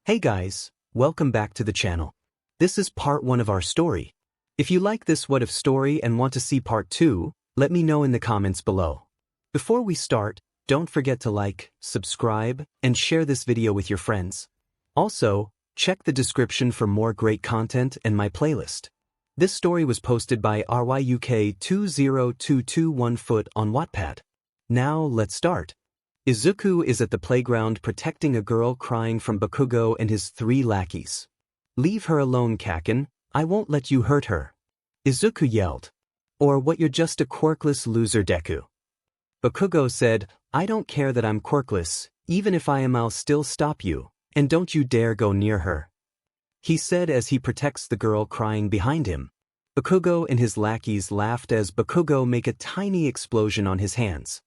Hey guys, welcome back to the channel. This is part 1 of our story. If you like this what if story and want to see part 2, let me know in the comments below. Before we start, don't forget to like, subscribe, and share this video with your friends. Also, check the description for more great content and my playlist. This story was posted by Ryuk20221 on Wattpad. Now let's start. 𝐒𝐮𝐦𝐦𝐚𝐫𝐲 is at the playground protecting a girl crying from 𝗧𝗜𝗚𝐽 and his 3 lackeys. "Leave her alone, kaken, I won't let you hurt her," 𝗧𝗜𝗚𝗽𝗚 yelled. "Or what, you're just a quirkless loser, DEKU-O." 𝗧𝗜𝗚𝗽𝗚 said, "I don't care that I'm quirkless, even if I am I'll still stop you, and don't you dare go near her," he said as he protects the girl crying behind him. 𝗧𝗚𝗽𝗚 and his lackeys laughed as 𝗧𝗚𝗚𝗽 make a tiny explosion on his hands.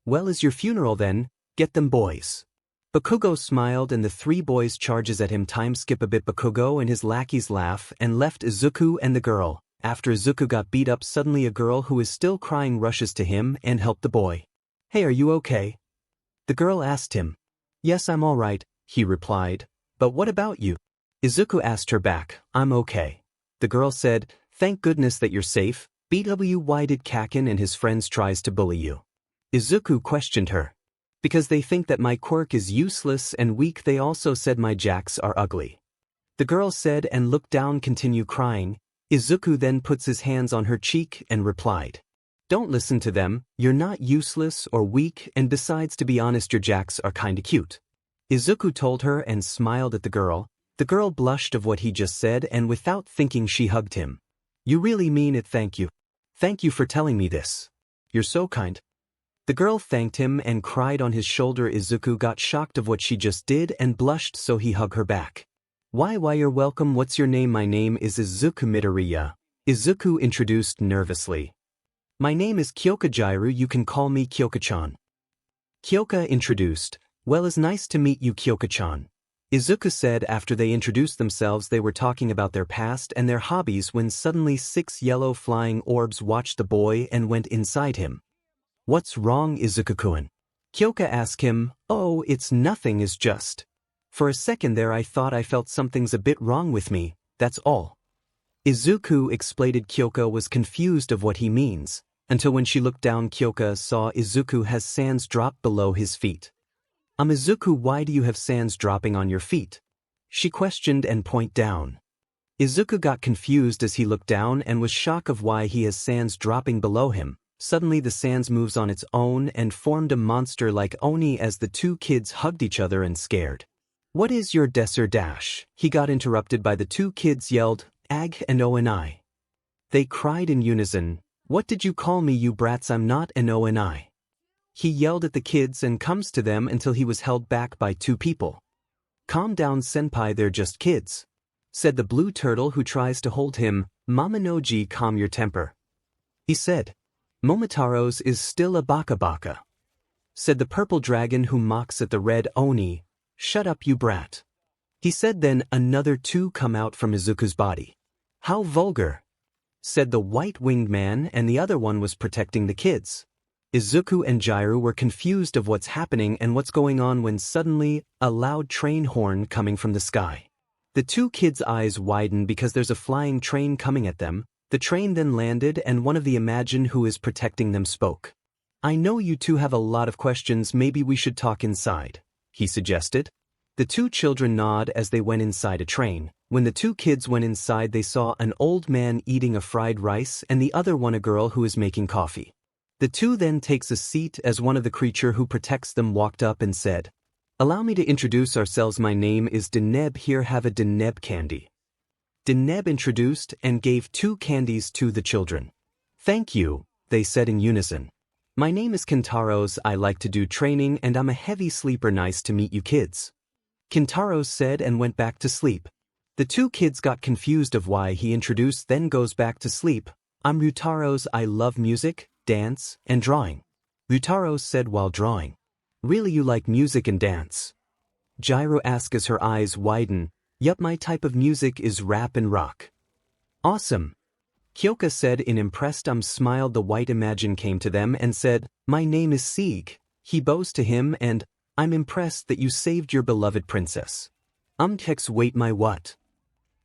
"Well, is your funeral then, get them boys." 𝗧𝗚𝗚𝗽 smiled and the 3 boys charges at him. Time skip a bit. 𝗧𝗚𝗚𝗽 and his lackeys laugh and left 𝗧𝗚𝗚 and the girl. After 𝗧𝗚𝗚 got beat up, suddenly a girl who is still crying rushes to him and helped the boy. "Hey, are you okay?" The girl asked him. "Yes, I'm alright," he replied. "But what about you?" 𝗧𝗚𝗚𝗽 asked her back. "I'm okay." The girl said, "Thank goodness that you're safe. Why did kaken and his friends tries to bully you?" 𝗧𝗚𝗚𝗽 questioned her. "Because they think that my quirk is useless and weak. They also said my jacks are ugly." The girl said and looked down, continue crying. 𝗧𝗚𝗽 then puts his hands on her cheek and replied, "Don't listen to them, you're not useless or weak, and besides, to be honest, your jacks are kinda cute." 𝗧𝗚𝗚𝗽 told her and smiled at the girl. The girl blushed of what he just said and without thinking she hugged him. "You really mean it, thank you. Thank you for telling me this. You're so kind." The girl thanked him and cried on his shoulder. 𝗧𝗚𝗽 got shocked of what she just did and blushed, so he hugged her back. Why, you're welcome. What's your name?" "My name is 𝗧𝗜𝗚𝗽𝗚𝗏. 𝗧𝗜𝗚 introduced nervously. "My name is 𝗧𝗜𝗚𝗟𝗏. You can call me 𝗧𝗜𝗚𝗟chan." 𝗧𝗜𝗚𝗏 introduced. "Well, it's nice to meet you, 𝗧𝗜𝗚𝗟chan." 𝗧𝗚𝗏 said after they introduced themselves. They were talking about their past and their hobbies when suddenly 6 yellow flying orbs watched the boy and went inside him. "What's wrong, 𝗧𝗚𝗚𝗽𝗚?" 𝗧𝗜𝗚𝗏 asked him. "Oh, it's nothing, it's just. For a second there I thought I felt something's a bit wrong with me, that's all." 𝗧𝗚𝗏 explained. 𝗧𝗜𝗚𝗏 was confused of what he means, until when she looked down, 𝗧𝗜𝗚𝗏 saw 𝗧𝗚𝗏 has sands drop below his feet. 𝗧𝗚𝗏, why do you have sands dropping on your feet?" she questioned and pointed down. 𝗧𝗚𝗏 got confused as he looked down and was shocked of why he has sands dropping below him. Suddenly the sands moves on its own and formed a monster like Oni as the 2 kids hugged each other and scared. "What is your 𝗧𝗏𝗧𝗏𝗧?" he got interrupted by the 2 kids yelled, "Ag and O and I." They cried in unison, "What did you call me, you brats? I'm not an O and I." He yelled at the kids and comes to them until he was held back by 2 people. "Calm down, senpai, they're just kids," said the blue turtle who tries to hold him. "Momonoji, calm your temper," he said. "Momotaros is still a baka," said the purple dragon who mocks at the red Oni. "Shut up, you brat," he said. Then another 2 come out from 𝗧𝗚𝗏's body. "How vulgar," said the white-winged man, and the other one was protecting the kids. 𝗧𝗏𝗏 and Jiraiya were confused of what's happening and what's going on when suddenly a loud train horn coming from the sky. The 2 kids' eyes widened because there's a flying train coming at them. The train then landed and one of the Imagine who is protecting them spoke. "I know you 2 have a lot of questions, maybe we should talk inside," he suggested. The 2 children nod as they went inside a train. When the 2 kids went inside, they saw an old man eating a fried rice and the other one a girl who is making coffee. The 2 then takes a seat as one of the creature who protects them walked up and said, "Allow me to introduce ourselves. My name is Deneb. Here, have a Deneb candy." Deneb introduced and gave 2 candies to the children. "Thank you," they said in unison. "My name is Kintaros. I like to do training and I'm a heavy sleeper. Nice to meet you kids," Kintaros said and went back to sleep. The 2 kids got confused of why he introduced then goes back to sleep. "I'm Ryutaros. I love music, dance, and drawing," Ryutaros said while drawing. "Really, you like music and dance?" Jiraiya asked as her eyes widen. "Yup, my type of music is rap and rock." "Awesome," 𝗧𝗜𝗚𝗏 said in impressed. Smiled. The white Imagine came to them and said, "My name is Sieg." He bows to him and, "I'm impressed that you saved your beloved princess." Wait, my what?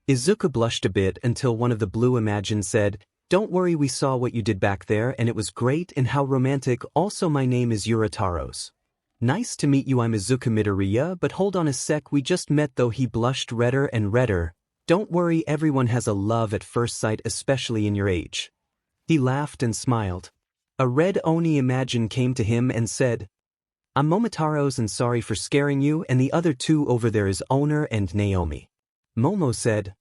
Izuku blushed a bit until one of the blue Imagine said, "Don't worry, we saw what you did back there and it was great and how romantic. Also, my name is Urataros. Nice to meet you. I'm Izuku Midoriya, but hold on a sec, we just met though." He blushed redder and redder. "Don't worry, everyone has a love at first sight, especially in your age." He laughed and smiled. A red Oni Imagine came to him and said, "I'm Momotaros and sorry for scaring you, and the other two over there is Owner and Naomi." Momo said,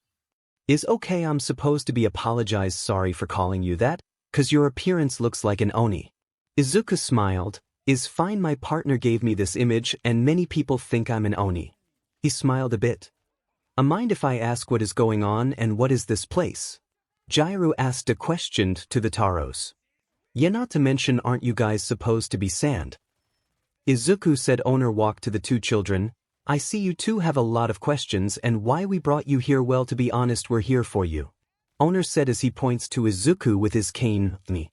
"Is okay, I'm supposed to be apologized, sorry for calling you that, 'cause your appearance looks like an Oni." Izuku smiled, "Is fine, my partner gave me this image and many people think I'm an Oni." He smiled a bit. Mind if I ask what is going on and what is this place?" Jiraiya asked a question to the Taros. "Yeah, not to mention, aren't you guys supposed to be sand?" Izuku said. Owner walked to the two children. "I see you two have a lot of questions and why we brought you here. Well, to be honest, we're here for you." Owner said as he points to Izuku with his cane. "Me."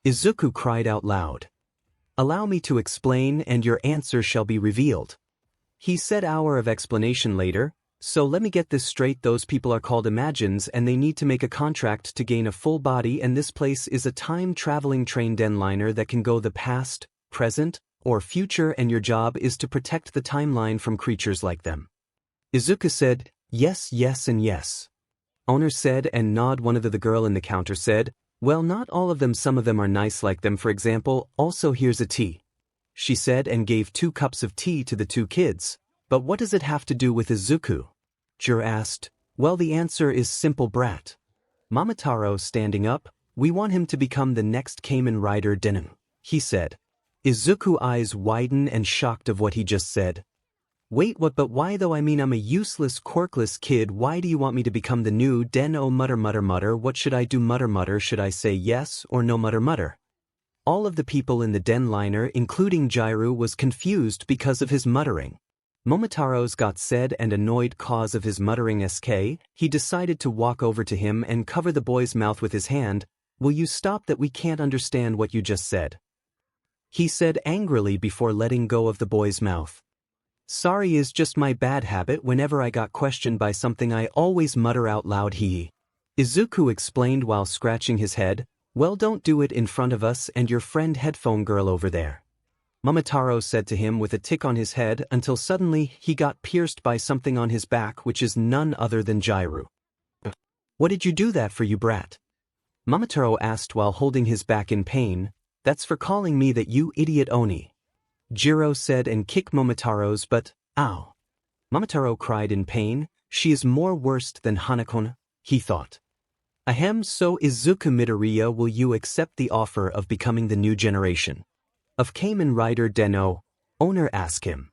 Izuku cried out loud. "Allow me to explain and your answer shall be revealed." He said. "Hour of explanation later, so let me get this straight. Those people are called Imagines and they need to make a contract to gain a full body, and this place is a time-traveling train liner that can go the past, present, or future, and your job is to protect the timeline from creatures like them." Izuku said, "Yes, yes and yes." Owner said and nod. One of the girl in the counter said, "Well, not all of them, some of them are nice like them, for example. Also, here's a tea," she said and gave 2 cups of tea to the 2 kids. "But what does it have to do with Izuku?" Jir asked. "Well, the answer is simple, brat." Momotaros standing up, "We want him to become the next Kamen Rider Deneb," he said. Izuku eyes widen and shocked of what he just said. "Wait, what? But why though? I mean, I'm a useless, quirkless kid. Why do you want me to become the new Den-O? Mutter, mutter, mutter. What should I do? Mutter, mutter. Should I say yes or no? Mutter, mutter." All of the people in the den liner, including Jiraiya, was confused because of his muttering. Momotaros got sad and annoyed cause of his muttering. He decided to walk over to him and cover the boy's mouth with his hand. "Will you stop that? We can't understand what you just said," he said angrily before letting go of the boy's mouth. "Sorry, is just my bad habit. Whenever I got questioned by something I always mutter out loud." Izuku explained while scratching his head. "Well, don't do it in front of us and your friend headphone girl over there," Momotaro said to him with a tick on his head, until suddenly he got pierced by something on his back, which is none other than Jiraiya. "What did you do that for, you brat?" Momotaro asked while holding his back in pain. "That's for calling me that, you idiot Oni," Jiraiya said and kicked Momotaro's butt. "Ow." Momotaro cried in pain. "She is more worst than Hanakona," he thought. "Ahem, so Izuku Midoriya, will you accept the offer of becoming the new generation of Kamen Rider Den-O?" Owner asked him.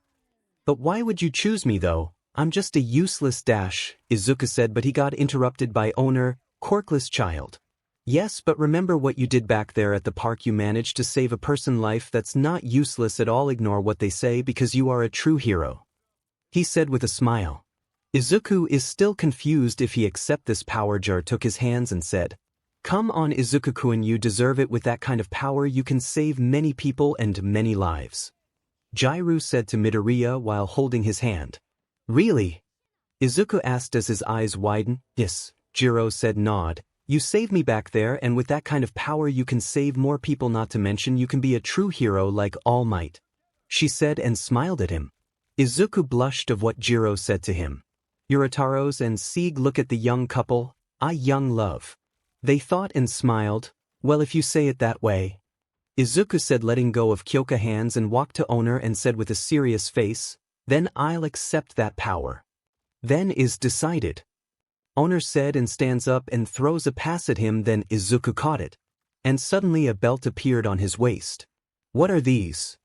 "But why would you choose me though? I'm just a useless dash," Izuku said, but he got interrupted by Owner, "Quirkless child. Yes, but remember what you did back there at the park. You managed to save a person's life. That's not useless at all. Ignore what they say because you are a true hero," he said with a smile. Izuku is still confused if he accept this power. Jir took his hands and said, "Come on, Izuku-kun, you deserve it. With that kind of power you can save many people and many lives," Jiraiya said to Midoriya while holding his hand. "Really?" Izuku asked as his eyes widened. "Yes," Jiraiya said, nod. "You saved me back there, and with that kind of power you can save more people, not to mention you can be a true hero like Allmight," she said and smiled at him. Izuku blushed of what Jiraiya said to him. Urataros and Sieg look at the young couple. "I young love," they thought and smiled. "Well, if you say it that way," Izuku said, letting go of Kyoka hands and walked to Owner and said with a serious face, "Then I'll accept that power. Then is decided," Owner said and stands up and throws a pass at him. Then Izuku caught it. And suddenly a belt appeared on his waist. "What are these?"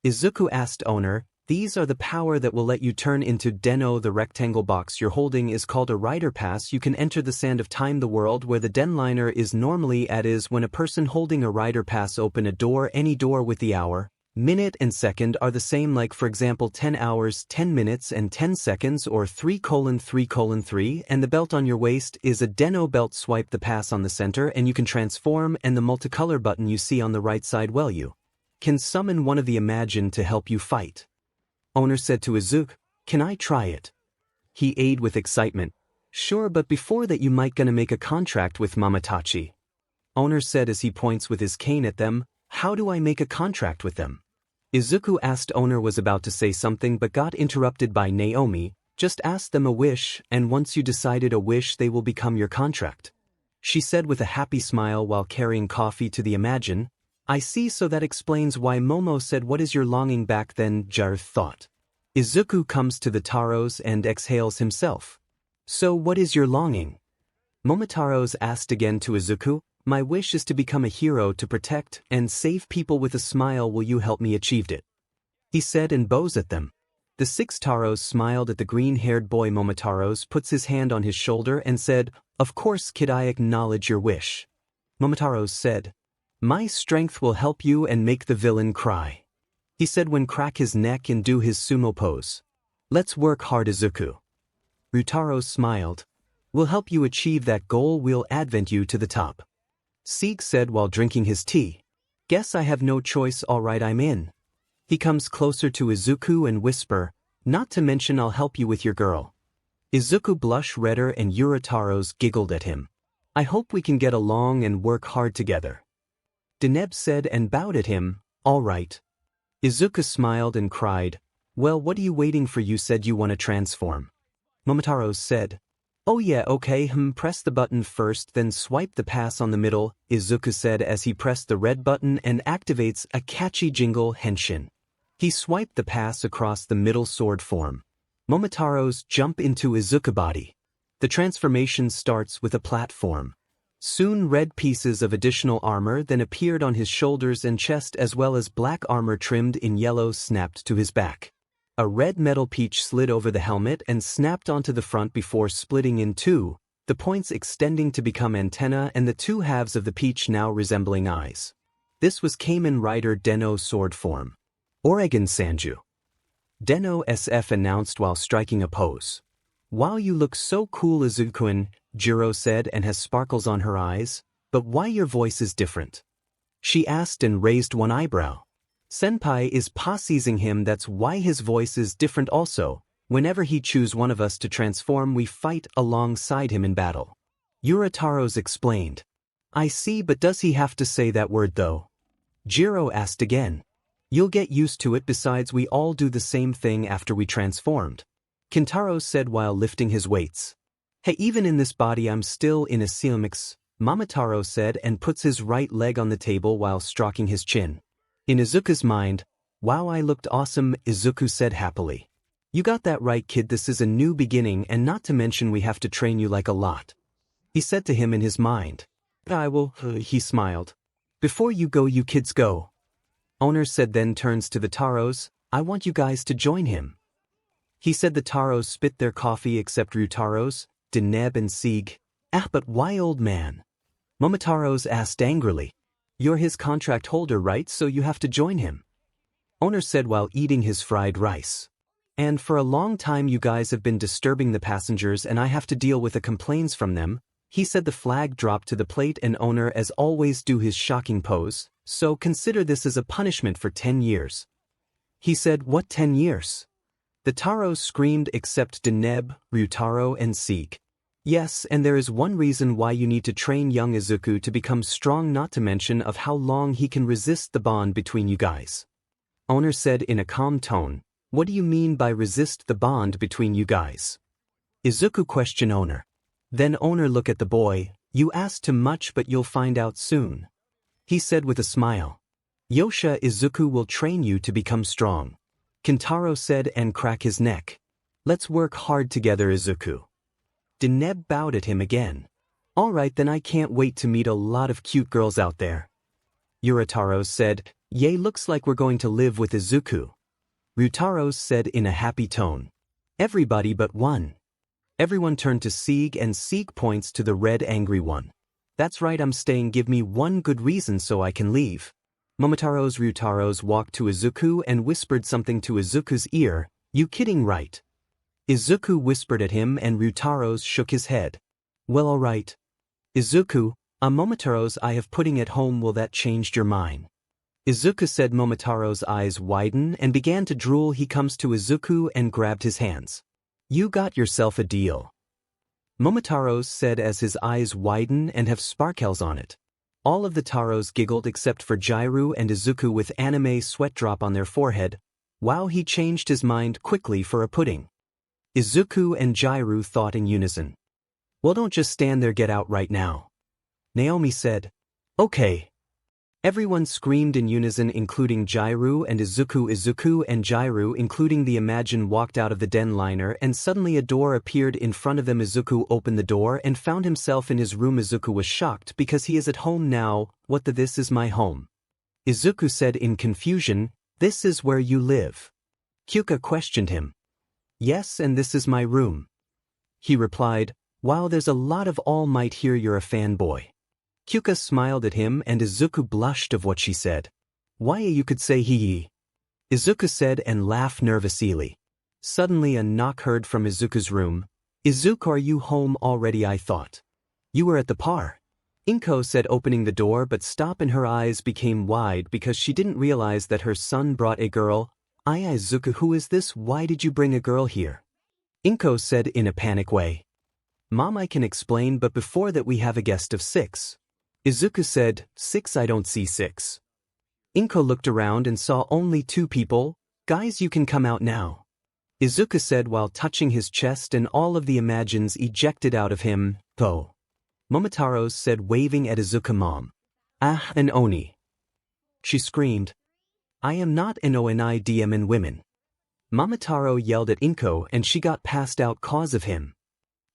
Izuku asked Owner. "These are the power that will let you turn into Den-O. The rectangle box you're holding is called a Rider Pass. You can enter the sand of time, the world where the Den Liner is normally at. Is when a person holding a Rider Pass open a door, any door with the hour, minute and second are the same, like for example 10 hours, 10 minutes and 10 seconds, or 3:3:3, and the belt on your waist is a Den-O belt. Swipe the pass on the center and you can transform, and the multicolor button you see on the right side, well, you can summon one of the Imagine to help you fight." Owner said to Izuku, "Can I try it?" He eyed with excitement. Sure, but before that you might gonna make a contract with Momotachi. Owner said as he points with his cane at them. How do I make a contract with them? Izuku asked. Owner was about to say something but got interrupted by Naomi. Just ask them a wish, and once you decided a wish they will become your contract. She said with a happy smile while carrying coffee to the Imagine. I see, so that explains why Momo said what is your longing back then, Jar thought. Izuku comes to the Taros and exhales himself. So what is your longing? Momotaros asked again to Izuku. My wish is to become a hero to protect and save people with a smile. Will you help me achieve it? He said and bows at them. The 6 Taros smiled at the green-haired boy. Momotaros puts his hand on his shoulder and said, Of course, kid, I acknowledge your wish. Momotaros said, My strength will help you and make the villain cry. He said when crack his neck and do his sumo pose. Let's work hard, Izuku. Ryutaros smiled. We'll help you achieve that goal. We'll advent you to the top. Sieg said while drinking his tea. Guess I have no choice. Alright, I'm in. He comes closer to Izuku and whisper, Not to mention I'll help you with your girl. Izuku blushed redder and Urataros giggled at him. I hope we can get along and work hard together. Deneb said and bowed at him. Alright. Izuku smiled and cried, Well, what are you waiting for? You said you want to transform. Momotaros said, Oh yeah, okay, press the button first then swipe the pass on the middle, Izuku said as he pressed the red button and activates a catchy jingle henshin. He swiped the pass across the middle sword form. Momotaros jump into Izuku body. The transformation starts with a platform. Soon red pieces of additional armor then appeared on his shoulders and chest as well as black armor trimmed in yellow snapped to his back. A red metal peach slid over the helmet and snapped onto the front before splitting in two, the points extending to become antenna and the two halves of the peach now resembling eyes. This was Kamen Rider Den-O sword form. Oregon Sanju. Den-O SF announced while striking a pose. Wow, you look so cool, Izuku-kun, Jiro said and has sparkles on her eyes, but why your voice is different? She asked and raised one eyebrow. Senpai is posseing him, that's why his voice is different also. Whenever he choose one of us to transform we fight alongside him in battle. Urataros explained. I see, but does he have to say that word though? Jiro asked again. You'll get used to it, besides we all do the same thing after we transformed. Kintaros said while lifting his weights. Hey, even in this body I'm still in a 𝐒𝐮𝐦𝐦𝐚𝐫𝐲, Momotaros said and puts his right leg on the table while stroking his chin. In Izuku's mind, wow, I looked awesome, Izuku said happily. You got that right, kid, this is a new beginning and not to mention we have to train you like a lot. He said to him in his mind. I will, he smiled. Before you go, you kids go. Owner said then turns to the Taros, I want you guys to join him. He said the Taros spit their coffee except Ryutaros, Deneb and Sieg. But why, old man? Momotaros asked angrily. You're his contract holder, right? So you have to join him. Owner said while eating his fried rice. And for a long time you guys have been disturbing the passengers and I have to deal with the complaints from them. He said the flag dropped to the plate and Owner as always do his shocking pose, so consider this as a punishment for 10 years. He said, what 10 years? The Taros screamed except Deneb, Ryutaro and Sieg. Yes, and there is one reason why you need to train young Izuku to become strong, not to mention of how long he can resist the bond between you guys. Owner said in a calm tone, what do you mean by resist the bond between you guys? Izuku questioned Owner. Then Owner looked at the boy, you asked too much but you'll find out soon. He said with a smile. Yosha, Izuku will train you to become strong. Kintaro said and crack his neck. Let's work hard together, Izuku. Deneb bowed at him again. Alright then, I can't wait to meet a lot of cute girls out there. Urataros said, yay, looks like we're going to live with Izuku. Ryutaros said in a happy tone. Everybody but one. Everyone turned to Sieg and Sieg points to the red angry one. That's right, I'm staying, give me one good reason so I can leave. Momotaros Ryutaros walked to Izuku and whispered something to Izuku's ear, you kidding right? Izuku whispered at him and Ryutaros shook his head. Well, alright. Izuku, Momotaros, I have putting at home, will that change your mind? Izuku said. Momotaros' eyes widened and began to drool. He comes to Izuku and grabbed his hands. You got yourself a deal. Momotaros said as his eyes widen and have sparkles on it. All of the Taros giggled except for 𝗧𝗏 and 𝗧𝗏 with anime sweat drop on their forehead. Wow, he changed his mind quickly for a pudding. 𝗧𝗏 and 𝗧𝗏 thought in unison. Well, don't just stand there, get out right now. Naomi said. Okay. Everyone screamed in unison including 𝗧𝗏 and 𝗧𝗏. 𝗧𝗏 and 𗗧𝗏 including the Imagine walked out of the den liner and suddenly a door appeared in front of them. 𝗧𝗏 opened the door and found himself in his room. 𝗧𝗏 was shocked because he is at home now. What the this is my home. 𝗧𝗏 said in confusion, this is where you live. 𝗬𝗏 questioned him. Yes, and this is my room. He replied, wow, there's a lot of Allmight here, you're a fanboy. 𝗬𝗏 smiled at him and 𝗧𝗏 blushed of what she said. Why, you could say hee. 𝗧𝗏 said and laughed nervously. Suddenly a knock heard from 𝗧𝗏's room. 𝗧𝗏, are you home already? I thought you were at the par. Inko said, opening the door, but stop, and her eyes became wide because she didn't realize that her son brought a girl. 𝗧𝗏, who is this? Why did you bring a girl here? Inko said in a panic way. Mom, I can explain, but before that we have a guest of 6. 𝗧𝗏 said, 6? I don't see 6. Inko looked around and saw only 2 people. Guys, you can come out now. 𝗧𝗏 said while touching his chest, and all of the Imagines ejected out of him. Oh. Momotaros said, waving at 𝗧𝗏. Mom. Ah, an Oni. She screamed. I am not an ONIDM in women. Momotaro yelled at Inko and she got passed out cause of him.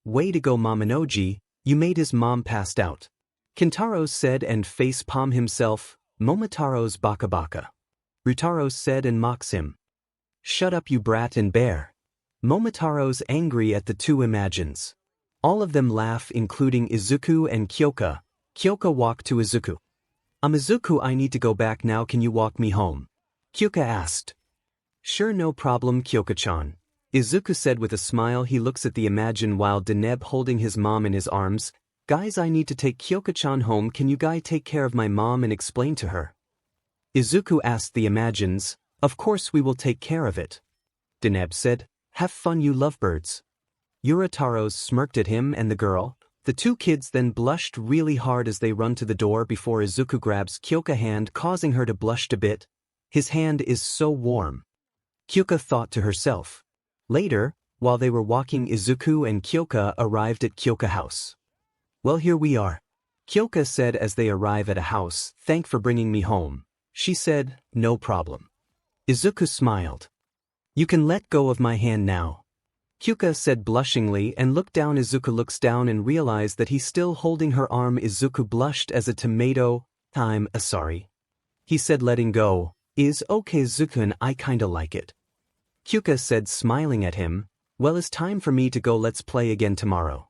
Way to go, Momonoji, you made his mom passed out. Kintaros said and face-palm himself. Momotaro's baka baka. Ryutaros said and mocks him. Shut up, you brat and bear. Momotaro's angry at the 2 Imagines. All of them laugh including 𝗧𝗏 and 𝗬𝗏. 𝗬𝗏 walked to 𝗧𝗏. 𝗧𝗏, I need to go back now, can you walk me home? 𝗬𝗏 asked. Sure, no problem, 𝗬𝗏-chan. 𝗧𝗏 said with a smile. He looks at the Imagine while Deneb holding his mom in his arms. Guys, I need to take 𝗬𝗏-chan home, can you guys take care of my mom and explain to her? 𝗧𝗏 asked the Imagines. Of course we will take care of it. Deneb said, have fun, you lovebirds. Urataros smirked at him and the girl. The 2 kids then blushed really hard as they run to the door before 𝗧𝗏 grabs 𝗬𝗏's hand, causing her to blush a bit. His hand is so warm. 𝗬𝗏 thought to herself. Later, while they were walking, 𝗧𝗏 and 𝗬𝗏 arrived at 𝗬𝗏's house. Well, here we are. 𝗬𝗏 said as they arrive at a house. Thank for bringing me home. She said, no problem. 𝗧𝗏 smiled. You can let go of my hand now. 𝗬𝗏 said blushingly and looked down. 𝗧𝗏 looks down and realized that he's still holding her arm. 𝗧𝗏 blushed as a tomato. Sorry. He said, letting go. Is okay, 𝗧𝗏, and I kinda like it. 𝗬𝗏 said, smiling at him. Well, it's time for me to go, let's play again tomorrow.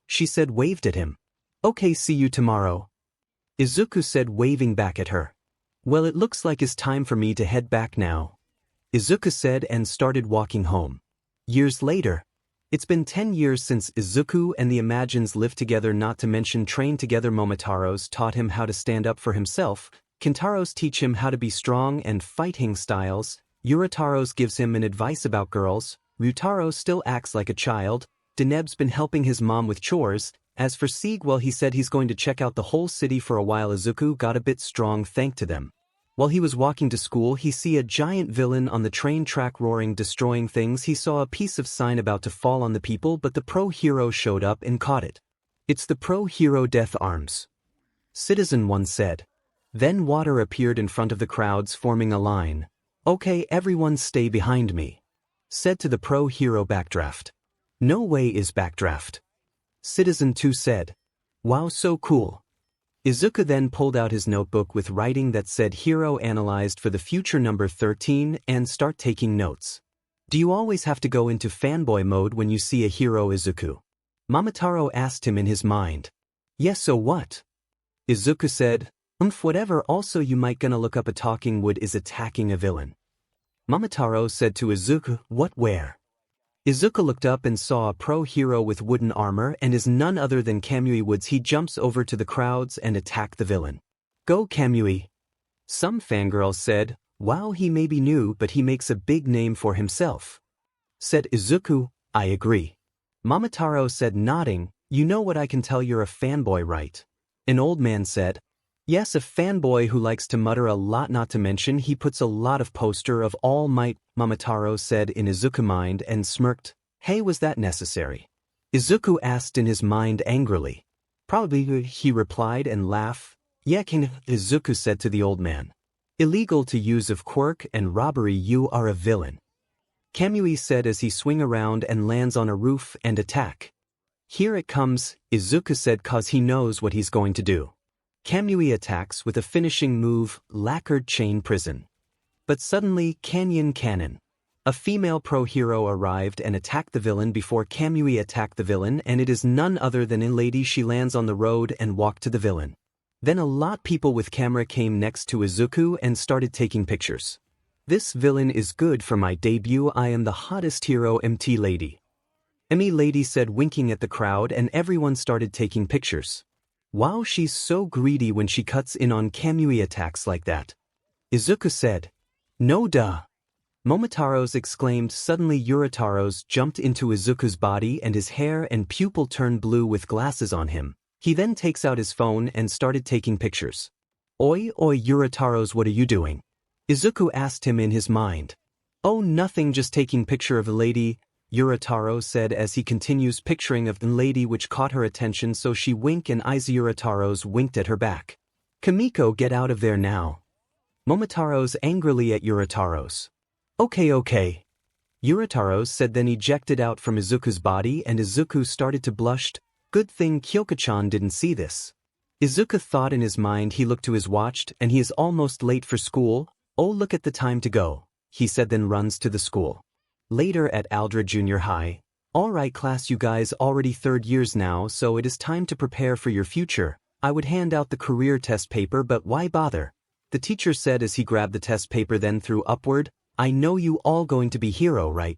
She said, waved at him. Okay, see you tomorrow. 𝗧𝗏 said, waving back at her. Well, it looks like it's time for me to head back now. 𝗧𝗏 said and started walking home. Years later. It's been 10 years since 𝗧𝗏 and the Imagines lived together, not to mention trained together. Momotaros taught him how to stand up for himself. Kintaros teach him how to be strong and fighting styles. Urataros gives him an advice about girls. Ryutaros still acts like a child. Deneb's been helping his mom with chores. As for Sieg, well, he said he's going to check out the whole city for a while. 𝗧𝗏 got a bit strong thanks to them. While he was walking to school, he see a giant villain on the train track roaring, destroying things. He saw a piece of sign about to fall on the people, but the pro hero showed up and caught it. It's the pro hero Death Arms. Citizen once said. Then water appeared in front of the crowds, forming a line. Okay, everyone stay behind me. Said to the pro hero Backdraft. No way is Backdraft. Citizen 2 said. Wow, so cool. 𝗧𝗏 then pulled out his notebook with writing that said hero analyzed for the future number 13 and start taking notes. Do you always have to go into fanboy mode when you see a hero, 𝗧𝗏? Momotaro asked him in his mind. Yes, so what? 𝗧𝗏 said, whatever, also you might gonna look up a talking wood is attacking a villain. Momotaro said to 𝗧𝗏, what, where? 𝗧𝗏 looked up and saw a pro hero with wooden armor and is none other than Kamui Woods. He jumps over to the crowds and attack the villain. Go Kamui. Some fangirls said, wow, he may be new but he makes a big name for himself. Said 𝗧𝗏, I agree. Momotaro said, nodding. You know what, I can tell you're a fanboy, right? An old man said. Yes, a fanboy who likes to mutter a lot, not to mention he puts a lot of poster of Allmight, Momotaro said in Izuku's mind and smirked. Hey, was that necessary? Izuku asked in his mind angrily. Probably, he replied and laughed. Yeah, King, Izuku said to the old man. Illegal to use of quirk and robbery, you are a villain. 𝗓𝐿𝐴 said as he swing around and lands on a roof and attack. Here it comes, Izuku said, cause he knows what he's going to do. 𝗓𝐿𝐴 attacks with a finishing move, lacquered chain prison. But suddenly, Cannon. A female pro-hero arrived and attacked the villain before 𝗓𝐿𝐴 attacked the villain, and it is none other than a lady. She lands on the road and walked to the villain. Then a lot people with camera came next to Izuku and started taking pictures. This villain is good for my debut. I am the hottest hero, MT lady. ME lady said, winking at the crowd, and everyone started taking pictures. Wow, she's so greedy when she cuts in on 𝗓𝐿𝐴 attacks like that. Izuku said. No duh. Momotaros exclaimed. Suddenly Urataros jumped into Izuku's body and his hair and pupil turned blue with glasses on him. He then takes out his phone and started taking pictures. Oi, Urataros, what are you doing? Izuku asked him in his mind. Oh, nothing, just taking picture of a lady, Urataros said as he continues picturing of the lady, which caught her attention, so she winked and Urataros winked at her back. Kimiko, get out of there now. Momotaros angrily at Urataros. Okay. Urataros said, then ejected out from Izuku's body, and Izuku started to blush. Good thing Kyoka-chan didn't see this. Izuku thought in his mind. He looked to his watch and he is almost late for school. Oh, look at the time to go, he said, then runs to the school. Later at Aldra Junior High. Alright class, you guys already third years now, so it is time to prepare for your future. I would hand out the career test paper, but why bother? The teacher said as he grabbed the test paper, then threw upward. I know you all going to be hero, right?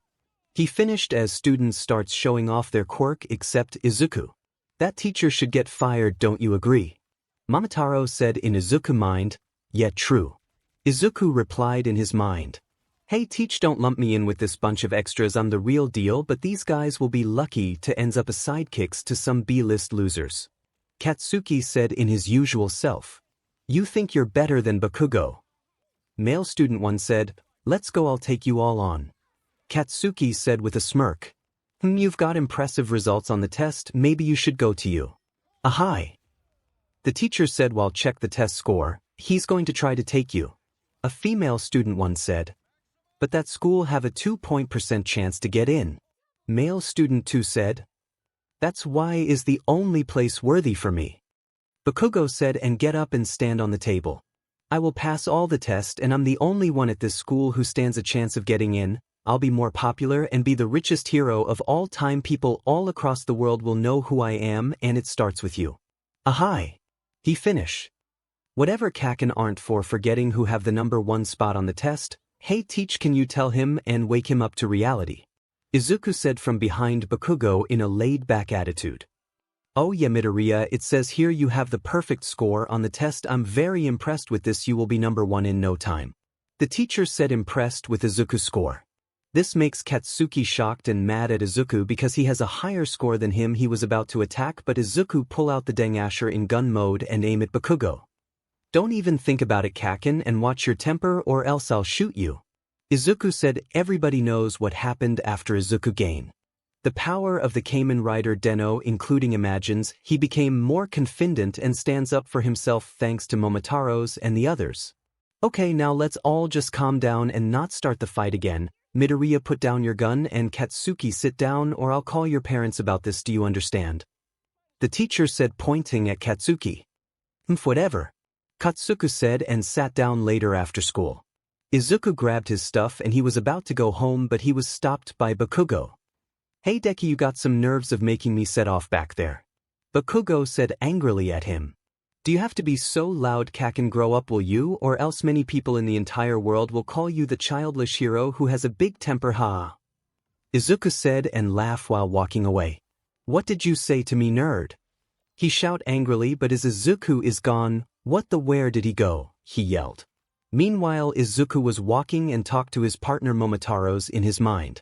He finished as students starts showing off their quirk except Izuku. That teacher should get fired, don't you agree? Momotaro said in Izuku's mind. Yeah, true. Izuku replied in his mind. Hey teach, don't lump me in with this bunch of extras. I'm the real deal, but these guys will be lucky to end up as sidekicks to some B-list losers. Katsuki said in his usual self. You think you're better than Bakugo? Male student 1 said, let's go, I'll take you all on. Katsuki said with a smirk. You've got impressive results on the test, maybe you should go to you. Hi. The teacher said while check the test score, he's going to try to take you. A female student 1 said. But that school have a 2% chance to get in. Male student 2 said. That's why is the only place worthy for me. Bakugo said, and get up and stand on the table. I will pass all the tests and I'm the only one at this school who stands a chance of getting in. I'll be more popular and be the richest hero of all time. People all across the world will know who I am, and it starts with you. Hi. He finish. Whatever Kaken aren't for forgetting who have the number 1 spot on the test. Hey teach, can you tell him and wake him up to reality? Izuku said from behind Bakugo in a laid-back attitude. Oh yeah Midoriya, it says here you have the perfect score on the test. I'm very impressed with this, you will be number 1 in no time. The teacher said, impressed with Izuku's score. This makes Katsuki shocked and mad at Izuku because he has a higher score than him. He was about to attack, but Izuku pull out the Dengasher in gun mode and aim at Bakugo. Don't even think about it, Kaken, and watch your temper or else I'll shoot you. Izuku said. Everybody knows what happened after Izuku gained the power of the Kamen Rider Deneb, including imagines, he became more confident and stands up for himself thanks to Momotaros and the others. Okay, now let's all just calm down and not start the fight again. Midoriya, put down your gun, and Katsuki, sit down or I'll call your parents about this, do you understand? The teacher said, pointing at Katsuki. Whatever. Katsuki said and sat down. Later after school. Izuku grabbed his stuff and he was about to go home, but he was stopped by Bakugo. Hey Deki, you got some nerves of making me set off back there. Bakugo said angrily at him. Do you have to be so loud, Kaken? Grow up, will you, or else many people in the entire world will call you the childish hero who has a big temper, ha. Izuku said and laughed while walking away. What did you say to me, nerd? He shouted angrily, but as Izuku is gone, what the where did he go? He yelled. Meanwhile, Izuku was walking and talked to his partner Momotaros in his mind.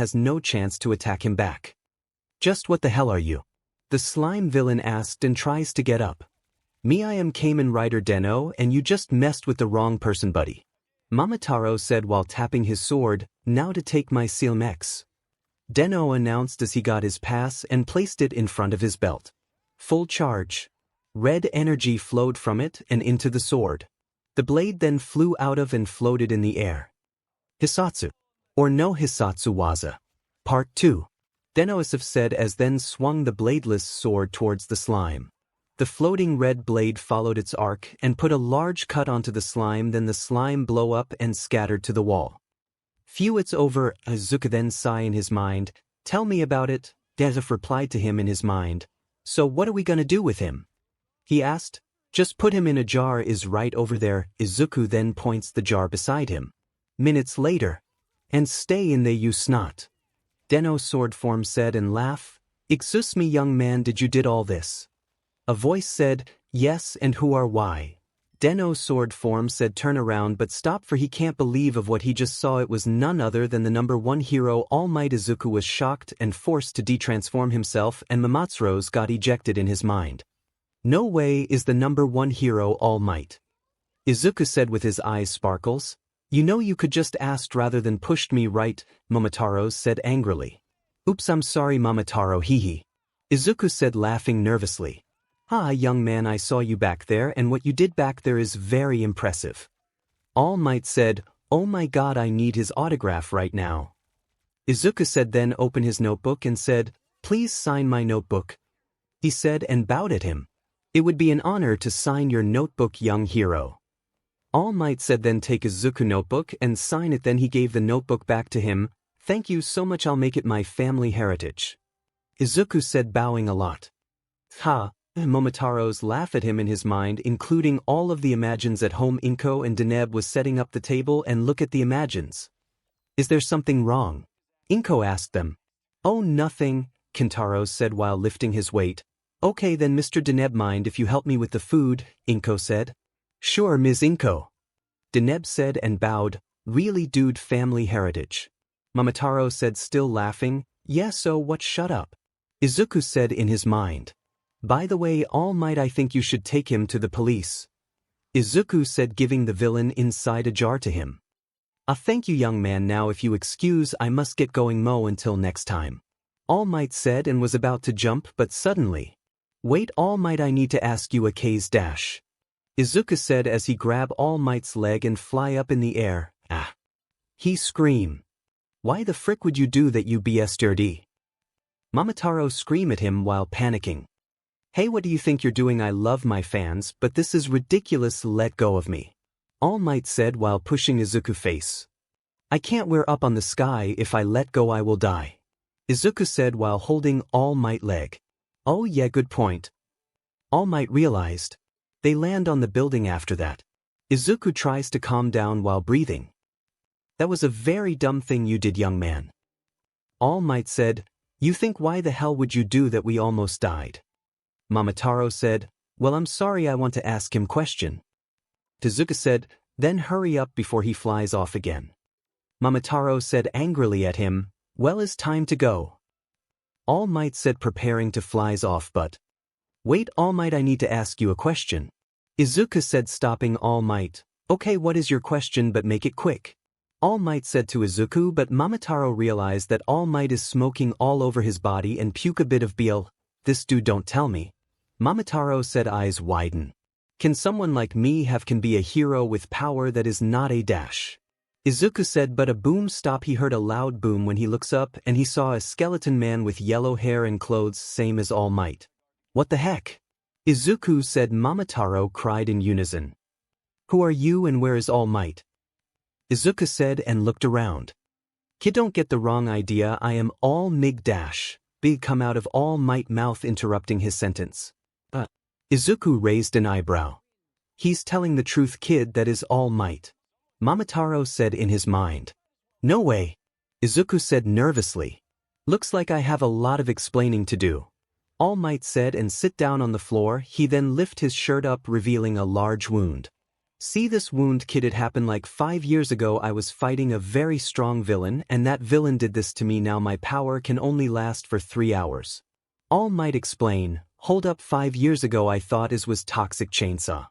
has no chance to attack him back. Just what the hell are you? The slime villain asked and tries to get up. Me, I am Kamen Rider Den-O, and you just messed with the wrong person, buddy. Momotaros said while tapping his sword, now to take my 𝐒𝐮𝐦𝐦𝐚𝐫𝐲. Den-O announced as he got his pass and placed it in front of his belt. Full charge. Red energy flowed from it and into the sword. The blade then flew out of and floated in the air. 𝐒𝐮𝐬𝐴. Or no 𝐒𝐮𝐬𝐴. Part 2. Den-O said as then swung the bladeless sword towards the slime. The floating red blade followed its arc and put a large cut onto the slime, then the slime blow up and scattered to the wall. Phew, it's over, Asuka then sighed in his mind. Tell me about it, Deneb replied to him in his mind. So what are we gonna do with him? He asked. Just put him in a jar is right over there. Izuku then points the jar beside him. Minutes later. And stay in there, you snot. Den-O sword form said and laughed. Excuse me, young man, did you did all this? A voice said, yes, and who are why? Den-O sword form said turn around but stop, for he can't believe of what he just saw. It was none other than the #1 hero Allmight. Izuku was shocked and forced to detransform himself, and Momotaros got ejected in his mind. No way is the #1 hero Allmight. Izuku said with his eyes sparkles. You know you could just asked rather than pushed me, right? Momotaros said angrily. Oops, I'm sorry, Momotaro, hee. Izuku said laughing nervously. Ah, young man, I saw you back there, and what you did back there is very impressive. Allmight said, oh my god, I need his autograph right now. Izuku said then open his notebook and said, please sign my notebook. He said and bowed at him. It would be an honor to sign your notebook, young hero. Allmight said then take Izuku notebook and sign it. Then he gave the notebook back to him. Thank you so much, I'll make it my family heritage. Izuku said bowing a lot. Ha, Momotaros laughed at him in his mind, including all of the imagines at home. Inko and Deneb was setting up the table and look at the imagines. Is there something wrong? Inko asked them. Oh, nothing, Kintaros said while lifting his weight. Okay then, Mr. Deneb, mind if you help me with the food, Inko said. Sure, Ms. Inko. Deneb said and bowed. Really, dude, family heritage. Momotaro said still laughing. Yeah, so what, shut up. Izuku said in his mind. By the way, Allmight, I think you should take him to the police. Izuku said, giving the villain inside a jar to him. Thank you, young man, now if you excuse I must get going mo until next time. Allmight said and was about to jump but suddenly. Wait, Allmight, I need to ask you a case dash. Izuku said as he grabbed Allmight's leg and fly up in the air. Ah. He screamed. Why the frick would you do that, you bastard? Momotaro screamed at him while panicking. Hey, what do you think you're doing? I love my fans, but this is ridiculous, let go of me. Allmight said while pushing Izuku's face. I can't wear up on the sky, if I let go I will die. Izuku said while holding Allmight's leg. Oh yeah, good point. Allmight realized. They land on the building after that. Izuku tries to calm down while breathing. That was a very dumb thing you did, young man. All Might said, you think why the hell would you do that? We almost died. Momotaro said, well, I'm sorry, I want to ask him question. Tezuka said, then hurry up before he flies off again. Momotaro said angrily at him, well, it's time to go. All Might said, preparing to flies off, but wait, All Might, I need to ask you a question. Izuku said, stopping All Might, okay, what is your question, but make it quick. All Might said to Izuku, but Momotaro realized that All Might is smoking all over his body and puke a bit of bile. This dude, don't tell me. Momotaro said, eyes widen. Can someone like me can be a hero with power that is not a dash? Izuku said, but a boom, stop. He heard a loud boom when he looks up and he saw a skeleton man with yellow hair and clothes same as All Might. What the heck? Izuku said. Momotaro cried in unison. Who are you and where is All Might? Izuku said and looked around. Kid, don't get the wrong idea, I am All Mig dash. Big come out of All Might mouth, interrupting his sentence. Izuku raised an eyebrow. He's telling the truth, kid, that is All Might. Momotaro said in his mind. No way. Izuku said nervously. Looks like I have a lot of explaining to do. All Might said and sit down on the floor. He then lift his shirt up, revealing a large wound. See this wound, kid, it happened like 5 years ago. I was fighting a very strong villain and that villain did this to me. Now my power can only last for 3 hours. All Might explain, hold up, 5 years ago I thought it was Toxic Chainsaw.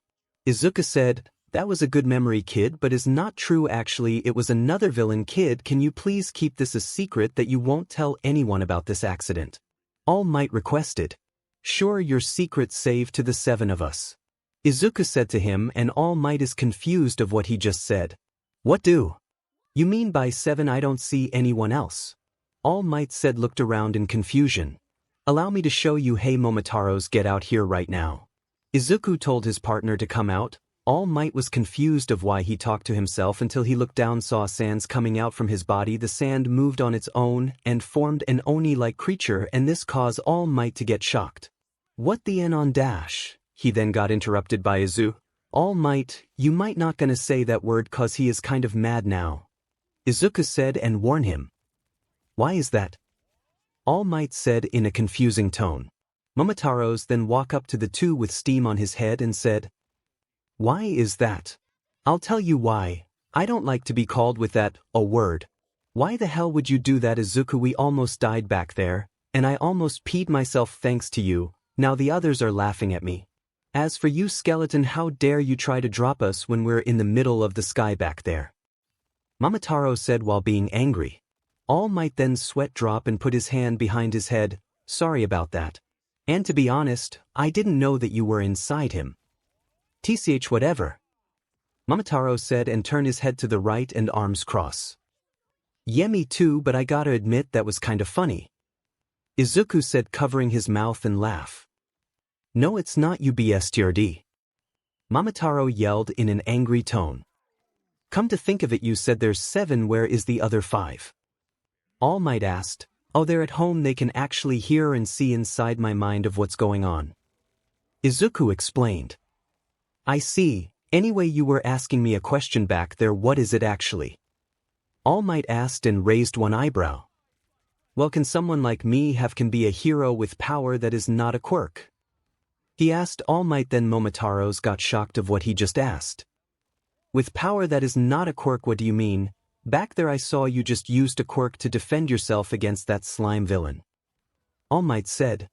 Izuku said, that was a good memory, kid, but is not true, actually it was another villain, kid. Can you please keep this a secret that you won't tell anyone about this accident? All Might requested. Sure, your secret saved to the 7 of us. Izuku said to him, and All Might is confused of what he just said. What do you mean by 7? I don't see anyone else. All Might said, looked around in confusion. Allow me to show you. Hey Momotaros, get out here right now. Izuku told his partner to come out. All Might was confused of why he talked to himself until he looked down, saw sands coming out from his body. The sand moved on its own and formed an Oni-like creature, and this caused All Might to get shocked. What the N on dash? He then got interrupted by Izuku. All Might, you might not gonna say that word cause he is kind of mad now. Izuku said and warned him. Why is that? All Might said in a confusing tone. Momotaros then walked up to the two with steam on his head and said, why is that? I'll tell you why. I don't like to be called with that, a word. Why the hell would you do that, Izuku? We almost died back there, and I almost peed myself thanks to you. Now the others are laughing at me. As for you, skeleton, how dare you try to drop us when we're in the middle of the sky back there? Momotaro said while being angry. All Might then sweat drop and put his hand behind his head. Sorry about that. And to be honest, I didn't know that you were inside him. TCH whatever. Momotaro said and turned his head to the right and arms cross. Yeah, me too, but I gotta admit that was kinda funny. Izuku said, covering his mouth and laugh. No, it's not, you BSTRD. Momotaro yelled in an angry tone. Come to think of it, you said there's 7, where is the other 5? All Might asked. Oh, they're at home, they can actually hear and see inside my mind of what's going on. Izuku explained. I see. Anyway, you were asking me a question back there, what is it actually? All Might asked and raised one eyebrow. Well, can someone like me can be a hero with power that is not a quirk? He asked All Might. Then Momotaros got shocked of what he just asked. With power that is not a quirk, what do you mean? Back there I saw you just used a quirk to defend yourself against that slime villain. All Might said.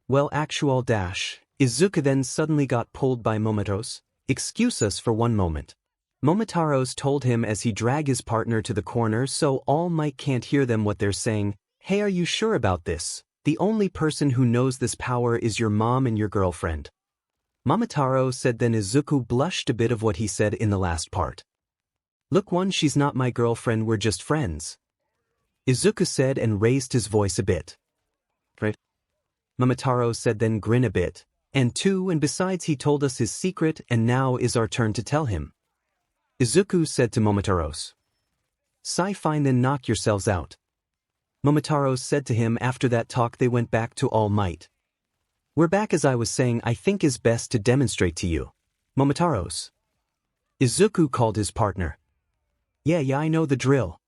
Well, actual dash. Izuku then suddenly got pulled by Momotaros. Excuse us for one moment. Momotaros told him as he dragged his partner to the corner so All Might can't hear them what they're saying. Hey, are you sure about this? The only person who knows this power is your mom and your girlfriend. Momotaro said. Then Izuku blushed a bit of what he said in the last part. Look, she's not my girlfriend, we're just friends. Izuku said and raised his voice a bit. Right? Momotaro said, then grin a bit. And 2, and besides he told us his secret and now is our turn to tell him. Izuku said to Momotaros. Fine, then knock yourselves out. Momotaros said to him. After that talk they went back to All Might. We're back, as I was saying, I think is best to demonstrate to you. Momotaros. Izuku called his partner. Yeah, I know the drill.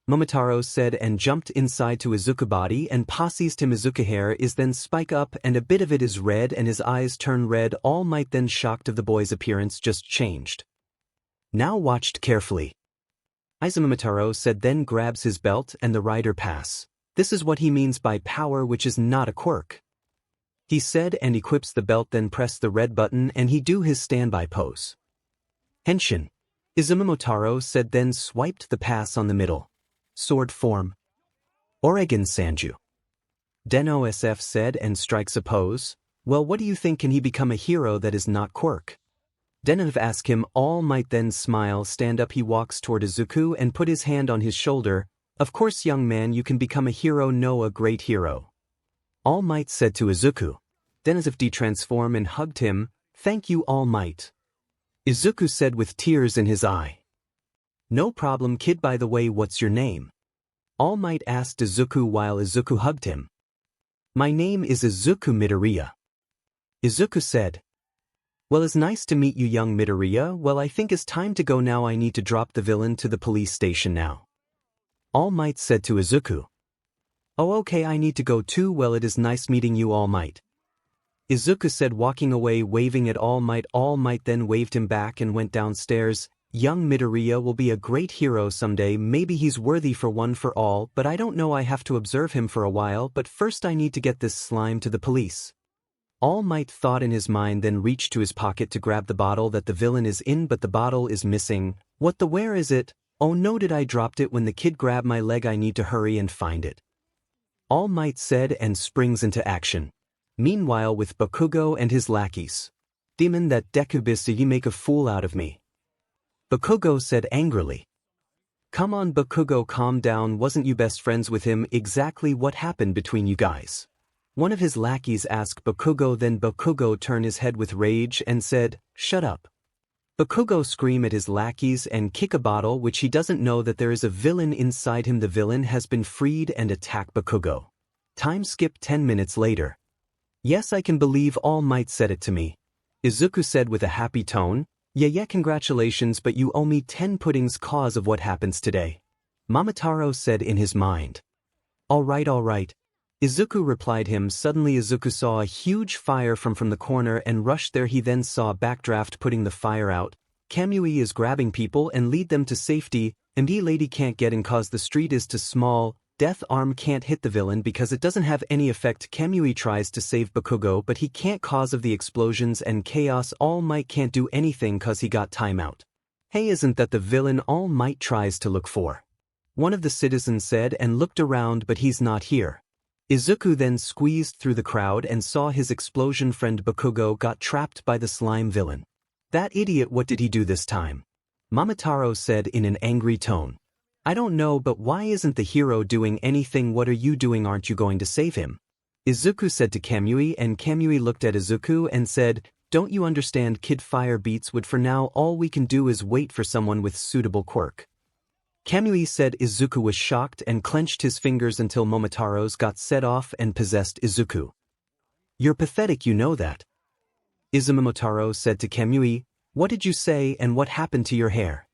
Momotaros said and jumped inside to Izuku body and posseized him. Izuku hair is then spike up and a bit of it is red and his eyes turn red. All Might then shocked of the boy's appearance just changed. Now watched carefully. Momotaros said then grabs his belt and the rider pass. This is what he means by power, which is not a quirk. He said and equips the belt, then press the red button and he do his standby pose. Henshin. Momotaros said then swiped the pass on the middle. Sword form. Oregon Sanju. DENeb said and strikes a pose. Well, what do you think? Can he become a hero that is not quirk? Deneb asked him. All Might then smile, stand up. He walks toward Izuku and put his hand on his shoulder. Of course, young man, you can become a hero, no, a great hero. All Might said to Izuku. Deneb de-transform and hugged him. Thank you, All Might. Izuku said with tears in his eye. No problem, kid. By the way, what's your name? All Might asked Izuku while Izuku hugged him. My name is Izuku Midoriya. Izuku said. Well, it's nice to meet you, young Midoriya. Well, I think it's time to go now. I need to drop the villain to the police station now. All Might said to Izuku. Oh, okay, I need to go too. Well, it is nice meeting you, All Might. Izuku said, walking away, waving at All Might. All Might then waved him back and went downstairs. Young Midoriya will be a great hero someday. Maybe he's worthy for one for all, but I don't know. I have to observe him for a while, but first I need to get this slime to the police. All Might thought in his mind, then reached to his pocket to grab the bottle that the villain is in, but the bottle is missing. Where is it? Oh no, did I dropped it when the kid grabbed my leg? I need to hurry and find it. All Might said and springs into action. Meanwhile, with Bakugo and his lackeys. Demon, that DEKU-O, you make a fool out of me. Bakugo said angrily. Come on, Bakugo, calm down. Wasn't you best friends with him? Exactly what happened between you guys? One of his lackeys asked Bakugo. Then Bakugo turned his head with rage and said, shut up. Bakugo scream at his lackeys and kick a bottle, which he doesn't know that there is a villain inside him. The villain has been freed and attack Bakugo. Time skip 10 minutes later. Yes, I can believe All Might said it to me. Izuku said with a happy tone. Yeah, congratulations, but you owe me 10 puddings cause of what happens today. Momotaros said in his mind. All right. Izuku replied him. Suddenly Izuku saw a huge fire from the corner and rushed there. He then saw Backdraft putting the fire out. Kamui is grabbing people and lead them to safety. MD lady can't get in cause the street is too small. Death arm can't hit the villain because it doesn't have any effect. Kamui tries to save Bakugo, but he can't cause of the explosions and chaos. All Might can't do anything cause he got timeout. Hey, isn't that the villain All Might tries to look for? One of the citizens said and looked around, but he's not here. Izuku then squeezed through the crowd and saw his explosion friend Bakugo got trapped by the slime villain. That idiot, what did he do this time? Momotaros said in an angry tone. I don't know, but why isn't the hero doing anything? What are you doing? Aren't you going to save him? Izuku said to Kamui, and Kamui looked at Izuku and said, don't you understand, kid? Fire beats wood. For now all we can do is wait for someone with suitable quirk. Kamui said. Izuku was shocked and clenched his fingers until Momotaros got set off and possessed Izuku. You're pathetic, you know that. Momotaros said to Kamui, what did you say and what happened to your hair?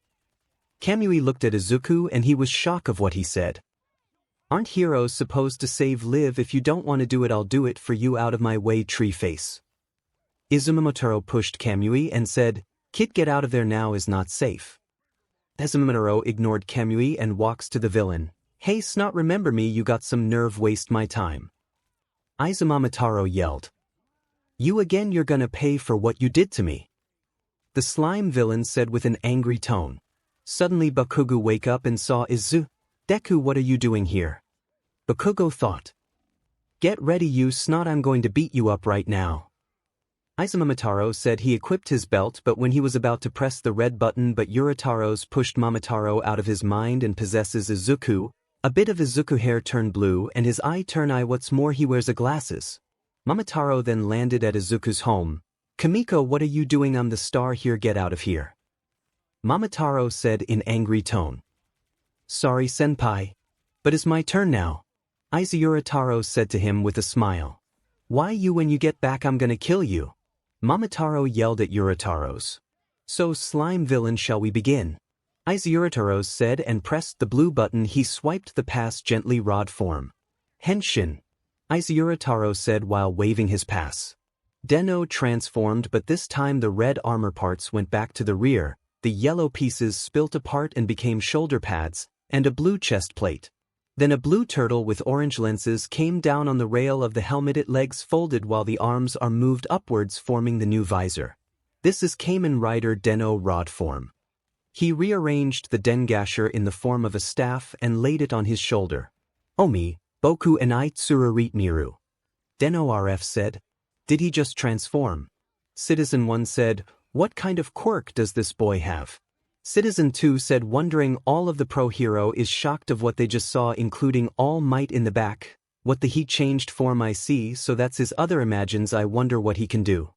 Kamui looked at Izuku and he was shocked of what he said. Aren't heroes supposed to save live? If you don't want to do it, I'll do it for you. Out of my way, tree face. Momotaros pushed Kamui and said, kid, get out of there now, is not safe. Momotaros ignored Kamui and walks to the villain. Hey snot, remember me? You got some nerve, waste my time. Momotaros yelled. You again? You're gonna pay for what you did to me. The slime villain said with an angry tone. Suddenly Bakugo wake up and saw Izu. Deku, what are you doing here? Bakugo thought. Get ready, you snot, I'm going to beat you up right now. Momotaros said he equipped his belt, but when he was about to press the red button, but Urataros pushed Momotaros out of his mind and possesses Izuku. A bit of Izuku hair turned blue and his eye turned eye. What's more, he wears a glasses. Momotaros then landed at Izuku's home. Kamiko, what are you doing? I'm the star here, get out of here. Momotaros said in angry tone. Sorry, senpai. But it's my turn now. Urataros said to him with a smile. Why you? When you get back I'm gonna kill you. Momotaros yelled at Urataros. So slime villain, shall we begin? Urataros said and pressed the blue button. He swiped the pass gently. Rod form. Henshin. Urataros said while waving his pass. Deneb transformed, but this time the red armor parts went back to the rear, the yellow pieces spilt apart and became shoulder pads, and a blue chest plate. Then a blue turtle with orange lenses came down on the rail of the helmet. Its legs folded while the arms are moved upwards, forming the new visor. This is Kamen Rider Deneb rod form. He rearranged the dengasher in the form of a staff and laid it on his shoulder. Omi, boku enai tsururit miru. Deneb RF said. Did he just transform? Citizen 1 said, what kind of quirk does this boy have? Citizen 2 said, wondering. All of the pro hero is shocked of what they just saw, including All Might in the back. What the he changed form I see, so that's his other imagines. I wonder what he can do.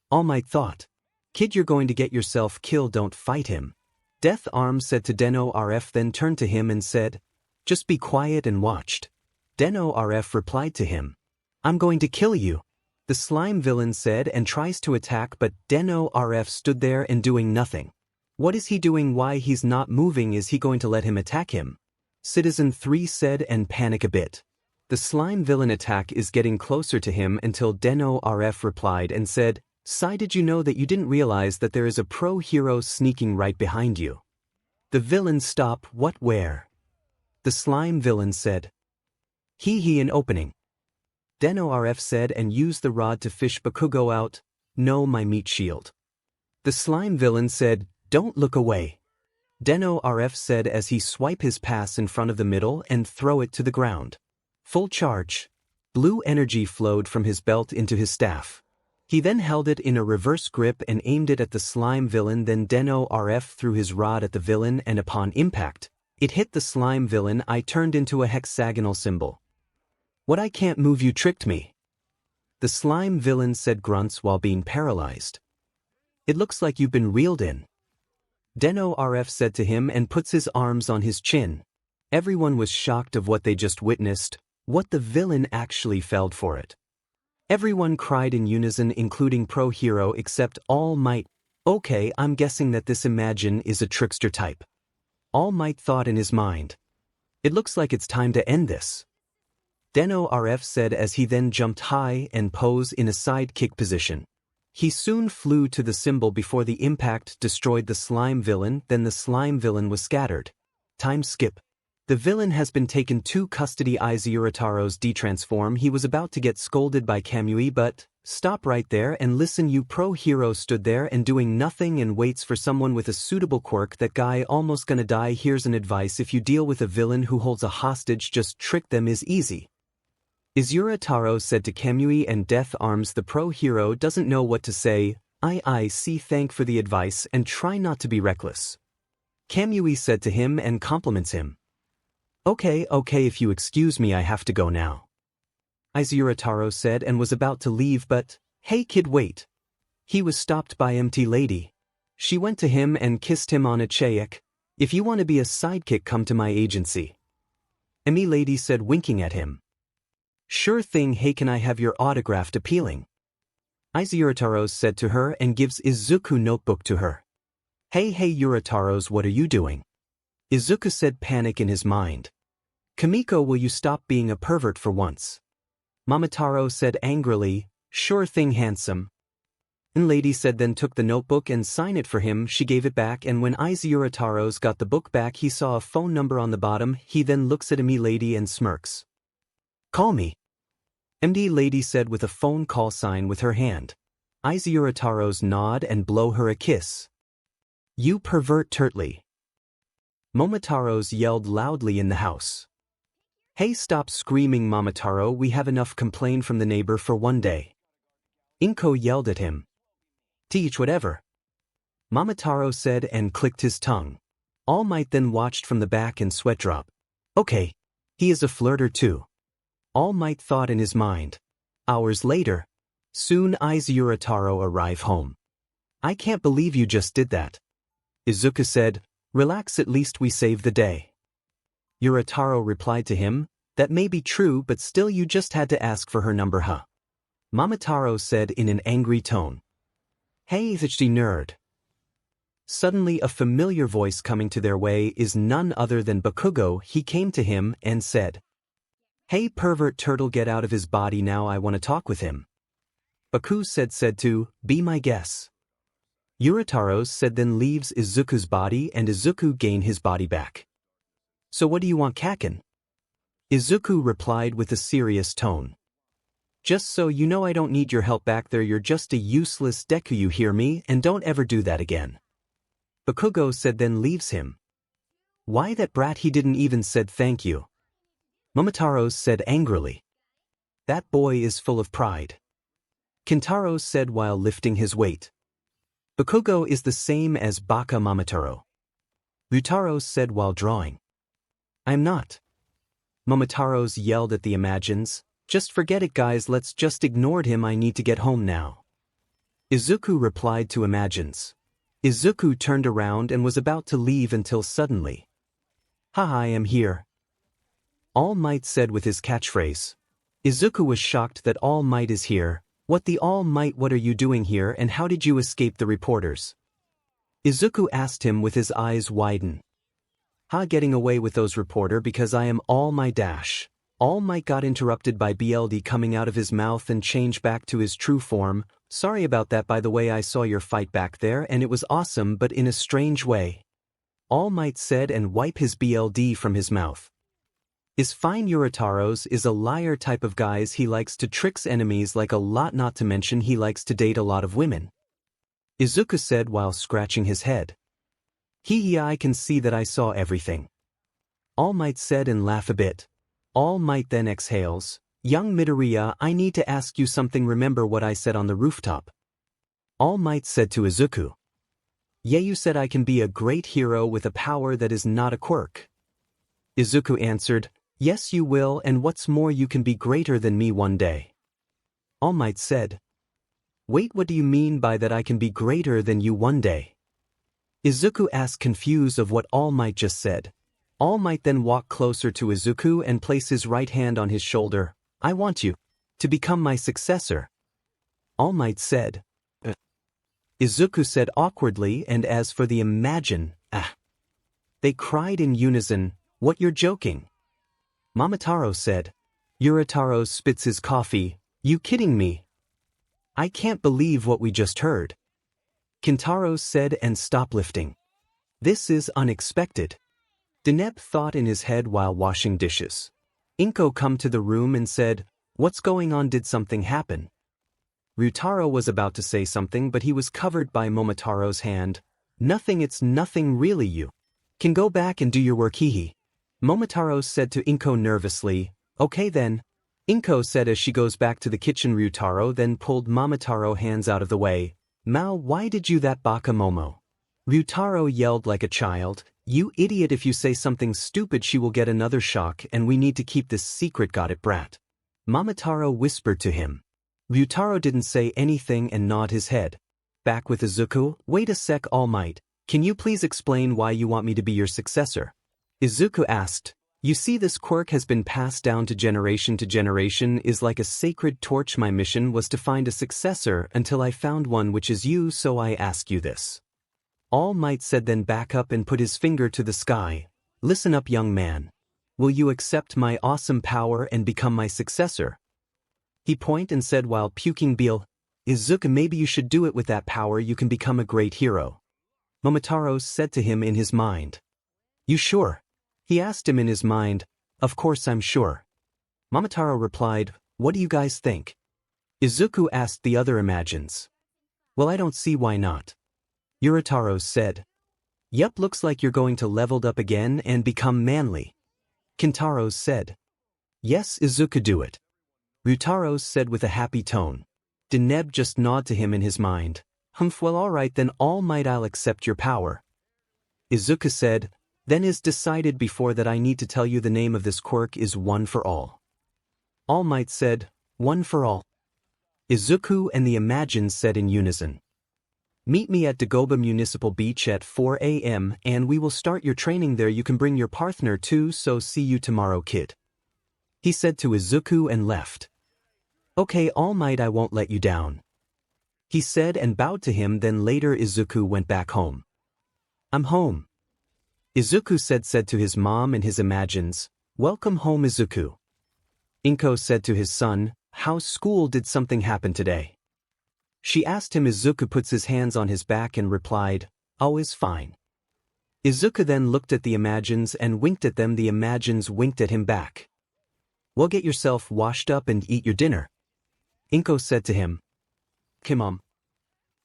All Might thought. Kid, you're going to get yourself killed, don't fight him. Death Arm said to Deneb RF, then turned to him and said, just be quiet and watched. Deneb RF replied to him. I'm going to kill you. The slime villain said and tries to attack, but Deneb RF stood there and doing nothing. What is he doing? Why he's not moving? Is he going to let him attack him? Citizen 3 said and panic a bit. The slime villain attack is getting closer to him until Deneb RF replied and said, Sai, did you know that you didn't realize that there is a pro hero sneaking right behind you? The villain stop. What, where? The slime villain said. He an opening. Deneb RF said and used the rod to fish 𝗧𝗑𝐲 out. No, my meat shield. The slime villain said, don't look away. Deneb RF said as he swipe his pass in front of the middle and throw it to the ground. Full charge. Blue energy flowed from his belt into his staff. He then held it in a reverse grip and aimed it at the slime villain. Then Deneb RF threw his rod at the villain, and upon impact, it hit the slime villain. I turned into a hexagonal symbol. What, I can't move, you tricked me. The slime villain said grunts while being paralyzed. It looks like you've been reeled in. Deneb RF said to him and puts his arms on his chin. Everyone was shocked of what they just witnessed, what the villain actually felt for it. Everyone cried in unison, including pro hero except All Might. Okay, I'm guessing that this Imagine is a trickster type. All Might thought in his mind. It looks like it's time to end this. Deneb RF said as he then jumped high and posed in a sidekick position. He soon flew to the symbol before the impact destroyed the slime villain. Then the slime villain was scattered. Time skip. The villain has been taken to custody. Urataros detransform. He was about to get scolded by Kamui, but stop right there and listen. You pro hero stood there and doing nothing and waits for someone with a suitable quirk. That guy almost gonna die. Here's an advice: if you deal with a villain who holds a hostage, just trick them, is easy. Urataros said to Kamui and Death Arms. The pro hero doesn't know what to say. I see, thank for the advice and try not to be reckless. Kamui said to him and compliments him. Okay, if you excuse me, I have to go now. Urataros said and was about to leave, but, hey kid, wait. He was stopped by MT Lady. She went to him and kissed him on a cheek. If you want to be a sidekick, come to my agency. MT Lady said, winking at him. Sure thing. Hey, can I have your autographed appealing? Urataros said to her and gives Izuku notebook to her. Hey Urataros, what are you doing? Izuku said, panic in his mind. Kimiko, will you stop being a pervert for once? Momotaros said angrily, sure thing, handsome. And Lady said, then took the notebook and signed it for him. She gave it back, and when Urataros got the book back, he saw a phone number on the bottom. He then looks at MT Lady and smirks. Call me. MT Lady said with a phone call sign with her hand. Urataros nod and blow her a kiss. You pervert turtly. Momotaros yelled loudly in the house. Hey, stop screaming, Momotaro, we have enough complaint from the neighbor for one day. Inko yelled at him. Teach whatever. Momotaro said and clicked his tongue. All Might then watched from the back and sweat drop. Okay, he is a flirter too. All Might thought in his mind. Hours later, soon Urataro arrive home. I can't believe you just did that. Izuku said, relax, at least we saved the day. Urataro replied to him, that may be true, but still you just had to ask for her number, huh? Momotaro said in an angry tone. Hey, 𝐒𝐮𝐬𝐚𝐫𝐲 nerd. Suddenly a familiar voice coming to their way is none other than Bakugo. He came to him and said, "Hey pervert turtle, get out of his body now, I want to talk with him." Baku said to, "Be my guest." Urataros said then leaves Izuku's body and Izuku gain his body back. "So what do you want, Kaken?" Izuku replied with a serious tone. "Just so you know, I don't need your help back there, you're just a useless DEKU-O, you hear me, and don't ever do that again." Bakugo said then leaves him. "Why that brat, he didn't even said thank you." Momotaros said angrily. "That boy is full of pride." Kintaros said while lifting his weight. "Bakugo is the same as Baka Momotaro." Ryutaros said while drawing. "I'm not." Momotaros yelled at the Imagines, "Just forget it guys, let's just ignore him, I need to get home now." Izuku replied to Imagines. Izuku turned around and was about to leave until suddenly, "Haha, I am here." Allmight said with his catchphrase. Izuku was shocked that Allmight is here. "What the Allmight, what are you doing here and how did you escape the reporters?" Izuku asked him with his eyes widen. Getting away with those reporter because I am Allmight dash." Allmight got interrupted by BLD coming out of his mouth and changed back to his true form. "Sorry about that, by the way, I saw your fight back there and it was awesome but in a strange way." Allmight said and wipe his BLD from his mouth. "Is fine, Urataros is a liar type of guys, he likes to tricks enemies like a lot, not to mention he likes to date a lot of women." Izuku said while scratching his head. I can see that, I saw everything." Allmight said and laugh a bit. Allmight then exhales. "Young Midoriya, I need to ask you something, remember what I said on the rooftop?" Allmight said to Izuku. "Yeah, you said I can be a great hero with a power that is not a quirk." Izuku answered, "Yes you will, and what's more you can be greater than me one day." Allmight said, "Wait, what do you mean by that, I can be greater than you one day?" Izuku asked, confused of what Allmight just said. Allmight then walked closer to Izuku and placed his right hand on his shoulder. "I want you to become my successor." Allmight said, Izuku said awkwardly, and as for the Imagine, They cried in unison, "What, you're joking?" Momotaros said. Urataros spits his coffee, "You kidding me? I can't believe what we just heard." Kintaros said and stopped lifting. "This is unexpected." Deneb thought in his head while washing dishes. Inko come to the room and said, "What's going on, did something happen?" Ryutaro was about to say something but he was covered by Momotaro's hand. "Nothing, it's nothing really, you can go back and do your work, hehe." Momotaros said to Inko nervously. "Okay then." Inko said as she goes back to the kitchen. Ryutaro then pulled Momotaro hands out of the way. "Mao, why did you that, Baka Momo?" Ryutaro yelled like a child, "You idiot, if you say something stupid she will get another shock and we need to keep this secret, got it, brat?" Momotaro whispered to him. Ryutaro didn't say anything and nodded his head. Back with Izuku. "Wait a sec, Allmight, can you please explain why you want me to be your successor?" Izuku asked. "You see, this quirk has been passed down to generation is like a sacred torch. My mission was to find a successor until I found one, which is you, so I ask you this." Allmight said then back up and put his finger to the sky. "Listen up, young man. Will you accept my awesome power and become my successor?" He pointed and said while puking Beal, "Izuku, maybe you should do it, with that power you can become a great hero." Momotaros said to him in his mind. "You sure?" He asked him in his mind. "Of course I'm sure." Momotaro replied, "What do you guys think?" Izuku asked the other Imagines. "Well, I don't see why not." Urataros said. "Yup, looks like you're going to leveled up again and become manly." Kintaros said. "Yes, Izuku, do it." Ryutaros said with a happy tone. Deneb just nodded to him in his mind. Well, alright then, Allmight, I'll accept your power." Izuku said, "Then is decided before that I need to tell you the name of this quirk is One for All." Allmight said, "One for All." Izuku and the Imagines said in unison. "Meet me at Dagoba Municipal Beach at 4 a.m. and we will start your training there. You can bring your partner too, so see you tomorrow, kid." He said to Izuku and left. "Okay, Allmight, I won't let you down," he said and bowed to him. Then later Izuku went back home. I'm home. 𝗧𝗜𝗍 said to his mom and his imagines, welcome home 𝗧𝗜𝗍. Inko said to his son, how's school, did something happen today? She asked him. 𝗧𝗜𝗍 puts his hands on his back and replied, oh, is fine. 𝗧𝗜𝗍 then looked at the imagines and winked at them. The imagines winked at him back. Well, get yourself washed up and eat your dinner. Inko said to him. Okay, mom.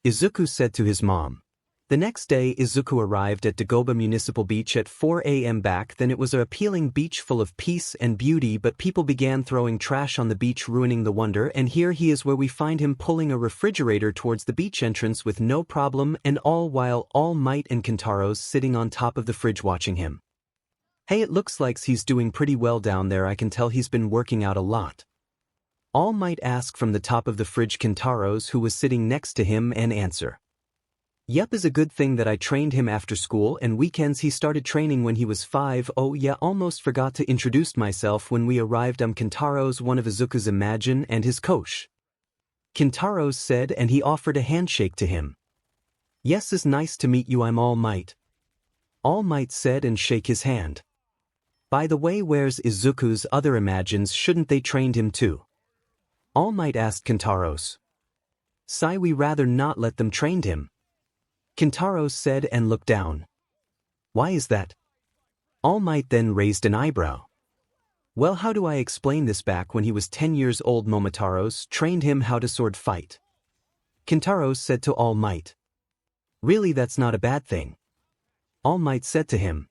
𝗧𝗜𝗍 said to his mom. The next day 𝗧𝗜𝗍 arrived at DEKU-O Municipal Beach at 4 a.m. Back then it was a appealing beach full of peace and beauty, but people began throwing trash on the beach, ruining the wonder, and here he is where we find him pulling a refrigerator towards the beach entrance with no problem, and all while Allmight and Kintaros sitting on top of the fridge watching him. Hey, it looks like he's doing pretty well down there. I can tell he's been working out a lot. Allmight asked from the top of the fridge Kintaros, who was sitting next to him, and answer. Yep, is a good thing that I trained him after school and weekends. He started training when he was 5. Oh yeah, almost forgot to introduce myself when we arrived. I'm Kintaros, one of 𝗧𝗜𝗍's imagine and his coach. Kintaros said, and he offered a handshake to him. Yes, is nice to meet you. I'm Allmight. Allmight said and shake his hand. By the way, where's 𝗧𝗜𝗍's other imagines? Shouldn't they trained him too? Allmight asked Kintaros. Sai, we rather not let them trained him. Kintaros said and looked down. Why is that? Allmight then raised an eyebrow. Well, how do I explain this? Back when he was 10 years old, Momotaros trained him how to sword fight. Kintaros said to Allmight. Really, that's not a bad thing. Allmight said to him.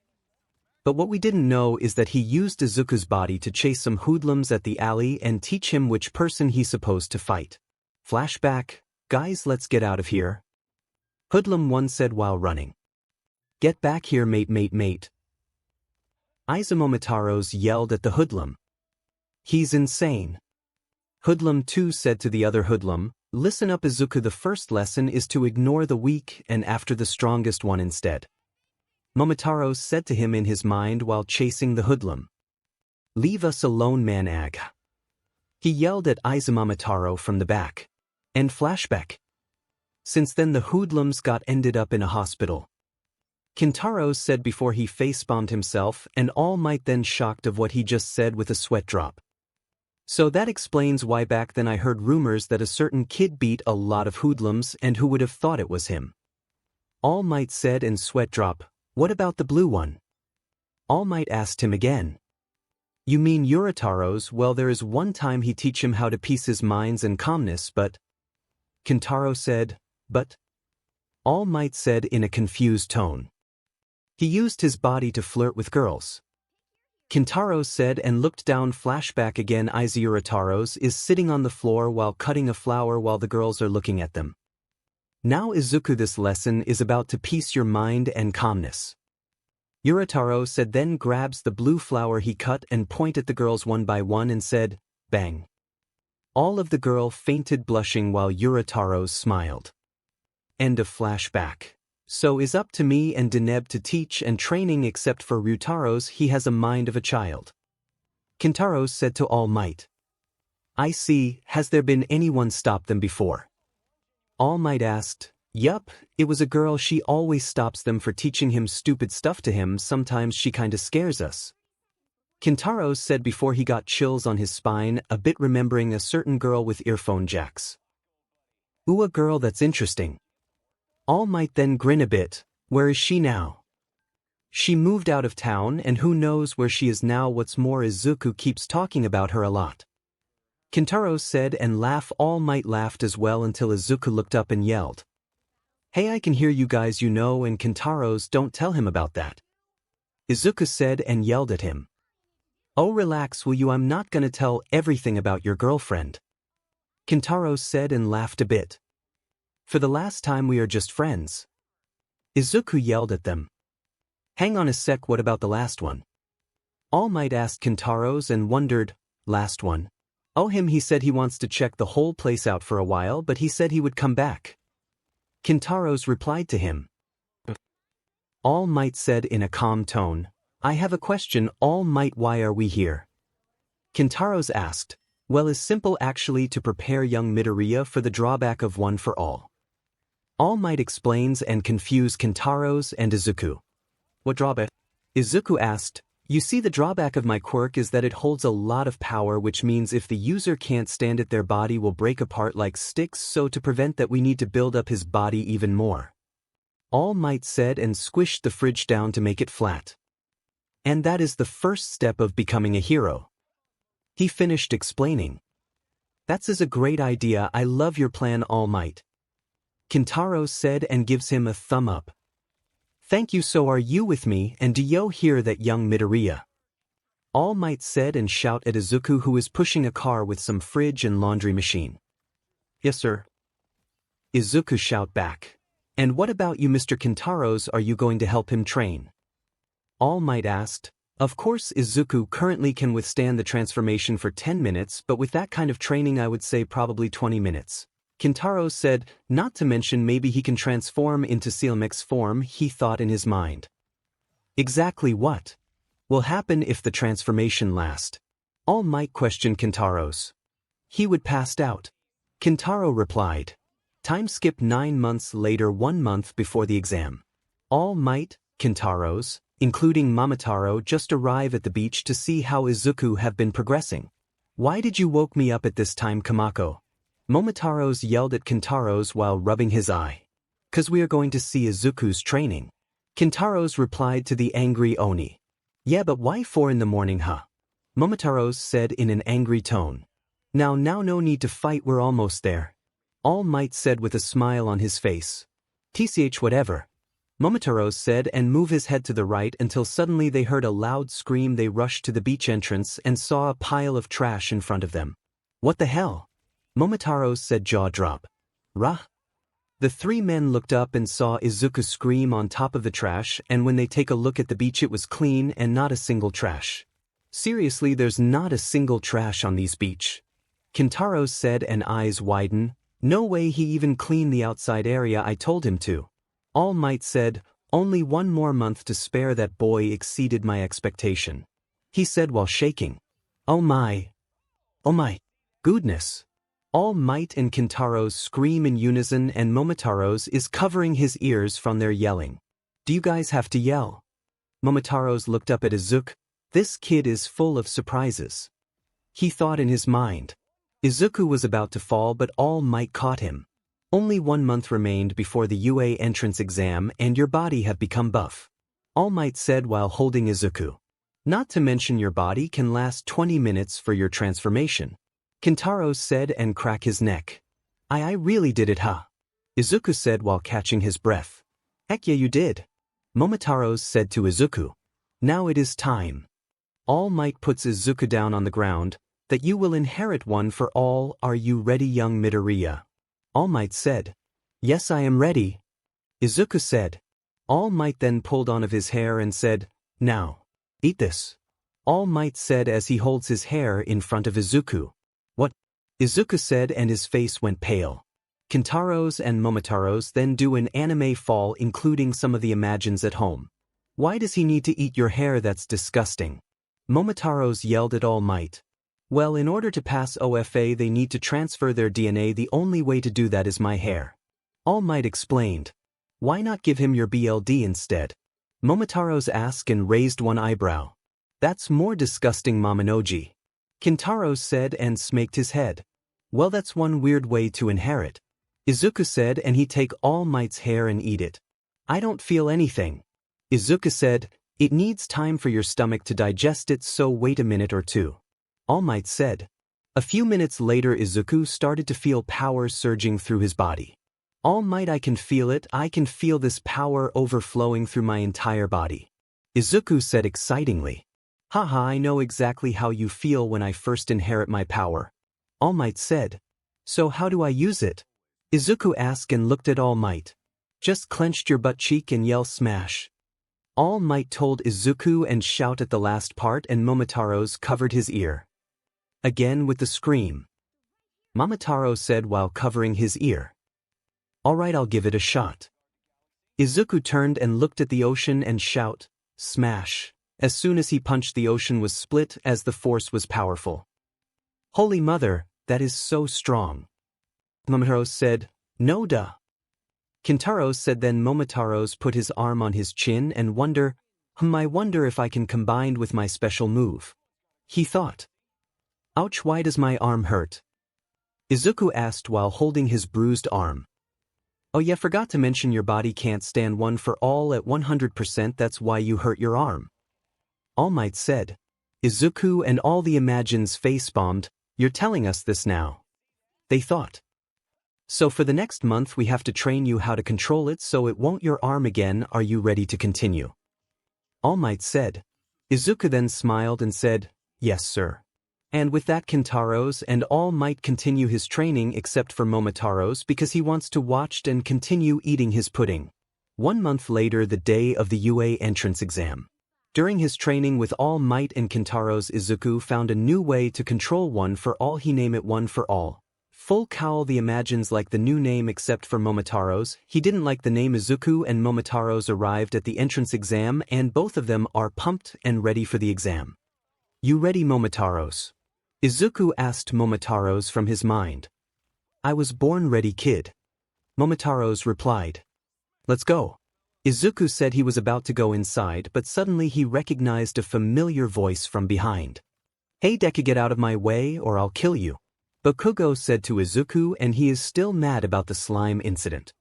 But what we didn't know is that he used 𝗧𝗜𝗍's body to chase some hoodlums at the alley and teach him which person he's supposed to fight. Flashback, guys, let's get out of here. Hoodlum 1 said while running. Get back here, mate, mate, mate. Momotaros yelled at the hoodlum. He's insane. Hoodlum 2 said to the other hoodlum, listen up 𝗧𝗜𝗍, the first lesson is to ignore the weak and after the strongest one instead. Momotaros said to him in his mind while chasing the hoodlum. Leave us alone, man, Ag. He yelled at Momotaros from the back. And flashback. Since then the hoodlums ended up in a hospital. Kintaros said before he face-bombed himself, and Allmight then shocked of what he just said with a sweat drop. So that explains why back then I heard rumors that a certain kid beat a lot of hoodlums, and who would have thought it was him. Allmight said and sweat drop, what about the blue one? Allmight asked him again. You mean Urataros? Well, there is one time he teach him how to peace his minds and calmness, but... Kintaros said, but? Allmight said in a confused tone. He used his body to flirt with girls. Kintaros said and looked down. Flashback again. Urataros is sitting on the floor while cutting a flower while the girls are looking at them. Now 𝗧𝗜𝗍, this lesson is about to peace your mind and calmness. Urataros said then grabs the blue flower he cut and pointed at the girls one by one and said, bang. All of the girl fainted blushing while Urataros smiled. End of flashback. So is up to me and Deneb to teach and training, except for Ryutaros, he has a mind of a child. Kintaros said to Allmight. I see, has there been anyone stop them before? Allmight asked, yup, it was a girl, she always stops them for teaching him stupid stuff to him, sometimes she kinda scares us. Kintaros said before he got chills on his spine, a bit remembering a certain girl with earphone jacks. Ooh, a girl, that's interesting. Allmight then grin a bit, where is she now? She moved out of town and who knows where she is now. What's more, 𝗧𝗜𝗍 keeps talking about her a lot. Kintaros said and laugh. Allmight laughed as well until 𝗧𝗜𝗍 looked up and yelled. Hey, I can hear you guys, you know, and Kintaros, don't tell him about that. 𝗧𝗜𝗍 said and yelled at him. Oh, relax, will you? I'm not gonna tell everything about your girlfriend. Kintaros said and laughed a bit. For the last time, we are just friends. 𝗧𝗜𝗍 yelled at them. Hang on a sec, what about the last one? Allmight asked Kintaros and wondered, last one? Oh, him, he said he wants to check the whole place out for a while, but he said he would come back. Kintaros replied to him. Allmight said in a calm tone, I have a question, Allmight, why are we here? Kintaros asked, well, it's simple actually, to prepare young Midoriya for the drawback of one for all. All Might explains and confuse Kintaros and 𝗧𝗜𝗓. What drawback? 𝗧𝗜𝗓 asked. You see, the drawback of my quirk is that it holds a lot of power, which means if the user can't stand it, their body will break apart like sticks, so to prevent that we need to build up his body even more. All Might said and squished the fridge down to make it flat. And that is the first step of becoming a hero. He finished explaining. That's a great idea, I love your plan, All Might. Kintaros said and gives him a thumb up. Thank you, so are you with me, and do you hear that, young Midoriya? All Might said and shout at 𝗧𝗜𝗓, who is pushing a car with some fridge and laundry machine. Yes, sir. 𝗧𝗜𝗓 shout back. And what about you, Mr. Kintaros, are you going to help him train? All Might asked. Of course, 𝗧𝗜𝗓 currently can withstand the transformation for 10 minutes, but with that kind of training I would say probably 20 minutes. Kintaros said, not to mention maybe he can transform into 𝗬𝗏𝗏's form, he thought in his mind. Exactly what will happen if the transformation lasts? All Might questioned Kintaros. He would pass out. Kintaro replied. Time skip 9 months later, 1 month before the exam. All Might, Kintaros, including Momotaro, just arrive at the beach to see how 𝗧𝗜𝗓 have been progressing. Why did you woke me up at this time, Kamako? Momotaros yelled at Kintaros while rubbing his eye. 'Cause we are going to see 𝗧𝗜𝗓's training. Kintaros replied to the angry Oni. Yeah, but why 4 in the morning, huh? Momotaros said in an angry tone. Now no need to fight, we're almost there. All Might said with a smile on his face. TCH whatever. Momotaros said and moved his head to the right until suddenly they heard a loud scream. They rushed to the beach entrance and saw a pile of trash in front of them. What the hell? Momotaros said, jaw drop. Rah? The 3 men looked up and saw 𝗧𝗜𝗓 scream on top of the trash, and when they take a look at the beach it was clean and not a single trash. Seriously, there's not a single trash on these beach. Kintaros said and eyes widen. No way, he even cleaned the outside area I told him to. All Might said, only 1 more month to spare, that boy exceeded my expectation. He said while shaking. Oh my goodness. All Might and Kintaros scream in unison and Momotaros is covering his ears from their yelling. Do you guys have to yell? Momotaros looked up at 𝗧𝗜𝗓. This kid is full of surprises. He thought in his mind. 𝗧𝗜𝗓 was about to fall, but All Might caught him. Only 1 month remained before the UA entrance exam and your body have become buff. All Might said while holding 𝗧𝗜𝗓. Not to mention your body can last 20 minutes for your transformation. Kintaros said and crack his neck. I really did it, huh? 𝗧𝗜𝗓 said while catching his breath. Heck yeah, you did. Momotaros said to 𝗧𝗜𝗓. Now it is time. All Might puts 𝗧𝗜𝗓 down on the ground. That you will inherit one for all. Are you ready, young Midoriya? All Might said. Yes, I am ready. 𝗧𝗜𝗓 said. All Might then pulled on of his hair and said, now, eat this. All Might said as he holds his hair in front of 𝗧𝗜𝗓. What? 𝗧𝗜𝗓 said and his face went pale. Kintaros and Momotaros then do an anime fall, including some of the imagines at home. Why does he need to eat your hair? That's disgusting. Momotaros yelled at All Might. Well, in order to pass OFA they need to transfer their DNA. The only way to do that is my hair. All Might explained. Why not give him your BLD instead? Momotaros asked and raised one eyebrow. That's more disgusting, Momonoji. Kintaros said and smacked his head. Well, that's one weird way to inherit. 𝗧𝗜𝗓 said and he take All Might's hair and eat it. I don't feel anything. 𝗧𝗜𝗓 said, it needs time for your stomach to digest it, so wait a minute or two. All Might said. A few minutes later 𝗧𝗜𝗓 started to feel power surging through his body. All Might, I can feel it, I can feel this power overflowing through my entire body. 𝗧𝗜𝗓 said excitingly. Haha, I know exactly how you feel when I first inherit my power. All Might said. So how do I use it? 𝗧𝗜𝗓 asked and looked at All Might. Just clenched your butt cheek and yell smash. All Might told 𝗧𝗜𝗓 and shout at the last part, and Momotaros covered his ear. Again with the scream. Momotaro said while covering his ear. Alright, I'll give it a shot. 𝗧𝗜𝗓 turned and looked at the ocean and shout, smash. As soon as he punched, the ocean was split as the force was powerful. Holy mother, that is so strong. Momotaros said, no duh. Kintaros said. Then Momotaros put his arm on his chin and I wonder if I can combine with my special move. He thought. Ouch, why does my arm hurt? Izuku asked while holding his bruised arm. Oh yeah, forgot to mention your body can't stand one for all at 100%, that's why you hurt your arm. Allmight said. Izuku and all the Imagines face-bombed. You're telling us this now? They thought. So for the next month we have to train you how to control it so it won't your arm again. Are you ready to continue? Allmight said. Izuku then smiled and said, yes sir. And with that Kintaros and all might continue his training except for Momotaros because he wants to watch and continue eating his pudding. 1 month later, the day of the UA entrance exam. During his training with All Might and Kintaros, Izuku found a new way to control one for all. He named it One for All. Full cowl. The Imagines like the new name except for Momotaros. He didn't like the name. Izuku and Momotaros arrived at the entrance exam and both of them are pumped and ready for the exam. You ready, Momotaros? Izuku asked Momotaros from his mind. I was born ready, kid. Momotaros replied. Let's go. Izuku said he was about to go inside, but suddenly he recognized a familiar voice from behind. Hey Deku, get out of my way or I'll kill you. 𝗏𝗏𝗏 said to Izuku, and he is still mad about the slime incident.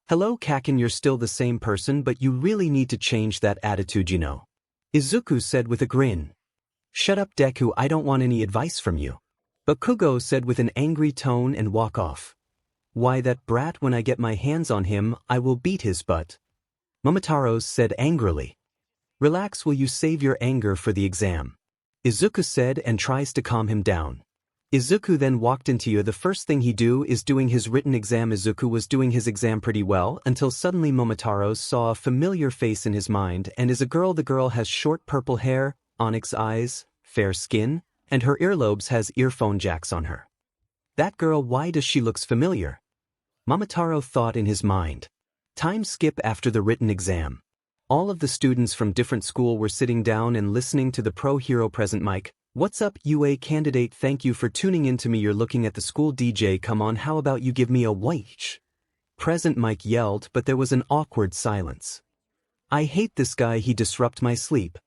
Hello Kaken, you're still the same person, but you really need to change that attitude, you know. Izuku said with a grin. Shut up Deku, I don't want any advice from you. 𝗏𝗏𝗏 said with an angry tone and walk off. Why, that brat, when I get my hands on him, I will beat his butt. Momotaros said angrily. Relax, will you save your anger for the exam? Izuku said and tries to calm him down. Izuku then walked into you. The first thing he do is doing his written exam. Izuku was doing his exam pretty well until suddenly Momotaros saw a familiar face in his mind and is a girl. The girl has short purple hair, onyx eyes, fair skin, and her earlobes has earphone jacks on her. That girl, why does she looks familiar? Momotaro thought in his mind. Time skip after the written exam. All of the students from different school were sitting down and listening to the pro hero present mic. What's up, UA candidate? Thank you for tuning in to me. You're looking at the school DJ. Come on, how about you give me a which? Present mic yelled, but there was an awkward silence. I hate this guy, he disrupt my sleep.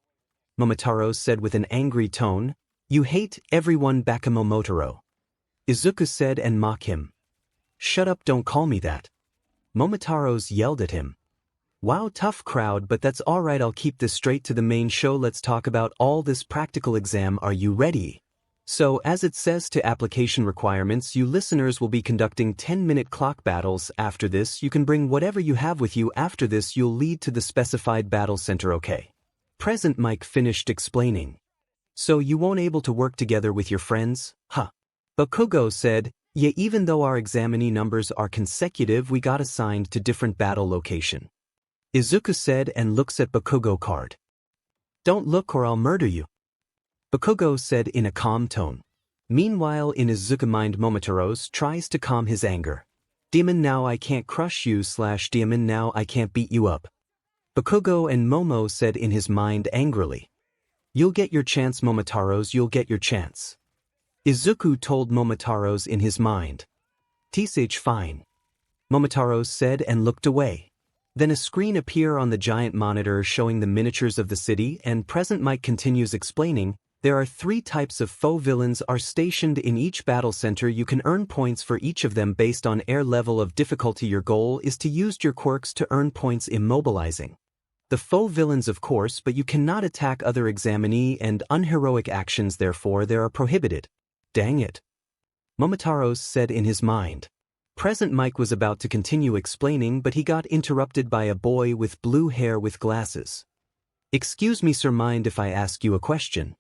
Momotaro said with an angry tone. You hate everyone, Baka Momotaro. Izuku said and mock him. Shut up, don't call me that. Momotaros yelled at him. Wow, tough crowd, but that's alright, I'll keep this straight to the main show. Let's talk about all this practical exam. Are you ready? So, as it says to application requirements, you listeners will be conducting 10-minute clock battles. After this, you can bring whatever you have with you. After this, you'll lead to the specified battle center, okay? Present Mike finished explaining. So you won't able to work together with your friends? Huh. 𝗏𝗏𝗏 said, yeah, even though our examinee numbers are consecutive, we got assigned to different battle location. Izuku said and looks at 𝗏𝗏𝗏 card. Don't look or I'll murder you. 𝗏𝗏𝗏 said in a calm tone. Meanwhile, in Izuku mind, Momotaros tries to calm his anger. Demon, now I can't crush you / demon, now I can't beat you up. 𝗏𝗏𝗏 and Momo said in his mind angrily. You'll get your chance, Momotaros, you'll get your chance. Izuku told Momotaros in his mind. 𝗧𝗧𝗟𝗘 fine. Momotaros said and looked away. Then a screen appeared on the giant monitor showing the miniatures of the city, and present Mike continues explaining, there are 3 types of foe villains are stationed in each battle center. You can earn points for each of them based on air level of difficulty. Your goal is to use your quirks to earn points immobilizing the foe villains, of course, but you cannot attack other examinee and unheroic actions, therefore they are prohibited. Dang it. Momotaros said in his mind. Present Mike was about to continue explaining, but he got interrupted by a boy with blue hair with glasses. Excuse me sir, mind if I ask you a question?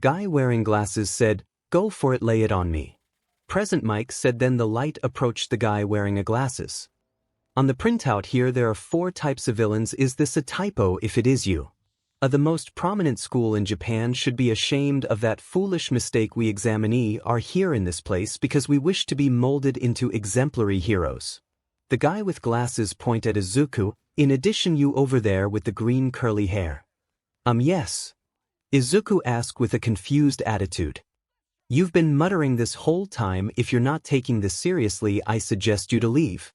Guy wearing glasses said, go for it, lay it on me. Present Mike said. Then the light approached the guy wearing a glasses. On the printout here there are 4 types of villains. Is this a typo? If it is, you the most prominent school in Japan should be ashamed of that foolish mistake. We examinee are here in this place because we wish to be molded into exemplary heroes. The guy with glasses point at Izuku. In addition, you over there with the green curly hair. Yes. Izuku asked with a confused attitude. You've been muttering this whole time. If you're not taking this seriously, I suggest you to leave.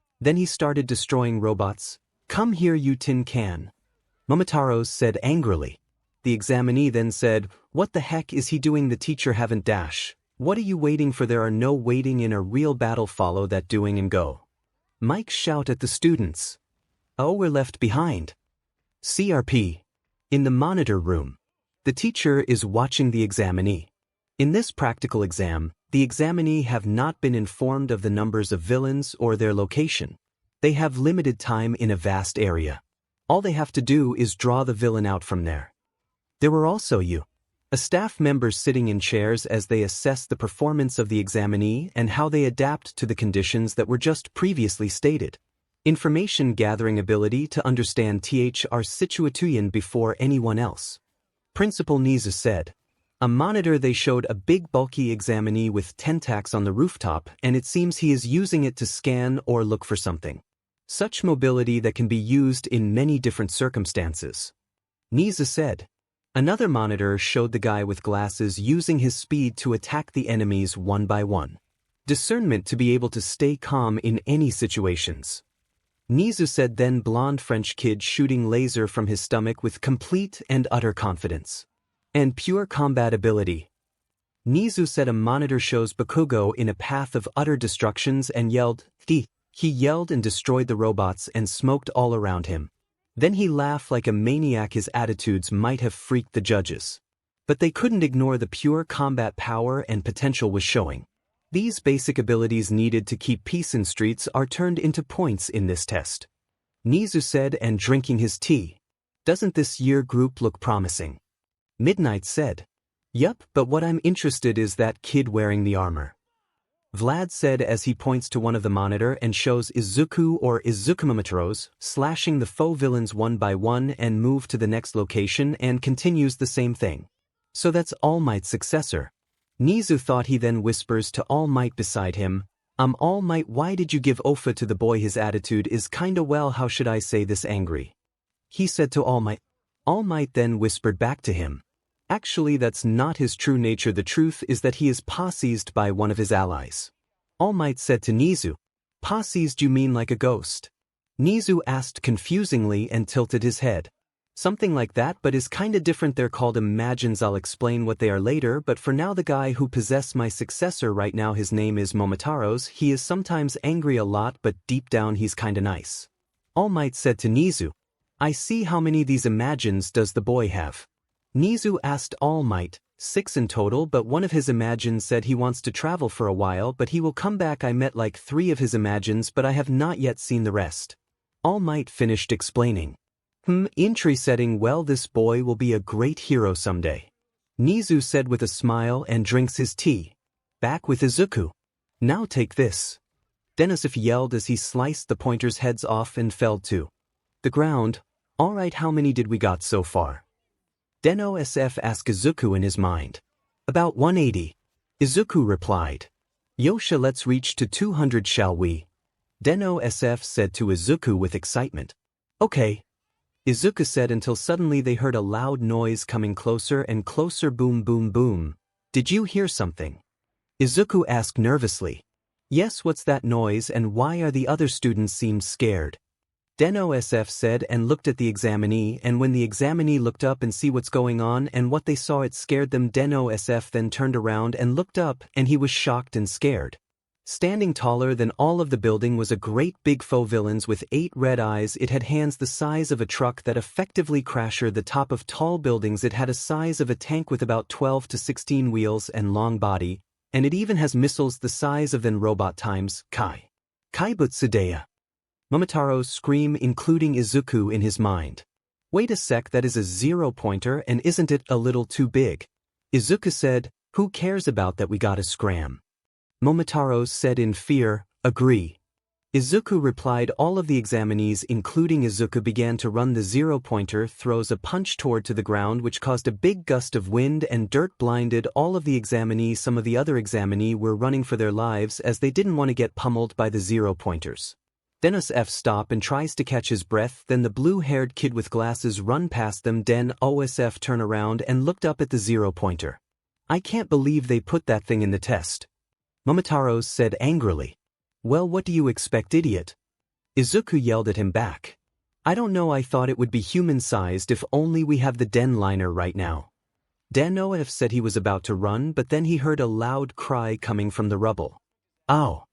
Then he started destroying robots. "Come here, you tin can," Momotaros said angrily. The examinee then said, "What the heck is he doing? The teacher haven't dash. What are you waiting for? There are no waiting in a real battle. Follow that doing and go." Mike shout at the students. "Oh, we're left behind." CRP. In the monitor room. The teacher is watching the examinee. In this practical exam, the examinee have not been informed of the numbers of villains or their location. They have limited time in a vast area. All they have to do is draw the villain out from there. There were also a staff members sitting in chairs as they assess the performance of the examinee and how they adapt to the conditions that were just previously stated. Information gathering ability to understand 𝗧𝗜𝗧𝗟𝗘 before anyone else. Principal 𝗎𝐻𝗧 said. A monitor they showed a big bulky examinee with tentacles on the rooftop, and it seems he is using it to scan or look for something. Such mobility that can be used in many different circumstances. 𝗎𝐻𝗧 said. Another monitor showed the guy with glasses using his speed to attack the enemies one by one. Discernment to be able to stay calm in any situations. 𝗎𝐻𝗂 said, then blonde French kid shooting laser from his stomach with complete and utter confidence. And pure combat ability. 𝗎𝐻𝗂 said a monitor shows 𝗎𝗂𝐻𝗂 in a path of utter destructions and yelled, "Th." He yelled and destroyed the robots and smoked all around him. Then he laughed like a maniac. His attitudes might have freaked the judges. But they couldn't ignore the pure combat power and potential was showing. These basic abilities needed to keep peace in streets are turned into points in this test. 𝗎𝐻𝗂 said, and drinking his tea. Doesn't this year group look promising? Midnight said. Yup, but what I'm interested is that kid wearing the armor. Vlad said as he points to one of the monitor and shows 𝗧𝗂𝐬𝐻𝗂 or 𝗧𝗂𝐬𝐴𝐻𝗃 slashing the foe villains one by one and move to the next location and continues the same thing. So that's Allmight's successor. 𝗎𝐻𝗂 thought. He then whispers to Allmight beside him, Allmight, why did you give Ofa to the boy? His attitude is kinda, well, how should I say this, angry. He said to Allmight. Allmight then whispered back to him. Actually, that's not his true nature. The truth is that he is posseized by one of his allies. Allmight said to 𝗎𝐻𝗂, Posseized, you mean like a ghost? 𝗎𝐻𝗂 asked confusingly and tilted his head. Something like that, but is kinda different. They're called imagines. I'll explain what they are later, but for now the guy who possessed my successor right now, his name is Momotaros. He is sometimes angry a lot, but deep down he's kinda nice. Allmight said to 𝗎𝐻𝗂, I see. How many of these imagines does the boy have? 𝗎𝐻𝗂 asked Allmight. 6 in total, but one of his imagines said he wants to travel for a while, but he will come back. I met like 3 of his imagines, but I have not yet seen the rest. Allmight finished explaining. Entry setting. Well, this boy will be a great hero someday. 𝗎𝐻𝗂 said with a smile and drinks his tea. Back with 𝗧𝗂𝐻𝗂. Now take this. Deneb yelled as he sliced the pointers' heads off and fell to the ground. Alright, how many did we got so far? Deneb asked 𝗧𝗂𝐻𝗂 in his mind. About 180. 𝗧𝗂𝐻𝗂 replied. Yosha, let's reach to 200, shall we? Deneb said to 𝗧𝗂𝐻𝗂 with excitement. Okay. 𝗧𝗂𝐻𝗂 said until suddenly they heard a loud noise coming closer and closer. Boom, boom, boom. Did you hear something? 𝗧𝗂𝐻𝗂 asked nervously. Yes, what's that noise and why are the other students seemed scared? Deneb said and looked at the examinee, and when the examinee looked up and see what's going on and what they saw, it scared them. Deneb then turned around and looked up and he was shocked and scared. Standing taller than all of the building was a great big foe villains with 8 red eyes. It had hands the size of a truck that effectively crasher the top of tall buildings. It had a size of a tank with about 12 to 16 wheels and long body, and it even has missiles the size of an robot times Kai. 𝗂𝐮𝐬𝐴𝐻𝗃. Momotaros scream, including 𝗧𝗂𝐻𝗂 in his mind. Wait a sec, that is a 0-pointer and isn't it a little too big? 𝗧𝗂𝐻𝗂 said, who cares about that, we gotta scram. Momotaros said in fear, agree. 𝗧𝗂𝐻𝗂 replied. All of the examinees including 𝗧𝗂𝐻𝗂 began to run. The 0-pointer throws a punch toward to the ground which caused a big gust of wind and dirt blinded all of the examinees. Some of the other examinees were running for their lives as they didn't want to get pummeled by the 0-pointers. Deneb stop and tries to catch his breath, then the blue-haired kid with glasses run past them. Deneb turn around and looked up at the 0-pointer. I can't believe they put that thing in the test. Momotaros said angrily. Well, what do you expect, idiot? 𝗧𝗂𝐻𝗂 yelled at him back. I don't know, I thought it would be human-sized. If only we have the DEN liner right now. Deneb said he was about to run, but then he heard a loud cry coming from the rubble. Ow!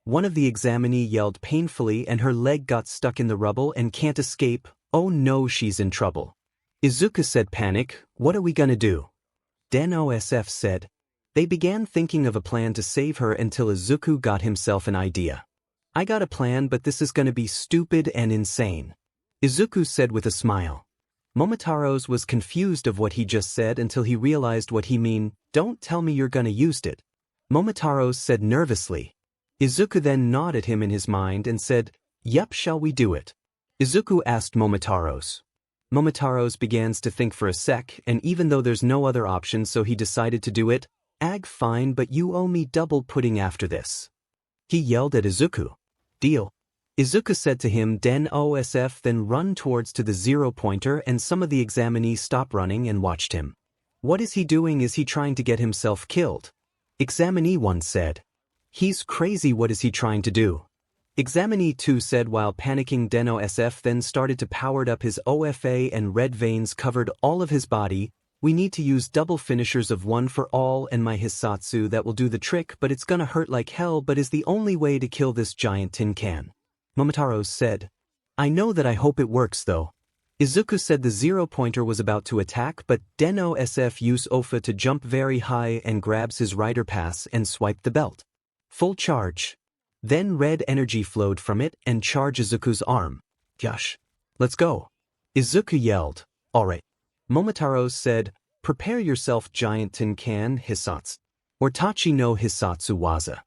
One of the examinee yelled painfully and her leg got stuck in the rubble and can't escape. Oh no, she's in trouble. 𝗧𝗂𝐻𝗂 said, panic, what are we gonna do? Deneb said. They began thinking of a plan to save her until 𝗧𝗂𝐻𝗂 got himself an idea. I got a plan, but this is gonna be stupid and insane. 𝗧𝗂𝐻𝗂 said with a smile. Momotaros was confused of what he just said until he realized what he mean. Don't tell me you're gonna used it. Momotaros said nervously. 𝗧𝗂𝐻𝗂 then nodded at him in his mind and said, Yup, shall we do it? 𝗧𝗂𝐻𝗂 asked Momotaros. Momotaros begins to think for a sec, and even though there's no other option, so he decided to do it. Fine, but you owe me double pudding after this. He yelled at 𝗧𝗂𝐻𝗂. Deal. 𝗧𝗂𝐻𝗂 said to him. Deneb then run towards to the 0-pointer and some of the examinees stopped running and watched him. What is he doing? Is he trying to get himself killed? Examinee 1 said. He's crazy, what is he trying to do? Examinee 2 said while panicking. DEKU-O then started to powered up his OFA and red veins covered all of his body. We need to use double finishers of one for all and my 𝐒𝐮𝐬𝐴 that will do the trick, but it's gonna hurt like hell, but is the only way to kill this giant tin can. Momotaros said. I know that. I hope it works though. Izuku said the 0-pointer was about to attack, but DEKU-O used OFA to jump very high and grabs his rider pass and swiped the belt. Full charge. Then red energy flowed from it and charged Izuku's arm. Gosh. Let's go. Izuku yelled. Alright. Momotaros said, prepare yourself giant tin can 𝐒𝐮𝐬𝐴. Or Tachi no 𝐒𝐮𝐬𝐴.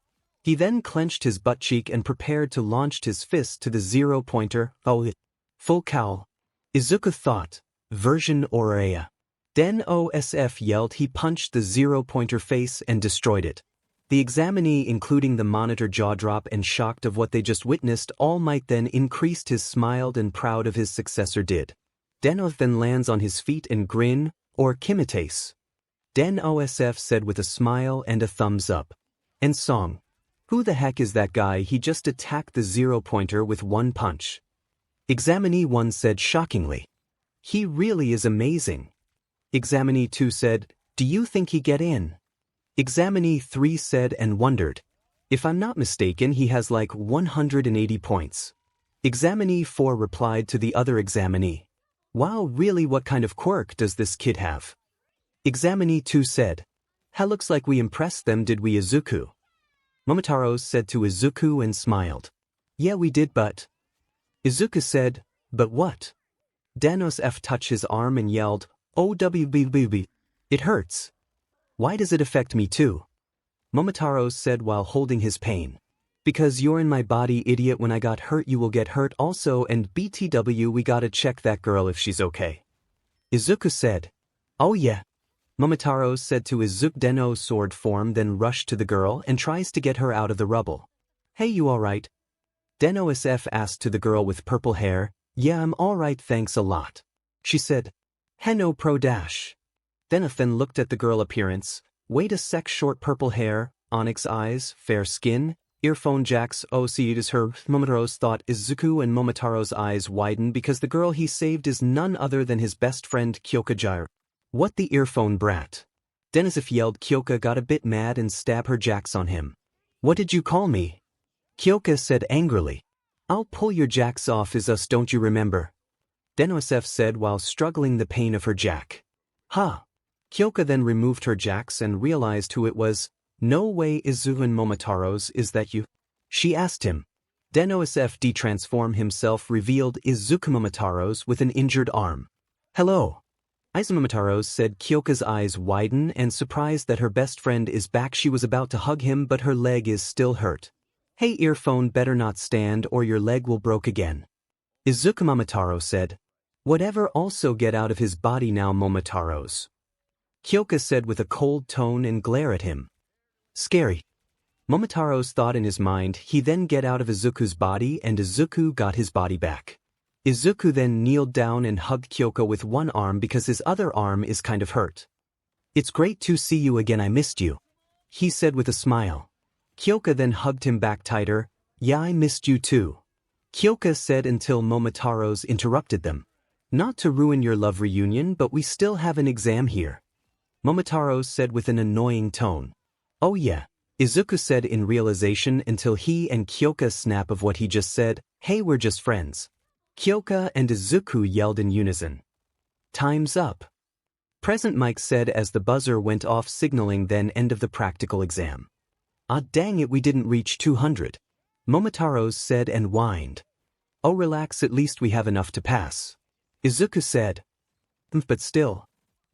He then clenched his butt cheek and prepared to launch his fist to the 0-pointer. Oh, full cowl. Izuku thought. Version Oraya. DEKU-O yelled. He punched the 0-pointer face and destroyed it. The examinee, including the monitor, jaw drop and shocked of what they just witnessed. Allmight then increased his smiled and proud of his successor did. DEKU-O then lands on his feet and grin, or 𝐒𝐮𝐬𝐴. DEKU-O said with a smile and a thumbs up. And song. Who the heck is that guy? He just attacked the 0-pointer with one punch. Examinee 1 said shockingly. He really is amazing. Examinee 2 said, do you think he get in? Examinee 3 said and wondered. If I'm not mistaken, he has like 180 points. Examinee 4 replied to the other examinee. Wow, really, what kind of quirk does this kid have? Examinee 2 said. Looks like we impressed them, did we, Izuku? Momotaros said to Izuku and smiled. Yeah, we did, but... Izuku said, but what? DEKU-O touched his arm and yelled, oh WBBB. It hurts. Why does it affect me too? Momotaros said while holding his pain. Because you're in my body, idiot. When I got hurt you will get hurt also, and BTW we gotta check that girl if she's okay. Izuku said. Oh yeah. Momotaros said to Izuku. DEKU-O sword form then rushed to the girl and tries to get her out of the rubble. Hey, you alright? DEKU-O asked to the girl with purple hair. Yeah, I'm alright, thanks a lot. She said. No pro dash. DEKU-O looked at the girl appearance. Wait a sec, short purple hair, onyx eyes, fair skin, earphone jacks. Oh, see, it is her. Momotaros thought. Izuku and Momotaro's eyes widened because the girl he saved is none other than his best friend 𝐒𝐮𝐬𝐴. What the earphone brat? DEKU-O yelled. 𝐒𝐿𝐴 got a bit mad and stabbed her jacks on him. What did you call me? 𝐒𝐿𝐴 said angrily. I'll pull your jacks off, is us, don't you remember? DEKU-O said while struggling the pain of her jack. Huh. 𝐒𝐿𝐴 then removed her jacks and realized who it was. No way, Izuku and Momotaros, is that you? She asked him. DEKU-O de-transform himself revealed Izuku Momotaros with an injured arm. Hello. Momotaros said. 𝐒𝐿𝐴's eyes widen and surprised that her best friend is back. She was about to hug him, but her leg is still hurt. Hey, earphone, better not stand or your leg will broke again. Izuku. Momotaros said. Whatever, also get out of his body now, Momotaros. 𝐒𝐿𝐴 said with a cold tone and glare at him. Scary. Momotaros thought in his mind. He then get out of Izuku's body and Izuku got his body back. Izuku then kneeled down and hugged 𝐒𝐿𝐴 with one arm because his other arm is kind of hurt. It's great to see you again, I missed you. He said with a smile. 𝐒𝐿𝐴 then hugged him back tighter. Yeah, I missed you too. 𝐒𝐿𝐴 said until Momotaros interrupted them. Not to ruin your love reunion, but we still have an exam here. Momotaros said with an annoying tone. Oh yeah. Izuku said in realization until he and 𝐒𝐿𝐴 snap of what he just said. Hey, we're just friends. 𝐒𝐿𝐴 and Izuku yelled in unison. Time's up. Present, Mike said as the buzzer went off, signaling then end of the practical exam. Ah, dang it, we didn't reach 200. Momotaros said and whined. Oh, relax, at least we have enough to pass. Izuku said. But still.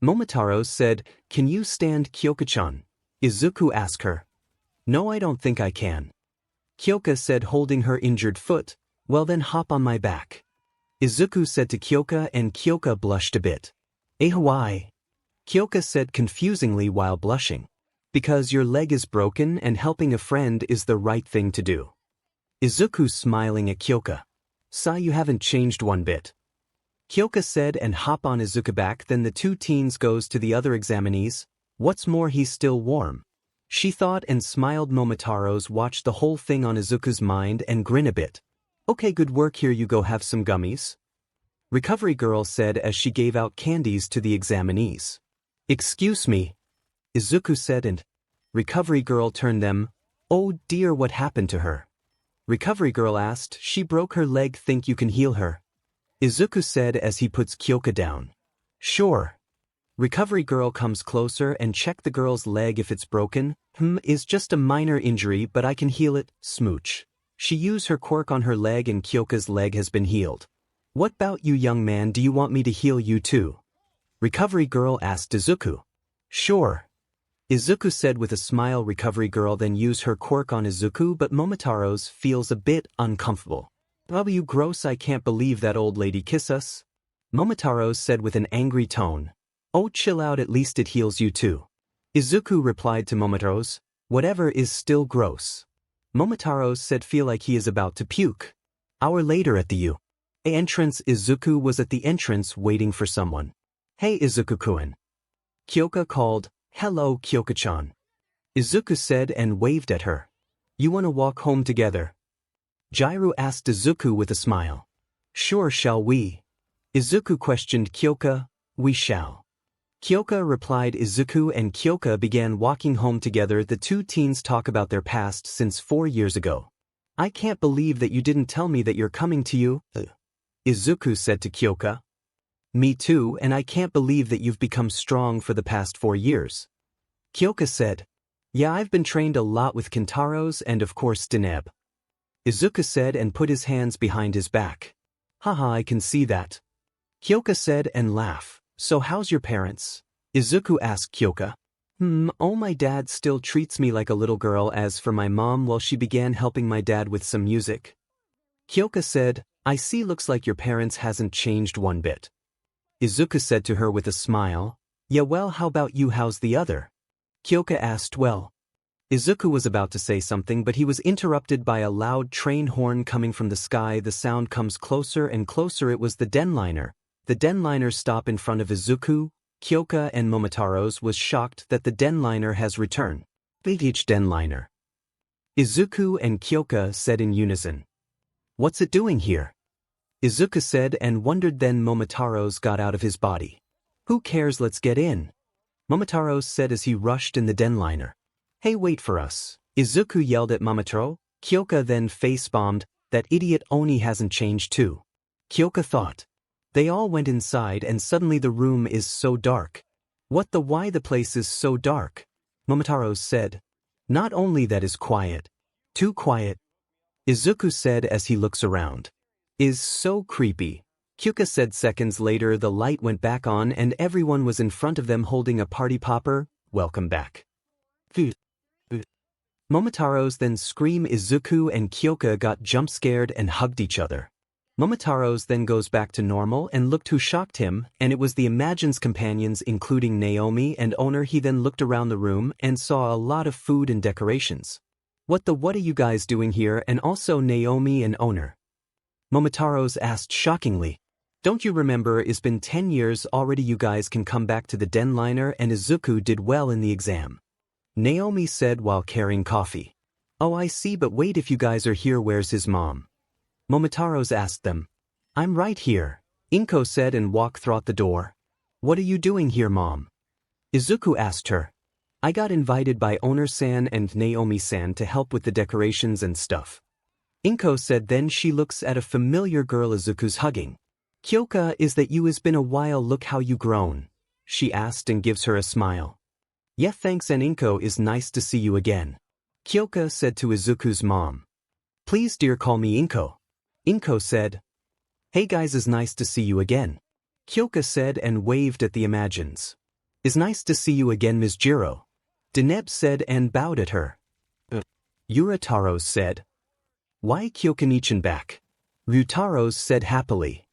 Momotaros said, can you stand, 𝐒𝐿𝐴-chan? Izuku asked her. No, I don't think I can. 𝐒𝐿𝐴 said, holding her injured foot. Well then hop on my back. Izuku said to 𝐒𝐿𝐴 and 𝐒𝐿𝐴 blushed a bit. Why? 𝐒𝐿𝐴 said confusingly while blushing. Because your leg is broken and helping a friend is the right thing to do. Izuku smiling at 𝐒𝐿𝐴. Sa, you haven't changed one bit. 𝐒𝐿𝐴 said and hop on Izuku back. Then the two teens goes to the other examinees. What's more, he's still warm. She thought and smiled. Momotaros watched the whole thing on Izuku's mind and grin a bit. Okay, good work, here you go, have some gummies. Recovery girl said as she gave out candies to the examinees. Excuse me, Izuku said, and recovery girl turned them. Oh dear, what happened to her? Recovery girl asked. She broke her leg, think you can heal her? Izuku said as he puts Kyoka down. Sure. Recovery girl comes closer and check the girl's leg. If it's broken, is just a minor injury, but I can heal it, smooch. She used her quirk on her leg and Kyoka's leg has been healed. What about you, young man, do you want me to heal you too? Recovery girl asked Izuku. Sure. Izuku said with a smile. Recovery girl then used her quirk on Izuku, but Momotaros feels a bit uncomfortable. Oh, you gross, I can't believe that old lady kiss us. Momotaros said with an angry tone. Oh, chill out, at least it heals you too. Izuku replied to Momotaros, whatever is still gross. Momotaros said feel like he is about to puke. Hour later at the U.A. entrance, Izuku was at the entrance waiting for someone. Hey Izuku-kun. Kyoka called. Hello Kyoka-chan. Izuku said and waved at her. You wanna walk home together? Jiro asked Izuku with a smile. Sure, shall we? Izuku questioned Kyoka. We shall. Kyoka replied Izuku, and Kyoka began walking home together. The two teens talk about their past since 4 years ago. I can't believe that you didn't tell me that you're coming to you, Izuku said to Kyoka. Me too, and I can't believe that you've become strong for the past 4 years. Kyoka said. Yeah, I've been trained a lot with Kintaros and of course Deneb. Izuku said and put his hands behind his back. Haha, I can see that. Kyoka said and laughed. So how's your parents? Izuku asked Kyoka. Oh, my dad still treats me like a little girl. As for my mom, well, she began helping my dad with some music. Kyoka said, I see, looks like your parents hasn't changed one bit. Izuku said to her with a smile. Yeah, well, how about you, how's the other? Kyoka asked. Well. Izuku was about to say something, but he was interrupted by a loud train horn coming from the sky. The sound comes closer and closer. It was the Denliner. The Denliner stopped in front of Izuku. Kyoka and Momotaros was shocked that the Denliner has returned. Each Denliner. Izuku and Kyoka said in unison. What's it doing here? Izuku said and wondered. Then Momotaros got out of his body. Who cares, let's get in. Momotaros said as he rushed in the Denliner. Hey, wait for us. Izuku yelled at Momotaro. Kyoka then face-bombed. That idiot Oni hasn't changed too. Kyoka thought. They all went inside and suddenly the room is so dark. What the why the place is so dark? Momotaros said. Not only that is quiet. Too quiet. Izuku said as he looks around. Is so creepy. Kyoka said. Seconds later the light went back on and everyone was in front of them holding a party popper. Welcome back. Momotaros then screamed. Izuku and Kyoka got jump-scared and hugged each other. Momotaros then goes back to normal and looked who shocked him, and it was the Imagine's companions including Naomi and Owner. He then looked around the room and saw a lot of food and decorations. What are you guys doing here, and also Naomi and Owner? Momotaros asked shockingly. Don't you remember, it's been 10 years already, you guys can come back to the Denliner, and Izuku did well in the exam. Naomi said while carrying coffee. Oh, I see, but wait, if you guys are here, where's his mom? Momotaros asked them. I'm right here, Inko said and walked through the door. What are you doing here, Mom? Izuku asked her. I got invited by Owner-san and Naomi-san to help with the decorations and stuff. Inko said. Then she looks at a familiar girl Izuku's hugging. Kyoka, is that you? It's been a while, look how you grown, she asked and gives her a smile. Yeah, thanks, and Inko, is nice to see you again. Kyoka said to Izuku's mom. Please dear, call me Inko. Inko said. Hey guys, is nice to see you again. Kyoka said and waved at the Imagines. Is nice to see you again, Ms. Jiro. Deneb said and bowed at her. Urataros said. Why Kyoka-nichan back? Ryutaros said happily.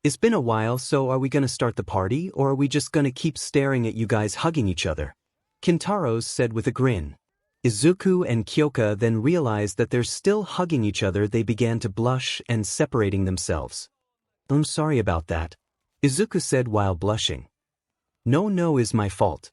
It's been a while, so are we gonna start the party, or are we just gonna keep staring at you guys hugging each other? Kintaros said with a grin. Izuku and Kyoka then realized that they're still hugging each other. They began to blush and separating themselves. I'm sorry about that, Izuku said while blushing. No, is my fault.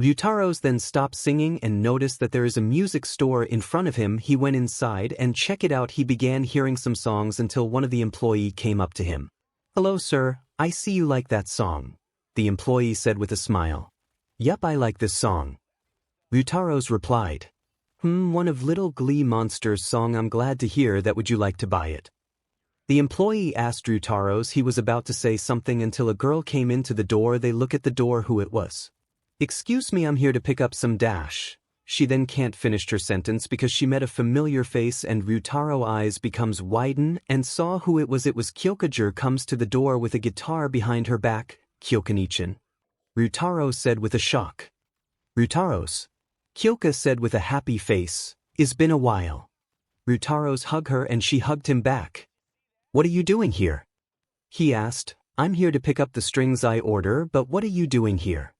Ryutaros then stopped singing and noticed that there is a music store in front of him. He went inside and check it out. He began hearing some songs until one of the employee came up to him. "Hello sir, I see you like that song," the employee said with a smile. "Yup, I like this song." Ryutaros replied, One of Little Glee Monster's song. I'm glad to hear that. Would you like to buy it?" The employee asked Ryutaros. He was about to say something until a girl came into the door. They look at the door who it was. "Excuse me, I'm here to pick up some dash." She then can't finish her sentence because she met a familiar face and Ryutaro's eyes becomes widen and saw who it was. It was 𝐒𝐿𝐴𝐻 comes to the door with a guitar behind her back. "𝐒𝐿𝐴𝐻-ichin," Ryutaros said with a shock. "Ryutaros," 𝐒𝐿𝐴 said with a happy face, "It's been a while." Ryutaros hugged her and she hugged him back. "What are you doing here?" he asked. "I'm here to pick up the strings I order, but what are you doing here?"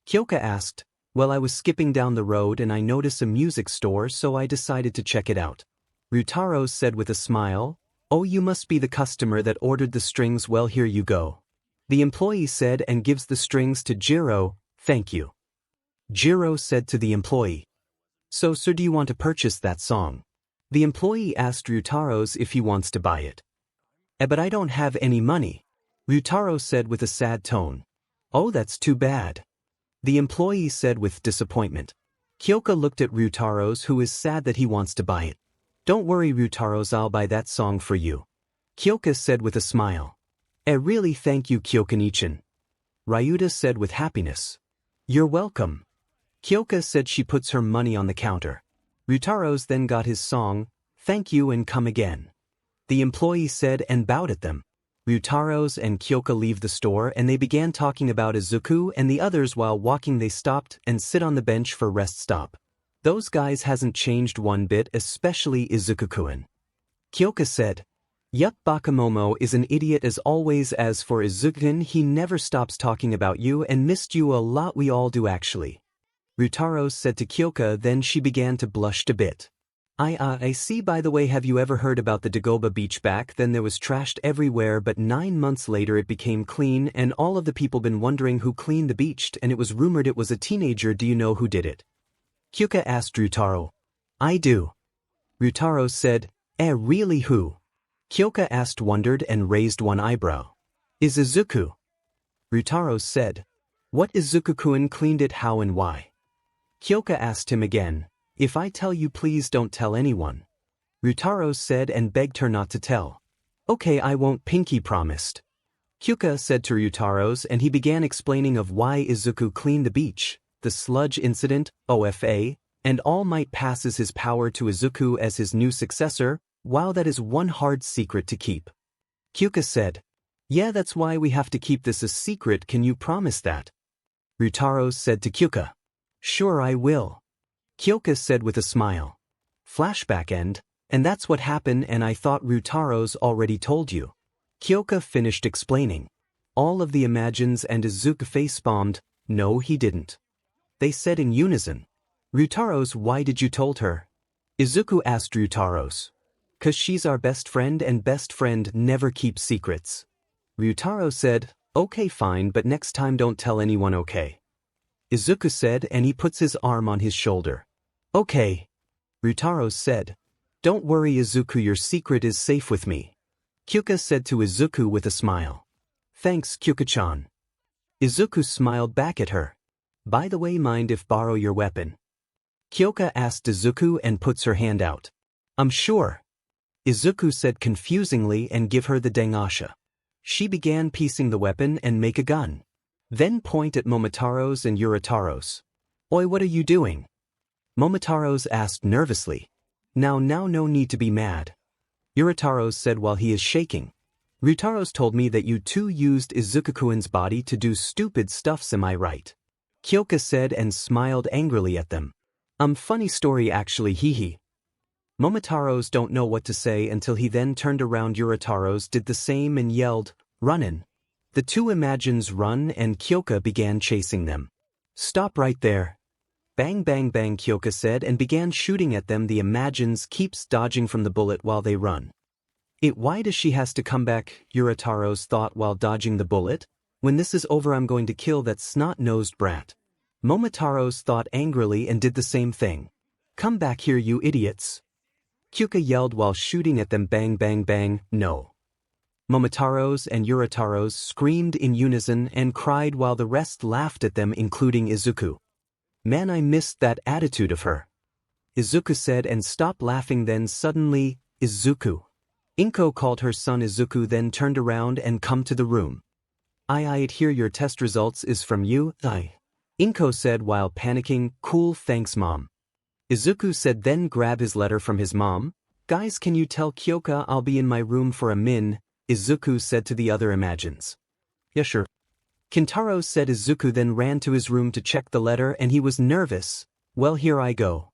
𝐒𝐿𝐴 asked. "Well, I was skipping down the road and I noticed a music store, so I decided to check it out." Ryutaros said with a smile, "Oh, you must be the customer that ordered the strings. Well, here you go." The employee said and gives the strings to 𝐒𝐿𝐴. "Thank you." 𝐒𝐿𝐴 said to the employee, "So, sir, do you want to purchase that song?" The employee asked Ryutaros if he wants to buy it. But I don't have any money," Ryutaros said with a sad tone. "Oh, that's too bad," the employee said with disappointment. 𝐒𝐿𝐴 looked at Ryutaros, who is sad that he wants to buy it. "Don't worry, Ryutaros, I'll buy that song for you," 𝐒𝐿𝐴 said with a smile. Really, thank you, 𝐒𝐿𝐴𝐻-ichin," Ryuta said with happiness. "You're welcome," 𝐒𝐿𝐴 said. She puts her money on the counter. Ryutaros then got his song, "Thank you and come again," the employee said and bowed at them. Ryutaros and 𝐒𝐿𝐴 leave the store and they began talking about Izuku and the others. While walking they stopped and sit on the bench for rest stop. "Those guys hasn't changed one bit, especially Izuku-kun," 𝐒𝐿𝐴 said. "Yup, Bakemono is an idiot as always. As for Izuku-kun, he never stops talking about you and missed you a lot. We all do actually," Ryutaros said to 𝐒𝐿𝐴. Then she began to blush a bit. I see. By the way, have you ever heard about the Dagobah beach? Back then there was trashed everywhere, but 9 months later it became clean and all of the people been wondering who cleaned the beach, and it was rumored it was a teenager. Do you know who did it?" 𝐒𝐿𝐴 asked Ryutaro. "I do," Ryutaro said. Really, who?" 𝐒𝐿𝐴 asked, wondered and raised one eyebrow. "Is Izuku," Ryutaro said. "What, Izuku-kun cleaned it? How and why?" 𝐒𝐿𝐴 asked him again. "If I tell you, please don't tell anyone," Ryutaro said and begged her not to tell. "Okay, I won't," Pinky promised. 𝐒𝐿𝐴 said to Ryutaros, and he began explaining of why Izuku cleaned the beach, the sludge incident, OFA, and Allmight passes his power to Izuku as his new successor. Wow, that is one hard secret to keep. 𝐒𝐿𝐴 said. "Yeah, that's why we have to keep this a secret. Can you promise that?" Ryutaros said to 𝐒𝐿𝐴. "Sure, I will," 𝐒𝐿𝐴 said with a smile. Flashback end, and that's what happened, and I thought Ryutaros already told you. 𝐒𝐿𝐴 finished explaining. All of the Imagines and Izuku face-bombed. No, he didn't, they said in unison. Ryutaros, why did you told her? Izuku asked Ryutaros. "'Cause she's our best friend and best friend never keeps secrets." Ryutaro said, "Okay, fine, but next time don't tell anyone, okay?" Izuku said, and he puts his arm on his shoulder. "Okay," Ryutaro said. "Don't worry, Izuku, your secret is safe with me," 𝐒𝐿𝐴 said to Izuku with a smile. "Thanks, 𝐒𝐿𝐴-chan." Izuku smiled back at her. "By the way, mind if borrow your weapon?" 𝐒𝐿𝐴 asked Izuku and puts her hand out. "I'm sure," Izuku said confusingly, and give her the dengasha. She began piecing the weapon and make a gun. Then point at Momotaros and Urataros. "Oi, what are you doing?" Momotaros asked nervously. Now no need to be mad," Urataros said while he is shaking. "Ryutaros told me that you two used Izuku-kun's body to do stupid stuffs, am I right?" 𝐒𝐿𝐴 said and smiled angrily at them. Funny story actually, hee." Momotaros don't know what to say until he then turned around. Urataros did the same and yelled, "Runnin'." The two Imagines run and 𝐒𝐿𝐴 began chasing them. "Stop right there." Bang bang bang, 𝐒𝐿𝐴 said and began shooting at them. The Imagines keeps dodging from the bullet while they run. Why does she has to come back? Urataros thought while dodging the bullet. When this is over I'm going to kill that snot-nosed brat. Momotaros thought angrily and did the same thing. Come back here, you idiots. 𝗬𝗓𝗓 yelled while shooting at them. Bang bang bang, no. Momotaros and Urataros screamed in unison and cried while the rest laughed at them, including Izuku. Man, I missed that attitude of her. Izuku said and stopped laughing. Then suddenly, Izuku. Inko called her son Izuku, then turned around and come to the room. I hear your test results is from you, Inko said while panicking. Cool, thanks mom. Izuku said, then grab his letter from his mom. Guys, can you tell Kyoka I'll be in my room for a min? Izuku said to the other imagines. Yeah, sure. Kintaros said. Izuku then ran to his room to check the letter and he was nervous. Well, here I go.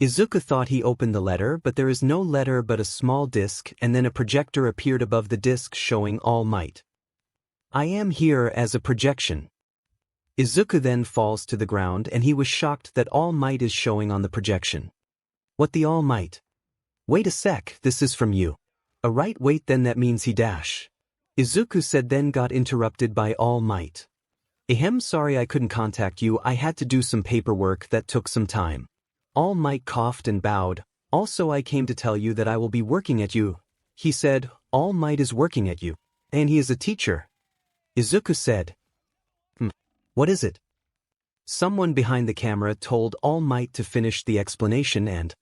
Izuku thought he opened the letter, but there is no letter but a small disc, and then a projector appeared above the disc showing All Might. I am here as a projection. Izuku then falls to the ground and he was shocked that All Might is showing on the projection. What the All Might? Wait a sec, this is from you. Right, wait, then that means he dash. Izuku said, then got interrupted by All Might. Ahem, sorry I couldn't contact you, I had to do some paperwork that took some time. All Might coughed and bowed. Also, I came to tell you that I will be working at you. He said, All Might is working at you. And he is a teacher. Izuku said. What is it? Someone behind the camera told All Might to finish the explanation and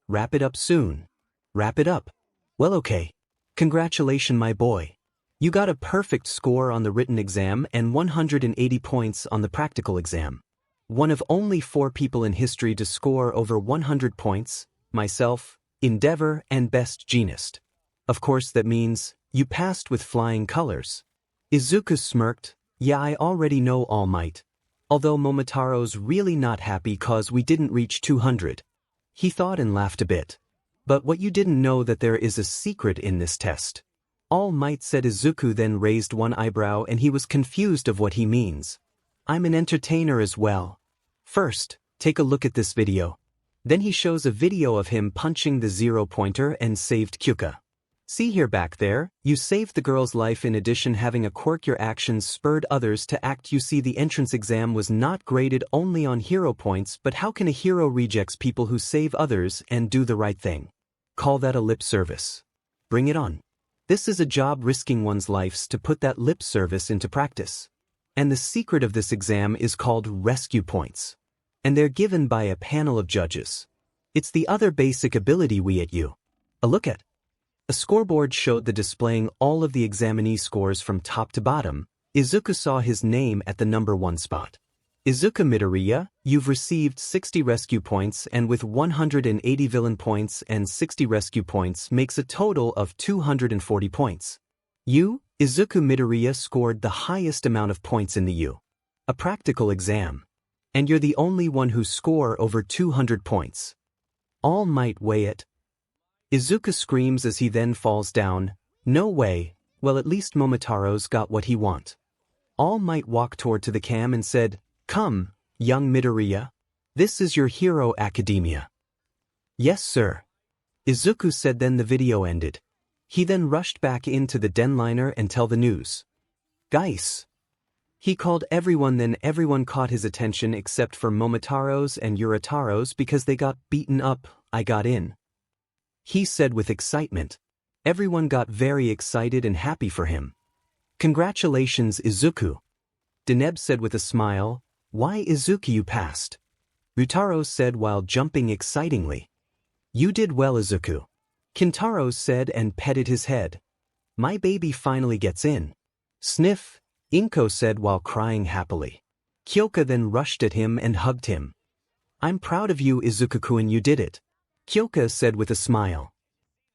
wrap it up soon. Wrap it up. Well, okay. Congratulations, my boy. You got a perfect score on the written exam and 180 points on the practical exam. One of only 4 people in history to score over 100 points, myself, Endeavor, and Best Genist. Of course, that means you passed with flying colors. Izuku smirked. Yeah, I already know, All Might. Although Momotaro's really not happy cause we didn't reach 200. He thought and laughed a bit. But what you didn't know that there is a secret in this test. All Might said. Izuku then raised one eyebrow and he was confused of what he means. I'm an entertainer as well. First, take a look at this video. Then he shows a video of him punching the 0 pointer and saved Kyoka. See here back there, you saved the girl's life. In addition, having a quirk, your actions spurred others to act. You see, the entrance exam was not graded only on hero points, but how can a hero rejects people who save others and do the right thing? Call that a lip service. Bring it on. This is a job risking one's lives to put that lip service into practice. And the secret of this exam is called rescue points. And they're given by a panel of judges. It's the other basic ability we at you. A look at. A scoreboard showed the displaying all of the examinee scores from top to bottom. Izuku saw his name at the number 1 spot. Izuku Midoriya, you've received 60 rescue points, and with 180 villain points and 60 rescue points makes a total of 240 points. You, Izuku Midoriya, scored the highest amount of points in the a practical exam. And you're the only one who score over 200 points. All Might weigh it. Izuku screams as he then falls down. No way. Well, at least Momotaros got what he want. All Might walked toward to the cam and said, Come, young Midoriya. This is your hero academia. Yes, sir. Izuku said. Then the video ended. He then rushed back into the den liner and tell the news. Guys. He called everyone, then everyone caught his attention except for Momotaros and Urataros because they got beaten up. I got in. He said with excitement. Everyone got very excited and happy for him. Congratulations, Izuku. Deneb said with a smile. Why, Izuku, you passed. Ryutaros said while jumping excitingly. You did well, Izuku. Kintaros said and petted his head. My baby finally gets in. Sniff, Inko said while crying happily. Kyoka then rushed at him and hugged him. I'm proud of you, Izuku-kun, you did it. Kyoka said with a smile.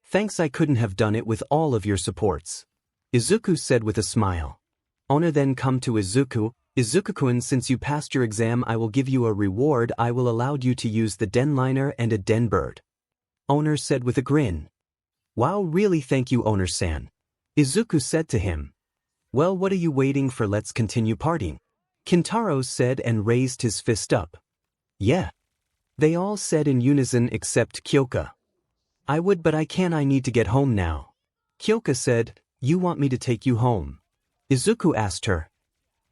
Thanks, I couldn't have done it with all of your supports. Izuku said with a smile. Owner then come to Izuku. Izuku-kun, since you passed your exam, I will give you a reward. I will allow you to use the den liner and a den bird. Owner said with a grin. Wow, really, thank you, Owner-san. Izuku said to him. Well, what are you waiting for? Let's continue partying. Kintaros said and raised his fist up. Yeah. They all said in unison except Kyoka. I would, but I can't, I need to get home now. Kyoka said, You want me to take you home? Izuku asked her.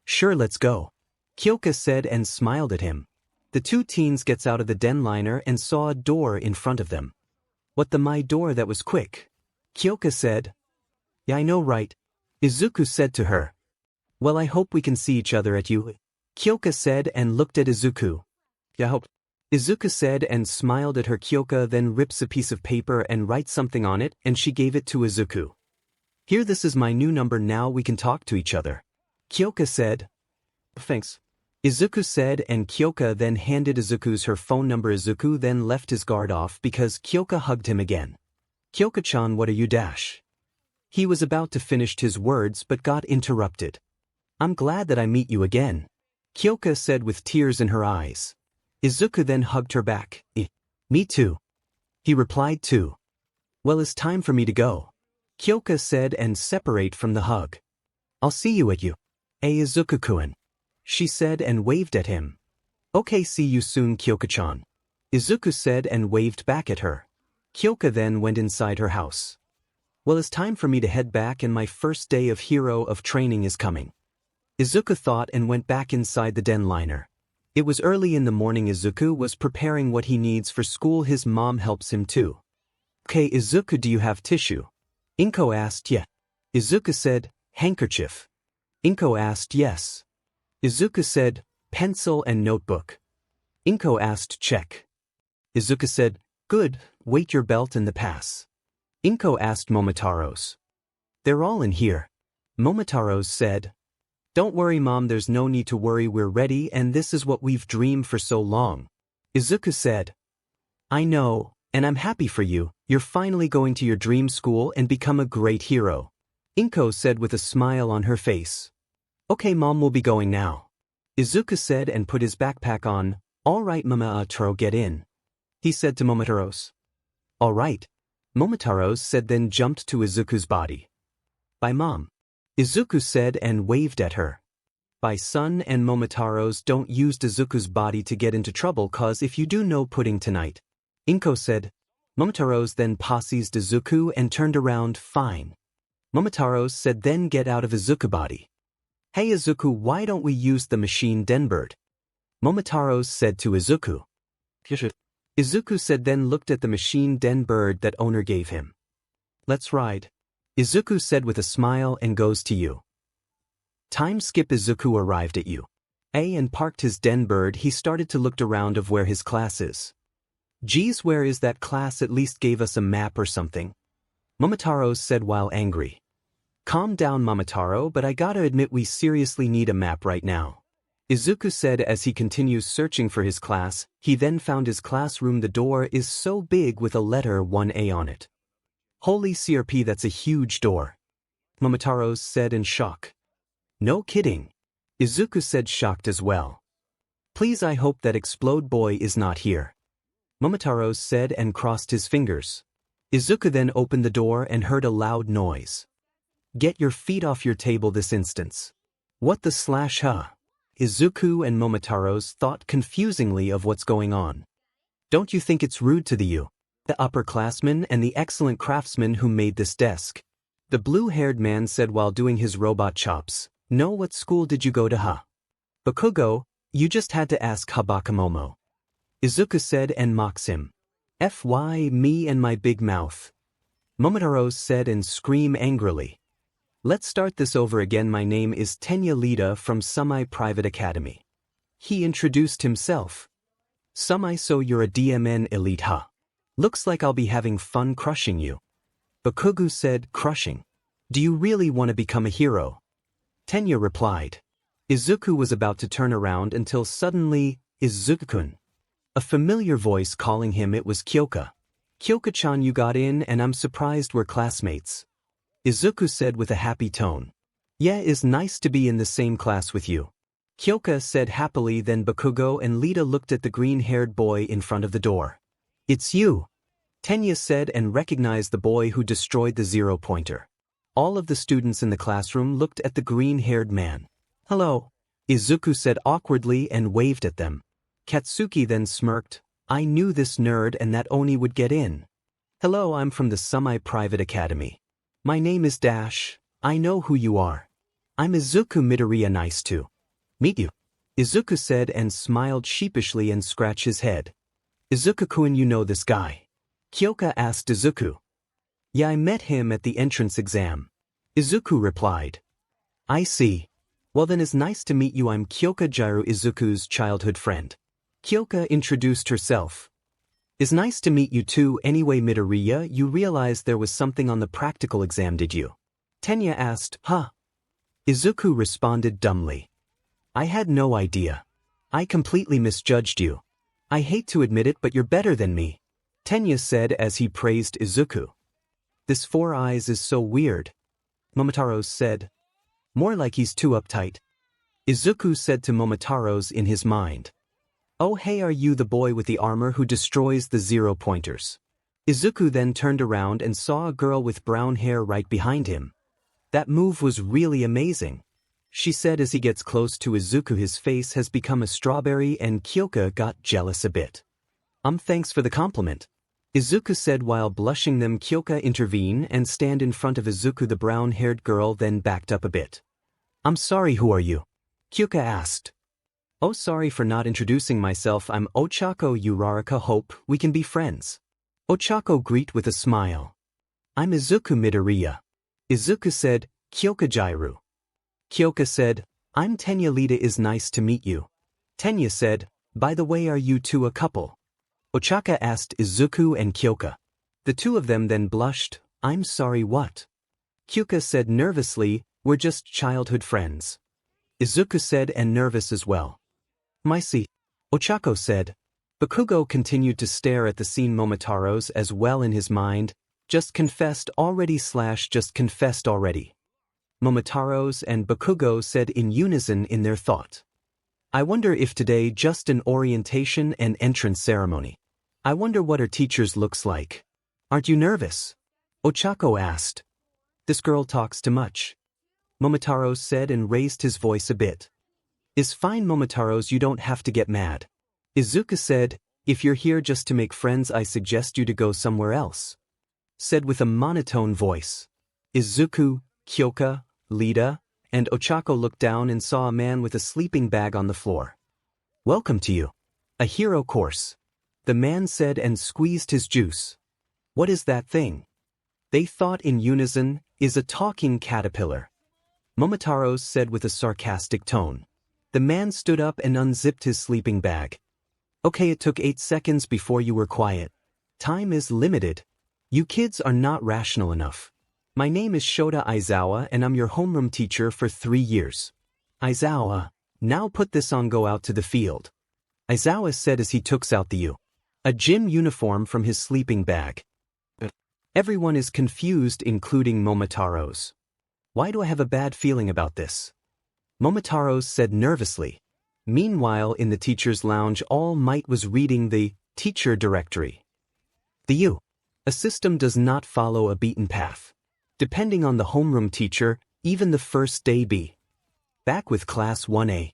Sure, let's go. 𝗂𝐿𝐿 said and smiled at him. The two teens gets out of the den liner and saw a door in front of them. What the my door that was quick? 𝗂𝐿𝐿 said. Yeah, I know, right? 𝗧𝗜𝗂 said to her. Well, I hope we can see each other at you. 𝗂𝐿𝐿 said and looked at 𝗧𝗜𝗂. Yeah, I hope. 𝗧𝗜𝗂 said and smiled at her. 𝗂𝐿𝐿 then rips a piece of paper and writes something on it, and she gave it to 𝗧𝗜𝗂. Here, this is my new number, now we can talk to each other. 𝗂𝐿𝐿 said. Thanks. 𝗧𝗜𝗂 said, and 𝗂𝐿𝐿 then handed 𝗧𝗜𝗂's her phone number. 𝗧𝗜𝗂 then left his guard off because 𝗂𝐿𝐿 hugged him again. 𝗂𝐿𝐿-chan, what are you dash? He was about to finish his words but got interrupted. I'm glad that I meet you again, 𝗂𝐿𝐿 said with tears in her eyes. 𝗧𝗜𝗂 then hugged her back. Me too. He replied too. Well, it's time for me to go, 𝗂𝐿𝐿 said and separate from the hug. I'll see you at you. 𝗧𝗜𝗂-kun, she said and waved at him. Okay, see you soon, 𝗂𝐿𝐿-chan, 𝗧𝗜𝗂 said and waved back at her. 𝗂𝐿𝐿 then went inside her house. Well, it's time for me to head back and my first day of hero of training is coming, 𝗧𝗜𝗂 thought and went back inside the den liner. It was early in the morning. 𝗧𝗜𝗂 was preparing what he needs for school. His mom helps him too. Okay, 𝗧𝗜𝗂, do you have tissue? 𝗏𝗏 asked. Yeah. 𝗧𝗜𝗂 said, handkerchief. 𝗏𝗏 asked. Yes. 𝗧𝗜𝗂 said, pencil and notebook. 𝗏𝗏 asked. Check. 𝗧𝗜𝗂 said, good, weight your belt and the pass. 𝗏𝗏 asked Momotaros. They're all in here. Momotaros said. Don't worry, Mom, there's no need to worry, we're ready and this is what we've dreamed for so long. 𝗧𝗜𝗂 said. I know, and I'm happy for you, you're finally going to your dream school and become a great hero, 𝗏𝗏 said with a smile on her face. Okay, Mom, we'll be going now, 𝗧𝗜𝗂 said and put his backpack on. All right, Momotaros, get in, he said to Momotaros. All right, Momotaros said, then jumped to 𝗧𝗜𝗂's body. Bye, Mom, 𝗧𝗜𝗂 said and waved at her. Bye, son, and Momotaros, don't use 𝗧𝗜𝗂's body to get into trouble, cause if you do, no pudding tonight, 𝗏𝗏 said. Momotaros then posseed 𝗧𝗜𝗂 and turned around. Fine, Momotaros said, then get out of 𝗧𝗜𝗂's body. Hey 𝗧𝗜𝗂, why don't we use the machine Deneb? Momotaros said to 𝗧𝗜𝗂. 𝗧𝗜𝗂 said, then looked at the machine Deneb that owner gave him. Let's ride, 𝗧𝗜𝗂 said with a smile and goes to you. Time skip. 𝗧𝗜𝗂 arrived at you. And parked his Deneb. He started to look around of where his class is. Geez, where is that class? At least gave us a map or something, Momotaros said while angry. Calm down, Momotaro, but I gotta admit we seriously need a map right now, 𝗧𝗜𝗂 said as he continues searching for his class. He then found his classroom. The door is so big with a letter 1A on it. Holy CRP, that's a huge door, Momotaros said in shock. No kidding, 𝗧𝗜𝗂 said, shocked as well. Please, I hope that Explode Boy is not here, Momotaros said and crossed his fingers. 𝗧𝗜𝗂 then opened the door and heard a loud noise. Get your feet off your table this instance. What the slash huh? 𝗧𝗜𝗂 and Momotaros thought confusingly of what's going on. Don't you think it's rude to the upperclassmen and the excellent craftsman who made this desk? The blue-haired man said while doing his robot chops. No, what school did you go to, huh? Bakugo, you just had to ask Habakamomo, 𝗧𝗜𝗂 said and mocks him. FY, me and my big mouth, Momotaros said and screamed angrily. Let's start this over again. My name is Tenya Lida from Semi-Private Academy. He introduced himself. Semi, so you're a DMN elite, huh? Looks like I'll be having fun crushing you. Bakugo said, crushing? Do you really want to become a hero? Tenya replied. 𝗧𝗜𝗂 was about to turn around until suddenly, 𝗧𝗜𝗂-kun. A familiar voice calling him. It was 𝗂𝗂. 𝗂𝗂-chan, you got in and I'm surprised we're classmates, 𝗧𝗂𝗂 said with a happy tone. Yeah, it's nice to be in the same class with you, 𝗂𝗂 said happily. Then Bakugo and Lida looked at the green-haired boy in front of the door. It's you, Tenya said and recognized the boy who destroyed the zero-pointer. All of the students in the classroom looked at the green-haired man. Hello, 𝗧𝗂𝗂 said awkwardly and waved at them. Katsuki then smirked. I knew this nerd and that Oni would get in. Hello, I'm from the Semi-Private Academy. My name is Dash. I know who you are. I'm 𝗧𝗂𝗏 Midoriya, nice to meet you. Izuku said and smiled sheepishly and scratched his head. Izuku-kun, you know this guy? Kyoka asked Izuku. Yeah, I met him at the entrance exam. Izuku replied. I see. Well then, it's nice to meet you. I'm 𝐒𝐮𝐬𝐽𝐻, Izuku's childhood friend. Kyoka introduced herself. It's nice to meet you too. Anyway, Midoriya, you realized there was something on the practical exam, did you? Tenya asked. Huh? Izuku responded dumbly. I had no idea. I completely misjudged you. I hate to admit it, but you're better than me, Tenya said as he praised Izuku. This Four Eyes is so weird, Momotaros said. More like he's too uptight, Izuku said to Momotaros in his mind. Oh hey, are you the boy with the armor who destroys the 0-pointers? Izuku then turned around and saw a girl with brown hair right behind him. That move was really amazing, she said as he gets close to Izuku. His face has become a strawberry and Kyoka got jealous a bit. Thanks for the compliment, Izuku said while blushing. Them Kyoka intervene and stand in front of Izuku. The brown-haired girl then backed up a bit. I'm sorry, who are you? Kyoka asked. Oh, sorry for not introducing myself. I'm Ochako Uraraka. Hope we can be friends. Ochako greeted with a smile. I'm Izuku Midoriya. Izuku said, Kyoka Jairu. Kyoka said, I'm Tenya. Lita is nice to meet you. Tenya said, by the way, are you two a couple? Ochaka asked Izuku and Kyoka. The two of them then blushed. I'm sorry, what? Kyoka said nervously, we're just childhood friends. Izuku said, and nervous as well. Mysi, Ochako said. Bakugo continued to stare at the scene. Momotaros as well in his mind. Just confessed already / just confessed already. Momotaros and Bakugo said in unison in their thought. I wonder if today just an orientation and entrance ceremony. I wonder what her teachers looks like. Aren't you nervous? Ochako asked. This girl talks too much, Momotaros said and raised his voice a bit. Is fine, Momotaros, you don't have to get mad. Izuku said, if you're here just to make friends, I suggest you to go somewhere else, said with a monotone voice. Izuku, Kyoka, Lita, and Ochako looked down and saw a man with a sleeping bag on the floor. Welcome to you. A hero course, the man said and squeezed his juice. What is that thing? They thought in unison. Is a talking caterpillar, Momotaros said with a sarcastic tone. The man stood up and unzipped his sleeping bag. Okay, it took 8 seconds before you were quiet. Time is limited. You kids are not rational enough. My name is Shota Aizawa and I'm your homeroom teacher for 3 years. Aizawa, now put this on, go out to the field, Aizawa said as he took out a gym uniform from his sleeping bag. Everyone is confused, including Momotaros. Why do I have a bad feeling about this? Momotaros said nervously. Meanwhile, in the teacher's lounge, Allmight was reading the teacher directory. The U.A system does not follow a beaten path. Depending on the homeroom teacher, even the first day be back with Class 1A.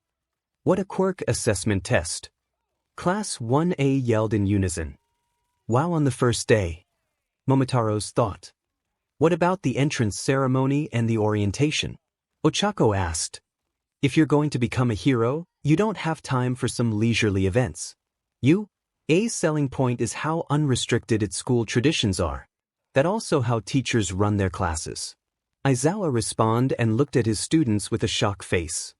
What a quirk assessment test. Class 1A yelled in unison. Wow, on the first day, Momotaros thought. What about the entrance ceremony and the orientation? Ochako asked. If you're going to become a hero, you don't have time for some leisurely events. U.A.'s selling point is how unrestricted its school traditions are. That also how teachers run their classes. Aizawa responded and looked at his students with a shocked face.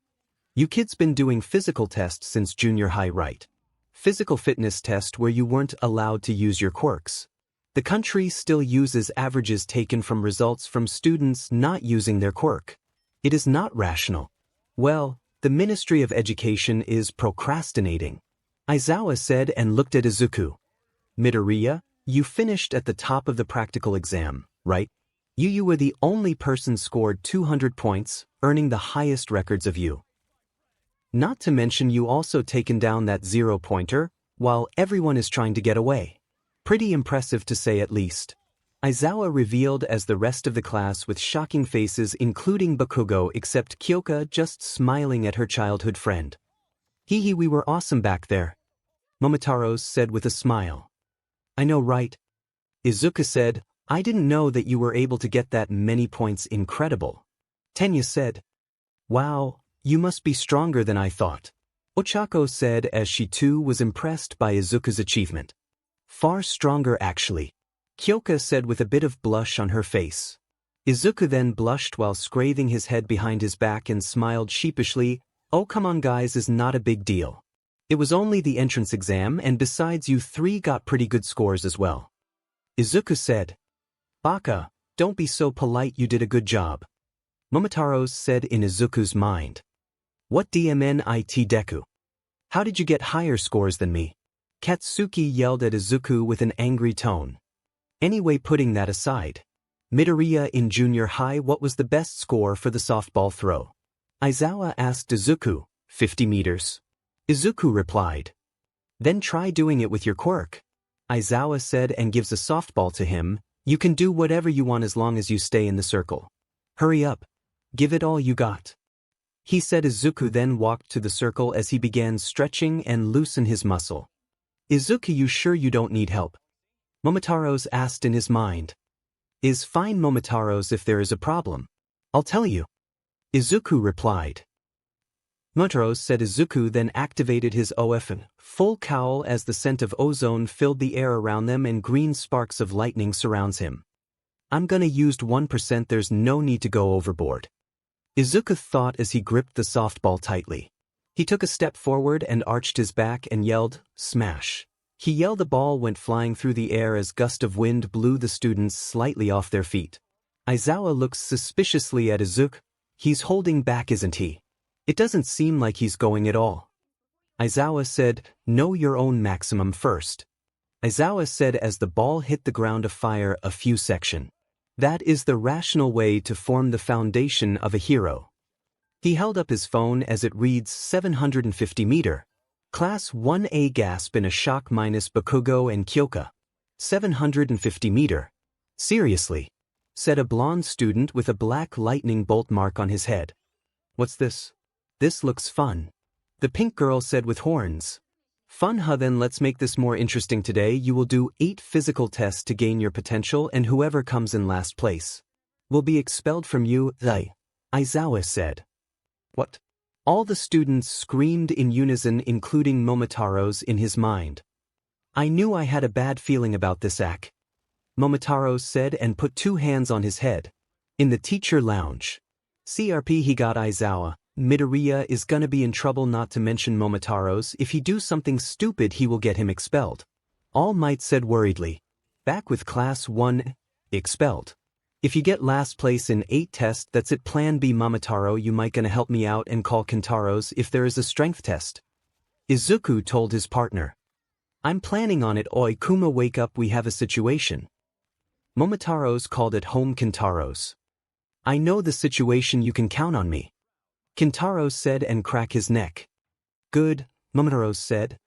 You kids been doing physical tests since junior high, right? Physical fitness test where you weren't allowed to use your quirks. The country still uses averages taken from results from students not using their quirk. It is not rational. Well, the Ministry of Education is procrastinating, Aizawa said and looked at Izuku. Midoriya, you finished at the top of the practical exam, right? You were the only person scored 200 points, earning the highest records of you. Not to mention you also taken down that 0-pointer, while everyone is trying to get away. Pretty impressive to say at least, Aizawa revealed as the rest of the class with shocking faces, including Bakugo, except Kyoka just smiling at her childhood friend. Hee, we were awesome back there, Momotaros said with a smile. I know, right? Izuku said, I didn't know that you were able to get that many points. Incredible. Tenya said, wow, you must be stronger than I thought. Ochako said as she too was impressed by Izuku's achievement. Far stronger actually, Kyoka said with a bit of blush on her face. Izuku then blushed while scraping his head behind his back and smiled sheepishly. Oh come on guys, is not a big deal. It was only the entrance exam and besides you three got pretty good scores as well. Izuku said. Baka, don't be so polite, you did a good job. Momotaros said in Izuku's mind. What DMNIT Deku? How did you get higher scores than me? Katsuki yelled at Izuku with an angry tone. Anyway, putting that aside, Midoriya in junior high, what was the best score for the softball throw? Aizawa asked Izuku. 50 meters. Izuku replied. Then try doing it with your quirk. Aizawa said and gives a softball to him. You can do whatever you want as long as you stay in the circle. Hurry up. Give it all you got. He said. Izuku then walked to the circle as he began stretching and loosen his muscle. Izuku, you sure you don't need help? Momotaros asked in his mind. Is fine Momotaros, if there is a problem, I'll tell you. Izuku replied. Momotaros said. Izuku then activated his WhatIf full cowl as the scent of ozone filled the air around them and green sparks of lightning surrounds him. I'm gonna used 1%, there's no need to go overboard. Izuku thought as he gripped the softball tightly. He took a step forward and arched his back and yelled, smash. He yelled. The ball went flying through the air as gust of wind blew the students slightly off their feet. Aizawa looks suspiciously at Izuku. He's holding back, isn't he? It doesn't seem like he's going at all. Aizawa said, know your own maximum first. Aizawa said as the ball hit the ground. A fire a few section. That is the rational way to form the foundation of a hero. He held up his phone as it reads 750 meter. Class 1A gasp in a shock minus 𝗏𝗏𝗏𝗏 and Kyoka. 750 meter. Seriously? Said a blonde student with a black lightning bolt mark on his head. What's this? This looks fun. The pink girl said with horns. Fun huh, then let's make this more interesting. Today you will do 8 physical tests to gain your potential and whoever comes in last place will be expelled from you, Aizawa said. What? All the students screamed in unison, including Momotaros in his mind. I knew I had a bad feeling about this act. Momotaros said and put 2 hands on his head. In the teacher lounge. CRP, he got Aizawa. Midoriya is gonna be in trouble, not to mention Momotaros. If he do something stupid he will get him expelled. Allmight said worriedly. Back with class 1, expelled. If you get last place in 8 tests, that's it. Plan B. Momotaro, you might gonna help me out and call Kintaros if there is a strength test. Izuku told his partner. I'm planning on it. Oi Kuma, wake up, we have a situation. Momotaros called at home. Kintaros. I know the situation, you can count on me. Kintaros said and crack his neck. Good, Momotaros said.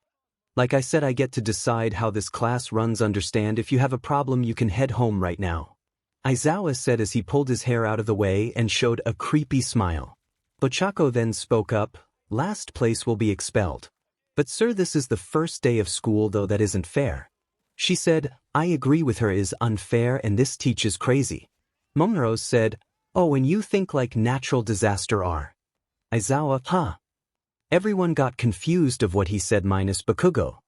Like I said, I get to decide how this class runs. Understand? If you have a problem you can head home right now. Aizawa said as he pulled his hair out of the way and showed a creepy smile. Ochako then spoke up. Last place will be expelled. But sir, this is the first day of school though, that isn't fair. She said, I agree with her, is unfair and this teaches crazy. Momotaros said, oh, and you think like natural disaster are. Aizawa, huh? Everyone got confused of what he said minus 𝗏𝗏𝗏𝗏.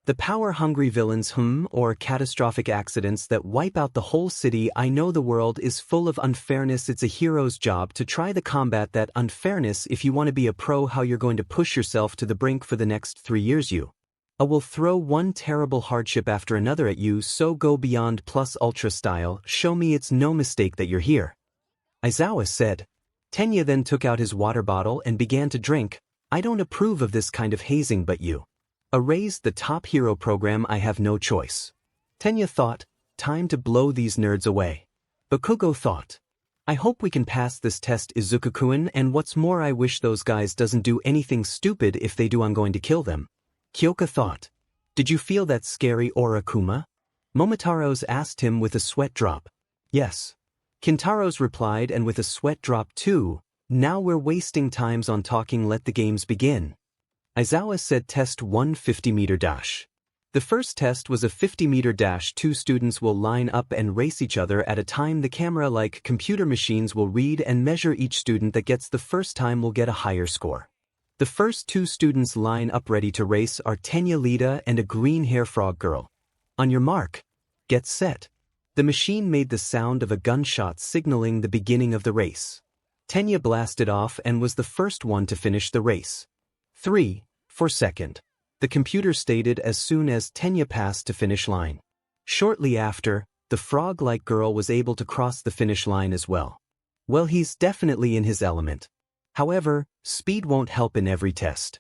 The power-hungry villains, or catastrophic accidents that wipe out the whole city. I know the world is full of unfairness. It's a hero's job to try to combat that unfairness. If you want to be a pro, how you're going to push yourself to the brink for the next 3 years, you will throw one terrible hardship after another at you, so go beyond plus ultra style. Show me it's no mistake that you're here. Aizawa said. Tenya then took out his water bottle and began to drink. I don't approve of this kind of hazing, but you erased the top hero program. I have no choice. Tenya thought, time to blow these nerds away. Bakugo thought, I hope we can pass this test, Izuku-kun, and what's more, I wish those guys doesn't do anything stupid. If they do, I'm going to kill them. Kyoka thought, did you feel that scary aura, Kuma? Momotaros asked him with a sweat drop. Yes. Kintaros replied, and with a sweat drop too. Now we're wasting times on talking, let the games begin. Aizawa said test 1 50-meter dash. The first test was a 50-meter dash. 2 students will line up and race each other at a time. The camera, like computer machines, will read and measure each student that gets the first time will get a higher score. The first two students line up ready to race are Tenya Lida and a green hair frog girl. On your mark. Get set. The machine made the sound of a gunshot signaling the beginning of the race. Tenya blasted off and was the first one to finish the race. 3 for second. The computer stated as soon as Tenya passed to finish line. Shortly after, the frog-like girl was able to cross the finish line as well. Well, he's definitely in his element. However, speed won't help in every test.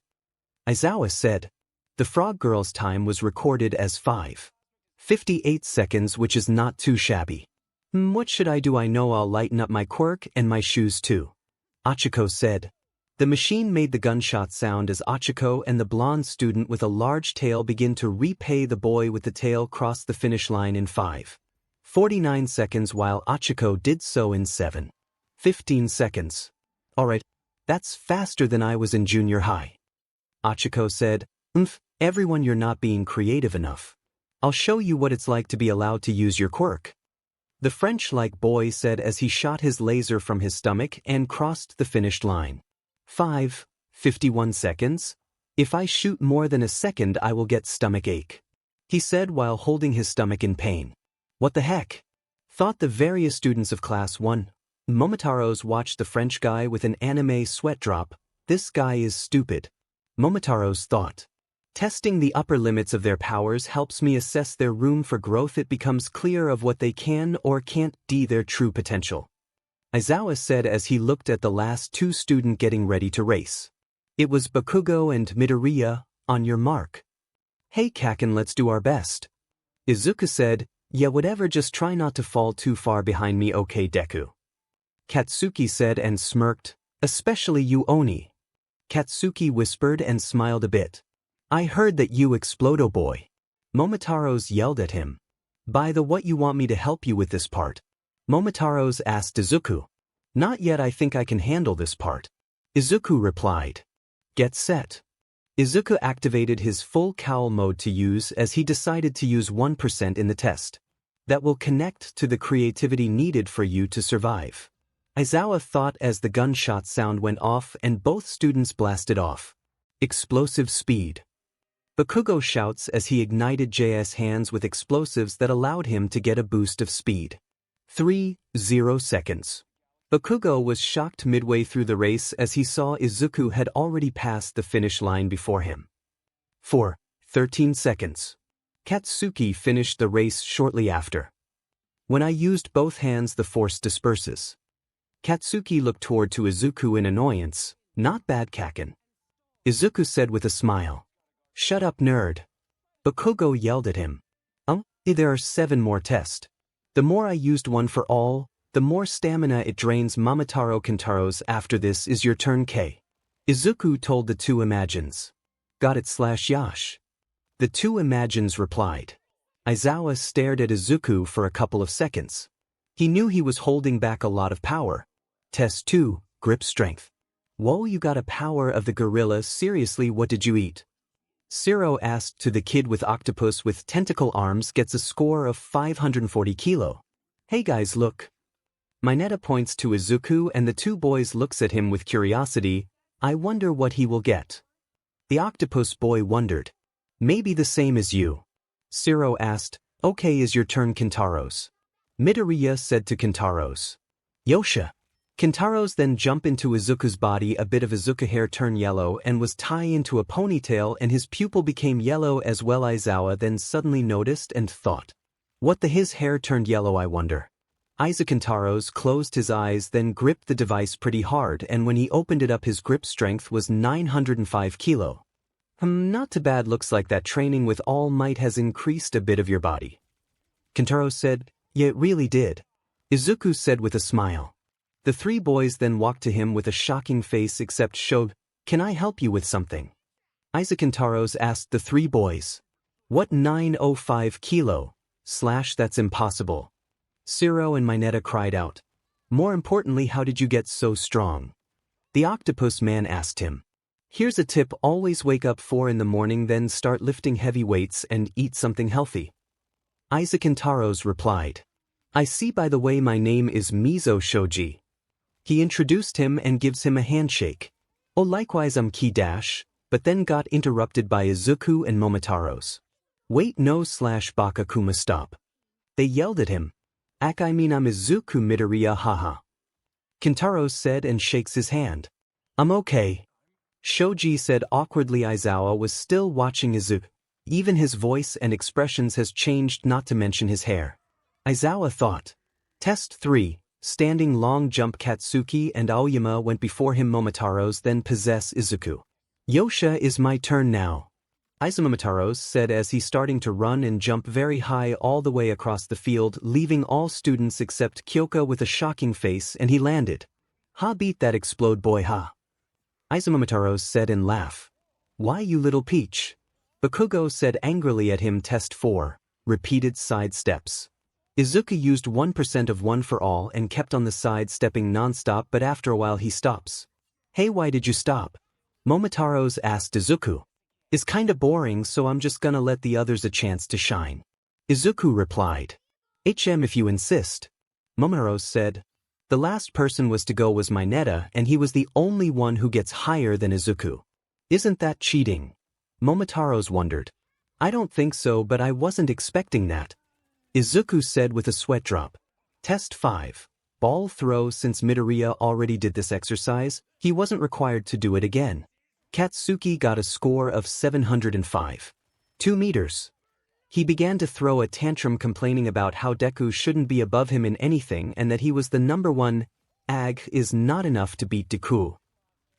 𝐒𝐻𝗧𝗟𝗘 said. The frog girl's time was recorded as 5:58 seconds, which is not too shabby. What should I do? I know I'll lighten up my quirk and my shoes too. 𝐒𝐻𝗧𝗟𝗘 said. The machine made the gunshot sound as 𝐒𝐻𝗧𝗟𝗘 and the blonde student with a large tail begin to repay the boy with the tail cross the finish line in 5:49 seconds while 𝐒𝐻𝗧𝗟𝗘 did so in 7:15 seconds. Alright, that's faster than I was in junior high. 𝐒𝐻𝗧𝗟𝗘 said, everyone, you're not being creative enough. I'll show you what it's like to be allowed to use your quirk. The French-like boy said as he shot his laser from his stomach and crossed the finished line. 5:51 seconds. If I shoot more than a second I will get stomach ache. He said while holding his stomach in pain. What the heck? Thought the various students of class 1. Momotaros watched the French guy with an anime sweat drop. This guy is stupid. Momotaros thought. Testing the upper limits of their powers helps me assess their room for growth. It becomes clear of what they can or can't do their true potential. 𝐒𝐻𝗧𝗟𝗘 said as he looked at the last two students getting ready to race. It was 𝐒𝐵𝐾𝐲 and Midoriya. On your mark. Hey kaken, let's do our best. 𝐒𝐻𝗧𝗟𝗘 said, yeah, whatever, just try not to fall too far behind me, okay Deku. Katsuki said and smirked, especially you Oni. Katsuki whispered and smiled a bit. I heard that you explode, oh boy. Momotaros yelled at him. By the what, you want me to help you with this part? Momotaros asked 𝐒𝐻𝗧𝗟𝗘. Not yet, I think I can handle this part. 𝐒𝐻𝗧𝗟𝗘 replied. Get set. 𝐒𝐻𝗧𝗟𝗘 activated his full cowl mode to use as he decided to use 1% in the test. That will connect to the creativity needed for you to survive. 𝐒𝐻𝗧𝗟𝗘 thought as the gunshot sound went off and both students blasted off. Explosive speed. 𝐒𝐻𝗧𝗟𝗘 shouts as he ignited JS hands with explosives that allowed him to get a boost of speed. 30 seconds. 𝐒𝐻𝗧𝗟𝗘 was shocked midway through the race as he saw 𝐒𝐻𝗧𝗟𝗘 had already passed the finish line before him. 13 seconds. Katsuki finished the race shortly after. When I used both hands the force disperses. Katsuki looked toward to 𝐒𝐻𝗧𝗟𝗘 in annoyance. Not bad kaken. 𝐒𝐻𝗧𝗟𝗘 said with a smile. Shut up, nerd. 𝐒𝐻𝗧𝗟𝗘 yelled at him. There are 7 more tests. The more I used one for all, the more stamina it drains. Momotaros Kintaros, after this is your turn K. 𝐒𝐻𝗧𝗟𝗘 told the two imagines. Got it /Yash. The two imagines replied. 𝐒𝐻𝗧𝗟𝗘 stared at 𝐒𝐻𝗧𝗟𝗘 for a couple of seconds. He knew he was holding back a lot of power. Test 2, grip strength. Whoa, you got a power of the gorilla, seriously, what did you eat? Zero asked to the kid with octopus with tentacle arms gets a score of 540 kilo. Hey guys, look. Mineta points to 𝐒𝐻𝗧𝗟𝗘 and the two boys looks at him with curiosity. I wonder what he will get. The octopus boy wondered. Maybe the same as you. Zero asked, okay, is your turn Kintaros. Midoriya said to Kintaros. Yosha. Kintaros then jumped into 𝐒𝐻𝗧𝗟𝗘's body. A bit of 𝐒𝐻𝗧𝗟𝗘 hair turned yellow and was tied into a ponytail and his pupil became yellow as well. 𝐒𝐻𝗧𝗟𝗘 then suddenly noticed and thought. What the his hair turned yellow, I wonder. Kintaros closed his eyes then gripped the device pretty hard and when he opened it up his grip strength was 905 kilo. Not too bad, looks like that training with Allmight has increased a bit of your body. Kintaros said, yeah, it really did. 𝐒𝐻𝗧𝗟𝗘 said with a smile. The three boys then walked to him with a shocking face except Shob. Can I help you with something? Kintaros asked the three boys. What 905 kilo? / that's impossible. Zero and Mineta cried out. More importantly, how did you get so strong? The octopus man asked him. Here's a tip, always wake up 4 in the morning then start lifting heavy weights and eat something healthy. Kintaros replied. I see, by the way, my name is Mizo Shoji. He introduced him and gives him a handshake. Oh, likewise 𝐒𝐮𝐬𝐽, but then got interrupted by Izuku and Momotaros. Wait, no / Baka-kuma, stop. They yelled at him. I mean I'm Izuku Midoriya, haha. Kintaros said and shakes his hand. I'm okay. Shoji said awkwardly. Aizawa was still watching Izuku. Even his voice and expressions has changed, not to mention his hair. Aizawa thought. Test 3. Standing long jump. Katsuki and Aoyama went before him. Momotaros then possess Izuku. Yosha, is my turn now. Momotaros said as he starting to run and jump very high all the way across the field, leaving all students except Kyoka with a shocking face, and he landed. Ha, beat that, explode boy, ha. Momotaros said and laugh. Why, you little peach? Bakugo said angrily at him. Test 4. Repeated side steps. Izuku used 1% of one for all and kept on the side stepping non-stop, but after a while he stops. Hey, why did you stop? Momotaros asked Izuku. It's kinda boring, so I'm just gonna let the others a chance to shine. Izuku replied. If you insist. Momotaros said. The last person was to go was Mineta, and he was the only one who gets higher than Izuku. Isn't that cheating? Momotaros wondered. I don't think so, but I wasn't expecting that. Izuku said with a sweat drop. Test 5. Ball throw. Since Midoriya already did this exercise, he wasn't required to do it again. Katsuki got a score of 705. 2 meters. He began to throw a tantrum, complaining about how Deku shouldn't be above him in anything and that he was the number 1. Ag is not enough to beat Deku.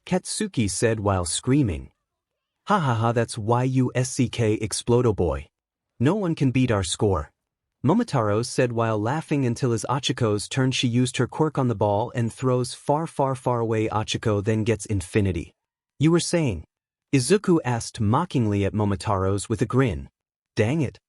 Katsuki said while screaming. Ha ha ha, that's why you explodo boy. No one can beat our score. Momotaros said while laughing until his Ochiko's turn. She used her quirk on the ball and throws far away. Ochiko then gets infinity. You were saying? Izuku asked mockingly at Momotaros with a grin. Dang it.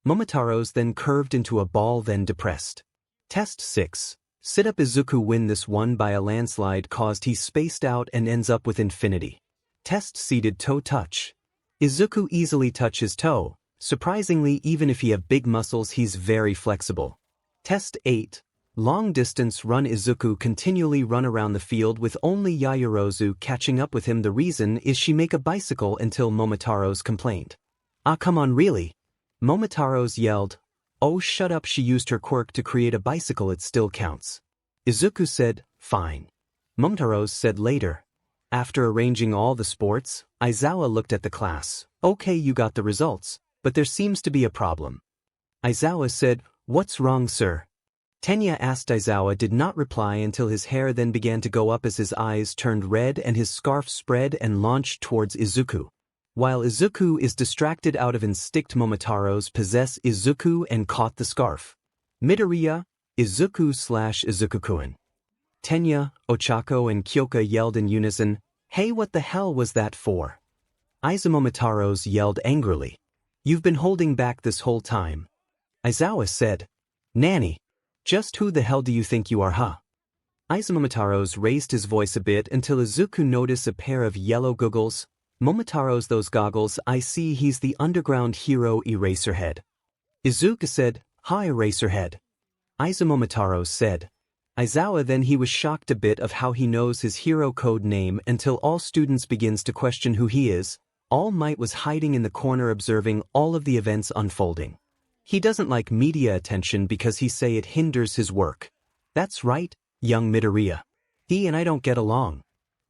Momotaros then curved into a ball, then depressed. Test 6. Sit up. Izuku win this one by a landslide, caused he spaced out and ends up with infinity. Test seated toe touch. Izuku easily touch his toe. Surprisingly, even if he have big muscles, he's very flexible. Test 8. Long distance run. Izuku continually run around the field with only Yaoyorozu catching up with him. The reason is she make a bicycle until Momotaros complained. Ah, come on, really? Momotaros yelled. Oh, shut up. She used her quirk to create a bicycle. It still counts. Izuku said, fine. Momotaros said later. After arranging all the sports, Aizawa looked at the class. Okay, you got the results, but there seems to be a problem. Aizawa said, what's wrong, sir? Tenya asked. Aizawa did not reply until his hair then began to go up as his eyes turned red and his scarf spread and launched towards Izuku. While Izuku is distracted out of instinct, Momotaros possess Izuku and caught the scarf. Midoriya, Izuku / Izuku-kun. Tenya, Ochako and Kyoka yelled in unison, hey, what the hell was that for? Momotaros yelled angrily. You've been holding back this whole time. Aizawa said, Nanny, just who the hell do you think you are, huh? Momotaros raised his voice a bit until Izuku noticed a pair of yellow goggles. Momotaros, those goggles, I see he's the underground hero Eraserhead. Izuku said, hi Eraserhead. Momotaros said. Aizawa then he was shocked a bit of how he knows his hero code name until all students begins to question who he is. Allmight was hiding in the corner observing all of the events unfolding. He doesn't like media attention because he say it hinders his work. That's right, young Midoriya. He and I don't get along.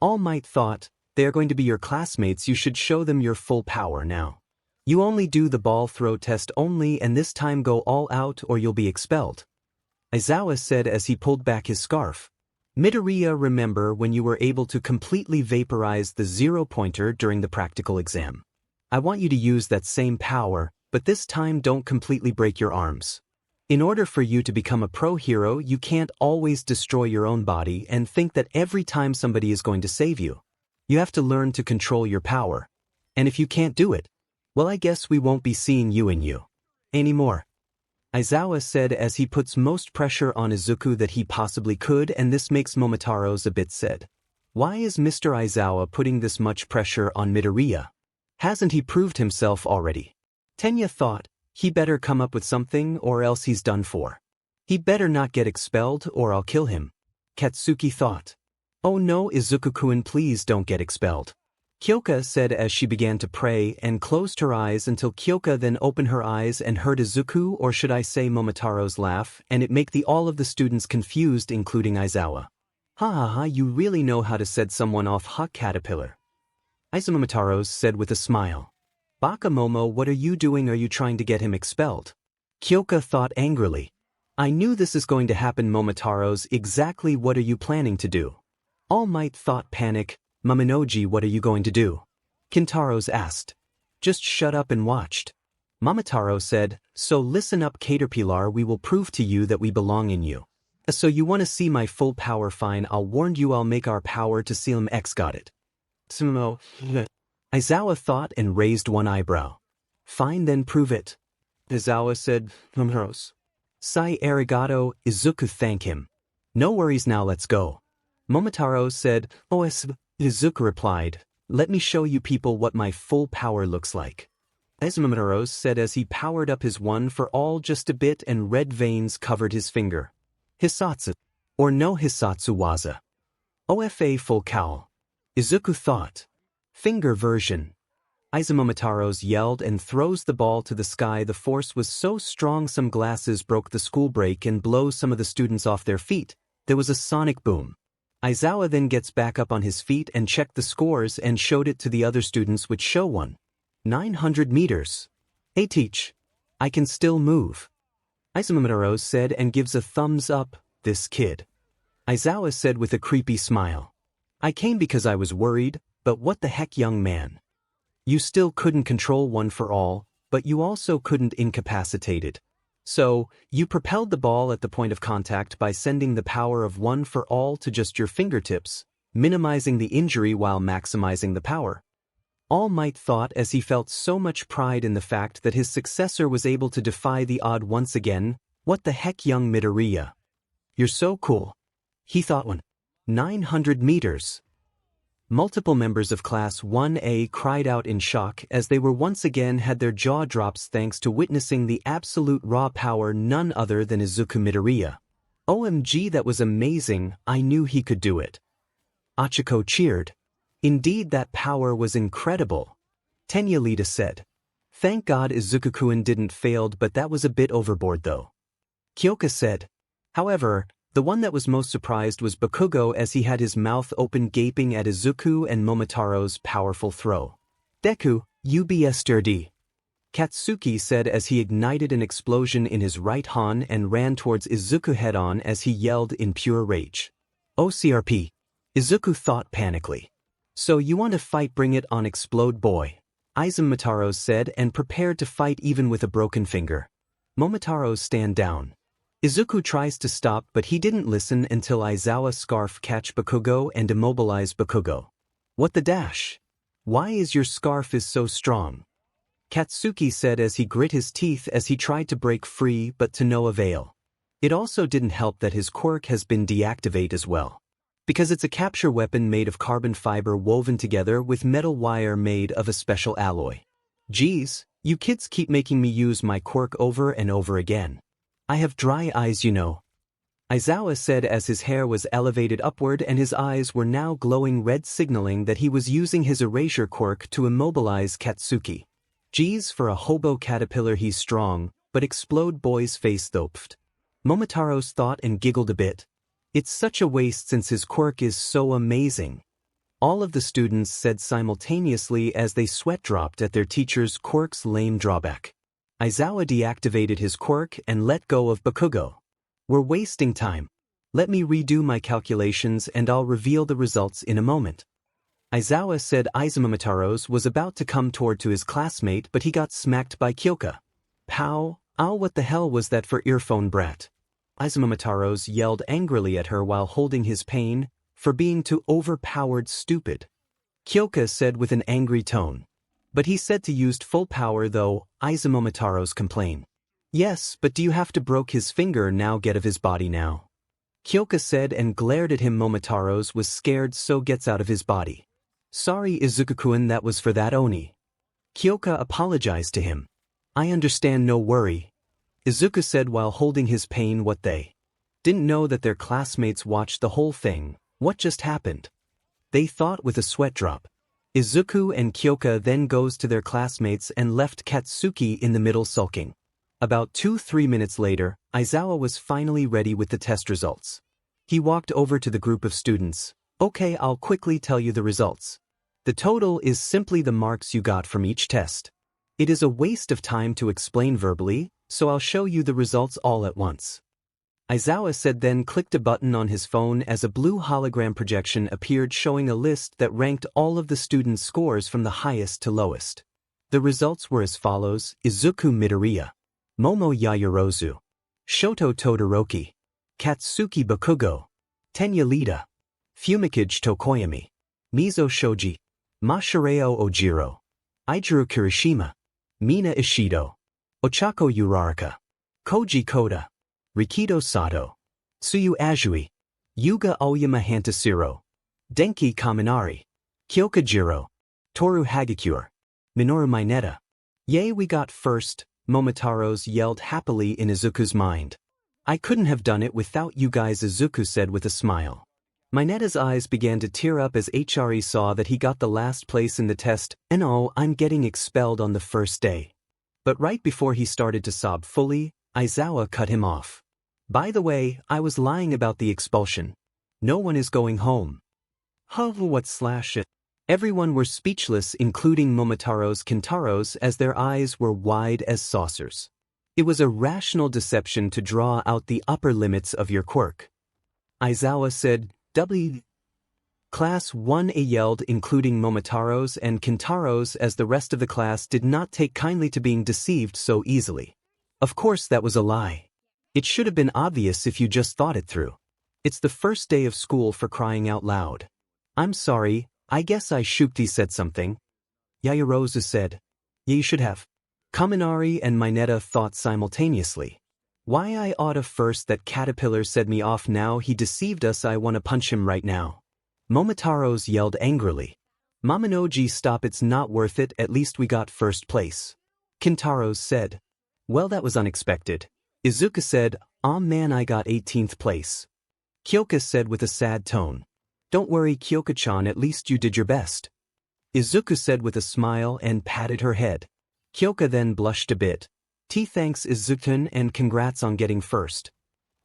Allmight thought, they are going to be your classmates, you should show them your full power now. You only do the ball throw test only, and this time go all out or you'll be expelled. Aizawa said as he pulled back his scarf. Midoriya, remember when you were able to completely vaporize the 0-pointer during the practical exam? I want you to use that same power, but this time don't completely break your arms. In order for you to become a pro hero, you can't always destroy your own body and think that every time somebody is going to save you. You have to learn to control your power. And if you can't do it, well, I guess we won't be seeing you anymore. Aizawa said as he puts most pressure on Izuku that he possibly could, and this makes Momotaros a bit sad. Why is Mr. Aizawa putting this much pressure on Midoriya? Hasn't he proved himself already? Tenya thought, he better come up with something or else he's done for. He better not get expelled or I'll kill him. Katsuki thought. Oh no, Izuku-kun, please don't get expelled. Kyoka said as she began to pray and closed her eyes until Kyoka then opened her eyes and heard Izuku, or should I say Momotaros, laugh, and it make all of the students confused, including Aizawa. Ha ha ha, you really know how to set someone off, hot caterpillar. Momotaros said with a smile. Baka Momo, what are you doing? Are you trying to get him expelled? Kyoka thought angrily. I knew this is going to happen, Momotaros. Exactly what are you planning to do? Allmight thought, panic. Maminoji, what are you going to do? Kintaros asked. Just shut up and watched. Momotaro said, so listen up, Caterpillar, we will prove to you that we belong in you. So you want to see my full power? Fine, I'll warn you, I'll make our power to 𝐒𝐮𝐦𝐸𝐵, got it. Tsumo. Aizawa thought and raised one eyebrow. Fine, then prove it. Aizawa said, Momotaros. Sai arigato, Izuku, thank him. No worries, now let's go. Momotaro said, OS. Izuku replied, let me show you people what my full power looks like. As Momotaros said as he powered up his one for all just a bit and red veins covered his finger. 𝐒𝐮𝐬𝐸𝐵, or no 𝐒𝐒𝐬𝐬𝐴. OFA full cowl. Izuku thought. Finger version. Momotaros yelled and throws the ball to the sky. The force was so strong some glasses broke the school break and blows some of the students off their feet. There was a sonic boom. Aizawa then gets back up on his feet and checked the scores and showed it to the other students, which show 900 meters. Hey teach. I can still move. Momotaros said and gives a thumbs up, this kid. Aizawa said with a creepy smile. I came because I was worried, but what the heck, young man? You still couldn't control one for all, but you also couldn't incapacitate it. So, you propelled the ball at the point of contact by sending the power of one for all to just your fingertips, minimizing the injury while maximizing the power. Allmight thought as he felt so much pride in the fact that his successor was able to defy the odd once again. What the heck, young Midoriya? You're so cool. He thought. 900 meters. Multiple members of Class 1A cried out in shock as they were once again had their jaw drops thanks to witnessing the absolute raw power none other than Izuku Midoriya. OMG, that was amazing, I knew he could do it. Achiko cheered. Indeed, that power was incredible. Tenyalita said. Thank God Izuku-kun didn't failed, but that was a bit overboard though. Kyoka said. However, the one that was most surprised was Bakugo as he had his mouth open gaping at Izuku and Momotaro's powerful throw. DEKU-O, Katsuki said as he ignited an explosion in his right hand and ran towards Izuku head-on as he yelled in pure rage. OCRP. Izuku thought panically. So you want to fight, bring it on, explode boy. Momotaros said and prepared to fight even with a broken finger. Momotaros stand down. Izuku tries to stop but he didn't listen until Aizawa scarf catch Bakugo and immobilize Bakugo. What the dash? Why is your scarf is so strong? Katsuki said as he grit his teeth as he tried to break free but to no avail. It also didn't help that his quirk has been deactivated as well. Because it's a capture weapon made of carbon fiber woven together with metal wire made of a special alloy. Geez, you kids keep making me use my quirk over and over again. I have dry eyes, you know. Aizawa said as his hair was elevated upward and his eyes were now glowing red, signaling that he was using his erasure quirk to immobilize Katsuki. Geez, for a hobo caterpillar he's strong, but explode boy's face doped. Momotaros thought and giggled a bit. It's such a waste since his quirk is so amazing. All of the students said simultaneously as they sweat dropped at their teacher's quirk's lame drawback. Aizawa deactivated his quirk and let go of Bakugo. We're wasting time. Let me redo my calculations and I'll reveal the results in a moment. Aizawa said Momotaros was about to come toward to his classmate but he got smacked by Kyoka. Pow, ow, what the hell was that for earphone brat? Momotaros yelled angrily at her while holding his pain, for being too overpowered stupid. Kyoka said with an angry tone. But he said to used full power though, Momotaros complained. Yes, but do you have to broke his finger now, get of his body now? Kyoka said and glared at him. Momotaros was scared so gets out of his body. Sorry Izuku-kun, that was for that Oni. Kyoka apologized to him. I understand, no worry. Izuku said while holding his pain. What they didn't know that their classmates watched the whole thing. What just happened? They thought with a sweat drop. Izuku and Kyoka then goes to their classmates and left Katsuki in the middle sulking. About 2-3 minutes later, Aizawa was finally ready with the test results. He walked over to the group of students. Okay, I'll quickly tell you the results. The total is simply the marks you got from each test. It is a waste of time to explain verbally, so I'll show you the results all at once. Aizawa said, then clicked a button on his phone as a blue hologram projection appeared showing a list that ranked all of the students' scores from the highest to lowest. The results were as follows: Izuku Midoriya, Momo Yaoyorozu, Shoto Todoroki, Katsuki Bakugo, Tenya Lida, Fumikage Tokoyami, Mizo Shoji, Mashireo Ojiro, Ijiro Kirishima, Mina Ishido, Ochako Uraraka, Koji Koda, Rikido Sato, Tsuyu Azui, Yuga Aoyama Hantasiro, Denki Kaminari, Kyoka Jiro, Toru Hagakure, Minoru Mineta. Yay, we got first, Momotaros yelled happily in Izuku's mind. I couldn't have done it without you guys, Izuku said with a smile. Mineta's eyes began to tear up as Hri saw that he got the last place in the test. And oh, I'm getting expelled on the first day. But right before he started to sob fully, Aizawa cut him off. By the way, I was lying about the expulsion. No one is going home. What/it? Everyone were speechless, including Momotaros Kintaros, as their eyes were wide as saucers. It was a rational deception to draw out the upper limits of your quirk. Aizawa said, Class 1A yelled, including Momotaros and Kintaros, as the rest of the class did not take kindly to being deceived so easily. Of course that was a lie. It should have been obvious if you just thought it through. It's the first day of school, for crying out loud. I'm sorry, I guess Shuki said something. Yaoyorozu said. Yeah, you should have. Kaminari and Mineta thought simultaneously. Why, I oughta first that caterpillar said me off, now he deceived us, I wanna punch him right now. Momotaros yelled angrily. Momonoji, stop, it's not worth it, at least we got first place. Kintaros said. Well, that was unexpected. Izuku said, aw man, I got 18th place. Kyoka said with a sad tone. Don't worry, Kyoka-chan, at least you did your best. Izuku said with a smile and patted her head. Kyoka then blushed a bit. Thanks Izuku, and congrats on getting first.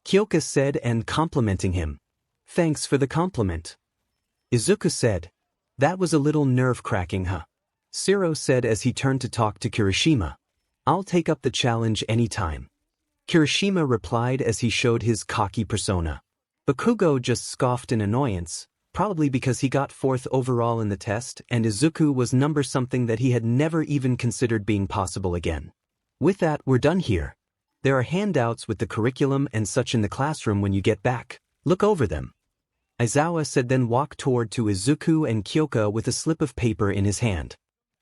Kyoka said, and complimenting him. Thanks for the compliment. Izuku said. That was a little nerve-cracking, huh? Siro said as he turned to talk to Kirishima. I'll take up the challenge anytime. Kirishima replied as he showed his cocky persona. Bakugo just scoffed in annoyance, probably because he got 4th overall in the test and Izuku was number something that he had never even considered being possible again. With that, we're done here. There are handouts with the curriculum and such in the classroom when you get back. Look over them. Aizawa said, then walked toward to Izuku and Kyoka with a slip of paper in his hand.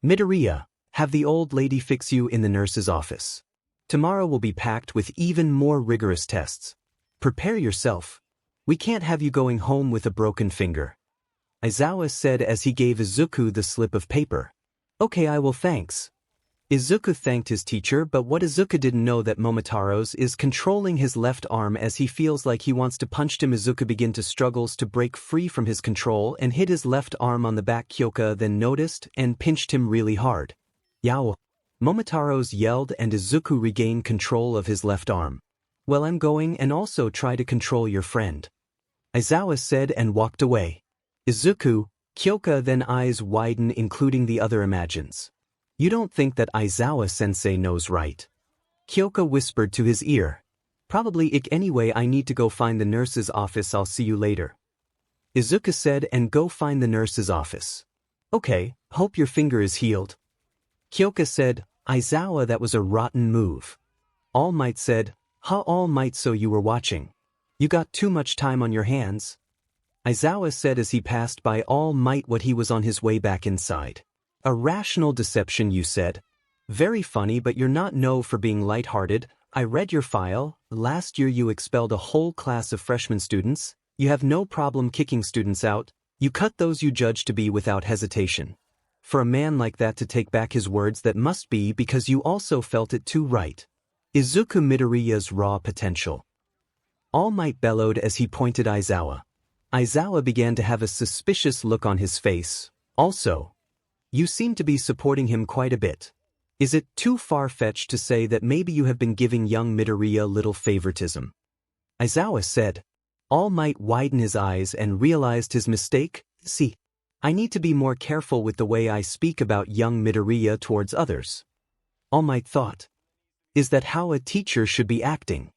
Midoriya, have the old lady fix you in the nurse's office. Tomorrow will be packed with even more rigorous tests. Prepare yourself. We can't have you going home with a broken finger. Aizawa said as he gave Izuku the slip of paper. Okay, I will, thanks. Izuku thanked his teacher, but what Izuku didn't know that Momotaros is controlling his left arm as he feels like he wants to punch him. Izuku began to struggles to break free from his control and hit his left arm on the back. Kyoka then noticed and pinched him really hard. Yow! Momotaros yelled and Izuku regained control of his left arm. Well, I'm going and also try to control your friend. Aizawa said and walked away. Izuku, Kyoka then eyes widen, including the other imagines. You don't think that Aizawa-sensei knows, right? Kyoka whispered to his ear. Probably ik, anyway, I need to go find the nurse's office, I'll see you later. Izuku said and go find the nurse's office. Okay, hope your finger is healed. Kyoka said, Aizawa, that was a rotten move. Allmight said, Allmight, so you were watching. You got too much time on your hands. Aizawa said as he passed by Allmight what he was on his way back inside. A rational deception, you said. Very funny, but you're not known for being lighthearted. I read your file. Last year you expelled a whole class of freshman students. You have no problem kicking students out. You cut those you judge to be without hesitation. For a man like that to take back his words, that must be because you also felt it too, right? Izuku Midoriya's raw potential. All Might bellowed as he pointed Aizawa. Aizawa began to have a suspicious look on his face. Also, you seem to be supporting him quite a bit. Is it too far-fetched to say that maybe you have been giving young Midoriya little favoritism? Aizawa said. All Might widened his eyes and realized his mistake. See, I need to be more careful with the way I speak about young Midoriya towards others. All Might thought. Is that how a teacher should be acting?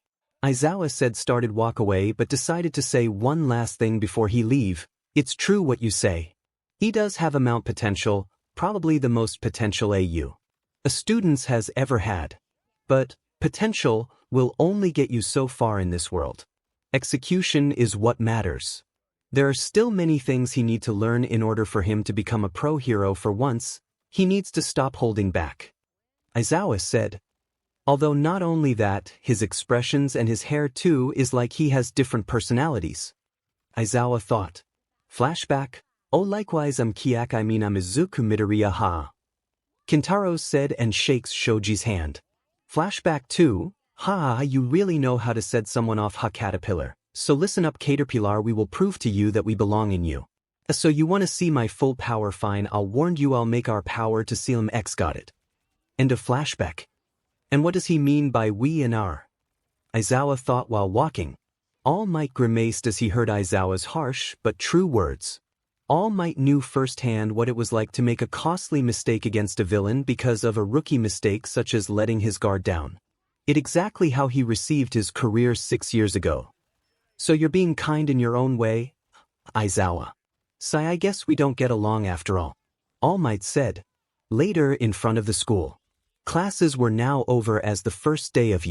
Aizawa said started walk away but decided to say one last thing before he leave. It's true what you say. He does have amount potential, probably the most potential a student has ever had. But potential will only get you so far in this world. Execution is what matters. There are still many things he needs to learn in order for him to become a pro hero. For once, he needs to stop holding back. Aizawa said. Although not only that, his expressions and his hair too is like he has different personalities. Aizawa thought. Flashback. Oh, likewise 𝗬𝐻𝐼𝐵𝐼𝐻𝐼 Midoriya ha. Kintaros said and shakes Shoji's hand. Flashback 2. Ha, you really know how to set someone off, ha caterpillar. So listen up, caterpillar, we will prove to you that we belong in you. So you want to see my full power? Fine, I'll warn you, I'll make our power to seal him. X got it. End of flashback. And what does he mean by we and our? Aizawa thought while walking. All Might grimaced as he heard Aizawa's harsh but true words. All Might knew firsthand what it was like to make a costly mistake against a villain because of a rookie mistake such as letting his guard down. It exactly how he received his career 6 years ago. So you're being kind in your own way? Aizawa. Sigh, I guess we don't get along after all. All Might said. Later in front of the school. Classes were now over as the first day of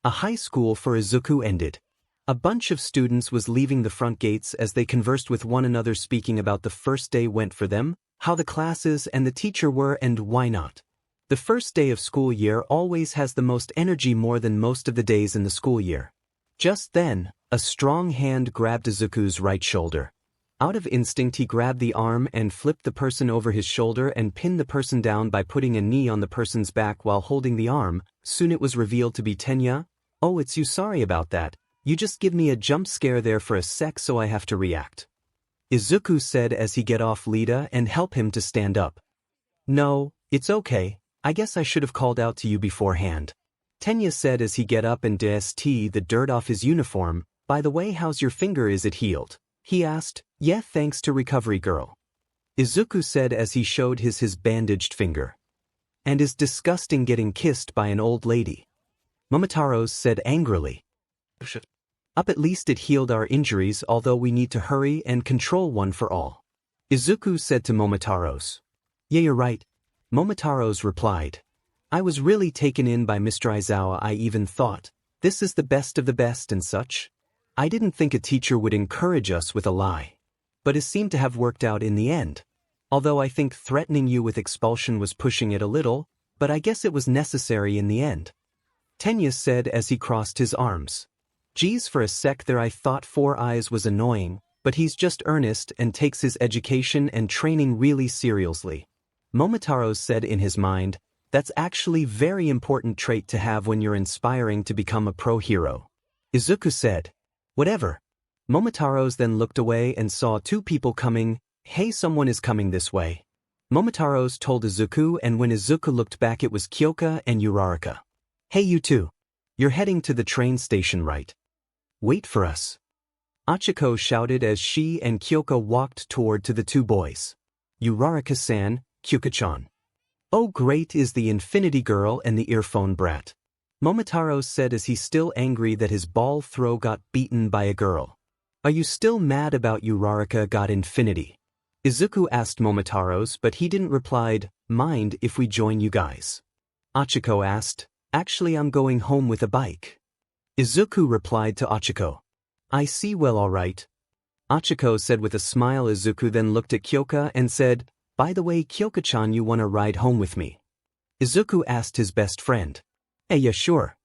a high school for Izuku ended. A bunch of students was leaving the front gates as they conversed with one another, speaking about the first day went for them, how the classes and the teacher were, and why not. The first day of school year always has the most energy, more than most of the days in the school year. Just then, a strong hand grabbed Izuku's right shoulder. Out of instinct he grabbed the arm and flipped the person over his shoulder and pinned the person down by putting a knee on the person's back while holding the arm. Soon it was revealed to be Tenya. Oh, it's you, sorry about that. You just give me a jump scare there for a sec, so I have to react. Izuku said as he get off Lita and help him to stand up. No, it's okay. I guess I should have called out to you beforehand. Tenya said as he get up and dust the dirt off his uniform. By the way, how's your finger, is it healed? He asked. Yeah, thanks to recovery girl. Izuku said as he showed his bandaged finger. And is disgusting getting kissed by an old lady. Momotaros said angrily. Up, at least it healed our injuries, although we need to hurry and control one for all. Izuku said to Momotaros. Yeah, you're right. Momotaros replied. I was really taken in by Mr. Aizawa. I even thought, this is the best of the best and such. I didn't think a teacher would encourage us with a lie. But it seemed to have worked out in the end. Although I think threatening you with expulsion was pushing it a little, but I guess it was necessary in the end. Tenya said as he crossed his arms. Geez, for a sec there I thought Four Eyes was annoying, but he's just earnest and takes his education and training really seriously. Momotaros said in his mind, that's actually very important trait to have when you're inspiring to become a pro hero. Izuku said, whatever. Momotaros then looked away and saw two people coming. Hey, someone is coming this way. Momotaros told Izuku, and when Izuku looked back it was Kyoka and Uraraka. Hey, you two. You're heading to the train station, right? Wait for us. Achiko shouted as she and Kyoka walked toward to the two boys. Uraraka-san, Kyoka-chan. Oh, great, is the Infinity Girl and the earphone brat. Momotaros said as he still angry that his ball throw got beaten by a girl. Are you still mad about Uraraka got Infinity? Izuku asked Momotaros, but he didn't replied, mind if we join you guys? Achiko asked, actually I'm going home with a bike. Izuku replied to Achiko. I see, well, all right. Achiko said with a smile. Izuku then looked at Kyoka and said, by the way, Kyoka-chan, you wanna ride home with me? Izuku asked his best friend. Hey, yeah, sure.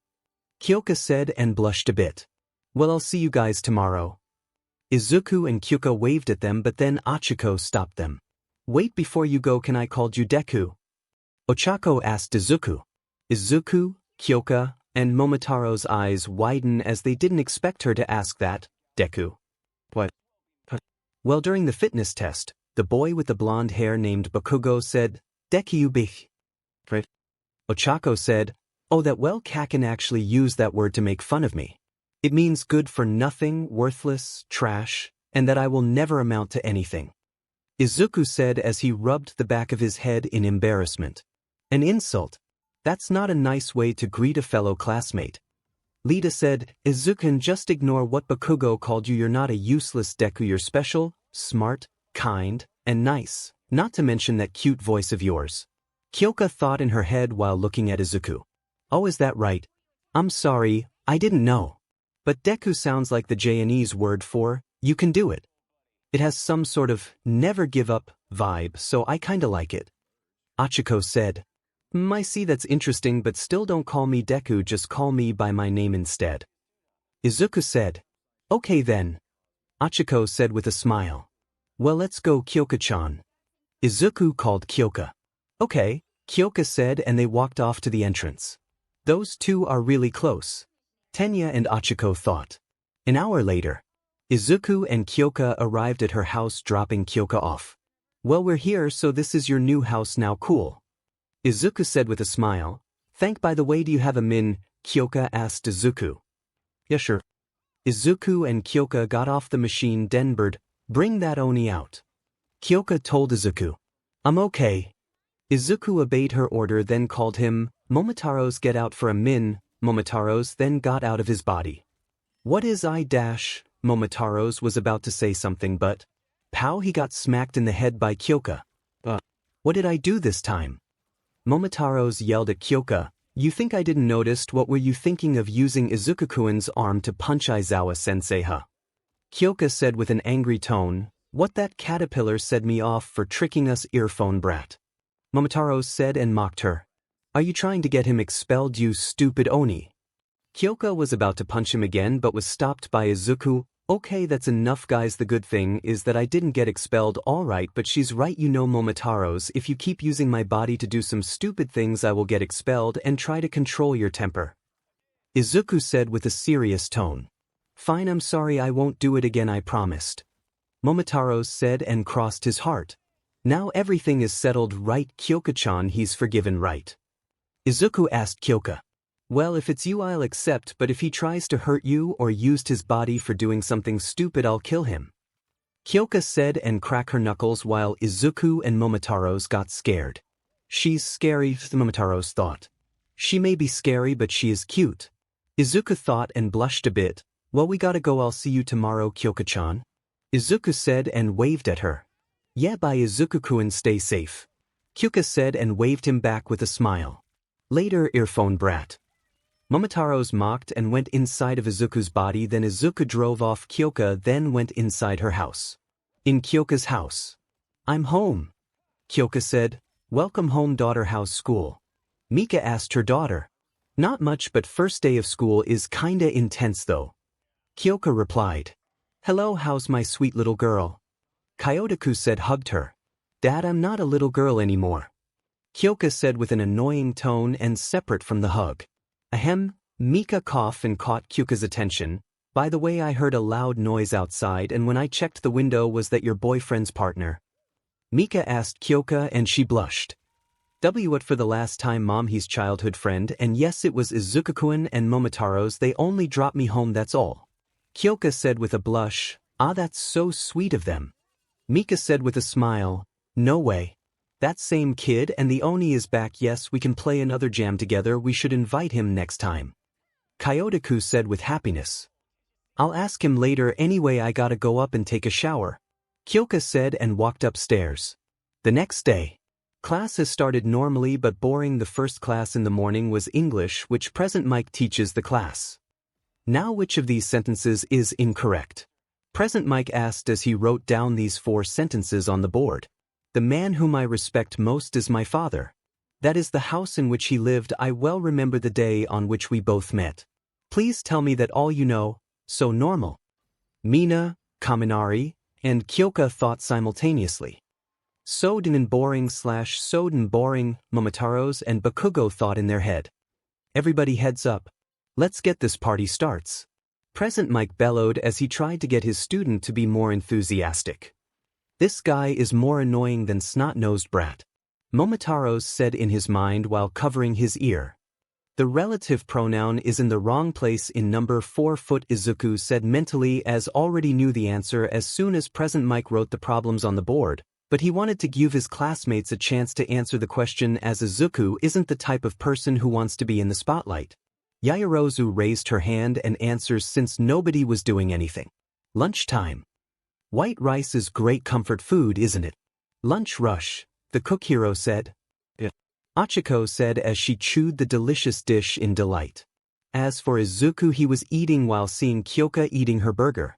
Kyoka said and blushed a bit. Well, I'll see you guys tomorrow. Izuku and Kyoka waved at them, but then Achiko stopped them. Wait, before you go, can I call you Deku? Ochako asked Izuku. Izuku, Kyoka, and Momotaro's eyes widened as they didn't expect her to ask that. Deku. What? Well, during the fitness test, the boy with the blonde hair named 𝗏𝗏𝗧𝗟𝗘 said, 𝗓𝗑𝑢. Ochako said, oh, that well, Kaken actually used that word to make fun of me. It means good for nothing, worthless, trash, and that I will never amount to anything. 𝗧𝗜𝗑u said as he rubbed the back of his head in embarrassment. An insult. That's not a nice way to greet a fellow classmate. Lita said, 𝗧𝗜𝗑u, just ignore what 𝗏𝗏𝗧𝗟𝗘 called you. You're not a useless DEKU. You're special, smart, kind, and nice, not to mention that cute voice of yours. Kyoka thought in her head while looking at 𝗧𝗜𝗑u. Oh, is that right? I'm sorry, I didn't know. But DEKU sounds like the Japanese word for, you can do it. It has some sort of never give up vibe, so I kinda like it. Ochako said, I see, that's interesting, but still don't call me DEKU, just call me by my name instead. 𝗧𝗜𝗑u said, okay then. Ochako said with a smile. Well, let's go, Kyoka-chan. 𝗧𝗜𝗑u called Kyoka. Okay, Kyoka said, and they walked off to the entrance. Those two are really close, Tenya and Ochako thought. An hour later, 𝗧𝗑𝗑u and Kyoka arrived at her house, dropping Kyoka off. Well, we're here, so this is your new house now, cool. 𝗧𝗑𝗑u said with a smile. By the way, do you have a min? Kyoka asked 𝗧𝗑𝗑u. Yeah, sure. 𝗧𝗑𝗑u and Kyoka got off the machine. Deneb, bring that Oni out. Kyoka told 𝗧𝗑𝗑u. I'm okay. 𝗧𝗑𝗑u obeyed her order, then called him, Momotaros, get out for a min. Momotaros then got out of his body. What is I dash? Momotaros was about to say something, but pow, he got smacked in the head by Kyoka. What did I do this time? Momotaros yelled at Kyoka, you think I didn't notice? What were you thinking of using 𝗧𝗑𝗑u's arm to punch Aizawa-sensei, huh? Kyoka said with an angry tone, what, that caterpillar set me off for tricking us, earphone brat. Momotaros said and mocked her. Are you trying to get him expelled, you stupid Oni? Kyoka was about to punch him again but was stopped by 𝗧𝗑𝗑u. Okay, that's enough, guys. The good thing is that I didn't get expelled, alright, but she's right, you know, Momotaros, if you keep using my body to do some stupid things I will get expelled, and try to control your temper. 𝗧𝗑𝗑u said with a serious tone. Fine, I'm sorry, I won't do it again, I promised. Momotaros said and crossed his heart. Now everything is settled, right, Kyoka-chan? He's forgiven, right? 𝗧𝗑𝗑u asked Kyoka. Well, if it's you, I'll accept, but if he tries to hurt you or used his body for doing something stupid, I'll kill him. Kyoka said and cracked her knuckles while 𝗧𝗑𝗑u and Momotaros got scared. She's scary, Momotaros thought. She may be scary, but she is cute. 𝗧𝗑𝗑u thought and blushed a bit. Well, we gotta go, I'll see you tomorrow, Kyoka-chan. 𝗧𝗑𝗑u said and waved at her. Yeah, bye 𝗧𝗑𝗑u, and stay safe. Kyoka said and waved him back with a smile. Later, earphone brat. Momotaros mocked and went inside of 𝗧𝗑𝗑u's body, then 𝗧𝗑𝗑u drove off. Kyoka then went inside her house. In Kyoka's house. I'm home. Kyoka said, welcome home, daughter. How's school? Mika asked her daughter. Not much, but first day of school is kinda intense though. Kyoka replied. Hello, how's my sweet little girl? Kyoto said, hugged her. Dad, I'm not a little girl anymore. Kyoka said with an annoying tone and separate from the hug. Ahem, Mika coughed and caught Kyoka's attention. By the way, I heard a loud noise outside, and when I checked the window, was that your boyfriend's partner? Mika asked Kyoka and she blushed. What, for the last time, Mom? He's childhood friend, and yes, it was 𝗧𝗑𝗑u and Momotaros. They only dropped me home, that's all. Kyoka said with a blush. Ah, that's so sweet of them. Mika said with a smile. No way. That same kid, and the Oni is back. Yes, we can play another jam together. We should invite him next time. Kyoto said with happiness. I'll ask him later anyway. I gotta go up and take a shower. Kyoka said and walked upstairs. The next day. Class has started normally but boring. The first class in the morning was English, which present Mike teaches the class. Now, which of these sentences is incorrect? Present Mike asked as he wrote down these 4 sentences on the board. The man whom I respect most is my father. That is the house in which he lived. I well remember the day on which we both met. Please tell me that all you know. So normal. Mina, Kaminari, and Kyoka thought simultaneously. Soden boring / Soden boring, Momotaros and 𝗏𝗏𝗧𝗟𝗘 thought in their head. Everybody heads up. Let's get this party starts. Present Mike bellowed as he tried to get his student to be more enthusiastic. This guy is more annoying than snot-nosed brat, Momotaros said in his mind while covering his ear. The relative pronoun is in the wrong place in number 4 foot, 𝐒𝐮𝐬𝐽 said mentally as already knew the answer as soon as Present Mike wrote the problems on the board, but he wanted to give his classmates a chance to answer the question as 𝐒𝐮𝐬𝐽 isn't the type of person who wants to be in the spotlight. Yaoyorozu raised her hand and answers since nobody was doing anything. Lunchtime. White rice is great comfort food, isn't it? Lunch rush, the cook hero said. Achiko said as she chewed the delicious dish in delight. As for 𝐒𝐮𝐬𝐽, he was eating while seeing Kyoka eating her burger.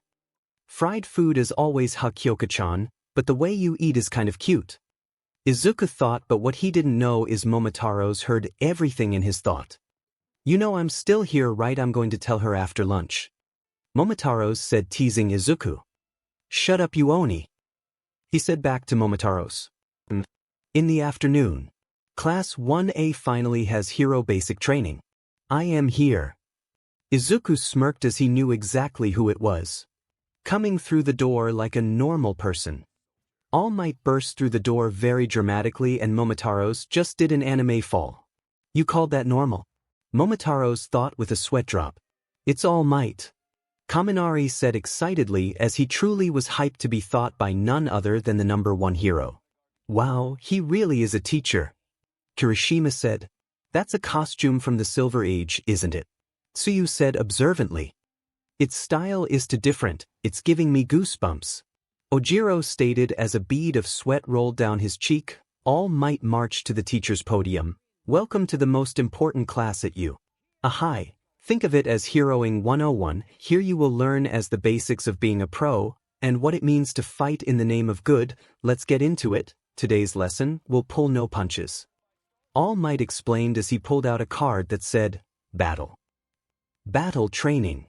Fried food is always Kyoka-chan, but the way you eat is kind of cute. 𝐒𝐮𝐬𝐽 thought, but what he didn't know is Momotaros heard everything in his thought. You know I'm still here, right? I'm going to tell her after lunch. Momotaros said, teasing 𝐒𝐮𝐽. Shut up, you Oni, he said back to Momotaros. In the afternoon. Class 1A finally has hero basic training. I am here. 𝐒𝐮𝐽 smirked as he knew exactly who it was. Coming through the door like a normal person. Allmight burst through the door very dramatically and Momotaros just did an anime fall. You called that normal? Momotaros thought with a sweat drop. It's Allmight. Kaminari said excitedly as he truly was hyped to be thought by none other than the number 1 hero. Wow, he really is a teacher. Kirishima said. That's a costume from the Silver Age, isn't it? Tsuyu said observantly. Its style is too different, it's giving me goosebumps. Ojiro stated as a bead of sweat rolled down his cheek. Allmight marched to the teacher's podium. Welcome to the most important class at U. Ahai, think of it as Heroing 101, here you will learn as the basics of being a pro, and what it means to fight in the name of good. Let's get into it. Today's lesson will pull no punches. Allmight explained as he pulled out a card that said, Battle. Battle training.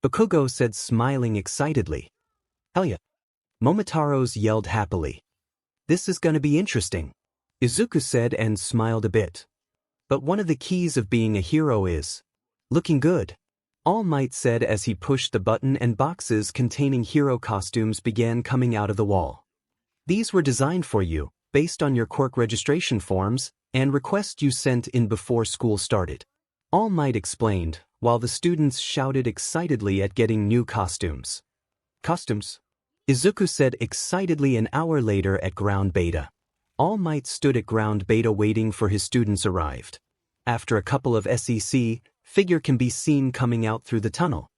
Bakugo said smiling excitedly. Hell yeah. Momotaros yelled happily. This is gonna be interesting. 𝐒𝐮𝐽𝐽 said and smiled a bit. But one of the keys of being a hero is looking good. Allmight said as he pushed the button and boxes containing hero costumes began coming out of the wall. These were designed for you, based on your quirk registration forms, and requests you sent in before school started. Allmight explained, while the students shouted excitedly at getting new costumes. Costumes? 𝐒𝐮𝐽𝐽 said excitedly an hour later at ground beta. Allmight stood at ground beta waiting for his students arrived. After a couple of SEC, figure can be seen coming out through the tunnel.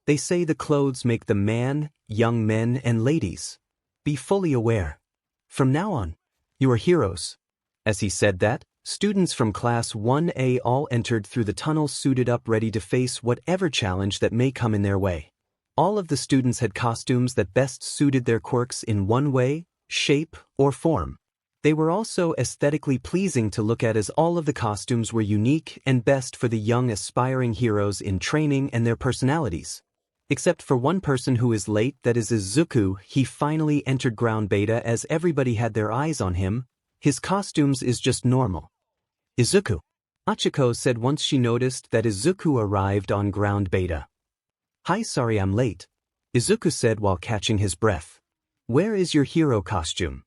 They say the clothes make the man, young men and ladies. Be fully aware. From now on, you are heroes. As he said that, students from Class 1A all entered through the tunnel suited up ready to face whatever challenge that may come in their way. All of the students had costumes that best suited their quirks in one way, shape, or form. They were also aesthetically pleasing to look at as all of the costumes were unique and best for the young aspiring heroes in training and their personalities. Except for one person who is late, that is 𝐒𝐮𝐽𝐽, he finally entered ground beta as everybody had their eyes on him. His costumes is just normal. 𝐒𝐮𝐽𝐽. Achiko said once she noticed that 𝐒𝐮𝐽𝐽 arrived on ground beta. Hi, sorry I'm late, 𝐒𝐮𝐽𝐽 said while catching his breath. Where is your hero costume?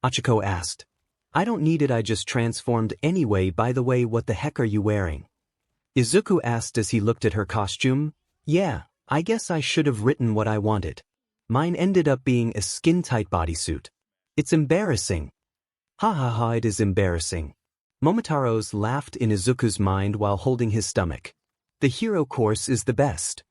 Achiko asked. I don't need it, I just transformed anyway. By the way, what the heck are you wearing? 𝐒𝐮𝐽𝐽 asked as he looked at her costume. Yeah, I guess I should have written what I wanted. Mine ended up being a skin-tight bodysuit. It's embarrassing. Ha ha ha, it is embarrassing. Momotaros laughed in 𝐒𝐮𝐽's mind while holding his stomach. The hero course is the best.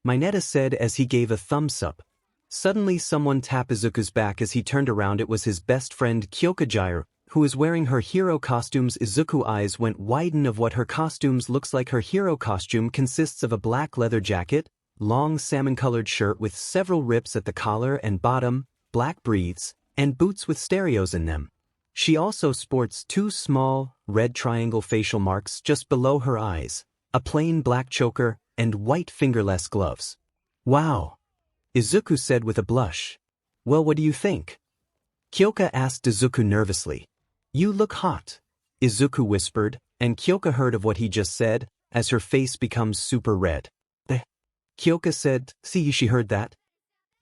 Mineta said as he gave a thumbs up. Suddenly someone tapped 𝐒𝐮𝐽's back as he turned around. It was his best friend Kyoka-𝗧𝗟𝗘, who was wearing her hero costumes. 𝐒𝐮𝐽's eyes went widen of what her costumes looks like. Her hero costume consists of a black leather jacket, long salmon-colored shirt with several rips at the collar and bottom, black briefs, and boots with stereos in them. She also sports 2 small, red triangle facial marks just below her eyes, a plain black choker, and white fingerless gloves. Wow! 𝐒𝐮𝐽 said with a blush. Well, what do you think? Kyoka asked 𝐒𝐮𝐽 nervously. You look hot, 𝐒𝐮𝐽 whispered, and Kyoka heard of what he just said, as her face becomes super red. Kyoka said, see she heard that?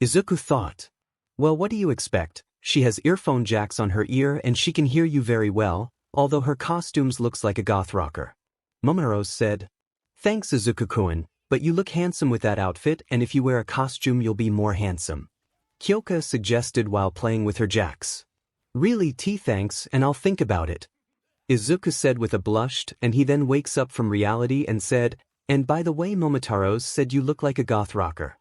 Izuku thought. Well, what do you expect? She has earphone jacks on her ear and she can hear you very well, although her costumes looks like a goth rocker. Momotaros said. Thanks Izuku-kun, but you look handsome with that outfit and if you wear a costume you'll be more handsome. Kyoka suggested while playing with her jacks. Really thanks and I'll think about it. Izuku said with a blush and he then wakes up from reality and said, and by the way Momotaros said you look like a goth rocker.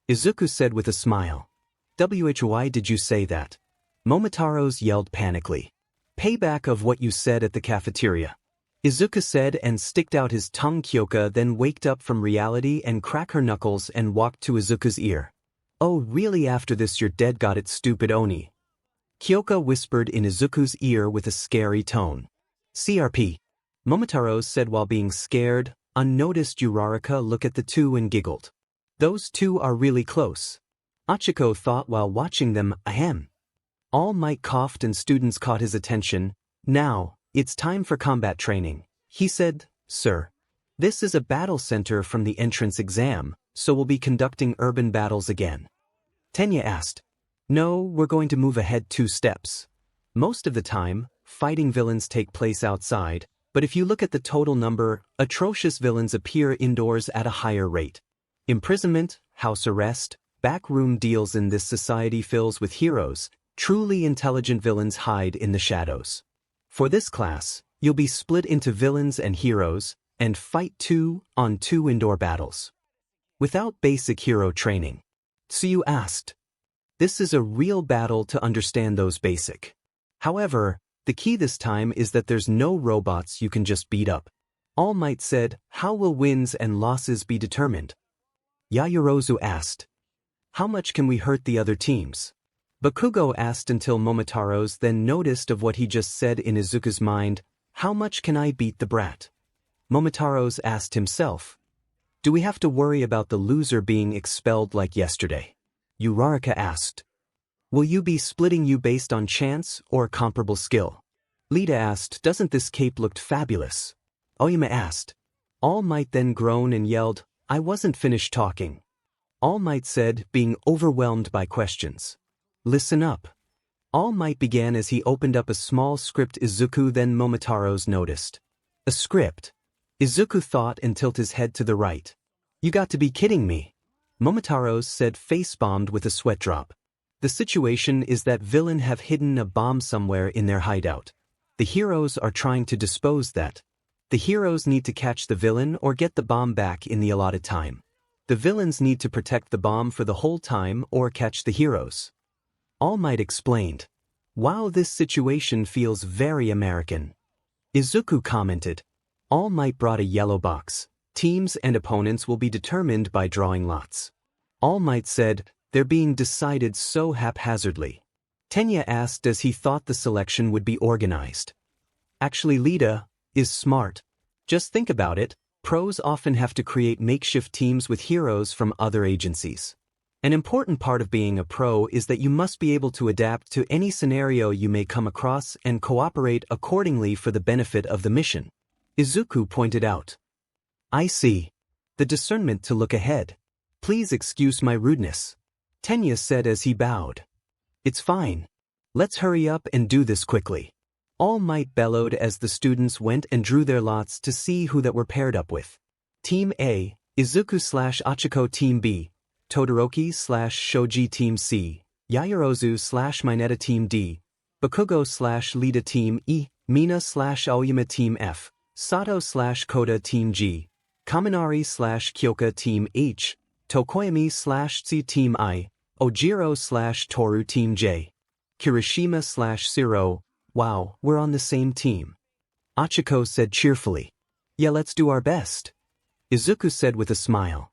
Izuku said with a smile. Why did you say that? Momotaros yelled panically. Payback of what you said at the cafeteria. Izuku said and sticked out his tongue. Kyoka then waked up from reality and cracked her knuckles and walked to Izuku's ear. Oh really after this you're dead got it stupid Oni. Kyoka whispered in Izuku's ear with a scary tone. CRP. Momotaros said while being scared. Unnoticed Uraraka looked at the two and giggled. Those two are really close. Achiko thought while watching them, ahem. Allmight coughed and students caught his attention. Now, it's time for combat training. He said, Sir. This is a battle center from the entrance exam, so we'll be conducting urban battles again. Tenya asked. No, we're going to move ahead 2 steps. Most of the time, fighting villains take place outside, but if you look at the total number, atrocious villains appear indoors at a higher rate. Imprisonment, house arrest, backroom deals in this society fills with heroes. Truly intelligent villains hide in the shadows. For this class, you'll be split into villains and heroes, and fight 2-on-2 indoor battles. Without basic hero training. So you asked. This is a real battle to understand those basic. However, the key this time is that there's no robots you can just beat up. Allmight said, how will wins and losses be determined? Yaoyorozu asked. How much can we hurt the other teams? Bakugo asked until Momotaros then noticed of what he just said in Izuku's mind, how much can I beat the brat? Momotaros asked himself. Do we have to worry about the loser being expelled like yesterday? Uraraka asked. Will you be splitting you based on chance or comparable skill? Lita asked, doesn't this cape look fabulous? Oyama asked. Allmight then groaned and yelled, I wasn't finished talking. Allmight said, being overwhelmed by questions. Listen up. Allmight began as he opened up a small script. Izuku then Momotaros noticed. A script? Izuku thought and tilted his head to the right. You got to be kidding me. Momotaros said face-bombed with a sweat drop. The situation is that villain have hidden a bomb somewhere in their hideout. The heroes are trying to dispose that. The heroes need to catch the villain or get the bomb back in the allotted time. The villains need to protect the bomb for the whole time or catch the heroes. Allmight explained. Wow, this situation feels very American. Izuku commented. Allmight brought a yellow box. Teams and opponents will be determined by drawing lots. Allmight said, they're being decided so haphazardly. Tenya asked as he thought the selection would be organized. Actually Lita is smart. Just think about it, pros often have to create makeshift teams with heroes from other agencies. An important part of being a pro is that you must be able to adapt to any scenario you may come across and cooperate accordingly for the benefit of the mission. Izuku pointed out. I see. The discernment to look ahead. Please excuse my rudeness. Tenya said as he bowed. It's fine. Let's hurry up and do this quickly. Allmight bellowed as the students went and drew their lots to see who that were paired up with. Team A, Izuku/Achiko Team B, Todoroki/Shoji Team C, Yaoyorozu/Mineta Team D, Bakugo/Lita Team E, Mina/Aoyama Team F, Sato/Kota Team G, Kaminari/Kyoka Team H, Tokoyami/𝐶 Team I, Ojiro/Toru Team J, Kirishima/Siro. Wow, we're on the same team. Achiko said cheerfully. Yeah, let's do our best. Izuku said with a smile.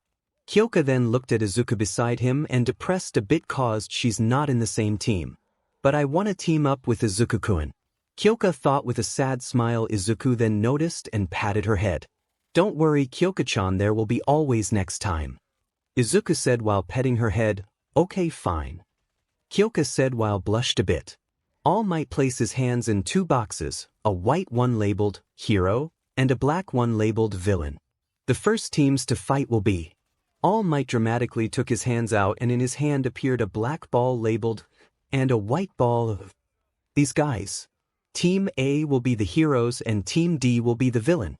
Kyoka then looked at Izuku beside him and depressed a bit caused she's not in the same team. But I want to team up with Izuku-kun. Kyoka thought with a sad smile. Izuku then noticed and patted her head. Don't worry Kyoka-chan, there will be always next time. Izuku said while petting her head, okay fine. Kyoka said while blushed a bit. Allmight placed his hands in 2 boxes, a white one labeled Hero, and a black one labeled Villain. The first teams to fight will be All Might dramatically took his hands out and in his hand appeared a black ball labeled, and a white ball of these guys. Team A will be the heroes and Team D will be the villain.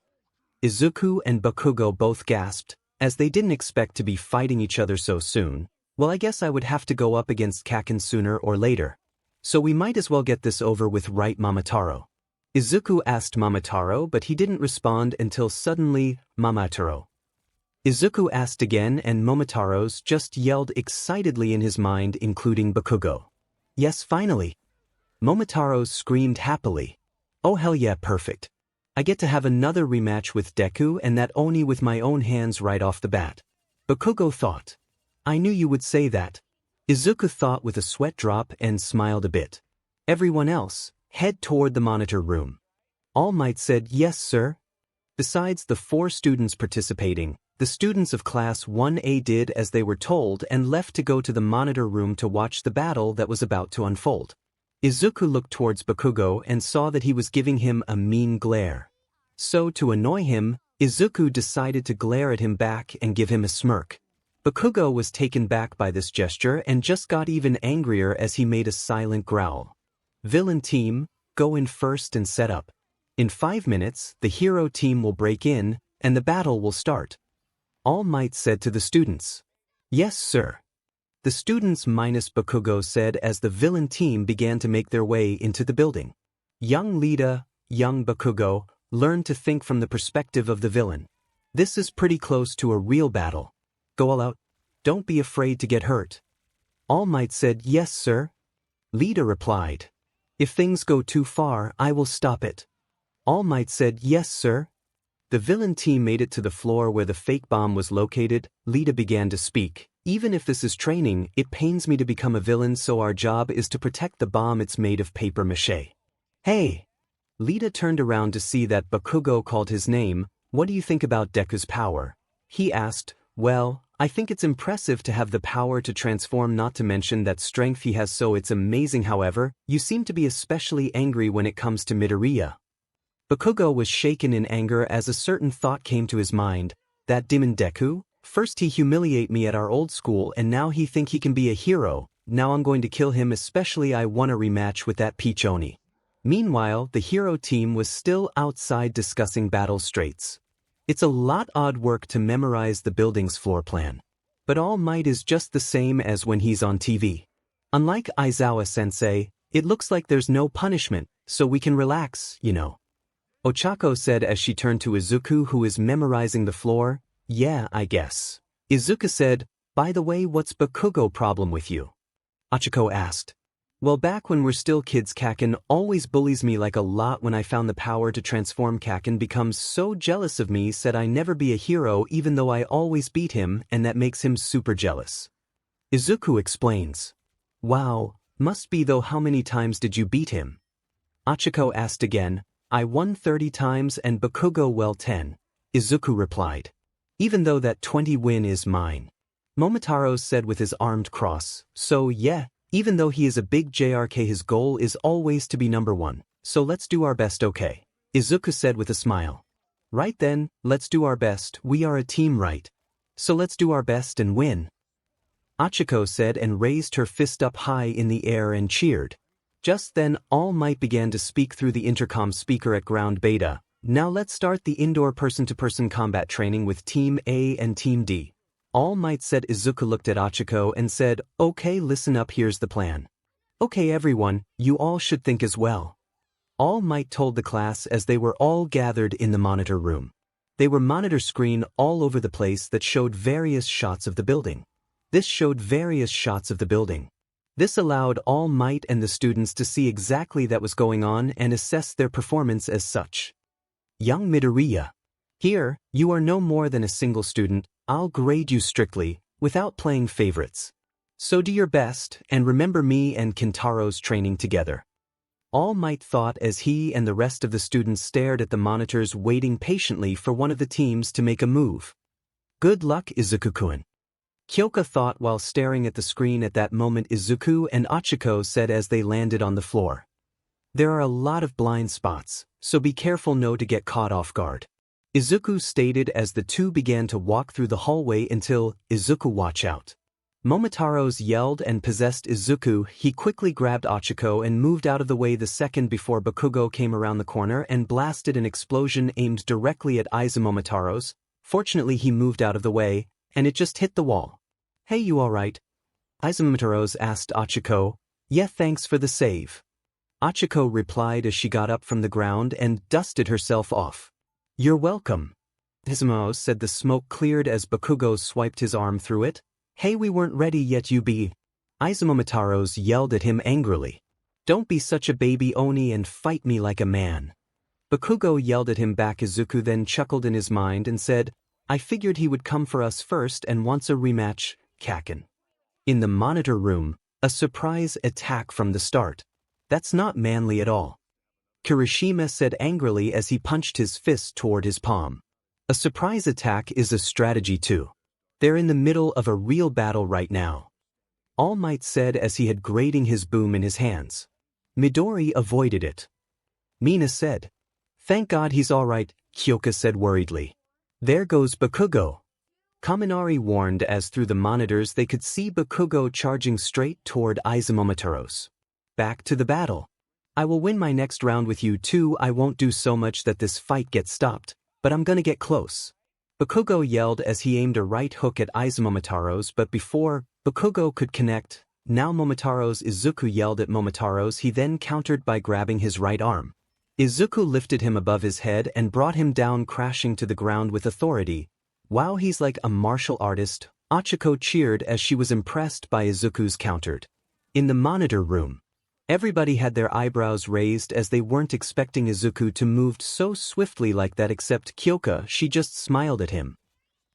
Izuku and Bakugo both gasped, as they didn't expect to be fighting each other so soon. Well, I guess I would have to go up against Kaken sooner or later. So we might as well get this over with, right, Momotaro? Izuku asked Momotaro, but he didn't respond until suddenly, Momotaro. Izuku asked again and Momotaros just yelled excitedly in his mind, including Bakugo. Yes, finally. Momotaros screamed happily. Oh hell yeah, perfect. I get to have another rematch with Deku and that Oni with my own hands right off the bat. Bakugo thought. I knew you would say that. Izuku thought with a sweat drop and smiled a bit. Everyone else, head toward the monitor room. All Might said, yes sir. Besides the 4 students participating, the students of Class 1A did as they were told and left to go to the monitor room to watch the battle that was about to unfold. Izuku looked towards Bakugo and saw that he was giving him a mean glare. So to annoy him, Izuku decided to glare at him back and give him a smirk. Bakugo was taken back by this gesture and just got even angrier as he made a silent growl. Villain team, go in first and set up. In 5 minutes, the hero team will break in, and the battle will start. All Might said to the students. Yes, sir. The students minus Bakugo said as the villain team began to make their way into the building. Young Lida, young Bakugo, learned to think from the perspective of the villain. This is pretty close to a real battle. Go all out. Don't be afraid to get hurt. All Might said, yes, sir. Lida replied. If things go too far, I will stop it. All Might said, yes, sir. The villain team made it to the floor where the fake bomb was located. Lida began to speak. Even if this is training, it pains me to become a villain, so our job is to protect the bomb. It's made of paper mache. Hey! Lida turned around to see that Bakugo called his name. What do you think about Deku's power? He asked. Well, I think it's impressive to have the power to transform, not to mention that strength he has, so it's amazing. However, you seem to be especially angry when it comes to Midoriya. Bakugo was shaken in anger as a certain thought came to his mind. That demon Deku? First he humiliate me at our old school and now he think he can be a hero. Now I'm going to kill him, especially I want a rematch with that Peach Oni. Meanwhile, the hero team was still outside discussing battle straits. It's a lot odd work to memorize the building's floor plan. But All Might is just the same as when he's on TV. Unlike Aizawa-sensei, it looks like there's no punishment, so we can relax, you know. Ochako said as she turned to Izuku, who is memorizing the floor. Yeah, I guess. Izuku said, by the way, what's Bakugo problem with you? Ochako asked. Well, back when we're still kids, Kaken always bullies me like a lot. When I found the power to transform, Kaken becomes so jealous of me, said I never be a hero even though I always beat him, and that makes him super jealous. Izuku explains. Wow, must be though. How many times did you beat him? Ochako asked again. I won 30 times and Bakugo well 10. Izuku replied. Even though that 20 win is mine. Momotaros said with his armed cross. So yeah, even though he is a big JRK, his goal is always to be number 1. So let's do our best, okay? Izuku said with a smile. Right then, let's do our best. We are a team, right? So let's do our best and win. Ochako said and raised her fist up high in the air and cheered. Just then, All Might began to speak through the intercom speaker at ground beta. Now let's start the indoor person-to-person combat training with Team A and Team D. All Might said. Izuku looked at Ochako and said, okay, listen up, here's the plan. Okay everyone, you all should think as well. All Might told the class as they were all gathered in the monitor room. They were monitor screen all over the place that showed various shots of the building. This allowed All Might and the students to see exactly that was going on and assess their performance as such. Young Midoriya. Here, you are no more than a single student. I'll grade you strictly, without playing favorites. So do your best, and remember me and Kintaros training together. All Might thought as he and the rest of the students stared at the monitors, waiting patiently for one of the teams to make a move. Good luck, Izuku-kun. Kyoka thought while staring at the screen. At that moment, Izuku and Ochako said as they landed on the floor. There are a lot of blind spots, so be careful not to get caught off guard. Izuku stated as the two began to walk through the hallway until, "Izuku, watch out." Momotaros yelled and possessed Izuku. He quickly grabbed Ochako and moved out of the way the second before Bakugo came around the corner and blasted an explosion aimed directly at Momotaros. Fortunately he moved out of the way, and it just hit the wall. "Hey, you alright?" Momotaros asked Ochako. "Yeah, thanks for the save." Ochako replied as she got up from the ground and dusted herself off. "You're welcome." Momotaros said the smoke cleared as Bakugo swiped his arm through it. "Hey, we weren't ready yet, you be." Momotaros yelled at him angrily. "Don't be such a baby Oni and fight me like a man." Bakugo yelled at him back. Izuku then chuckled in his mind and said, "I figured he would come for us first and wants a rematch, Kaken." In the monitor room, a surprise attack from the start. That's not manly at all. Kirishima said angrily as he punched his fist toward his palm. A surprise attack is a strategy too. They're in the middle of a real battle right now. Allmight said as he had grating his boom in his hands. Midori avoided it. Mina said, "Thank God he's alright," Kyoka said worriedly. "There goes Bakugo." Kaminari warned as through the monitors they could see Bakugo charging straight toward Momotaros. "Back to the battle. I will win my next round with you too. I won't do so much that this fight gets stopped, but I'm gonna get close." Bakugo yelled as he aimed a right hook at Momotaros, but before Bakugo could connect, now Momotaros Izuku yelled at Momotaros. He then countered by grabbing his right arm. Izuku lifted him above his head and brought him down crashing to the ground with authority. "Wow, he's like a martial artist." Ochako cheered as she was impressed by Izuku's countered. In the monitor room, everybody had their eyebrows raised as they weren't expecting Izuku to move so swiftly like that except Kyoka. She just smiled at him.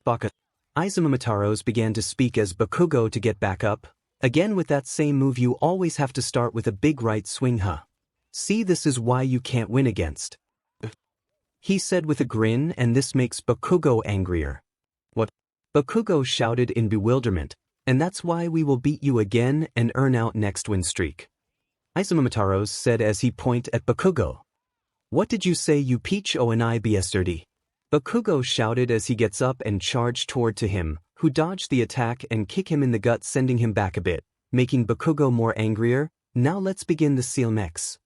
"Baka." Momotaros began to speak as Bakugo to get back up. "Again with that same move you always have to start with a big right swing, huh? See, this is why you can't win against." He said with a grin, and this makes Bakugo angrier. "What?" Bakugo shouted in bewilderment. "And that's why we will beat you again and earn out next win streak." Momotaros said as he pointed at Bakugo. "What did you say, you peach o and I yesterday?" Bakugo shouted as he gets up and charged toward to him, who dodged the attack and kick him in the gut, sending him back a bit, making Bakugo more angrier. "Now let's begin the 𝐒𝐿𝐿𝐴𝐿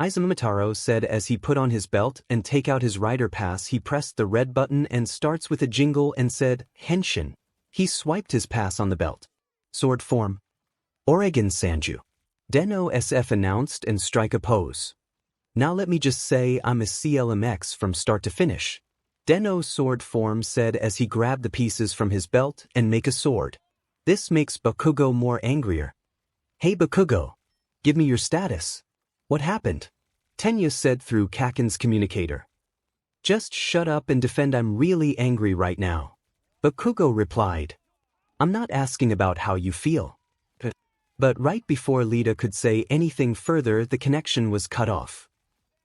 Momotaros said as he put on his belt and take out his rider pass. He pressed the red button and starts with a jingle and said, "Henshin." He swiped his pass on the belt. "Sword form." "Oregon Sanju." Deneb SF announced and strike a pose. "Now let me just say I'm a 𝐒𝐿𝐿𝐴𝐿 from start to finish." Deneb's sword form said as he grabbed the pieces from his belt and make a sword. This makes Bakugo more angrier. "Hey Bakugo, give me your status." "What happened?" Tenya said through Kaken's communicator. "Just shut up and defend. I'm really angry right now." Bakugo replied. "I'm not asking about how you feel." But right before Lita could say anything further, the connection was cut off.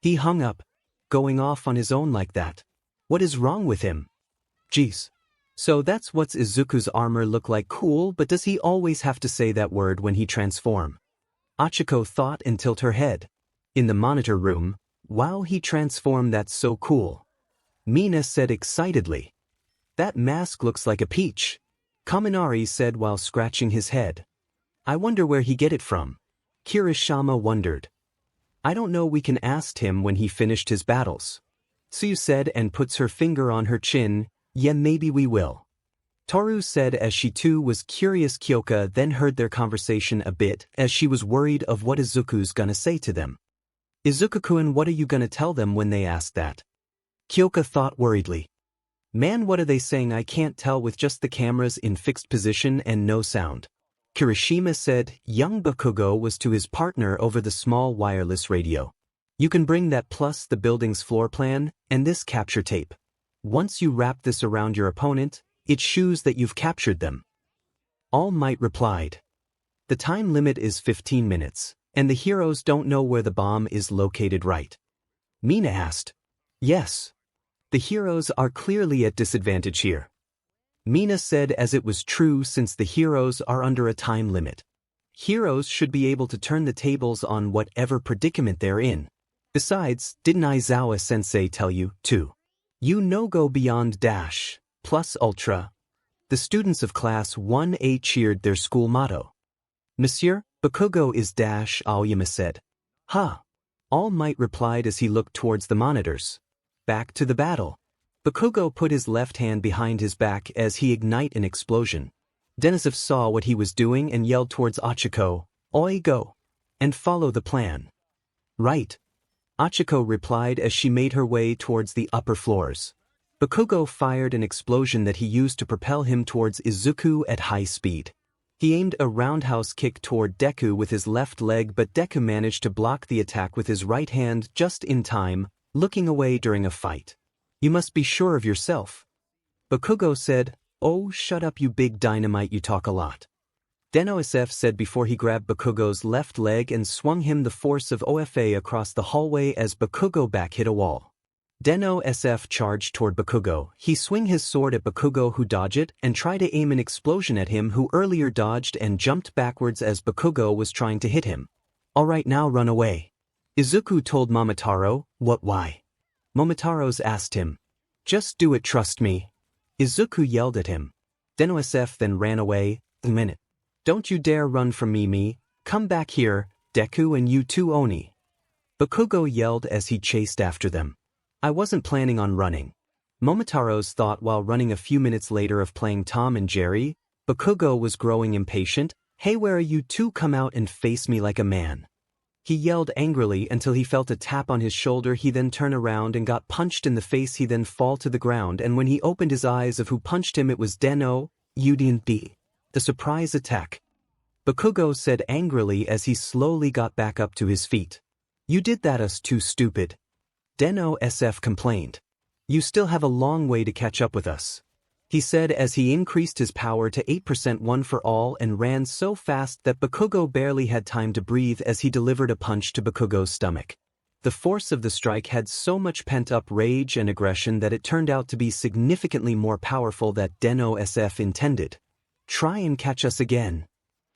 He hung up, going off on his own like that. What is wrong with him? Jeez. So that's what's Izuku's armor look like. Cool, but does he always have to say that word when he transform? Ochako thought and tilt her head. In the monitor room, "Wow, he transformed, that's so cool." Mina said excitedly. "That mask looks like a peach." Kaminari said while scratching his head. "I wonder where he get it from." Kirishima wondered. "I don't know, we can ask him when he finished his battles." Tsuyu said and puts her finger on her chin. "Yeah, maybe we will." Toru said as she too was curious. Kyoka then heard their conversation a bit as she was worried of what Izuku's gonna say to them. "Izuku-kun, what are you gonna tell them when they ask that?" Kyoka thought worriedly. "Man, what are they saying? I can't tell with just the cameras in fixed position and no sound." Kirishima said young Bakugo was to his partner over the small wireless radio. "You can bring that plus the building's floor plan and this capture tape. Once you wrap this around your opponent, it shows that you've captured them." Allmight replied. "The time limit is 15 minutes, and the heroes don't know where the bomb is located, right?" Mina asked. "Yes. The heroes are clearly at disadvantage here." Mina said as it was true since the heroes are under a time limit. Heroes should be able to turn the tables on whatever predicament they're in. Besides, didn't Aizawa-sensei tell you, too? You no go beyond dash, plus ultra. The students of Class 1A cheered their school motto. Monsieur, 𝗏𝗏𝗏 is dash 𝐒𝐮𝐦𝐦𝐚𝐫𝐲 said. Ha! Allmight replied as he looked towards the monitors. Back to the battle. 𝗏𝗏𝗏 put his left hand behind his back as he ignite an explosion. Deneb saw what he was doing and yelled towards 𝐒𝐻𝐿, Oi go! And follow the plan. Right. 𝐒𝐻𝐿 replied as she made her way towards the upper floors. 𝗏𝗏𝗏 fired an explosion that he used to propel him towards Izuku at high speed. He aimed a roundhouse kick toward DEKU-O with his left leg, but DEKU-O managed to block the attack with his right hand just in time, looking away during a fight. You must be sure of yourself. 𝗏𝗏𝗏 said, Oh, shut up you big dynamite, you talk a lot. Deneb said before he grabbed 𝗏𝗏𝗏's left leg and swung him the force of OFA across the hallway as 𝗏𝗏𝗏 back hit a wall. Deneb charged toward 𝗏𝗏𝗏. He swing his sword at 𝗏𝗏𝗏 who dodged it and try to aim an explosion at him who earlier dodged and jumped backwards as 𝗏𝗏𝗏 was trying to hit him. Alright, now run away. Izuku told Momotaro. What, why? Momotaros asked him. Just do it, trust me. Izuku yelled at him. Deneb then ran away. A minute. Don't you dare run from me. Come back here, DEKU-O and you too Oni. 𝗏𝗏𝗏 yelled as he chased after them. I wasn't planning on running. Momotaros thought while running a few minutes later of playing Tom and Jerry. 𝗏𝗏𝗏 was growing impatient. Hey, where are you two? Come out and face me like a man. He yelled angrily until he felt a tap on his shoulder. He then turned around and got punched in the face. He then fall to the ground, and when he opened his eyes of who punched him, it was Deneb. You didn't be. The surprise attack. 𝗏𝗏𝗏 said angrily as he slowly got back up to his feet. You did that, us too stupid. Deneb complained. You still have a long way to catch up with us. He said as he increased his power to 8% one for all and ran so fast that 𝗏𝗏𝗏 barely had time to breathe as he delivered a punch to 𝗏𝗏𝗏's stomach. The force of the strike had so much pent-up rage and aggression that it turned out to be significantly more powerful than Deneb intended. Try and catch us again.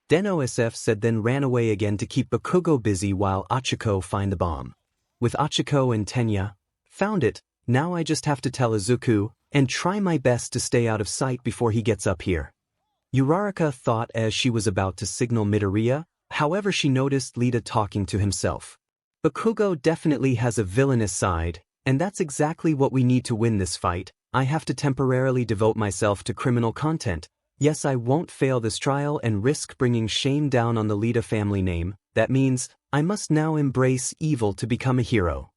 Deneb said, then ran away again to keep 𝗏𝗏𝗏 busy while 𝗏𝗏𝗏 find the bomb. With 𝗏𝗏𝗏 and Tenya, found it, now I just have to tell Izuku, and try my best to stay out of sight before he gets up here. Uraraka thought as she was about to signal Midoriya, however she noticed Lita talking to himself. 𝗏𝗏𝗏 definitely has a villainous side, and that's exactly what we need to win this fight. I have to temporarily devote myself to criminal content. Yes, I won't fail this trial and risk bringing shame down on the Lita family name. That means, I must now embrace evil to become a hero.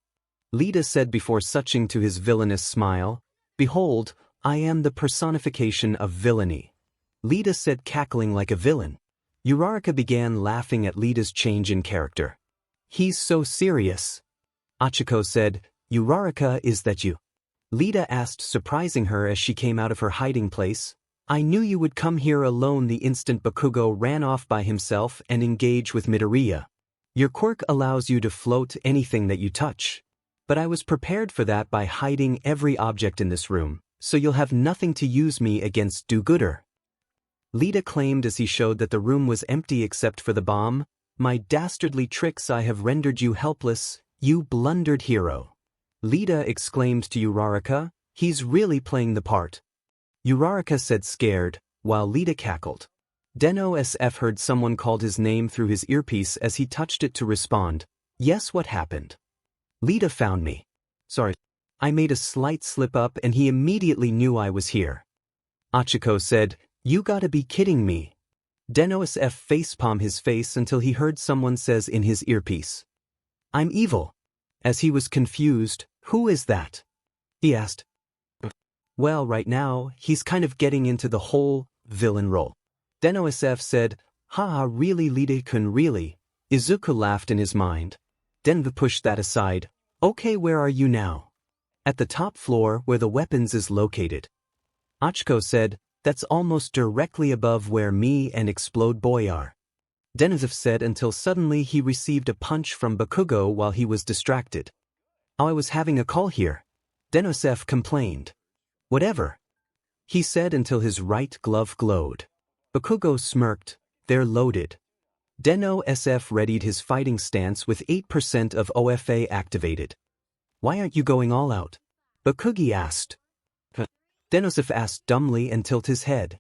Lita said before switching to his villainous smile. Behold, I am the personification of villainy. Lita said, cackling like a villain. Uraraka began laughing at Lita's change in character. He's so serious. 𝗏𝗏𝗏 said, Uraraka, is that you? Lita asked, surprising her as she came out of her hiding place. I knew you would come here alone the instant 𝗏𝗏𝗏 ran off by himself and engaged with Midoriya. Your quirk allows you to float anything that you touch. But I was prepared for that by hiding every object in this room, so you'll have nothing to use me against do-gooder. Lita claimed as he showed that the room was empty except for the bomb. My dastardly tricks, I have rendered you helpless, you blundered hero. Lita exclaimed to Uraraka, he's really playing the part. Uraraka said scared, while Lita cackled. Deneb heard someone called his name through his earpiece as he touched it to respond. Yes, what happened? Lita found me. Sorry. I made a slight slip-up and he immediately knew I was here. 𝗏𝗏𝗏 said, you gotta be kidding me. Deneb facepalmed his face until he heard someone says in his earpiece. I'm evil. As he was confused, who is that? He asked. Well, right now, he's kind of getting into the whole villain role. Deneb said, haha, really Lita-kun, really? Izuku laughed in his mind. Deneb pushed that aside. Okay, where are you now? At the top floor where the weapons is located. 𝗏𝗏𝗏 said, that's almost directly above where me and Explode Boy are. Deneb said until suddenly he received a punch from 𝗏𝗏𝗏 while he was distracted. Oh, I was having a call here. Deneb complained. Whatever. He said until his right glove glowed. 𝗏𝗏𝗏 smirked. They're loaded. Deneb readied his fighting stance with 8% of OFA activated. Why aren't you going all out? 𝗏𝗂𝐬𝐵 asked. Deneb asked dumbly and tilted his head.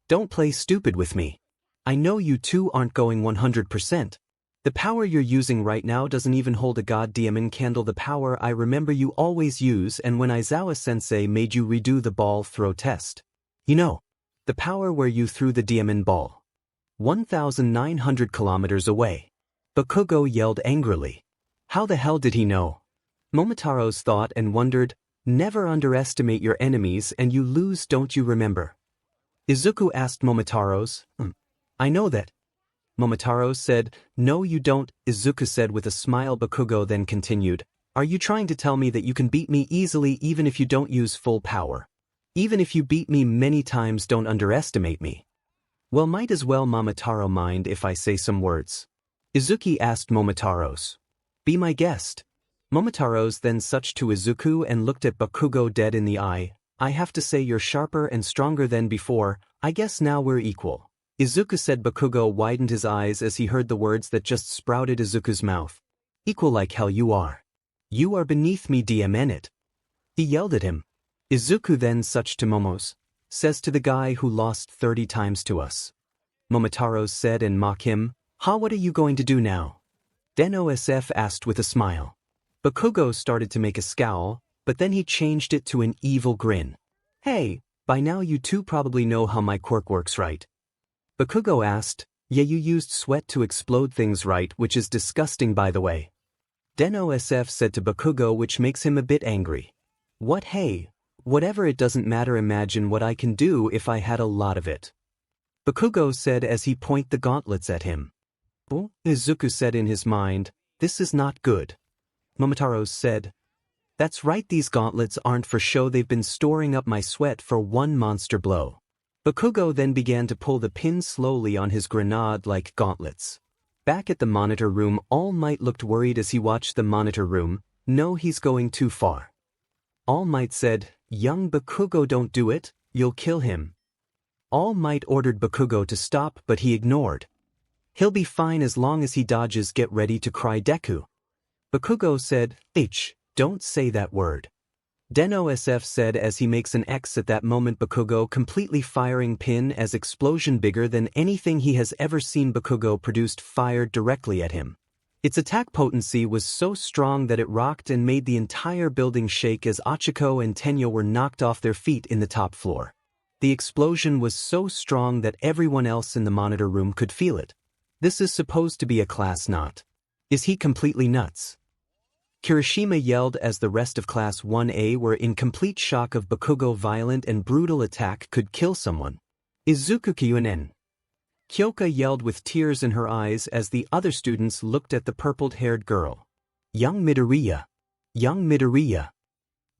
Don't play stupid with me. I know you two aren't going 100%. The power you're using right now doesn't even hold a god diamond candle, the power I remember you always use, and when Aizawa-sensei made you redo the ball throw test. You know, the power where you threw the diamond ball 1,900 kilometers away. 𝗏𝗂𝐬𝐵 yelled angrily. How the hell did he know? Momotaros thought and wondered. Never underestimate your enemies and you lose, don't you remember? Izuku asked Momotaros. I know that. Momotaros said. No you don't, Izuku said with a smile. 𝗏𝗂𝐬𝐵 then continued. Are you trying to tell me that you can beat me easily even if you don't use full power? Even if you beat me many times, don't underestimate me. Well, might as well. Momotaro, mind if I say some words? Izuku asked Momotaros. Be my guest. Momotaros then switched to Izuku and looked at 𝗏𝗂𝐬𝐵 dead in the eye. I have to say you're sharper and stronger than before. I guess now we're equal. Izuku said. 𝗏𝗂𝐬𝐵 widened his eyes as he heard the words that just sprouted Izuku's mouth. Equal like hell you are. You are beneath me, DMN. He yelled at him. Izuku then switched to Momos. Says to the guy who lost 30 times to us. Momotaros said and mocked him. Ha, what are you going to do now? Deneb asked with a smile. 𝗏𝗂𝐬𝐵 started to make a scowl, but then he changed it to an evil grin. Hey, by now you two probably know how my quirk works, right? 𝗏𝗂𝐬𝐵 asked. Yeah, you used sweat to explode things, right, which is disgusting by the way. Deneb said to 𝗏𝗂𝐬𝐵, which makes him a bit angry. What? Hey, whatever, it doesn't matter, imagine what I can do if I had a lot of it. 𝗏𝗂𝐬𝐵 said as he pointed the gauntlets at him. Oh, Izuku said in his mind. This is not good. Momotaros said. That's right, these gauntlets aren't for show, they've been storing up my sweat for one monster blow. 𝗏𝗂𝐬𝐵 then began to pull the pin slowly on his grenade-like gauntlets. Back at the monitor room, Allmight looked worried as he watched the monitor room. No, he's going too far. Allmight said, young 𝗏𝗂𝐬𝐵, don't do it, you'll kill him. Allmight ordered 𝗏𝗂𝐬𝐵 to stop, but he ignored. He'll be fine as long as he dodges, get ready to cry Deku. 𝗏𝗂𝐬𝐵 said, don't say that word. Deneb said as he makes an X at that moment. 𝗏𝗂𝐬𝐵 completely firing pin as explosion bigger than anything he has ever seen. 𝗏𝗂𝐬𝐵 produced fired directly at him. Its attack potency was so strong that it rocked and made the entire building shake as Ochako and Tenyo were knocked off their feet in the top floor. The explosion was so strong that everyone else in the monitor room could feel it. This is supposed to be a class not. Is he completely nuts? Kirishima yelled as the rest of Class 1A were in complete shock of 𝗏𝗂𝐬𝐵's violent and brutal attack could kill someone. Izuku Kyunen. Kyoka yelled with tears in her eyes as the other students looked at the purple-haired girl. Young Midoriya. Young Midoriya.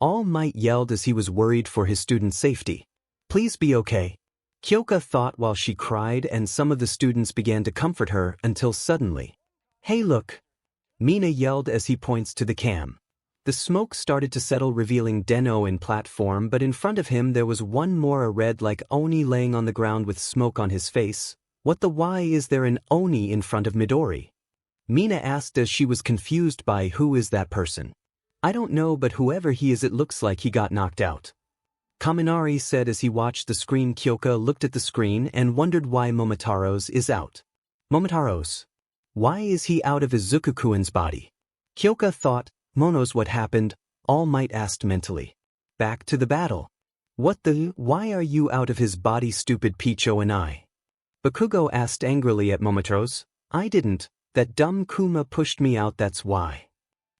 Allmight yelled as he was worried for his students' safety. Please be okay. Kyoka thought while she cried, and some of the students began to comfort her until suddenly. Hey look! Mina yelled as he points to the cam. The smoke started to settle, revealing Deneb in platform, but in front of him there was one more, a red like Oni laying on the ground with smoke on his face. What the why is there an Oni in front of Midori? Mina asked as she was confused by who is that person. I don't know, but whoever he is, it looks like he got knocked out. Kaminari said as he watched the screen. Kyoka looked at the screen and wondered why Momotaros is out. Momotaros. Why is he out of Izuku-kun's body? Kyoka thought. Monos, what happened? Allmight asked mentally. Back to the battle. What the? Why are you out of his body, stupid Picho and I? 𝗏𝗂𝐬𝐵 asked angrily at Momotaros. I didn't. That dumb Kuma pushed me out, that's why.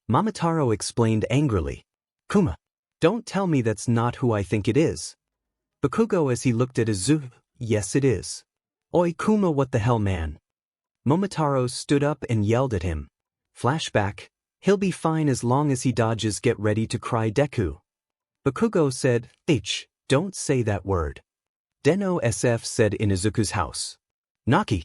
Momotaro explained angrily. Kuma. Don't tell me that's not who I think it is. 𝗏𝗂𝐬𝐵 as he looked at Izuku. Yes it is. Oi Kuma, what the hell, man? Momotaros stood up and yelled at him. Flashback. He'll be fine as long as he dodges, get ready to cry Deku. 𝗏𝗂𝐬𝐵 said, don't say that word. Deneb said in Izuku's house. Naki.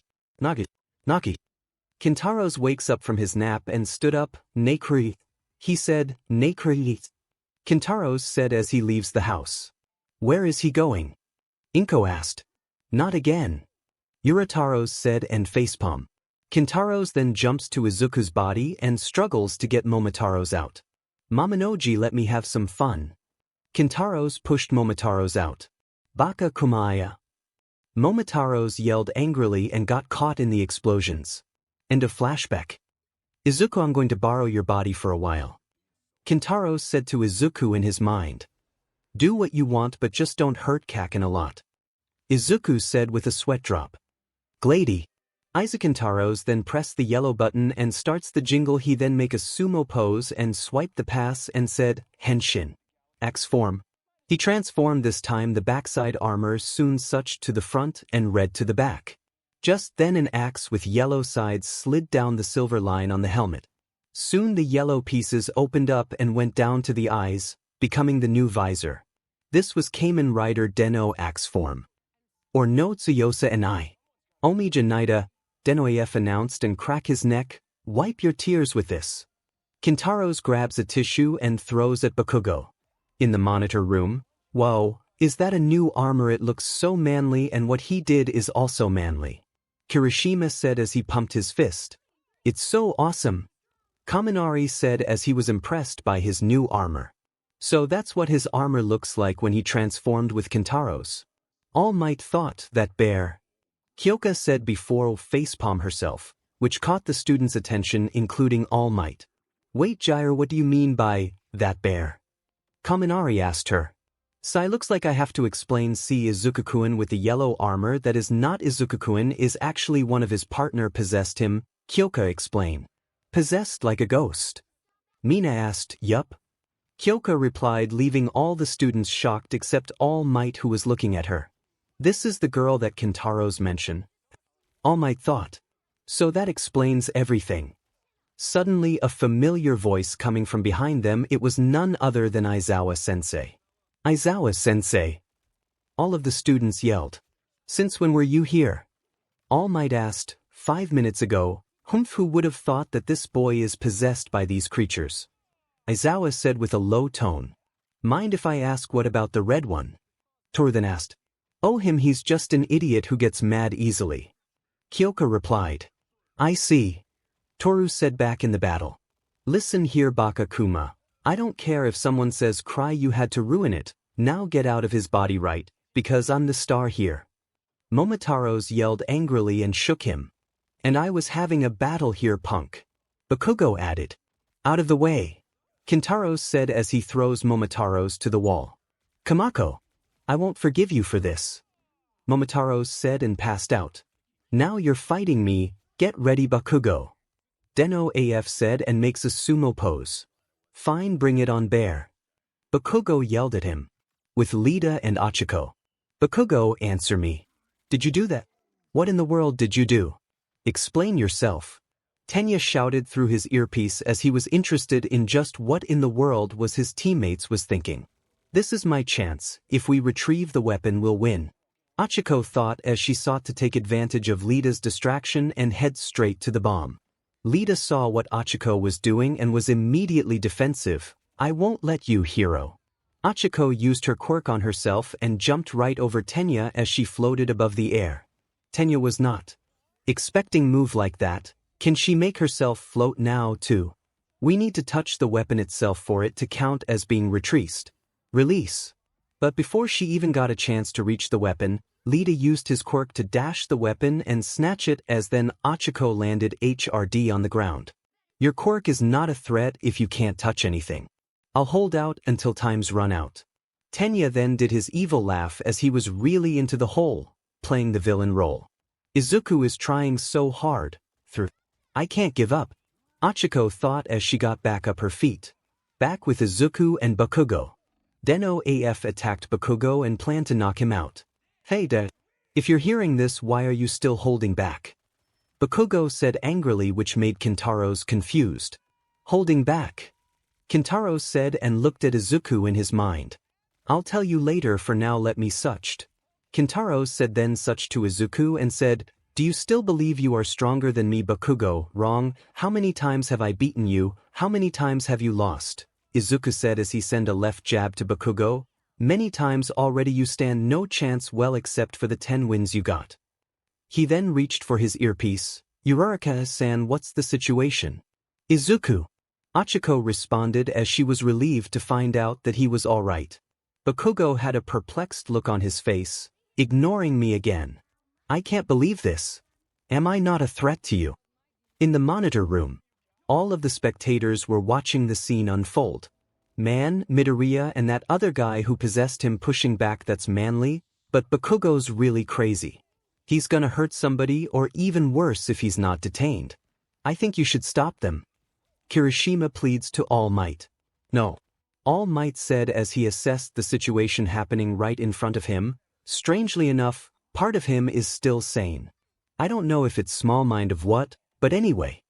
Kintaros wakes up from his nap and stood up. Nekri. He said, Nekri. Kintaros said as he leaves the house. Where is he going? Inko asked. Not again. Urataros said and facepalm. Kintaros then jumps to Izuku's body and struggles to get Momotaros out. Mamanoji, let me have some fun. Kintaros pushed Momotaros out. Baka kumaya. Momotaros yelled angrily and got caught in the explosions. End of flashback. 𝐒𝐮𝐦𝐦𝐚𝐫𝐲, I'm going to borrow your body for a while. Kintaros said to 𝗧𝗜𝗂 in his mind. Do what you want but just don't hurt Kaken a lot. 𝗧𝗜𝗂 said with a sweat drop. Glady. Kintaros then pressed the yellow button and starts the jingle. He then make a sumo pose and swiped the pass and said, Henshin. Axe form. He transformed this time the backside armor soon such to the front and red to the back. Just then an axe with yellow sides slid down the silver line on the helmet. Soon the yellow pieces opened up and went down to the eyes, becoming the new visor. This was Kamen Rider Deneb axe form. Or no 𝐒𝐮𝐦𝐦𝐚𝐫𝐲. 𝗒𝐮𝐦𝐦𝐚𝐫𝐲 Deneb announced and crack his neck, wipe your tears with this. Kintaros grabs a tissue and throws at 𝗂𝐿𝐴. In the monitor room, whoa, is that a new armor? It looks so manly and what he did is also manly. Kirishima said as he pumped his fist. It's so awesome. Kaminari said as he was impressed by his new armor. So that's what his armor looks like when he transformed with Kintaros. Allmight thought that bear. Kyoka said before facepalm herself, which caught the students' attention including Allmight. Wait Gyre, what do you mean by that bear? Kaminari asked her. Sai, looks like I have to explain. See 𝗧𝗜𝗂 with the yellow armor that is not 𝗧𝗜𝗂 is actually one of his partner possessed him, Kyoka explained. Possessed like a ghost? Mina asked. Yup. Kyoka replied, leaving all the students shocked except Allmight who was looking at her. This is the girl that Kintaros mentioned. Allmight thought. So that explains everything. Suddenly a familiar voice coming from behind them. It was none other than Aizawa-sensei. Aizawa-sensei. All of the students yelled. Since when were you here? Allmight asked. 5 minutes ago. Who would have thought that this boy is possessed by these creatures? Aizawa said with a low tone. Mind if I ask what about the red one? Toru then asked. Oh, he's just an idiot who gets mad easily. Kyoka replied. I see. Toru said back in the battle. Listen here Baka Kuma. I don't care if someone says cry, you had to ruin it, now get out of his body right, because I'm the star here. Momotaros yelled angrily and shook him. And I was having a battle here punk. 𝗂𝐿𝐴 added. Out of the way. Kintaros said as he throws Momotaros to the wall. Kamako. I won't forgive you for this. Momotaros said and passed out. Now you're fighting me, get ready 𝗂𝐿𝐴. Deneb said and makes a sumo pose. Fine, bring it on bear. 𝗂𝐿𝐴 yelled at him. With Lida and Achiko. 𝗂𝐿𝐴, answer me. Did you do that? What in the world did you do? Explain yourself. Tenya shouted through his earpiece as he was interested in just what in the world was his teammates was thinking. This is my chance, if we retrieve the weapon we'll win. Achiko thought as she sought to take advantage of Lida's distraction and head straight to the bomb. Lida saw what Achiko was doing and was immediately defensive. I won't let you, hero. Achiko used her quirk on herself and jumped right over Tenya as she floated above the air. Tenya was not expecting move like that. Can she make herself float now too? We need to touch the weapon itself for it to count as being retraced. Release. But before she even got a chance to reach the weapon, Lida used his quirk to dash the weapon and snatch it as then Achiko landed HRD on the ground. Your quirk is not a threat if you can't touch anything. I'll hold out until time's run out. Tenya then did his evil laugh as he was really into the hole, playing the villain role. 𝗧𝗜𝗂 is trying so hard. I can't give up. Achiko thought as she got back up her feet. Back with 𝗧𝗜𝗂 and 𝗂𝐿𝐴. Deneb attacked 𝗂𝐿𝐴 and planned to knock him out. Hey Dad, if you're hearing this, why are you still holding back? 𝗂𝐿𝐴 said angrily, which made Kintaros confused. Holding back? Kintaros said and looked at 𝗧𝗜𝗂 in his mind. I'll tell you later, for now let me suched. Kintaros said then such to 𝗧𝗜𝗂 and said, do you still believe you are stronger than me 𝗂𝐿𝐴? Wrong. How many times have I beaten you? How many times have you lost? 𝗧𝗜𝗂 said as he sent a left jab to 𝗂𝐿𝐴. Many times already, you stand no chance, well except for the 10 wins you got. He then reached for his earpiece. Urataros-san, what's the situation? 𝗧𝗜𝗂. Achiko responded as she was relieved to find out that he was alright. Bakugo had a perplexed look on his face, ignoring me again. I can't believe this. Am I not a threat to you? In the monitor room, all of the spectators were watching the scene unfold. Man, Midoriya and that other guy who possessed him pushing back, that's manly, but Bakugo's really crazy. He's gonna hurt somebody or even worse if he's not detained. I think you should stop them. Kirishima pleads to All Might. No. All Might said as he assessed the situation happening right in front of him. Strangely enough, part of him is still sane. I don't know if it's small mind of what, but anyway.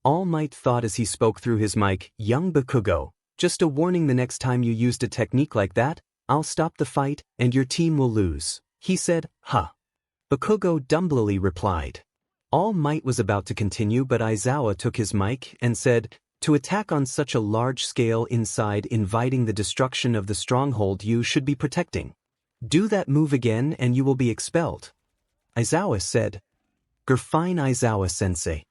All Might thought as he spoke through his mic, young Bakugo, just a warning, the next time you used a technique like that, I'll stop the fight and your team will lose. He said, huh. Bakugo dumbly replied. All Might was about to continue, but Aizawa took his mic and said, to attack on such a large scale inside inviting the destruction of the stronghold you should be protecting. Do that move again and you will be expelled. Aizawa said, Fine, Aizawa-sensei.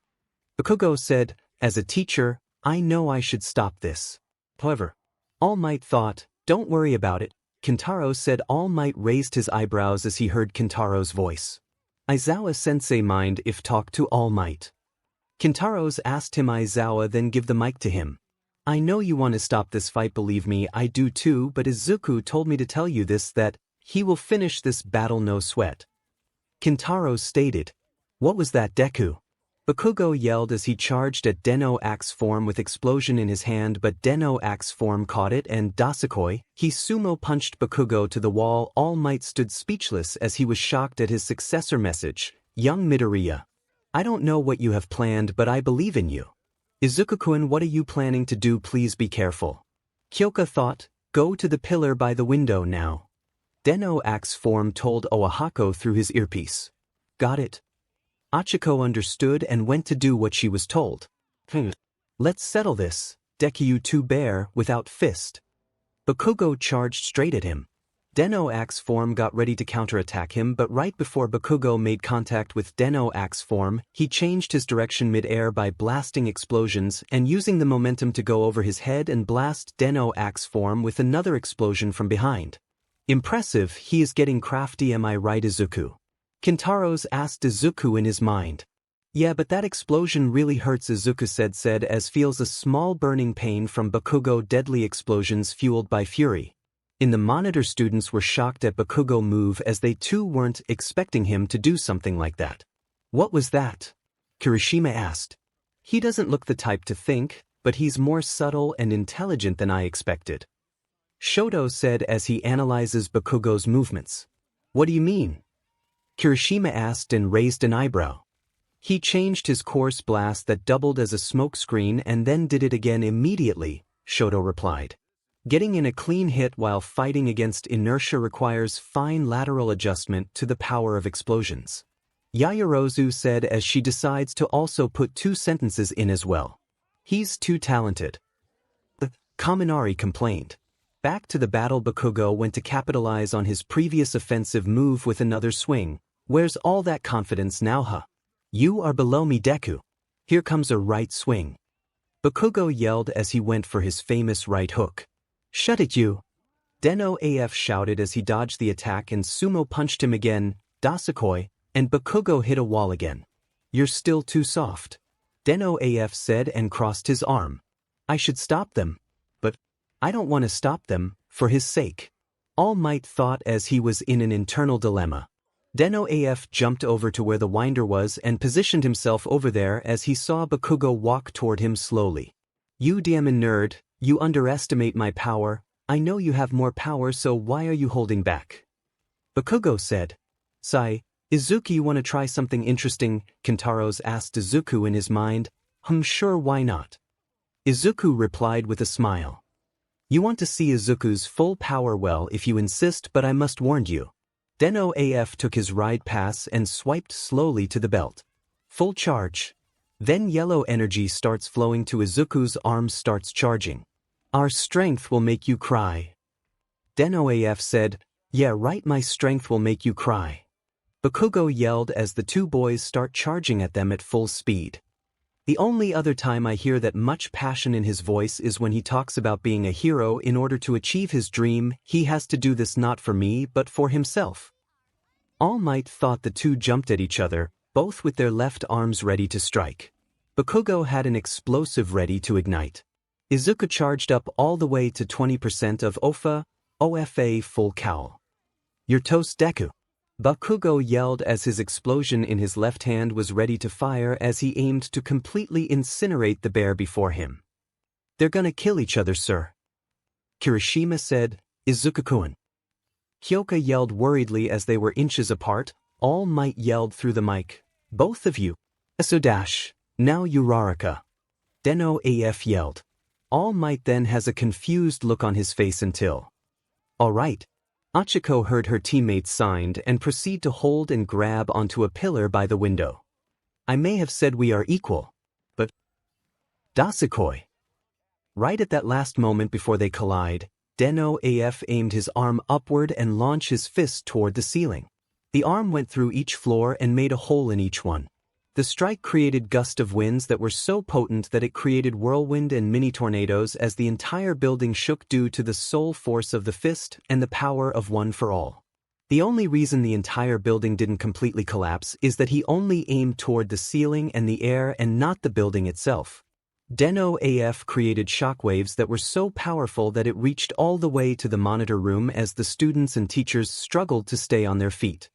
Bakugo said, as a teacher, I know I should stop this. However, All Might thought, don't worry about it. Kintaros said. All Might raised his eyebrows as he heard Kintaro's voice. Aizawa-sensei mind if talk to All Might. Kintaros asked him. Aizawa then give the mic to him. I know you want to stop this fight, believe me, I do too, but Izuku told me to tell you this, that he will finish this battle no sweat. Kintaros stated. What was that, Deku? Bakugo yelled as he charged at Den-O axe form with explosion in his hand, but Den-O axe form caught it and 𝐬𝗧𝗟𝗘, he sumo punched Bakugo to the wall. All Might stood speechless as he was shocked at his successor message. Young Midoriya. I don't know what you have planned, but I believe in you. Izuku-kun, what are you planning to do? Please be careful. Kyoka thought, go to the pillar by the window now. Den-O axe form told Oaxaco through his earpiece. Got it. Hachiko understood and went to do what she was told. Let's settle this, DEKU-O bear without fist. Bakugo charged straight at him. Den-O axe form got ready to counterattack him, but right before Bakugo made contact with Den-O axe form, he changed his direction mid-air by blasting explosions and using the momentum to go over his head and blast Den-O axe form with another explosion from behind. Impressive, he is getting crafty, am I right, Izuku? Kintaros asked Izuku in his mind. Yeah, but that explosion really hurts, Izuku said as feels a small burning pain from Bakugo. Deadly explosions fueled by fury. In the monitor, students were shocked at Bakugo move as they too weren't expecting him to do something like that. What was that? Kirishima asked. He doesn't look the type to think, but he's more subtle and intelligent than I expected. Shoto said as he analyzes Bakugo's movements. What do you mean? Kirishima asked and raised an eyebrow. He changed his course blast that doubled as a smoke screen and then did it again immediately, Shoto replied. Getting in a clean hit while fighting against inertia requires fine lateral adjustment to the power of explosions. Yaoyorozu said as she decides to also put 2 sentences in as well. He's too talented. The Kaminari complained. Back to the battle, Bakugo went to capitalize on his previous offensive move with another swing. Where's all that confidence now, huh? You are below me, Deku. Here comes a right swing. Bakugo yelled as he went for his famous right hook. Shut it, you! Den-O AF shouted as he dodged the attack and sumo punched him again, 𝐬𝗧𝗟𝗘, and Bakugo hit a wall again. You're still too soft. Den-O AF said and crossed his arm. I should stop them. But I don't want to stop them, for his sake. All Might thought as he was in an internal dilemma. Den-O AF jumped over to where the winder was and positioned himself over there as he saw Bakugo walk toward him slowly. You damn nerd, you underestimate my power. I know you have more power, so why are you holding back? Bakugo said. Izuku, you want to try something interesting? Kintaros asked Izuku in his mind. Sure, why not? Izuku replied with a smile. You want to see Izuku's full power? Well, if you insist, but I must warn you. Den-O AF took his ride pass and swiped slowly to the belt. Full charge. Then yellow energy starts flowing to Izuku's arms, starts charging. Our strength will make you cry. Den-O AF said, yeah right, my strength will make you cry. Bakugo yelled as the 2 boys start charging at them at full speed. The only other time I hear that much passion in his voice is when he talks about being a hero. In order to achieve his dream, he has to do this not for me but for himself. All Might thought the two jumped at each other, both with their left arms ready to strike. 𝗏𝗏𝐻 had an explosive ready to ignite. 𝐒𝐮𝐦𝐦𝐚𝐫𝐲 charged up all the way to 20% of OFA full cowl. Urataros DEKU-O. 𝗏𝗏𝐻 yelled as his explosion in his left hand was ready to fire as he aimed to completely incinerate the bear before him. "They're gonna kill each other, sir," Kirishima said. "𝗧𝗜𝗍𝗘𝐿. Hyoka yelled worriedly as they were inches apart. All Might yelled through the mic, "Both of you. 𝐒𝐮𝐴. Now Urararos." Deneb yelled. All Might then has a confused look on his face until. "All right." 𝐒𝐮𝐴 heard her teammates signed and proceed to hold and grab onto a pillar by the window. "I may have said we are equal, but 𝗧𝗜𝗍𝗘𝗘." Right at that last moment before they collide, Deneb aimed his arm upward and launched his fist toward the ceiling. The arm went through each floor and made a hole in each one. The strike created gusts of winds that were so potent that it created whirlwind and mini-tornadoes as the entire building shook due to the sole force of the fist and the power of one for all. The only reason the entire building didn't completely collapse is that he only aimed toward the ceiling and the air and not the building itself. Deneb created shockwaves that were so powerful that it reached all the way to the monitor room as the students and teachers struggled to stay on their feet.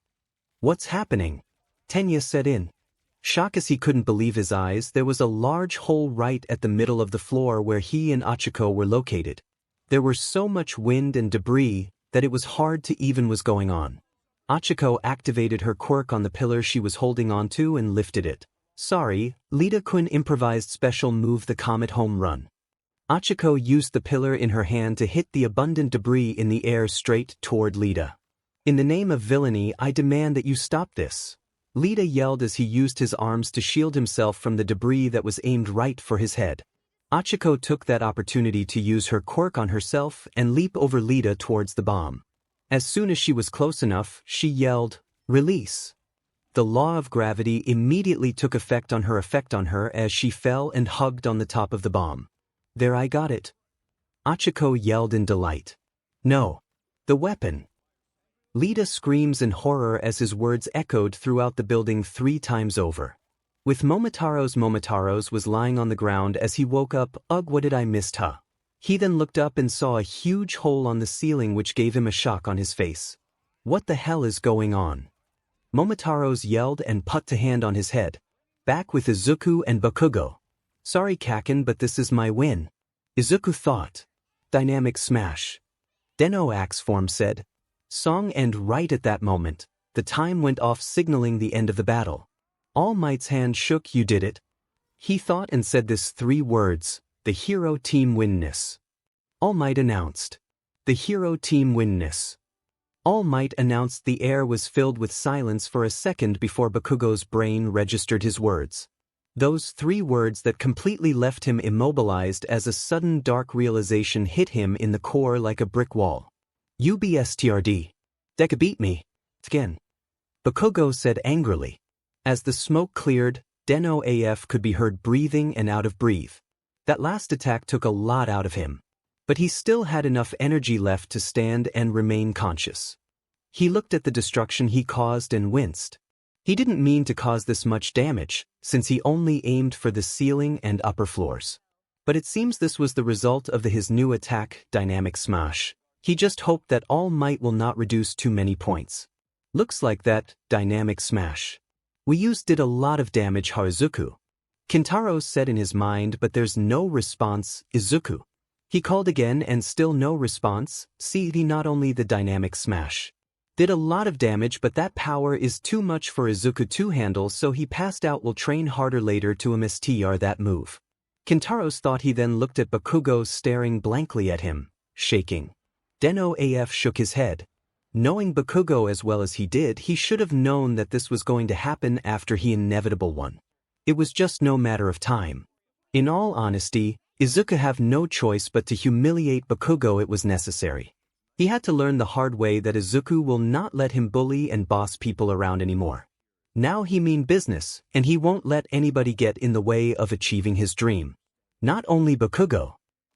"What's happening?" Tenya said in shock as he couldn't believe his eyes. There was a large hole right at the middle of the floor where he and 𝗏𝗏𝐻 were located. There was so much wind and debris that it was hard to even what's going on. 𝗏𝗏𝐻 activated her quirk on the pillar she was holding onto and lifted it. "Sorry, Lita-kun improvised special move the comet home run." 𝗏𝗏𝐻 used the pillar in her hand to hit the abundant debris in the air straight toward Lita. "In the name of villainy, I demand that you stop this," Lita yelled as he used his arms to shield himself from the debris that was aimed right for his head. 𝗏𝗏𝐻 took that opportunity to use her quirk on herself and leap over Lita towards the bomb. As soon as she was close enough, she yelled, "Release." The law of gravity immediately took effect on her as she fell and hugged on the top of the bomb. "There, I got it," 𝗏𝗏𝐻 yelled in delight. "No. The weapon." Lita screams in horror as his words echoed throughout the building 3 times over. With Momotaros was lying on the ground as he woke up. "Ugh, what did I miss, huh?" He then looked up and saw a huge hole on the ceiling which gave him a shock on his face. "What the hell is going on?" Momotaros yelled and put a hand on his head. "Back with Izuku and 𝗏𝗏𝐻. Sorry Kaken, but this is my win." Izuku thought. "Dynamic smash." Deneb form said. Song, and right at that moment, the time went off signaling the end of the battle. All Might's hand shook. "You did it." He thought and said this 3 words, "The hero team winness." All Might announced. "The hero team winness." All Might announced. The air was filled with silence for a second before 𝗏𝗏𝐻's brain registered his words. Those 3 words that completely left him immobilized as a sudden dark realization hit him in the core like a brick wall. "UBSTRD. DEKU-O beat me. Again." 𝗏𝗏𝐻 said angrily. As the smoke cleared, Deneb could be heard breathing and out of breath. That last attack took a lot out of him. But he still had enough energy left to stand and remain conscious. He looked at the destruction he caused and winced. He didn't mean to cause this much damage, since he only aimed for the ceiling and upper floors. But it seems this was the result of his new attack, Dynamic Smash. He just hoped that All Might will not reduce too many points. "Looks like that, Dynamic Smash. We did a lot of damage, Izuku." Kintaros said in his mind, but there's no response, Izuku. He called again and still no response. "See, not only the Dynamic Smash did a lot of damage, but that power is too much for Izuku to handle, so he passed out. Will train harder later to MSTR that move." Kintaros thought. He then looked at 𝗏𝗏𝐻 staring blankly at him, shaking. Deneb shook his head. Knowing 𝗏𝗏𝐻 as well as he did, he should have known that this was going to happen after he inevitable one. It was just no matter of time. In all honesty, Izuku have no choice but to humiliate 𝗏𝗏𝐻. It was necessary. He had to learn the hard way that Izuku will not let him bully and boss people around anymore. Now he mean business, and he won't let anybody get in the way of achieving his dream. Not only 𝗏𝗏𝗏𝗏.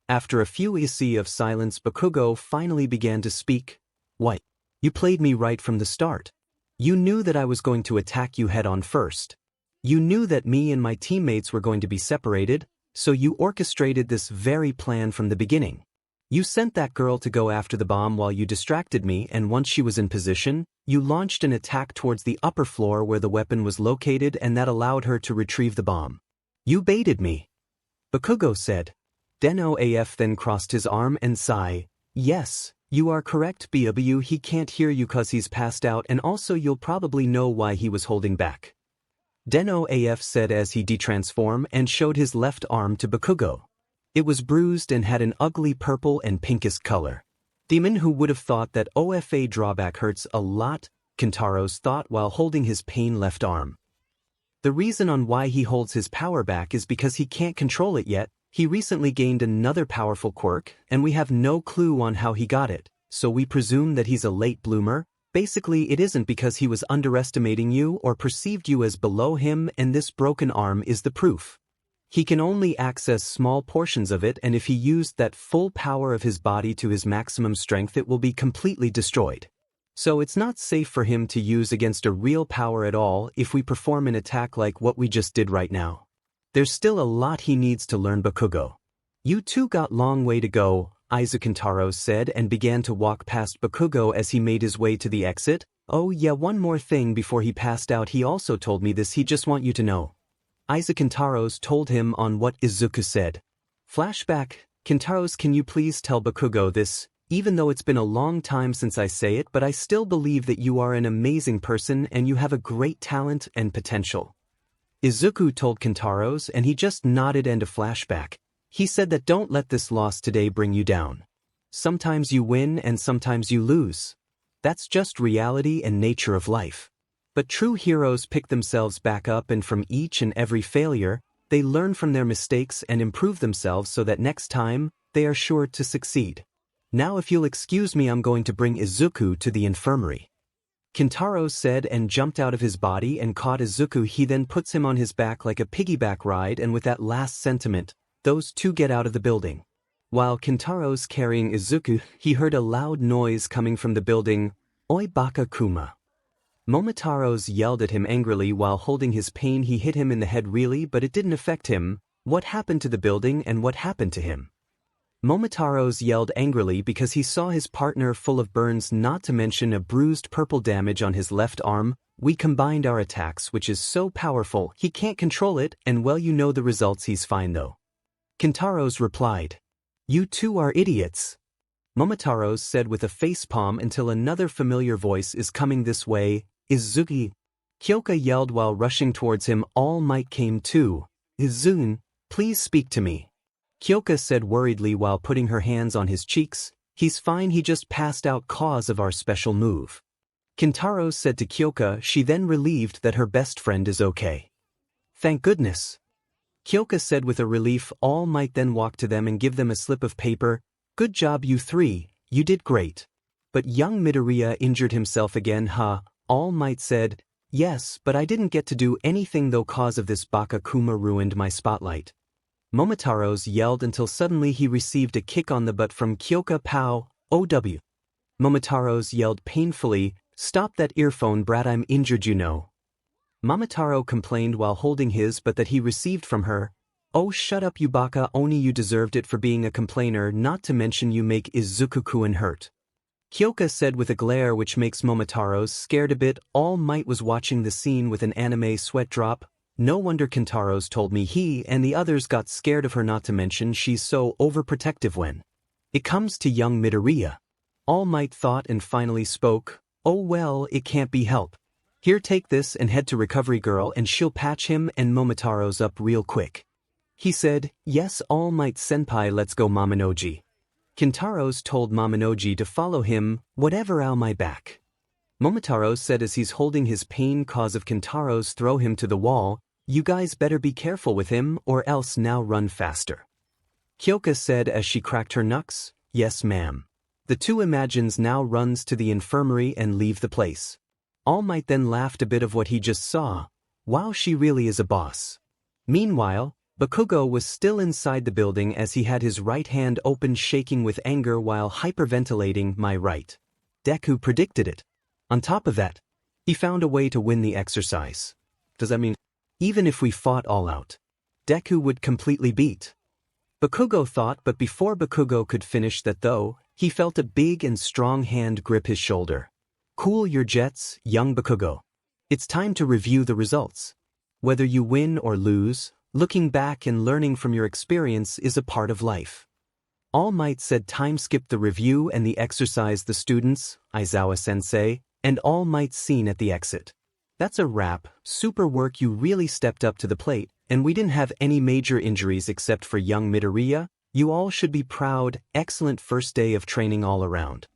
After a few 𝐒𝐮𝐻 of silence, 𝗏𝗏𝗏𝗏 finally began to speak. What? You played me right from the start. You knew that I was going to attack you head on first. You knew that me and my teammates were going to be separated, so you orchestrated this very plan from the beginning. You sent that girl to go after the bomb while you distracted me, and once she was in position, you launched an attack towards the upper floor where the weapon was located, and that allowed her to retrieve the bomb. You baited me. 𝗏𝗏𝗏𝗏 said. Deneb then crossed his arm and sighed. Yes, you are correct BW, he can't hear you cause he's passed out, and also you'll probably know why he was holding back. Deneb said as he detransformed and showed his left arm to 𝗏𝗏𝗏𝗏. It was bruised and had an ugly purple and pinkish color. Demon, who would have thought that OFA drawback hurts a lot, Kintaros thought while holding his pain left arm. The reason on why he holds his power back is because he can't control it yet. He recently gained another powerful quirk, and we have no clue on how he got it, so we presume that he's a late bloomer. Basically, it isn't because he was underestimating you or perceived you as below him, and this broken arm is the proof. He can only access small portions of it, and if he used that full power of his body to his maximum strength, it will be completely destroyed. So it's not safe for him to use against a real power at all if we perform an attack like what we just did right now. There's still a lot he needs to learn 𝗏𝗏𝗏𝗏. You two got long way to go, Kintaros said and began to walk past 𝗏𝗏𝗏𝗏 as he made his way to the exit. Oh yeah, one more thing before he passed out, he also told me this, he just want you to know. Kintaros told him on what Izuku said. Flashback, Kintaros, can you please tell 𝗏𝗏𝗏𝗏 this, even though it's been a long time since I say it, but I still believe that you are an amazing person and you have a great talent and potential. Izuku told Kintaros and he just nodded, and a flashback. He said that don't let this loss today bring you down. Sometimes you win and sometimes you lose. That's just reality and nature of life. But true heroes pick themselves back up, and from each and every failure, they learn from their mistakes and improve themselves so that next time, they are sure to succeed. Now if you'll excuse me, I'm going to bring Izuku to the infirmary. Kintaros said and jumped out of his body and caught Izuku. He then puts him on his back like a piggyback ride, and with that last sentiment, those two get out of the building. While Kintaros carrying Izuku, he heard a loud noise coming from the building. Oi baka kuma. Momotaros yelled at him angrily while holding his pain. He hit him in the head really, but it didn't affect him. What happened to the building and what happened to him? Momotaros yelled angrily because he saw his partner full of burns, not to mention a bruised purple damage on his left arm. We combined our attacks, which is so powerful, he can't control it, and well, you know the results. He's fine though. Kintaros replied. You two are idiots. Momotaros said with a facepalm until another familiar voice is coming this way. Izuki. Kyoka yelled while rushing towards him. All Might came too. Izun, please speak to me. Kyoka said worriedly while putting her hands on his cheeks. He's fine, he just passed out cause of our special move. Kintaros said to Kyoka. She then relieved that her best friend is okay. Thank goodness. Kyoka said with a relief. All Might then walked to them and give them a slip of paper. Good job you three, you did great. But young Midoriya injured himself again, huh? All Might said, yes, but I didn't get to do anything though, cause of this Baka Kuma ruined my spotlight. Momotaros yelled until suddenly he received a kick on the butt from Kyoka. Pow, OW. Momotaros yelled painfully, stop that earphone brat, I'm injured you know. Momotaro complained while holding his butt that he received from her. Oh shut up you Baka Oni, you deserved it for being a complainer, not to mention you make Izuku-kun hurt. Kyoka said with a glare which makes Momotaros scared a bit. All Might was watching the scene with an anime sweat drop. No wonder Kintaros told me he and the others got scared of her, not to mention she's so overprotective when it comes to young Midoriya. All Might thought and finally spoke. Oh well, it can't be helped. Here, take this and head to Recovery Girl and she'll patch him and Momotaros up real quick. He said, yes All Might senpai, let's go Momonoji. Kintaros told Momonoji to follow him, whatever I'll my back. Momotaros said as he's holding his pain cause of Kintaros throw him to the wall. You guys better be careful with him or else now run faster. Kyoka said as she cracked her knucks. Yes ma'am. The two imagines now runs to the infirmary and leave the place. All Might then laughed a bit of what he just saw. Wow, she really is a boss. Meanwhile, 𝗏𝗏𝐻𝐽 was still inside the building as he had his right hand open, shaking with anger while hyperventilating. My right. Deku predicted it. On top of that, he found a way to win the exercise. Does that mean, even if we fought all out, Deku would completely beat? 𝗏𝗏𝐻𝐽 thought, but before 𝗏𝗏𝐻𝐽 could finish that though, he felt a big and strong hand grip his shoulder. Cool your jets, young 𝗏𝗏𝐻𝐽. It's time to review the results. Whether you win or lose, looking back and learning from your experience is a part of life. All Might said time skipped the review and the exercise the students, Aizawa-sensei, and All Might seen at the exit. That's a wrap, super work, you really stepped up to the plate, and we didn't have any major injuries except for young Midoriya. You all should be proud, excellent first day of training all around.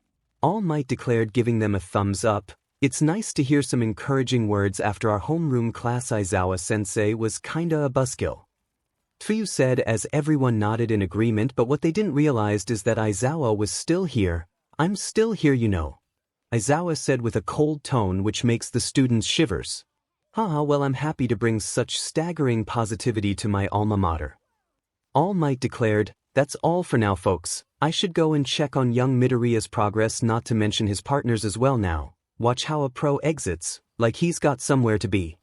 All Might declared, giving them a thumbs up. It's nice to hear some encouraging words after our homeroom class. Aizawa-sensei was kinda a buzzkill. Tsuyu said as everyone nodded in agreement, but what they didn't realize is that Aizawa was still here. I'm still here, you know. Aizawa said with a cold tone which makes the students shivers. Haha, well, I'm happy to bring such staggering positivity to my alma mater. All Might declared, that's all for now, folks. I should go and check on young Midoriya's progress, not to mention his partners as well now. Watch how a pro exits, like he's got somewhere to be.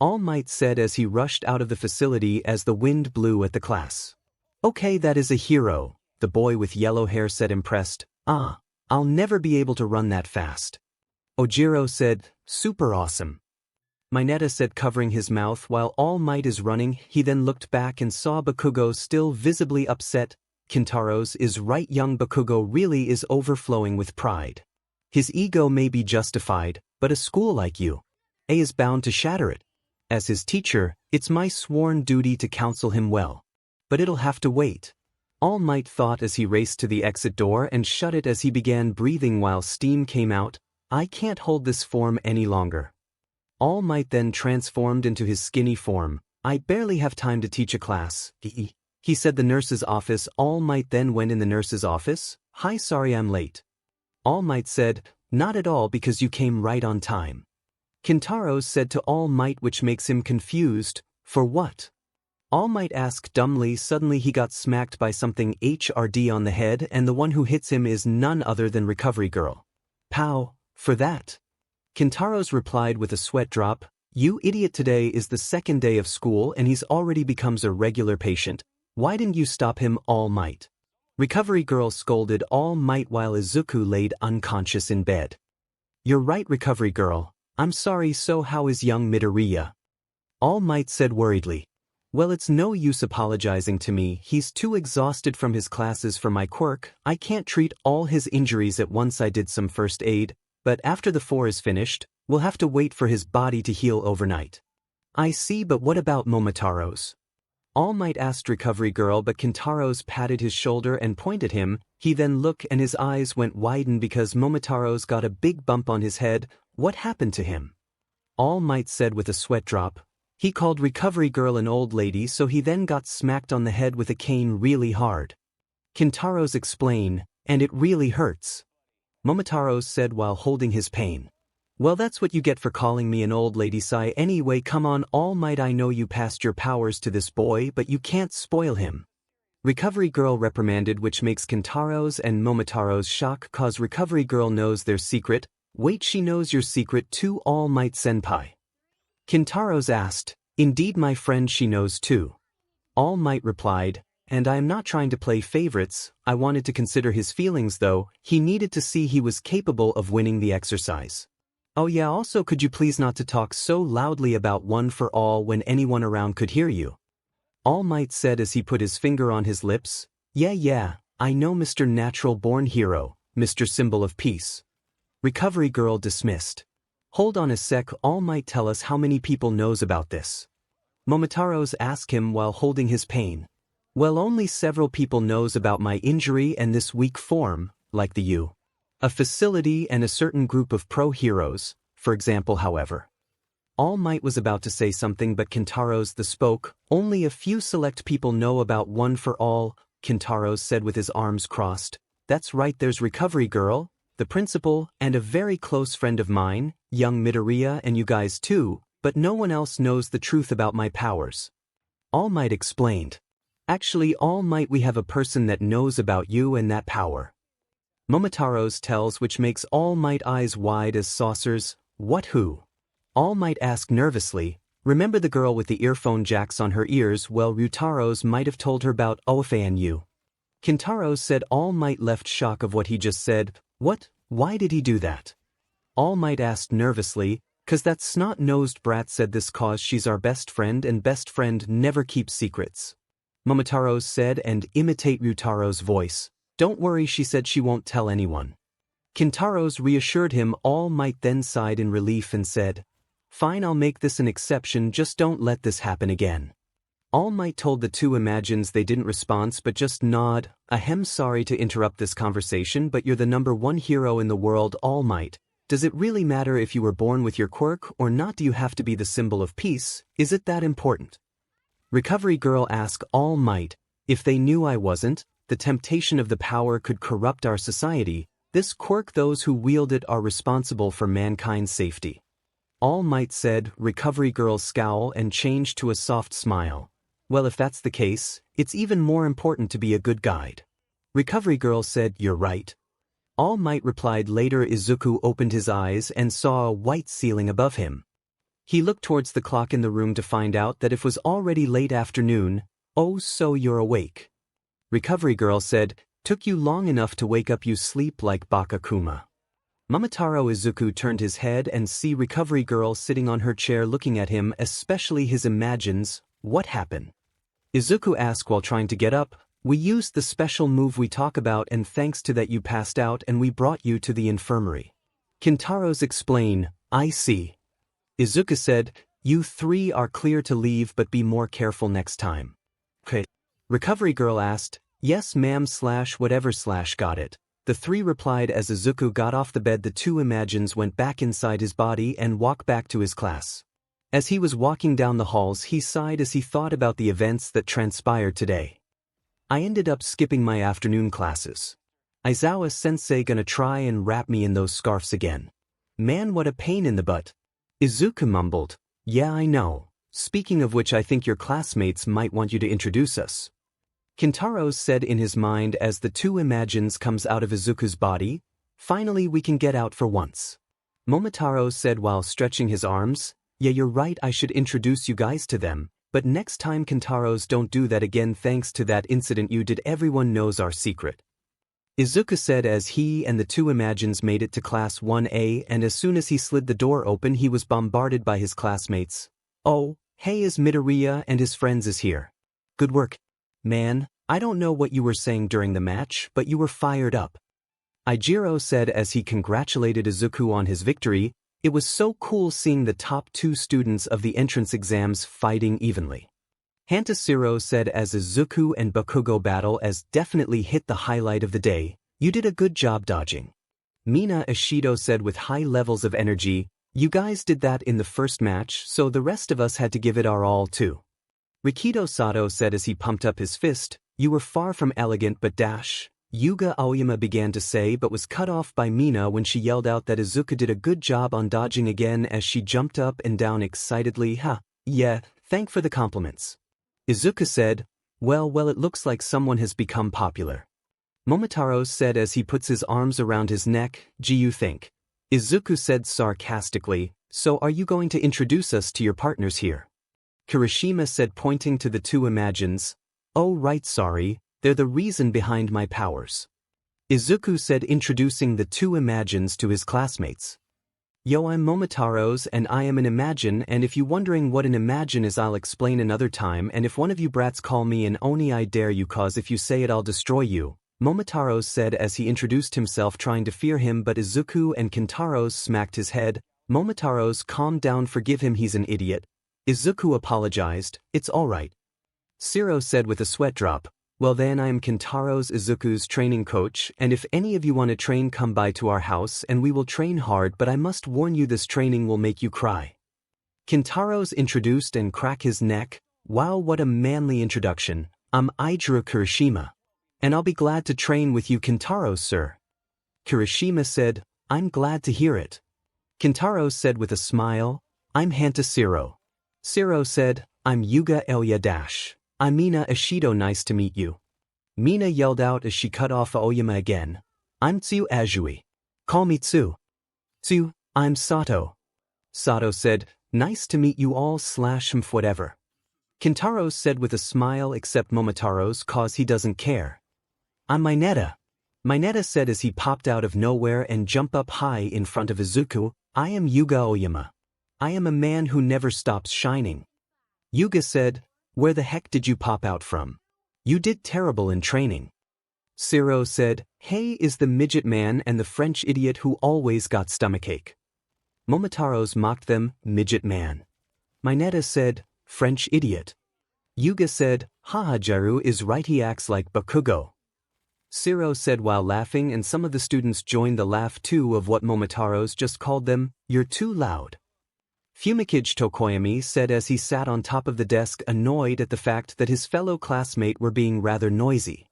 All Might said as he rushed out of the facility as the wind blew at the class. Okay, that is a hero, the boy with yellow hair said, impressed. Ah, I'll never be able to run that fast. Ojiro said, super awesome. Mineta said, covering his mouth while All Might is running. He then looked back and saw 𝗏𝗏𝐻𝐽 still visibly upset. Kintaros is right, young 𝗏𝗏𝐻𝐽 really is overflowing with pride. His ego may be justified, but a school like UA is bound to shatter it. As his teacher, it's my sworn duty to counsel him well. But it'll have to wait. All Might thought as he raced to the exit door and shut it as he began breathing while steam came out. I can't hold this form any longer. All Might then transformed into his skinny form. I barely have time to teach a class. He said the nurse's office. All Might then went in the nurse's office. Hi, sorry I'm late. All Might said, not at all, because you came right on time. Kintaros said to All Might, which makes him confused. For what? All Might asked dumbly. Suddenly he got smacked by something HRD on the head, and the one who hits him is none other than Recovery Girl. Pow, for that. Kintaros replied with a sweat drop. You idiot, today is the second day of school and he's already becomes a regular patient. Why didn't you stop him, All Might? Recovery Girl scolded All Might while Izuku laid unconscious in bed. You're right, Recovery Girl. I'm sorry, so how is young Midoriya? All Might said worriedly. Well, it's no use apologizing to me, he's too exhausted from his classes for my quirk. I can't treat all his injuries at once. I did some first aid, but after the 4 is finished, we'll have to wait for his body to heal overnight. I see, but what about Momotaros? All Might asked Recovery Girl, but Kintaros patted his shoulder and pointed him. He then looked and his eyes went widen because Momotaros got a big bump on his head. What happened to him? All Might said with a sweat drop. He called Recovery Girl an old lady, so he then got smacked on the head with a cane really hard. Kintaros explained, and it really hurts. Momotaros said while holding his pain. Well, that's what you get for calling me an old lady. Sigh. Anyway, come on, All Might, I know you passed your powers to this boy, but you can't spoil him. Recovery Girl reprimanded, which makes Kintaros and Momotaros shock cause Recovery Girl knows their secret. Wait, she knows your secret too, All Might senpai? Kintaros asked. Indeed, my friend, she knows too. All Might replied, and I am not trying to play favorites. I wanted to consider his feelings though. He needed to see he was capable of winning the exercise. Oh yeah, also could you please not to talk so loudly about one for all when anyone around could hear you? All Might said as he put his finger on his lips. Yeah, I know, Mr. Natural Born Hero, Mr. Symbol of Peace. Recovery Girl dismissed. Hold on a sec, All Might tell us how many people knows about this. Momotaros asked him while holding his pain. Well, only several people knows about my injury and this weak form, like the U. A facility and a certain group of pro-heroes, for example. However, All Might was about to say something, but Kintaros spoke. Only a few select people know about one for all, Kintaros said with his arms crossed. That's right, there's Recovery Girl. the principal, and a very close friend of mine, young Midoriya, and you guys too, but no one else knows the truth about my powers. All Might explained. Actually, All Might, we have a person that knows about you and that power. Momotaros tells, which makes All Might eyes wide as saucers. What, who? All Might asked nervously. Remember the girl with the earphone jacks on her ears? Well, Ryutaros might have told her about 𝗏𝗏 and you. Kintaros said. All Might left shock of what he just said. What? Why did he do that? All Might asked nervously. 'Cause that snot-nosed brat said this 'cause she's our best friend and best friend never keeps secrets. Momotaros said, and imitate Ryutaros' voice. Don't worry, she said she won't tell anyone. Kintaros reassured him. All Might then sighed in relief and said, fine, I'll make this an exception, just don't let this happen again. All Might told the two imagines. They didn't respond but just nod. Ahem, sorry to interrupt this conversation, but you're the #1 hero in the world, All Might. Does it really matter if you were born with your quirk or not? Do you have to be the symbol of peace? Is it that important? Recovery Girl asked All Might. If they knew I wasn't, the temptation of the power could corrupt our society. This quirk, those who wield it are responsible for mankind's safety. All Might said. Recovery Girl's scowl and changed to a soft smile. Well, if that's the case, it's even more important to be a good guide. Recovery Girl said, you're right. All Might replied. Later, Izuku opened his eyes and saw a white ceiling above him. He looked towards the clock in the room to find out that it was already late afternoon. Oh, so you're awake. Recovery Girl said, took you long enough to wake up. You sleep like Bakakuma. Momotaro Izuku turned his head and see Recovery Girl sitting on her chair looking at him, especially his imagines. What happened? Izuku asked while trying to get up. We used the special move we talk about, and thanks to that you passed out and we brought you to the infirmary. Kintaros explained. I see. Izuku said, you three are clear to leave, but be more careful next time. Okay. Recovery Girl asked, yes ma'am / whatever / got it. The three replied. As Izuku got off the bed, the two imagines went back inside his body and walked back to his class. As he was walking down the halls, he sighed as he thought about the events that transpired today. I ended up skipping my afternoon classes. Aizawa-sensei gonna try and wrap me in those scarves again. Man, what a pain in the butt. Izuku mumbled. Yeah, I know. Speaking of which, I think your classmates might want you to introduce us. Kintaros said in his mind as the two imagines comes out of Izuku's body. Finally, we can get out for once. Momotaros said while stretching his arms. Yeah, you're right, I should introduce you guys to them, but next time, Kintaros, don't do that again. Thanks to that incident you did, everyone knows our secret. Izuku said as he and the two imagines made it to Class 1A, and as soon as he slid the door open, he was bombarded by his classmates. Oh, hey, is Midoriya and his friends is here. Good work. Man, I don't know what you were saying during the match, but you were fired up. Ijiro said as he congratulated Izuku on his victory. It was so cool seeing the top 2 students of the entrance exams fighting evenly. Hantashiro said as Izuku and Bakugo battle as definitely hit the highlight of the day. You did a good job dodging. Mina Ishido said with high levels of energy. You guys did that in the first match, so the rest of us had to give it our all too. Rikido Sato said as he pumped up his fist. You were far from elegant but dash. Yuga Aoyama began to say but was cut off by Mina when she yelled out that Izuku did a good job on dodging again as she jumped up and down excitedly. Yeah, thank for the compliments. Izuku said, well, it looks like someone has become popular. Momotaros said as he puts his arms around his neck. Gee, you think? Izuku said sarcastically, so are you going to introduce us to your partners here? Kirishima said pointing to the two imagines. Oh right, sorry. They're the reason behind my powers. Izuku said introducing the two imagines to his classmates. Yo, I'm Momotaros and I am an imagine, and if you wondering what an imagine is, I'll explain another time, and if one of you brats call me an Oni, I dare you, cause if you say it I'll destroy you. Momotaros said as he introduced himself, trying to fear him, but Izuku and Kintaros smacked his head. Momotaros, calm down, forgive him, he's an idiot. Izuku apologized. It's alright. Shiro said with a sweat drop. Well then, I am Kintaros, Izuku's training coach, and if any of you want to train, come by to our house and we will train hard, but I must warn you, this training will make you cry. Kintaros introduced and cracked his neck. Wow, what a manly introduction. I'm Ijiro Kirishima. And I'll be glad to train with you, Kintaros, sir. Kirishima said, I'm glad to hear it. Kintaros said with a smile, I'm Hanta 0. said, I'm Yuga Elya dash. I'm Mina Ishido, nice to meet you. Mina yelled out as she cut off Aoyama again. I'm 𝐒𝐮𝐦𝐦𝐚𝐫𝐲. Call me Tsu. Tsu, I'm Sato. Sato said, nice to meet you all / whatever. Kintaros said with a smile except Momotaros cause he doesn't care. I'm Mineta. Mineta said as he popped out of nowhere and jumped up high in front of Izuku, I am Yuga Aoyama. I am a man who never stops shining. Yuga said, where the heck did you pop out from? You did terrible in training. 0 said, hey is the midget man and the French idiot who always got stomachache. Momotaros mocked them, midget man. Mineta said, French idiot. Yuga said, haha Jaru is right, he acts like 𝗏𝗏𝗏𝗏. 0 said while laughing, and some of the students joined the laugh too of what Momotaros just called them, you're too loud. Fumikage Tokoyami said as he sat on top of the desk annoyed at the fact that his fellow classmate were being rather noisy.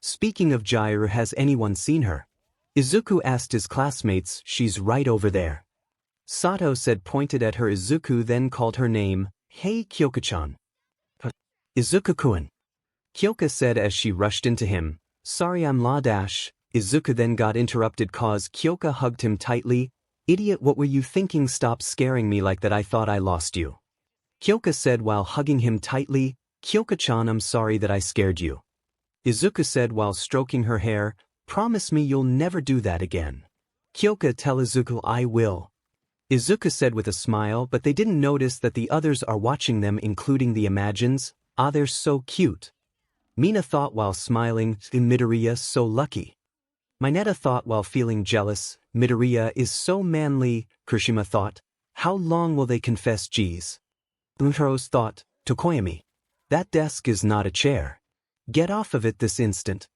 Speaking of Jaru, has anyone seen her? Izuku asked his classmates, she's right over there. Sato said pointed at her. Izuku then called her name, hey Kyoka-chan. Izuku-kun. Kyoka said as she rushed into him, sorry I'm la dash. Izuku then got interrupted cause Kyoka hugged him tightly. Idiot, what were you thinking? Stop scaring me like that, I thought I lost you. Kyoka said while hugging him tightly, Kyoka-chan, I'm sorry that I scared you. Izuku said while stroking her hair, promise me you'll never do that again. Kyoka, tell Izuku I will. Izuku said with a smile, but they didn't notice that the others are watching them, including the Imagines. Ah, they're so cute. Mina thought while smiling, Midoriya so lucky. Mineta thought while feeling jealous, Midoriya is so manly. Kirishima thought, how long will they confess? Geez. Momotaros thought, Tokoyami. That desk is not a chair. Get off of it this instant.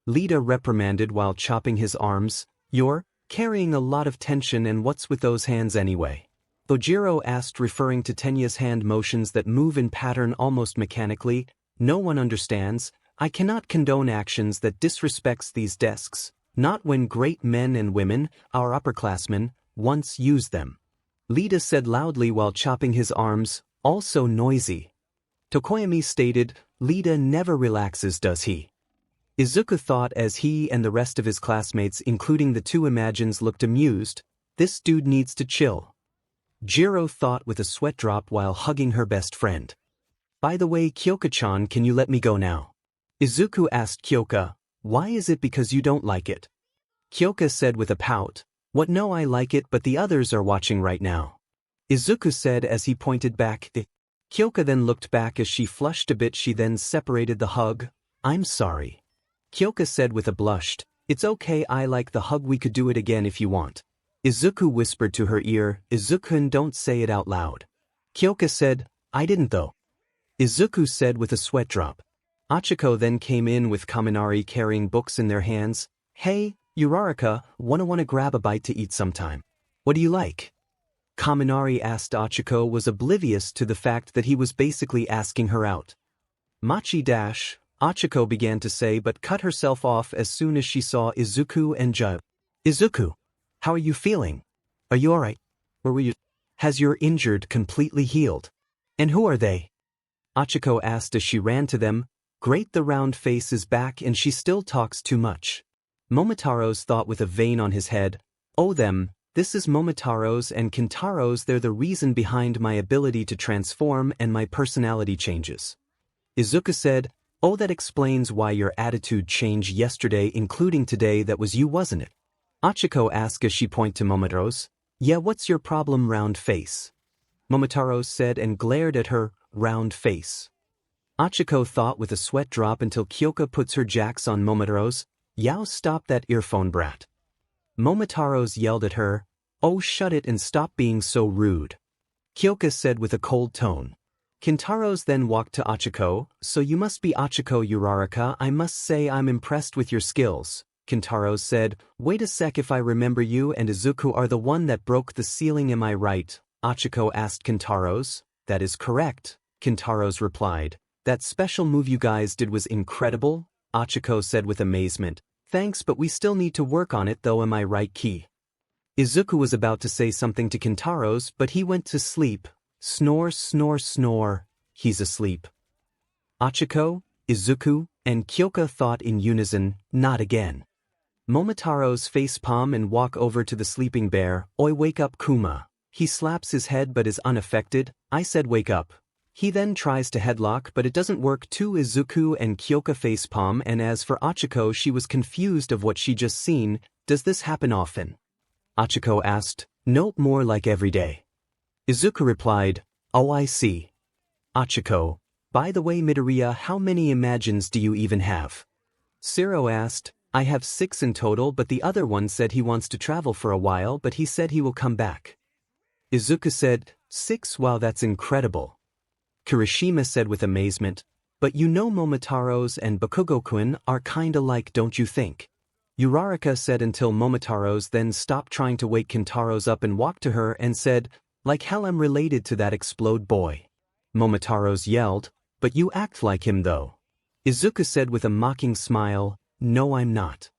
Lita reprimanded while chopping his arms, you're carrying a lot of tension, and what's with those hands anyway? Ojiro asked, referring to Tenya's hand motions that move in pattern almost mechanically. No one understands. I cannot condone actions that disrespects these desks, not when great men and women, our upperclassmen, once used them. Lita said loudly while chopping his arms, also noisy. Tokoyami stated, Lita never relaxes, does he? Izuku thought as he and the rest of his classmates, including the two Imagines, looked amused, this dude needs to chill. Jiro thought with a sweat drop while hugging her best friend. By the way, Kyoka-chan, can you let me go now? Izuku asked Kyoka, why is it because you don't like it? Kyoka said with a pout, what, no I like it, but the others are watching right now. Izuku said as he pointed back. Kyoka then looked back as she flushed a bit. She then separated the hug. I'm sorry. Kyoka said with a blush, it's okay, I like the hug, we could do it again if you want. Izuku whispered to her ear, Izuku, don't say it out loud. Kyoka said, I didn't though. Izuku said with a sweat drop. Achiko then came in with Kaminari carrying books in their hands. Hey, Uraraka, wanna grab a bite to eat sometime? What do you like? Kaminari asked. Achiko was oblivious to the fact that he was basically asking her out. Machi dash, Achiko began to say but cut herself off as soon as she saw Izuku and 𝗏𝗏. Izuku, how are you feeling? Are you alright? Where were you? Has your injured completely healed? And who are they? Achiko asked as she ran to them. Great, the round face is back and she still talks too much. Momotaros thought with a vein on his head, oh them, this is Momotaros and Kintaros, they're the reason behind my ability to transform and my personality changes. Izuku said, oh, that explains why your attitude changed yesterday, including today. That was you, wasn't it? Achiko asked as she pointed to Momotaros. Yeah, what's your problem, round face? Momotaros said and glared at her, round face. Achiko thought with a sweat drop until Kyoka puts her jacks on Momotaros. Yao, stop that earphone, brat. Momotaros yelled at her, oh shut it and stop being so rude. Kyoka said with a cold tone. Kintaros then walked to Achiko, so you must be Achiko Uraraka, I must say I'm impressed with your skills. Kintaros said, wait a sec, if I remember, you and Izuku are the one that broke the ceiling, am I right? Achiko asked Kintaros. That is correct, Kintaros replied. That special move you guys did was incredible, Achiko said with amazement. Thanks, but we still need to work on it though, am I right, Ki? Izuku was about to say something to Kintaros, but he went to sleep. Snore, snore, snore. He's asleep. Achiko, Izuku, and Kyoka thought in unison, not again. Momotaros facepalm and walk over to the sleeping bear. Oi, wake up, Kuma. He slaps his head but is unaffected. I said wake up. He then tries to headlock but it doesn't work too. Izuku and Kyoka facepalm, and as for Achiko, she was confused of what she just seen. Does this happen often? Achiko asked. Nope, more like every day. Izuku replied, oh, I see. Achiko, by the way, Midoriya, how many imagines do you even have? Siro asked, I have 6 in total, but the other one said he wants to travel for a while, but he said he will come back. Izuku said, 6, wow, that's incredible. Kirishima said with amazement, but you know Momotaros and Bakugo-kun are kinda like, don't you think? Uraraka said until Momotaros then stopped trying to wake Kintaros up and walked to her and said, like hell I'm related to that explode boy. Momotaros yelled, but you act like him though. Izuku said with a mocking smile, no I'm not.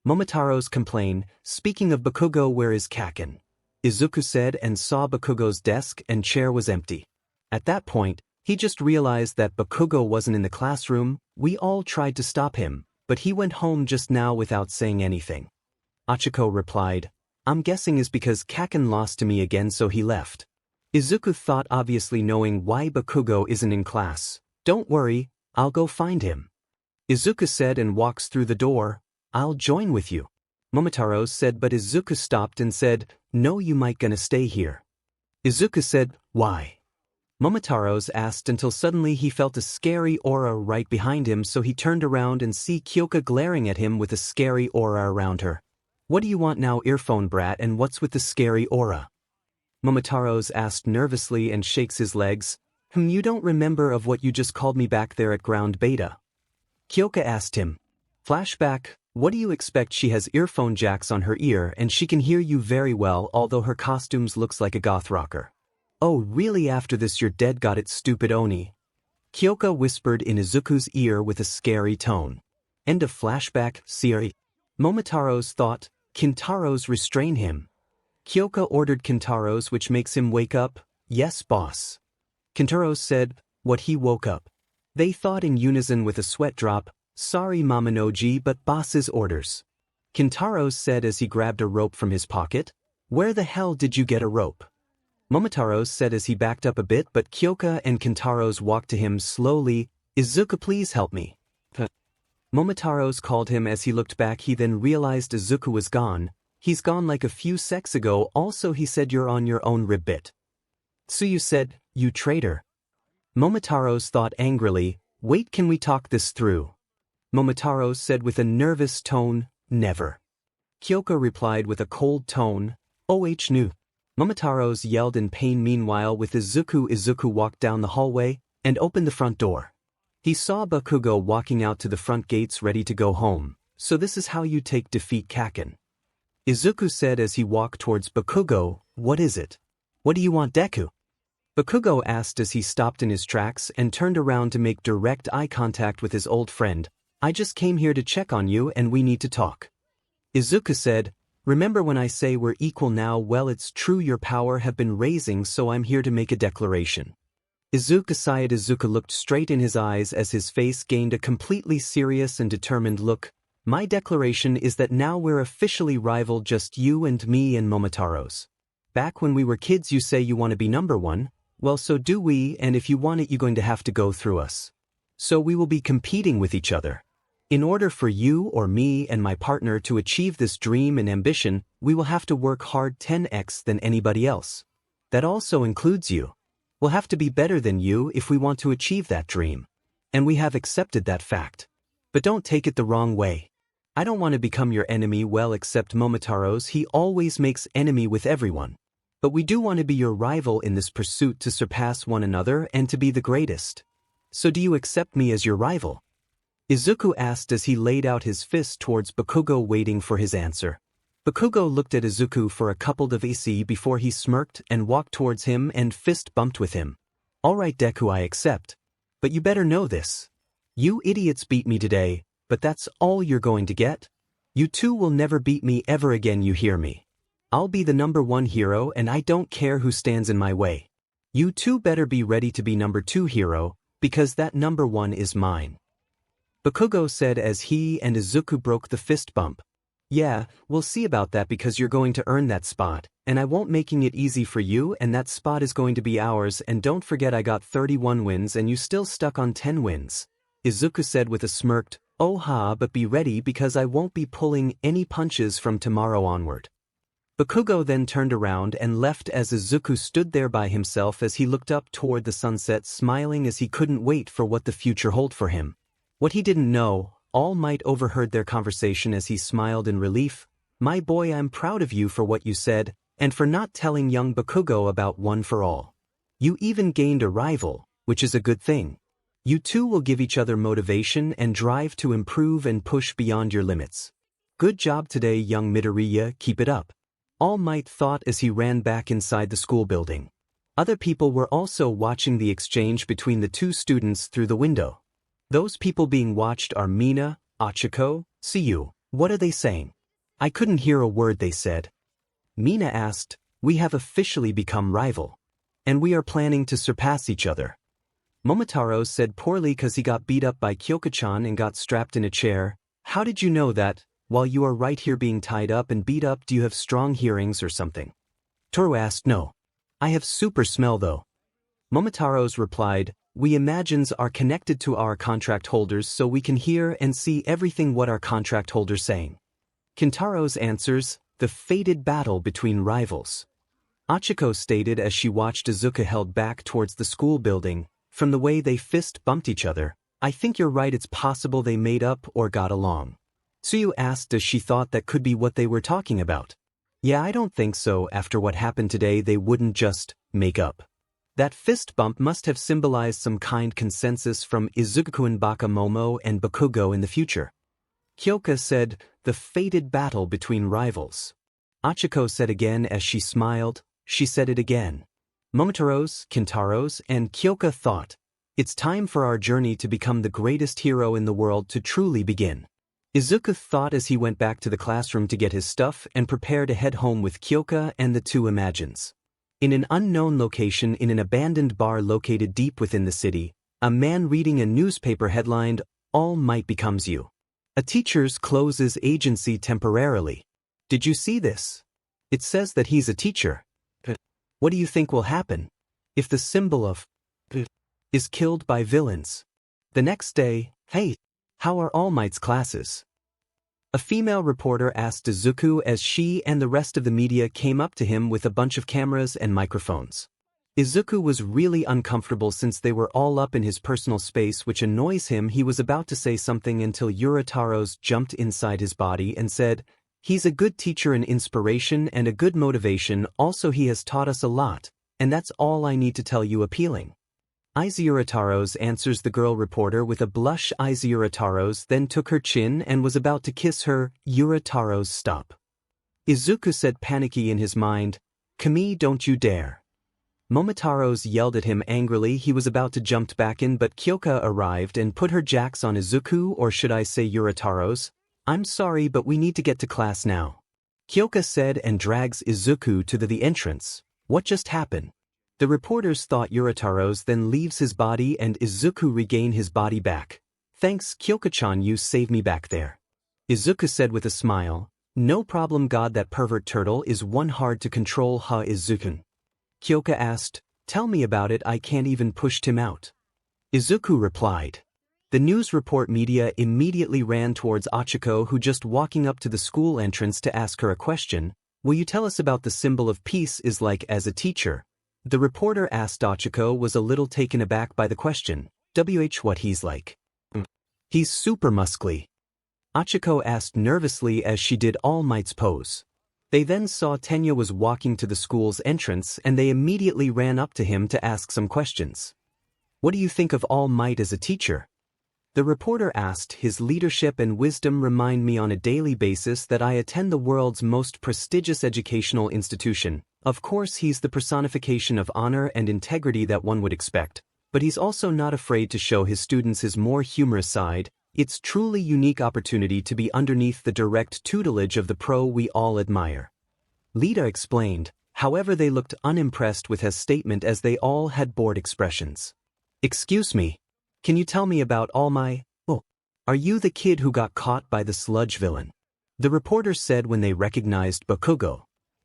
Momotaros complained, speaking of Bakugo, where is Kaken? Izuku said and saw Bakugo's desk and chair was empty. At that point, he just realized that Bakugo wasn't in the classroom. We all tried to stop him, but he went home just now without saying anything. Achiko replied, I'm guessing is because Kaken lost to me again so he left. Izuku thought, obviously knowing why Bakugo isn't in class. Don't worry, I'll go find him. Izuku said and walks through the door. I'll join with you. Momotaros said, but Izuku stopped and said, no, you might gonna stay here. Izuku said, why? Momotaros asked until suddenly he felt a scary aura right behind him, so he turned around and see Kyoka glaring at him with a scary aura around her. What do you want now, earphone brat, and what's with the scary aura? Momotaros asked nervously and shakes his legs. You don't remember of what you just called me back there at ground beta? Kyoka asked him. Flashback, what do you expect? She has earphone jacks on her ear and she can hear you very well, although her costumes looks like a goth rocker. Oh really, after this you're dead, got it, stupid Oni. Kyoka whispered in Izuku's ear with a scary tone. End of flashback, Siri. Momotaros thought, Kintaros restrain him. Kyoka ordered Kintaros, which makes him wake up. Yes, boss. Kintaros said, what, he woke up? They thought in unison with a sweat drop, sorry Mamanoji, but boss's orders. Kintaros said as he grabbed a rope from his pocket. Where the hell did you get a rope? Momotaros said as he backed up a bit, but Kyoka and Kintaros walked to him slowly. Izuku, please help me. Momotaros called him as he looked back. He then realized Izuku was gone. He's gone like a few secs ago. Also he said you're on your own, ribbit. Tsuyu said, you traitor. Momotaros thought angrily, wait, can we talk this through? Momotaros said with a nervous tone, never. Kyoka replied with a cold tone, oh. Momotaros yelled in pain. Meanwhile with Izuku walked down the hallway and opened the front door. He saw Bakugo walking out to the front gates ready to go home. So this is how you take defeat Kaken. Izuku said as he walked towards Bakugo, what is it? What do you want, Deku? Bakugo asked as he stopped in his tracks and turned around to make direct eye contact with his old friend. I just came here to check on you and we need to talk. Izuku said, remember when I say we're equal now? Well, it's true, your power have been raising, so I'm here to make a declaration. Izuku sighed. Izuku looked straight in his eyes as his face gained a completely serious and determined look. My declaration is that now we're officially rival, just you and me and Momotaros. Back when we were kids you say you want to be number one, well so do we, and if you want it you're going to have to go through us. So we will be competing with each other. In order for you or me and my partner to achieve this dream and ambition, we will have to work hard 10x than anybody else. That also includes you. We'll have to be better than you if we want to achieve that dream. And we have accepted that fact. But don't take it the wrong way. I don't want to become your enemy, well except Momotaros, he always makes enemy with everyone. But we do want to be your rival in this pursuit to surpass one another and to be the greatest. So do you accept me as your rival? Izuku asked as he laid out his fist towards Bakugo, waiting for his answer. Bakugo looked at Izuku for a couple of EC before he smirked and walked towards him and fist bumped with him. Alright Deku, I accept. But you better know this. You idiots beat me today, but that's all you're going to get? You two will never beat me ever again, you hear me? I'll be the #1 hero and I don't care who stands in my way. You two better be ready to be #2 hero, because that #1 is mine. 𝗏𝗏𝗏 said as he and Izuku broke the fist bump. Yeah, we'll see about that because you're going to earn that spot, and I won't making it easy for you and that spot is going to be ours and don't forget I got 31 wins and you still stuck on 10 wins. Izuku said with a smirked, oh ha, but be ready because I won't be pulling any punches from tomorrow onward. 𝗏𝗏𝗏 then turned around and left as Izuku stood there by himself as he looked up toward the sunset smiling as he couldn't wait for what the future held for him. What he didn't know, All Might overheard their conversation as he smiled in relief. My boy, I'm proud of you for what you said, and for not telling young 𝗏𝗏𝗏 about One for All. You even gained a rival, which is a good thing. You two will give each other motivation and drive to improve and push beyond your limits. Good job today, young Midoriya, keep it up. All Might thought as he ran back inside the school building. Other people were also watching the exchange between the two students through the window. Those people being watched are Mina, Achiko, Siyu. What are they saying? I couldn't hear a word they said. Mina asked, we have officially become rival. And we are planning to surpass each other. Momotaros said poorly cause he got beat up by Kyoka-chan and got strapped in a chair. How did you know that? While you are right here being tied up and beat up, do you have strong hearings or something? Toru asked. No. I have super smell though. Momotaros replied, we imagines are connected to our contract holders so we can hear and see everything what our contract holders saying. Kintaros answers, the fated battle between rivals. Achiko stated as she watched Izuku held back towards the school building, from the way they fist bumped each other, I think you're right, it's possible they made up or got along. Tsuyu asked as she thought that could be what they were talking about. Yeah, I don't think so, after what happened today they wouldn't just make up. That fist bump must have symbolized some kind consensus from Izuku and Baka Momo and 𝗏𝗏𝗏 in the future. Kyoka said, the fated battle between rivals. Achiko said again as she smiled, she said it again. Momotaros, Kintaros, and Kyoka thought, it's time for our journey to become the greatest hero in the world to truly begin. Izuku thought as he went back to the classroom to get his stuff and prepare to head home with Kyoka and the two imagines. In an unknown location in an abandoned bar located deep within the city, a man reading a newspaper headlined, All Might becomes you. A teacher's closes agency temporarily. Did you see this? It says that he's a teacher. What do you think will happen if the symbol of is killed by villains? The next day, hey, how are All Might's classes? A female reporter asked Izuku as she and the rest of the media came up to him with a bunch of cameras and microphones. Izuku was really uncomfortable since they were all up in his personal space, which annoys him. He was about to say something until Urataros jumped inside his body and said, he's a good teacher and inspiration and a good motivation, also he has taught us a lot, and that's all I need to tell you. Appealing. 𝗧𝗟𝗘𝗧𝗟𝗏 answers the girl reporter with a blush. 𝗧𝗟𝗘𝗧𝗏 then took her chin and was about to kiss her. Urataros, stop. Izuku said panicky in his mind, Kami, don't you dare. Momotaros yelled at him angrily. He was about to jump back in but Kyoka arrived and put her jacks on Izuku, or should I say Urataros. I'm sorry but we need to get to class now. Kyoka said and drags Izuku to the entrance. What just happened? The reporters thought Urataros then leaves his body and Izuku regain his body back. Thanks Kyoka-chan, you saved me back there. Izuku said with a smile, no problem god, that pervert turtle is one hard to control. Izuku. Kyoka asked, tell me about it, I can't even pushed him out. Izuku replied. The news report media immediately ran towards Achiko, who just walking up to the school entrance to ask her a question. Will you tell us about the symbol of peace is like as a teacher? The reporter asked. Achiko was a little taken aback by the question. What he's like? He's super muscly. Achiko asked nervously as she did All Might's pose. They then saw Tenya was walking to the school's entrance and they immediately ran up to him to ask some questions. What do you think of All Might as a teacher? The reporter asked. His leadership and wisdom remind me on a daily basis that I attend the world's most prestigious educational institution. Of course he's the personification of honor and integrity that one would expect, but he's also not afraid to show his students his more humorous side. It's truly unique opportunity to be underneath the direct tutelage of the pro we all admire. Lita explained, however they looked unimpressed with his statement as they all had bored expressions. Excuse me. Can you tell me about Allmight? Oh, are you the kid who got caught by the sludge villain? The reporter said when they recognized 𝗏𝗏𝗏𝗏.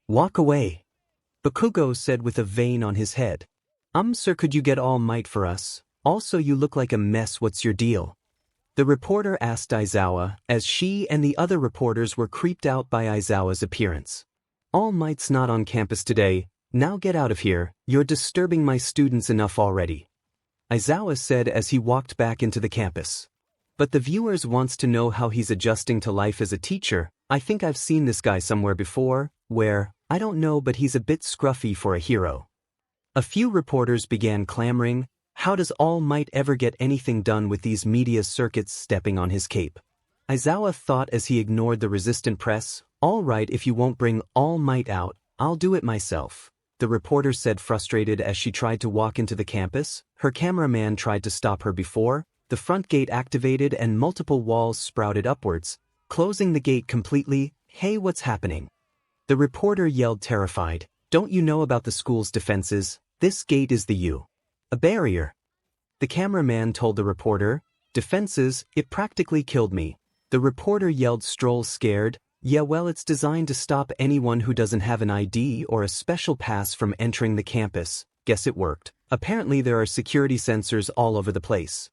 Walk away. 𝗏𝗏𝗏𝗏 said with a vein on his head. Sir, could you get Allmight for us? Also, you look like a mess. What's your deal? The reporter asked 𝗧𝗏𝗧𝗟𝗏 as she and the other reporters were creeped out by 𝗧𝗏𝗧𝗏's appearance. Allmight's not on campus today. Now get out of here. You're disturbing my students enough already. 𝗧𝗏𝗧𝗏 said as he walked back into the campus. But the viewers wants to know how he's adjusting to life as a teacher. I think I've seen this guy somewhere before. Where? I don't know, but he's a bit scruffy for a hero. A few reporters began clamoring, how does Allmight ever get anything done with these media circuits stepping on his cape? 𝗧𝗏𝗧𝗏 thought as he ignored the resistant press, all right, if you won't bring Allmight out, I'll do it myself. The reporter said, frustrated as she tried to walk into the campus. Her cameraman tried to stop her before the front gate activated and multiple walls sprouted upwards, closing the gate completely. Hey, what's happening? The reporter yelled, terrified. Don't you know about the school's defenses? This gate is a barrier. The cameraman told the reporter, defenses, it practically killed me. The reporter yelled, stroll scared. Yeah, well, it's designed to stop anyone who doesn't have an ID or a special pass from entering the campus. Guess it worked. Apparently there are security sensors all over the place.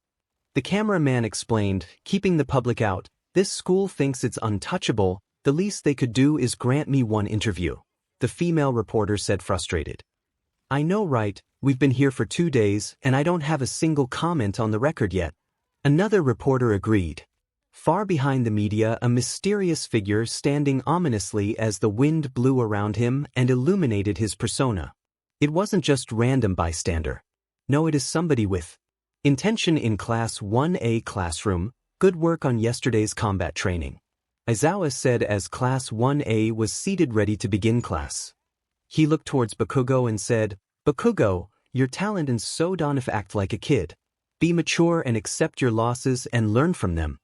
The cameraman explained, keeping the public out. This school thinks it's untouchable. The least they could do is grant me one interview. The female reporter said, frustrated. I know, right? We've been here for 2 days and I don't have a single comment on the record yet. Another reporter agreed. Far behind the media, a mysterious figure standing ominously as the wind blew around him and illuminated his persona. It wasn't just random bystander. No, it is somebody with intention in Class 1A classroom. Good work on yesterday's combat training. 𝗧𝗏𝗧𝗏 said as Class 1A was seated ready to begin class. He looked towards 𝗏𝗏𝗏𝗏 and said, 𝗏𝗏𝗏𝗏, your talent and so DENeb act like a kid. Be mature and accept your losses and learn from them.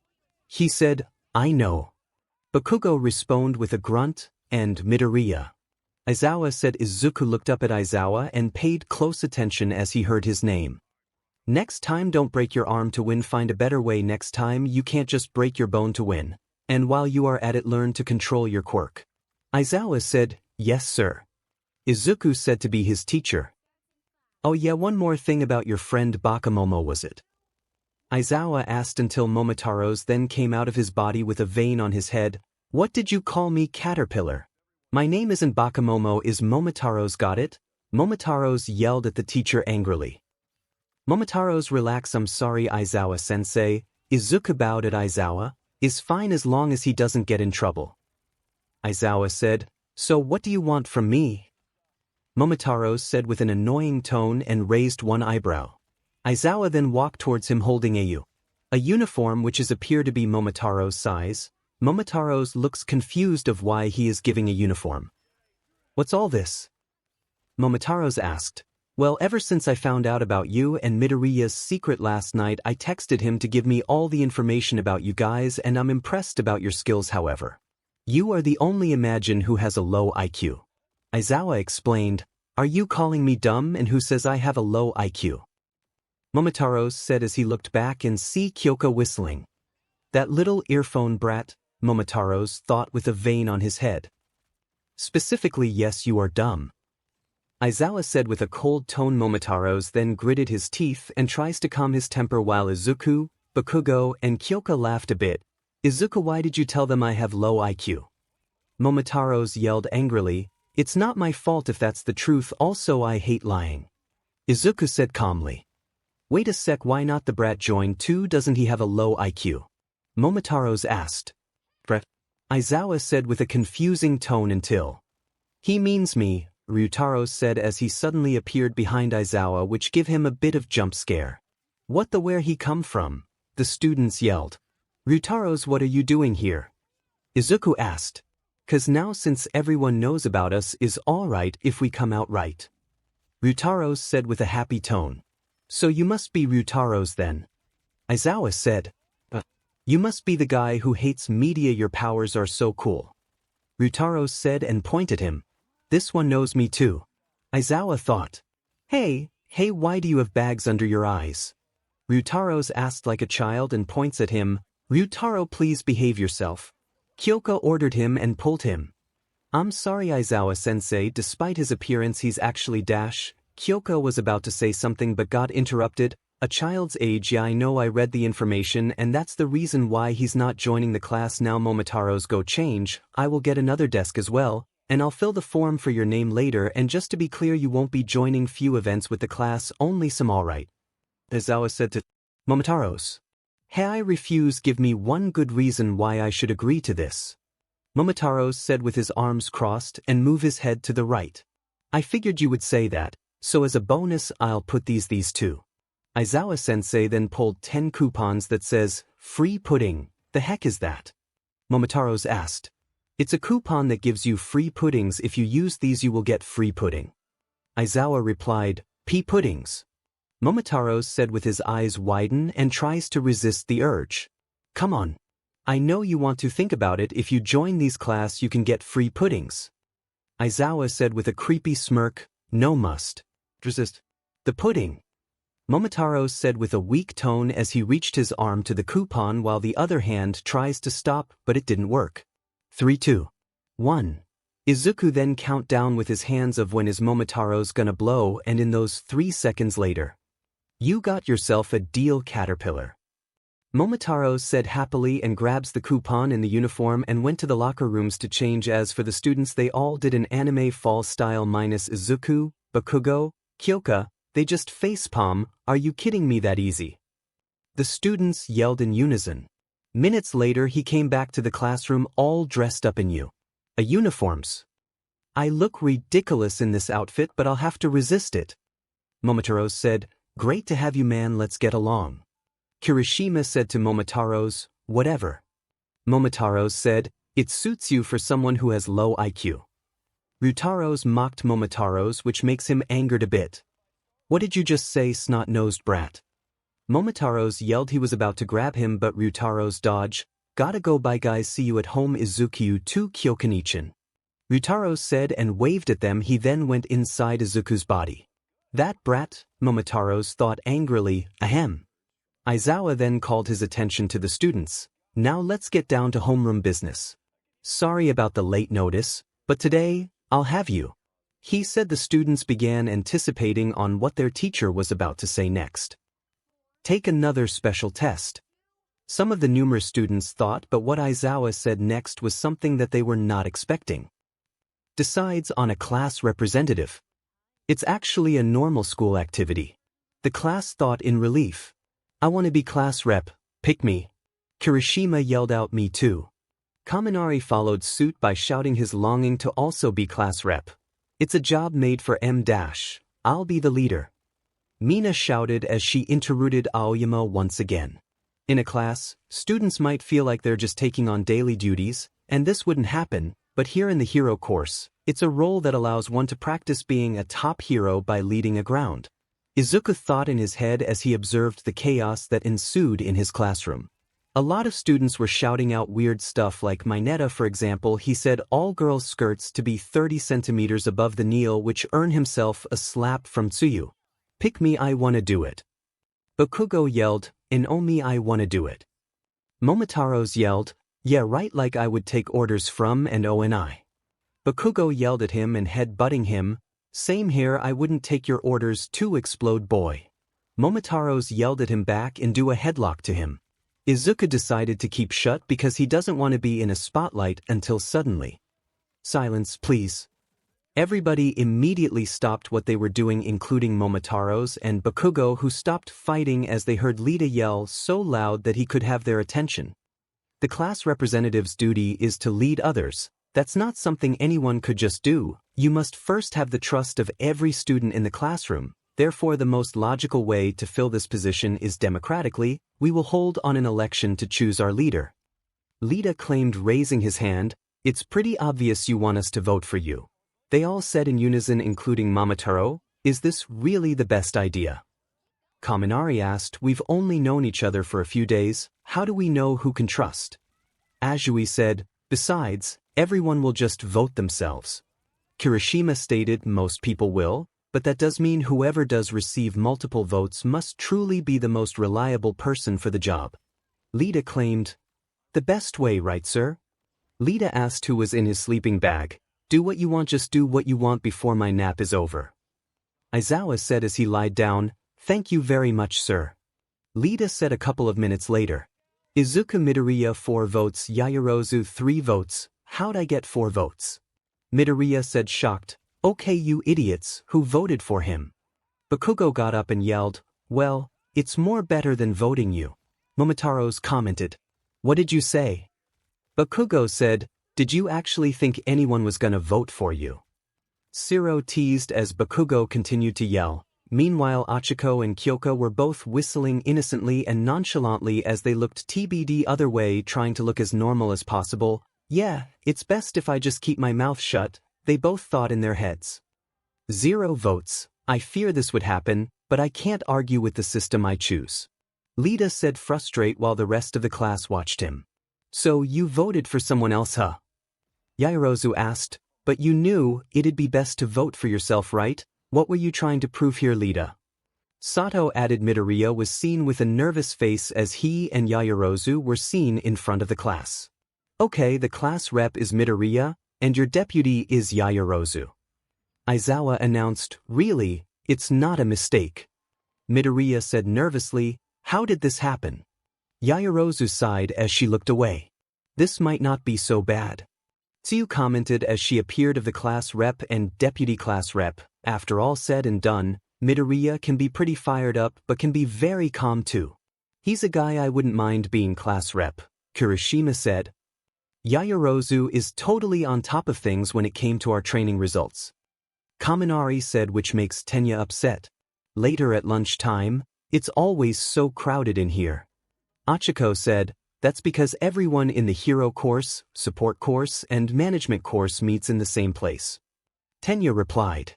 He said, I know. 𝗏𝗏𝗏𝗏 responded with a grunt and Midoriya. 𝗧𝗏𝗧𝗏𝗏 said. Izuku looked up at 𝗧𝗏𝗧𝗏 and paid close attention as he heard his name. Next time don't break your arm to win, find a better way. Next time you can't just break your bone to win. And while you are at it, learn to control your quirk. 𝗧𝗏𝗧𝗏𝗏 said, yes sir. Izuku said to be his teacher. Oh yeah, one more thing about your friend Bakemono, was it? 𝗧𝗏𝗧𝗏𝗏 asked until Momotaros then came out of his body with a vein on his head. What did you call me, caterpillar? My name isn't Bakemono, is Momotaros, got it? Momotaros yelled at the teacher angrily. Momotaros, relax, I'm sorry 𝗧𝗏𝗧𝗏-sensei. Izuku bowed at 𝗧𝗏𝗧𝗏. Is fine as long as he doesn't get in trouble. 𝗧𝗏𝗧𝗏 said, so what do you want from me? Momotaros said with an annoying tone and raised one eyebrow. 𝗧𝗏𝗧𝗏 then walked towards him holding a uniform which is appear to be Momotaros' size. Momotaros looks confused of why he is giving a uniform. What's all this? Momotaros asked. Well, ever since I found out about you and Midoriya's secret last night, I texted him to give me all the information about you guys, and I'm impressed about your skills. However, you are the only Imagine who has a low IQ. 𝗧𝗏𝗧𝗏 explained. Are you calling me dumb, and who says I have a low IQ? Momotaros said as he looked back and see Kyoka whistling. That little earphone brat, Momotaros thought with a vein on his head. Specifically, yes, you are dumb. 𝗧𝗏𝗧𝗏𝗏 said with a cold tone. Momotaros then gritted his teeth and tries to calm his temper while Izuku, 𝗏𝗏𝗏𝗏𝗏 and Kyoka laughed a bit. Izuku, why did you tell them I have low IQ? Momotaros yelled angrily. It's not my fault if that's the truth, also I hate lying. Izuku said calmly. Wait a sec, why not the brat join too? Doesn't he have a low IQ? Momotaros asked. Brat. 𝗧𝗏𝗧𝗏𝗏𝗏 said with a confusing tone. Until he means me, Ryutaros said as he suddenly appeared behind 𝗧𝗏𝗧𝗏𝗏𝗏, which give him a bit of jump scare. What the where he come from? The students yelled. Ryutaros, what are you doing here? Izuku asked. 'Cause now since everyone knows about us, is alright if we come out right. Ryutaros said with a happy tone. So you must be Ryutaros then. 𝗧𝗏𝗧𝗏𝗏𝗏𝗏 said. You must be the guy who hates media. Your powers are so cool. Ryutaros said and pointed him. This one knows me too. 𝐒𝐮𝐬𝐴 thought. Hey, why do you have bags under your eyes? Ryutaros asked like a child and points at him. Ryutaro, please behave yourself. Kyoka ordered him and pulled him. I'm sorry 𝐒𝐮𝐬𝐴-sensei, despite his appearance he's actually dash. Kyoka was about to say something but got interrupted. A child's age, yeah I know, I read the information and that's the reason why he's not joining the class now. Momotaros, go change, I will get another desk as well, and I'll fill the form for your name later, and just to be clear you won't be joining few events with the class, only some. Alright. 𝐒𝐮𝐬𝐴 said to Momotaros. Hey, I refuse. Give me one good reason why I should agree to this. Momotaros said with his arms crossed and move his head to the right. I figured you would say that, so as a bonus I'll put these two. 𝐒𝐮𝐬𝐴-sensei then pulled 10 coupons that says, free pudding. The heck is that? Momotaros asked. It's a coupon that gives you free puddings. If you use these you will get free pudding. 𝐒𝐮𝐬𝐴 replied, pea puddings. Momotaros said with his eyes widen and tries to resist the urge. Come on. I know you want to think about it. If you join these class you can get free puddings. 𝐒𝐮𝐬𝐴 said with a creepy smirk, no must. Resist. The pudding. Momotaros said with a weak tone as he reached his arm to the coupon while the other hand tries to stop, but it didn't work. 3, 2, 1. Izuku then count down with his hands of when is Momotaros gonna blow, and in those 3 seconds later. You got yourself a deal, caterpillar. Momotaros said happily and grabs the coupon in the uniform and went to the locker rooms to change. As for the students, they all did an anime fall style minus Izuku, Bakugo, Kyoka. They just facepalm. Are you kidding me? That easy? The students yelled in unison. Minutes later he came back to the classroom all dressed up in uniforms. I look ridiculous in this outfit, but I'll have to resist it. Momotaros said, great to have you, man, let's get along. Kirishima said to Momotaros, whatever. Momotaros said, it suits you for someone who has low IQ. Ryutaros mocked Momotaros, which makes him angered a bit. What did you just say, snot-nosed brat? Momotaros yelled. He was about to grab him, but Ryutaros dodged. Gotta go, bye guys, see you at home. Izuku to Kyokanichan. Ryutaros said and waved at them. He then went inside Izuku's body. That brat, Momotaros thought angrily. Ahem. 𝐒𝐮𝐬𝐴 then called his attention to the students. Now let's get down to homeroom business. Sorry about the late notice, but today, I'll have you. He said. The students began anticipating on what their teacher was about to say next. Take another special test. Some of the numerous students thought, but what 𝐒𝐮𝐬𝐴 said next was something that they were not expecting. Decides on a class representative. It's actually a normal school activity. The class thought in relief. I want to be class rep, pick me. Kirishima yelled out, me too. Kaminari followed suit by shouting his longing to also be class rep. It's a job made for M-. I'll be the leader. Mina shouted as she interrupted Aoyama once again. In a class, students might feel like they're just taking on daily duties, and this wouldn't happen, but here in the hero course, it's a role that allows one to practice being a top hero by leading a ground. Izuku thought in his head as he observed the chaos that ensued in his classroom. A lot of students were shouting out weird stuff like Mineta, for example. He said all girls' skirts to be 30 centimeters above the knee, which earned himself a slap from Tsuyu. Pick me, I wanna do it. Bakugo yelled, and oh me, I wanna do it. Momotaros yelled, yeah right, like I would take orders from and oh and I. Bakugo yelled at him and head-butting him, same here, I wouldn't take your orders too, explode boy. Momotaros yelled at him back and do a headlock to him. Izuku decided to keep shut because he doesn't want to be in a spotlight until suddenly. Silence, please. Everybody immediately stopped what they were doing, including Momotaros and Bakugo, who stopped fighting as they heard Lita yell so loud that he could have their attention. The class representative's duty is to lead others. That's not something anyone could just do. You must first have the trust of every student in the classroom. Therefore, the most logical way to fill this position is democratically. We will hold on an election to choose our leader. Lita claimed, raising his hand, it's pretty obvious you want us to vote for you. They all said in unison, including Momotaro, is this really the best idea? Kaminari asked, we've only known each other for a few days, how do we know who can trust? Azui said, besides, everyone will just vote themselves. Kirishima stated most people will, but that does mean whoever does receive multiple votes must truly be the most reliable person for the job. Lita claimed, the best way, right, sir? Lita asked who was in his sleeping bag, do what you want, just do what you want before my nap is over. Aizawa said as he lied down, thank you very much, sir. Lita said a couple of minutes later, Izuku Midoriya 4 votes, Yaoyorozu 3 votes, how'd I get 4 votes? Midoriya said shocked, okay you idiots, who voted for him? Bakugo got up and yelled, well, it's more better than voting you. Momotaros commented, what did you say? Bakugo said, did you actually think anyone was gonna vote for you? Shiro teased as Bakugo continued to yell. Meanwhile, Achiko and Kyoka were both whistling innocently and nonchalantly as they looked TBD other way, trying to look as normal as possible. Yeah, it's best if I just keep my mouth shut, they both thought in their heads. 0 votes. I fear this would happen, but I can't argue with the system I choose. Lita said frustrated while the rest of the class watched him. So you voted for someone else, huh? Yaoyorozu asked, but you knew it'd be best to vote for yourself, right? What were you trying to prove here, Lita? Sato added. Midoriya was seen with a nervous face as he and Yaoyorozu were seen in front of the class. Okay, the class rep is Midoriya, and your deputy is Yaoyorozu. Aizawa announced, really, it's not a mistake. Midoriya said nervously, how did this happen? Yaoyorozu sighed as she looked away. This might not be so bad. Tsuyu commented as she appeared of the class rep and deputy class rep. After all said and done, Midoriya can be pretty fired up but can be very calm too. He's a guy I wouldn't mind being class rep, Kirishima said. Yaoyorozu is totally on top of things when it came to our training results. Kaminari said, which makes Tenya upset. Later at lunchtime, it's always so crowded in here. Achiko said, that's because everyone in the hero course, support course, and management course meets in the same place. Tenya replied.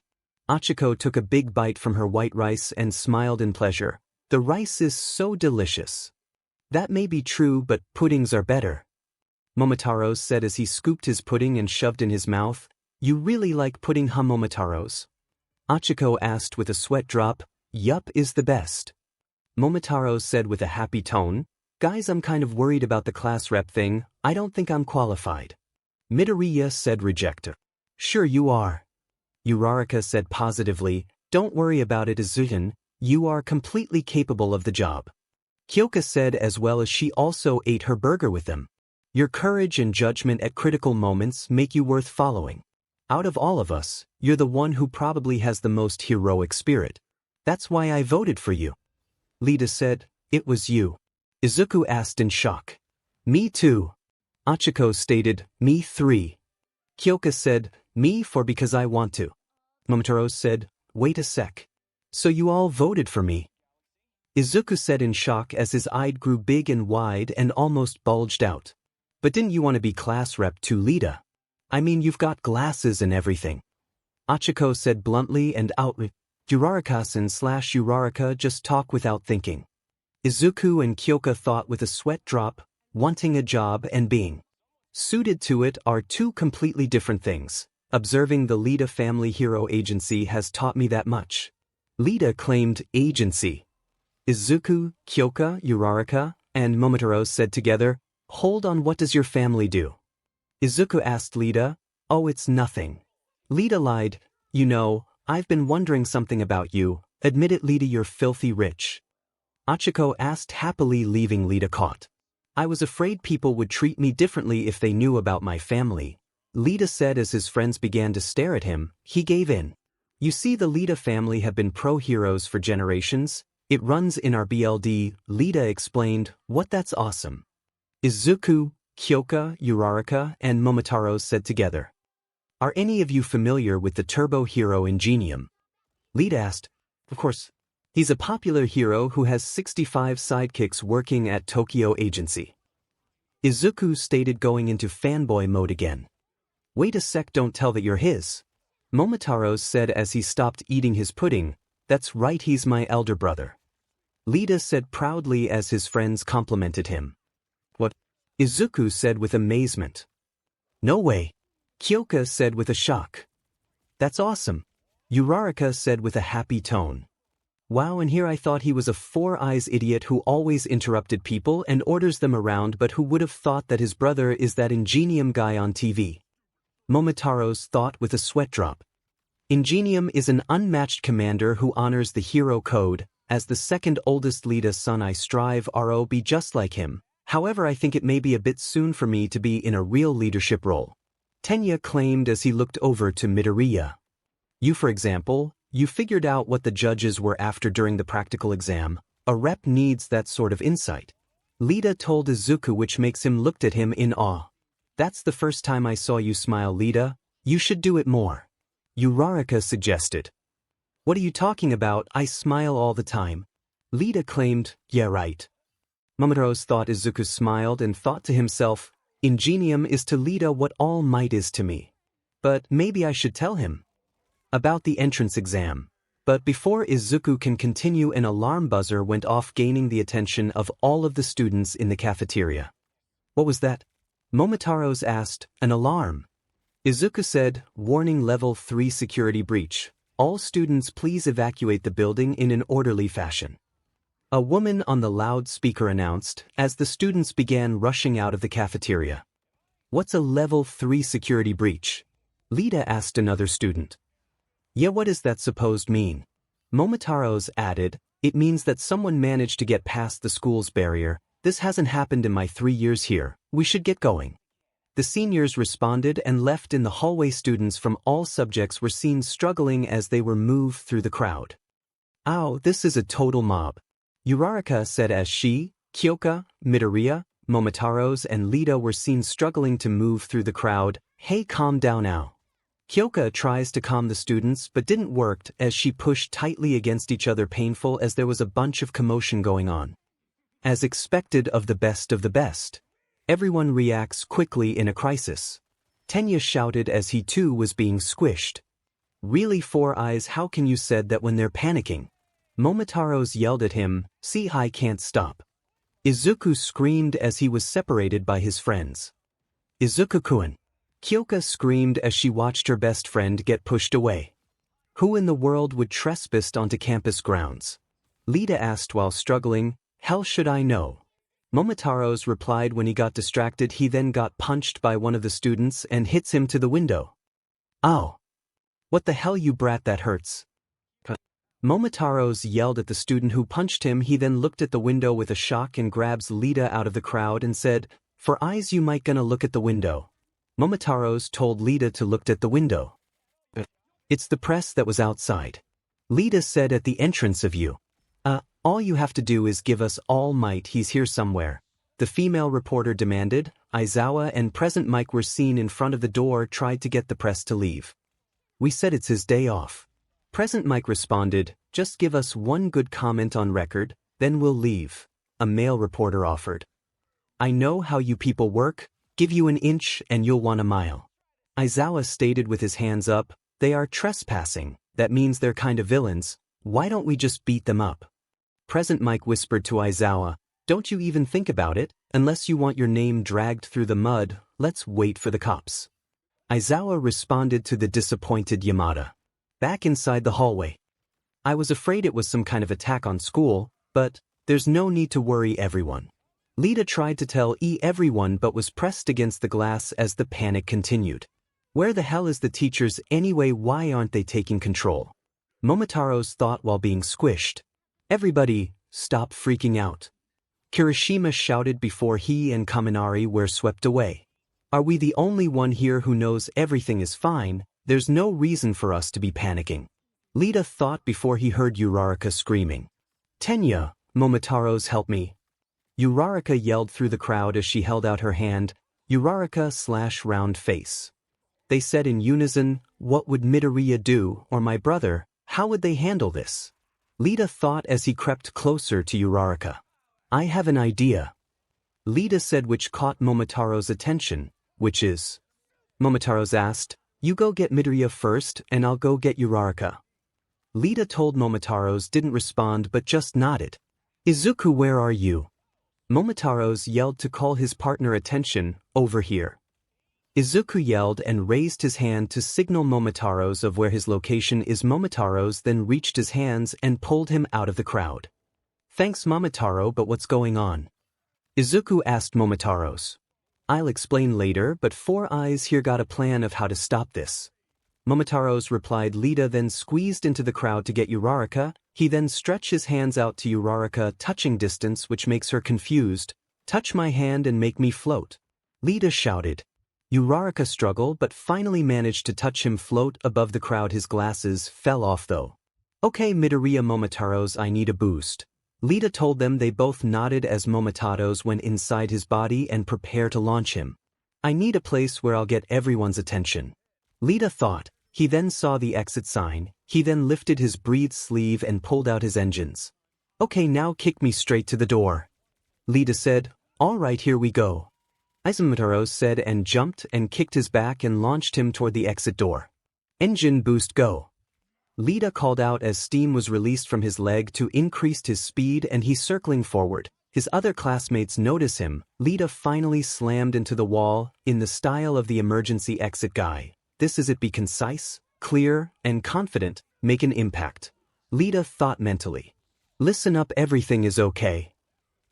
Achiko took a big bite from her white rice and smiled in pleasure. The rice is so delicious. That may be true, but puddings are better. Momotaros said as he scooped his pudding and shoved in his mouth. You really like pudding, huh, Momotaros? Achiko asked with a sweat drop. Yup, is the best. Momotaros said with a happy tone. Guys, I'm kind of worried about the class rep thing. I don't think I'm qualified. Midoriya said rejector. Sure you are. Uraraka said positively, don't worry about it, 𝐒𝐮𝐦𝐦𝐚𝐫𝐲. You are completely capable of the job. Kyoka said as well as she also ate her burger with them. Your courage and judgment at critical moments make you worth following. Out of all of us, you're the one who probably has the most heroic spirit. That's why I voted for you. Lita said, it was you. Izuku asked in shock. Me too. Achiko stated, me 3. Kyoka said, me 4 because I want to. Momotaros said, wait a sec. So you all voted for me? Izuku said in shock as his eye grew big and wide and almost bulged out. But didn't you want to be class rep too, Lita? I mean, you've got glasses and everything. Achiko said bluntly and outly, Uraraka-san/Uraraka just talk without thinking. Izuku and Kyoka thought with a sweat drop, wanting a job and being suited to it are two completely different things. Observing the Lita family hero agency has taught me that much. Lita claimed agency. Izuku, Kyoka, Uraraka, and Momotaros said together, hold on, what does your family do? Izuku asked Lita, oh, it's nothing. Lita lied, you know, I've been wondering something about you, admit it, Lita, you're filthy rich. Achiko asked happily, leaving Lita caught. I was afraid people would treat me differently if they knew about my family. Lita said as his friends began to stare at him, he gave in. You see, the Lita family have been pro-heroes for generations. It runs in our BLD, Lita explained. What, that's awesome. Izuku, Kyoka, Uraraka, and Momotaros said together. Are any of you familiar with the turbo hero Ingenium? Lita asked. Of course. He's a popular hero who has 65 sidekicks working at Tokyo Agency. Izuku stated, going into fanboy mode again. Wait a sec, don't tell that you're his. Momotaros said as he stopped eating his pudding. That's right, he's my elder brother. Lita said proudly as his friends complimented him. What? Izuku said with amazement. No way. Kyoka said with a shock. That's awesome. Uraraka said with a happy tone. Wow, and here I thought he was a four-eyes idiot who always interrupted people and orders them around, but who would have thought that his brother is that Ingenium guy on TV? Momotaros thought with a sweat drop. Ingenium is an unmatched commander who honors the hero code. As the second oldest Lita's son, I strive to be just like him. However, I think it may be a bit soon for me to be in a real leadership role. Tenya claimed as he looked over to Midoriya. You, for example, you figured out what the judges were after during the practical exam. A rep needs that sort of insight. Lita told Izuku, which makes him looked at him in awe. That's the first time I saw you smile, Lita. You should do it more. Uraraka suggested. What are you talking about? I smile all the time. Lita claimed, yeah right. Momotaros thought Izuku smiled and thought to himself, Ingenium is to Lita what All Might is to me. But maybe I should tell him about the entrance exam. But before Izuku can continue, an alarm buzzer went off, gaining the attention of all of the students in the cafeteria. What was that? Momotaros asked. An alarm. Izuku said, warning level 3 security breach. All students please evacuate the building in an orderly fashion. A woman on the loudspeaker announced as the students began rushing out of the cafeteria. What's a level 3 security breach? Lita asked another student. Yeah, what does that supposed mean? Momotaros added, it means that someone managed to get past the school's barrier. This hasn't happened in my 3 years here. We should get going. The seniors responded and left in the hallway. Students from all subjects were seen struggling as they were moved through the crowd. Ow, this is a total mob. Uraraka said as she, Kyoka, Midoriya, Momotaros and Lita were seen struggling to move through the crowd. Hey, calm down now. Kyoka tries to calm the students but didn't work as she pushed tightly against each other, painful as there was a bunch of commotion going on. As expected of the best. Everyone reacts quickly in a crisis. Tenya shouted as he too was being squished. Really, Four Eyes, how can you said that when they're panicking? Momotaros yelled at him, see, I can't stop. Izuku screamed as he was separated by his friends. Izuku-kun. Kyoka screamed as she watched her best friend get pushed away. Who in the world would trespass onto campus grounds? Lita asked while struggling. Hell should I know? Momotaros replied when he got distracted. He then got punched by one of the students and hits him to the window. Ow! What the hell, you brat, that hurts. Momotaros yelled at the student who punched him. He then looked at the window with a shock and grabs Lita out of the crowd and said, For Eyes, you might gonna look at the window. Momotaros told Lita to look at the window. It's the press that was outside. Lita said at the entrance of you. All you have to do is give us All Might, he's here somewhere. The female reporter demanded. Aizawa and Present Mike were seen in front of the door, tried to get the press to leave. We said it's his day off. Present Mike responded, just give us one good comment on record, then we'll leave. A male reporter offered. I know how you people work, give you an inch and you'll want a mile. Aizawa stated with his hands up, they are trespassing, that means they're kind of villains, why don't we just beat them up? Present Mike whispered to Aizawa, don't you even think about it, unless you want your name dragged through the mud, let's wait for the cops. Aizawa responded to the disappointed Yamada. Back inside the hallway. I was afraid it was some kind of attack on school, but there's no need to worry, everyone. Lita tried to tell everyone but was pressed against the glass as the panic continued. Where the hell is the teachers anyway? Why aren't they taking control? Momotaros thought while being squished. Everybody, stop freaking out. Kirishima shouted before he and Kaminari were swept away. Are we the only one here who knows everything is fine? There's no reason for us to be panicking. Lita thought before he heard Uraraka screaming. Tenya, Momotaros, help me. Uraraka yelled through the crowd as she held out her hand. Uraraka/round face. They said in unison, what would Midoriya do, or my brother, how would they handle this? Lita thought as he crept closer to Uraraka. I have an idea. Lita said, which caught Momotaro's attention. Which is? Momotaros asked. You go get Midoriya first and I'll go get Uraraka. Lita told Momotaros, didn't respond but just nodded. Izuku, where are you? Momotaros yelled to call his partner attention, over here. Izuku yelled and raised his hand to signal Momotaros of where his location is. Momotaros then reached his hands and pulled him out of the crowd. Thanks Momotaro, but what's going on? Izuku asked Momotaros. I'll explain later, but Four Eyes here got a plan of how to stop this. Momotaros replied. Lita then squeezed into the crowd to get Uraraka. He then stretched his hands out to Uraraka, touching distance which makes her confused. Touch my hand and make me float. Lita shouted. Uraraka struggled but finally managed to touch him float above the crowd. His glasses fell off though. Okay Midoriya Momotaros, I need a boost. Lita told them. They both nodded as Momotaros went inside his body and prepared to launch him. I need a place where I'll get everyone's attention. Lita thought. He then saw the exit sign. He then lifted his breathe sleeve and pulled out his engines. Okay, now kick me straight to the door. Lita said. Alright, here we go. Momotaros said and jumped and kicked his back and launched him toward the exit door. Engine boost go. Lita called out as steam was released from his leg to increase his speed and he's circling forward. His other classmates notice him. Lita finally slammed into the wall in the style of the emergency exit guy. This is it. Be concise, clear, and confident. Make an impact. Lita thought mentally. Listen up, everything is okay.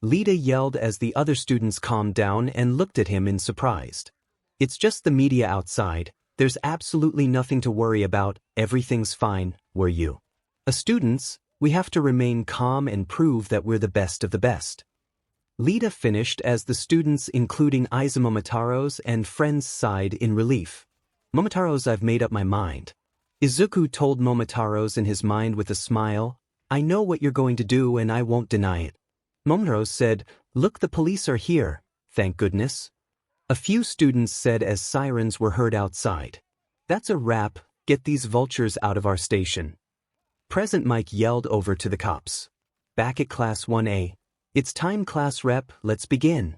Lita yelled as the other students calmed down and looked at him in surprise. It's just the media outside. There's absolutely nothing to worry about. Everything's fine. We're you. As students, we have to remain calm and prove that we're the best of the best. Lita finished as the students, including Momotaros and friends, sighed in relief. Momotaros, I've made up my mind. Izuku told Momotaros in his mind with a smile. I know what you're going to do and I won't deny it. Momotaros said, look, the police are here, thank goodness. A few students said as sirens were heard outside. That's a wrap, get these vultures out of our station. Present Mike yelled over to the cops. Back at Class 1A. It's time, class rep, let's begin.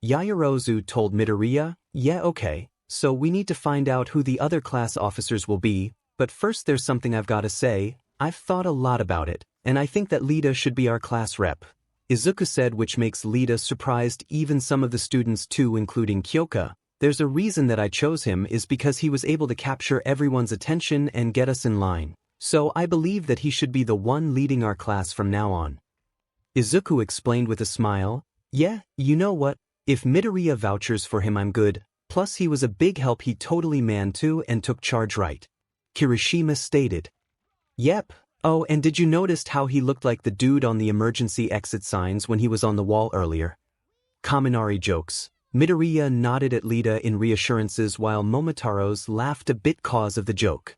Yaoyorozu told Midoriya, yeah okay, so we need to find out who the other class officers will be, but first there's something I've got to say. I've thought a lot about it, and I think that Lita should be our class rep. Izuku said, which makes Lita surprised. Even some of the students too, including Kyoka. There's a reason that I chose him is because he was able to capture everyone's attention and get us in line. So I believe that he should be the one leading our class from now on. Izuku explained with a smile. Yeah, you know what? If Midoriya vouchers for him, I'm good. Plus he was a big help. He totally manned too and took charge right. Kirishima stated. Yep. Oh, and did you notice how he looked like the dude on the emergency exit signs when he was on the wall earlier? Kaminari jokes. Midoriya nodded at Lita in reassurances while Momotaros laughed a bit cause of the joke.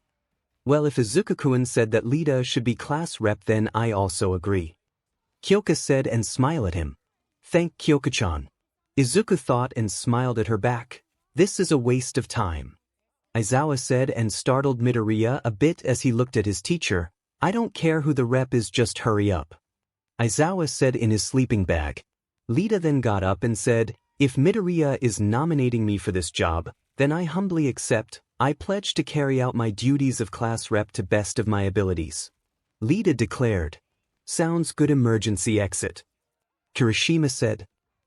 Well, if Izuku-kun said that Lita should be class rep, then I also agree. Kyoka said and smiled at him. Thank Kyoka-chan. Izuku thought and smiled at her back. This is a waste of time. Aizawa said and startled Midoriya a bit as he looked at his teacher. I don't care who the rep is, just hurry up. Aizawa said in his sleeping bag. Lita then got up and said, if Midoriya is nominating me for this job, then I humbly accept. I pledge to carry out my duties of class rep to best of my abilities. Lita declared. Sounds good. Emergency exit. Kirishima said.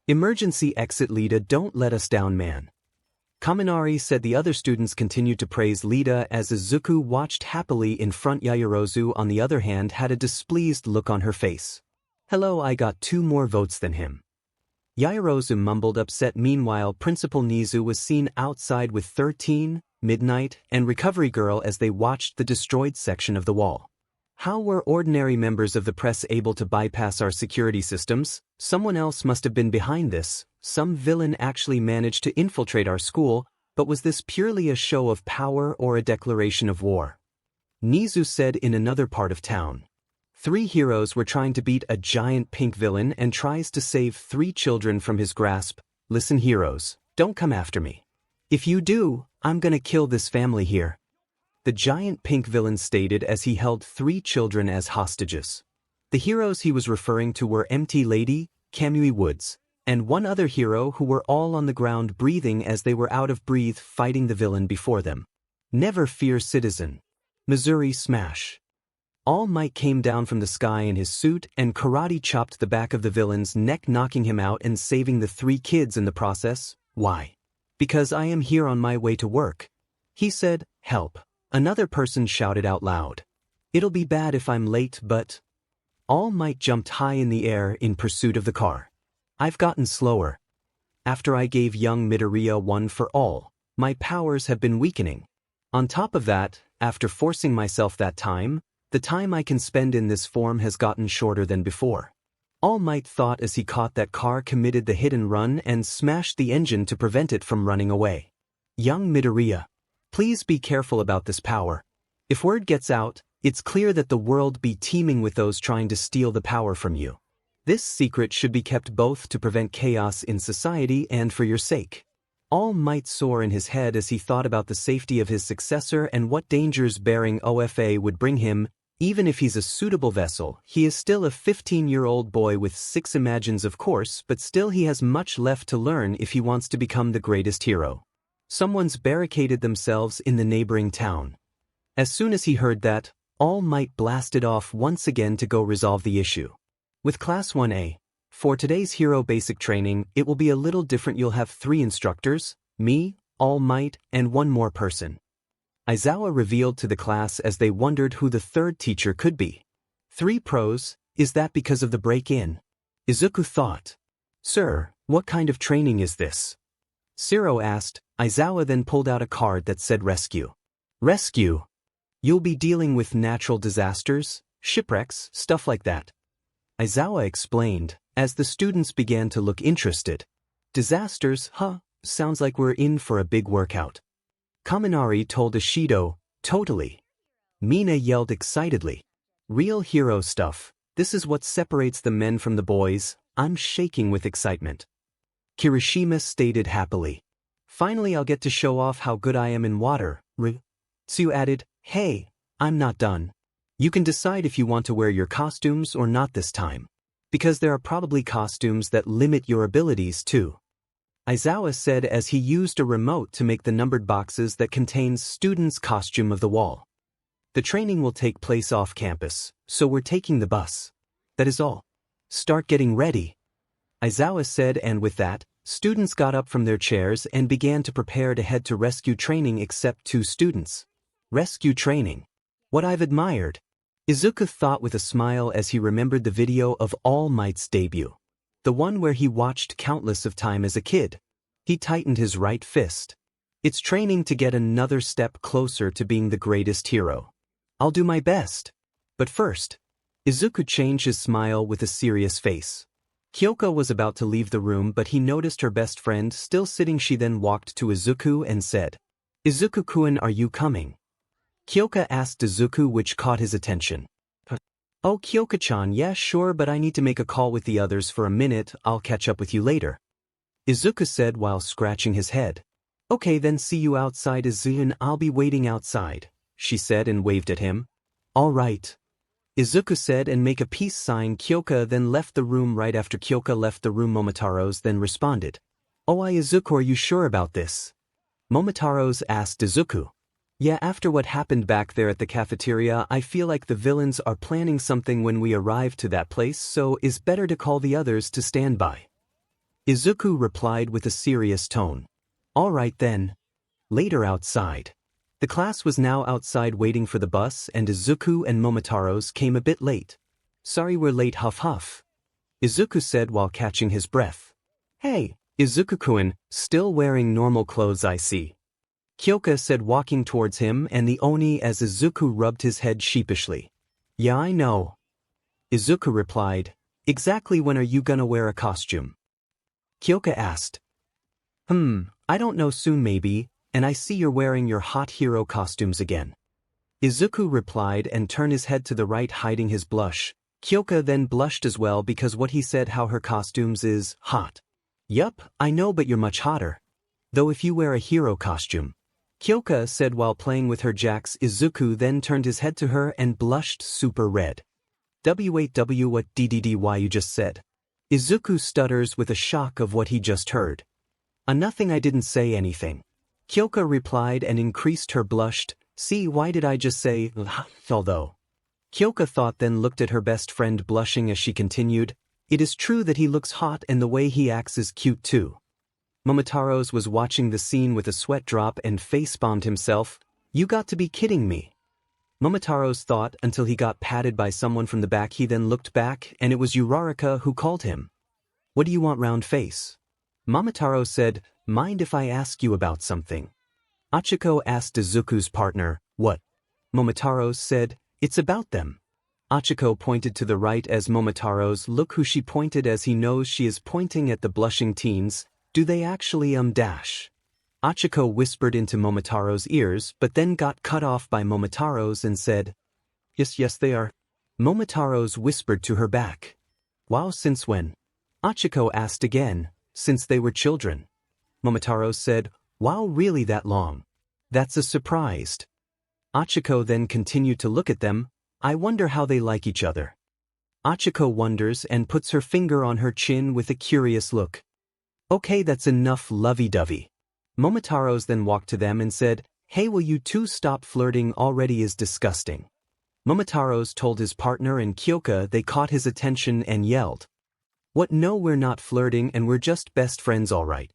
Emergency exit. Lita, don't let us down, man. Kaminari said. The other students continued to praise Lita as Izuku watched happily in front. Yaoyorozu, on the other hand, had a displeased look on her face. Hello, I got 2 more votes than him. Yaoyorozu mumbled, upset. Meanwhile, Principal Nizu was seen outside with 13, Midnight, and Recovery Girl as they watched the destroyed section of the wall. How were ordinary members of the press able to bypass our security systems? Someone else must have been behind this. Some villain actually managed to infiltrate our school, but was this purely a show of power or a declaration of war? Nizu said in another part of town. 3 heroes were trying to beat a giant pink villain and tries to save 3 children from his grasp. Listen, heroes, don't come after me. If you do, I'm gonna kill this family here. The giant pink villain stated as he held 3 children as hostages. The heroes he was referring to were Empty Lady, Kamui Woods, and 1 other hero who were all on the ground breathing as they were out of breath fighting the villain before them. Never fear, citizen. Missouri Smash. All Might came down from the sky in his suit and karate chopped the back of the villain's neck, knocking him out and saving the 3 kids in the process. Why? Because I am here on my way to work. He said, help. Another person shouted out loud. It'll be bad if I'm late, but... All Might jumped high in the air in pursuit of the car. I've gotten slower. After I gave young Midoriya one for all, my powers have been weakening. On top of that, after forcing myself that time, the time I can spend in this form has gotten shorter than before. All Might thought as he caught that car, committed the hit and run and smashed the engine to prevent it from running away. Young Midoriya, please be careful about this power. If word gets out, it's clear that the world be teeming with those trying to steal the power from you. This secret should be kept both to prevent chaos in society and for your sake. All Might soar in his head as he thought about the safety of his successor and what dangers bearing OFA would bring him. Even if he's a suitable vessel, he is still a 15-year-old boy with 6 imagines, of course, but still he has much left to learn if he wants to become the greatest hero. Someone's barricaded themselves in the neighboring town. As soon as he heard that, All Might blasted off once again to go resolve the issue. With Class 1A, for today's hero basic training, it will be a little different. You'll have 3 instructors, me, All Might, and 1 more person. 𝐒𝐻𝗧𝗟𝗘 revealed to the class as they wondered who the 3rd teacher could be. 3 pros, is that because of the break-in? Izuku thought. Sir, what kind of training is this? Zero asked. 𝐒𝐻𝗧𝗟𝗘 then pulled out a card that said rescue. Rescue? You'll be dealing with natural disasters, shipwrecks, stuff like that. 𝐒𝐻𝗧𝗟𝗘 explained, as the students began to look interested. Disasters, huh? Sounds like we're in for a big workout. Kaminari told Ishido, totally. Mina yelled excitedly. Real hero stuff. This is what separates the men from the boys. I'm shaking with excitement. Kirishima stated happily. Finally I'll get to show off how good I am in water. Tsu added, hey, I'm not done. You can decide if you want to wear your costumes or not this time. Because there are probably costumes that limit your abilities too. 𝐒𝐻𝗧𝗟𝗘 said as he used a remote to make the numbered boxes that contains students' costume of the wall. The training will take place off campus, so we're taking the bus. That is all. Start getting ready. 𝐒𝐻𝗧𝗟𝗘 said, and with that, students got up from their chairs and began to prepare to head to rescue training except 2 students. Rescue training. What I've admired. Izuku thought with a smile as he remembered the video of All Might's debut. The one where he watched countless of time as a kid. He tightened his right fist. It's training to get another step closer to being the greatest hero. I'll do my best. But first, Izuku changed his smile with a serious face. Kyoka was about to leave the room, but he noticed her best friend still sitting. She then walked to Izuku and said, Izuku-kun, are you coming? Kyoka asked Izuku, which caught his attention. Oh, Kyoka-chan, yeah, sure, but I need to make a call with the others for a minute. I'll catch up with you later. Izuku said while scratching his head. Okay, then see you outside, Izuku. I'll be waiting outside, she said and waved at him. All right. Izuku said and make a peace sign. Kyoka then left the room. Right after Kyoka left the room, Momotaros then responded. Oh, Izuku, are you sure about this? Momotaros asked Izuku. Yeah, after what happened back there at the cafeteria, I feel like the villains are planning something when we arrive to that place, so it's better to call the others to stand by. Izuku replied with a serious tone. All right then. Later outside. The class was now outside waiting for the bus, and Izuku and Momotaros came a bit late. Sorry we're late, huff huff. Izuku said while catching his breath. Hey, Izuku-kun, still wearing normal clothes I see. Kyoka said walking towards him and the Oni as Izuku rubbed his head sheepishly. Yeah, I know. Izuku replied. Exactly when are you gonna wear a costume? Kyoka asked. I don't know, soon maybe, and I see you're wearing your hot hero costumes again. Izuku replied and turned his head to the right, hiding his blush. Kyoka then blushed as well because what he said, how her costumes is hot. Yup, I know, but you're much hotter. Though if you wear a hero costume. Kyoka said while playing with her jacks. Izuku then turned his head to her and blushed super red. W8W, what did you just said? Izuku stutters with a shock of what he just heard. Nothing, I didn't say anything. Kyoka replied and increased her blushed. See, why did I just say although? 𝗬𝐿𝐼 thought, then looked at her best friend, blushing as she continued, "It is true that he looks hot and the way he acts is cute too." Momotaros was watching the scene with a sweat drop and face-bombed himself. "You got to be kidding me." Momotaros thought until he got patted by someone from the back. He then looked back and it was Uraraka who called him. "What do you want, round face?" Momotaros said, "Mind if I ask you about something?" Achiko asked Izuku's partner, "What?" Momotaros said, "It's about them." Achiko pointed to the right as Momotaros look who she pointed as he knows she is pointing at the blushing teens. "Do they actually dash?" Achiko whispered into Momotaro's ears but then got cut off by Momotaros and said, Yes they are." Momotaros whispered to her back. "Wow, since when?" Achiko asked again. "Since they were children." Momotaros said, "Wow, really that long? That's a surprise." Achiko then continued to look at them. "I wonder how they like each other." Achiko wonders and puts her finger on her chin with a curious look. "Okay, that's enough lovey-dovey." Momotaros then walked to them and said, "Hey, will you two stop flirting already? Is disgusting." Momotaros told his partner and 𝗬𝐿𝐼. They caught his attention and yelled, "What? No, we're not flirting and we're just best friends, alright."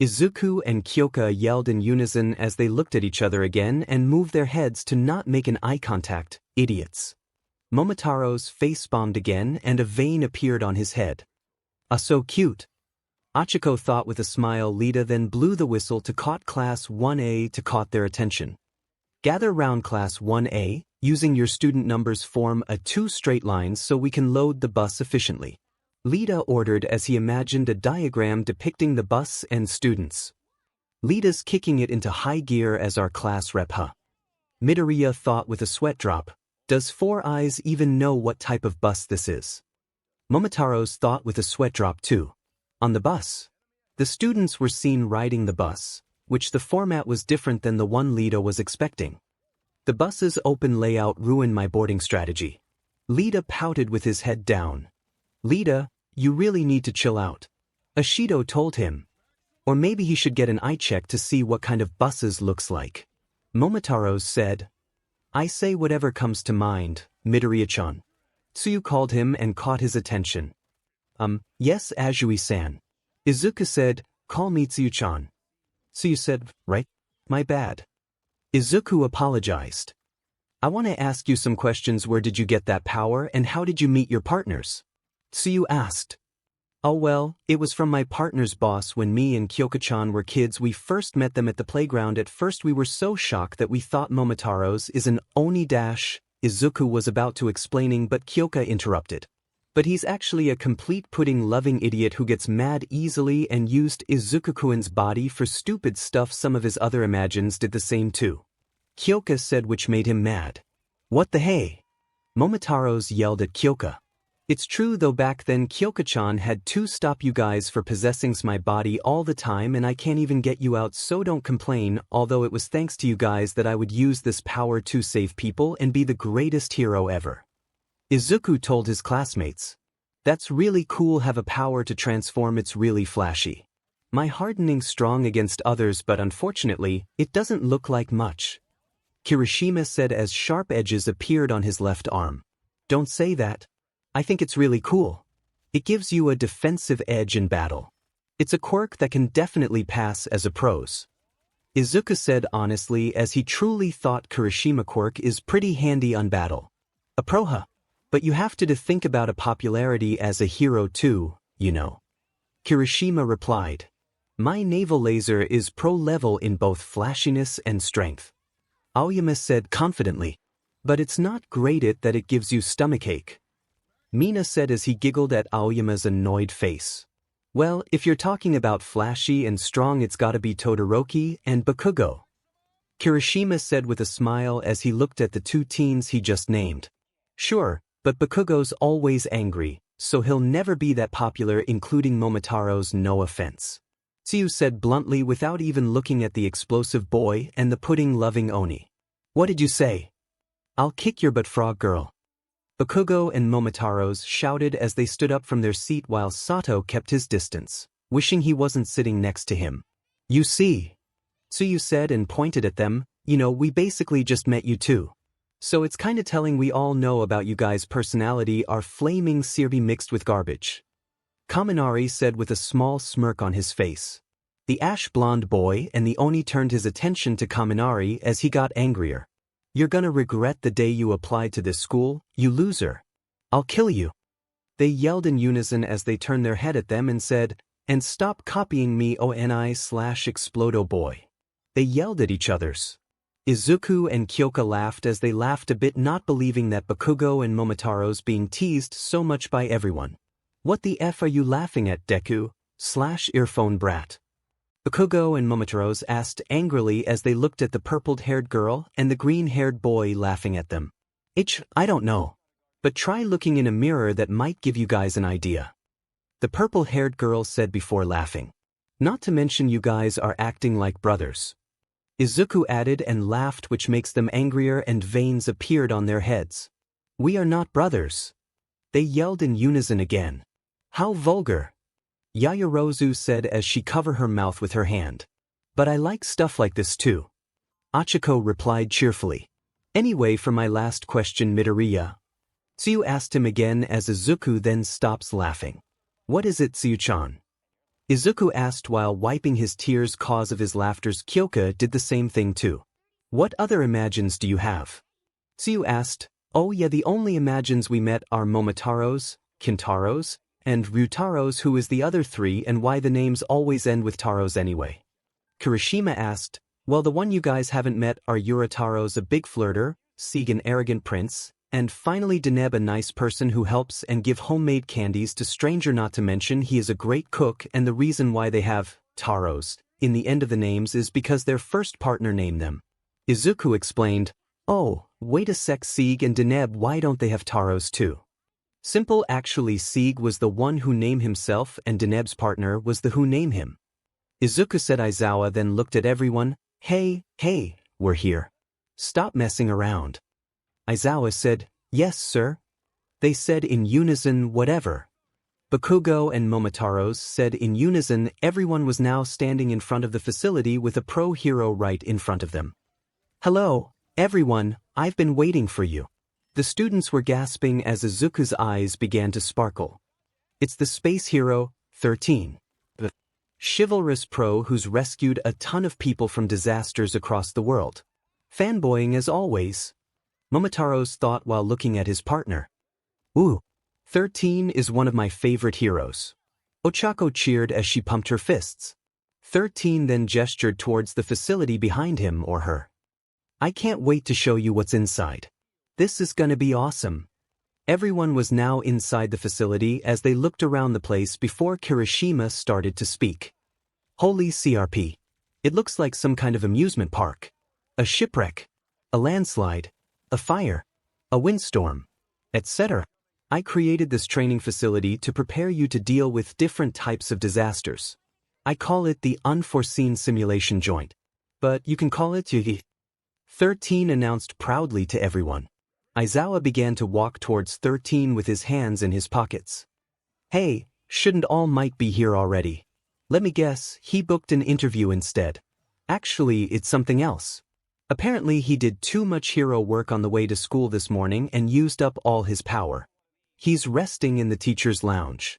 Izuku and 𝗬𝐿𝐼 yelled in unison as they looked at each other again and moved their heads to not make an eye contact. Idiots. Momotaros face-bombed again and a vein appeared on his head. So cute." Achiko thought with a smile. Lita then blew the whistle to caught Class 1A to caught their attention. "Gather round Class 1A, using your student numbers form a 2 straight lines so we can load the bus efficiently," Lita ordered as he imagined a diagram depicting the bus and students. "Lita's kicking it into high gear as our class rep, huh?" Midoriya thought with a sweat drop. "Does Four Eyes even know what type of bus this is?" Momotaros thought with a sweat drop too. On the bus. The students were seen riding the bus, which the format was different than the one Lita was expecting. "The bus's open layout ruined my boarding strategy." Lita pouted with his head down. "Lita, you really need to chill out," Ashido told him. "Or maybe he should get an eye check to see what kind of buses looks like." Momotaros said, "I say whatever comes to mind, Midoriya-chan." Tsuyu called him and caught his attention. Yes, Azui-san." Izuku said, "Call me Tsuyu-chan." Tsuyu said, "Right? My bad." Izuku apologized. "I want to ask you some questions. Where did you get that power and how did you meet your partners?" Tsuyu asked. "Oh well, it was from my partner's boss. When me and 𝗬𝐿𝐼-chan were kids we first met them at the playground. At first we were so shocked that we thought Momotaros is an Oni dash," Izuku was about to explaining but 𝗬𝐿𝐼 interrupted. "But he's actually a complete pudding-loving idiot who gets mad easily and used Izuku-kun's body for stupid stuff. Some of his other imagines did the same too," 𝗬𝐿𝐼 said, which made him mad. "What the hey?" Momotaros yelled at 𝗬𝐿𝐼. "It's true though, back then 𝗬𝐿𝐼-chan had to stop you guys for possessing my body all the time and I can't even get you out, so don't complain, although it was thanks to you guys that I would use this power to save people and be the greatest hero ever." Izuku told his classmates. "That's really cool, have a power to transform, it's really flashy. My hardening strong against others but unfortunately, it doesn't look like much." Kirishima said as sharp edges appeared on his left arm. "Don't say that. I think it's really cool. It gives you a defensive edge in battle. It's a quirk that can definitely pass as a pros." Izuku said honestly as he truly thought Kirishima quirk is pretty handy on battle. "A pro, huh? But you have to think about a popularity as a hero too, you know." Kirishima replied. "My naval laser is pro level in both flashiness and strength," Aoyama said confidently. "But it's not great at that, it gives you stomachache," Mina said as he giggled at Aoyama's annoyed face. "Well, if you're talking about flashy and strong it's gotta be Todoroki and Bakugo," Kirishima said with a smile as he looked at the two teens he just named. "Sure, but Bakugo's always angry, so he'll never be that popular, including Momotaros, no offense," Tsuyu said bluntly without even looking at the explosive boy and the pudding-loving Oni. "What did you say?" "I'll kick your butt, frog girl," Bakugo and Momotaros shouted as they stood up from their seat while Sato kept his distance, wishing he wasn't sitting next to him. "You see," Tsuyu said and pointed at them, "you know, we basically just met you too." So it's kinda telling we all know about you guys' personality are flaming sirbi mixed with garbage. Kaminari said with a small smirk on his face. The ash-blonde boy and the Oni turned his attention to Kaminari as he got angrier. You're gonna regret the day you applied to this school, you loser. I'll kill you. They yelled in unison as they turned their head at them and said, and stop copying me Oni/Explodo boy. They yelled at each others. Izuku and Kyoka laughed as they laughed a bit, not believing that 𝗏𝗏𝗏 and Momotaros being teased so much by everyone. What the F are you laughing at, Deku/earphone brat? 𝗏𝗏𝗏 and Momotaros asked angrily as they looked at the purple-haired girl and the green-haired boy laughing at them. I don't know. But try looking in a mirror, that might give you guys an idea. The purple-haired girl said before laughing. Not to mention you guys are acting like brothers. Izuku added and laughed, which makes them angrier, and veins appeared on their heads. We are not brothers. They yelled in unison again. How vulgar. Yaoyorozu said as she covered her mouth with her hand. But I like stuff like this too. Achiko replied cheerfully. Anyway, for my last question, Midoriya. Tsuyu asked him again as Izuku then stops laughing. What is it, Tsuyu-chan? Izuku asked while wiping his tears cause of his laughter. Kyoka did the same thing too. What other imagines do you have? Tsuyu asked. Oh yeah, the only imagines we met are Momotaros, Kintaros, and Ryutaros. Who is the other three and why the names always end with Taros anyway? Kirishima asked. Well, the one you guys haven't met are Urataros, a big flirter, Sieg, an arrogant prince, and finally Deneb, a nice person who helps and give homemade candies to stranger, not to mention he is a great cook, and the reason why they have Taros in the end of the names is because their first partner named them. Izuku explained, oh, wait a sec, Sieg and Deneb, why don't they have Taros too? Simple, actually Sieg was the one who named himself and Deneb's partner was the who named him. Izuku said. Aizawa then looked at everyone. Hey, we're here. Stop messing around. Aizawa said, yes sir. They said in unison, whatever. Bakugo and Momotaros said in unison. Everyone was now standing in front of the facility with a pro hero right in front of them. Hello, everyone, I've been waiting for you. The students were gasping as Izuku's eyes began to sparkle. It's the space hero, 13. The chivalrous pro who's rescued a ton of people from disasters across the world. Fanboying as always. Momotaros thought while looking at his partner. Ooh, 13 is one of my favorite heroes. Ochako cheered as she pumped her fists. 13 then gestured towards the facility behind him or her. I can't wait to show you what's inside. This is gonna be awesome. Everyone was now inside the facility as they looked around the place before Kirishima started to speak. Holy CRP. It looks like some kind of amusement park. A shipwreck. A landslide. A fire, a windstorm, etc. I created this training facility to prepare you to deal with different types of disasters. I call it the Unforeseen Simulation Joint. But you can call it Yugi. 13 announced proudly to everyone. Aizawa began to walk towards 13 with his hands in his pockets. Hey, shouldn't Allmight be here already? Let me guess, he booked an interview instead. Actually, it's something else. Apparently he did too much hero work on the way to school this morning and used up all his power. He's resting in the teacher's lounge.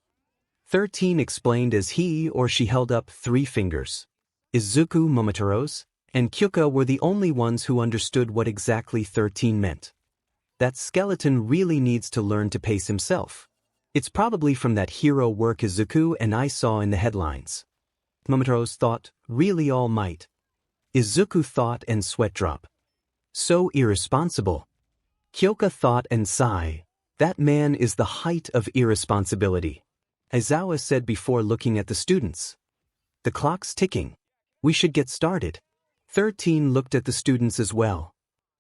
13 explained as he or she held up 3 fingers. Izuku, Momotaros, and Kyoka were the only ones who understood what exactly 13 meant. That skeleton really needs to learn to pace himself. It's probably from that hero work Izuku and I saw in the headlines. Momotaros thought, really Allmight. Izuku thought and sweat drop. So irresponsible. Kyoka thought and sigh. That man is the height of irresponsibility. Aizawa said before looking at the students. The clock's ticking. We should get started. 13 looked at the students as well.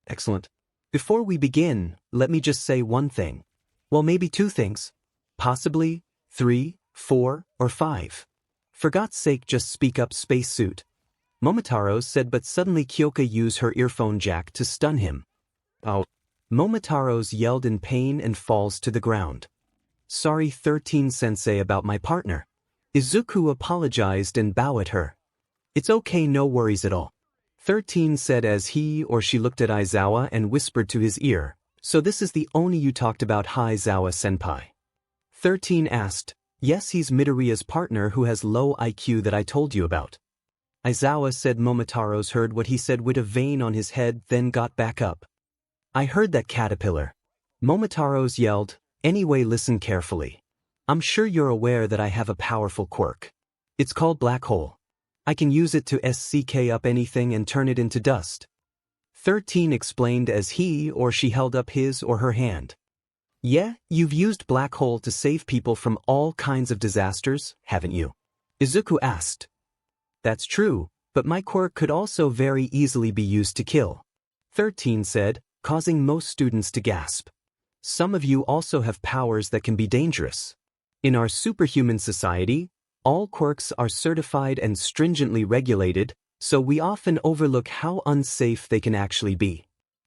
Excellent. Before we begin, let me just say one thing. Well, maybe 2 things. Possibly 3, 4, or 5. For God's sake, just speak up, spacesuit. Momotaros said, but suddenly Kyoka used her earphone jack to stun him. Oh. Momotaros yelled in pain and falls to the ground. Sorry 13-sensei about my partner. Izuku apologized and bowed at her. It's okay, no worries at all. 13 said as he or she looked at Aizawa and whispered to his ear, "So this is the Oni you talked about, Aizawa-senpai?" 13 asked, "Yes, he's Midoriya's partner who has low IQ that I told you about." Aizawa said Momotaros heard what he said with a vein on his head, then got back up. "I heard that, caterpillar." Momotaros yelled, "Anyway, listen carefully. I'm sure you're aware that I have a powerful quirk. It's called Black Hole. I can use it to SCK up anything and turn it into dust." 13 explained as he or she held up his or her hand. "Yeah, you've used Black Hole to save people from all kinds of disasters, haven't you?" Izuku asked. "That's true, but my quirk could also very easily be used to kill," 13 said, causing most students to gasp. "Some of you also have powers that can be dangerous. In our superhuman society, all quirks are certified and stringently regulated, so we often overlook how unsafe they can actually be.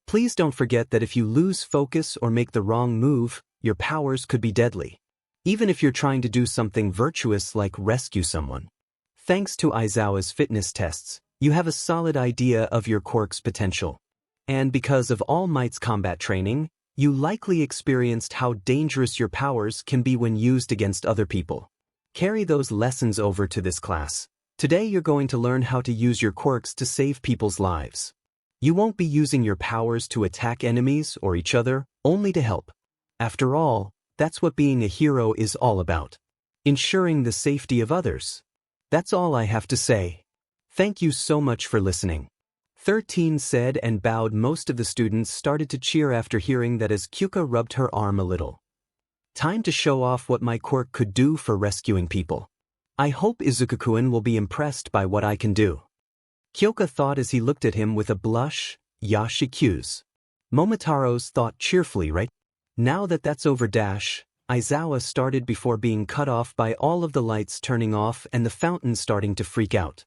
Please don't forget that if you lose focus or make the wrong move, your powers could be deadly. Even if you're trying to do something virtuous like rescue someone. Thanks to Aizawa's fitness tests, you have a solid idea of your quirk's potential. And because of Allmight's combat training, you likely experienced how dangerous your powers can be when used against other people. Carry those lessons over to this class. Today you're going to learn how to use your quirks to save people's lives. You won't be using your powers to attack enemies or each other, only to help. After all, that's what being a hero is all about. Ensuring the safety of others. That's all I have to say. Thank you so much for listening." 13 said and bowed. Most of the students started to cheer after hearing that as Kyuka rubbed her arm a little. "Time to show off what my quirk could do for rescuing people. I hope Izuku-kun will be impressed by what I can do." Kyoka thought as he looked at him with a blush. "Yashiku's." Momotaros thought cheerfully, right? Now that's over. Aizawa started before being cut off by all of the lights turning off and the fountain starting to freak out.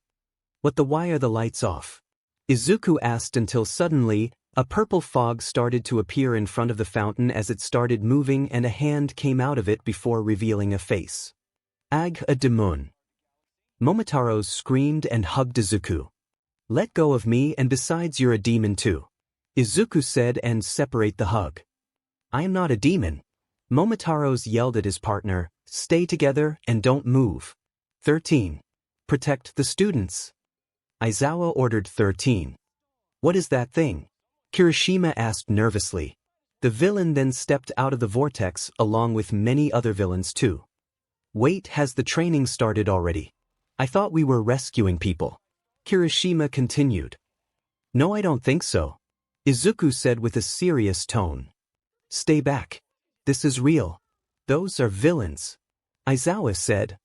Why are the lights off?" Izuku asked until suddenly, a purple fog started to appear in front of the fountain as it started moving and a hand came out of it before revealing a face. A demon. Momotaros screamed and hugged Izuku. "Let go of me, and besides you're a demon too," Izuku said, and separate the hug. "I am not a demon." Momotaros yelled at his partner, "Stay together and don't move." 13. Protect the students. Aizawa ordered 13. "What is that thing?" Kirishima asked nervously. The villain then stepped out of the vortex along with many other villains too. "Wait, has the training started already? I thought we were rescuing people." Kirishima continued. "No, I don't think so," Izuku said with a serious tone. "Stay back. This is real. Those are villains," Aizawa said.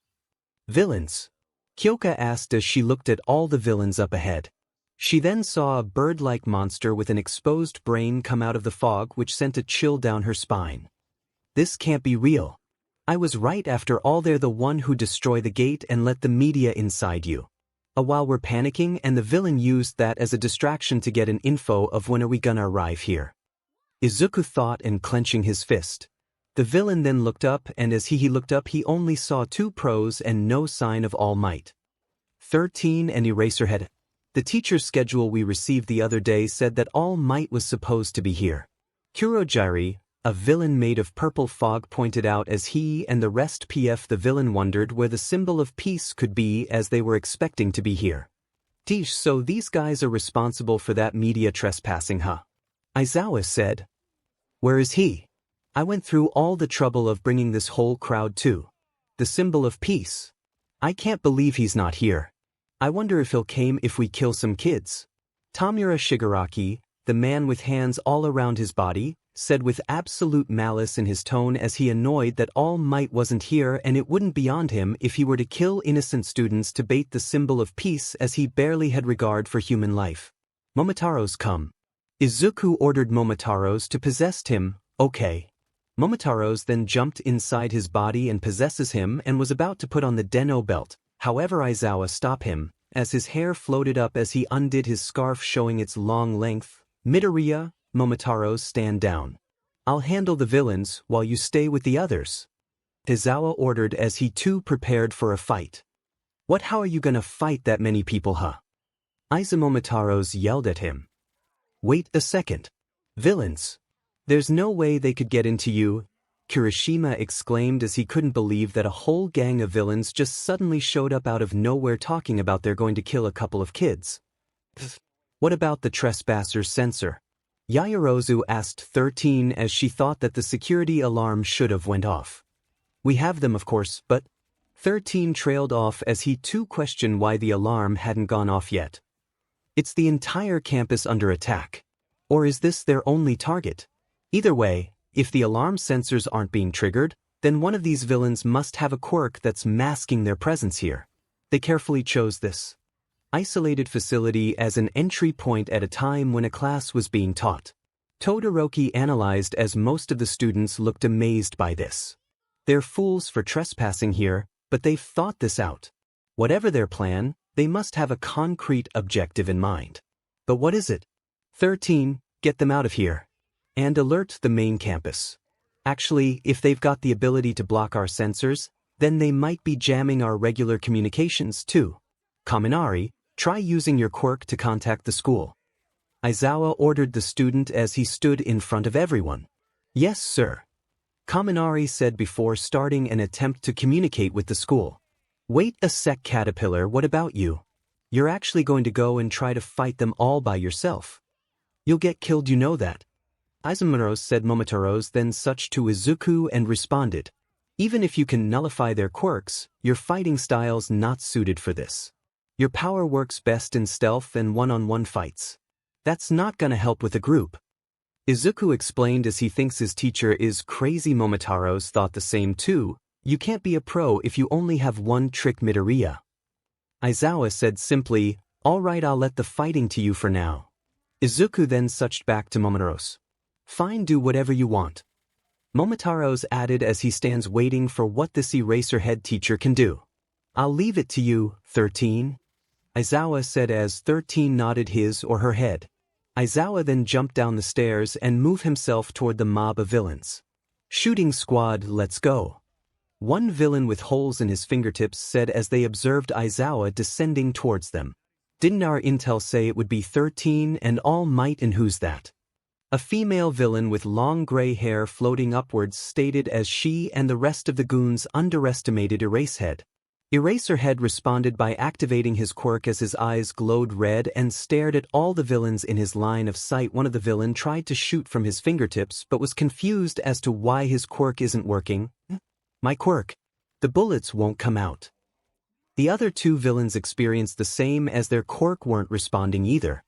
"Villains?" Kyoka asked as she looked at all the villains up ahead. She then saw a bird-like monster with an exposed brain come out of the fog, which sent a chill down her spine. "This can't be real. I was right after all. They're the one who destroy the gate and let the media inside you. While we're panicking, and the villain used that as a distraction to get an info of when are we gonna arrive here." Izuku thought and clenching his fist. The villain then looked up, and as he looked up he only saw two pros and no sign of Allmight. 13 and Eraserhead. "The teacher's schedule we received the other day said that Allmight was supposed to be here." Kurojiri, a villain made of purple fog, pointed out as he and the rest the villain wondered where the symbol of peace could be as they were expecting to be here. "So these guys are responsible for that media trespassing, huh?" Aizawa said. "Where is he? I went through all the trouble of bringing this whole crowd too. The symbol of peace. I can't believe he's not here. I wonder if he'll came if we kill some kids." Tamura Shigaraki, the man with hands all around his body, said with absolute malice in his tone as he annoyed that All Might wasn't here, and it wouldn't be on him if he were to kill innocent students to bait the symbol of peace, as he barely had regard for human life. "Momotaros, come." Izuku ordered Momotaros to possess him. "Okay." Momotaros then jumped inside his body and possesses him and was about to put on the Deneb belt. However, Aizawa stopped him, as his hair floated up as he undid his scarf showing its long length. "Midoriya, Momotaros, stand down. I'll handle the villains while you stay with the others," Aizawa ordered as he too prepared for a fight. "How are you gonna fight that many people, huh?" Momotaros yelled at him. Wait a second. Villains. There's no way they could get into you, Kirishima exclaimed as he couldn't believe that a whole gang of villains just suddenly showed up out of nowhere talking about they're going to kill a couple of kids. What about the trespasser's sensor? Yaoyorozu asked 13 as she thought that the security alarm should have went off. We have them, of course, but 13 trailed off as he too questioned why the alarm hadn't gone off yet. It's the entire campus under attack. Or is this their only target? Either way, if the alarm sensors aren't being triggered, then one of these villains must have a quirk that's masking their presence here. They carefully chose this isolated facility as an entry point at a time when a class was being taught. Todoroki analyzed as most of the students looked amazed by this. They're fools for trespassing here, but they've thought this out. Whatever their plan, they must have a concrete objective in mind. But what is it? 13, get them out of here. And alert the main campus. Actually, if they've got the ability to block our sensors, then they might be jamming our regular communications too. Kaminari, try using your quirk to contact the school. Aizawa ordered the student as he stood in front of everyone. Yes, sir. Kaminari said before starting an attempt to communicate with the school. Wait a sec, Caterpillar, what about you? You're actually going to go and try to fight them all by yourself. You'll get killed, you know that. Momotaros said Momotaros then such to Izuku and responded. Even if you can nullify their quirks, your fighting style's not suited for this. Your power works best in stealth and one-on-one fights. That's not gonna help with a group. Izuku explained as he thinks his teacher is crazy. Momotaros thought the same too. You can't be a pro if you only have one trick Midoriya. Aizawa said simply, alright, I'll let the fighting to you for now. Izuku then suched back to Momotaros. Fine, do whatever you want. Momotaros added as he stands waiting for what this Eraserhead teacher can do. I'll leave it to you, 13. Aizawa said as 13 nodded his or her head. Aizawa then jumped down the stairs and moved himself toward the mob of villains. Shooting squad, let's go. One villain with holes in his fingertips said as they observed Aizawa descending towards them. Didn't our intel say it would be 13 and Allmight, and who's that? A female villain with long gray hair floating upwards stated as she and the rest of the goons underestimated Eraserhead. Eraserhead responded by activating his quirk as his eyes glowed red and stared at all the villains in his line of sight. One of the villain tried to shoot from his fingertips but was confused as to why his quirk isn't working. My quirk. The bullets won't come out. The other two villains experienced the same as their quirk weren't responding either.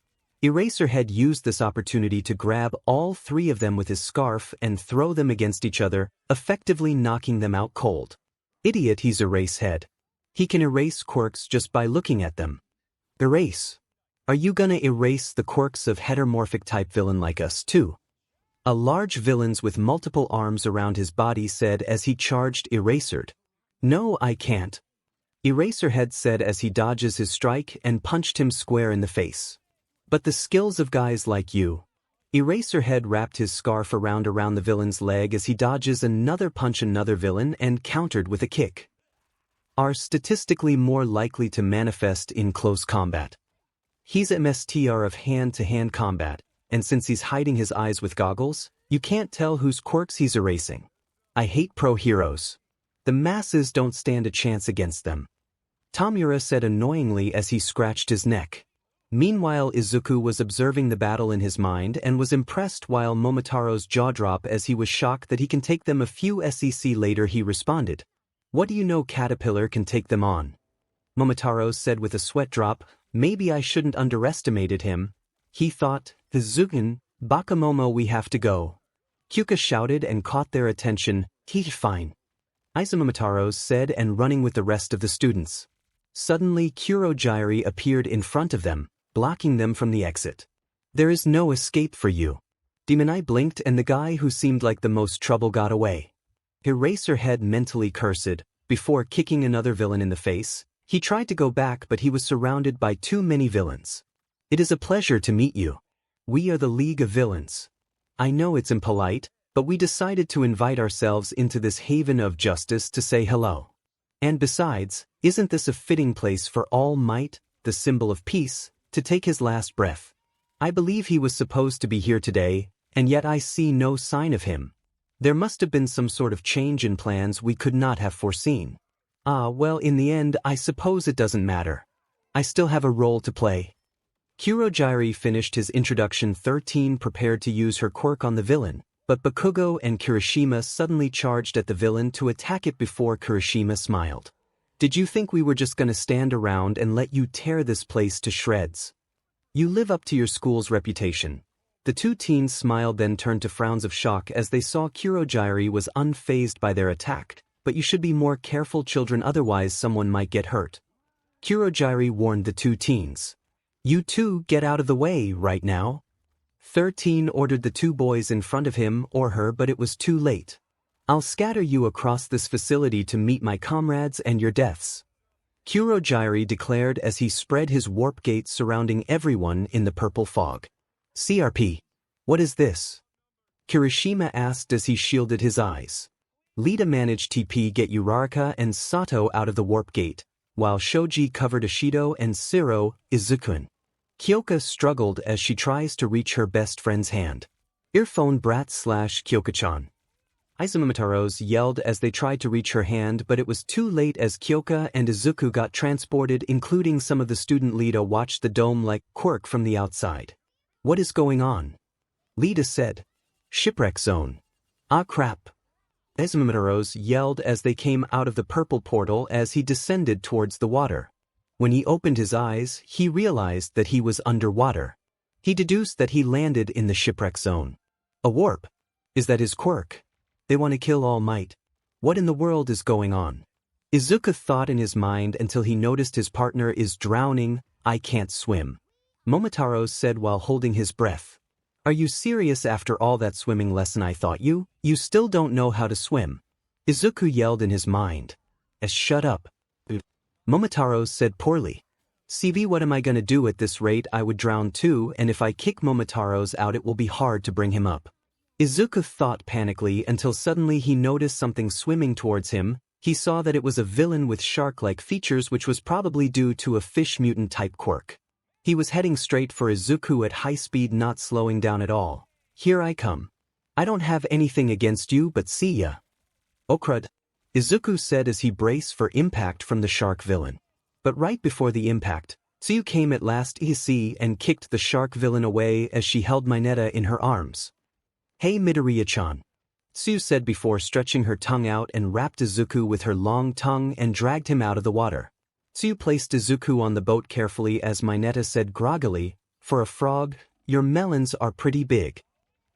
Eraserhead used this opportunity to grab all three of them with his scarf and throw them against each other, effectively knocking them out cold. Idiot, he's Eraserhead. He can erase quirks just by looking at them. Erase. Are you gonna erase the quirks of heteromorphic type villain like us too? A large villains with multiple arms around his body said as he charged Eraserhead. No, I can't. Eraserhead said as he dodges his strike and punched him square in the face. But the skills of guys like you. Eraserhead wrapped his scarf around the villain's leg as he dodges another punch another villain and countered with a kick. Are statistically more likely to manifest in close combat. He's a MSTR of hand-to-hand combat, and since he's hiding his eyes with goggles, you can't tell whose quirks he's erasing. I hate pro heroes. The masses don't stand a chance against them. Tamura said annoyingly as he scratched his neck. Meanwhile, Izuku was observing the battle in his mind and was impressed while Momotaro's jaw dropped as he was shocked that he can take them a few SEC later. He responded. What do you know, Caterpillar can take them on? Momotaro said with a sweat drop. Maybe I shouldn't underestimated him. He thought, Hizukin, Bakamomo, we have to go. Kyuka shouted and caught their attention. He's fine. Momotaro said and running with the rest of the students. Suddenly Kurogyari appeared in front of them, blocking them from the exit. There is no escape for you. Demon Eye blinked and the guy who seemed like the most trouble got away. Eraserhead mentally cursed. Before kicking another villain in the face, he tried to go back but he was surrounded by too many villains. It is a pleasure to meet you. We are the League of Villains. I know it's impolite, but we decided to invite ourselves into this haven of justice to say hello. And besides, isn't this a fitting place for All Might, the symbol of peace, to take his last breath. I believe he was supposed to be here today, and yet I see no sign of him. There must have been some sort of change in plans we could not have foreseen. Well, in the end, I suppose it doesn't matter. I still have a role to play. 𝗓𝗏𝗧𝗟𝗘 finished his introduction 13 prepared to use her quirk on the villain, but 𝗏𝗏𝗧𝗟𝗘 and Kirishima suddenly charged at the villain to attack it before Kirishima smiled. Did you think we were just gonna stand around and let you tear this place to shreds? You live up to your school's reputation. The two teens smiled, then turned to frowns of shock as they saw 𝗓𝗏𝗧𝗟𝗘 was unfazed by their attack. But you should be more careful, children, otherwise someone might get hurt. 𝗓𝗏𝗧𝗟𝗘 warned the two teens. You two get out of the way right now. 13 ordered the two boys in front of him or her, but it was too late. I'll scatter you across this facility to meet my comrades and your deaths. 𝗓𝗏𝗧𝗟𝗘 declared as he spread his warp gate surrounding everyone in the purple fog. CRP. What is this? Kirishima asked as he shielded his eyes. Lita managed TP get Uraraka and Sato out of the warp gate, while Shoji covered Ashido and Siro, Izuku. Kyoka struggled as she tries to reach her best friend's hand. Earphone brat / Kyoka-chan. Momotaros yelled as they tried to reach her hand, but it was too late as Kyoka and Izuku got transported, including some of the student. Lita watched the dome-like quirk from the outside. What is going on? Lita said. Shipwreck zone. Ah crap. Momotaros yelled as they came out of the purple portal as he descended towards the water. When he opened his eyes, he realized that he was underwater. He deduced that he landed in the shipwreck zone. A warp? Is that his quirk? They want to kill Allmight. What in the world is going on? Izuku thought in his mind until he noticed his partner is drowning. I can't swim. Momotaros said while holding his breath. Are you serious after all that swimming lesson I thought you? You still don't know how to swim. Izuku yelled in his mind. Shut up. Momotaros said poorly. CV, what am I gonna do at this rate? I would drown too, and if I kick Momotaros out it will be hard to bring him up. Izuku thought panically until suddenly he noticed something swimming towards him. He saw that it was a villain with shark-like features, which was probably due to a fish mutant type quirk. He was heading straight for Izuku at high speed, not slowing down at all. Here I come. I don't have anything against you, but see ya. Oh crud. Izuku said as he braced for impact from the shark villain. But right before the impact, 𝗬𝗠 came at last and kicked the shark villain away as she held Mineta in her arms. Hey Midoriya-chan. 𝗬𝗠 said before stretching her tongue out and wrapped Izuku with her long tongue and dragged him out of the water. 𝗬𝗠 placed Izuku on the boat carefully as Mineta said groggily, for a frog, your melons are pretty big.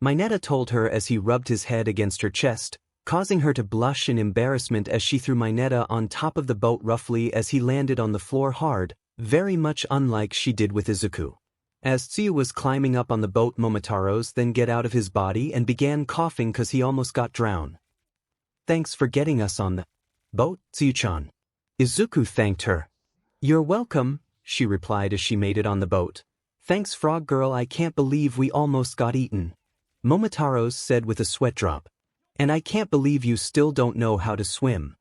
Mineta told her as he rubbed his head against her chest, causing her to blush in embarrassment as she threw Mineta on top of the boat roughly as he landed on the floor hard, very much unlike she did with Izuku. As 𝗬𝗠 was climbing up on the boat, Momotaros then get out of his body and began coughing cause he almost got drowned. Thanks for getting us on the boat, 𝗬𝗠-chan. Izuku thanked her. You're welcome, she replied as she made it on the boat. Thanks frog girl, I can't believe we almost got eaten. Momotaros said with a sweat drop. And I can't believe you still don't know how to swim.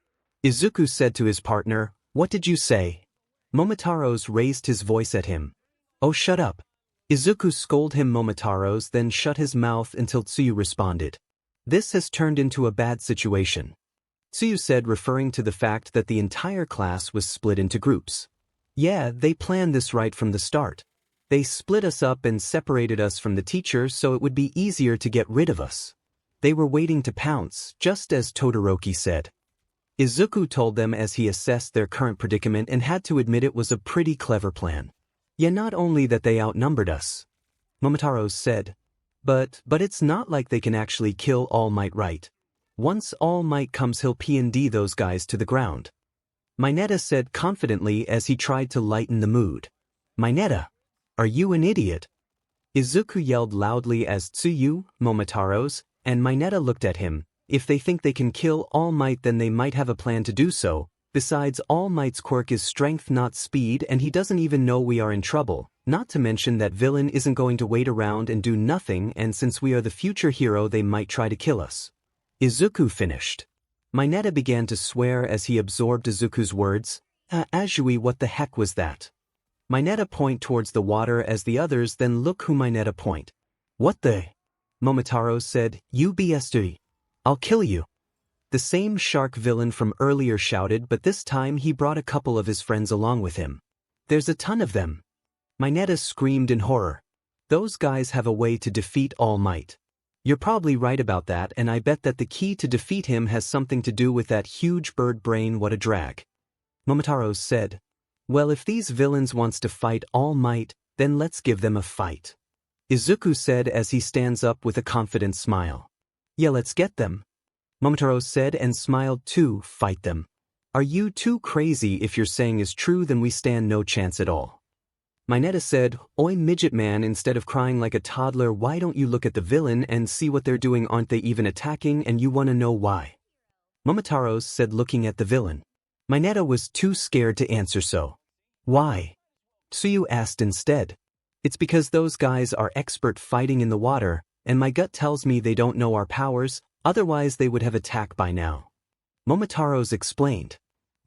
Izuku said to his partner, what did you say? Momotaros raised his voice at him. Oh shut up. Izuku scolded him. Momotaros then shut his mouth until 𝗬𝗠 responded. This has turned into a bad situation. 𝗬𝗠 said, referring to the fact that the entire class was split into groups. Yeah, they planned this right from the start. They split us up and separated us from the teacher so it would be easier to get rid of us. They were waiting to pounce, just as Todoroki said. Izuku told them as he assessed their current predicament and had to admit it was a pretty clever plan. Yeah, not only that they outnumbered us. Momotaros said. But it's not like they can actually kill Allmight, right? Once Allmight comes he'll P&D those guys to the ground. Mineta said confidently as he tried to lighten the mood. Mineta, are you an idiot? Izuku yelled loudly as 𝗬𝗠, Momotaros, and Mineta looked at him. If they think they can kill Allmight then they might have a plan to do so. Besides, Allmight's quirk is strength not speed and he doesn't even know we are in trouble. Not to mention that villain isn't going to wait around and do nothing, and since we are the future hero they might try to kill us. Izuku finished. Mineta began to swear as he absorbed Izuku's words. Ajui, what the heck was that? 𝐮𝐦𝐦𝐚𝐫𝐲 point towards the water as the others then look who 𝐮𝐦𝐦𝐚𝐫𝐲 point. What the? Momotaros said, "You BSD. I'll kill you." The same shark villain from earlier shouted, but this time he brought a couple of his friends along with him. "There's a ton of them." 𝐮𝐦𝐦𝐚𝐫𝐲 screamed in horror. "Those guys have a way to defeat All Might." "You're probably right about that, and I bet that the key to defeat him has something to do with that huge bird brain 𝗧𝗧𝗟𝗘." Momotaros said, "Well, if these villains wants to fight All Might, then let's give them a fight." Izuku said as he stands up with a confident smile. "Yeah, let's get them." Momotaros said and smiled too, "Fight them. Are you too crazy? If you're saying is true, then we stand no chance at all." 𝐮𝐦𝐦𝐚𝐫𝐲 said, "Oi, midget man, instead of crying like a toddler, why don't you look at the villain and see what they're doing? Aren't they even attacking, and you wanna know why?" Momotaros said, looking at the villain. 𝐮𝐦𝐦𝐚𝐫𝐲 was too scared to answer, so. "Why?" Tsuyu asked instead. "It's because those guys are expert fighting in the water, and my gut tells me they don't know our powers, otherwise they would have attacked by now." Momotaros explained.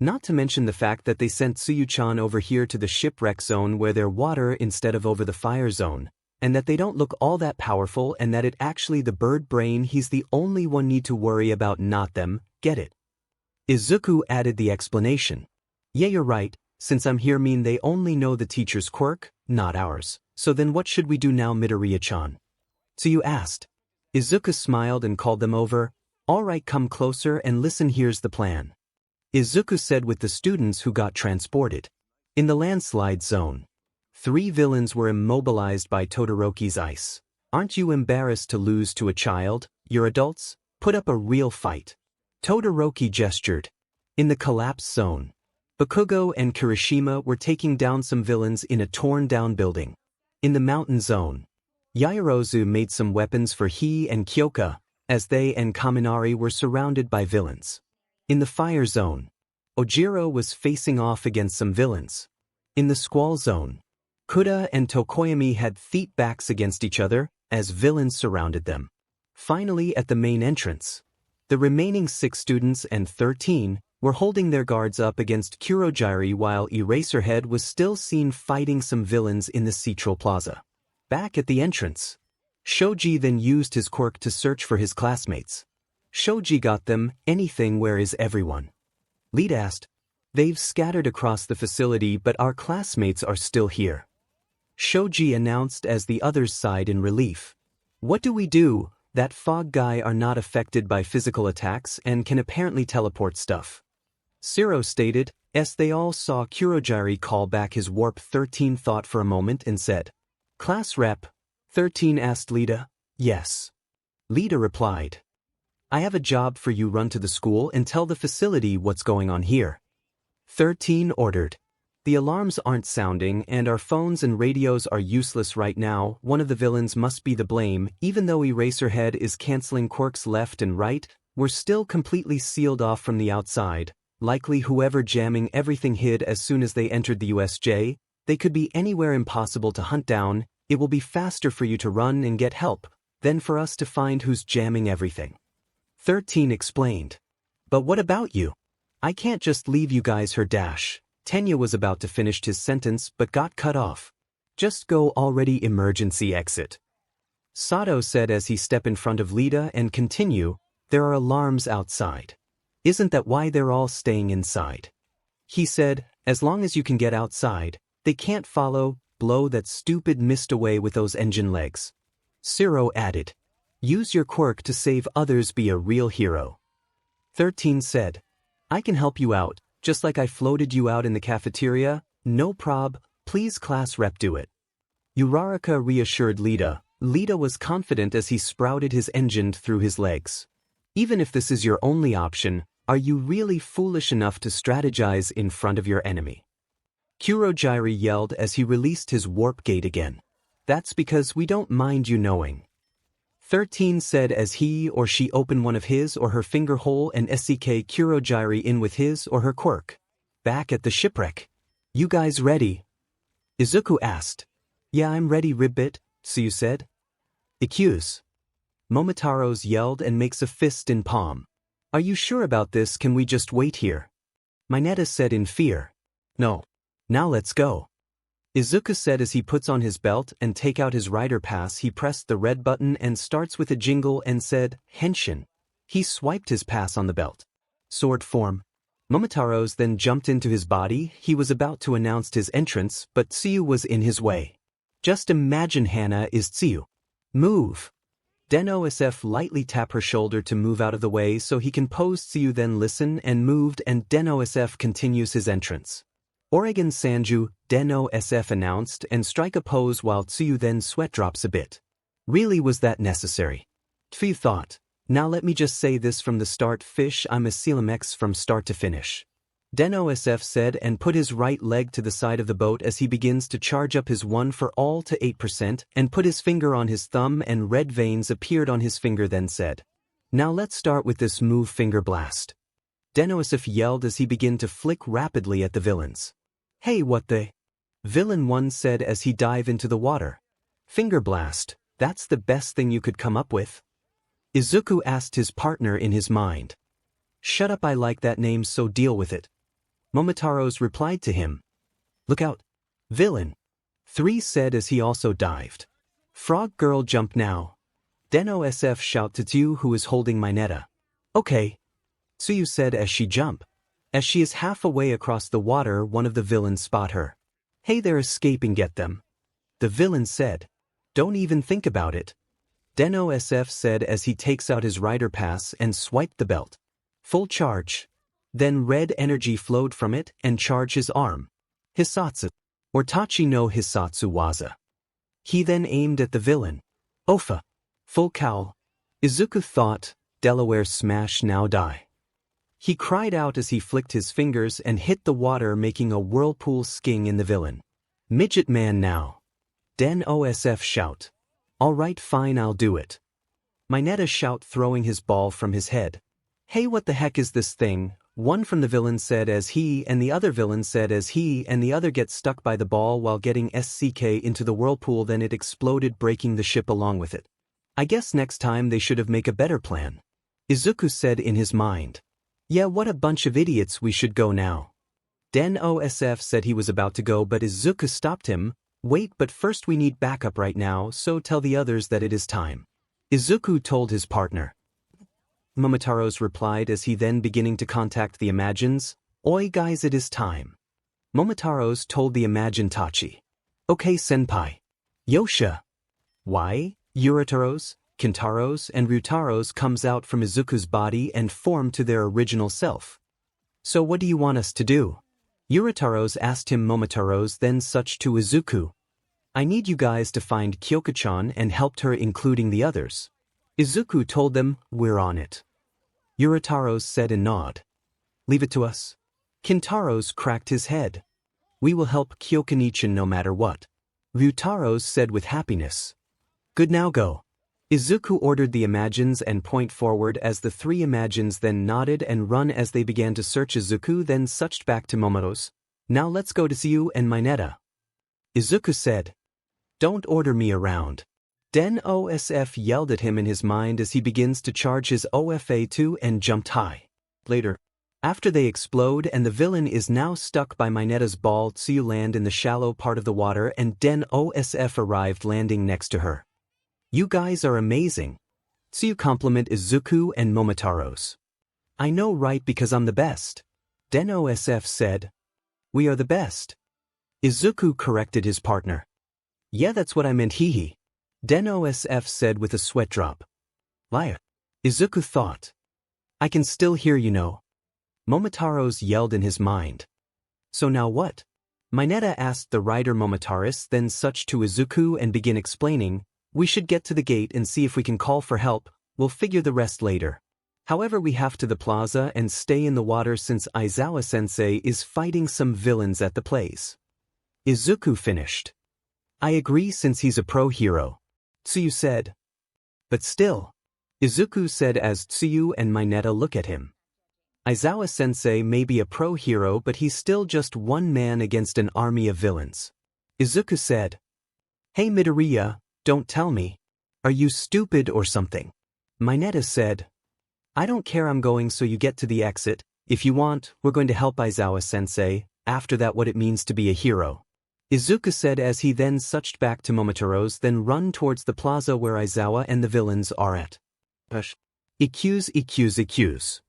Not to mention the fact that they sent Tsuyu-chan over here to the shipwreck zone where they're water instead of over the fire zone, and that they don't look all that powerful, and that it actually the bird brain, he's the only one need to worry about, not them, get it? Izuku added the explanation. "Yeah, you're right, since I'm here mean they only know the teacher's quirk, not ours. So then what should we do now, Midoriya-chan?" Tsuyu asked. Izuku smiled and called them over. "Alright, come closer and listen, here's the plan." Izuku said with the students who got transported. In the landslide zone, 3 villains were immobilized by Todoroki's ice. "Aren't you embarrassed to lose to a child? You're adults? Put up a real fight." Todoroki gestured. In the collapse zone, Bakugo and Kirishima were taking down some villains in a torn-down building. In the mountain zone, Yaoyorozu made some weapons for he and Kyoka, as they and Kaminari were surrounded by villains. In the fire zone, Ojiro was facing off against some villains. In the squall zone, Kuda and Tokoyami had feet backs against each other, as villains surrounded them. Finally, at the main entrance, the remaining 6 students and 13 were holding their guards up against Kurogiri while Eraserhead was still seen fighting some villains in the Central Plaza. Back at the entrance, Shoji then used his quirk to search for his classmates. Shoji got them. "Anything, where is everyone?" Lead asked. "They've scattered across the facility, but our classmates are still here," Shoji announced as the others sighed in relief. "What do we do? That fog guy are not affected by physical attacks and can apparently teleport stuff." Zero stated, as they all saw Kurogiri call back his warp. 13 thought for a moment and said, "Class rep?" 13 asked Lida. "Yes." Lida replied, "I have a job for you. Run to the school and tell the facility what's going on here." 13 ordered. "The alarms aren't sounding and our phones and radios are useless right now. One of the villains must be the blame. Even though Eraserhead is canceling quirks left and right, we're still completely sealed off from the outside. Likely whoever jamming everything hid as soon as they entered the USJ. They could be anywhere, impossible to hunt down. It will be faster for you to run and get help than for us to find who's jamming everything." 13 explained. "But what about you? I can't just leave you guys here." Tenya was about to finish his sentence but got cut off. "Just go already, emergency exit," Sato said as he stepped in front of Lida and continue. "There are alarms outside. Isn't that why they're all staying inside?" He said, "As long as you can get outside, they can't follow. Blow that stupid mist away with those engine legs." Zero added, "Use your quirk to save others, be a real hero." 13 said, "I can help you out, just like I floated you out in the cafeteria. No prob, please class rep do it." Uraraka reassured Lida. Lida was confident as he sprouted his engine through his legs. "Even if this is your only option, are you really foolish enough to strategize in front of your enemy?" Kurogiri yelled as he released his warp gate again. "That's because we don't mind you knowing," 13 said as he or she opened one of his or her finger hole and SCK Kurogiri in with his or her quirk. Back at the shipwreck. "You guys ready?" Izuku asked. "Yeah, I'm ready, Ribbit," Tsuyu said. "Accuse." Momotaros yelled and makes a fist in palm. "Are you sure about this? Can we just wait here?" 𝐮𝐦𝐦𝐚𝐫𝐲 said in fear. "No. Now let's go." Izuku said as he puts on his belt and take out his rider pass. He pressed the red button and starts with a jingle and said, Henshin. He swiped his pass on the belt. Sword form. Momotaros then jumped into his body. He was about to announce his entrance, but 𝐒𝐮𝐦𝐦𝐚𝐫𝐲 was in his way. Just imagine Hana is 𝐒𝐮𝐦. Move. DENeb lightly tapped her shoulder to move out of the way so he can pose. 𝐒𝐮𝐦𝐦𝐚𝐫𝐲 then listened and moved, and DENeb continues his entrance. Oregon Sanju, DENeb announced, and strike a pose while 𝐒𝐮𝐦𝐦𝐚𝐫𝐲 then sweat drops a bit. Really, was that necessary? 𝐒𝐮𝐦𝐦𝐚𝐫𝐲 thought. Now let me just say this from the start, fish, I'm a 𝐒𝐮𝐦𝐴𝐴𝐵 from start to finish. DENeb said and put his right leg to the side of the boat as he begins to charge up his 1 for all to 8% and put his finger on his thumb, and red veins appeared on his finger. Then said, Now let's start with this move, finger blast. DENeb yelled as he began to flick rapidly at the villains. Hey, what the? Villain 1 said as he dived into the water. Finger blast, that's the best thing you could come up with? Izuku asked his partner in his mind. Shut up, I like that name, so deal with it. Momotaros replied to him. Look out. Villain 3 said as he also dived. Frog girl, jump now. DENeb shouted to 𝐒𝐮𝐦𝐦𝐚𝐫𝐲 who is holding 𝐒𝐮𝐦𝐦𝐽𝐻. Okay. 𝐒𝐮𝐦𝐦𝐚𝐫𝐲 said as she jumped. As she is half away across the water, one of the villains spot her. Hey, they're escaping, get them. The villain said. Don't even think about it. DENeb said as he takes out his rider pass and swiped the belt. Full charge. Then red energy flowed from it and charged his arm. 𝐒𝐵𝐵𝐵𝐵𝐵, or Tachi no Hisatsu Waza. He then aimed at the villain. Ofa. Full cowl. Izuku thought, Delaware smash, now die. He cried out as he flicked his fingers and hit the water, making a whirlpool sking in the villain. Midget man now. DENeb shout. Alright, fine, I'll do it. 𝐒𝐮𝐦𝐽𝐻 shout, throwing his ball from his head. Hey, what the heck is this thing? One from the villain said as he and the other villain said as he and the other get stuck by the ball while getting SCK into the whirlpool. Then it exploded, breaking the ship along with it. I guess next time they should have make a better plan. Izuku said in his mind. Yeah, what a bunch of idiots, we should go now. DENeb said he was about to go, but Izuku stopped him. Wait, but first we need backup right now, so tell the others that it is time. Izuku told his partner. Momotaros replied as he then beginning to contact the Imagines. Oi guys, it is time. Momotaros told the Imagine Tachi. Okay senpai. Yosha. Why? Urataros, Kintaros and Ryutaros comes out from Izuku's body and form to their original self. So what do you want us to do? Urataros asked him. Momotaros then such to Izuku. I need you guys to find Kyoka-chan and helped her, including the others. Izuku told them, we're on it. Urataros said and nod. Leave it to us. Kintaros cracked his head. We will help Kyoka-chan no matter what. Ryutaros said with happiness. Good, now go. Izuku ordered the Imagines and point forward as the 3 Imagines then nodded and run as they began to search. Izuku then suched back to Momotaros. Now let's go to 𝐒𝐮𝐦𝐦𝐚𝐫𝐲. Izuku said. Don't order me around. DENeb yelled at him in his mind as he begins to charge his OFA2 and jumped high. Later, after they explode and the villain is now stuck by 𝐒𝐻𝐽𝐻's ball, 𝐒𝐮𝐦𝐦𝐚𝐫𝐲 land in the shallow part of the water, and DENeb arrived, landing next to her. You guys are amazing. 𝐒𝐮𝐦𝐻 compliment Izuku and Momotaros. I know, right, because I'm the best. DENeb said. We are the best. Izuku corrected his partner. Yeah, that's what I meant, hehe. DENeb said with a sweat drop. Liar. Izuku thought. I can still hear you know. Momotaros yelled in his mind. So now what? 𝐒𝐻𝐽𝐻 asked the rider Momotaros then such to Izuku and began explaining, we should get to the gate and see if we can call for help, we'll figure the rest later. However, we have to the plaza and stay in the water since Aizawa-sensei is fighting some villains at the place. Izuku finished. I agree since he's a pro hero. 𝐒𝐮𝐦𝐻 said. But still. Izuku said as 𝐒𝐮𝐦𝐻 and 𝐒𝐻𝐽𝐻 look at him. Aizawa-sensei may be a pro hero, but he's still just one man against an army of villains. Izuku said. Hey Midoriya, don't tell me. Are you stupid or something? 𝐒𝐻𝐻 said. I don't care, I'm going so you get to the exit. If you want, we're going to help Aizawa-sensei, after that what it means to be a hero. Izuku said as he then switched back to Momotaros, then run towards the plaza where Aizawa and the villains are at. 𝐒𝐮𝐦𝐦𝐚𝐫𝐲.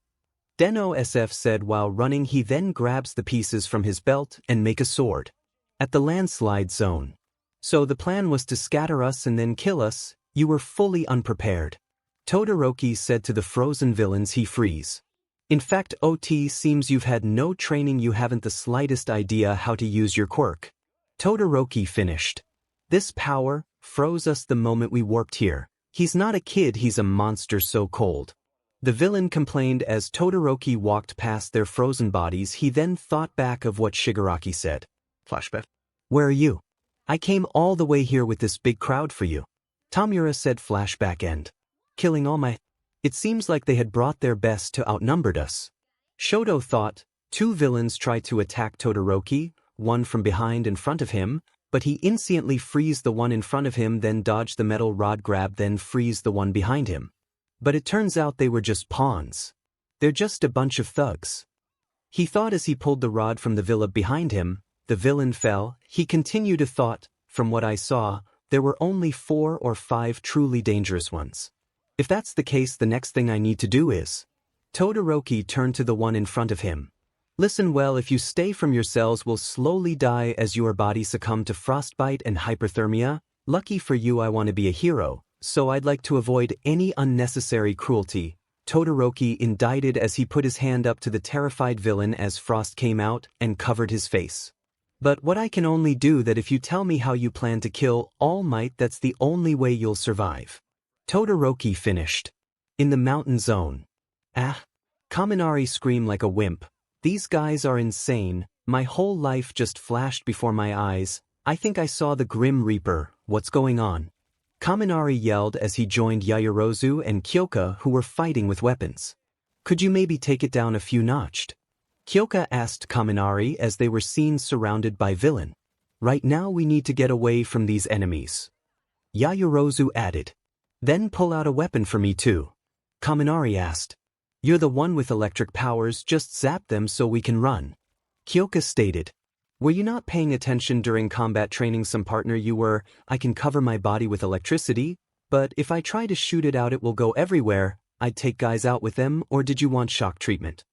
Deneb said while running he then grabs the pieces from his belt and make a sword. At the landslide zone. So the plan was to scatter us and then kill us, you were fully unprepared. Todoroki said to the frozen villains he freeze. In fact OT seems you've had no training, you haven't the slightest idea how to use your quirk. Todoroki finished. This power froze us the moment we warped here. He's not a kid, he's a monster so cold. The villain complained as Todoroki walked past their frozen bodies. He then thought back of what Shigaraki said. Flashback. Where are you? I came all the way here with this big crowd for you. Tamura said flashback end. Killing all my... It seems like they had brought their best to outnumbered us. Shoto thought. Two villains tried to attack Todoroki, one from behind in front of him, but he instantly freezed the one in front of him, then dodged the metal rod grab, then freeze the one behind him. But it turns out they were just pawns. They're just a bunch of thugs. He thought as he pulled the rod from the villain behind him, the villain fell. He continued to thought, from what I saw, there were only 4 or 5 truly dangerous ones. If that's the case, the next thing I need to do is... Todoroki turned to the one in front of him. Listen well, if you stay from your cells will slowly die as your body succumb to frostbite and hyperthermia. Lucky for you I want to be a hero, so I'd like to avoid any unnecessary cruelty. Todoroki indicted as he put his hand up to the terrified villain as frost came out and covered his face. But what I can only do that if you tell me how you plan to kill All Might, that's the only way you'll survive. Todoroki finished. In the mountain zone. Ah! Kaminari screamed like a wimp. These guys are insane, my whole life just flashed before my eyes. I think I saw the Grim Reaper, what's going on? Kaminari yelled as he joined Yaoyorozu and Kyoka who were fighting with weapons. Could you maybe take it down a few notched? Kyoka asked Kaminari as they were seen surrounded by villain. Right now we need to get away from these enemies. Yaoyorozu added. Then pull out a weapon for me too. Kaminari asked. You're the one with electric powers, just zap them so we can run. Kyoka stated. Were you not paying attention during combat training? Some partner you were. I can cover my body with electricity, but if I try to shoot it out it will go everywhere. I'd take guys out with them, or did you want shock treatment?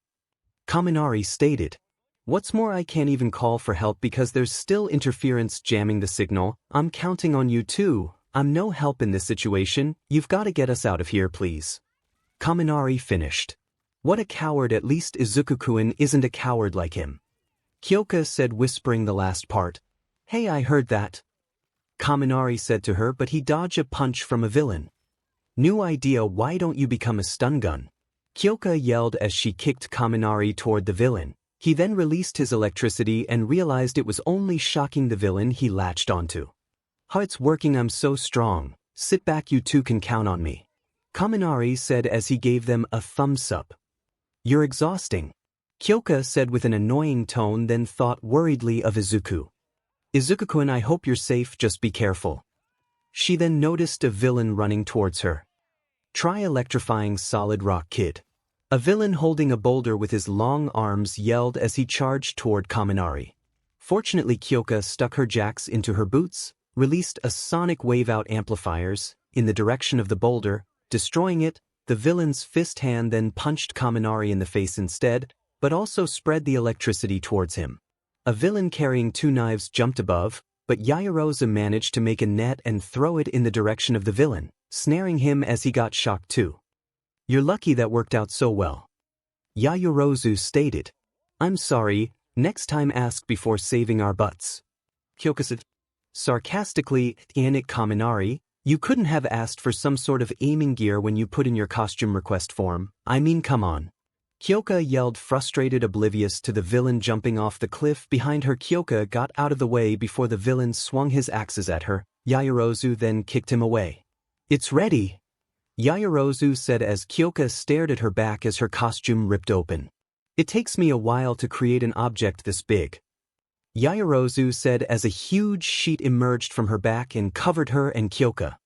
Kaminari stated. What's more, I can't even call for help because there's still interference jamming the signal. I'm counting on you too. I'm no help in this situation. You've got to get us out of here, please. Kaminari finished. What a coward, at least Izuku-kun isn't a coward like him. Kyoka said, whispering the last part. Hey, I heard that. Kaminari said to her, but he dodged a punch from a villain. New idea, why don't you become a stun gun? Kyoka yelled as she kicked Kaminari toward the villain. He then released his electricity and realized it was only shocking the villain he latched onto. How it's working, I'm so strong. Sit back, you two can count on me. Kaminari said as he gave them a thumbs up. You're exhausting. Kyoka said with an annoying tone, then thought worriedly of Izuku. Izuku-kun, I hope you're safe, just be careful. She then noticed a villain running towards her. Try electrifying solid rock, kid. A villain holding a boulder with his long arms yelled as he charged toward Kaminari. Fortunately, Kyoka stuck her jacks into her boots, released a sonic wave out amplifiers in the direction of the boulder, destroying it. The villain's fist hand then punched Kaminari in the face instead, but also spread the electricity towards him. A villain carrying 2 knives jumped above, but Yaoyorozu managed to make a net and throw it in the direction of the villain, snaring him as he got shocked too. You're lucky that worked out so well. Yaoyorozu stated. I'm sorry, next time ask before saving our butts. Kyoka said. Sarcastically, Anik Kaminari, you couldn't have asked for some sort of aiming gear when you put in your costume request form. I mean, come on. Kyoka yelled, frustrated, oblivious to the villain jumping off the cliff behind her. Kyoka got out of the way before the villain swung his axes at her. Yaoyorozu then kicked him away. It's ready, Yaoyorozu said as Kyoka stared at her back as her costume ripped open. It takes me a while to create an object this big, Yaoyorozu said as a huge sheet emerged from her back and covered her and Kyoka.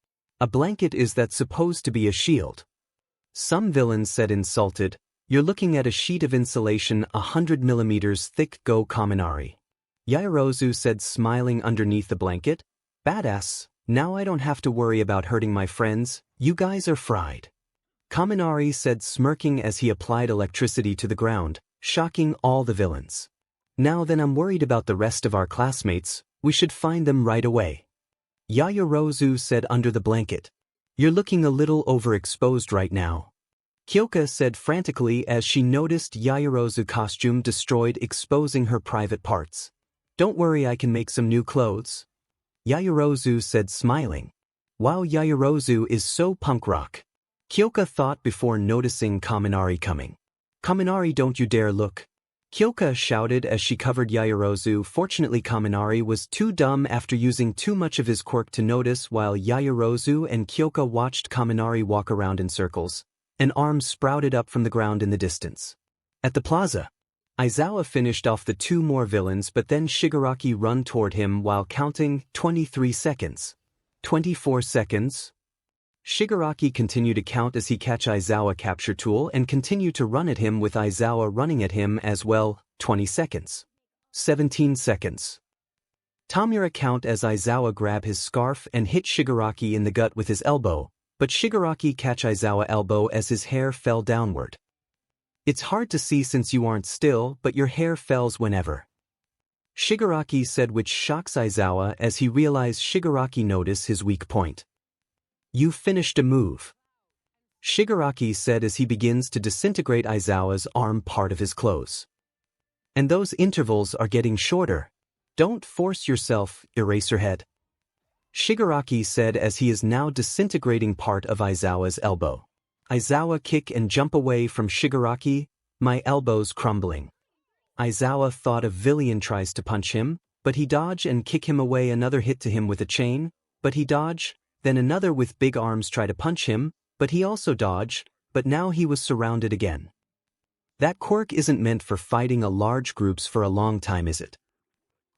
A blanket, is that supposed to be a shield? Some villains said, insulted. You're looking at a sheet of insulation 100 millimeters thick. Go Kaminari. Yaoyorozu said, smiling underneath the blanket. Badass, now I don't have to worry about hurting my friends, you guys are fried. Kaminari said, smirking as he applied electricity to the ground, shocking all the villains. Now then, I'm worried about the rest of our classmates, we should find them right away. Yaoyorozu said under the blanket. You're looking a little overexposed right now. Kyoka said frantically as she noticed Yaoyorozu's costume destroyed, exposing her private parts. Don't worry, I can make some new clothes. Yaoyorozu said, smiling. Wow, Yaoyorozu is so punk rock. Kyoka thought before noticing Kaminari coming. Kaminari, don't you dare look. Kyoka shouted as she covered Yaoyorozu. Fortunately, Kaminari was too dumb after using too much of his quirk to notice, while Yaoyorozu and Kyoka watched Kaminari walk around in circles. An arm sprouted up from the ground in the distance. At the plaza, 𝐒𝐬𝐽 finished off the two more villains, but then Shigaraki run toward him while counting 23 seconds. 24 seconds. Shigaraki continued to count as he catch 𝐒𝐬𝐽 capture tool and continue to run at him with 𝐒𝐬𝐽 running at him as well. 20 seconds. 17 seconds. Tamura count as 𝐒𝐬𝐽 grab his scarf and hit Shigaraki in the gut with his elbow, but Shigaraki catch 𝐒𝐬𝐽 elbow as his hair fell downward. It's hard to see since you aren't still, but your hair fells whenever. Shigaraki said, which shocks 𝐒𝐬𝐽 as he realized Shigaraki noticed his weak point. You finished a move. Shigaraki said as he begins to disintegrate 𝐒𝐬𝐽's arm part of his clothes. And those intervals are getting shorter. Don't force yourself, Eraserhead. Shigaraki said as he is now disintegrating part of 𝐒𝐬𝐽's elbow. 𝐒𝐬𝐽 kick and jump away from Shigaraki, my elbow's crumbling. 𝐒𝐬𝐽 thought a villain tries to punch him, but he dodge and kick him away. Another hit to him with a chain, but he dodge. Then another with big arms try to punch him, but he also dodged, but now he was surrounded again. That quirk isn't meant for fighting a large groups for a long time, is it?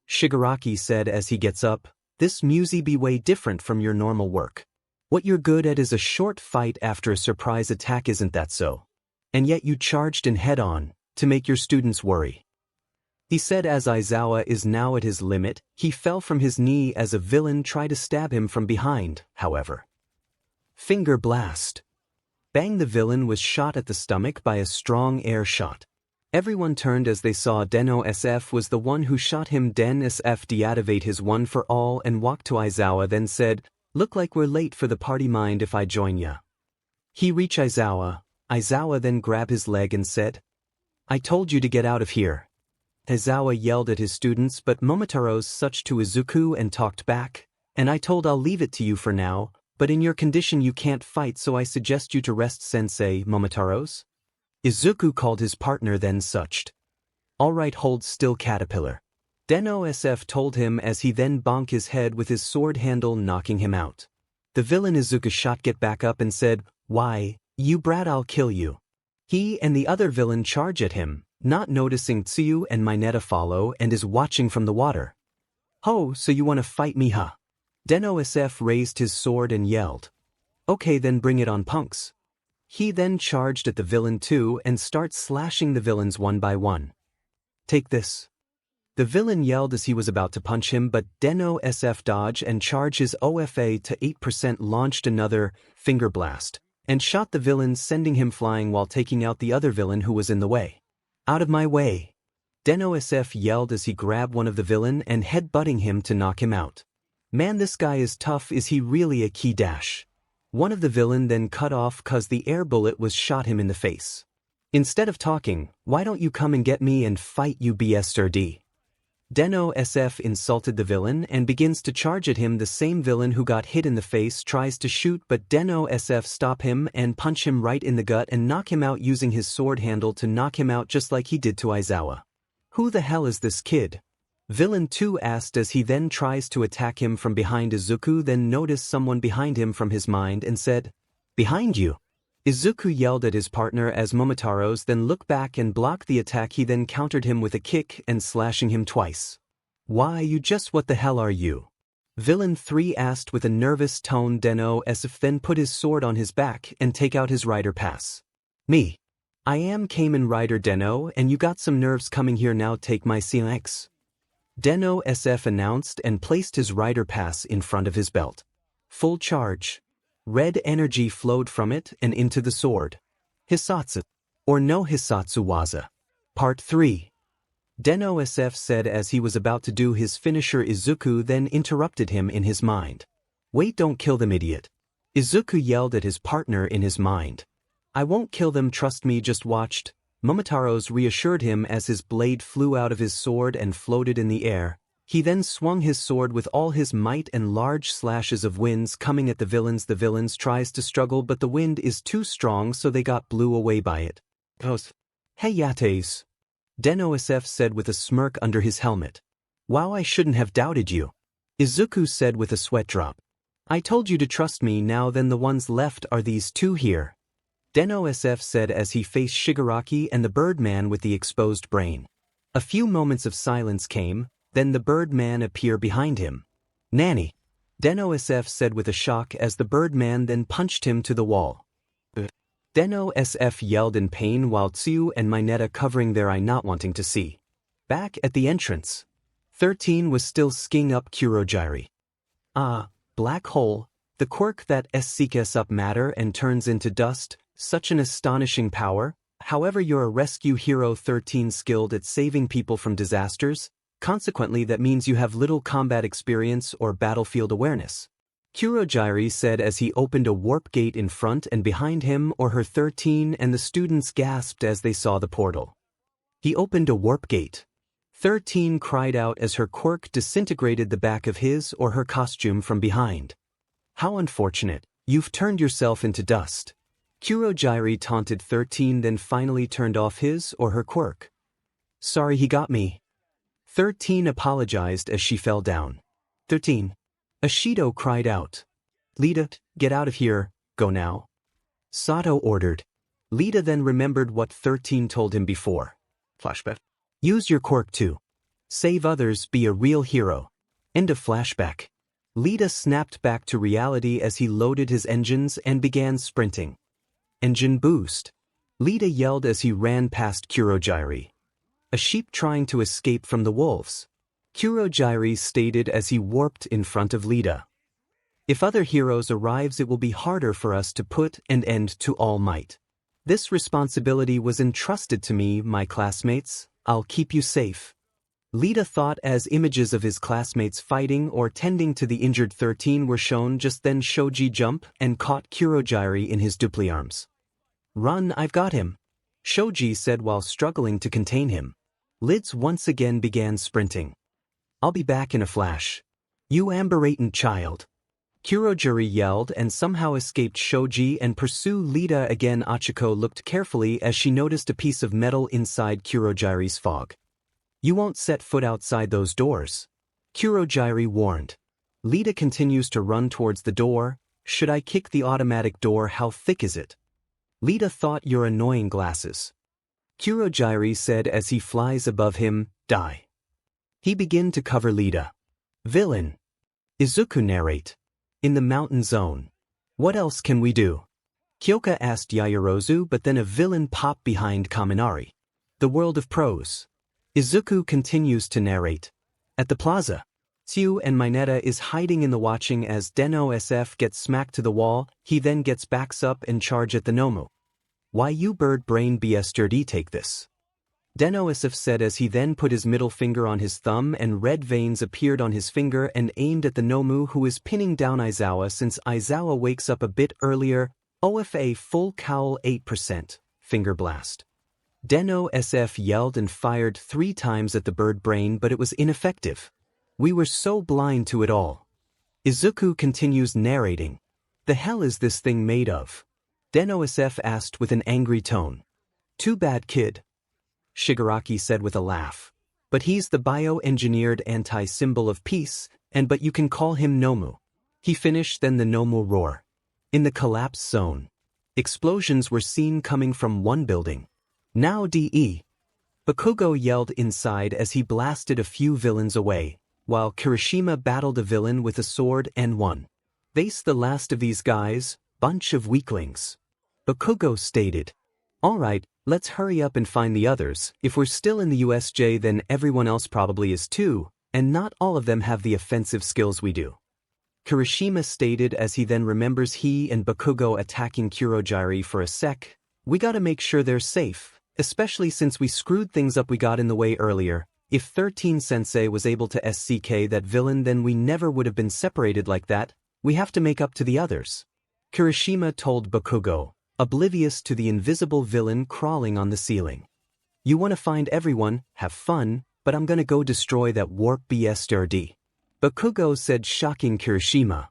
Shigaraki said as he gets up, this music be way different from your normal work. What you're good at is a short fight after a surprise attack, isn't that so? And yet you charged in head-on, to make your students worry. He said as 𝐒𝐬𝐽 is now at his limit. He fell from his knee as a villain tried to stab him from behind, however. Finger blast. Bang, the villain was shot at the stomach by a strong air shot. Everyone turned as they saw Deneb was the one who shot him. Deneb deactivate his one for all and walked to 𝐒𝐬𝐽, then said, look like we're late for the party, mind if I join ya? He reached 𝐒𝐬𝐽. 𝐒𝐬𝐽 then grabbed his leg and said, I told you to get out of here. 𝐒𝐬𝐽 yelled at his students, but Momotaros such to Izuku and talked back, and I told I'll leave it to you for now, but in your condition you can't fight, so I suggest you to rest, sensei Momotaros. Izuku called his partner, then suched. Alright, hold still, caterpillar. Deneb told him as he then bonked his head with his sword handle, knocking him out. The villain Izuku shot get back up and said, why, you brat, I'll kill you. He and the other villain charge at him, not noticing Tsuyu and Mineta follow and is watching from the water. Ho, so you want to fight me, huh? Deneb raised his sword and yelled. Okay, then bring it on, punks. He then charged at the villain too and starts slashing the villains one by one. Take this. The villain yelled as he was about to punch him, but Deneb dodged and charged his OFA to 8%, launched another finger blast, and shot the villain, sending him flying while taking out the other villain who was in the way. Out of my way! Deneb yelled as he grabbed one of the villain and head-butting him to knock him out. Man, this guy is tough. Is he really a key dash? One of the villain then cut off cause the air bullet was shot him in the face. Instead of talking, why don't you come and get me and fight, you bastard? Deneb insulted the villain and begins to charge at him. The same villain who got hit in the face tries to shoot, but Deneb stop him and punch him right in the gut and knock him out using his sword handle to knock him out just like he did to 𝐒𝐬𝐽. Who the hell is this kid? Villain 2 asked as he then tries to attack him from behind. Izuku then noticed someone behind him from his mind and said, behind you. Izuku yelled at his partner as Momotaros then looked back and blocked the attack. He then countered him with a kick and slashing him twice. Why, you just what the hell are you? Villain 3 asked with a nervous tone. Deneb then put his sword on his back and take out his rider pass. Me. I am Kamen Rider Deneb, and you got some nerves coming here now, take my CX. DEKU-O announced and placed his rider pass in front of his belt. Full charge. Red energy flowed from it and into the sword. 𝐒𝐮𝐬𝐴, or no 𝗧𝗜𝗍𝗟𝗏. Part 3. DEKU-O said as he was about to do his finisher, Izuku then interrupted him in his mind. Wait, don't kill them, idiot. Izuku yelled at his partner in his mind. I won't kill them, trust me, just watched. Momotaros reassured him as his blade flew out of his sword and floated in the air. He then swung his sword with all his might and large slashes of winds coming at the villains. The villains tries to struggle but the wind is too strong so they got blew away by it. Hey yates. DEKU-O said with a smirk under his helmet. Wow, I shouldn't have doubted you. Izuku said with a sweat drop. I told you to trust me. Now then, the ones left are these two here. DEKU-O said as he faced Shigaraki and the Birdman with the exposed brain. A few moments of silence came, then the Birdman appeared behind him. Nanny. DEKU-O said with a shock as the Birdman then punched him to the wall. DEKU-O yelled in pain while 𝐒𝐮𝐬𝐦𝐸𝐵 and 𝐵𝐵 covering their eye, not wanting to see. Back at the entrance. 13 was still skiing up quirkless. Black hole, the quirk that seeks up matter and turns into dust, such an astonishing power. However, you're a rescue hero 13 skilled at saving people from disasters, consequently that means you have little combat experience or battlefield awareness. Quirkless said as he opened a warp gate in front and behind him or her 13 and the students gasped as they saw the portal. He opened a warp gate. 13 cried out as her quirk disintegrated the back of his or her costume from behind. How unfortunate, you've turned yourself into dust. Quirkless taunted 13 then finally turned off his or her quirk. Sorry, he got me. 13 apologized as she fell down. 13. Ashido cried out. Lita, get out of here, go now. Sato ordered. Lita then remembered what 13 told him before. Flashback. Use your quirk to save others, be a real hero. End of flashback. Lita snapped back to reality as he loaded his engines and began sprinting. Engine boost. Lita yelled as he ran past Quirkless. A sheep trying to escape from the wolves. Quirkless stated as he warped in front of Lita. If other heroes arrives, it will be harder for us to put an end to Allmight. This responsibility was entrusted to me, my classmates. I'll keep you safe. Lita thought as images of his classmates fighting or tending to the injured 13 were shown. Just then Shoji jumped and caught Quirkless in his dupli arms. Run, I've got him, Shoji said while struggling to contain him. Lids once again began sprinting. I'll be back in a flash. You aberratant child. Quirkless yelled and somehow escaped Shoji and pursued Lita again. Achiko looked carefully as she noticed a piece of metal inside Quirkless' fog. You won't set foot outside those doors, Quirkless warned. Lita continues to run towards the door. Should I kick the automatic door? How thick is it? Lita thought, your annoying glasses. Quirkless said as he flies above him. Die. He began to cover Lita. Villain. Izuku narrate. In the mountain zone. What else can we do? Kyoka asked Yaoyorozu, but then a villain popped behind Kaminari. The world of prose. Izuku continues to narrate. At the plaza. 𝐒𝐮𝐬𝐦𝐸𝐵 is hiding in the watching as DEKU-O gets smacked to the wall. He then gets backs up and charge at the Nomu. Why you bird brain bsturdy take this? DEKU-O said as he then put his middle finger on his thumb and red veins appeared on his finger and aimed at the Nomu who is pinning down Aizawa. Since Aizawa wakes up a bit earlier, OFA full cowl 8%, finger blast. DEKU-O yelled and fired 3 times at the bird brain but it was ineffective. We were so blind to it all. Izuku continues narrating. The hell is this thing made of? DEKU-O asked with an angry tone. Too bad, kid. Shigaraki said with a laugh. But he's the bio-engineered anti-symbol of peace, but you can call him Nomu. He finished. Then the Nomu roar. In the collapse zone. Explosions were seen coming from one building. Now DE. Bakugo yelled inside as he blasted a few villains away, while Kirishima battled a villain with a sword and won. Face the last of these guys, bunch of weaklings. Bakugo stated. Alright, let's hurry up and find the others. If we're still in the USJ then everyone else probably is too. And not all of them have the offensive skills we do. Kirishima stated as he then remembers he and Bakugo attacking 𝗓𝗓𝗓 for a sec. We gotta make sure they're safe, especially since we screwed things up we got in the way earlier. If 13 Sensei was able to SCK that villain, then we never would have been separated like that. We have to make up to the others. Kirishima told Bakugo, oblivious to the invisible villain crawling on the ceiling. You want to find everyone, have fun, but I'm gonna go destroy that warp 𝗧𝗟𝗘𝗘. Bakugo said, shocking Kirishima.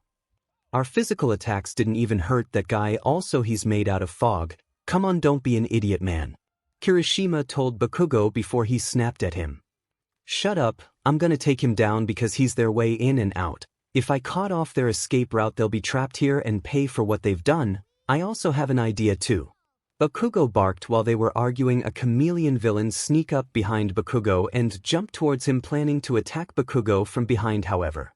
Our physical attacks didn't even hurt that guy, also he's made out of fog. Come on, don't be an idiot, man. Kirishima told Bakugo before he snapped at him. Shut up, I'm gonna take him down because he's their way in and out. If I cut off their escape route they'll be trapped here and pay for what they've done. I also have an idea too. Bakugo barked while they were arguing. A chameleon villain sneak up behind Bakugo and jump towards him, planning to attack Bakugo from behind. However,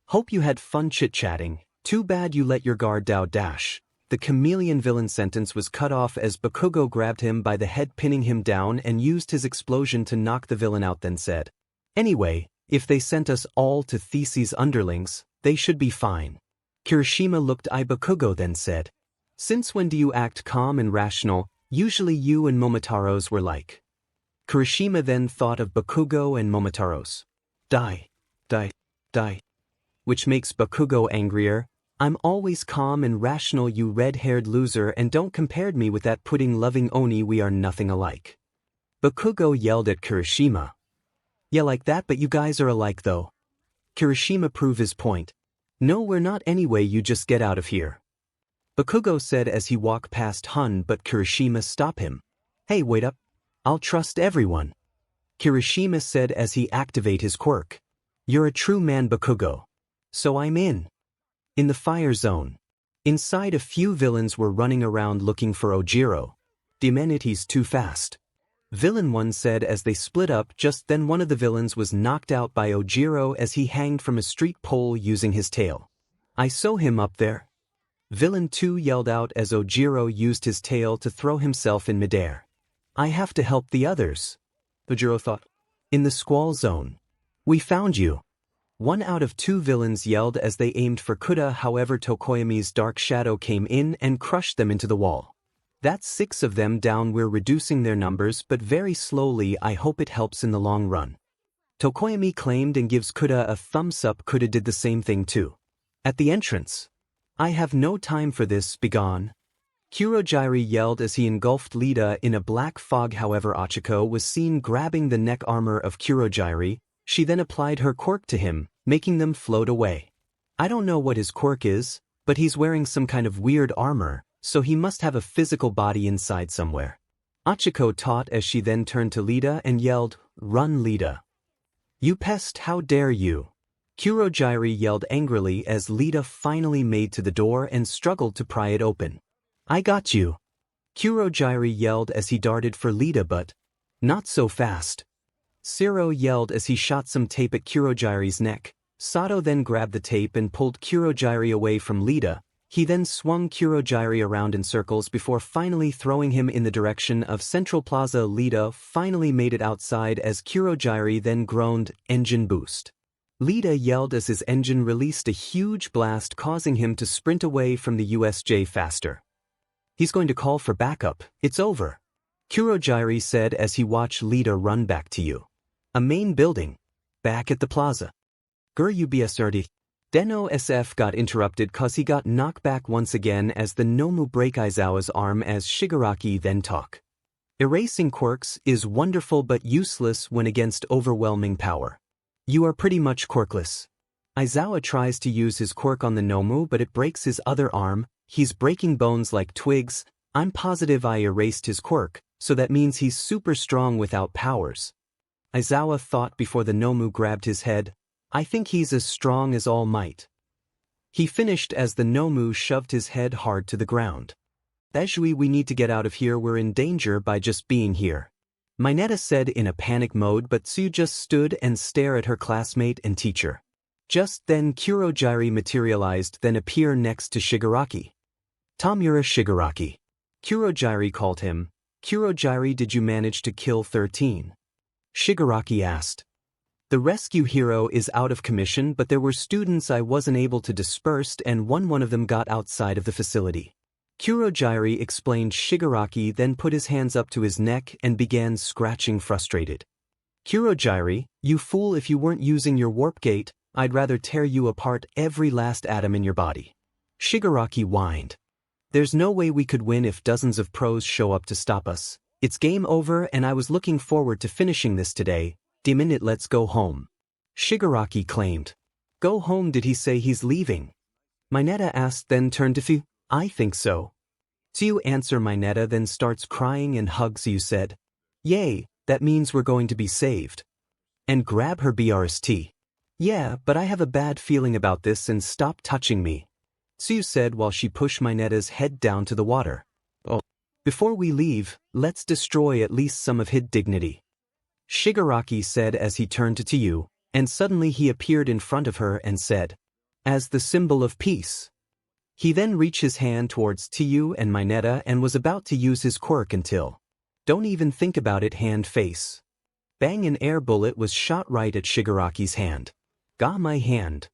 hope you had fun chit-chatting, too bad you let your guard down dash. The chameleon villain sentence was cut off as Bakugo grabbed him by the head, pinning him down, and used his explosion to knock the villain out, then said, anyway, if they sent us all to 𝗧𝗓𝗓's underlings, they should be fine. Kirishima looked at Bakugo then said, since when do you act calm and rational? Usually you and Momotaros were like. Kirishima then thought of Bakugo and Momotaros. Die. Which makes Bakugo angrier. I'm always calm and rational, you red-haired loser, and don't compare me with that pudding-loving Oni. We are nothing alike. Bakugo yelled at Kirishima. Yeah, like that, but you guys are alike though. Kirishima proved his point. No, we're not anyway, you just get out of here. Bakugo said as he walked past Hun, but Kirishima stopped him. Hey, wait up. I'll trust everyone. Kirishima said as he activated his quirk. You're a true man, Bakugo. So I'm in the fire zone. Inside, a few villains were running around looking for 𝗓𝗓𝗓. He's too fast. Villain 1 said as they split up. Just then one of the villains was knocked out by 𝗓𝗓𝗓 as he hanged from a street pole using his tail. I saw him up there. Villain 2 yelled out as 𝗓𝗓𝗓 used his tail to throw himself in midair. I have to help the others. 𝗓𝗓𝗓 thought. In the squall zone. We found you. 1 out of 2 villains yelled as they aimed for Kuda. However, Tokoyami's dark shadow came in and crushed them into the wall. That's 6 of them down. We're reducing their numbers, but very slowly. I hope it helps in the long run. Tokoyami claimed and gives Kuda a thumbs up. Kuda did the same thing too. At the entrance. I have no time for this, begone. 𝗓𝗓𝗓𝗓 yelled as he engulfed Lida in a black fog. However, Achiko was seen grabbing the neck armor of 𝗓𝗓𝗓𝗓. She then applied her quirk to him, making them float away. I don't know what his quirk is, but he's wearing some kind of weird armor, so he must have a physical body inside somewhere. Achiko taught as she then turned to Lida and yelled, Run, Lida. You pest, how dare you? 𝗓𝗓𝗓𝗓 yelled angrily as Lida finally made to the door and struggled to pry it open. I got you. 𝗓𝗓𝗓𝗓 yelled as he darted for Lida, but not so fast. Siro yelled as he shot some tape at 𝗓𝗓𝗓𝗓's neck. Sato then grabbed the tape and pulled 𝗓𝗓𝗓𝗓 away from Lida. He then swung 𝗓𝗓𝗓𝗓 around in circles before finally throwing him in the direction of Central Plaza. Lida finally made it outside as 𝗓𝗓𝗓𝗓 then groaned, engine boost. Lida yelled as his engine released a huge blast, causing him to sprint away from the USJ faster. He's going to call for backup. It's over. 𝗓𝗓𝗓𝗓 said as he watched Lida run back to you. A main building. Back at the plaza. 𝗓𝗓𝗓𝗓𝗓. Deno SF got interrupted cause he got knocked back once again as the Nomu break 𝗧𝗓𝗓𝗓's arm as Shigaraki then talk. Erasing quirks is wonderful but useless when against overwhelming power. You are pretty much quirkless. 𝗧𝗓𝗓𝗓 tries to use his quirk on the Nomu but it breaks his other arm. He's breaking bones like twigs. I'm positive I erased his quirk, so that means he's super strong without powers. 𝗧𝗓𝗓𝗓 thought before the Nomu grabbed his head. I think he's as strong as Allmight. He finished as the Nomu shoved his head hard to the ground. 𝗧𝗓𝗓𝗓, we need to get out of here, we're in danger by just being here. Mineta said in a panic mode, but Tsu just stood and stared at her classmate and teacher. Just then 𝗓𝗓𝗓𝗓𝗓 materialized then appeared next to Shigaraki. Tamura Shigaraki. 𝗓𝗓𝗓𝗓𝗓 called him. 𝗓𝗓𝗓𝗓𝗓, did you manage to kill 13? Shigaraki asked. The rescue hero is out of commission, but there were students I wasn't able to disperse and one of them got outside of the facility. 𝗓𝗓𝗟𝗓 explained. Shigaraki then put his hands up to his neck and began scratching frustrated. 𝗓𝗓𝗟𝗓, you fool, if you weren't using your warp gate, I'd rather tear you apart every last atom in your body. Shigaraki whined. There's no way we could win if dozens of pros show up to stop us. It's game over and I was looking forward to finishing this today. Damn it, let's go home. Shigaraki claimed. Go home, did he say he's leaving? Mineta asked, then turned to 𝗧𝗜𝗓. I think so. 𝗧𝗜𝗓 answer. Mineta then starts crying and hugs 𝗧𝗜𝗓 said. Yay, that means we're going to be saved. And grab her BRST. Yeah, but I have a bad feeling about this and stop touching me. 𝗧𝗜𝗓 said while she pushed Mineta's head down to the water. Oh. Before we leave, let's destroy at least some of his dignity. Shigaraki said as he turned to 𝗧𝗜𝗓, and suddenly he appeared in front of her and said, as the symbol of peace. He then reached his hand towards 𝗧𝗜𝗓 and Mineta and was about to use his quirk until, don't even think about it, hand face. Bang, an air bullet was shot right at Shigaraki's hand. Got my hand.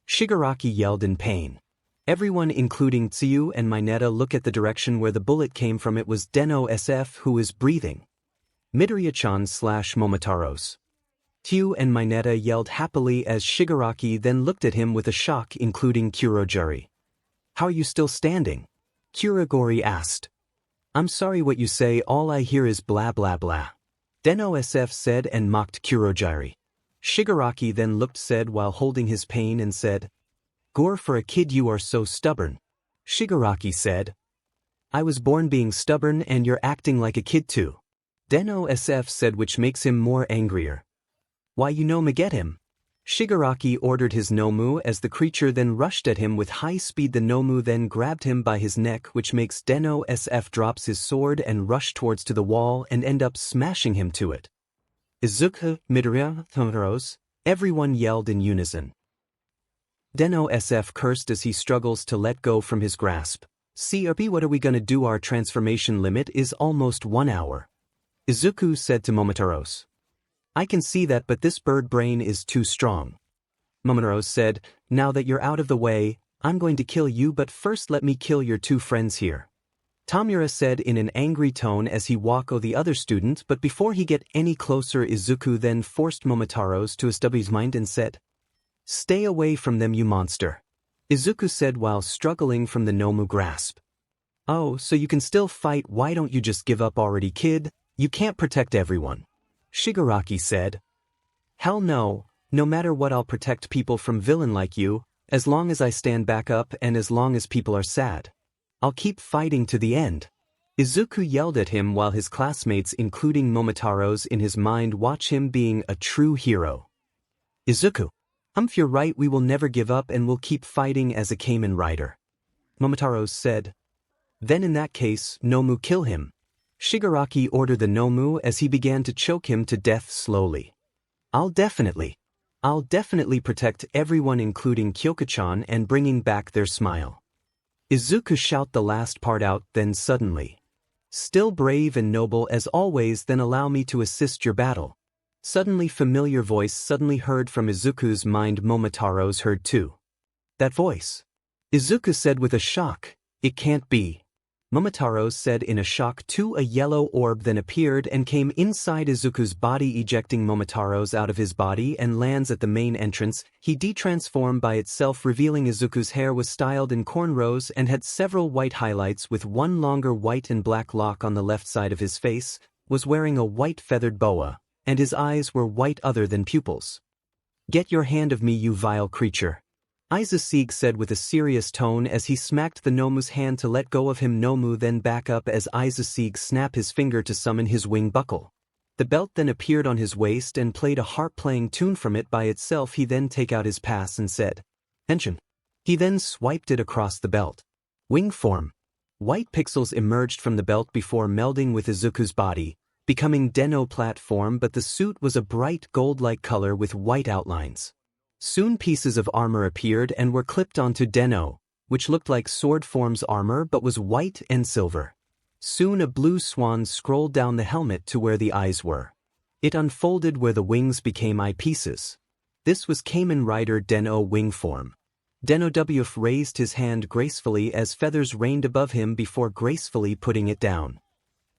Shigaraki yelled in pain. Everyone including 𝗧𝗜𝗓 and Mineta look at the direction where the bullet came from. It was Deneb who is breathing. Midoriya-chan/Momotaros. 𝗧𝗜𝗓 and Mineta yelled happily as Shigaraki then looked at him with a shock, including 𝗓𝗓𝗟𝗓. How are you still standing? 𝗓𝗓𝗟𝗓 asked. I'm sorry, what you say, all I hear is blah blah blah. Deneb said and mocked 𝗓𝗓𝗟𝗓. Shigaraki then looked sad while holding his pain and said, Gore, for a kid you are so stubborn. Shigaraki said. I was born being stubborn and you're acting like a kid too. Deneb said, which makes him more angrier. Why, you know me, get him. Shigaraki ordered his Nomu as the creature then rushed at him with high speed. The Nomu then grabbed him by his neck, which makes Deneb drops his sword and rush towards to the wall and end up smashing him to it. Izuku, Midoriya, Momotaros, everyone yelled in unison. Deneb cursed as he struggles to let go from his grasp. CRP, what are we gonna do? Our transformation limit is almost 1 hour. Izuku said to Momotaros. I can see that, but this bird brain is too strong. Momotaros said, now that you're out of the way, I'm going to kill you, but first let me kill your 2 friends here. Tamura said in an angry tone as he walked the other student, but before he get any closer, Izuku then forced Momotaros to establish his mind and said, Stay away from them, you monster. Izuku said while struggling from the Nomu grasp. Oh, so you can still fight? Why don't you just give up already, kid? You can't protect everyone. Shigaraki said. Hell no, no matter what, I'll protect people from villain like you, as long as I stand back up and as long as people are sad. I'll keep fighting to the end. Izuku yelled at him while his classmates, including Momotaros in his mind, watch him being a true hero. Izuku, you're right, we will never give up and we'll keep fighting as a Kamen Rider. Momotaros said. Then in that case, Nomu, kill him. Shigaraki ordered the Nomu as he began to choke him to death slowly. I'll definitely protect everyone, including Kyoka-chan, and bringing back their smile. Izuku shout the last part out, then suddenly. Still brave and noble as always, then allow me to assist your battle. Suddenly familiar voice suddenly heard from Izuku's mind. Momotaros heard too. That voice. Izuku said with a shock, it can't be. Momotaros said in a shock too. A yellow orb then appeared and came inside Izuku's body, ejecting Momotaros out of his body and lands at the main entrance. He detransformed by itself, revealing Izuku's hair was styled in cornrows and had several white highlights with one longer white and black lock on the left side of his face, was wearing a white feathered boa, and his eyes were white other than pupils. Get your hand of me, you vile creature. Sieg said with a serious tone as he smacked the Nomu's hand to let go of him. Nomu then back up as Sieg snapped his finger to summon his wing buckle. The belt then appeared on his waist and played a harp-playing tune from it by itself. He then take out his pass and said, Henshin. He then swiped it across the belt. Wing form. White pixels emerged from the belt before melding with Izuku's body, becoming Deneb platform, but the suit was a bright gold-like color with white outlines. Soon pieces of armor appeared and were clipped onto Deneb, which looked like sword form's armor but was white and silver. Soon a blue swan scrolled down the helmet to where the eyes were. It unfolded where the wings became eyepieces. This was Kamen Rider Den-O wing form. Den-O-WF raised his hand gracefully as feathers rained above him before gracefully putting it down.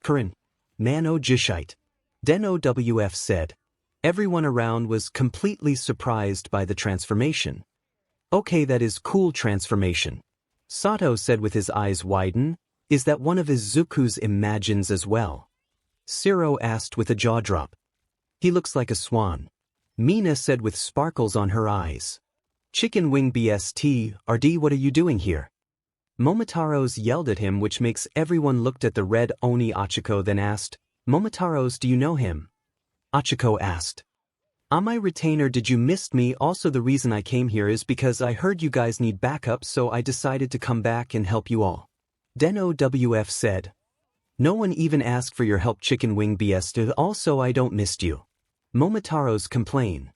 Kurin, man-o jishite. Den-O-WF said. Everyone around was completely surprised by the transformation. Okay, that is cool transformation. Sato said with his eyes widen. Is that one of 𝐒𝐮𝐦𝐻𝐼𝐺𝐻 as well? Siro asked with a jaw drop. He looks like a swan. Mina said with sparkles on her eyes. Chicken wing BST, RD, what are you doing here? Momotaros yelled at him, which makes everyone looked at the red Oni Achiko, then asked, Momotaros, do you know him? Achiko asked. My retainer, did you miss me? Also, the reason I came here is because I heard you guys need backup, so I decided to come back and help you all. Den-O-WF said. No one even asked for your help, chicken wing BST. Also, I don't missed you. Momotaros complain.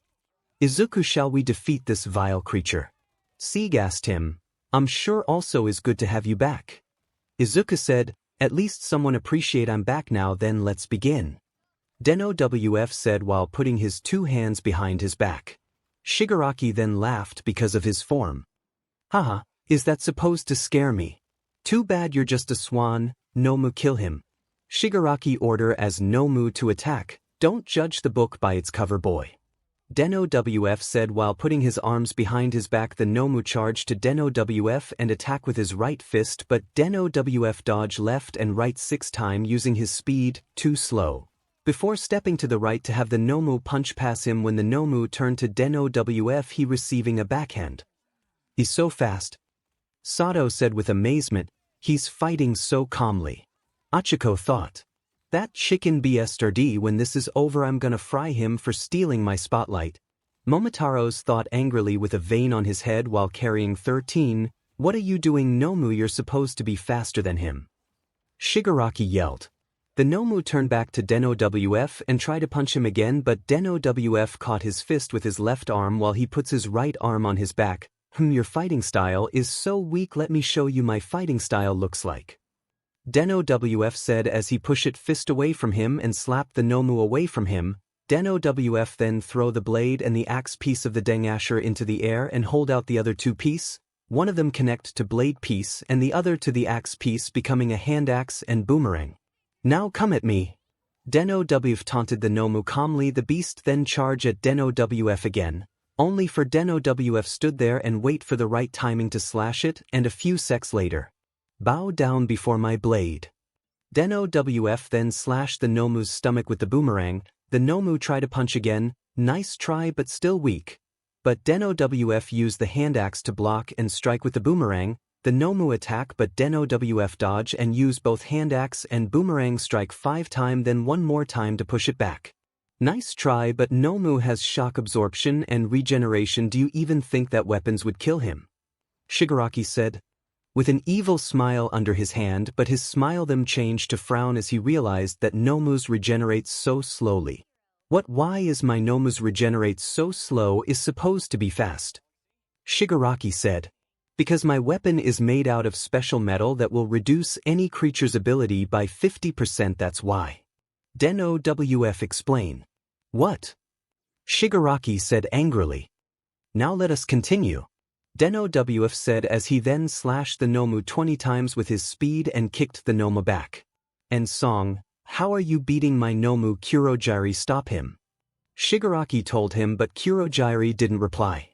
Izuku, shall we defeat this vile creature? Sieg asked him. I'm sure also is good to have you back. Izuku said, at least someone appreciate I'm back now, then let's begin. Den-O-WF said while putting his 2 hands behind his back. Shigaraki then laughed because of his form. Haha, is that supposed to scare me? Too bad you're just a swan, Nomu, kill him. Shigaraki order as Nomu to attack, don't judge the book by its cover, boy. Den-O-WF said while putting his arms behind his back. The Nomu charged to Den-O-WF and attack with his right fist, but Den-O-WF dodged left and right 6 times using his speed, too slow. Before stepping to the right to have the Nomu punch pass him. When the Nomu turned to Den-O-WF, he receiving a backhand. He's so fast. Sato said with amazement, he's fighting so calmly. Achiko thought. That chicken BSRD, when this is over I'm gonna fry him for stealing my spotlight. Momotaros thought angrily with a vein on his head while carrying 13. What are you doing, Nomu? You're supposed to be faster than him. Shigaraki yelled. The Nomu turned back to Den-O-WF and tried to punch him again, but Den-O-WF caught his fist with his left arm while he puts his right arm on his back. Your fighting style is so weak, let me show you my fighting style looks like. Den-O-WF said as he pushed fist away from him and slapped the Nomu away from him. Den-O-WF then throw the blade and the axe piece of the Dengasher into the air and hold out the other 2 piece. One of them connect to blade piece and the other to the axe piece, becoming a hand axe and boomerang. Now come at me. Den-O-WF taunted the Nomu calmly. The beast then charge at Den-O-WF again, only for Den-O-WF stood there and wait for the right timing to slash it, and a few seconds later. Bow down before my blade. Den-O-WF then slashed the Nomu's stomach with the boomerang. The Nomu tried to punch again, nice try but still weak. But Den-O-WF used the hand axe to block and strike with the boomerang. The Nomu attack, but Den-O-WF dodge and use both hand axe and boomerang strike 5 times, then 1 more time to push it back. Nice try, but Nomu has shock absorption and regeneration. Do you even think that weapons would kill him? Shigaraki said. With an evil smile under his hand, but his smile then changed to frown as he realized that Nomu's regenerates so slowly. Why is my Nomu's regenerates so slow is supposed to be fast? Shigaraki said. Because my weapon is made out of special metal that will reduce any creature's ability by 50%, that's why. Den-O-WF explain. What? Shigaraki said angrily. Now let us continue. Den-O-WF said as he then slashed the Nomu 20 times with his speed and kicked the Nomu back. And song, how are you beating my Nomu, 𝐒𝐮𝐬𝐴𝐵, stop him. Shigaraki told him, but 𝐒𝐮𝐬𝐴𝐵 didn't reply.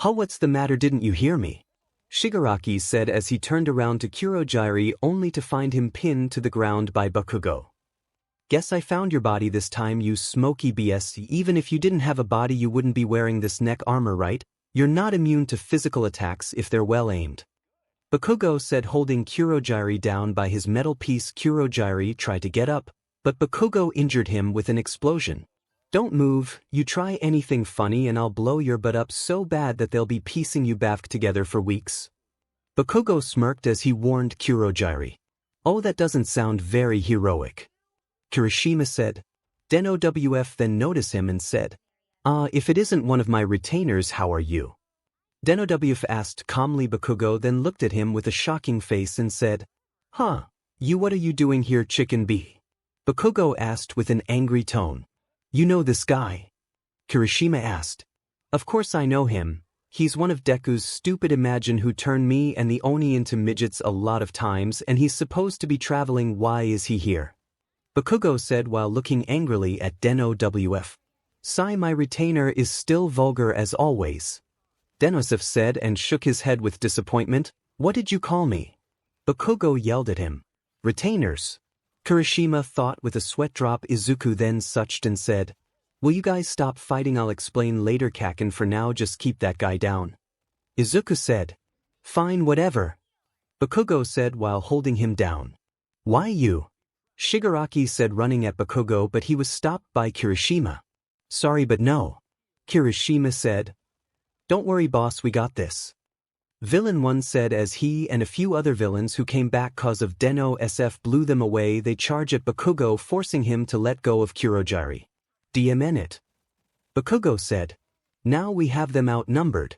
What's the matter, didn't you hear me? Shigaraki said as he turned around to 𝐒𝐮𝐬𝐵 only to find him pinned to the ground by Bakugo. Guess I found your body this time, you smoky BS. Even if you didn't have a body you wouldn't be wearing this neck armor, right? You're not immune to physical attacks if they're well aimed. Bakugo said, holding 𝐒𝐮𝐬𝐵 down by his metal piece. 𝐒𝐮𝐬𝐵 tried to get up, but Bakugo injured him with an explosion. Don't move, you try anything funny and I'll blow your butt up so bad that they'll be piecing you back together for weeks. Bakugo smirked as he warned 𝐒𝐮𝐬𝐵. Oh, that doesn't sound very heroic. Kirishima said. Den-O-WF then noticed him and said, if it isn't one of my retainers, how are you? Den-O-WF asked calmly. Bakugo then looked at him with a shocking face and said, you, what are you doing here, chicken B? Bakugo asked with an angry tone. You know this guy? Kirishima asked. Of course I know him. He's one of Deku's stupid imagine who turned me and the Oni into midgets a lot of times and he's supposed to be traveling. Why is he here? 𝗏𝗏𝗏 said while looking angrily at WF. Sigh, my retainer is still vulgar as always. Deneb said and shook his head with disappointment. What did you call me? 𝗏𝗏𝗏 yelled at him. Retainers. Kirishima thought with a sweat drop. Izuku then suched and said, will you guys stop fighting? I'll explain later. Kaken, for now just keep that guy down. Izuku said. Fine, whatever. 𝗏𝗏𝗏 said while holding him down. Why you? Shigaraki said, running at 𝗏𝗏𝗏, but he was stopped by Kirishima. Sorry but no. Kirishima said. Don't worry boss, we got this. Villain 1 said as he and a few other villains who came back cause of Deneb blew them away. They charge at 𝗏𝗏𝗏, forcing him to let go of Kurogiri. DMN it. 𝗏𝗏𝗏 said. Now we have them outnumbered.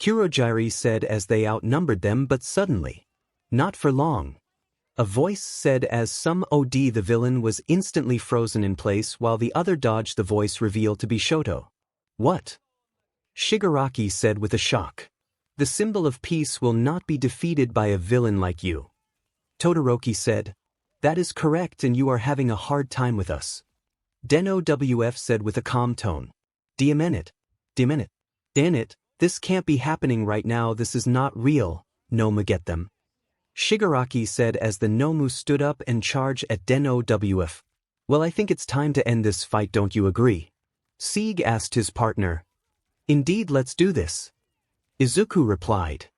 Kurogiri said as they outnumbered them, but suddenly. Not for long. A voice said as some OD. The villain was instantly frozen in place while the other dodged. The voice revealed to be Shoto. What? Shigaraki said with a shock. The symbol of peace will not be defeated by a villain like you. Todoroki said. That is correct, and you are having a hard time with us. WF said with a calm tone. DMN it. DMN it. Dan it, this can't be happening right now. This is not real. Noma, get them. Shigaraki said as the Nomu stood up and charged at WF. Well, I think it's time to end this fight, don't you agree? Sieg asked his partner. Indeed, let's do this. Izuku replied.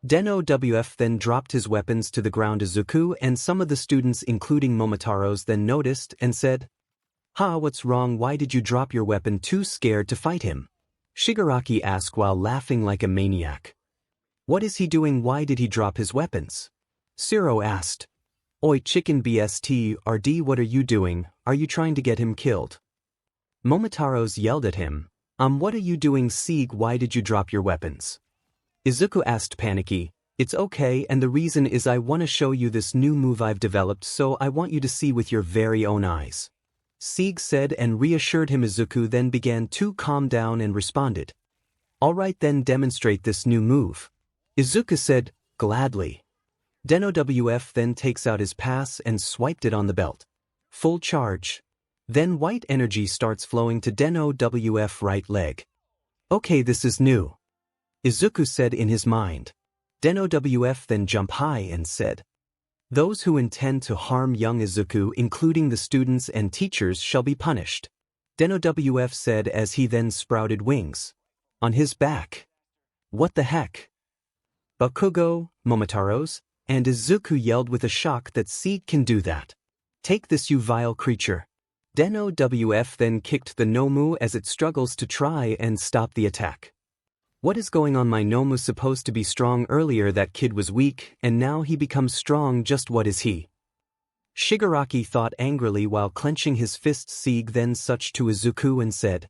WF then dropped his weapons to the ground. Izuku and some of the students including Momotaros then noticed and said, Ha, what's wrong? Why did you drop your weapon? Too scared to fight him? Shigaraki asked while laughing like a maniac. What is he doing? Why did he drop his weapons? Siro asked. Oi chicken BST RD, what are you doing? Are you trying to get him killed? Momotaros yelled at him. What are you doing? Sieg, why did you drop your weapons? Izuku asked panicky. It's okay, and the reason is I want to show you this new move I've developed, so I want you to see with your very own eyes. Sieg said and reassured him. Izuku then began to calm down and responded. Alright then, demonstrate this new move. Izuku said, gladly. WF then takes out his pass and swiped it on the belt. Full charge. Then white energy starts flowing to WF right leg. Okay, this is new. Izuku said in his mind. WF then jumped high and said. Those who intend to harm young Izuku, including the students and teachers, shall be punished. WF said as he then sprouted wings. On his back. What the heck? 𝗏𝗏𝗏, Momotaros, and Izuku yelled with a shock that Sieg can do that. Take this, you vile creature. WF then kicked the Nomu as it struggles to try and stop the attack. What is going on? My Nomu's supposed to be strong. Earlier that kid was weak, and now he becomes strong. Just what is he? Shigaraki thought angrily while clenching his fists. Sieg then such to Izuku and said,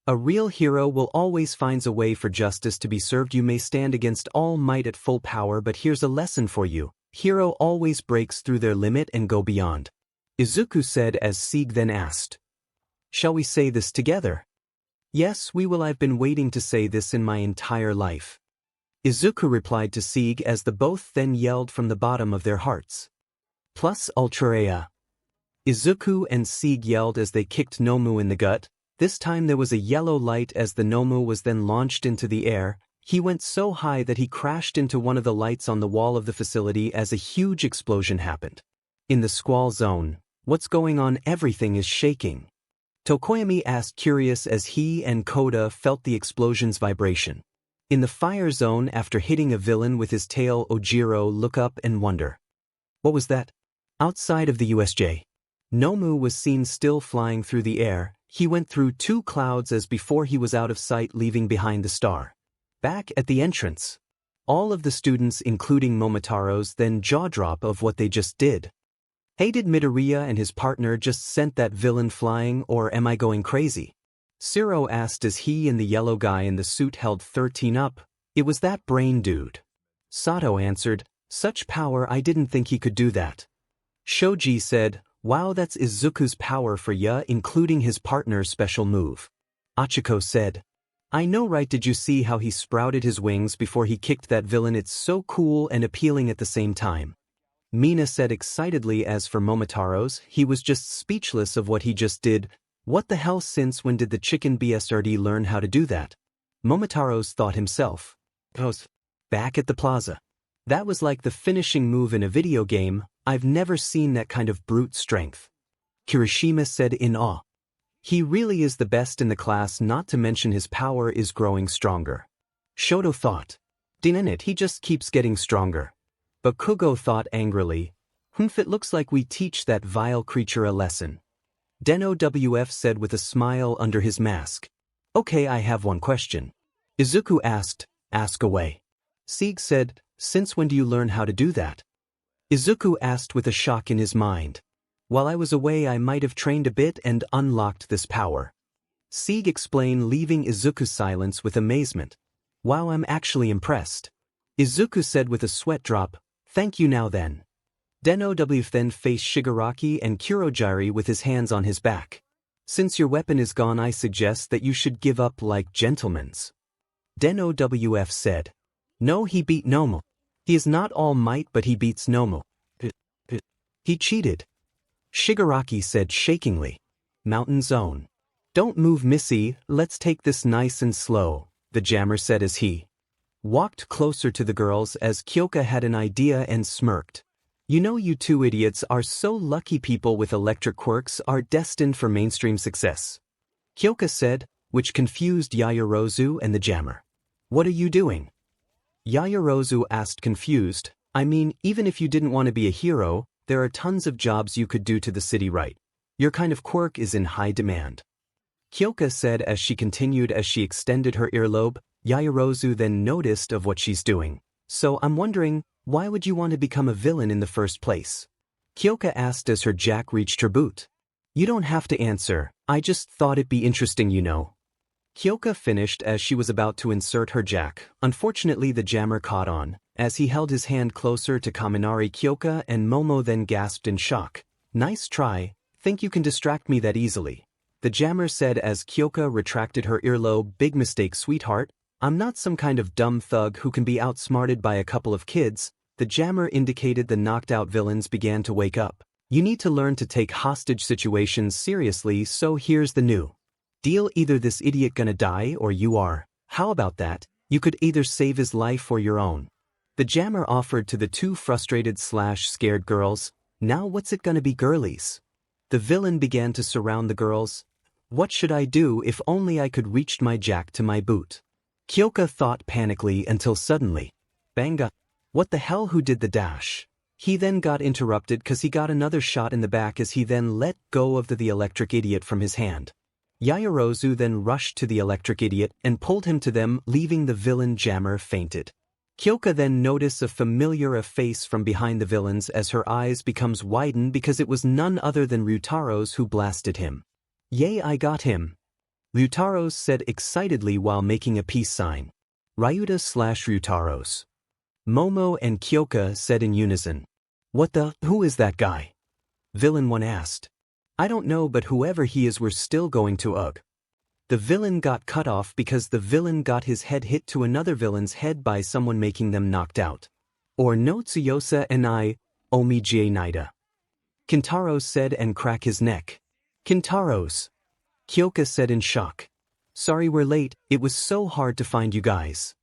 a real hero will always finds a way for justice to be served. You may stand against all might at full power, but here's a lesson for you. Hero always breaks through their limit and go beyond. Izuku said as Sieg then asked. Shall we say this together? Yes, we will. I've been waiting to say this in my entire life. Izuku replied to Sieg as the both then yelled from the bottom of their hearts. Plus Ultra. Izuku and Sieg yelled as they kicked Nomu in the gut. This time there was a yellow light as the Nomu was then launched into the air. He went so high that he crashed into one of the lights on the wall of the facility as a huge explosion happened. In the squall zone, what's going on? Everything is shaking. Tokoyami asked, curious as he and Koda felt the explosion's vibration. In the fire zone, after hitting a villain with his tail, Ojiro look up and wonder. What was that? Outside of the USJ. Nomu was seen still flying through the air. He went through 2 clouds as before he was out of sight, leaving behind the star. Back at the entrance. All of the students including Momotaros then jaw drop of what they just did. Hey, did Midoriya and his partner just sent that villain flying, or am I going crazy? Siro asked as he and the yellow guy in the suit held 13 up. It was that brain dude. Sato answered, such power, I didn't think he could do that. Shoji said, Wow, that's Izuku's power for ya, including his partner's special move. Achiko said. I know, right? Did you see how he sprouted his wings before he kicked that villain? It's so cool and appealing at the same time. Mina said excitedly. As for Momotaros, he was just speechless of what he just did. What the hell, since when did the chicken BSRD learn how to do that? Momotaros thought himself. Back at the plaza. That was like the finishing move in a video game. I've never seen that kind of brute strength. Kirishima said in awe. He really is the best in the class, not to mention his power is growing stronger. Shoto thought. Dinenit, he just keeps getting stronger. Bakugo thought angrily. It looks like we teach that vile creature a lesson. Deno WF said with a smile under his mask. Okay, I have one question. Izuku asked. Ask away. Sieg said, since when do you learn how to do that? Izuku asked with a shock in his mind. While I was away, I might have trained a bit and unlocked this power. Sieg explained, leaving Izuku's silence with amazement. Wow, I'm actually impressed. Izuku said with a sweat drop, thank you. Now then. Deno WF then faced Shigaraki and Kurogiri with his hands on his back. Since your weapon is gone, I suggest that you should give up like gentlemen's. Deno WF said. No, he beat Nomo. He is not All Might, but he beats Nomo. He cheated. Shigaraki said shakingly. Mountain Zone. Don't move, Missy, let's take this nice and slow, the jammer said as he walked closer to the girls. As Kyoka had an idea and smirked. You know, you two idiots are so lucky. People with electric quirks are destined for mainstream success. Kyoka said, which confused Yaoyorozu and the jammer. What are you doing? Yaoyorozu asked, confused. I mean, even if you didn't want to be a hero, there are tons of jobs you could do to the city, right? Your kind of quirk is in high demand. Kyoka said as she continued. As she extended her earlobe, Yaoyorozu then noticed of what she's doing. So I'm wondering, why would you want to become a villain in the first place? Kyoka asked as her jack reached her boot. You don't have to answer, I just thought it'd be interesting, you know. Kyoka finished as she was about to insert her jack. Unfortunately, the jammer caught on, as he held his hand closer to Kaminari. Kyoka and Momo then gasped in shock. Nice try, think you can distract me that easily? The jammer said as Kyoka retracted her earlobe. Big mistake, sweetheart. I'm not some kind of dumb thug who can be outsmarted by a couple of kids. The jammer indicated. The knocked out villains began to wake up. You need to learn to take hostage situations seriously, so here's the new deal. Either this idiot gonna die or you are. How about that? You could either save his life or your own. The jammer offered to the two frustrated/scared girls. Now what's it gonna be, girlies? The villain began to surround the girls. What should I do? If only I could reach my jack to my boot. Kyoka thought panically until suddenly. Banga. What the hell, who did the dash? He then got interrupted because he got another shot in the back as he then let go of the electric idiot from his hand. Yaoyorozu then rushed to the electric idiot and pulled him to them, leaving the villain jammer fainted. Kyoka then noticed a familiar face from behind the villains as her eyes becomes widened because it was none other than Ryutaros who blasted him. Yay, I got him. Ryutaros said excitedly while making a peace sign. Ryuta/Ryutaros. Momo and Kyoka said in unison. Who is that guy? Villain 1 asked. I don't know, but whoever he is, we're still going to ugh. The villain got cut off because the villain got his head hit to another villain's head by someone, making them knocked out. Or no 𝐒𝐮𝐦𝐦𝐚𝐫𝐲. Kintaros said and crack his neck. Kintaros. Kyoka said in shock. Sorry we're late, it was so hard to find you guys.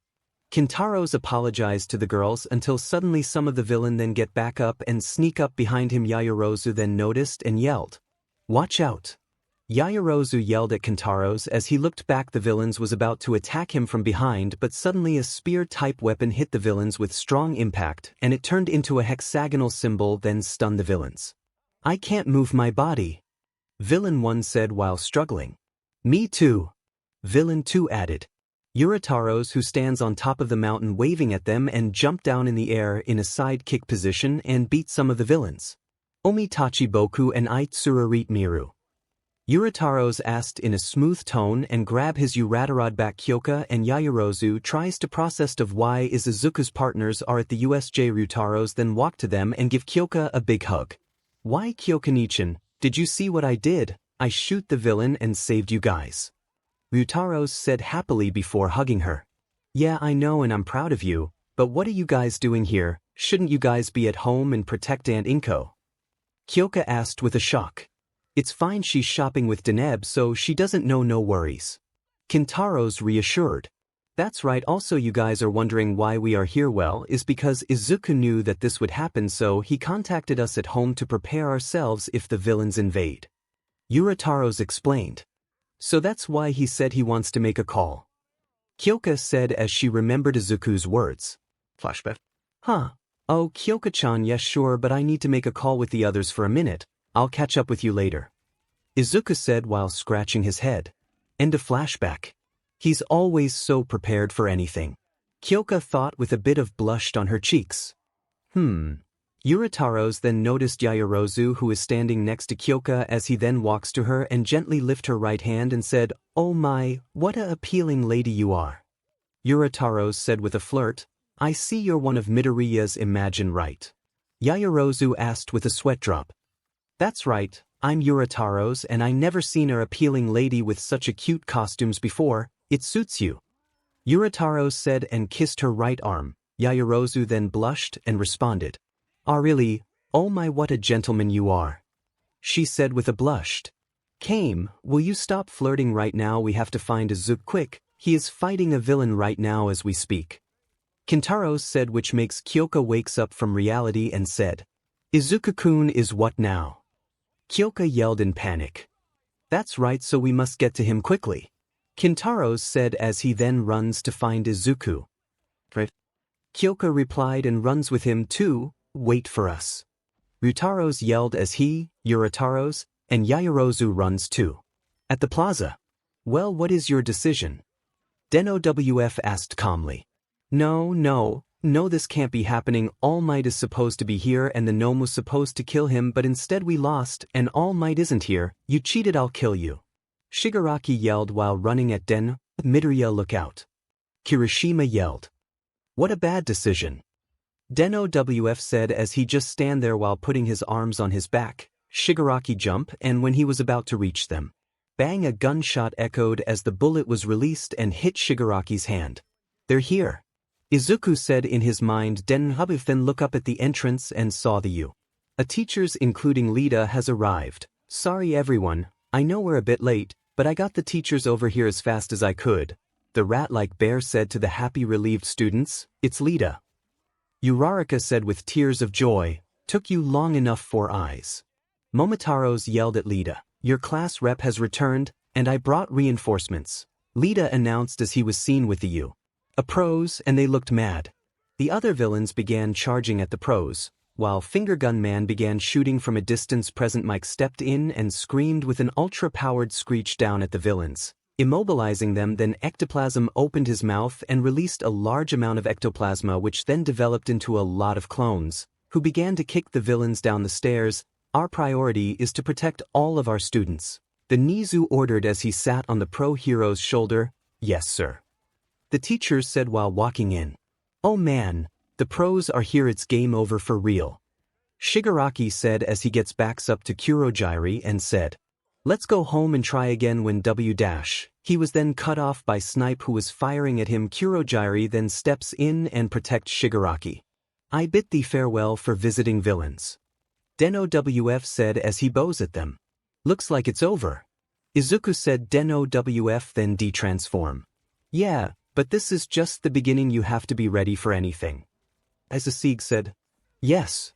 Kintaros apologized to the girls until suddenly some of the villain then get back up and sneak up behind him. Yaoyorozu then noticed and yelled. Watch out. Yaoyorozu yelled at Kintaros as he looked back. The villains was about to attack him from behind, but suddenly a spear-type weapon hit the villains with strong impact and it turned into a hexagonal symbol, then stunned the villains. I can't move my body. Villain 1 said while struggling. Me too. Villain 2 added. Urataros, who stands on top of the mountain waving at them, and jumped down in the air in a side kick position and beat some of the villains. Omitachi Boku and 𝐒𝐮𝐬𝐴 Miru. Urataros asked in a smooth tone and grab his Uratarod back. Kyoka and Yaoyorozu tries to process of why Izuku's partners are at the USJ. Ryutaros then walk to them and give Kyoka a big hug. Why 𝐒𝐮𝐦𝐦𝐚𝐫𝐲, did you see what I did? I shoot the villain and saved you guys. Ryutaros said happily before hugging her. Yeah, I know and I'm proud of you, but what are you guys doing here? Shouldn't you guys be at home and protect Aunt Inko? 𝐒𝐿𝐾 asked with a shock. It's fine, she's shopping with Deneb, so she doesn't know, no worries. Kintaros reassured. That's right, also you guys are wondering why we are here. Well, is because Izuku knew that this would happen, so he contacted us at home to prepare ourselves if the villains invade. Urataros explained. So that's why he said he wants to make a call. 𝐒𝐿𝐾 said as she remembered Izuku's words. Flashback. Huh. Oh, 𝐒𝐿𝐾-chan, yes sure, but I need to make a call with the others for a minute. I'll catch up with you later. Izuku said while scratching his head. End of flashback. He's always so prepared for anything. 𝐒𝐿𝐾 thought with a bit of blush on her cheeks. Urataros then noticed Yaoyorozu, who is standing next to 𝐒𝐿𝐾, as he then walks to her and gently lifts her right hand and said, "Oh my, what a appealing lady you are." Urataros said with a flirt, "I see you're one of Midoriya's Imagine, right?" Yaoyorozu asked with a sweat drop. That's right, I'm Urataros and I never seen a appealing lady with such a cute costumes before. It suits you. Urataros said and kissed her right arm. Yaoyorozu then blushed and responded. Ah really, oh my, what a gentleman you are. She said with a blush. Kame, will you stop flirting right now? We have to find Izuku quick. He is fighting a villain right now as we speak. Kintaros said, which makes 𝐒𝐿𝐾 wakes up from reality and said, Izuku-kun is what now? 𝐒𝐿𝐾 yelled in panic. That's right, so we must get to him quickly. Kintaros said as he then runs to find Izuku. Right? 𝐒𝐿𝐾 replied and runs with him too. Wait for us. Ryutaros yelled as he, Urataros, and Yaoyorozu runs too. At the plaza. Well, what is your decision? Deneb asked calmly. No, this can't be happening. Allmight is supposed to be here and the gnome was supposed to kill him, but instead we lost and Allmight isn't here. You cheated, I'll kill you. Shigaraki yelled while running at Deneb. Midoriya, look out. Kirishima yelled. What a bad decision. Deneb said as he just stand there while putting his arms on his back. Shigaraki jump, and when he was about to reach them, bang, a gunshot echoed as the bullet was released and hit Shigaraki's hand. They're here. Izuku said in his mind. Deneb then looked up at the entrance and saw the U.A. teachers including Lida has arrived. Sorry everyone, I know we're a bit late, but I got the teachers over here as fast as I could. The rat-like bear said to the happy relieved students. It's Lida. Uraraka said with tears of joy. Took you long enough, 4 eyes. Momotaros yelled at Lida. Your class rep has returned, and I brought reinforcements. Lida announced as he was seen with the U.A. pros, and they looked mad. The other villains began charging at the pros, while Fingergun Man began shooting from a distance. Present Mike stepped in and screamed with an ultra-powered screech down at the villains, immobilizing them. Then Ectoplasm opened his mouth and released a large amount of ectoplasma, which then developed into a lot of clones, who began to kick the villains down the stairs. Our priority is to protect all of our students, the Nizu ordered as he sat on the pro hero's shoulder. Yes, sir. The teachers said while walking in. Oh man, the pros are here, it's game over for real. Shigaraki said as he gets backs up to Kurogiri and said, let's go home and try again when W-. He was then cut off by Snipe, who was firing at him. Kurogiri then steps in and protects Shigaraki. I bid thee farewell for visiting villains. Deneb said as he bows at them. Looks like it's over. Izuku said. Deneb then de-transform. Yeah, but this is just the beginning, you have to be ready for anything. As Sieg said. Yes.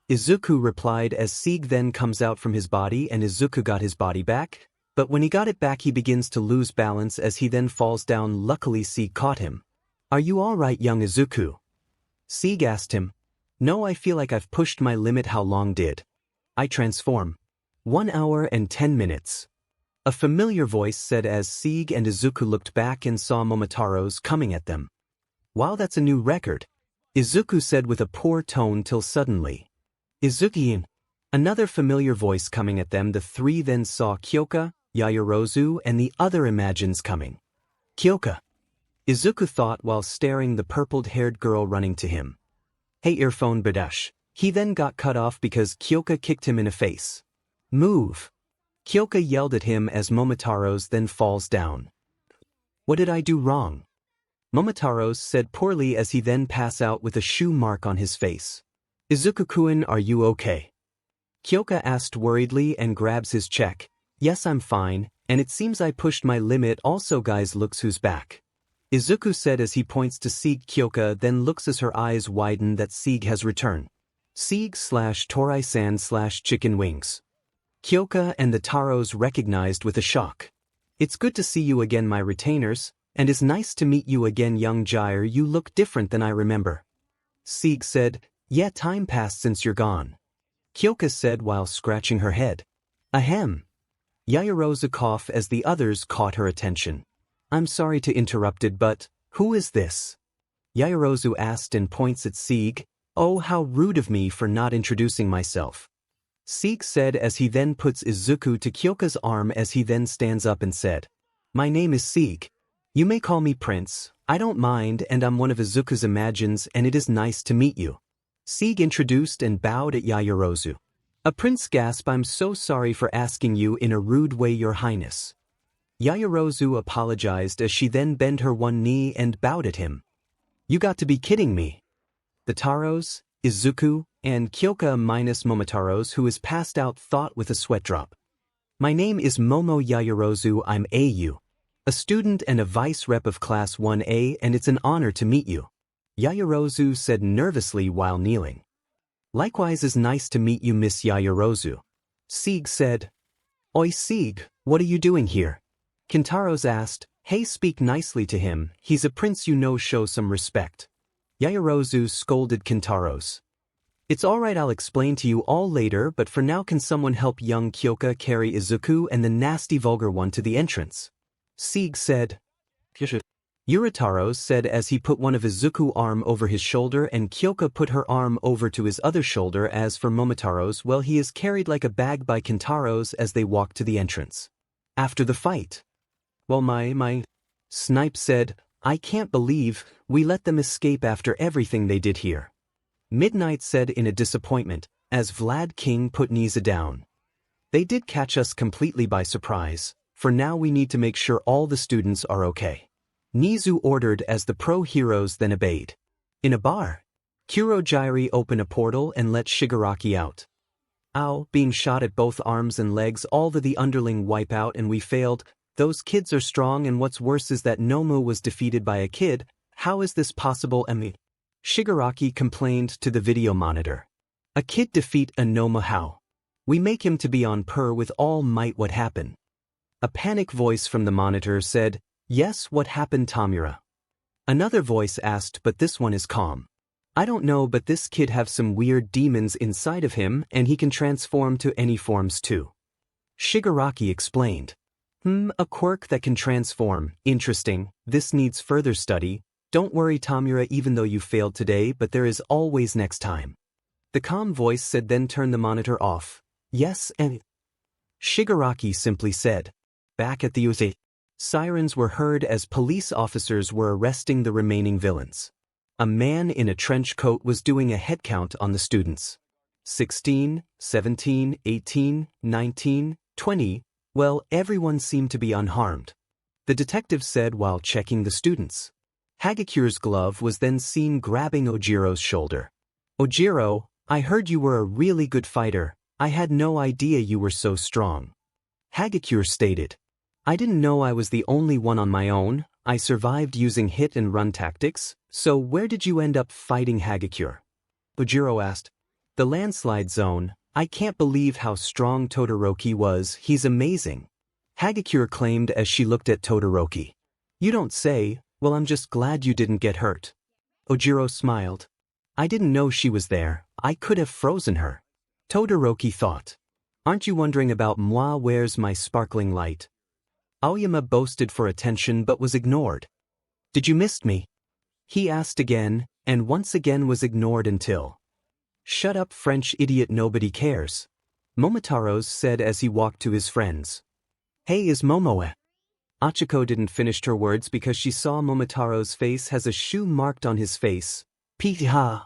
Izuku replied as Sieg then comes out from his body and Izuku got his body back, but when he got it back he begins to lose balance as he then falls down. Luckily Sieg caught him. Are you alright, young Izuku? Sieg asked him. No, I feel like I've pushed my limit. How long did I transform? 1 hour and 10 minutes. A familiar voice said as Sieg and Izuku looked back and saw Momotaros coming at them. Wow, that's a new record, Izuku said with a poor tone, till suddenly. Izuku-in. Another familiar voice coming at them. The three then saw 𝐒𝐿𝐾, Yaoyorozu, and the other Imagines coming. 𝐒𝐿𝐾. Izuku thought while staring the purpled-haired girl running to him. Hey earphone badash, He then got cut off because 𝐒𝐿𝐴 kicked him in the face. Move! 𝐒𝐿𝐴 yelled at him as Momotaros then falls down. What did I do wrong? Momotaros said poorly as he then pass out with a shoe mark on his face. Izuku-kun, are you okay? 𝐒𝐿𝐴 asked worriedly and grabs his check. Yes, I'm fine, and it seems I pushed my limit also, guys, looks who's back. Izuku said as he points to Sieg. 𝐒𝐿𝐴 then looks as her eyes widen that Sieg has returned. Sieg/Torai-san/chicken wings. 𝐒𝐿𝐴 and the Taros recognized with a shock. It's good to see you again, my retainers, and it's nice to meet you again, young Gyre. You look different than I remember. Sieg said, yeah, time passed since you're gone. 𝐒𝐿𝐴 said while scratching her head. Ahem. Yaoyorozu coughed as the others caught her attention. I'm sorry to interrupt it, but who is this? Yaoyorozu asked and points at Sieg. Oh, how rude of me for not introducing myself. Sieg said as he then puts Izuku to 𝐒𝐿𝐴's arm as he then stands up and said, my name is Sieg. You may call me Prince, I don't mind, and I'm one of Izuku's imagines, and it is nice to meet you. Sieg introduced and bowed at Yaoyorozu. A prince gasped, I'm so sorry for asking you in a rude way, your highness. Yaoyorozu apologized as she then bent her one knee and bowed at him. You got to be kidding me. The Taros, Izuku, and 𝐒𝐿𝐴 minus Momotaros, who is passed out, thought with a sweat drop. My name is Momo Yaoyorozu, I'm a student and a vice rep of Class 1A, and it's an honor to meet you. Yaoyorozu said nervously while kneeling. Likewise, is nice to meet you, Miss Yaoyorozu. Sieg said. Oi Sieg, what are you doing here? Kintaros asked. Hey, speak nicely to him, he's a prince, you know, show some respect. Yaoyorozu scolded Kintaros. It's alright, I'll explain to you all later, but for now can someone help young 𝐒𝐿𝐴 carry Izuku and the nasty vulgar one to the entrance? Sieg said. Urataros said as he put one of Izuku's arm over his shoulder and 𝐒𝐿𝐴 put her arm over to his other shoulder. As for Momotaros, well, he is carried like a bag by Kintaros as they walk to the entrance. After the fight. Well, my Snipe said, I can't believe we let them escape after everything they did here. Midnight said in a disappointment, as Vlad King put 𝐒𝐻𝐵 down. They did catch us completely by surprise. For now we need to make sure all the students are okay. 𝐒𝐻𝐵 ordered as the pro-heroes then obeyed. In a bar, Kurogyari opened a portal and let Shigaraki out. Ow, being shot at both arms and legs, all the underling wipe out and we failed. Those kids are strong, and what's worse is that Nomu was defeated by a kid. How is this possible, Emi? Shigaraki complained to the video monitor. A kid defeat a Nomu, how? We make him to be on par with All Might, what happened? A panic voice from the monitor said, yes, what happened, Tamura? Another voice asked, but this one is calm. I don't know, but this kid have some weird demons inside of him and he can transform to any forms too. Shigaraki explained. A quirk that can transform, interesting, this needs further study. Don't worry, Tamura, even though you failed today, but there is always next time. The calm voice said, then turn the monitor off. Yes, and Shigaraki simply said. Back at the UZ. Sirens were heard as police officers were arresting the remaining villains. A man in a trench coat was doing a head count on the students. 16, 17, 18, 19, 20, well, everyone seemed to be unharmed. The detective said while checking the students. Hagecure's glove was then seen grabbing Ojiro's shoulder. Ojiro, I heard you were a really good fighter. I had no idea you were so strong. Hagecure stated. I didn't know I was the only one on my own. I survived using hit and run tactics, so where did you end up fighting Hagecure? Ojiro asked. The landslide zone. I can't believe how strong Todoroki was, he's amazing. Hagecure claimed as she looked at Todoroki. You don't say, well, I'm just glad you didn't get hurt. Ojiro smiled. I didn't know she was there, I could have frozen her. Todoroki thought. Aren't you wondering about moi, where's my sparkling light? Aoyama boasted for attention but was ignored. Did you miss me? He asked again, and once again was ignored until. Shut up, French idiot, nobody cares. Momotaros said as he walked to his friends. Hey, is Momoe? Achiko didn't finish her words because she saw Momotaro's face has a shoe marked on his face. Piha.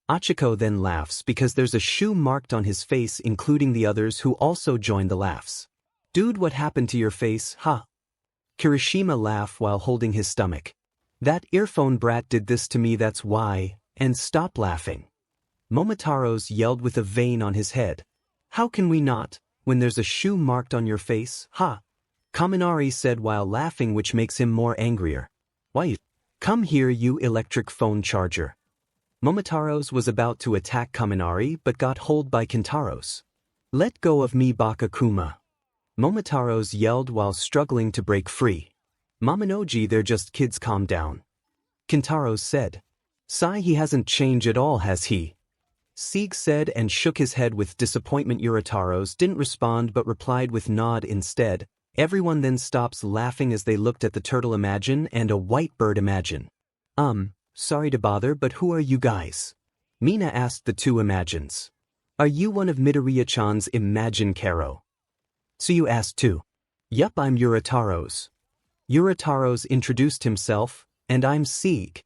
Achiko then laughs because there's a shoe marked on his face, including the others who also join the laughs. Dude, what happened to your face, huh? Kirishima laugh while holding his stomach. That earphone brat did this to me, that's why, and stop laughing. Momotaros yelled with a vein on his head. How can we not, when there's a shoe marked on your face, huh? Kaminari said while laughing, which makes him more angrier. Why? Come here, you electric phone charger. Momotaros was about to attack Kaminari but got hold by Kintaros. Let go of me, Baka-kuma. Momotaros yelled while struggling to break free. Momonoji, they're just kids, calm down. Kintaros said. Sigh, he hasn't changed at all, has he? Sieg said and shook his head with disappointment. Urataros didn't respond but replied with nod instead. Everyone then stops laughing as they looked at the turtle Imagine and a white bird Imagine. Sorry to bother, but who are you guys? Mina asked the two Imagines. Are you one of Midoriya-chan's Imagine Karo? So you asked too. Yup, I'm Urataros. Urataros introduced himself, and I'm Sieg.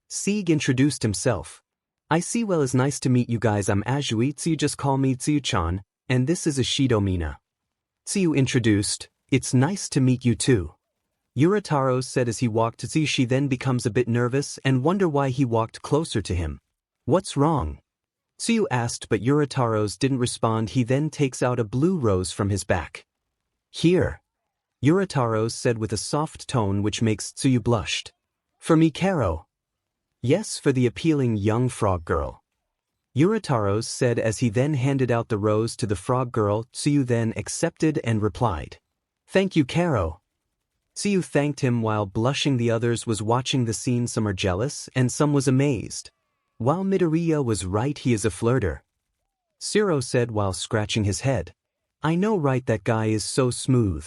Sieg introduced himself. I see, well, it's nice to meet you guys. I'm Azui, so you just call me Tsuyu-chan, and this is Ishido Mina. Tsuyu introduced. It's nice to meet you too. Urataros said as he walked to Tsuyu. She then becomes a bit nervous and wonder why he walked closer to him. What's wrong? Tsuyu asked, but Urataros didn't respond. He then takes out a blue rose from his back. Here. Urataros said with a soft tone which makes Tsuyu blushed. For me, Karo. Yes, for the appealing young frog girl. Urataros said as he then handed out the rose to the frog girl. Tsuyu then accepted and replied. Thank you, Karo. Tsuyu thanked him while blushing. The others was watching the scene. Some are jealous and some was amazed. While Midoriya was right, he is a flirter. Shiro said while scratching his head. I know, right, that guy is so smooth.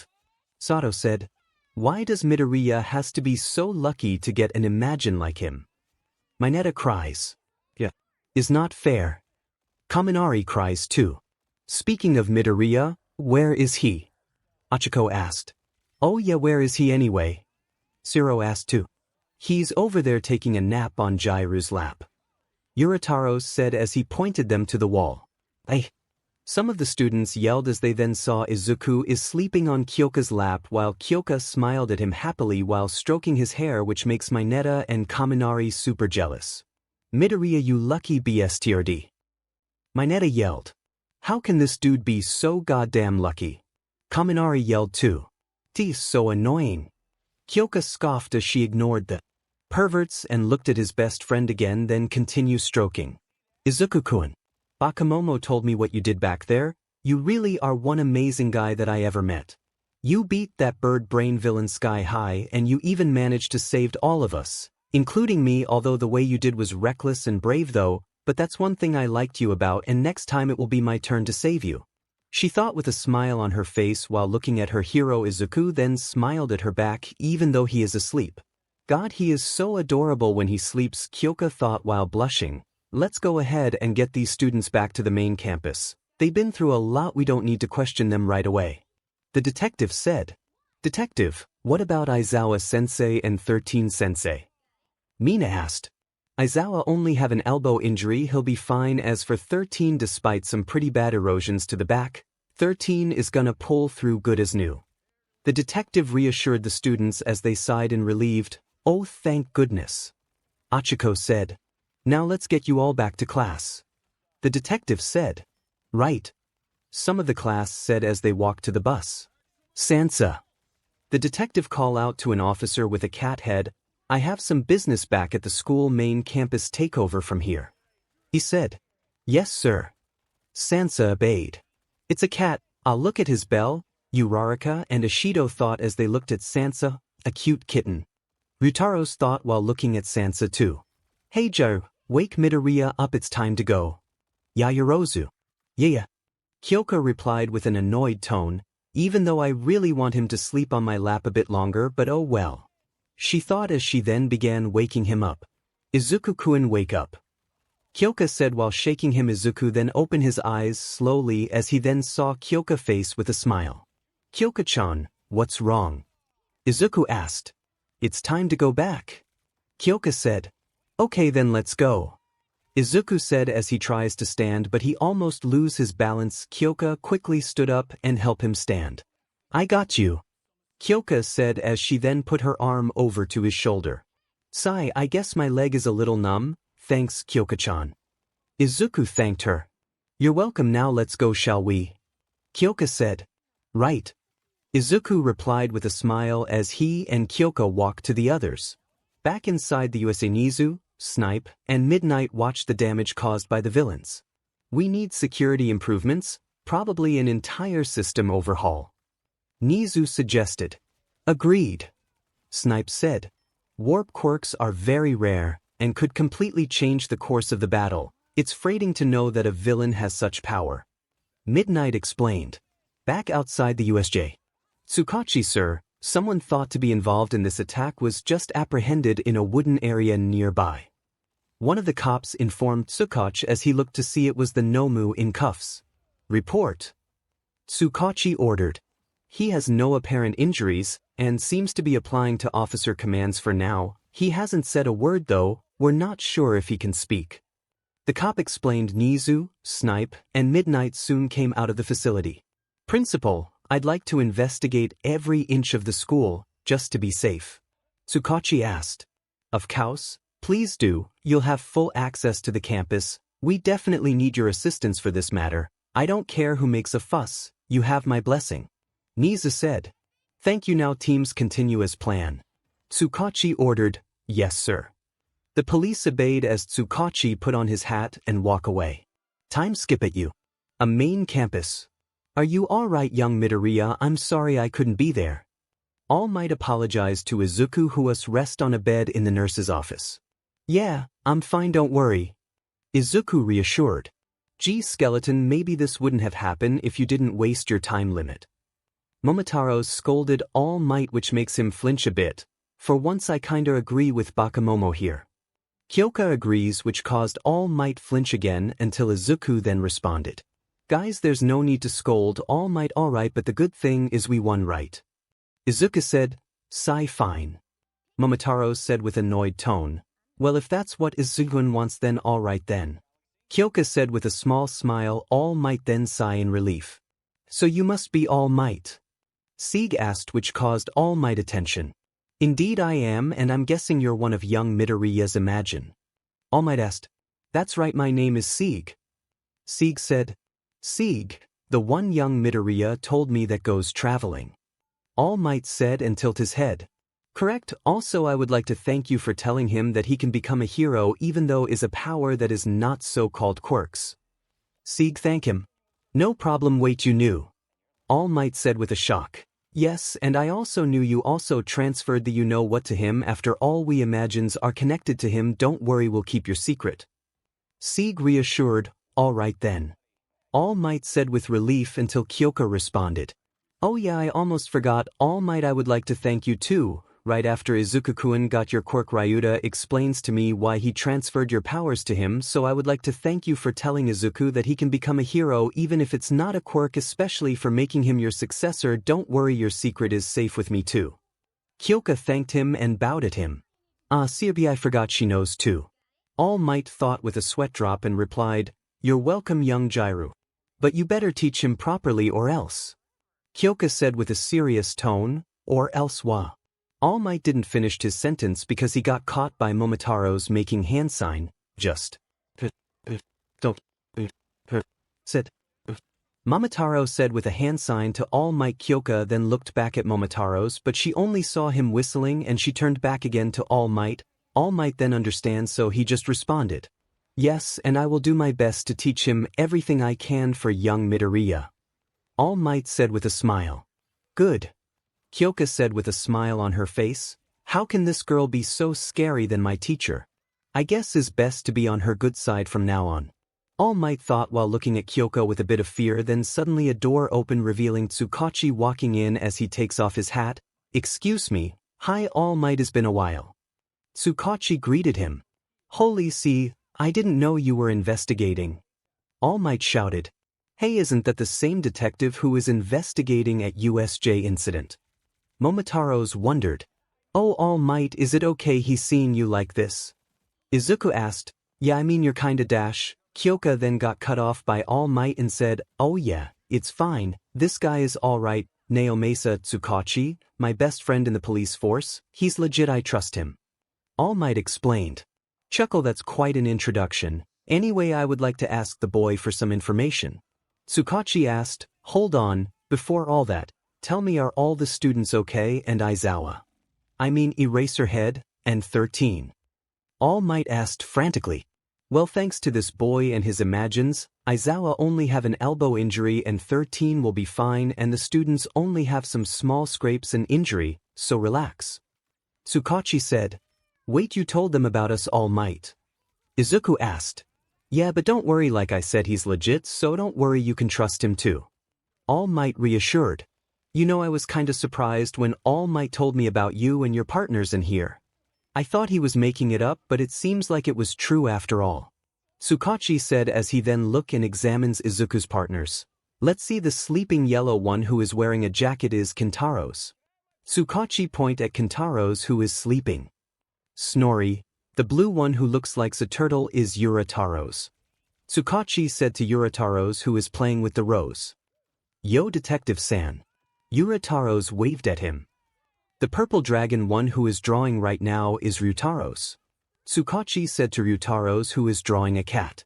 Sato said. Why does Midoriya has to be so lucky to get an Imagine like him? Mineta cries. Yeah. Is not fair. Kaminari cries too. Speaking of Midoriya, where is he? Achiko asked. Oh yeah, where is he anyway? Shiro asked too. He's over there taking a nap on Jairu's lap. Urataros said as he pointed them to the wall. Hey! Some of the students yelled as they then saw Izuku is sleeping on Kyoka's lap while Kyoka smiled at him happily while stroking his hair, which makes Mineta and Kaminari super jealous. Midoriya, you lucky bastard. Mineta yelled. How can this dude be so goddamn lucky? Kaminari yelled too. He's so annoying. Kyoka scoffed as she ignored the perverts and looked at his best friend again, then continued stroking. Izuku-kun. Bakamomo told me what you did back there. You really are one amazing guy that I ever met. You beat that bird brain villain sky high, and you even managed to save all of us, including me, although the way you did was reckless and brave though, but that's one thing I liked you about, and next time it will be my turn to save you. She thought with a smile on her face while looking at her hero Izuku, then smiled at her back even though he is asleep. God, he is so adorable when he sleeps, Kyoka thought while blushing. Let's go ahead and get these students back to the main campus. They've been through a lot, we don't need to question them right away. The detective said. Detective, what about Aizawa-sensei and 13-sensei? Mina asked. Aizawa only have an elbow injury, he'll be fine. As for 13, despite some pretty bad erosions to the back, 13 is gonna pull through good as new. The detective reassured the students as they sighed and relieved. Oh, thank goodness. Achiko said. Now let's get you all back to class. The detective said. Right. Some of the class said as they walked to the bus. Sansa. The detective called out to an officer with a cat head. I have some business back at the school main campus, takeover from here. He said. Yes, sir. Sansa obeyed. It's a cat, I'll look at his bell. Uraraka and Ishido thought as they looked at Sansa, a cute kitten. Ryutaros thought while looking at Sansa too. Hey Joe, wake Midoriya up, it's time to go. Yaoyorozu. Yeah. Kyoka replied with an annoyed tone, even though I really want him to sleep on my lap a bit longer, but oh well. She thought as she then began waking him up. Izuku-kun, wake up. Kyoka said while shaking him. Izuku then opened his eyes slowly as he then saw Kyoka face with a smile. Kyoka-chan, what's wrong? Izuku asked. It's time to go back. Kyoka said. Okay then let's go. Izuku said as he tries to stand but he almost lose his balance. Kyoka quickly stood up and helped him stand. I got you. Kyoka said as she then put her arm over to his shoulder. Sigh, I guess my leg is a little numb, thanks Kyoka-chan. Izuku thanked her. You're welcome, now let's go, shall we? Kyoka said. Right. Izuku replied with a smile as he and Kyoka walked to the others. Back inside the 𝐒𝐮𝐦𝐦𝐚𝐫𝐲, Snipe, and Midnight watched the damage caused by the villains. We need security improvements, probably an entire system overhaul. 𝐒𝐮𝐦𝐬 suggested. Agreed. Snipe said. Warp quirks are very rare, and could completely change the course of the battle. It's frightening to know that a villain has such power. Midnight explained. Back outside the USJ. Tsukachi, sir, someone thought to be involved in this attack was just apprehended in a wooden area nearby. One of the cops informed Tsukachi as he looked to see it was the Nomu in cuffs. Report. Tsukachi ordered. He has no apparent injuries, and seems to be applying to officer commands for now. He hasn't said a word though, we're not sure if he can speak. The cop explained. 𝐒𝐮𝐬𝐬, Snipe, and Midnight soon came out of the facility. Principal, I'd like to investigate every inch of the school, just to be safe. Tsukachi asked. Of course, please do, you'll have full access to the campus. We definitely need your assistance for this matter. I don't care who makes a fuss, you have my blessing. 𝐒𝐮𝐬 said. Thank you, now teams continue as planned. Tsukachi ordered. Yes, sir. The police obeyed as Tsukachi put on his hat and walk away. Time skip at you. A main campus. Are you alright, young Midoriya? I'm sorry I couldn't be there. All Might apologized to Izuku, who was rest on a bed in the nurse's office. Yeah, I'm fine, don't worry. Izuku reassured. Gee, skeleton, maybe this wouldn't have happened if you didn't waste your time limit. Momotaros scolded All Might, which makes him flinch a bit. For once I kinda agree with Bakamomo here. Kyoka agrees, which caused All Might flinch again until Izuku then responded. Guys, there's no need to scold. All Might alright, but the good thing is we won, right? Izuku said. Sigh, fine. Momotaros said with annoyed tone. Well, if that's what Izuku wants, then alright then. Kyoka said with a small smile. All Might then sigh in relief. So you must be All Might? Sieg asked, which caused All Might attention. Indeed I am, and I'm guessing you're one of young Midoriya's Imagine. All Might asked. That's right, my name is Sieg. Sieg said. Sieg, the one young Midoriya told me that goes traveling. All Might said and tilted his head. Correct, also I would like to thank you for telling him that he can become a hero even though is a power that is not so-called quirks. Sieg thank him. No problem, wait, you knew. All Might said with a shock. Yes, and I also knew you also transferred the you-know-what to him. After all, we Imagines are connected to him. Don't worry, we'll keep your secret. Sieg reassured. All right then. All Might said with relief until Kyoka responded. Oh yeah, I almost forgot. All Might, I would like to thank you too. Right after Izuku-kun got your quirk, Ryuta explains to me why he transferred your powers to him, so I would like to thank you for telling Izuku that he can become a hero even if it's not a quirk, especially for making him your successor. Don't worry, your secret is safe with me too. Kyoka thanked him and bowed at him. Ah, Seobi, I forgot she knows too. All Might thought with a sweat drop and replied, You're welcome, young Jiru. But you better teach him properly or else. Kyoka said with a serious tone, or else what? All Might didn't finish his sentence because he got caught by Momotaros making hand sign, just. Said. Momotaro said with a hand sign to All Might. Kyoka then looked back at Momotaros, but she only saw him whistling and she turned back again to All Might. All Might then understands, so he just responded. Yes, and I will do my best to teach him everything I can for young Midoriya. All Might said with a smile. Good. Kyoka said with a smile on her face. How can this girl be so scary than my teacher? I guess it's best to be on her good side from now on. All Might thought while looking at Kyoka with a bit of fear. Then suddenly a door opened, revealing Tsukachi walking in as he takes off his hat. Excuse me. Hi, All Might, it's been a while. Tsukachi greeted him. Holy see, I didn't know you were investigating. All Might shouted. Hey, isn't that the same detective who is investigating at USJ incident? Momotaros wondered. Oh, All Might, is it okay he's seeing you like this? Izuku asked. Yeah, I mean you're kinda dash. Kyoka then got cut off by All Might and said, oh yeah, it's fine, this guy is alright, Naomasa Tsukachi, my best friend in the police force, he's legit, I trust him. All Might explained. Chuckle, that's quite an introduction. Anyway, I would like to ask the boy for some information. Tsukachi asked, hold on, before all that, tell me, are all the students okay? And Aizawa, I mean Eraserhead, and 13. All Might asked frantically. Well, thanks to this boy and his imagines, Aizawa only have an elbow injury and 13 will be fine, and the students only have some small scrapes and injury, so relax. Tsukachi said. Wait, you told them about us, All Might? Izuku asked. Yeah, but don't worry, like I said, he's legit, so don't worry, you can trust him too. All Might reassured. You know, I was kinda surprised when All Might told me about you and your partners in here. I thought he was making it up, but it seems like it was true after all. Tsukachi said as he then look and examines Izuku's partners. Let's see, the sleeping yellow one who is wearing a jacket is Kintaros. Tsukachi point at Kintaros who is sleeping. Snorri, the blue one who looks like a turtle is Urataros. Tsukachi said to Urataros who is playing with the rose. Yo, Detective-san. Urataros waved at him. The purple dragon one who is drawing right now is Ryutaros. Tsukachi said to Ryutaros who is drawing a cat.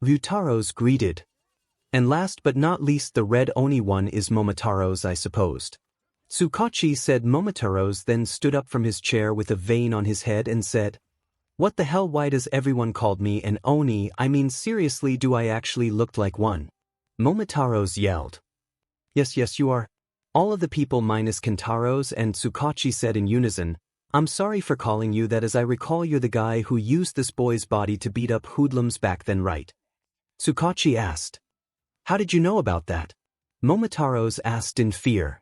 Ryutaros greeted. And last but not least, the red Oni one is Momotaros, I supposed. Tsukachi said. Momotaros then stood up from his chair with a vein on his head and said, what the hell, why does everyone call me an Oni? I mean, seriously, do I actually look like one? Momotaros yelled. Yes, you are. All of the people minus Kintaros and Tsukachi said in unison, I'm sorry for calling you that, as I recall you're the guy who used this boy's body to beat up hoodlums back then, right? Tsukachi asked. How did you know about that? Momotaros asked in fear.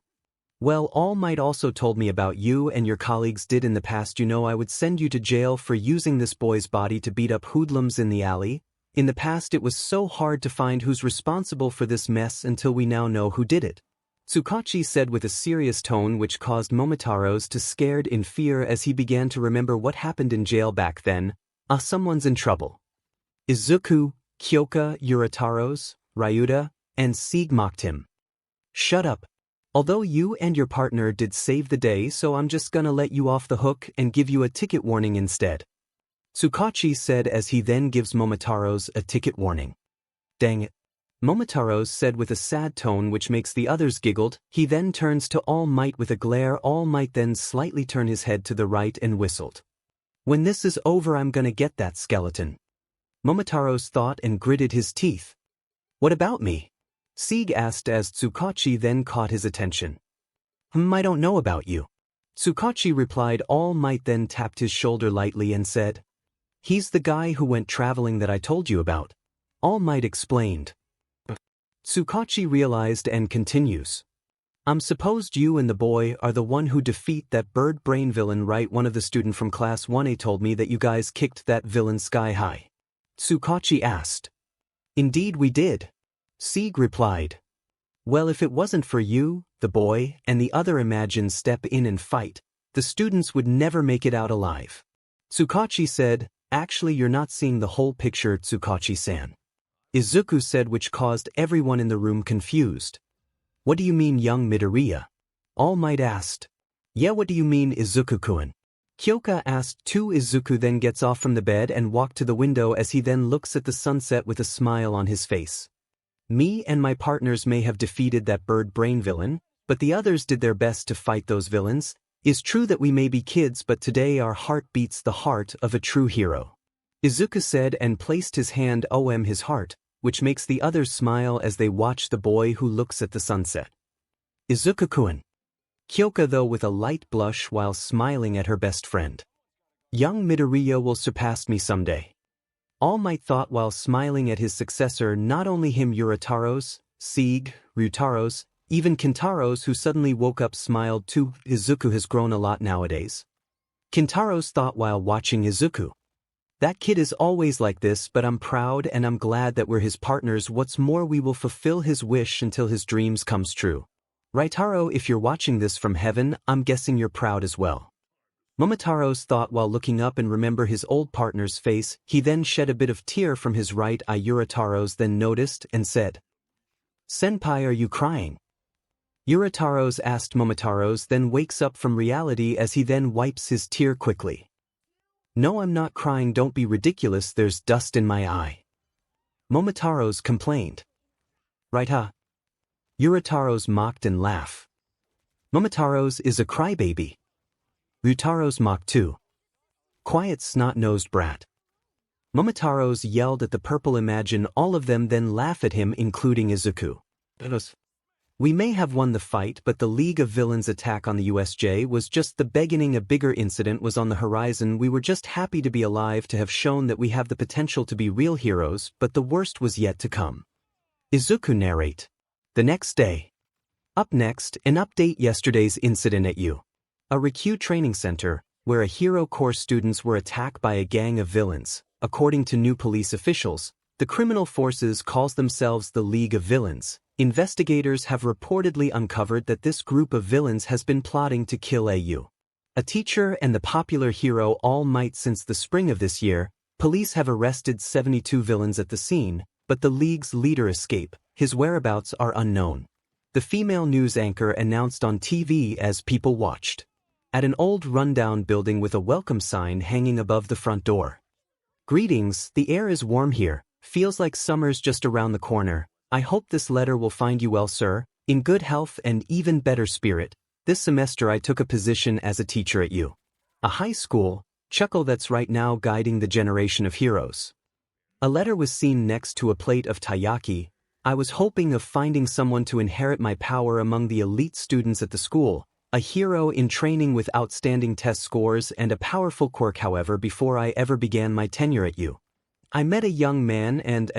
Well, All Might also told me about you and your colleagues did in the past. You know, I would send you to jail for using this boy's body to beat up hoodlums in the alley. In the past it was so hard to find who's responsible for this mess until we now know who did it. Tsukachi said with a serious tone, which caused Momotaros to scared in fear as he began to remember what happened in jail back then. Someone's in trouble. Izuku, Kyoka, Urataros, Ryuta, and Sieg mocked him. Shut up. Although you and your partner did save the day, so I'm just gonna let you off the hook and give you a ticket warning instead. Tsukachi said as he then gives Momotaros a ticket warning. Dang it. Momotaros said with a sad tone, which makes the others giggled. He then turns to All Might with a glare. All Might then slightly turned his head to the right and whistled. When this is over, I'm gonna get that skeleton. Momotaros thought and gritted his teeth. What about me? Sieg asked as Tsukachi then caught his attention. I don't know about you. Tsukachi replied. All Might then tapped his shoulder lightly and said, he's the guy who went traveling that I told you about. All Might explained. Tsukachi realized and continues. I'm supposed you and the boy are the one who defeat that bird brain villain, right? One of the student from class 1A told me that you guys kicked that villain sky high. Tsukachi asked. Indeed we did. Sieg replied. Well, if it wasn't for you, the boy, and the other Imagines step in and fight, the students would never make it out alive. Tsukachi said, actually you're not seeing the whole picture, Tsukachi-san. Izuku said, which caused everyone in the room confused. What do you mean, young Midoriya? All Might asked. Yeah, what do you mean, Izuku-kun? Kyoka asked too. Izuku then gets off from the bed and walked to the window as he then looks at the sunset with a smile on his face. Me and my partners may have defeated that bird brain villain, but the others did their best to fight those villains. It's true that we may be kids, but today our heart beats the heart of a true hero. Izuku said and placed his hand on his heart, which makes the others smile as they watch the boy who looks at the sunset. Izuku-kun. Kyoka though with a light blush while smiling at her best friend. Young Midoriya will surpass me someday. All Might thought while smiling at his successor, not only him, Urataros, Sieg, Ryutaros, even Kintaros, who suddenly woke up, smiled too. Izuku has grown a lot nowadays. Kintaros thought while watching Izuku. That kid is always like this, but I'm proud and I'm glad that we're his partners. What's more, we will fulfill his wish until his dreams comes true. Ryutaro, if you're watching this from heaven, I'm guessing you're proud as well. Momotaros thought while looking up and remember his old partner's face. He then shed a bit of tear from his right eye. Urataros then noticed and said, "Senpai, are you crying?" Urataros asked Momotaros, then wakes up from reality as he then wipes his tear quickly. "No, I'm not crying, don't be ridiculous, there's dust in my eye." Momotaros complained. "Right, huh?" Urataros mocked and laughed. "Momotaros is a crybaby." Ryutaros mocked too. "Quiet snot-nosed brat." Momotaros yelled at the purple. Imagine all of them then laugh at him, including Izuku. "We may have won the fight, but the League of Villains attack on the USJ was just the beginning. A bigger incident was on the horizon. We were just happy to be alive, to have shown that we have the potential to be real heroes, but the worst was yet to come." Izuku narrate. The next day. Up next, an update. Yesterday's incident at a Ryukyu training center, where a hero course students were attacked by a gang of villains. According to new police officials, the criminal forces calls themselves the League of Villains. Investigators have reportedly uncovered that this group of villains has been plotting to kill a teacher and the popular hero Allmight since the spring of this year. Police have arrested 72 villains at the scene, but the League's leader escaped. His whereabouts are unknown. The female news anchor announced on TV as people watched. At an old rundown building with a welcome sign hanging above the front door. "Greetings, the air is warm here, feels like summer's just around the corner. I hope this letter will find you well, sir, in good health and even better spirit. This semester I took a position as a teacher at a high school, chuckle that's right now guiding the generation of heroes." A letter was seen next to a plate of taiyaki. "I was hoping of finding someone to inherit my power among the elite students at the school. A hero in training with outstanding test scores and a powerful quirk. However, before I ever began my tenure at I met a young man and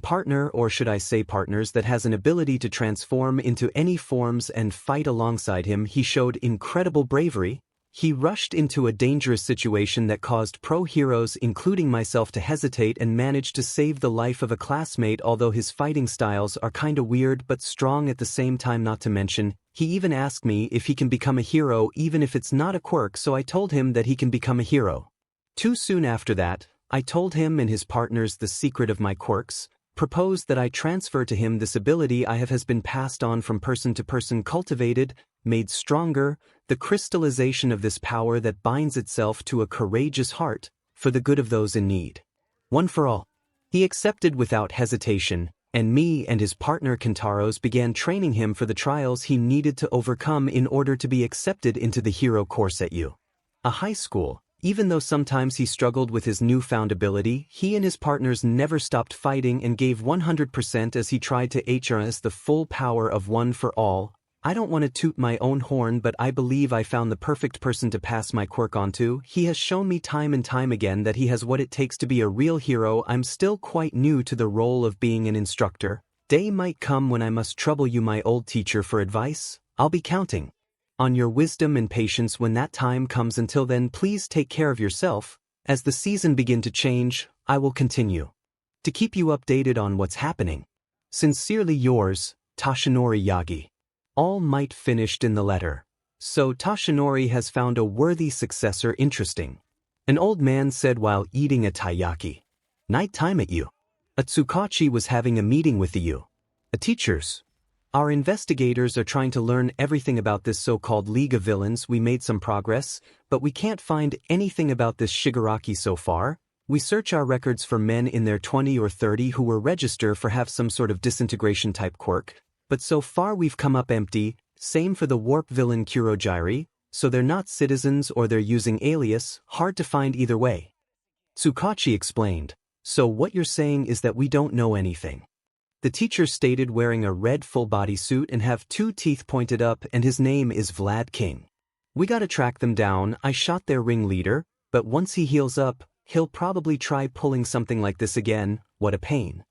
partner, or should I say partners, that has an ability to transform into any forms and fight alongside him. He showed incredible bravery. He rushed into a dangerous situation that caused pro heroes, including myself, to hesitate and managed to save the life of a classmate. Although his fighting styles are kinda weird but strong at the same time. Not to mention, he even asked me if he can become a hero even if it's not a quirk, so I told him that he can become a hero. Too soon after that, I told him and his partners the secret of my quirks, proposed that I transfer to him this ability I have has been passed on from person to person, cultivated, made stronger, the crystallization of this power that binds itself to a courageous heart, for the good of those in need. One for all." He accepted without hesitation, and me and his partner Kintaros began training him for the trials he needed to overcome in order to be accepted into the hero course at a high school. Even though sometimes he struggled with his newfound ability, he and his partners never stopped fighting and gave 100% as he tried to harness the full power of One for All. I don't want to toot my own horn, but I believe I found the perfect person to pass my quirk onto. He has shown me time and time again that he has what it takes to be a real hero. I'm still quite new to the role of being an instructor. Day might come when I must trouble you, my old teacher, for advice. I'll be counting on your wisdom and patience when that time comes. Until then, please take care of yourself. As the season begin to change, I will continue to keep you updated on what's happening. Sincerely yours, Toshinori Yagi. Allmight finished in the letter. So Toshinori has found a worthy successor. Interesting. An old man said while eating a taiyaki. Night time at a Tsukachi was having a meeting with a teachers. Our investigators are trying to learn everything about this so-called League of Villains. We made some progress, but we can't find anything about this Shigaraki so far. We search our records for men in their 20 or 30 who were registered for have some sort of disintegration type quirk, but so far we've come up empty. Same for the warp villain Kurogiri, so they're not citizens or they're using alias. Hard to find either way. Tsukachi explained. So what you're saying is that we don't know anything. The teacher stated, wearing a red full-body suit and have 2 teeth pointed up, and his name is Vlad King. We gotta track them down. I shot their ringleader, but once he heals up, he'll probably try pulling something like this again. What a pain.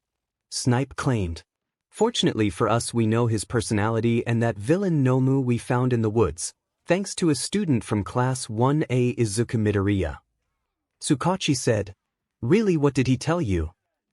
Snipe claimed. Fortunately for us, we know his personality and that villain Nomu we found in the woods, thanks to a student from Class 1A Izuku Midoriya. Tsukachi said. Really, what did he tell you?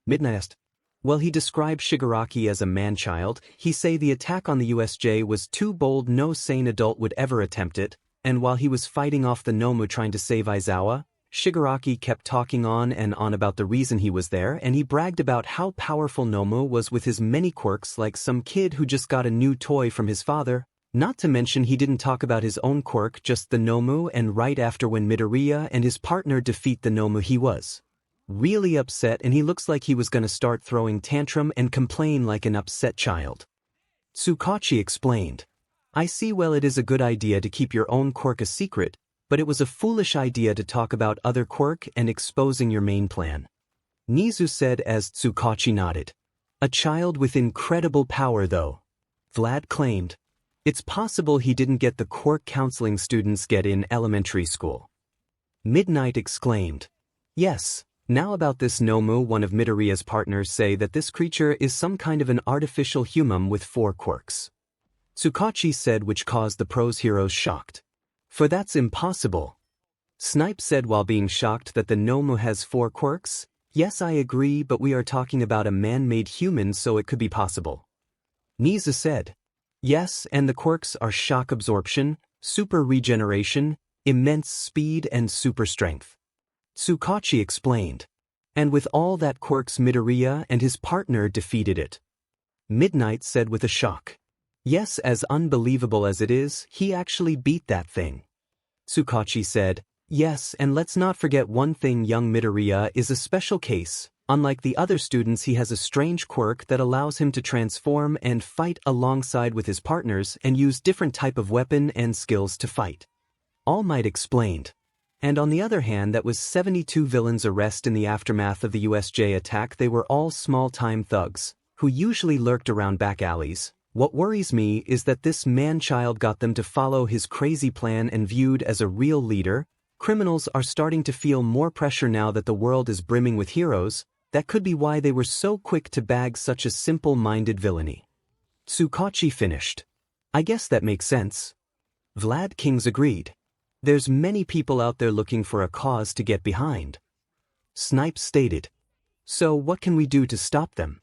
Midnight asked. Well, he described Shigaraki as a man-child. He say the attack on the USJ was too bold, no sane adult would ever attempt it, and while he was fighting off the Nomu trying to save Aizawa, Shigaraki kept talking on and on about the reason he was there, and he bragged about how powerful Nomu was with his many quirks, like some kid who just got a new toy from his father. Not to mention he didn't talk about his own quirk, just the Nomu, and right after when Midoriya and his partner defeat the Nomu he was really upset, and he looks like he was gonna start throwing tantrum and complain like an upset child. Tsukachi explained, "I see, well, it is a good idea to keep your own quirk a secret, but it was a foolish idea to talk about other quirk and exposing your main plan." Nizu said as Tsukachi nodded. "A child with incredible power though." Vlad claimed, "It's possible he didn't get the quirk counseling students get in elementary school." Midnight exclaimed, "Yes, now about this Nomu, one of Midoriya's partners say that this creature is some kind of an artificial human with 4 quirks." Tsukachi said, which caused the pros heroes shocked. "For that's impossible." Snipe said while being shocked that the Nomu has 4 quirks. "Yes, I agree, but we are talking about a man-made human, so it could be possible." Nizu said, "Yes, and the quirks are shock absorption, super regeneration, immense speed, and super strength." Tsukachi explained, "And with all that quirks, Midoriya and his partner defeated it." Midnight said with a shock, "Yes, as unbelievable as it is, he actually beat that thing." Tsukachi said, "Yes, and let's not forget one thing, young Midoriya is a special case. Unlike the other students, he has a strange quirk that allows him to transform and fight alongside with his partners and use different type of weapon and skills to fight." Allmight explained, "And on the other hand, that was 72 villains arrested in the aftermath of the USJ attack. They were all small-time thugs, who usually lurked around back alleys. What worries me is that this man-child got them to follow his crazy plan and viewed as a real leader. Criminals are starting to feel more pressure now that the world is brimming with heroes. That could be why they were so quick to bag such a simple-minded villainy." Tsukachi finished, "I guess that makes sense." Vlad Kings agreed, "There's many people out there looking for a cause to get behind." Snipe stated, "So what can we do to stop them?"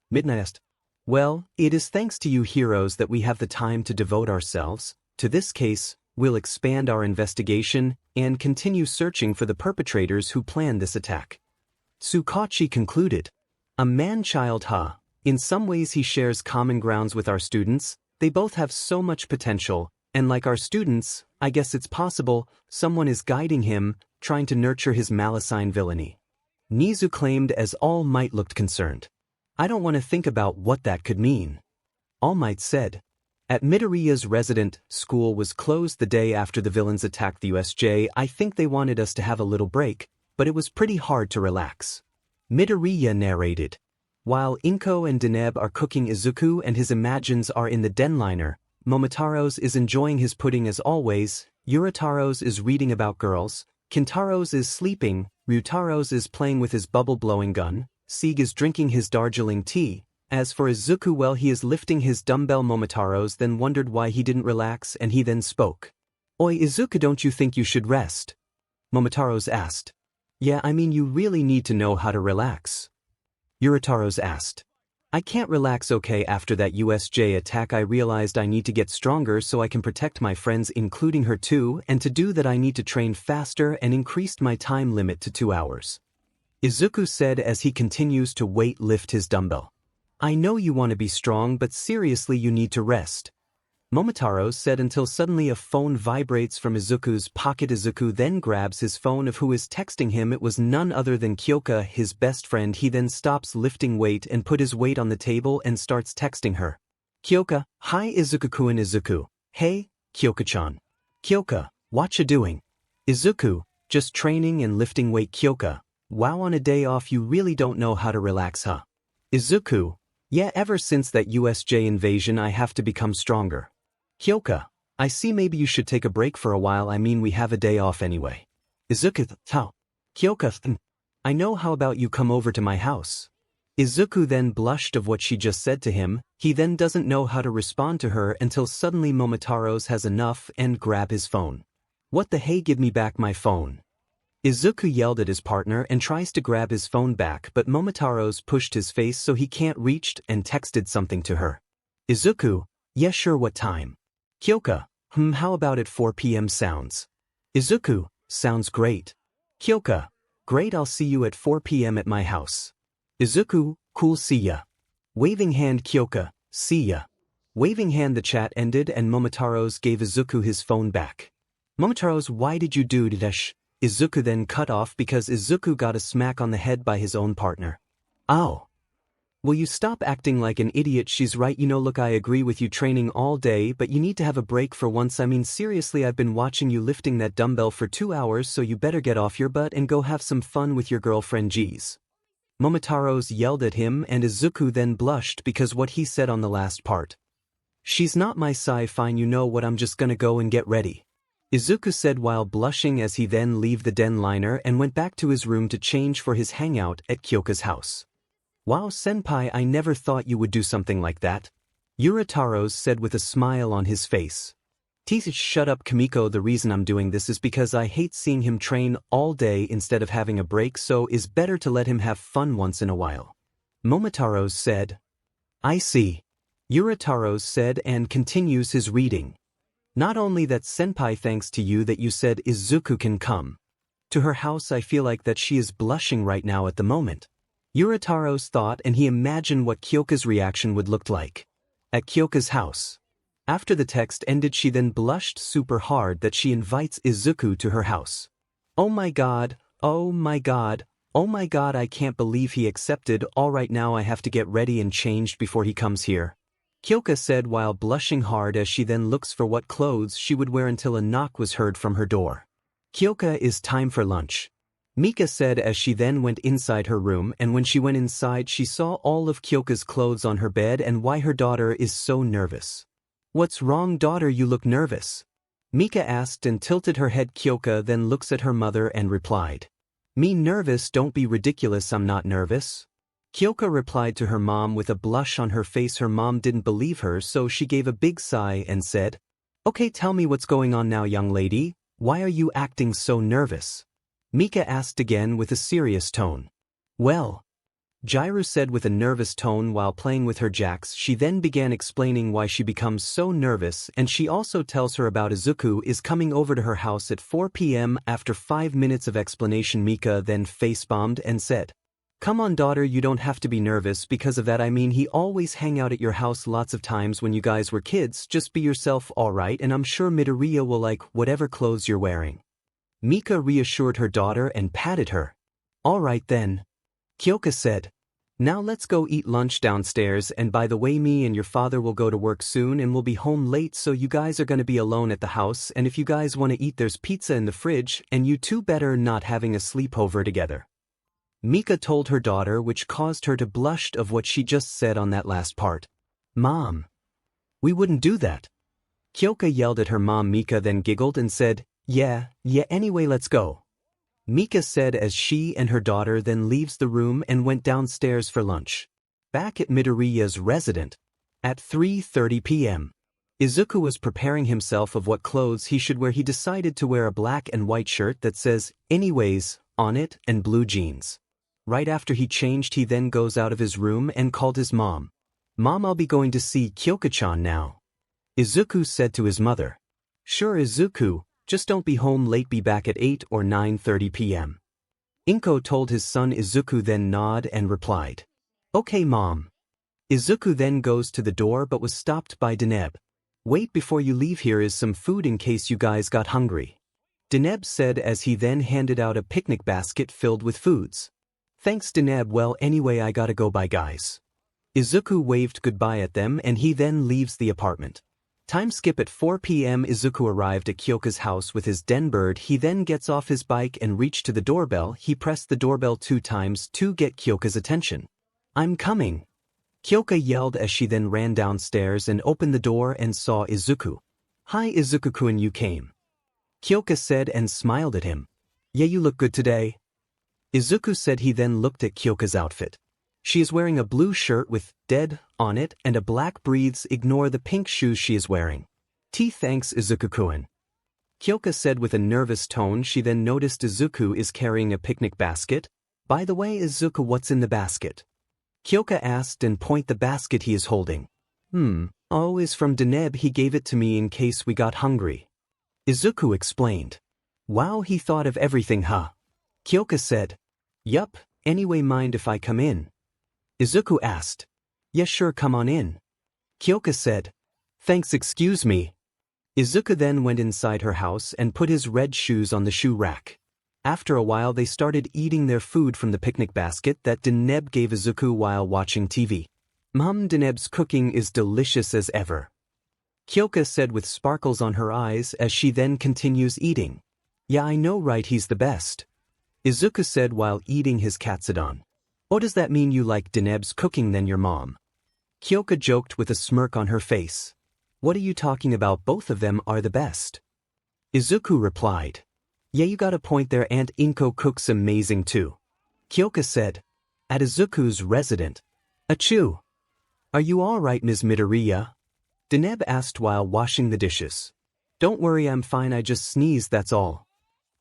Midnight asked, "Well, it is thanks to you heroes that we have the time to devote ourselves to this case. We'll expand our investigation and continue searching for the perpetrators who planned this attack." Tsukachi concluded, "A man-child, huh? In some ways he shares common grounds with our students. They both have so much potential, and like our students, I guess it's possible someone is guiding him, trying to nurture his malign villainy." Nizu claimed as All Might looked concerned. "I don't want to think about what that could mean." All Might said, "At Midoriya's resident school was closed the day after the villains attacked the USJ. I think they wanted us to have a little break, but it was pretty hard to relax." Midoriya narrated, "While Inko and Deneb are cooking Izuku and his imagines are in the den liner, Momotaros is enjoying his pudding as always, Urataros is reading about girls, Kintaros is sleeping, Ryutaros is playing with his bubble-blowing gun, Sieg is drinking his Darjeeling tea. As for Izuku, well, he is lifting his dumbbell." Momotaros then wondered why he didn't relax, and he then spoke. "Oi Izuku, don't you think you should rest?" Momotaros asked. "Yeah, I mean you really need to know how to relax." Urataros asked. "I can't relax, okay? After that USJ attack I realized I need to get stronger so I can protect my friends, including her too, and to do that I need to train faster and increased my time limit to 2 hours." Izuku said as he continues to weight lift his dumbbell. "I know you want to be strong, but seriously you need to rest." Momotaros said until suddenly a phone vibrates from Izuku's pocket. Izuku then grabs his phone of who is texting him. It was none other than Kyoka, his best friend. He then stops lifting weight and put his weight on the table and starts texting her. "Kyoka, hi Izuku-kun." Izuku, "Hey, Kyoka-chan." "Kyoka, whatcha doing?" Izuku, "Just training and lifting weight." Kyoka, "Wow, on a day off you really don't know how to relax, huh?" Izuku, "Yeah, ever since that USJ invasion I have to become stronger." Kyoka, "I see, maybe you should take a break for a while. I mean we have a day off anyway." Izuku, "How?" Kyoka, "I know, how about you come over to my house?" Izuku then blushed of what she just said to him. He then doesn't know how to respond to her until suddenly Momotaros has enough and grab his phone. "What the hey, give me back my phone." Izuku yelled at his partner and tries to grab his phone back, but Momotaros pushed his face so he can't reach and texted something to her. Izuku, "Yeah sure, what time?" Kyoka, How about at 4 p.m. sounds? Izuku, sounds great. Kyoka, great, I'll see you at 4 p.m. at my house. Izuku, cool, see ya. Waving hand Kyoka, see ya. Waving hand. The chat ended and Momotaros gave Izuku his phone back. Momotaros, why did you do this? Izuku then cut off because Izuku got a smack on the head by his own partner. Ow. Will you stop acting like an idiot? She's right, you know, look, I agree with you, training all day, but you need to have a break for once. I mean, seriously, I've been watching you lifting that dumbbell for 2 hours, so you better get off your butt and go have some fun with your girlfriend. Jeez. Momotaros yelled at him and Izuku then blushed because what he said on the last part. She's not my Sai, fine, you know what, I'm just gonna go and get ready. Izuku said while blushing as he then left the den liner and went back to his room to change for his hangout at Kyoka's house. Wow, senpai, I never thought you would do something like that. Urataros said with a smile on his face. Shut up, Kimiko, the reason I'm doing this is because I hate seeing him train all day instead of having a break, so it's better to let him have fun once in a while. Momotaros said. I see. Urataros said and continues his reading. Not only that, senpai, thanks to you that you said Izuku can come to her house, I feel like that she is blushing right now at the moment. Urataros thought and he imagined what Kyoka's reaction would look like at Kyoka's house. After the text ended, she then blushed super hard that she invites Izuku to her house. Oh my god, oh my god, oh my god, I can't believe he accepted. Alright, now I have to get ready and changed before he comes here. Kyoka said while blushing hard as she then looks for what clothes she would wear until a knock was heard from her door. Kyoka, is time for lunch. Mika said as she then went inside her room, and when she went inside she saw all of Kyoka's clothes on her bed and why her daughter is so nervous. What's wrong, daughter, you look nervous? Mika asked and tilted her head. Kyoka then looks at her mother and replied. Me nervous? Don't be ridiculous, I'm not nervous. Kyoka replied to her mom with a blush on her face. Her mom didn't believe her, so she gave a big sigh and said, Okay, tell me what's going on now, young lady. Why are you acting so nervous? Mika asked again with a serious tone. Well, Jiru said with a nervous tone while playing with her jacks. She then began explaining why she becomes so nervous, and she also tells her about Izuku is coming over to her house at 4 p.m. After 5 minutes of explanation, Mika then face-bombed and said, Come on, daughter, you don't have to be nervous because of that. I mean, he always hang out at your house lots of times when you guys were kids. Just be yourself, alright, and I'm sure Midoriya will like whatever clothes you're wearing. Mika reassured her daughter and patted her. Alright then. Kyoka said. Now let's go eat lunch downstairs, and by the way, me and your father will go to work soon and we'll be home late, so you guys are gonna be alone at the house, and if you guys wanna eat, there's pizza in the fridge, and you two better not having a sleepover together. Mika told her daughter, which caused her to blush of what she just said on that last part. Mom. We wouldn't do that. Kyoka yelled at her mom. Mika then giggled and said, Yeah, anyway, let's go. Mika said as she and her daughter then leaves the room and went downstairs for lunch. Back at Midoriya's residence. At 3:30 p.m. Izuku was preparing himself of what clothes he should wear. He decided to wear a black and white shirt that says, Anyways, on it, and blue jeans. Right after he changed, he then goes out of his room and called his mom. Mom, I'll be going to see Kyoka-chan now. Izuku said to his mother. Sure, Izuku. Just don't be home late, be back at 8 or 9:30 p.m. Inko told his son. Izuku then nodded and replied, Okay, Mom. Izuku then goes to the door but was stopped by Deneb. Wait, before you leave, here is some food in case you guys got hungry. Deneb said as he then handed out a picnic basket filled with foods. Thanks, Deneb. Well, anyway, I gotta go, bye guys. Izuku waved goodbye at them and he then leaves the apartment. Time skip. At 4 p.m. Izuku arrived at Kyoka's house with his den bird. He then gets off his bike and reached to the doorbell. He pressed the doorbell 2 times to get Kyoka's attention. I'm coming. Kyoka yelled as she then ran downstairs and opened the door and saw Izuku. Hi Izuku-kun, you came. Kyoka said and smiled at him. Yeah, you look good today. Izuku said. He then looked at Kyoka's outfit. She is wearing a blue shirt with "dead" on it and a black breathes. Ignore the pink shoes she is wearing. Thanks, Izuku-kun. Kyoka said with a nervous tone. She then noticed Izuku is carrying a picnic basket. By the way, Izuku, what's in the basket? Kyoka asked and pointed the basket he is holding. Oh, is from Deneb. He gave it to me in case we got hungry. Izuku explained. Wow, he thought of everything, huh? Kyoka said. Yup, anyway, mind if I come in? Izuku asked. Yeah, sure, come on in. Kyoka said. Thanks, excuse me. Izuku then went inside her house and put his red shoes on the shoe rack. After a while they started eating their food from the picnic basket that Deneb gave Izuku while watching TV. Deneb's cooking is delicious as ever. Kyoka said with sparkles on her eyes as she then continues eating. Yeah, I know, right, he's the best. Izuku said while eating his katsudon. Oh, does that mean you like Deneb's cooking than your mom? Kyoka joked with a smirk on her face. What are you talking about, both of them are the best. Izuku replied. Yeah, you got a point there, Aunt Inko cooks amazing too. Kyoka said. At Izuku's resident. Achoo. Are you alright, Ms. Midoriya? Deneb asked while washing the dishes. Don't worry, I'm fine, I just sneezed, that's all.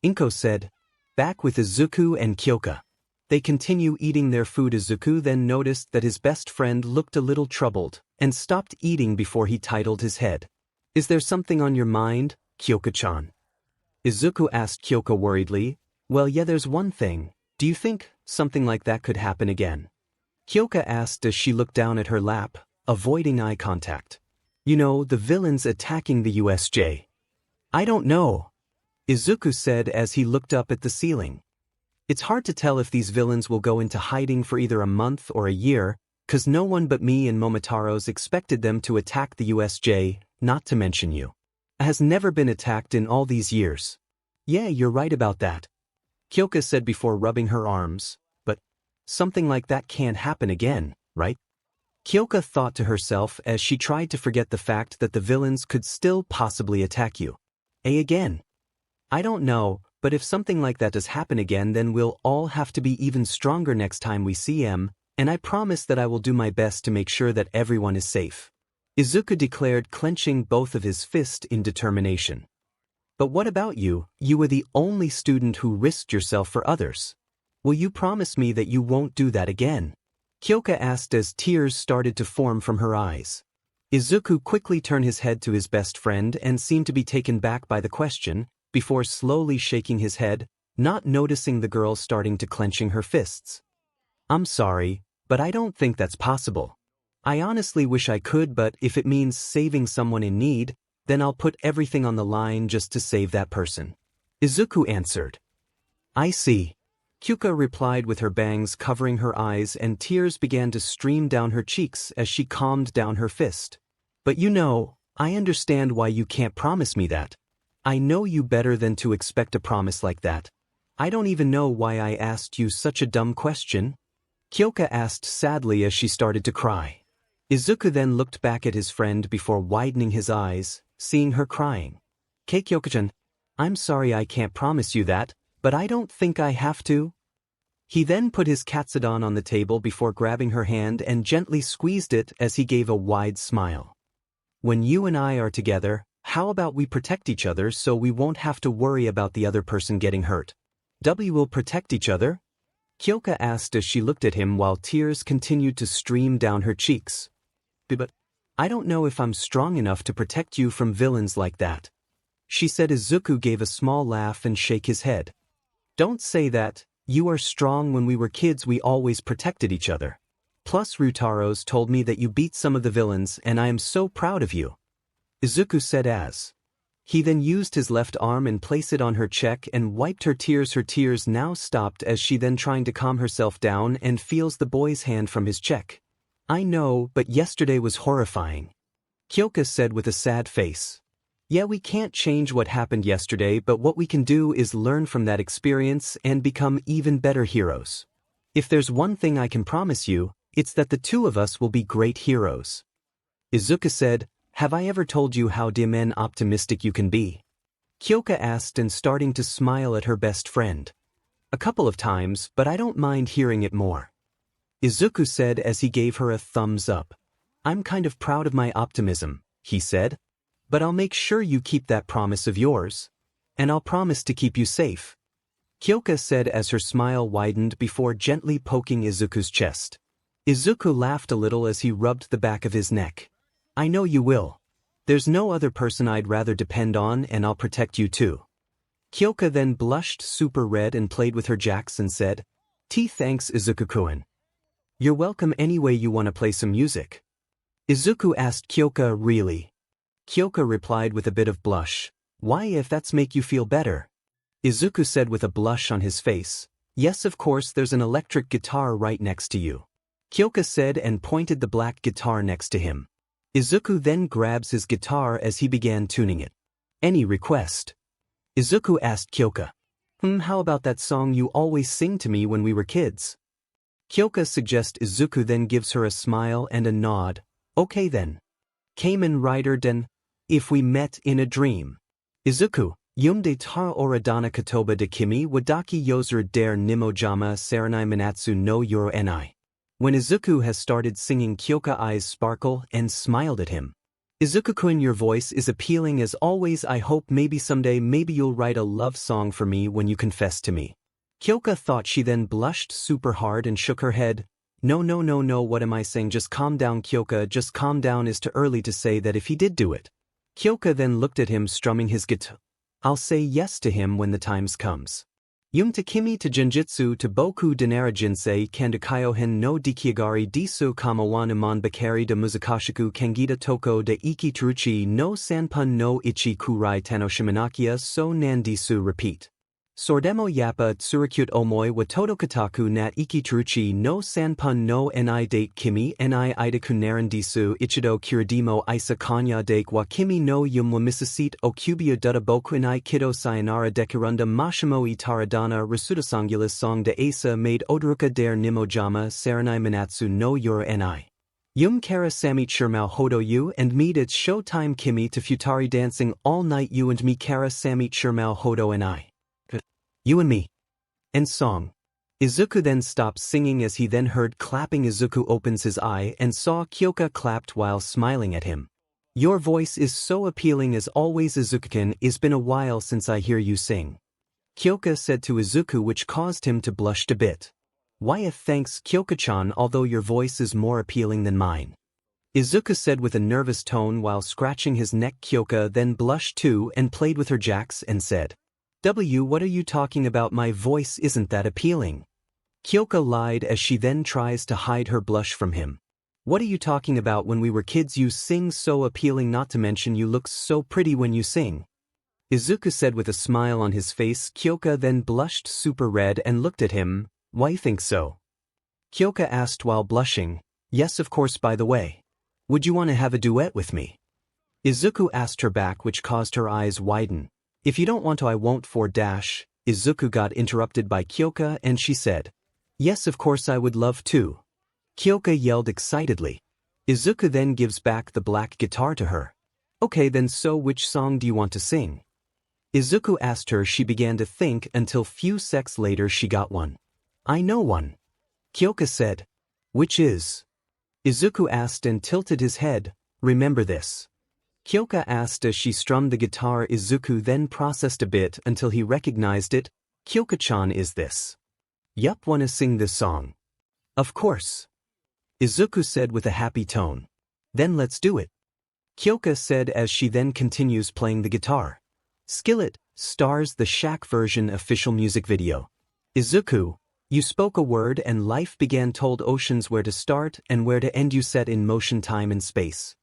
Inko said. Back with Izuku and Kyoka. They continue eating their food. Izuku then noticed that his best friend looked a little troubled and stopped eating before he titled his head. Is there something on your mind, Kyoka-chan? Izuku asked Kyoka worriedly. Well, yeah, there's one thing. Do you think something like that could happen again? Kyoka asked as she looked down at her lap, avoiding eye contact. You know, the villains attacking the 𝗧𝗟𝗘. I don't know. Izuku said as he looked up at the ceiling. It's hard to tell if these villains will go into hiding for either a month or a year, 'cause no one but me and Momotaros expected them to attack the 𝗧𝗟𝗘, not to mention you. Has never been attacked in all these years. Yeah, you're right about that. Kyoka said before rubbing her arms, but something like that can't happen again, right? Kyoka thought to herself as she tried to forget the fact that the villains could still possibly attack you. Again. I don't know, but if something like that does happen again, then we'll all have to be even stronger next time we see him, and I promise that I will do my best to make sure that everyone is safe. Izuku declared, clenching both of his fists in determination. But what about you? You were the only student who risked yourself for others. Will you promise me that you won't do that again? Kyoka asked as tears started to form from her eyes. Izuku quickly turned his head to his best friend and seemed to be taken back by the question, before slowly shaking his head, not noticing the girl starting to clenching her fists. I'm sorry, but I don't think that's possible. I honestly wish I could, but if it means saving someone in need, then I'll put everything on the line just to save that person. Izuku answered. I see. Kyoka replied with her bangs covering her eyes and tears began to stream down her cheeks as she calmed down her fist. But you know, I understand why you can't promise me that. I know you better than to expect a promise like that. I don't even know why I asked you such a dumb question. Kyoka asked sadly as she started to cry. Izuku then looked back at his friend before widening his eyes, seeing her crying. Kyoka-chan, I'm sorry I can't promise you that, but I don't think I have to. He then put his katsudon on the table before grabbing her hand and gently squeezed it as he gave a wide smile. When you and I are together, how about we protect each other so we won't have to worry about the other person getting hurt? We will protect each other? Kyoka asked as she looked at him while tears continued to stream down her cheeks. But I don't know if I'm strong enough to protect you from villains like that. She said. Izuku gave a small laugh and shook his head. Don't say that. You are strong. When we were kids we always protected each other. Plus Ryutaros told me that you beat some of the villains and I am so proud of you. Izuku said as. He then used his left arm and placed it on her cheek and wiped her tears. Her tears now stopped as she then trying to calm herself down and feels the boy's hand from his cheek. I know, but yesterday was horrifying. Kyoka said with a sad face. Yeah, we can't change what happened yesterday, but what we can do is learn from that experience and become even better heroes. If there's one thing I can promise you, it's that the two of us will be great heroes. Izuku said, have I ever told you how damn optimistic you can be? Kyoka asked and starting to smile at her best friend. A couple of times, but I don't mind hearing it more. Izuku said as he gave her a thumbs up. I'm kind of proud of my optimism, he said. But I'll make sure you keep that promise of yours. And I'll promise to keep you safe. Kyoka said as her smile widened before gently poking Izuku's chest. Izuku laughed a little as he rubbed the back of his neck. I know you will. There's no other person I'd rather depend on, and I'll protect you too. 𝐒𝐿𝐴 then blushed super red and played with her jacks and said, Thanks 𝗧𝗜𝗍𝗘. You're welcome anyway. You wanna play some music? 𝗧𝗜𝗍𝗘 asked 𝐒𝐿𝐴. Really? 𝐒𝐿𝐴 replied with a bit of blush. Why, if that's make you feel better? 𝗧𝗜𝗍𝗘 said with a blush on his face. Yes, of course, there's an electric guitar right next to you. 𝐒𝐿𝐴 said and pointed the black guitar next to him. 𝗧𝗜𝗍𝗘 then grabs his guitar as he began tuning it. Any request? 𝗧𝗜𝗍𝗘 asked 𝐒𝐿𝐴. How about that song you always sing to me when we were kids? 𝐒𝐿𝐴 suggests. 𝗧𝗜𝗍𝗘 then gives her a smile and a nod. Okay then. Kamen Rider den. If we met in a dream. 𝗧𝗜𝗍𝗘. Yumde ta oradana katoba de kimi wadaki yozer der nimojama serenai manatsu no yoro ni. When 𝗧𝗜𝗍𝗘 has started singing, 𝐒𝐿𝐴's eyes sparkle and smiled at him. 𝗧𝗜𝗍𝗘, your voice is appealing as always. I hope maybe someday maybe you'll write a love song for me when you confess to me. 𝐒𝐿𝐴 thought. She then blushed super hard and shook her head. No, what am I saying? Just calm down, 𝗒𝐿𝐴, just calm down. It's too early to say that if he did do it. 𝗒𝐿𝐴 then looked at him strumming his guitar. I'll say yes to him when the times comes. Yumta kimi to jinjitsu to boku denara jinsei kandakayohen no dikiagari disu kamawan iman bakari de muzakashiku kangita toko de iki truchi no sanpun no ichi kurai tanoshiminakia so nan disu. Repeat. Sordemo yappa tsurakut omoi watoto kataku nat iki truchi no sanpun no ni date kimi ni idaku naran disu ichido kiradimo isa kanya dake wa kimi no yum wa misasit okubia dutta boku ni kido sayonara dekurunda mashimo itaradana rasudasangulis song de asa made odruka der nimojama serenai manatsu no yura ni. Yum kara samit shirmao hodo you and me. It's showtime kimi to futari dancing all night. You and me kara samit shirmao hodo ni. You and me. And song. 𝗧𝗜𝗍𝗘 then stopped singing as he then heard clapping. 𝗧𝗜𝗍𝗘 opens his eye and saw 𝐒𝐿𝐴 clapped while smiling at him. Your voice is so appealing as always 𝗧𝗜𝗍𝗘. It's been a while since I hear you sing. 𝐒𝐿𝐴 said to 𝗧𝗜𝗍𝗘, which caused him to blush a bit. WhatIf? Thanks 𝐒𝐿𝐴-chan, although your voice is more appealing than mine. 𝗧𝗜𝗍𝗘 said with a nervous tone while scratching his neck. 𝐒𝐿𝐴 then blushed too and played with her jacks and said, what are you talking about? My voice isn't that appealing. 𝐒𝐿𝐴 lied as she then tries to hide her blush from him. What are you talking about? When we were kids you sing so appealing, not to mention you look so pretty when you sing. 𝗧𝗜𝗍𝗘 said with a smile on his face. 𝐒𝐿𝐴 then blushed super red and looked at him. Why you think so? 𝐒𝐿𝐴 asked while blushing. Yes, of course. By the way, would you want to have a duet with me? 𝗧𝗜𝗍𝗘 asked her back, which caused her eyes widen. If you don't want to, I won't. 𝗧𝗜𝗍𝗘 got interrupted by 𝐒𝐿𝐴 and she said, yes, of course I would love to. 𝐒𝐿𝐴 yelled excitedly. 𝗧𝗜𝗍𝗘 then gives back the black guitar to her. Okay then, so which song do you want to sing? 𝗧𝗜𝗍𝗘 asked her. She began to think until few seconds later she got one. I know one. 𝐒𝐿𝐴 said. Which is? 𝗧𝗜𝗍𝗘 asked and tilted his head. Remember this? 𝐒𝐿𝐴 asked as she strummed the guitar. 𝗧𝗜𝗍𝗘 then processed a bit until he recognized it. 𝐒𝐿𝐴-chan, is this? Yup, wanna sing this song? Of course. 𝗧𝗜𝗍𝗘 said with a happy tone. Then let's do it. 𝐒𝐿𝐴 said as she then continues playing the guitar. Skillet stars the Shaq version official music video. 𝗧𝗜𝗍𝗘, you spoke a word and life began, told oceans where to start and where to end. You set in motion time and space.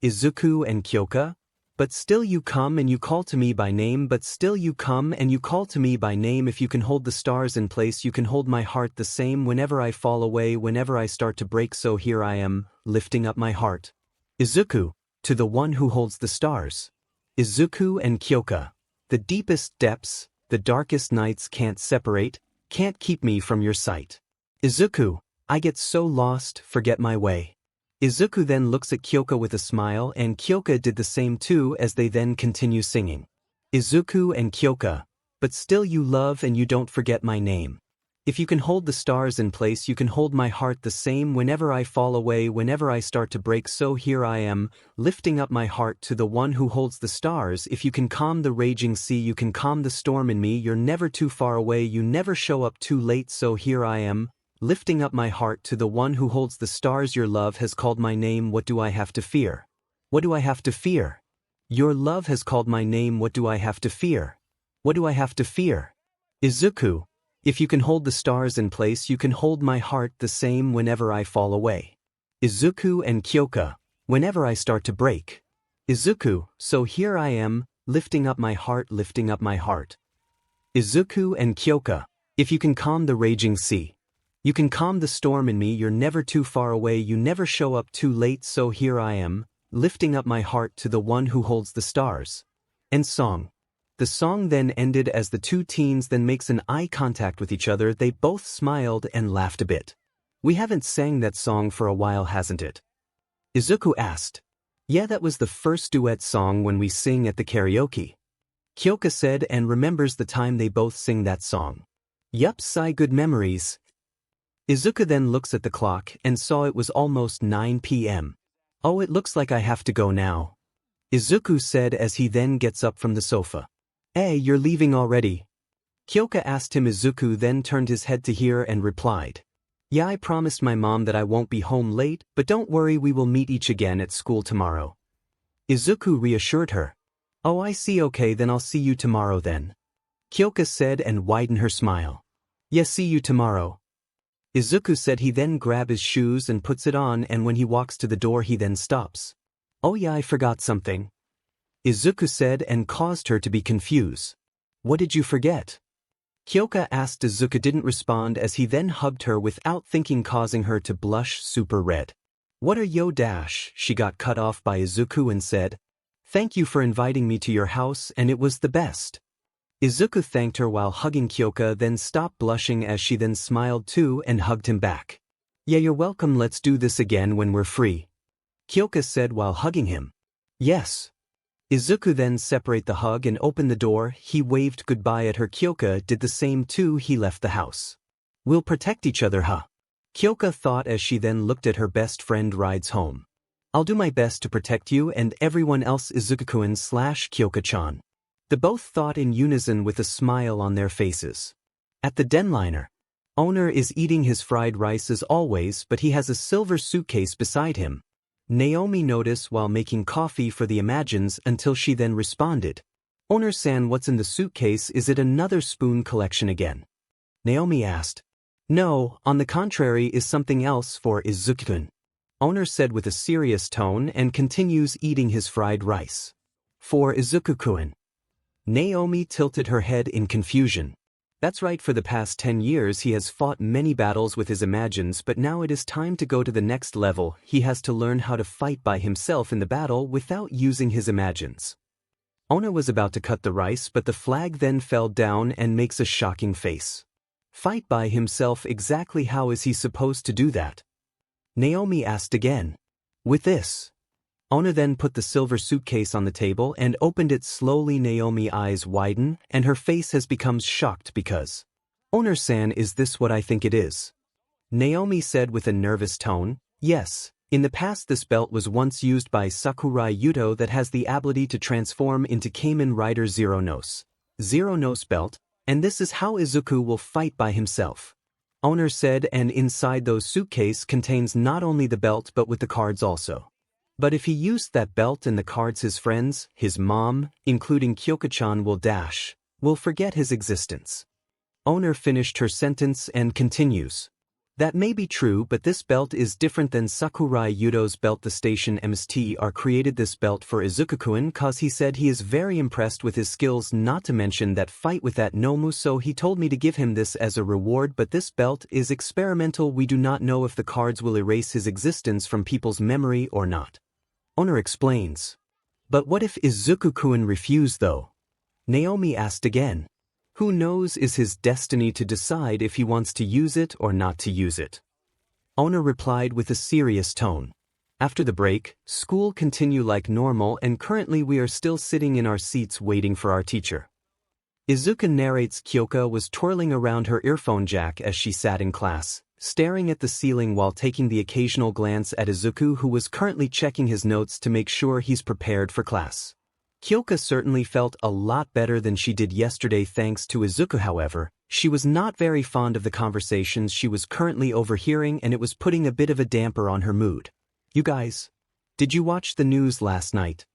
𝗧𝗜𝗍𝗘 and 𝐒𝐿𝐴, but still you come and you call to me by name. But still you come and you call to me by name. If you can hold the stars in place, you can hold my heart the same. Whenever I fall away, whenever I start to break, so here I am, lifting up my heart. 𝗧𝗜𝗍𝗘, to the one who holds the stars. 𝗧𝗜𝗍𝗘 and 𝐒𝐿𝐴, the deepest depths, the darkest nights can't separate, can't keep me from your sight. 𝗧𝗜𝗍𝗘, I get so lost, forget my way. 𝗧𝗜𝗍𝗘 then looks at 𝐒𝐿𝐴 with a smile and 𝐒𝐿𝐴 did the same too as they then continue singing. 𝗧𝗜𝗑 and 𝐒𝐿𝐴, but still you love and you don't forget my name. If you can hold the stars in place, you can hold my heart the same. Whenever I fall away, whenever I start to break, so here I am, lifting up my heart to the one who holds the stars. If you can calm the raging sea, you can calm the storm in me. You're never too far away, you never show up too late, so here I am, lifting up my heart to the one who holds the stars. Your love has called my name, what do I have to fear? What do I have to fear? Your love has called my name. What do I have to fear? What do I have to fear? 𝐒𝐮𝐦𝐦𝐚𝐫𝐲, if you can hold the stars in place, you can hold my heart the same whenever I fall away. 𝗧𝗜𝗧𝗟𝗘, whenever I start to break. 𝗧𝗜𝗧𝗟𝗘, so here I am, lifting up my heart, lifting up my heart. 𝗧𝗜𝗧𝗟𝗘, if you can calm the raging sea. You can calm the storm in me, you're never too far away, you never show up too late, so here I am, lifting up my heart to the one who holds the stars. And song. The song then ended as the two teens then makes an eye contact with each other. They both smiled and laughed a bit. We haven't sang that song for a while, hasn't it? 𝗧𝗜𝗧𝗟𝗘 asked. Yeah, that was the first duet song when we sing at the karaoke. 𝗬𝗘 said and remembers the time they both sing that song. Yup, sigh, good memories. 𝗧𝗜𝗧𝗟𝗘 then looks at the clock and saw it was almost 9 p.m. Oh, it looks like I have to go now. 𝗧𝗜𝗧𝗟𝗘 said as he then gets up from the sofa. Hey, you're leaving already? 𝗬𝗘 asked him. 𝗧𝗜𝗧𝗟𝗘 then turned his head to hear and replied. Yeah, I promised my mom that I won't be home late, but don't worry, we will meet each again at school tomorrow. 𝗧𝗜𝗧𝗟𝗘 reassured her. Oh, I see, okay, then I'll see you tomorrow then. 𝗬𝗘 said and widened her smile. Yeah, see you tomorrow. 𝗧𝗜𝗧𝗟𝗘 said he then grabs his shoes and puts it on, and when he walks to the door he then stops. Oh yeah, I forgot something. 𝗧𝗜𝗧𝗟𝗘 said and caused her to be confused. What did you forget? 𝗬𝗘 asked. 𝗧𝗜𝗧𝗟𝗘 didn't respond as he then hugged her without thinking, causing her to blush super red. What are yo dash? She got cut off by 𝗧𝗜𝗧𝗟𝗘 and said, Thank you for inviting me to your house and it was the best. 𝗧𝗜𝗧𝗟𝗘 thanked her while hugging 𝗬𝗘, then stopped blushing as she then smiled too and hugged him back. Yeah, you're welcome, let's do this again when we're free. 𝗬𝗘 said while hugging him. Yes. 𝗧𝗜𝗧𝗟𝗘 then separate the hug and opened the door. He waved goodbye at her. 𝗬𝗘 did the same too. He left the house. We'll protect each other, huh? 𝗬𝗘 thought as she then looked at her best friend rides home. I'll do my best to protect you and everyone else. 𝗧𝗜𝗧𝗟𝗘/𝗬𝗘-chan. The both thought in unison with a smile on their faces. At the den liner, owner is eating his fried rice as always, but he has a silver suitcase beside him. Naomi noticed while making coffee for the 𝗎𝗛𝗻s until she then responded. Owner-san, what's in the suitcase? Is it another spoon collection again? Naomi asked. No, on the contrary, is something else for 𝗧𝗜𝗧𝗟𝗘. Owner said with a serious tone and continues eating his fried rice. For 𝗧𝗜𝗧𝗟𝗘. Naomi tilted her head in confusion. That's right, for the past 10 years he has fought many battles with his 𝗎𝗛𝗻s, but now it is time to go to the next level. He has to learn how to fight by himself in the battle without using his 𝗎𝗛𝗻s. Owner was about to cut the rice, but the flag then fell down and makes a shocking face. Fight by himself? Exactly how is he supposed to do that? Naomi asked again. With this. Owner then put the silver suitcase on the table and opened it slowly. Naomi's eyes widen and her face has become shocked because. Owner-san, is this what I think it is? Naomi said with a nervous tone. Yes, in the past this belt was once used by Sakurai Yuto that has the ability to transform into Kamen Rider Zeronos. Zeronos belt, and this is how 𝗧𝗜𝗧𝗟𝗘 will fight by himself. Owner said, and inside those suitcase contains not only the belt but with the cards also. But if he used that belt and the cards, his friends, his mom, including 𝗬𝗘chan will forget his existence. Owner finished her sentence and continues. That may be true, but this belt is different than Sakurai Yuto's belt. The station MST created this belt for 𝗧𝗜𝗧𝗟𝗘 cause he said he is very impressed with his skills, not to mention that fight with that Nomu, so he told me to give him this as a reward, but this belt is experimental. We do not know if the cards will erase his existence from people's memory or not. Owner explains. But what if 𝗧𝗜𝗧𝗟𝗘 refused though? Naomi asked again. Who knows, is his destiny to decide if he wants to use it or not to use it. Owner replied with a serious tone. After the break, school continue like normal and currently we are still sitting in our seats waiting for our teacher. 𝗧𝗜𝗧𝗟𝗘 narrates. 𝗬𝗘 was twirling around her earphone jack as she sat in class, staring at the ceiling while taking the occasional glance at 𝗧𝗜𝗧𝗟𝗘, who was currently checking his notes to make sure he's prepared for class. 𝗬𝗘 certainly felt a lot better than she did yesterday thanks to 𝗧𝗜𝗧𝗟𝗘. However, she was not very fond of the conversations she was currently overhearing and it was putting a bit of a damper on her mood. You guys, Did you watch the news last night?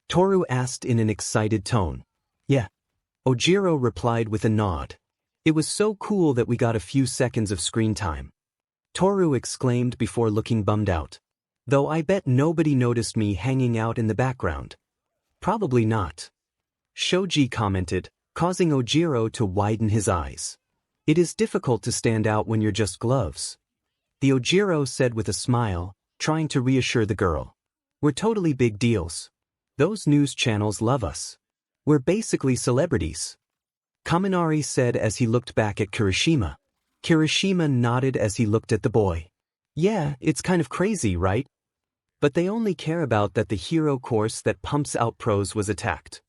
Toru asked in an excited tone. Yeah. Ojiro replied with a nod. It was so cool that we got a few seconds of screen time. Toru exclaimed before looking bummed out. Though I bet nobody noticed me hanging out in the background. Probably not. Shoji commented, causing Ojiro to widen his eyes. It is difficult to stand out when you're just gloves. The Ojiro said with a smile, trying to reassure the girl. We're totally big deals. Those news channels love us. We're basically celebrities. Kaminari said as he looked back at Kirishima. Kirishima nodded as he looked at the boy. Yeah, it's kind of crazy, right? But they only care about that the hero course that pumps out pros was attacked.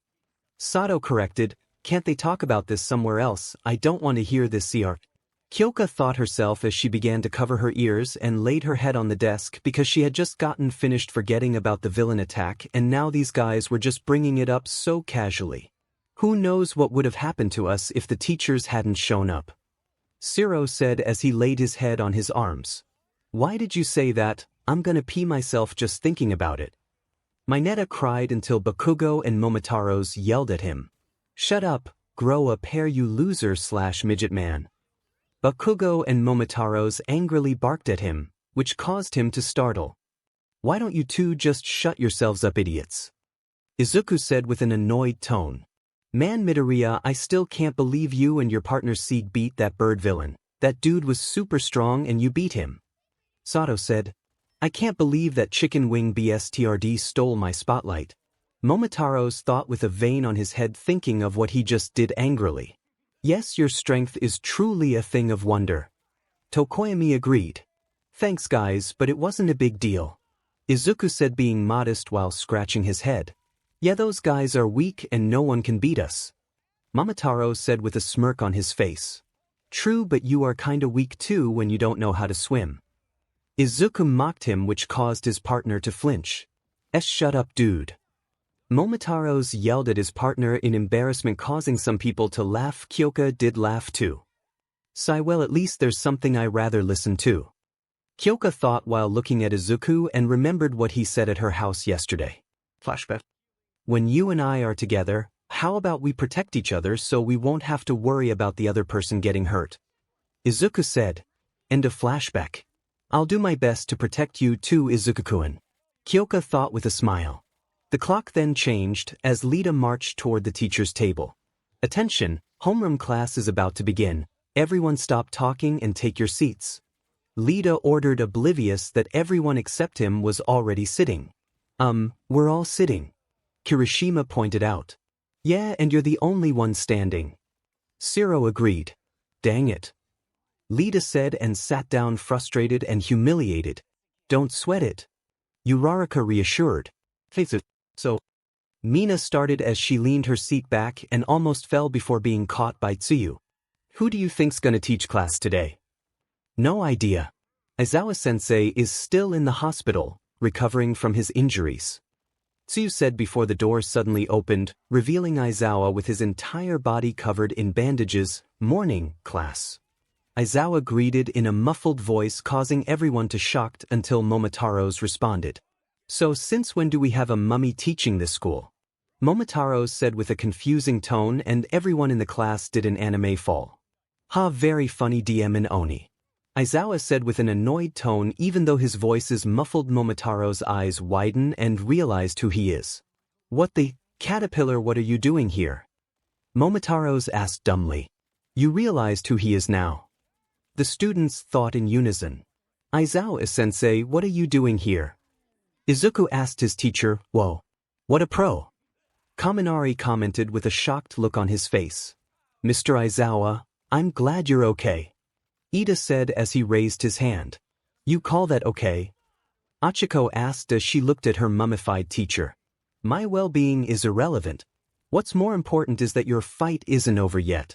Sato corrected, can't they talk about this somewhere else? I don't want to hear this CR. Kyoka thought herself as she began to cover her ears and laid her head on the desk because she had just gotten finished forgetting about the villain attack and now these guys were just bringing it up so casually. Who knows what would have happened to us if the teachers hadn't shown up? Shiro said as he laid his head on his arms. Why did you say that? I'm gonna pee myself just thinking about it. Mineta cried until Bakugo and Momotaros yelled at him. Shut up, grow a pair you loser/midget man. Bakugo and Momotaros angrily barked at him, which caused him to startle. Why don't you two just shut yourselves up, idiots? Izuku said with an annoyed tone. Man Midoriya, I still can't believe you and your partner Sieg beat that bird villain. That dude was super strong and you beat him. Sato said. I can't believe that Chicken Wing BSTRD stole my spotlight. Momotaros thought with a vein on his head thinking of what he just did angrily. Yes, your strength is truly a thing of wonder. Tokoyami agreed. Thanks guys, but it wasn't a big deal. Izuku said being modest while scratching his head. Yeah, those guys are weak and no one can beat us. Momotaro said with a smirk on his face. True, but you are kinda weak too when you don't know how to swim. Izuku mocked him, which caused his partner to flinch. Shut up, dude. Momotaros yelled at his partner in embarrassment, causing some people to laugh. Kyoka did laugh too. Sigh, well, at least there's something I rather listen to. Kyoka thought while looking at Izuku and remembered what he said at her house yesterday. Flashback. When you and I are together, how about we protect each other so we won't have to worry about the other person getting hurt? Izuku said. End of flashback. I'll do my best to protect you too, Izuku-kun. Kyoka thought with a smile. The clock then changed as Lita marched toward the teacher's table. Attention, homeroom class is about to begin. Everyone stop talking and take your seats. Lita ordered, oblivious that everyone except him was already sitting. We're all sitting. Kirishima pointed out. Yeah, and you're the only one standing. Shiro agreed. Dang it. Lita said and sat down, frustrated and humiliated. Don't sweat it. Uraraka reassured. Face it. So. Mina started as she leaned her seat back and almost fell before being caught by Tsuyu. Who do you think's gonna teach class today? No idea. Aizawa-sensei is still in the hospital, recovering from his injuries. Tsuyu said before the door suddenly opened, revealing Aizawa with his entire body covered in bandages. Morning, class. Aizawa greeted in a muffled voice, causing everyone to shocked until Momotaros responded. So since when do we have a mummy teaching this school? Momotaros said with a confusing tone, and everyone in the class did an anime fall. Ha, very funny DM and Oni. Aizawa said with an annoyed tone, even though his voice is muffled. Momotaro's eyes widen and realized who he is. What the caterpillar, what are you doing here? Momotaros asked dumbly. You realized who he is now. The students thought in unison. Aizawa-sensei, what are you doing here? Izuku asked his teacher. Whoa. What a pro. Kaminari commented with a shocked look on his face. Mr. Aizawa, I'm glad you're okay. Ida said as he raised his hand. You call that okay? Achiko asked as she looked at her mummified teacher. My well-being is irrelevant. What's more important is that your fight isn't over yet.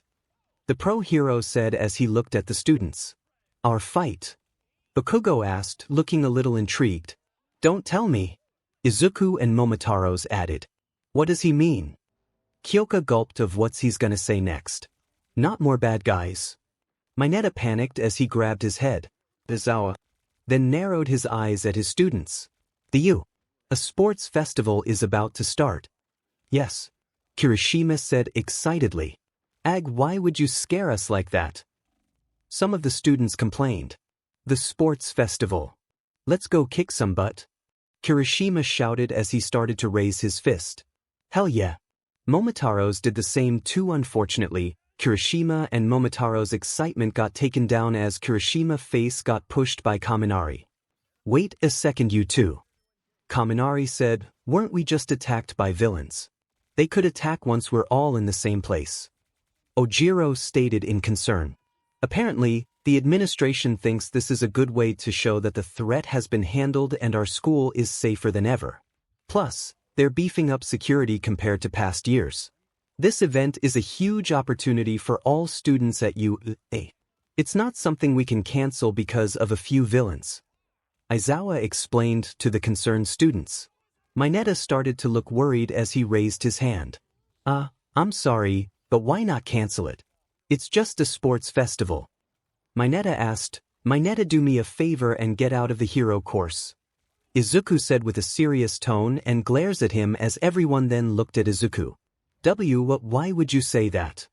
The pro hero said as he looked at the students. Our fight? Bakugo asked, looking a little intrigued. Don't tell me. Izuku and Momotaros added. What does he mean? Kyoka gulped of what he's gonna say next. Not more bad guys. Mineta panicked as he grabbed his head. Aizawa. Then narrowed his eyes at his students. The you. A sports festival is about to start. Yes, Kirishima said excitedly. Why would you scare us like that? Some of the students complained. The sports festival. Let's go kick some butt. Kirishima shouted as he started to raise his fist. Hell yeah. Momotaros did the same too. Unfortunately, Kirishima and Momotaros' excitement got taken down as Kirishima's face got pushed by Kaminari. Wait a second, you two. Kaminari said, weren't we just attacked by villains? They could attack once we're all in the same place. 𝗬𝗟𝗡 stated in concern. Apparently, the administration thinks this is a good way to show that the threat has been handled and our school is safer than ever. Plus, they're beefing up security compared to past years. This event is a huge opportunity for all students at UA. It's not something we can cancel because of a few villains. Aizawa explained to the concerned students. Mineta started to look worried as he raised his hand. I'm sorry, but why not cancel it? It's just a sports festival. Mineta asked, Mineta, do me a favor and get out of the hero course. Izuku said with a serious tone and glares at him as everyone then looked at Izuku. Why would you say that?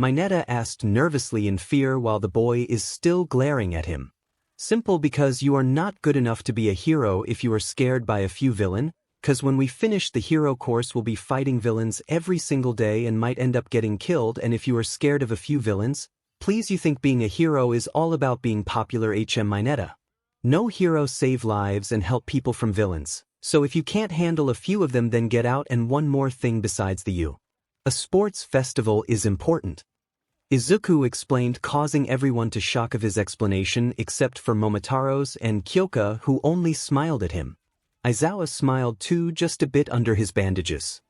Mineta asked nervously in fear while the boy is still glaring at him. Simple, because you are not good enough to be a hero if you are scared by a few villains, cause when we finish the hero course we'll be fighting villains every single day and might end up getting killed, and if you are scared of a few villains, please, you think being a hero is all about being popular? Mineta. No heroes save lives and help people from villains, so if you can't handle a few of them then get out. And one more thing besides the U. A sports festival is important. Izuku explained, causing everyone to shock of his explanation except for Momotaros and Kyoka, who only smiled at him. Aizawa smiled too, just a bit under his bandages.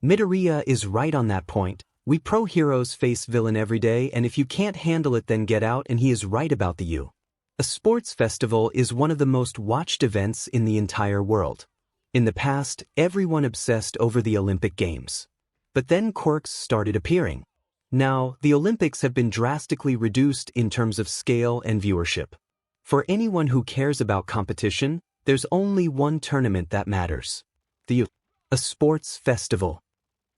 Midoriya is right on that point. We pro heroes face villain every day, and if you can't handle it then get out, and he is right about the U. A sports festival is one of the most watched events in the entire world. In the past, everyone obsessed over the Olympic Games. But then quirks started appearing. Now, the Olympics have been drastically reduced in terms of scale and viewership. For anyone who cares about competition, there's only one tournament that matters. The U. A sports festival.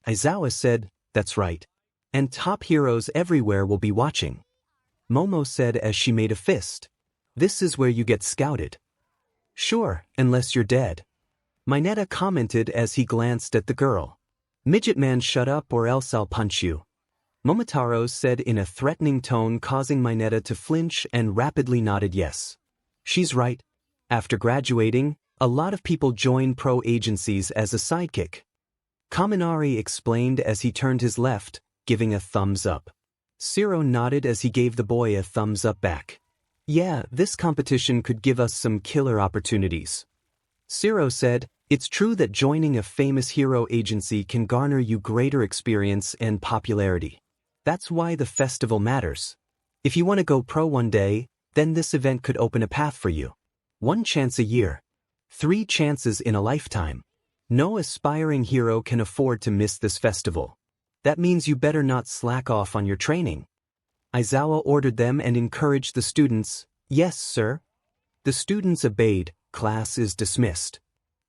Aizawa said, that's right. And top heroes everywhere will be watching. Momo said as she made a fist. This is where you get scouted. Sure, unless you're dead. Mineta commented as he glanced at the girl. Midget man, shut up or else I'll punch you. Momotaros said in a threatening tone, causing Mineta to flinch and rapidly nodded yes. She's right. After graduating, a lot of people join pro agencies as a sidekick. Kaminari explained as he turned his left, giving a thumbs up. Zero nodded as he gave the boy a thumbs up back. Yeah, this competition could give us some killer opportunities. Zero said, it's true that joining a famous hero agency can garner you greater experience and popularity. That's why the festival matters. If you want to go pro one day, then this event could open a path for you. 1 chance a year. 3 chances in a lifetime. No aspiring hero can afford to miss this festival. That means you better not slack off on your training. Aizawa ordered them and encouraged the students. Yes, sir. The students obeyed. Class is dismissed.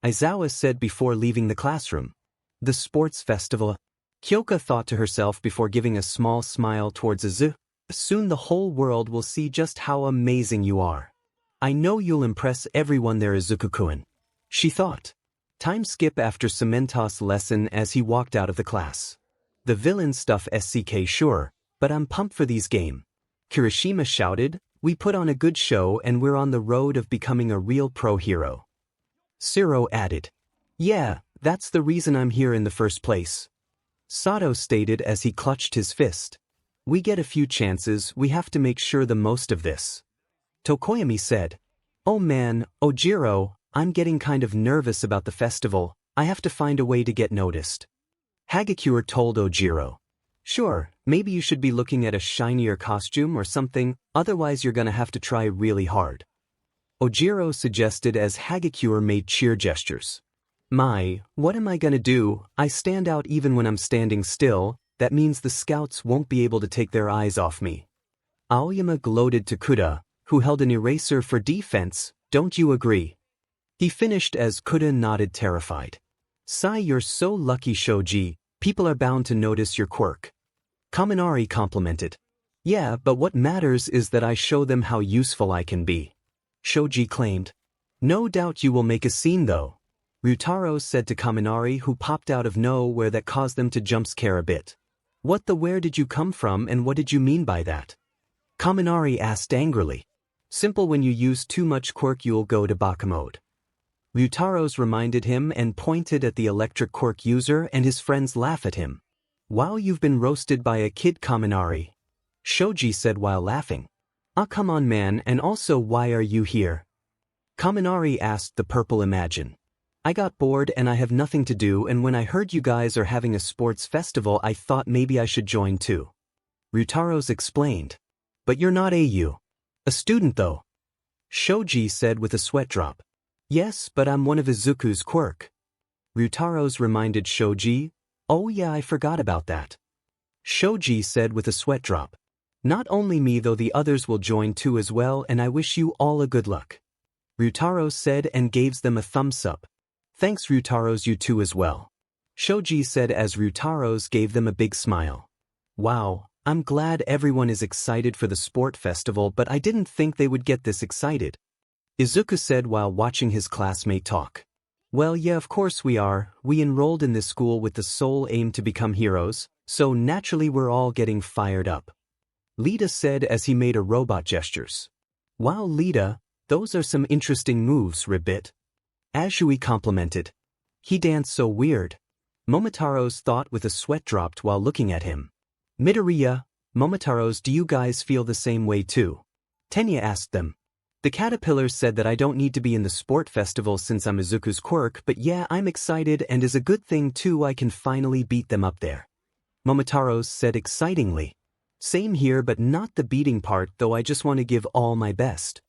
Aizawa said before leaving the classroom. The sports festival. Kyoka thought to herself before giving a small smile towards Izu. Soon the whole world will see just how amazing you are. I know you'll impress everyone there, Izuku-kun. She thought. Time skip after 𝐒𝐮𝐦𝐸𝐵𝐸 lesson as he walked out of the class. The villain stuff SCK sure, but I'm pumped for these game. Kirishima shouted, we put on a good show and we're on the road of becoming a real pro hero. Zero added. Yeah, that's the reason I'm here in the first place. Sato stated as he clutched his fist. We get a few chances, we have to make sure the most of this. Tokoyami said. Oh man, 𝗬𝗟𝗡, I'm getting kind of nervous about the festival, I have to find a way to get noticed. Hagakure told 𝗬𝗟𝗡. Sure, maybe you should be looking at a shinier costume or something, otherwise you're gonna have to try really hard. 𝗬𝗟𝗡 suggested as Hagakure made cheer gestures. What am I gonna do? I stand out even when I'm standing still, that means the scouts won't be able to take their eyes off me. Aoyama gloated to Kuda, who held an eraser for defense, don't you agree? He finished as Kuda nodded terrified. Sigh, you're so lucky, Shoji. People are bound to notice your quirk. Kaminari complimented. Yeah, but what matters is that I show them how useful I can be. Shoji claimed. No doubt you will make a scene though. Ryutaros said to Kaminari, who popped out of nowhere that caused them to jump scare a bit. What the where did you come from and what did you mean by that? Kaminari asked angrily. Simple, when you use too much quirk you'll go to baka mode. Ryutaros reminded him and pointed at the electric quirk user, and his friends laugh at him. Wow, you've been roasted by a kid, Kaminari. Shoji said while laughing. Ah, come on man, and also why are you here? Kaminari asked the purple Imagine. I got bored and I have nothing to do, and when I heard you guys are having a sports festival I thought maybe I should join too. Ryutaros explained. But you're not a student though. Shoji said with a sweat drop. Yes, but I'm one of Izuku's quirk. Ryutaros reminded Shoji. Oh yeah, I forgot about that. Shoji said with a sweat drop. Not only me though, the others will join too as well, and I wish you all a good luck. Ryutaros said and gave them a thumbs up. Thanks Ryutaros, you too as well. Shoji said as Ryutaros gave them a big smile. Wow, I'm glad everyone is excited for the sport festival, but I didn't think they would get this excited. Izuku said while watching his classmate talk. Well yeah, of course we are. We enrolled in this school with the sole aim to become heroes, so naturally we're all getting fired up. Lita said as he made a robot gestures. Wow Lita, those are some interesting moves, Ribbit. Ashui complimented. He danced so weird. Momotaros thought with a sweat dropped while looking at him. Midoriya, Momotaros, do you guys feel the same way too? Tenya asked them. The caterpillars said that I don't need to be in the sport festival since I'm Izuku's quirk, but yeah, I'm excited and is a good thing too, I can finally beat them up there. Momotaros said excitingly. Same here, but not the beating part though, I just want to give all my best.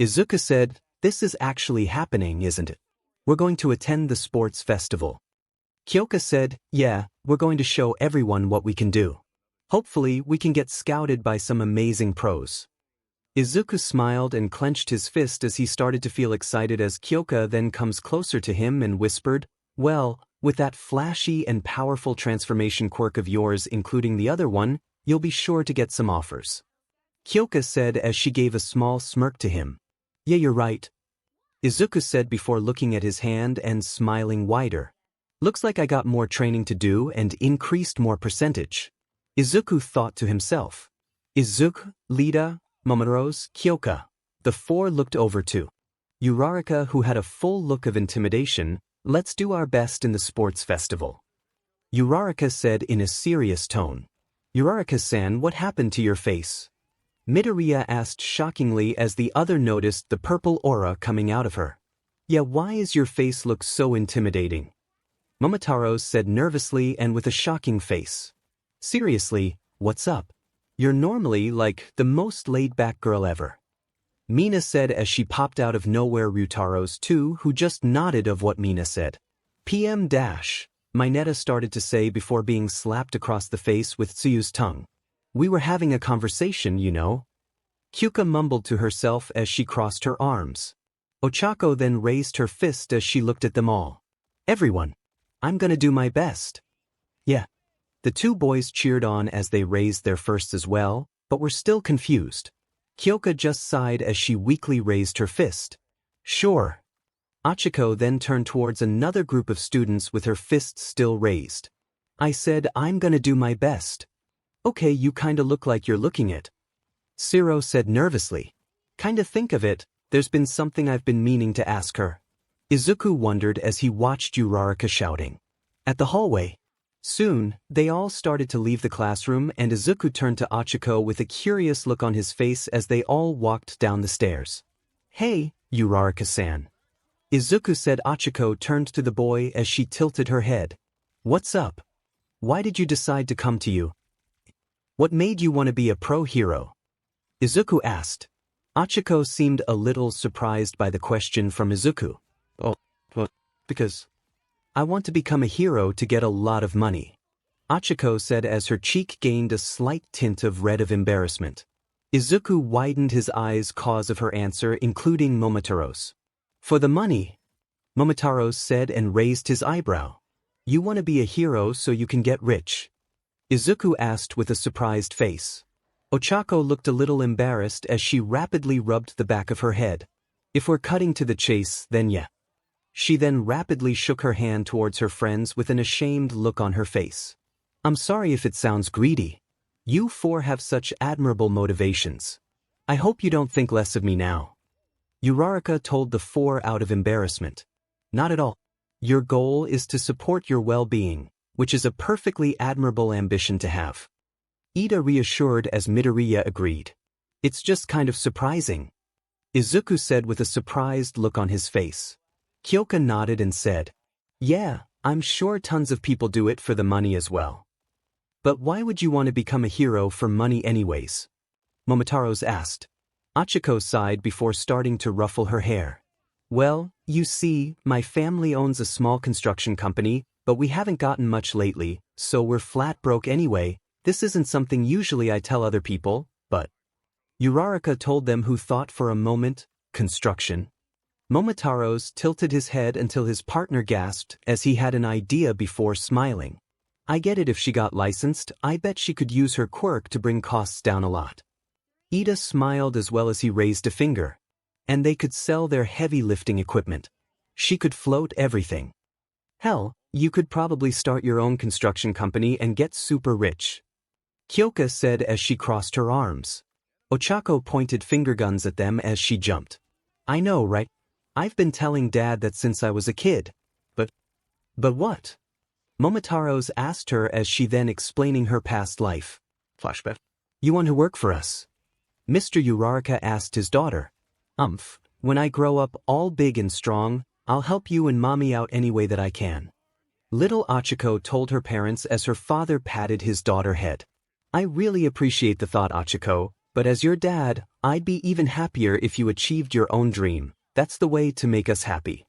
Izuku said, this is actually happening, isn't it? We're going to attend the sports festival. Kyoka said, yeah, we're going to show everyone what we can do. Hopefully we can get scouted by some amazing pros. Izuku smiled and clenched his fist as he started to feel excited as Kyoka then comes closer to him and whispered, well, with that flashy and powerful transformation quirk of yours including the other one, you'll be sure to get some offers. Kyoka said as she gave a small smirk to him. Yeah, you're right. Izuku said before looking at his hand and smiling wider. Looks like I got more training to do and increased more percentage. Izuku thought to himself. Izuku, Lita, Momotaros, Kyoka. The four looked over to Uraraka, who had a full look of intimidation. Let's do our best in the sports festival. Uraraka said in a serious tone. Uraraka-san, what happened to your face? Midoriya asked shockingly as the other noticed the purple aura coming out of her. Yeah, why is your face look so intimidating? Momotaros said nervously and with a shocking face. Seriously, what's up? You're normally like the most laid-back girl ever. Mina said as she popped out of nowhere. Ryutaros too, who just nodded of what Mina said. PM dash, Mineta started to say before being slapped across the face with Tsuyu's tongue. We were having a conversation, you know. Kyuka mumbled to herself as she crossed her arms. Ochako then raised her fist as she looked at them all. Everyone, I'm gonna do my best. Yeah. The two boys cheered on as they raised their fists as well, but were still confused. Kyoka just sighed as she weakly raised her fist. Sure. Ochako then turned towards another group of students with her fists still raised. I said I'm gonna do my best. Okay, you kinda look like you're looking it. Siro said nervously. Kinda think of it, there's been something I've been meaning to ask her. Izuku wondered as he watched Uraraka shouting. At the hallway. Soon, they all started to leave the classroom and Izuku turned to Ochako with a curious look on his face as they all walked down the stairs. Hey, Uraraka-san. Izuku said. Ochako turned to the boy as she tilted her head. What's up? Why did you decide to come to you? What made you want to be a pro hero? Izuku asked. Ochako seemed a little surprised by the question from Izuku. Oh, well, because I want to become a hero to get a lot of money. Ochako said as her cheek gained a slight tint of red of embarrassment. Izuku widened his eyes cause of her answer, including Momotaros. For the money, Momotaros said and raised his eyebrow. You want to be a hero so you can get rich? Izuku asked with a surprised face. Ochako looked a little embarrassed as she rapidly rubbed the back of her head. If we're cutting to the chase, then yeah. She then rapidly shook her hand towards her friends with an ashamed look on her face. I'm sorry if it sounds greedy. You four have such admirable motivations. I hope you don't think less of me now. Uraraka told the four out of embarrassment. Not at all. Your goal is to support your well-being, which is a perfectly admirable ambition to have. Ida reassured as Midoriya agreed. It's just kind of surprising. Izuku said with a surprised look on his face. Kyoka nodded and said, yeah, I'm sure tons of people do it for the money as well. But why would you want to become a hero for money anyways? Momotaros asked. Achiko sighed before starting to ruffle her hair. Well, you see, my family owns a small construction company, but we haven't gotten much lately, so we're flat broke anyway. This isn't something usually I tell other people, but... Uraraka told them who thought for a moment, construction. Momotaros tilted his head until his partner gasped as he had an idea before smiling. I get it, if she got licensed, I bet she could use her quirk to bring costs down a lot. Ida smiled as well as he raised a finger. And they could sell their heavy lifting equipment. She could float everything. Hell, you could probably start your own construction company and get super rich. Kyoka said as she crossed her arms. Ochako pointed finger guns at them as she jumped. I know, right? I've been telling Dad that since I was a kid. But what? Momotaros asked her as she then explaining her past life. Flashback. You want to work for us? Mr. Uraraka asked his daughter. When I grow up all big and strong, I'll help you and Mommy out any way that I can. Little Achiko told her parents as her father patted his daughter's head. I really appreciate the thought, Achiko, but as your dad, I'd be even happier if you achieved your own dream. That's the way to make us happy.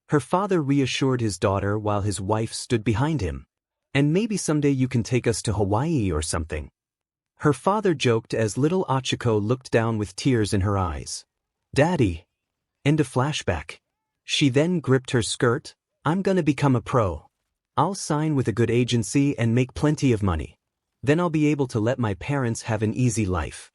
Her father reassured his daughter while his wife stood behind him. And maybe someday you can take us to Hawaii or something. Her father joked as little Achiko looked down with tears in her eyes. Daddy. End of flashback. She then gripped her skirt. I'm gonna become a pro. I'll sign with a good agency and make plenty of money. Then I'll be able to let my parents have an easy life.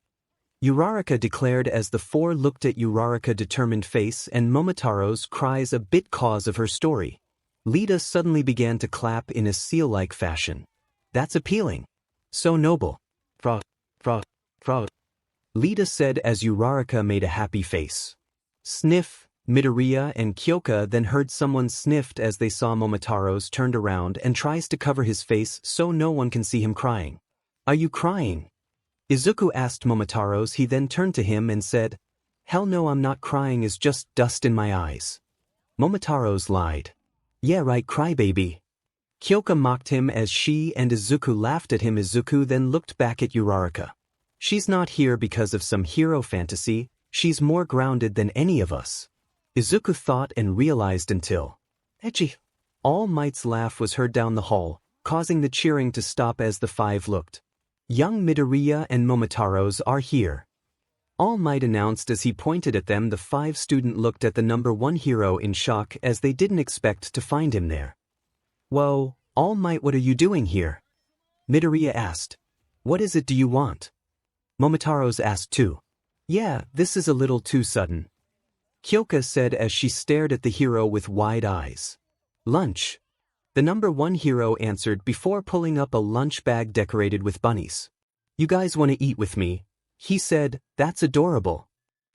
Uraraka declared as the four looked at Uraraka's determined face and Momotaro's cries a bit cause of her story. Lita suddenly began to clap in a seal-like fashion. That's appealing. So noble. Frog. Lita said as Uraraka made a happy face. Sniff. Midoriya and Kyoka then heard someone sniffed as they saw Momotaros turned around and tries to cover his face so no one can see him crying. Are you crying? Izuku asked Momotaros. He then turned to him and said, Hell no, I'm not crying, it's just dust in my eyes. Momotaros lied. Yeah right, crybaby. Kyoka mocked him as she and Izuku laughed at him. Izuku then looked back at Uraraka. She's not here because of some hero fantasy, she's more grounded than any of us. Izuku thought and realized until... Ecchi. All Might's laugh was heard down the hall, causing the cheering to stop as the five looked. Young Midoriya and Momotaros are here. All Might announced as he pointed at them. The five students looked at the number one hero in shock as they didn't expect to find him there. Whoa, All Might, what are you doing here? Midoriya asked. What is it do you want? Momotaros asked too. Yeah, this is a little too sudden. Kyoka said as she stared at the hero with wide eyes. Lunch. The number one hero answered before pulling up a lunch bag decorated with bunnies. You guys want to eat with me? He said. That's adorable.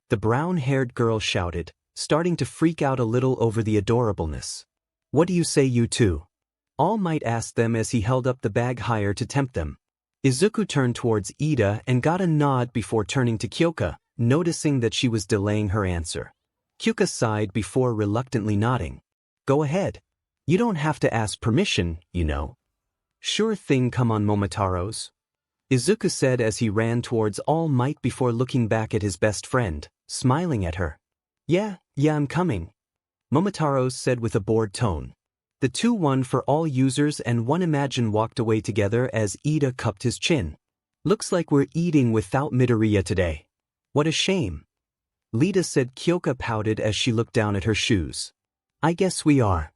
The brown-haired girl shouted, starting to freak out a little over the adorableness. What do you say, you two? All Might asked them as he held up the bag higher to tempt them. Izuku turned towards Ida and got a nod before turning to Kyoka, noticing that she was delaying her answer. Kyoka sighed before reluctantly nodding. Go ahead. You don't have to ask permission, you know. Sure thing, come on, Momotaros. Izuku said as he ran towards All Might before looking back at his best friend, smiling at her. Yeah, I'm coming. Momotaros said with a bored tone. The two, one for all users and one Imagine, walked away together as Ida cupped his chin. Looks like we're eating without Midoriya today. What a shame. Lita said. Kyoka pouted as she looked down at her shoes. I guess we are.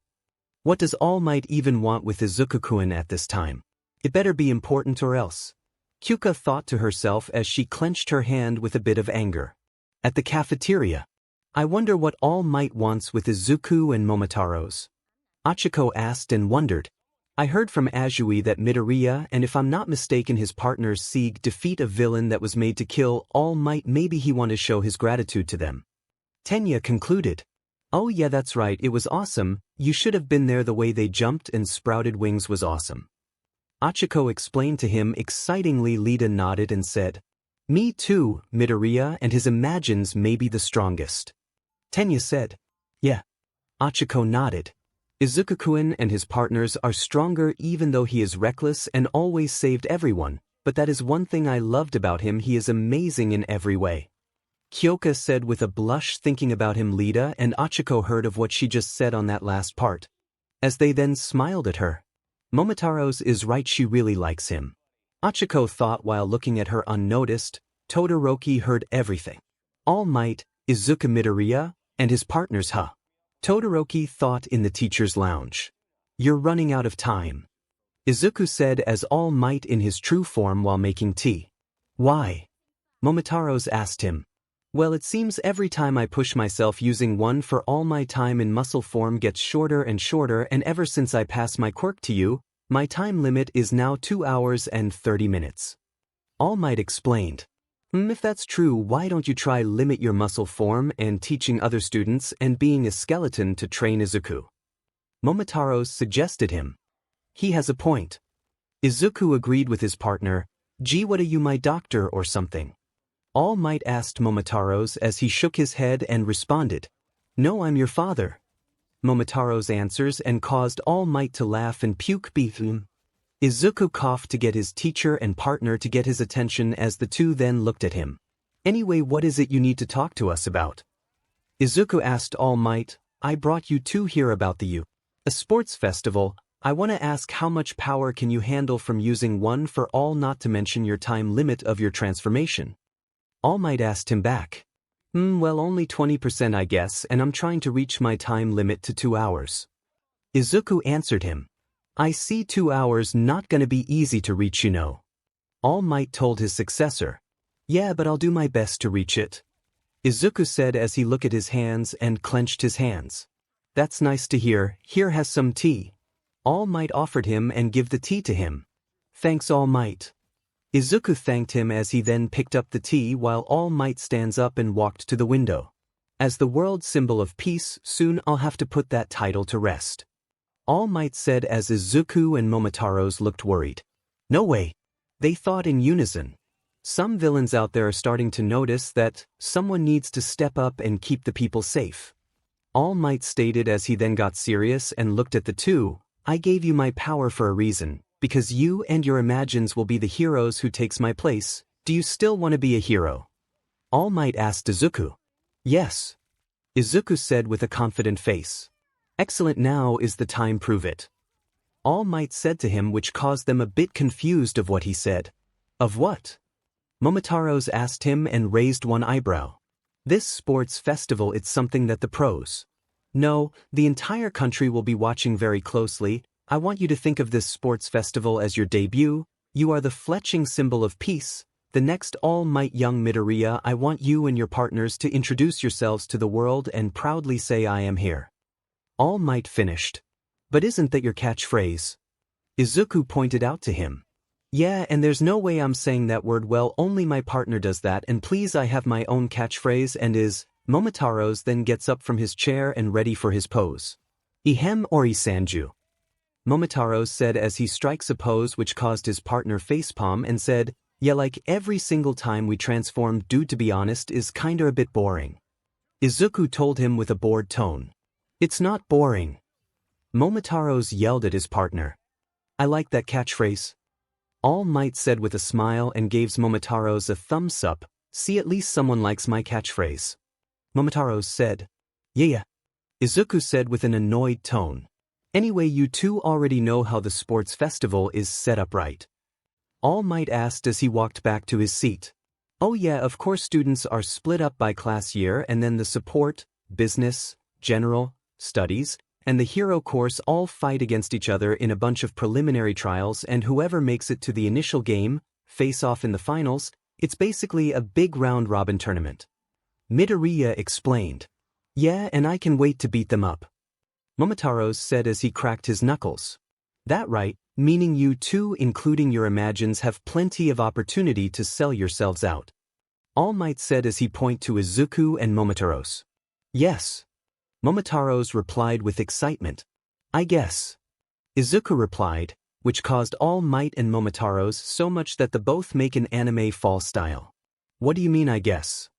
What does All Might even want with Izuku-kun at this time? It better be important or else. Kyoka thought to herself as she clenched her hand with a bit of anger. At the cafeteria. I wonder what All Might wants with Izuku and Momotaros. Achiko asked and wondered. I heard from Azui that Midoriya and if I'm not mistaken his partners Sieg defeat a villain that was made to kill All Might. Maybe he wanted to show his gratitude to them. Tenya concluded. Oh yeah, that's right, it was awesome, you should have been there. The way they jumped and sprouted wings was awesome. Achiko explained to him excitingly. Lita nodded and said, me too, Midoriya and his imagines may be the strongest. Tenya said, yeah. Achiko nodded. Izuku-kun and his partners are stronger even though he is reckless and always saved everyone, but that is one thing I loved about him, he is amazing in every way. Kyoka said with a blush. Thinking about him, Lita and Achiko heard of what she just said on that last part. As they then smiled at her. Momotaros is right, she really likes him. Achiko thought while looking at her unnoticed. Todoroki heard everything. All Might, Izuku, Midoriya, and his partners Todoroki thought in the teacher's lounge. You're running out of time. Izuku said as All Might in his true form while making tea. Why? Momotaros asked him. Well, it seems every time I push myself using one for all, my time in muscle form gets shorter and shorter, and ever since I passed my quirk to you, my time limit is now 2 hours and 30 minutes. All Might explained. If that's true, why don't you try limit your muscle form and teaching other students and being a skeleton to train Izuku? Momotaros suggested him. He has a point. Izuku agreed with his partner. Gee, what are you, my doctor or something? All Might asked Momotaros as he shook his head and responded. No, I'm your father. Momotaros answers and caused All Might to laugh and puke. Izuku coughed to get his teacher and partner to get his attention as the two then looked at him. Anyway, what is it you need to talk to us about? Izuku asked All Might. I brought you two here about the a sports festival. I want to ask how much power can you handle from using one for all, not to mention your time limit of your transformation. All Might asked him back. Well, only 20% I guess, and I'm trying to reach my time limit to 2 hours. Izuku answered him. I see 2 hours not gonna be easy to reach, you know. All Might told his successor. Yeah, but I'll do my best to reach it. Izuku said as he looked at his hands and clenched his hands. That's nice to hear, here has some tea. All Might offered him and give the tea to him. Thanks, All Might. Izuku thanked him as he then picked up the tea while All Might stands up and walked to the window. As the world symbol of peace, soon I'll have to put that title to rest. All Might said as Izuku and Momotaros looked worried. No way. They thought in unison. Some villains out there are starting to notice that someone needs to step up and keep the people safe. All Might stated as he then got serious and looked at the two. I gave you my power for a reason. Because you and your imagines will be the heroes who takes my place. Do you still want to be a hero? All Might asked Izuku. Yes. Izuku said with a confident face. Excellent, now is the time, prove it. All Might said to him, which caused them a bit confused of what he said. Of what? Momotaros asked him and raised one eyebrow. This sports festival, it's something that the pros. No, the entire country will be watching very closely. I want you to think of this sports festival as your debut. You are the fletching symbol of peace. The next All Might young Midoriya, I want you and your partners to introduce yourselves to the world and proudly say I am here. All Might finished. But isn't that your catchphrase? Izuku pointed out to him. Yeah, and there's no way I'm saying that word well, only my partner does that, and please, I have my own catchphrase and is. Momotaros then gets up from his chair and ready for his pose. Ihem ori sanju. Momotaros said as he strikes a pose which caused his partner facepalm and said, yeah, like every single time we transform, dude, to be honest is kinda a bit boring. Izuku told him with a bored tone. It's not boring. Momotaros yelled at his partner. I like that catchphrase. All Might said with a smile and gave Momotaros a thumbs up. See, at least someone likes my catchphrase. Momotaros said. Yeah. Izuku said with an annoyed tone. Anyway, you two already know how the sports festival is set up, right? All Might asked as he walked back to his seat. Oh yeah, of course students are split up by class year and then the support, business, general, studies, and the hero course all fight against each other in a bunch of preliminary trials, and whoever makes it to the initial game, face off in the finals. It's basically a big round-robin tournament. Midoriya explained. Yeah, and I can wait to beat them up. Momotaros said as he cracked his knuckles. That right, meaning you two including your imagines have plenty of opportunity to sell yourselves out. Allmight said as he pointed to Izuku and Momotaros. Yes. Momotaros replied with excitement. I guess. Izuku replied, which caused Allmight and Momotaros so much that the both make an anime fall style. What do you mean I guess?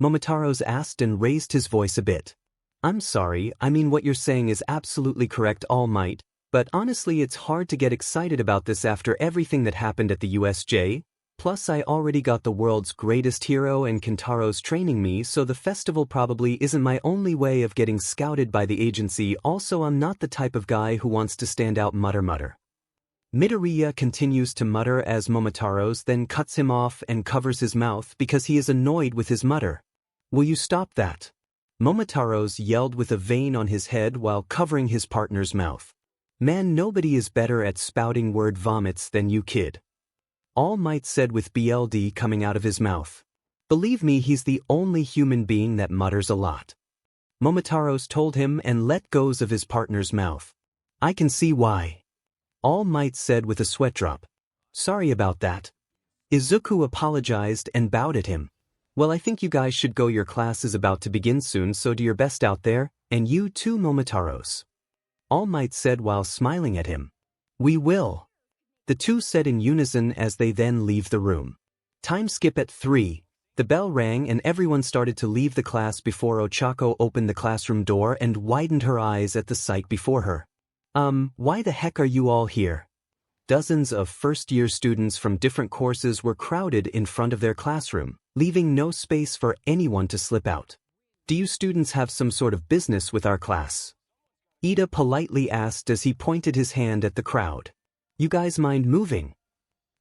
Momotaros asked and raised his voice a bit. I'm sorry, I mean what you're saying is absolutely correct, Allmight, but honestly it's hard to get excited about this after everything that happened at the USJ. Plus I already got the world's greatest hero and Kintaros training me, so the festival probably isn't my only way of getting scouted by the agency. Also I'm not the type of guy who wants to stand out. Mutter. Midoriya continues to mutter as Momotaros then cuts him off and covers his mouth because he is annoyed with his mutter. Will you stop that? Momotaros yelled with a vein on his head while covering his partner's mouth. Man, nobody is better at spouting word vomits than you, kid. Allmight said with BLD coming out of his mouth. Believe me, he's the only human being that mutters a lot. Momotaros told him and let go of his partner's mouth. I can see why. Allmight said with a sweat drop. Sorry about that. Izuku apologized and bowed at him. Well, I think you guys should go. Your class is about to begin soon, so do your best out there, and you too, Momotaros. Allmight said while smiling at him. We will. The two said in unison as they then leave the room. Time skip at 3. The bell rang and everyone started to leave the class before Ochako opened the classroom door and widened her eyes at the sight before her. Why the heck are you all here? Dozens of first-year students from different courses were crowded in front of their classroom, leaving no space for anyone to slip out. Do you students have some sort of business with our class? Ida politely asked as he pointed his hand at the crowd. You guys mind moving?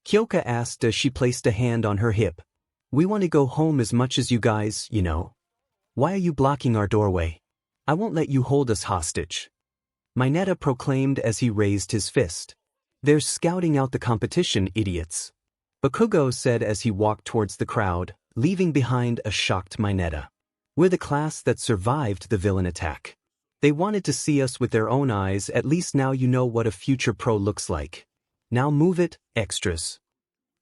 Kyoka asked as she placed a hand on her hip. We want to go home as much as you guys, you know. Why are you blocking our doorway? I won't let you hold us hostage. Mineta proclaimed as he raised his fist. They're scouting out the competition, idiots. Bakugo said as he walked towards the crowd, leaving behind a shocked Mineta. We're the class that survived the villain attack. They wanted to see us with their own eyes. At least now you know what a future pro looks like. Now move it, extras.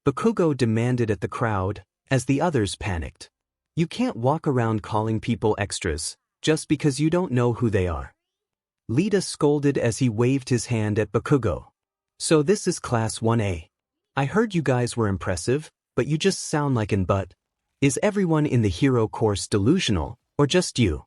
Bakugo demanded at the crowd, as the others panicked. You can't walk around calling people extras, just because you don't know who they are. Lita scolded as he waved his hand at Bakugo. So this is Class 1A. I heard you guys were impressive, but you just sound like an but. Is everyone in the hero course delusional, or just you?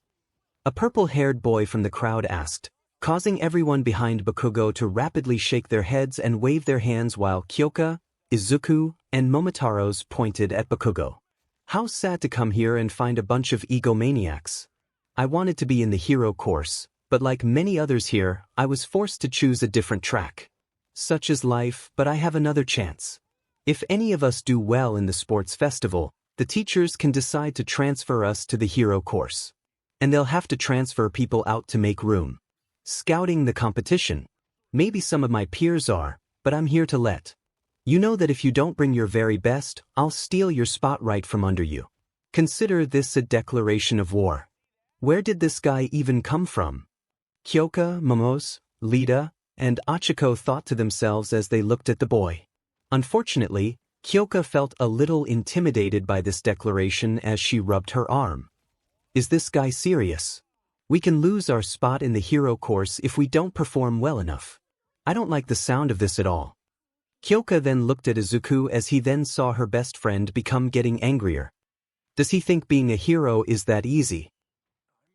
A purple-haired boy from the crowd asked, causing everyone behind Bakugo to rapidly shake their heads and wave their hands while Kyoka, Izuku, and Momotaros pointed at Bakugo. How sad to come here and find a bunch of egomaniacs. I wanted to be in the hero course, but like many others here, I was forced to choose a different track. Such is life, but I have another chance. If any of us do well in the sports festival, the teachers can decide to transfer us to the hero course. And they'll have to transfer people out to make room. Scouting the competition. Maybe some of my peers are, but I'm here to let you know that if you don't bring your very best, I'll steal your spot right from under you. Consider this a declaration of war. Where did this guy even come from? Kyoka, Momos, Lita, and Ochako thought to themselves as they looked at the boy. Unfortunately, Kyoka felt a little intimidated by this declaration as she rubbed her arm. Is this guy serious? We can lose our spot in the hero course if we don't perform well enough. I don't like the sound of this at all. Kyoka then looked at Izuku as he then saw her best friend become getting angrier. Does he think being a hero is that easy?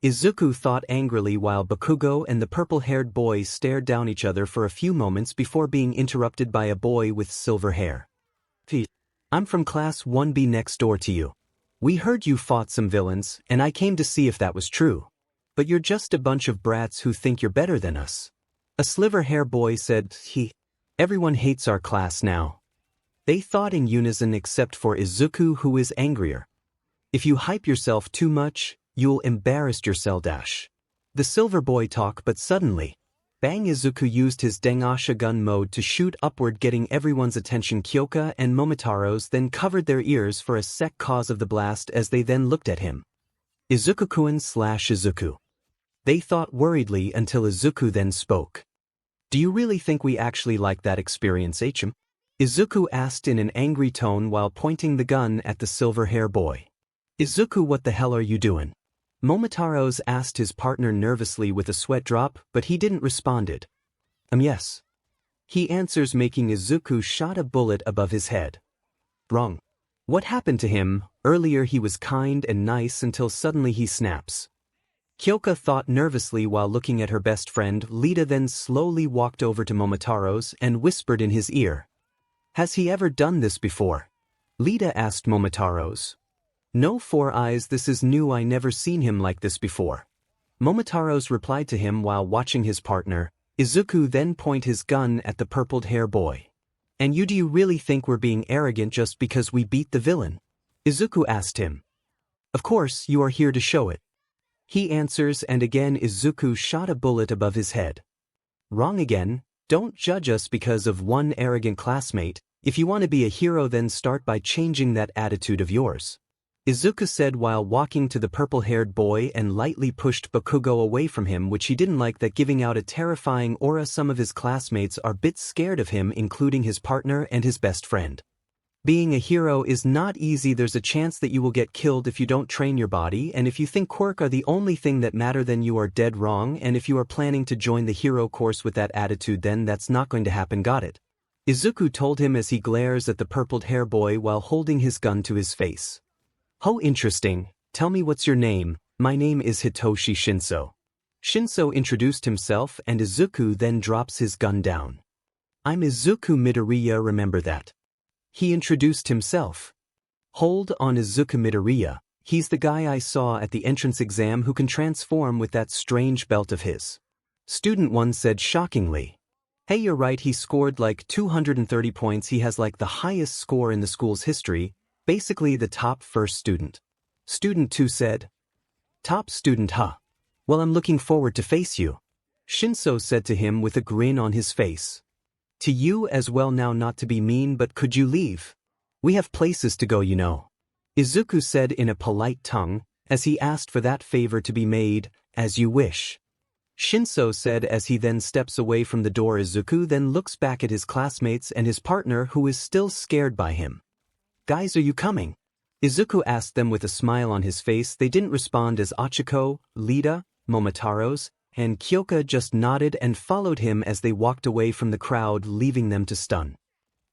Izuku thought angrily while Bakugo and the purple-haired boy stared down each other for a few moments before being interrupted by a boy with silver hair. I'm from Class 1B next door to you. We heard you fought some villains, and I came to see if that was true. But you're just a bunch of brats who think you're better than us. A sliver-hair boy said, Everyone hates our class now. They thought in unison except for Izuku, who is angrier. If you hype yourself too much, you'll embarrass yourself. The silver boy talk, but suddenly, bang! Izuku used his Dengasha gun mode to shoot upward, getting everyone's attention. Kyoka and Momotaros then covered their ears for a sec cause of the blast as they then looked at him. Izuku-kun/Izuku. They thought worriedly until Izuku then spoke. Do you really think we actually like that experience, 𝐻𝐻𝐻𝐿? Izuku asked in an angry tone while pointing the gun at the silver hair boy. Izuku, what the hell are you doing? Momotaros asked his partner nervously with a sweat drop, but he didn't responded. Yes. He answers, making Izuku shot a bullet above his head. Wrong. What happened to him? Earlier he was kind and nice until suddenly he snaps. Kyoka thought nervously while looking at her best friend. Lita then slowly walked over to Momotaros and whispered in his ear. Has he ever done this before? Lita asked Momotaros. No, Four Eyes, this is new, I never seen him like this before. Momotaros replied to him while watching his partner. Izuku then point his gun at the purpled hair boy. And do you really think we're being arrogant just because we beat the villain? Izuku asked him. Of course, you are here to show it. He answers, and again Izuku shot a bullet above his head. Wrong again. Don't judge us because of one arrogant classmate. If you want to be a hero, then start by changing that attitude of yours. Izuku said while walking to the purple-haired boy and lightly pushed Bakugo away from him, which he didn't like, that giving out a terrifying aura. Some of his classmates are bit scared of him, including his partner and his best friend. Being a hero is not easy. There's a chance that you will get killed if you don't train your body, and if you think quirk are the only thing that matter, then you are dead wrong, and if you are planning to join the hero course with that attitude, then that's not going to happen. Got it? Izuku told him as he glares at the purpled hair boy while holding his gun to his face. Oh, interesting. Tell me, what's your name? My name is Hitoshi Shinso. Shinso introduced himself, and Izuku then drops his gun down. I'm Izuku Midoriya, remember that? He introduced himself. Hold on, Izuku Midoriya, he's the guy I saw at the entrance exam who can transform with that strange belt of his. Student 1 said shockingly. Hey, you're right, he scored like 230 points. He has like the highest score in the school's history, basically the top first student. Student 2 said. Top student, huh? Well, I'm looking forward to face you. Shinso said to him with a grin on his face. To you as well. Now, not to be mean, but could you leave? We have places to go, you know. Izuku said in a polite tongue, as he asked for that favor to be made. As you wish. Shinso said as he then steps away from the door. Izuku then looks back at his classmates and his partner, who is still scared by him. Guys, are you coming? Izuku asked them with a smile on his face. They didn't respond as Achiko, Lita, Momotaros, and Kyoka just nodded and followed him as they walked away from the crowd, leaving them to stun.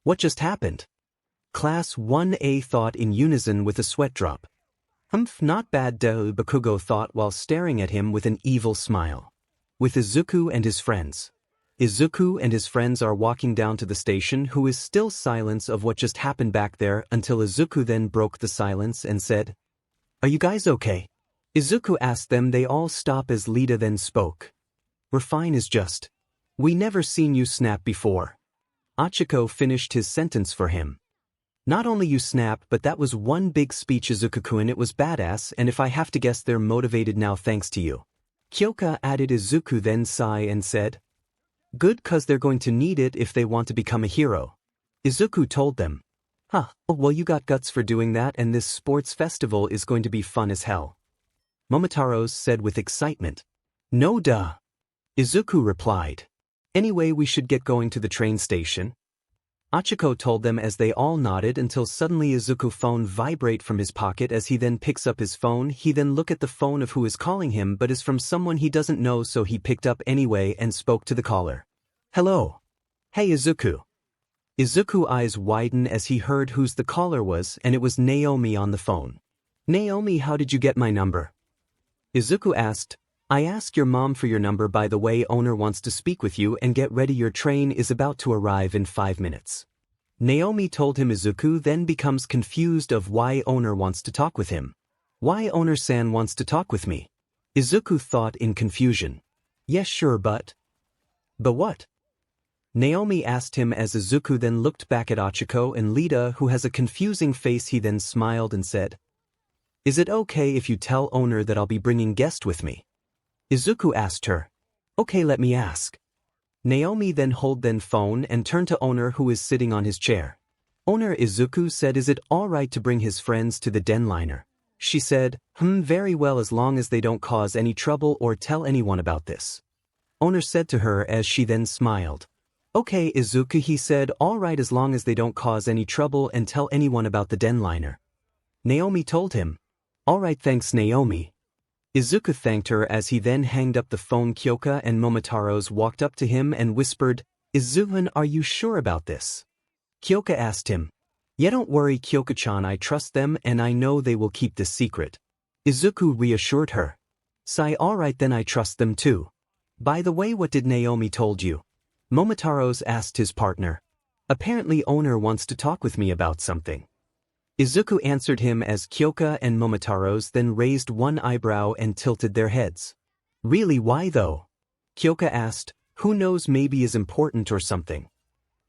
What just happened? Class 1A thought in unison with a sweat drop. Not bad, Bakugo thought while staring at him with an evil smile. With Izuku and his friends. Izuku and his friends are walking down to the station, who is still silence of what just happened back there, until Izuku then broke the silence and said, Are you guys okay? Izuku asked them. They all stop as Lita then spoke. We're fine, is just. We never seen you snap before. Achiko finished his sentence for him. Not only you snap, but that was one big speech, Izuku-kun, it was badass, and if I have to guess, they're motivated now thanks to you. Kyoka added. Izuku then sighed and said, Good, cause they're going to need it if they want to become a hero. Izuku told them. Well, you got guts for doing that, and this sports festival is going to be fun as hell. Momotaros said with excitement. No duh. Izuku replied. Anyway, we should get going to the train station. Achiko told them as they all nodded until suddenly Izuku's phone vibrate from his pocket. As he then picks up his phone, he then look at the phone of who is calling him, but is from someone he doesn't know, so he picked up anyway and spoke to the caller. Hello. Hey, Izuku. Izuku's eyes widen as he heard whose the caller was, and it was Naomi on the phone. Naomi, how did you get my number? Izuku asked. I asked your mom for your number. By the way, owner wants to speak with you, and get ready, your train is about to arrive in 5 minutes. Naomi told him. Izuku then becomes confused of why owner wants to talk with him. Why owner-san wants to talk with me? Izuku thought in confusion. Yes, sure, but what? Naomi asked him as Izuku then looked back at Ochako and Lita, who has a confusing face. He then smiled and said, "Is it okay if you tell owner that I'll be bringing guest with me?" Izuku asked her, "Okay, let me ask." Naomi then hold then phone and turned to owner, who is sitting on his chair. Owner, Izuku said, "Is it alright to bring his friends to the den liner?" She said, Very well, as long as they don't cause any trouble or tell anyone about this." Owner said to her as she then smiled. "Okay, Izuku," he said, "alright, as long as they don't cause any trouble and tell anyone about the den liner." Naomi told him, "Alright, thanks, Naomi." Izuku thanked her as he then hanged up the phone. Kyoka and Momotaros walked up to him and whispered, "Izuku, are you sure about this?" Kyoka asked him, "Yeah, don't worry, Kyoka-chan, I trust them and I know they will keep this secret." Izuku reassured her. "Sai, alright then, I trust them too. By the way, what did Naomi told you?" Momotaros asked his partner. "Apparently owner wants to talk with me about something." Izuku answered him as Kyoka and Momotaros then raised one eyebrow and tilted their heads. "Really, why though?" Kyoka asked. "Who knows, maybe is important or something."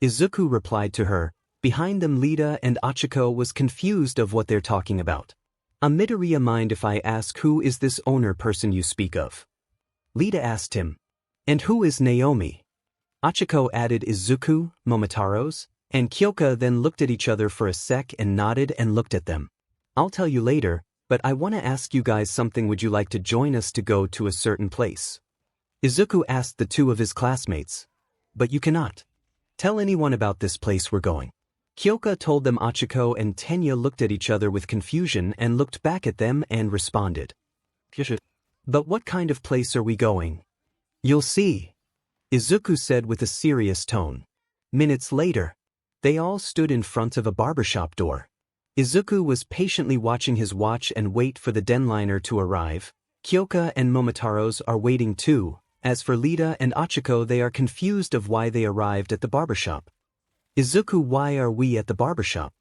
Izuku replied to her. Behind them, Lita and Ochako was confused of what they're talking about. "Midoriya, mind if I ask, who is this owner person you speak of?" Lita asked him. "And who is Naomi?" Ochako added Izuku, Momotaros, and Kyoka then looked at each other for a sec and nodded and looked at them. "I'll tell you later, but I want to ask you guys something. Would you like to join us to go to a certain place?" Izuku asked the two of his classmates. "But you cannot tell anyone about this place we're going." Kyoka told them. Ochako and Tenya looked at each other with confusion and looked back at them and responded, "But what kind of place are we going?" "You'll see," Izuku said with a serious tone. Minutes later, they all stood in front of a barbershop door. Izuku was patiently watching his watch and wait for the den liner to arrive. Kyoka and Momotaros are waiting too. As for Lita and Ochako, they are confused of why they arrived at the barbershop. "Izuku, why are we at the barbershop?"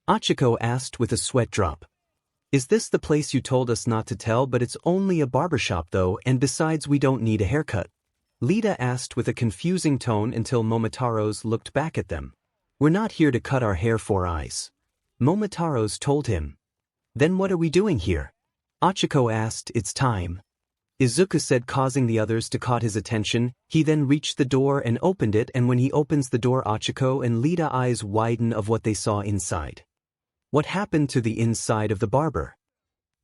Ochako asked with a sweat drop. "Is this the place you told us not to tell? But it's only a barbershop though, and besides we don't need a haircut." Lita asked with a confusing tone until Momotaros looked back at them. "We're not here to cut our hair for eyes," Momotaros told him. "Then what are we doing here?" Ochako asked. "It's time," Izuku said, causing the others to caught his attention. He then reached the door and opened it, and when he opens the door, Ochako and Lita eyes widen of what they saw inside. "What happened to the inside of the barber?"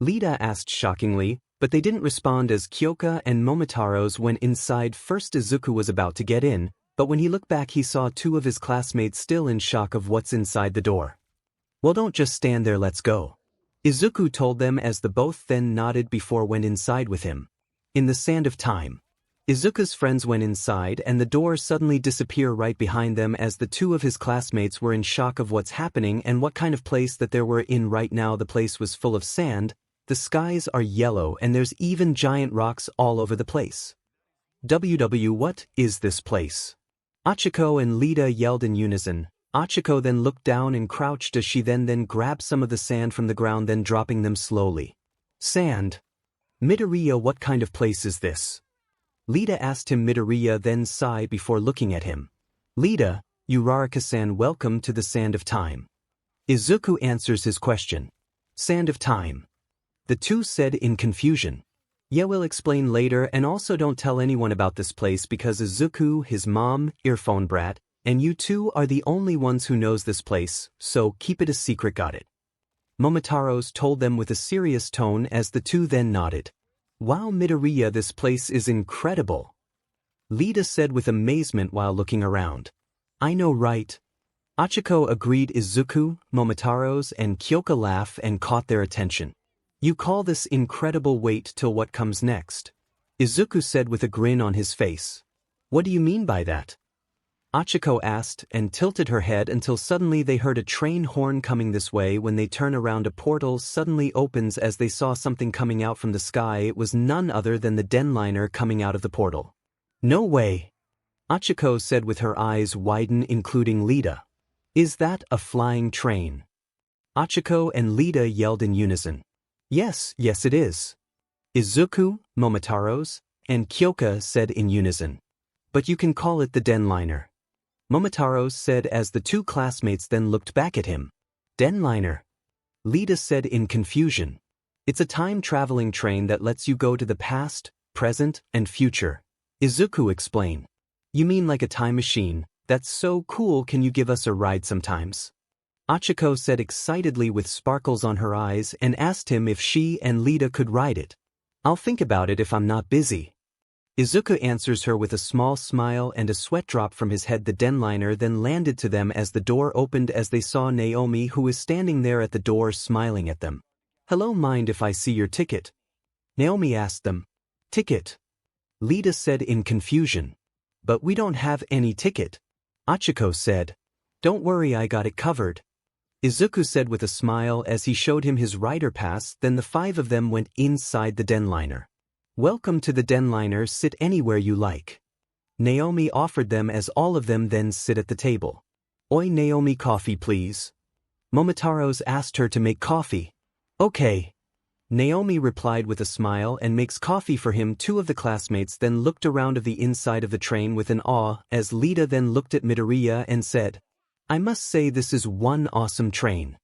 Lita asked shockingly, but they didn't respond as Kyoka and Momotaros went inside first. Izuku was about to get in, but when he looked back he saw two of his classmates still in shock of what's inside the door. "Well, don't just stand there, let's go," Izuku told them as the both then nodded before went inside with him. In the sand of time, Izuku's friends went inside and the door suddenly disappeared right behind them as the two of his classmates were in shock of what's happening and what kind of place that they were in right now. The place was full of sand, the skies are yellow, and there's even giant rocks all over the place. What is this place?" Ochako and Lita yelled in unison. Ochako then looked down and crouched as she then grabbed some of the sand from the ground, then dropping them slowly. "Sand. Midoriya, what kind of place is this?" Lita asked him. Midoriya then sighed before looking at him. "Lita, Urararos-san, welcome to the Sand of Time." Izuku answers his question. "Sand of Time?" the two said in confusion. "Yeah, we'll explain later, and also don't tell anyone about this place because Izuku, his mom, earphone brat, and you two are the only ones who knows this place, so keep it a secret, got it?" Momotaros told them with a serious tone as the two then nodded. "Wow, Midoriya, this place is incredible," Lita said with amazement while looking around. "I know, right?" Ochako agreed. Izuku, Momotaros, and Kyoka laughed and caught their attention. "You call this incredible? Wait till what comes next," Izuku said with a grin on his face. "What do you mean by that?" Ochako asked and tilted her head until suddenly they heard a train horn coming this way. When they turn around, a portal suddenly opens as they saw something coming out from the sky. It was none other than the den liner coming out of the portal. "No way," Ochako said with her eyes widen, including Lita. "Is that a flying train?" Ochako and Lita yelled in unison. Yes, it is," Izuku, Momotaros, and Kyoka said in unison. "But you can call it the den liner." Momotaros said as the two classmates then looked back at him. Liner. Lita said in confusion. It's a time-traveling train that lets you go to the past, present, and future. 𝗧𝗜𝗍𝗘 explained. You mean like a time machine? That's so cool, can you give us a ride sometimes? 𝗬𝗏𝗄 said excitedly with sparkles on her eyes and asked him if she and Lita could ride it. I'll think about it if I'm not busy. 𝗧𝗜𝗍𝗘 answers her with a small smile and a sweat drop from his head. The Liner then landed to them as the door opened as they saw Naomi, who was standing there at the door smiling at them. Hello, mind if I see your ticket? Naomi asked them. Ticket? Lita said in confusion. But we don't have any ticket. 𝗬𝗏𝗄 said. Don't worry, I got it covered. 𝗧𝗜𝗍𝗘 said with a smile as he showed him his rider pass. Then the five of them went inside the Liner. Welcome to the Liner, sit anywhere you like. Naomi offered them as all of them then sit at the table. Oi Naomi, coffee please. Momotaros asked her to make coffee. Okay. Naomi replied with a smile and makes coffee for him. Two of the classmates then looked around of the inside of the train with an awe as Lita then looked at Midoriya and said, I must say this is one awesome train.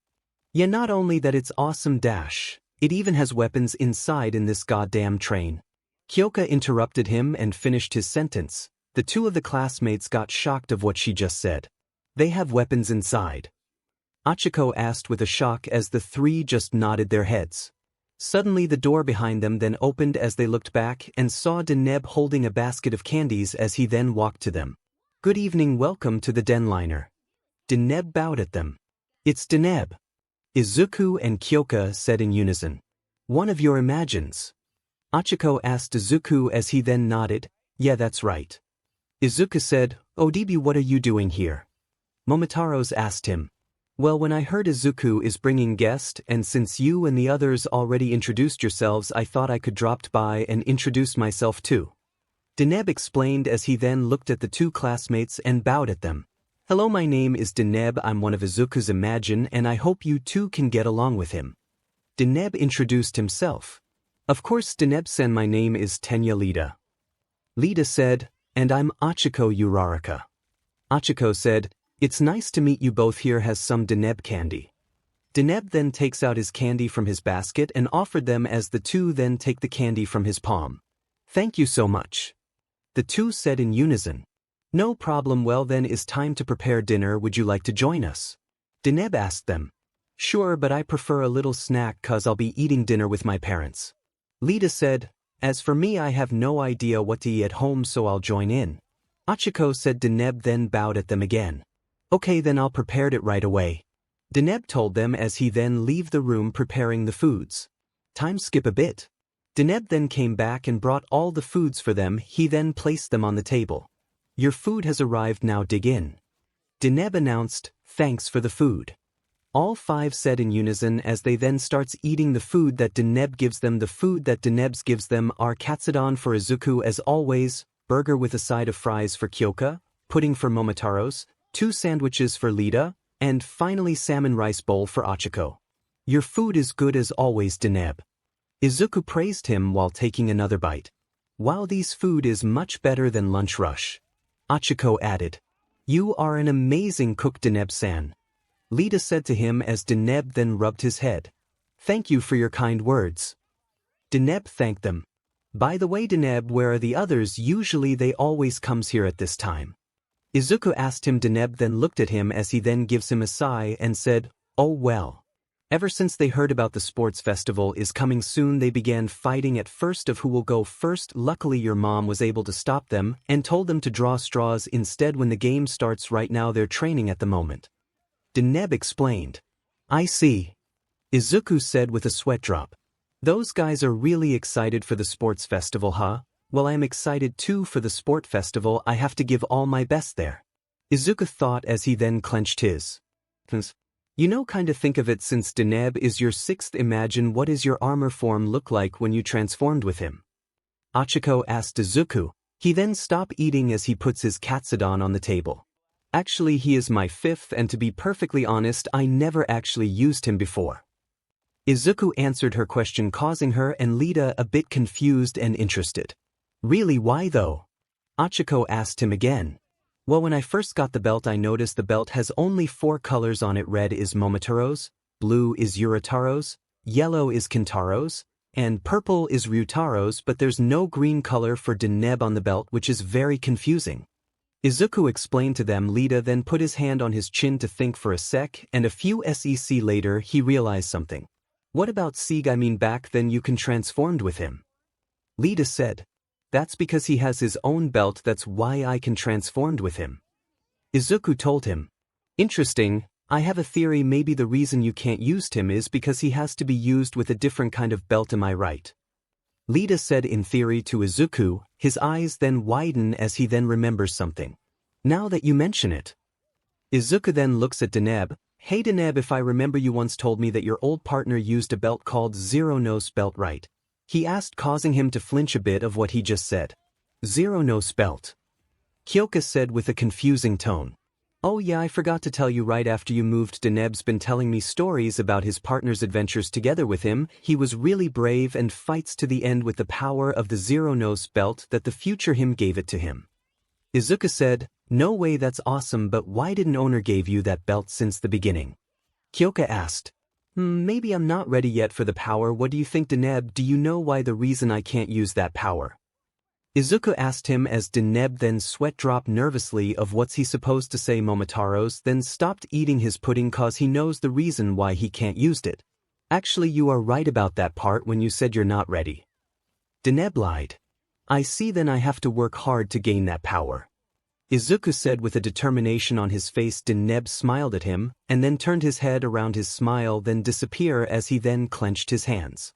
Yeah, not only that it's awesome dash, it even has weapons inside in this goddamn train. Kyoka interrupted him and finished his sentence. The two of the classmates got shocked of what she just said. They have weapons inside. 𝗬𝗏𝗄 asked with a shock as the three just nodded their heads. Suddenly the door behind them then opened as they looked back and saw Deneb holding a basket of candies as he then walked to them. Good evening, welcome to the Liner. Deneb bowed at them. It's Deneb. 𝗧𝗜𝗍𝗘 and Kyoka said in unison. One of your imagines. 𝗬𝗏𝗄 asked 𝗧𝗜𝗍𝗘 as he then nodded. Yeah, that's right. 𝗧𝗜𝗍𝗘 said, ODB, what are you doing here? Momotaros asked him. Well, when I heard 𝗧𝗜𝗍𝗘 is bringing guest, and since you and the others already introduced yourselves, I thought I could drop by and introduce myself too. Deneb explained as he then looked at the two classmates and bowed at them. Hello, my name is Deneb, I'm one of 𝗧𝗜𝗍𝗘's Imagine, and I hope you two can get along with him. Deneb introduced himself. Of course, Deneb-san, my name is Tenya Lita. Lita said, and I'm 𝗬𝗏𝗄 Uraraka. 𝗬𝗏𝗄 said, it's nice to meet you both. Here has some Deneb candy. Deneb then takes out his candy from his basket and offered them as the two then take the candy from his palm. Thank you so much. The two said in unison. No problem, well then is time to prepare dinner, would you like to join us? Deneb asked them. Sure, but I prefer a little snack cause I'll be eating dinner with my parents. Lita said, as for me I have no idea what to eat at home so I'll join in. 𝗬𝗏𝗄 said. Deneb then bowed at them again. Okay then, I'll prepare it right away. Deneb told them as he then leave the room preparing the foods. Time skip a bit. Deneb then came back and brought all the foods for them. He then placed them on the table. Your food has arrived, now dig in. Deneb announced, thanks for the food. All five said in unison as they then starts eating the food that Deneb gives them. The food that Deneb gives them are katsudon for 𝗧𝗜𝗍𝗘 as always, burger with a side of fries for Kyoka, pudding for Momotaros, 2 sandwiches for Lita, and finally salmon rice bowl for 𝗬𝗏𝗄. Your food is good as always, Deneb. 𝗧𝗜𝗍𝗘 praised him while taking another bite. Wow, this food is much better than lunch rush. 𝗬𝗏𝗄 added. You are an amazing cook, Deneb-san. Lita said to him as Deneb then rubbed his head. Thank you for your kind words. Deneb thanked them. By the way, Deneb, where are the others? Usually they always comes here at this time. 𝗧𝗜𝗍𝗘 asked him. Deneb then looked at him as he then gives him a sigh and said, oh well. Ever since they heard about the sports festival is coming soon, they began fighting at first of who will go first. Luckily your mom was able to stop them and told them to draw straws instead when the game starts. Right now they're training at the moment. Deneb explained. I see. 𝗧𝗜𝗍𝗘 said with a sweat drop. Those guys are really excited for the sports festival, huh? Well, I'm excited too for the sport festival. I have to give all my best there. 𝗧𝗜𝗍𝗘 thought as he then clenched his. You know, kinda think of it, since Deneb is your 6th Imagine, what is your armor form look like when you transformed with him? 𝗬𝗏𝗄 asked 𝗧𝗜𝗍𝗘. He then stopped eating as he puts his katsudon on the table. Actually, he is my 5th, and to be perfectly honest, I never actually used him before. 𝗧𝗜𝗍𝗘 answered her question, causing her and Lita a bit confused and interested. Really, why though? 𝗬𝗏𝗄 asked him again. Well, when I first got the belt I noticed the belt has only 4 colors on it. Red is Momotaros, blue is Urataros, yellow is Kintaros, and purple is Ryutaros, but there's no green color for Deneb on the belt, which is very confusing. 𝐒𝐮𝐦𝐦𝐚𝐫𝐲 explained to them. Lita then put his hand on his chin to think for a sec, and a few seconds later he realized something. What about Sieg? I mean back then you can transformed with him. Lita said. That's because he has his own belt, that's why I can transformed with him. 𝐒𝐮𝐦𝐦𝐚𝐫𝐲 told him. Interesting, I have a theory maybe the reason you can't use him is because he has to be used with a different kind of belt, am I right? Lita said in theory to 𝐒𝐮𝐦𝐦𝐚𝐫𝐲, his eyes then widen as he then remembers something. Now that you mention it. 𝐒𝐮𝐦𝐦𝐚𝐫𝐲 then looks at Deneb. Hey Deneb, if I remember you once told me that your old partner used a belt called 𝐒𝐻𝗔𝗌 belt, right? He asked, causing him to flinch a bit of what he just said. 𝐒𝐻𝗔𝗌 belt. 𝐒𝐿𝐾A said with a confusing tone. Oh yeah, I forgot to tell you, right after you moved Deneb's been telling me stories about his partner's adventures together with him. He was really brave and fights to the end with the power of the 𝐒𝐻𝗔𝗌 belt that the future him gave it to him. 𝐒𝐮𝐦𝐦𝐚𝐫𝐲 said, no way, that's awesome, but why didn't owner gave you that belt since the beginning? 𝐒𝐿𝐾A asked. Maybe I'm not ready yet for the power. What do you think, Deneb? Do you know why the reason I can't use that power? 𝐒𝐮𝐦𝐦𝐚𝐫𝐲 asked him as Deneb then sweat dropped nervously of what's he supposed to say. Momotaros then stopped eating his pudding cause he knows the reason why he can't used it. Actually you are right about that part when you said you're not ready. Deneb lied. I see, then I have to work hard to gain that power. 𝐒𝐮𝐦𝐦𝐚𝐫𝐲 said with a determination on his face. Deneb smiled at him, and then turned his head around, his smile then disappear as he then clenched his hands.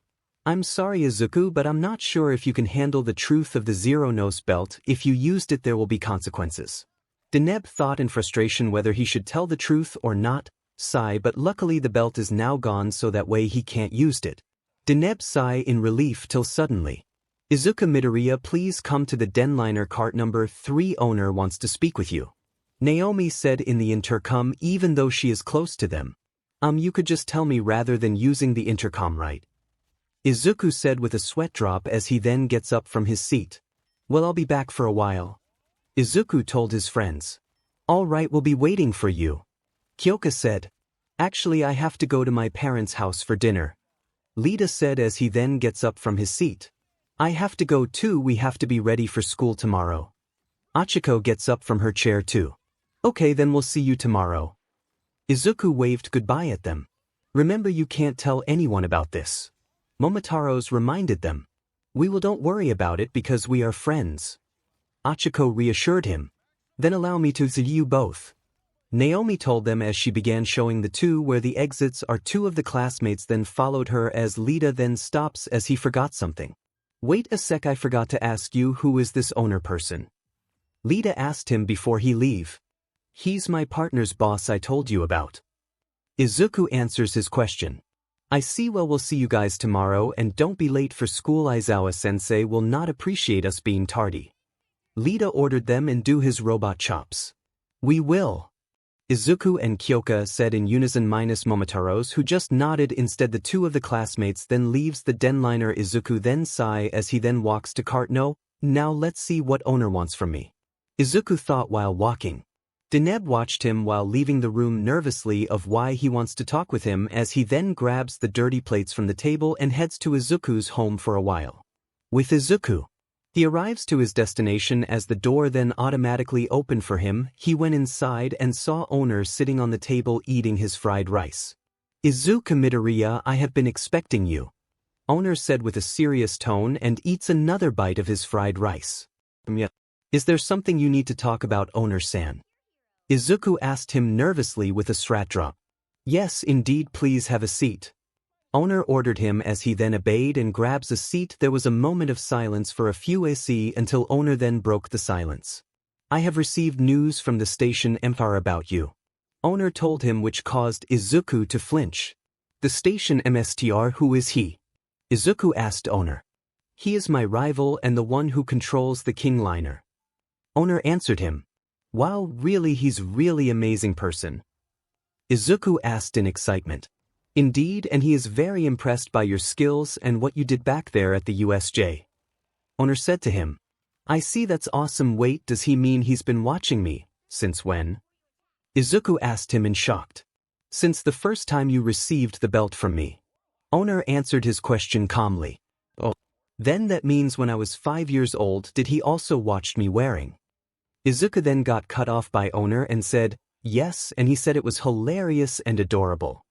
I'm sorry 𝐒𝐮𝐦𝐴, but I'm not sure if you can handle the truth of the 𝐒𝐻𝗔𝗌 belt. If you used it there will be consequences. Deneb thought in frustration whether he should tell the truth or not. Sigh, but luckily the belt is now gone, so that way he can't used it. Deneb sigh in relief till suddenly. 𝐒𝐮𝐦𝐴, please come to the Den Liner cart number 3. Owner wants to speak with you. Naomi said in the intercom, even though she is close to them. You could just tell me rather than using the intercom, right? 𝐒𝐮𝐦𝐴 said with a sweat drop as he then gets up from his seat. Well, I'll be back for a while. 𝐒𝐮𝐴 told his friends. All right, we'll be waiting for you. 𝐒𝐿𝐾A said. Actually I have to go to my parents' house for dinner. Lita said as he then gets up from his seat. I have to go too, we have to be ready for school tomorrow. Achiko gets up from her chair too. Okay, then we'll see you tomorrow. 𝐒𝐮𝐴 waved goodbye at them. Remember, you can't tell anyone about this. Momotaros reminded them. We will, don't worry about it because we are friends. Achiko reassured him. Then allow me to see you both. Naomi told them as she began showing the two where the exits are. Two of the classmates then followed her as Lita then stops as he forgot something. Wait a sec, I forgot to ask you, who is this owner person? Lita asked him before he leave. He's my partner's boss I told you about. 𝐒𝐮𝐴 answers his question. I see, well, we'll see you guys tomorrow and don't be late for school. Aizawa-sensei will not appreciate us being tardy. Lita ordered them and do his robot chops. We will. 𝐒𝐮𝐴 and 𝐒𝐿𝐾A said in unison minus Momotaros, who just nodded. Instead the two of the classmates then leaves the Den Liner. 𝐒𝐮𝐴 then sigh as he then walks to cart. No, now let's see what owner wants from me. 𝐒𝐮𝐴 thought while walking. Deneb watched him while leaving the room nervously of why he wants to talk with him as he then grabs the dirty plates from the table and heads to 𝐒𝐮𝐴's home for a while. With 𝐒𝐮𝐴, he arrives to his destination as the door then automatically opened for him. He went inside and saw owner sitting on the table eating his fried rice. 𝐒𝐮𝐴, I have been expecting you. Owner said with a serious tone and eats another bite of his fried rice. Is there something you need to talk about, owner-san? 𝐒𝐮𝐴 asked him nervously with a sweat drop. Yes, indeed, please have a seat. Owner ordered him as he then obeyed and grabs a seat. There was a moment of silence for a few seconds until owner then broke the silence. I have received news from the station Empire about you. Owner told him, which caused 𝐒𝐮𝐴 to flinch. The station MSTR, who is he? 𝐒𝐮𝐴 asked owner. He is my rival and the one who controls the King Liner. Owner answered him. Wow, really, he's really amazing person. 𝐒𝐮𝐴 asked in excitement. Indeed, and he is very impressed by your skills and what you did back there at the USJ. Owner said to him. I see, that's awesome. Wait, does he mean he's been watching me? Since when? Izuku asked him in shock. Since the first time you received the belt from me. Owner answered his question calmly. Oh. Then that means when I was 5 years old did he also watch me wearing? Izuku then got cut off by Owner and said, yes, and he said it was hilarious and adorable.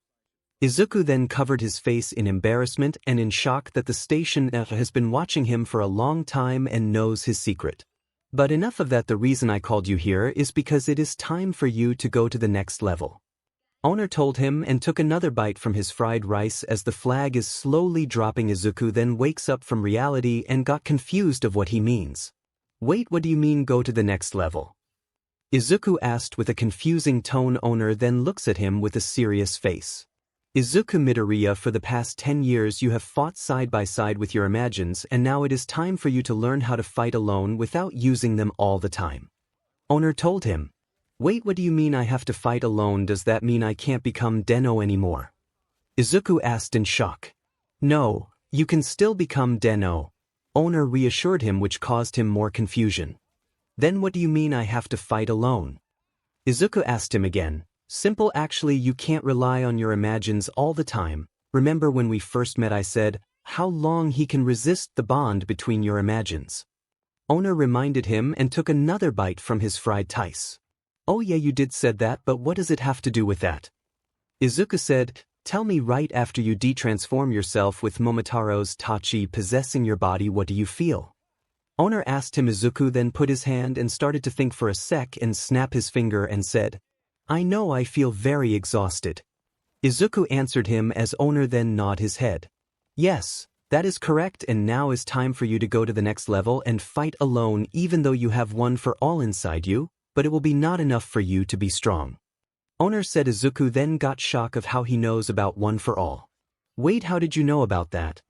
Izuku then covered his face in embarrassment and in shock that the station has been watching him for a long time and knows his secret. But enough of that, the reason I called you here is because it is time for you to go to the next level. Owner told him and took another bite from his fried rice as the flag is slowly dropping. Izuku then wakes up from reality and got confused of what he means. Wait, what do you mean go to the next level? Izuku asked with a confusing tone. Owner then looks at him with a serious face. Izuku Midoriya, for the past 10 years you have fought side by side with your imagines, and now it is time for you to learn how to fight alone without using them all the time. Owner told him. Wait, what do you mean I have to fight alone? Does that mean I can't become Den-O anymore? Izuku asked in shock. No, you can still become Den-O. Owner reassured him, which caused him more confusion. Then what do you mean I have to fight alone? Izuku asked him again. Simple, actually you can't rely on your imagines all the time. Remember when we first met I said, how long he can resist the bond between your imagines? Owner reminded him and took another bite from his fried rice. Oh yeah, you did said that, but what does it have to do with that? Izuku said, tell me, right after you de-transform yourself with Momotaros Tachi possessing your body, what do you feel? Owner asked him. Izuku then put his hand and started to think for a sec and snap his finger and said, I know, I feel very exhausted. Izuku answered him as Owner then nodded his head. Yes, that is correct, and now is time for you to go to the next level and fight alone, even though you have one for all inside you, but it will be not enough for you to be strong. Owner said. Izuku then got shock of how he knows about one for all. Wait, how did you know about that?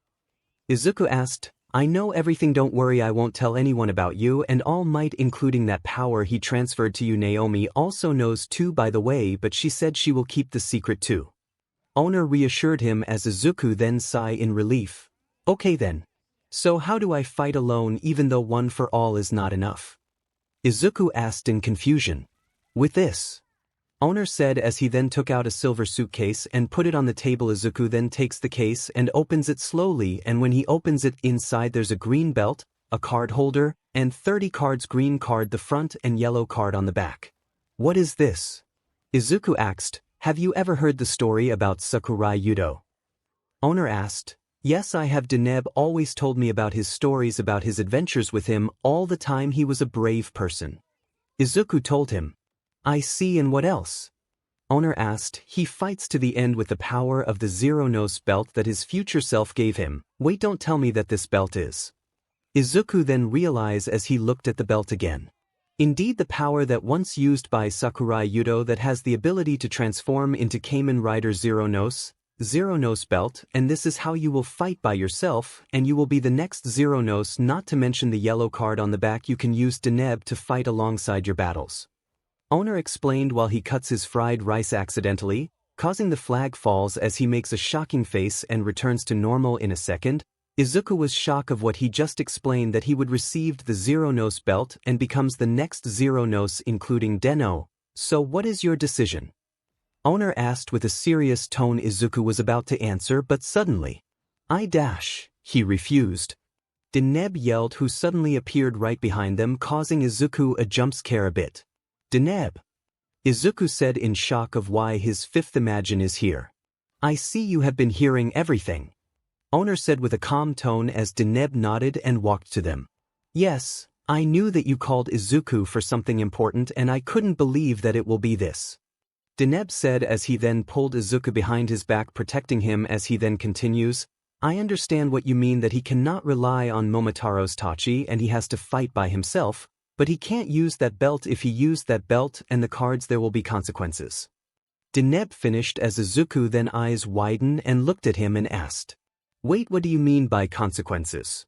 Izuku asked, I know everything, don't worry, I won't tell anyone about you, and Allmight, including that power he transferred to you. Naomi also knows too, by the way, but she said she will keep the secret too. Owner reassured him as Izuku then sighed in relief. Okay then. So how do I fight alone even though one for all is not enough? Izuku asked in confusion. With this. Owner said as he then took out a silver suitcase and put it on the table. Izuku then takes the case and opens it slowly, and when he opens it, inside there's a green belt, a card holder, and 30 cards, green card the front and yellow card on the back. What is this? Izuku asked, have you ever heard the story about Sakurai Yudo? Owner asked, yes, I have. Deneb always told me about his stories, about his adventures with him all the time. He was a brave person. Izuku told him. I see, and what else? Owner asked, he fights to the end with the power of the Zero-Nose belt that his future self gave him. Wait, don't tell me that this belt is. Izuku then realized as he looked at the belt again. Indeed, the power that once used by Sakurai Yudo that has the ability to transform into Kamen Rider Zero-Nose belt, and this is how you will fight by yourself, and you will be the next Zero-Nose, not to mention the yellow card on the back. You can use Deneb to fight alongside your battles. Owner explained while he cuts his fried rice accidentally, causing the flag falls as he makes a shocking face and returns to normal in a second. Izuku was shocked of what he just explained, that he would receive the Zero-Nose belt and becomes the next Zero-Nose, including Den-O. So what is your decision? Owner asked with a serious tone. Izuku was about to answer, but suddenly, he refused. Deneb yelled, who suddenly appeared right behind them, causing Izuku a jump scare a bit. Deneb. Izuku said in shock of why his fifth imagine is here. I see you have been hearing everything. Owner said with a calm tone as Deneb nodded and walked to them. Yes, I knew that you called Izuku for something important, and I couldn't believe that it will be this. Deneb said as he then pulled Izuku behind his back, protecting him, as he then continues, I understand what you mean, that he cannot rely on Momotaros Tachi and he has to fight by himself, but he can't use that belt. If he used that belt and the cards, there will be consequences. Deneb finished as Izuku then eyes widened and looked at him and asked, wait, what do you mean by consequences?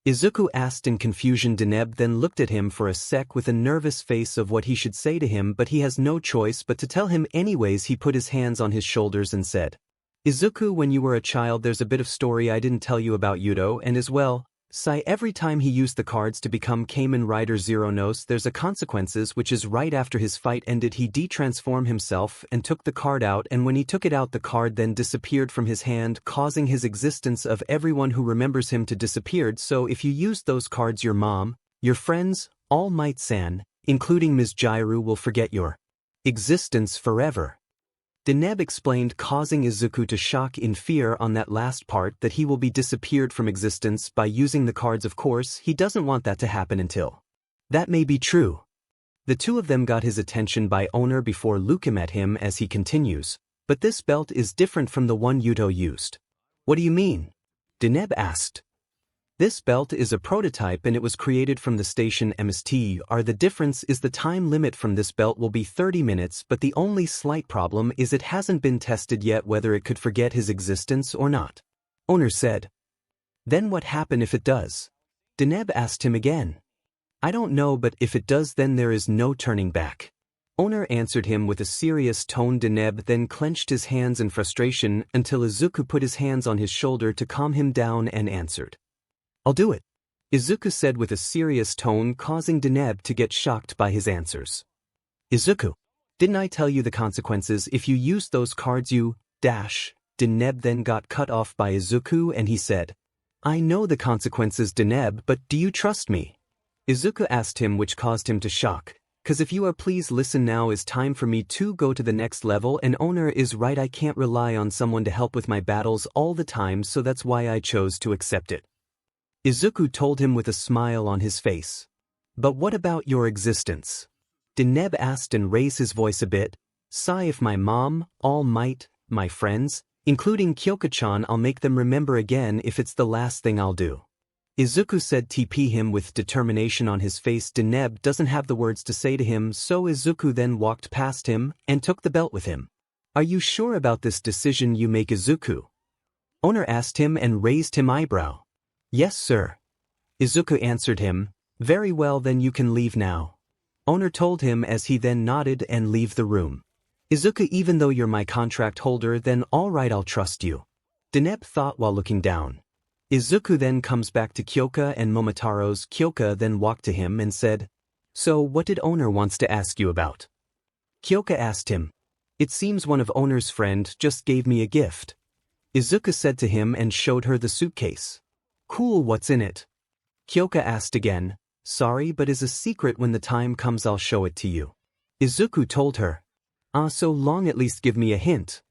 Izuku asked in confusion. Deneb then looked at him for a sec with a nervous face of what he should say to him, but he has no choice but to tell him anyways. He put his hands on his shoulders and said, Izuku, when you were a child there's a bit of story I didn't tell you about Yudo, and as well, Sai every time he used the cards to become Kamen Rider Zero Nos there's a consequences which is right after his fight ended he de-transformed himself and took the card out and when he took it out the card then disappeared from his hand causing his existence of everyone who remembers him to disappeared so if you used those cards your mom, your friends, Allmight-san, including Ms. Jairu will forget your existence forever. Deneb explained causing Izuku to shock in fear on that last part that he will be disappeared from existence by using the cards of course he doesn't want that to happen until. That may be true. The two of them got his attention by owner before Luca met him as he continues, but this belt is different from the one Yuto used. What do you mean? Deneb asked. This belt is a prototype and it was created from the station MST. The difference is the time limit from this belt will be 30 minutes but the only slight problem is it hasn't been tested yet whether it could forget his existence or not. Owner said. Then what happen if it does? Deneb asked him again. I don't know but if it does then there is no turning back. Owner answered him with a serious tone. Deneb then clenched his hands in frustration until Izuku put his hands on his shoulder to calm him down and answered. I'll do it, Izuku said with a serious tone causing Deneb to get shocked by his answers. Izuku, didn't I tell you the consequences if you used those cards you, Deneb then got cut off by Izuku and he said, I know the consequences Deneb but do you trust me? Izuku asked him which caused him to shock, cause if you are please listen now is time for me to go to the next level and owner is right I can't rely on someone to help with my battles all the time so that's why I chose to accept it. Izuku told him with a smile on his face. But what about your existence? Deneb asked and raised his voice a bit. Sai if my mom, All Might, my friends, including Kyoka-chan I'll make them remember again if it's the last thing I'll do. Izuku said TP him with determination on his face. Deneb doesn't have the words to say to him so Izuku then walked past him and took the belt with him. Are you sure about this decision you make Izuku? Owner asked him and raised him eyebrow. Yes sir. Izuku answered him, very well then you can leave now. Owner told him as he then nodded and leave the room. Izuku even though you're my contract holder then alright I'll trust you. Deneb thought while looking down. Izuku then comes back to Kyoka and Momotaros. Kyoka then walked to him and said, so what did owner wants to ask you about? Kyoka asked him. It seems one of owner's friend just gave me a gift. Izuku said to him and showed her the suitcase. Cool, what's in it? Kyoka asked again, sorry but is a secret when the time comes I'll show it to you. Izuku told her. So long at least give me a hint.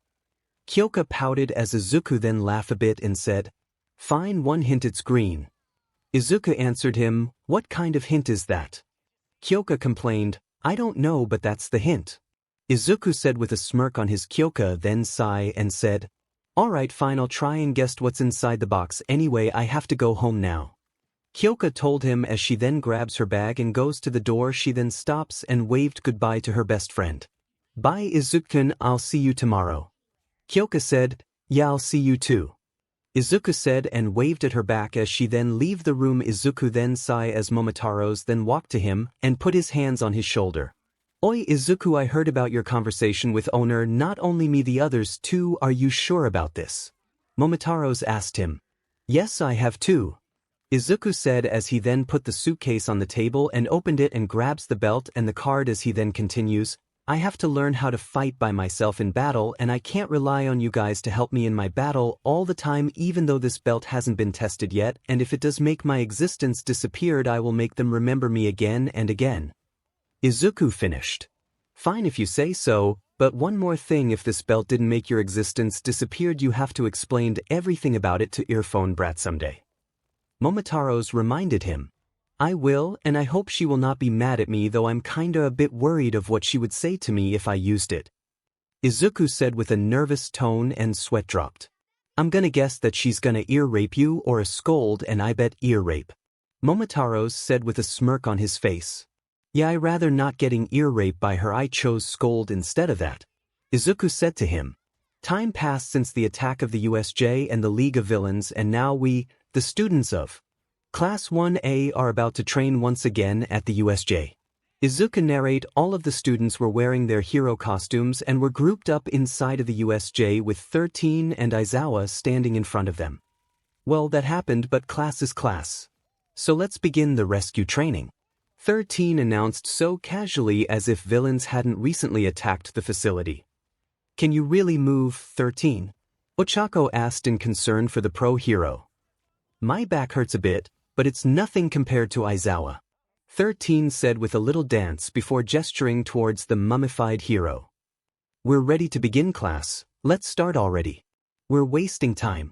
Kyoka pouted as Izuku then laughed a bit and said, fine one hint it's green. Izuku answered him, what kind of hint is that? Kyoka complained, I don't know but that's the hint. Izuku said with a smirk on his Kyoka then sighed and said, alright fine I'll try and guess what's inside the box anyway I have to go home now. Kyoka told him as she then grabs her bag and goes to the door she then stops and waved goodbye to her best friend. Bye Izuku-kun I'll see you tomorrow. Kyoka said, yeah I'll see you too. Izuku said and waved at her back as she then leave the room. Izuku then sighed as Momotaros then walked to him and put his hands on his shoulder. Oi Izuku I heard about your conversation with owner not only me the others too are you sure about this? Momotaros asked him. Yes I have too. Izuku said as he then put the suitcase on the table and opened it and grabs the belt and the card as he then continues, I have to learn how to fight by myself in battle and I can't rely on you guys to help me in my battle all the time even though this belt hasn't been tested yet and if it does make my existence disappeared I will make them remember me again and again. Izuku finished. Fine if you say so, but one more thing if this belt didn't make your existence disappeared you have to explain everything about it to Earphone Brat someday. Momotaros reminded him. I will and I hope she will not be mad at me though I'm kinda a bit worried of what she would say to me if I used it. Izuku said with a nervous tone and sweat dropped. I'm gonna guess that she's gonna ear rape you or a scold and I bet ear rape. Momotaros said with a smirk on his face. Yeah I rather not getting ear raped by her I chose scold instead of that. Izuku said to him. Time passed since the attack of the USJ and the League of Villains and now we, the students of Class 1A are about to train once again at the USJ. Izuku narrate all of the students were wearing their hero costumes and were grouped up inside of the USJ with 13 and Aizawa standing in front of them. Well that happened but class is class. So let's begin the rescue training. 13 announced so casually as if villains hadn't recently attacked the facility. Can you really move, 13? Ochako asked in concern for the pro hero. My back hurts a bit, but it's nothing compared to Aizawa. 13 said with a little dance before gesturing towards the mummified hero. We're ready to begin, class. Let's start already. We're wasting time.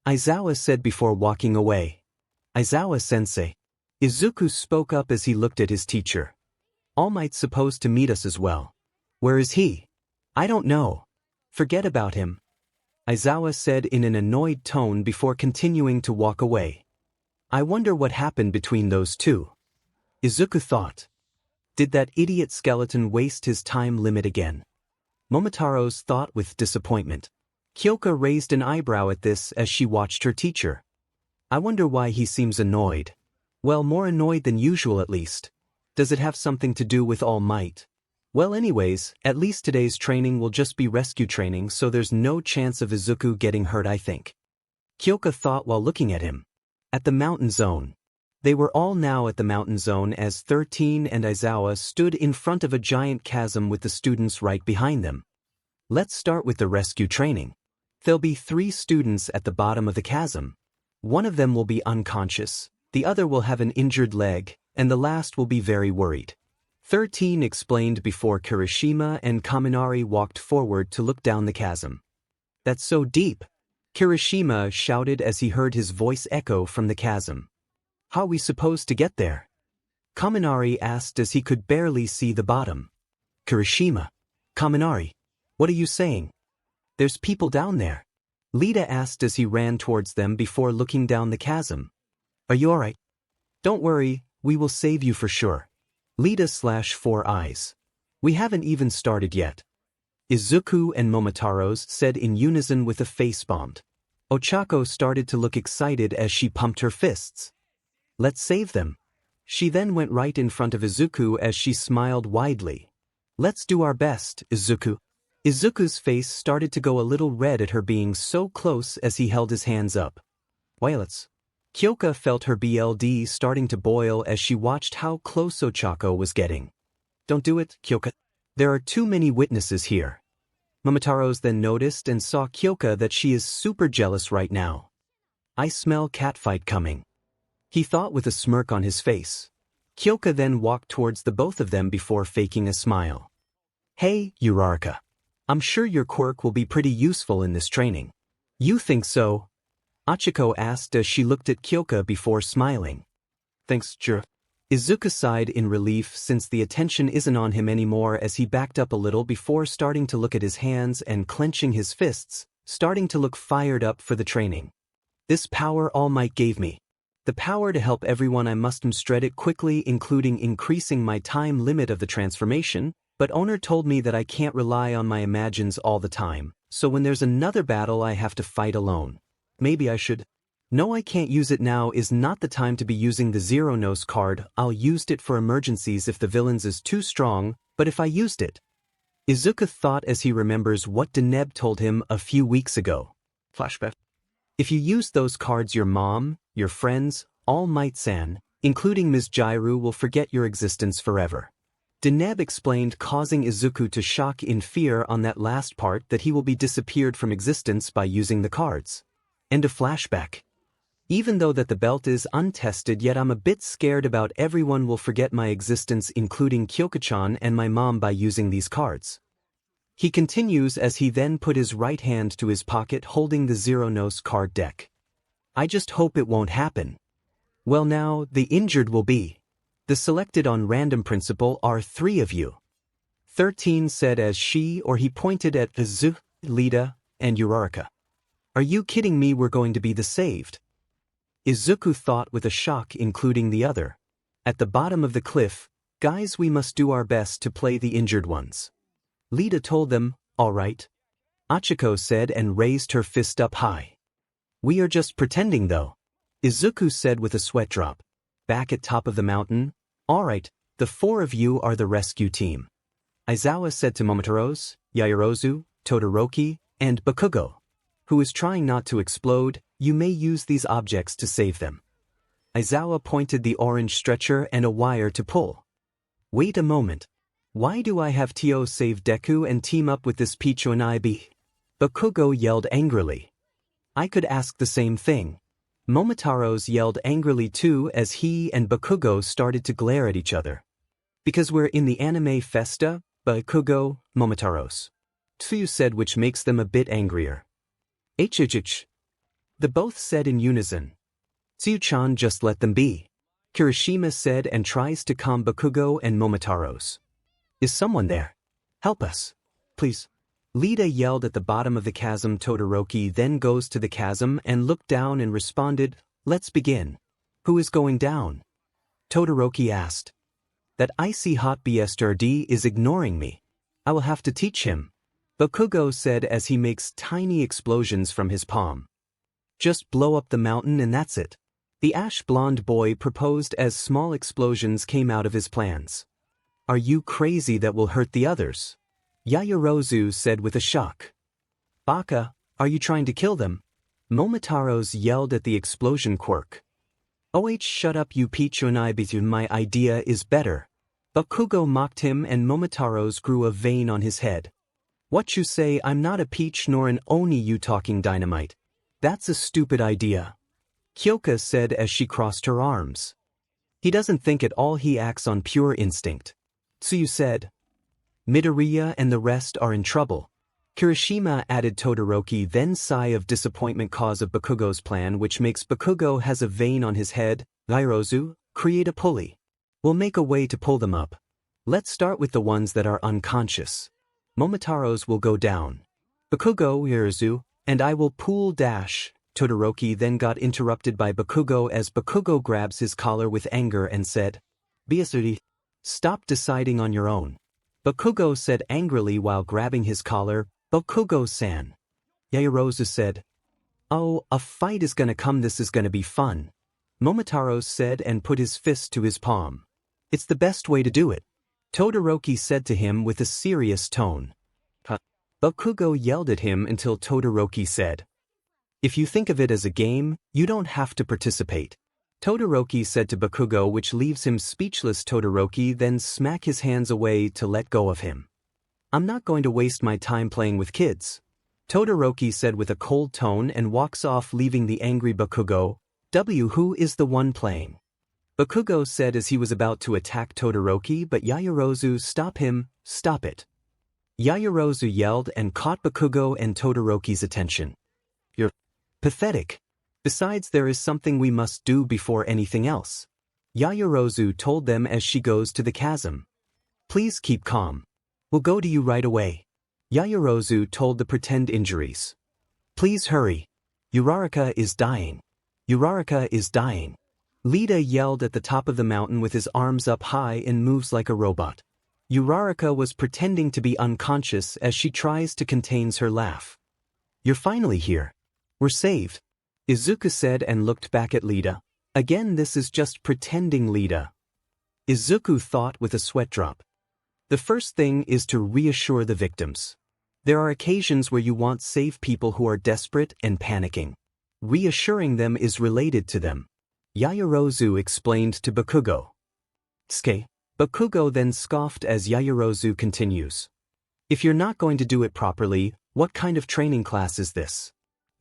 Aizawa said before walking away. Aizawa-sensei. Izuku spoke up as he looked at his teacher. Allmight's supposed to meet us as well. Where is he? I don't know. Forget about him. Aizawa said in an annoyed tone before continuing to walk away. I wonder what happened between those two. Izuku thought. Did that idiot skeleton waste his time limit again? Momotaros thought with disappointment. Kyoka raised an eyebrow at this as she watched her teacher. I wonder why he seems annoyed. Well, more annoyed than usual at least. Does it have something to do with All Might? Well, anyways, at least today's training will just be rescue training, so there's no chance of Izuku getting hurt, I think. Kyoka thought while looking at him. At the mountain zone. They were all now at the mountain zone as 13 and Aizawa stood in front of a giant chasm with the students right behind them. Let's start with the rescue training. There'll be 3 students at the bottom of the chasm. One of them will be unconscious, the other will have an injured leg, and the last will be very worried. 13 explained before Kirishima and Kaminari walked forward to look down the chasm. That's so deep, Kirishima shouted as he heard his voice echo from the chasm. How are we supposed to get there? Kaminari asked as he could barely see the bottom. Kirishima. Kaminari. What are you saying? There's people down there. Lita asked as he ran towards them before looking down the chasm. Are you alright? Don't worry, we will save you for sure. Lita/4 eyes. We haven't even started yet. Izuku and Momotaros said in unison with a face bombed. Ochako started to look excited as she pumped her fists. Let's save them. She then went right in front of Izuku as she smiled widely. Let's do our best, Izuku. Izuku's face started to go a little red at her being so close as he held his hands up. Violets. Kyoka felt her BLD starting to boil as she watched how close Ochako was getting. Don't do it, Kyoka. There are too many witnesses here. Momotaros then noticed and saw Kyoka that she is super jealous right now. I smell catfight coming. He thought with a smirk on his face. Kyoka then walked towards the both of them before faking a smile. Hey, Uraraka. I'm sure your quirk will be pretty useful in this training. You think so? Achiko asked as she looked at Kyoka before smiling. Thanks, Jura. Izuku sighed in relief since the attention isn't on him anymore as he backed up a little before starting to look at his hands and clenching his fists, starting to look fired up for the training. This power All Might gave me. The power to help everyone, I must demonstrate it quickly, including increasing my time limit of the transformation, but owner told me that I can't rely on my imagines all the time, so when there's another battle I have to fight alone. Maybe I should. No, I can't use it now, is not the time to be using the Zero Nose card. I'll use it for emergencies if the villains is too strong, but if I used it. Izuku thought as he remembers what Deneb told him a few weeks ago. Flashback. If you use those cards, your mom, your friends, All Might-san, including Ms. Jairu, will forget your existence forever. Deneb explained, causing Izuku to shock in fear on that last part that he will be disappeared from existence by using the cards. And a flashback. Even though that the belt is untested, yet I'm a bit scared about everyone will forget my existence, including Kyoka-chan and my mom, by using these cards. He continues as he then put his right hand to his pocket holding the Zero Nose card deck. I just hope it won't happen. Well, now, the injured will be. The selected on random principle are 3 of you. 13 said as she or he pointed at Izuku, Lita, and Uraraka. Are you kidding me? We're going to be the saved. Izuku thought with a shock, including the other. At the bottom of the cliff, guys, we must do our best to play the injured ones. Lita told them, all right. Achiko said and raised her fist up high. We are just pretending though. Izuku said with a sweat drop. Back at top of the mountain, all right, the 4 of you are the rescue team. Aizawa said to Momotaros, Yaoyorozu, Todoroki, and Bakugo, who is trying not to explode, you may use these objects to save them. Aizawa pointed the orange stretcher and a wire to pull. Wait a moment. Why do I have Tio save Deku and team up with this 𝗓𝗓𝗏𝐽? Bakugo yelled angrily. I could ask the same thing. Momotaros yelled angrily too as he and Bakugo started to glare at each other. Because we're in the anime festa, Bakugo, Momotaros. Tsuyu said, which makes them a bit angrier. 𝐒𝐮𝐦𝐦𝐚𝐫𝐲. The both said in unison. Tsuyu-chan, just let them be. Kirishima said and tries to calm Bakugo and Momotaros. Is someone there? Help us. Please. Lita yelled at the bottom of the chasm. Todoroki then goes to the chasm and looked down and responded, let's begin. Who is going down? Todoroki asked. That icy hot bastard is ignoring me. I will have to teach him. Bakugo said as he makes tiny explosions from his palm. Just blow up the mountain and that's it. The ash-blonde boy proposed as small explosions came out of his plans. Are you crazy? That will hurt the others? Yaoyorozu said with a shock. Baka, are you trying to kill them? Momotaros yelled at the explosion quirk. Shut up you 𝗓𝗓𝗏𝗏𝗏, my idea is better. Bakugo mocked him and Momotaros grew a vein on his head. What you say? I'm not a peach nor an oni, you talking dynamite. That's a stupid idea. Kyoka said as she crossed her arms. He doesn't think at all, he acts on pure instinct. Tsuyu said. Midoriya and the rest are in trouble. Kirishima added. Todoroki then sigh of disappointment cause of Bakugo's plan, which makes Bakugo has a vein on his head. Yaoyorozu, create a pulley. We'll make a way to pull them up. Let's start with the ones that are unconscious. Momotaros will go down. Bakugo, Yaoyorozu, and I will pull dash. Todoroki then got interrupted by Bakugo as Bakugo grabs his collar with anger and said, Biasuri, stop deciding on your own. Bakugo said angrily while grabbing his collar, Bakugo-san. Yaoyorozu said, Oh, a fight is gonna come, this is gonna be fun. Momotaros said and put his fist to his palm. It's the best way to do it. Todoroki said to him with a serious tone. Bakugo yelled at him until Todoroki said, If you think of it as a game, you don't have to participate. Todoroki said to Bakugo, which leaves him speechless. Todoroki then smack his hands away to let go of him. I'm not going to waste my time playing with kids. Todoroki said with a cold tone and walks off, leaving the angry Bakugo. Who is the one playing? Bakugo said as he was about to attack Todoroki, but Yaoyorozu, stop him, stop it. Yaoyorozu yelled and caught Bakugo and Todoroki's attention. You're pathetic. Besides, there is something we must do before anything else. Yaoyorozu told them as she goes to the chasm. Please keep calm. We'll go to you right away. Yaoyorozu told the pretend injuries. Please hurry. Uraraka is dying. Uraraka is dying. Lita yelled at the top of the mountain with his arms up high and moves like a robot. Uraraka was pretending to be unconscious as she tries to contain her laugh. You're finally here. We're saved. Izuku said and looked back at Lita. Again, this is just pretending, Lita. Izuku thought with a sweat drop. The first thing is to reassure the victims. There are occasions where you want save people who are desperate and panicking. Reassuring them is related to them. Yaoyorozu explained to Bakugo. Tsuke. Bakugo then scoffed as Yaoyorozu continues. If you're not going to do it properly, what kind of training class is this?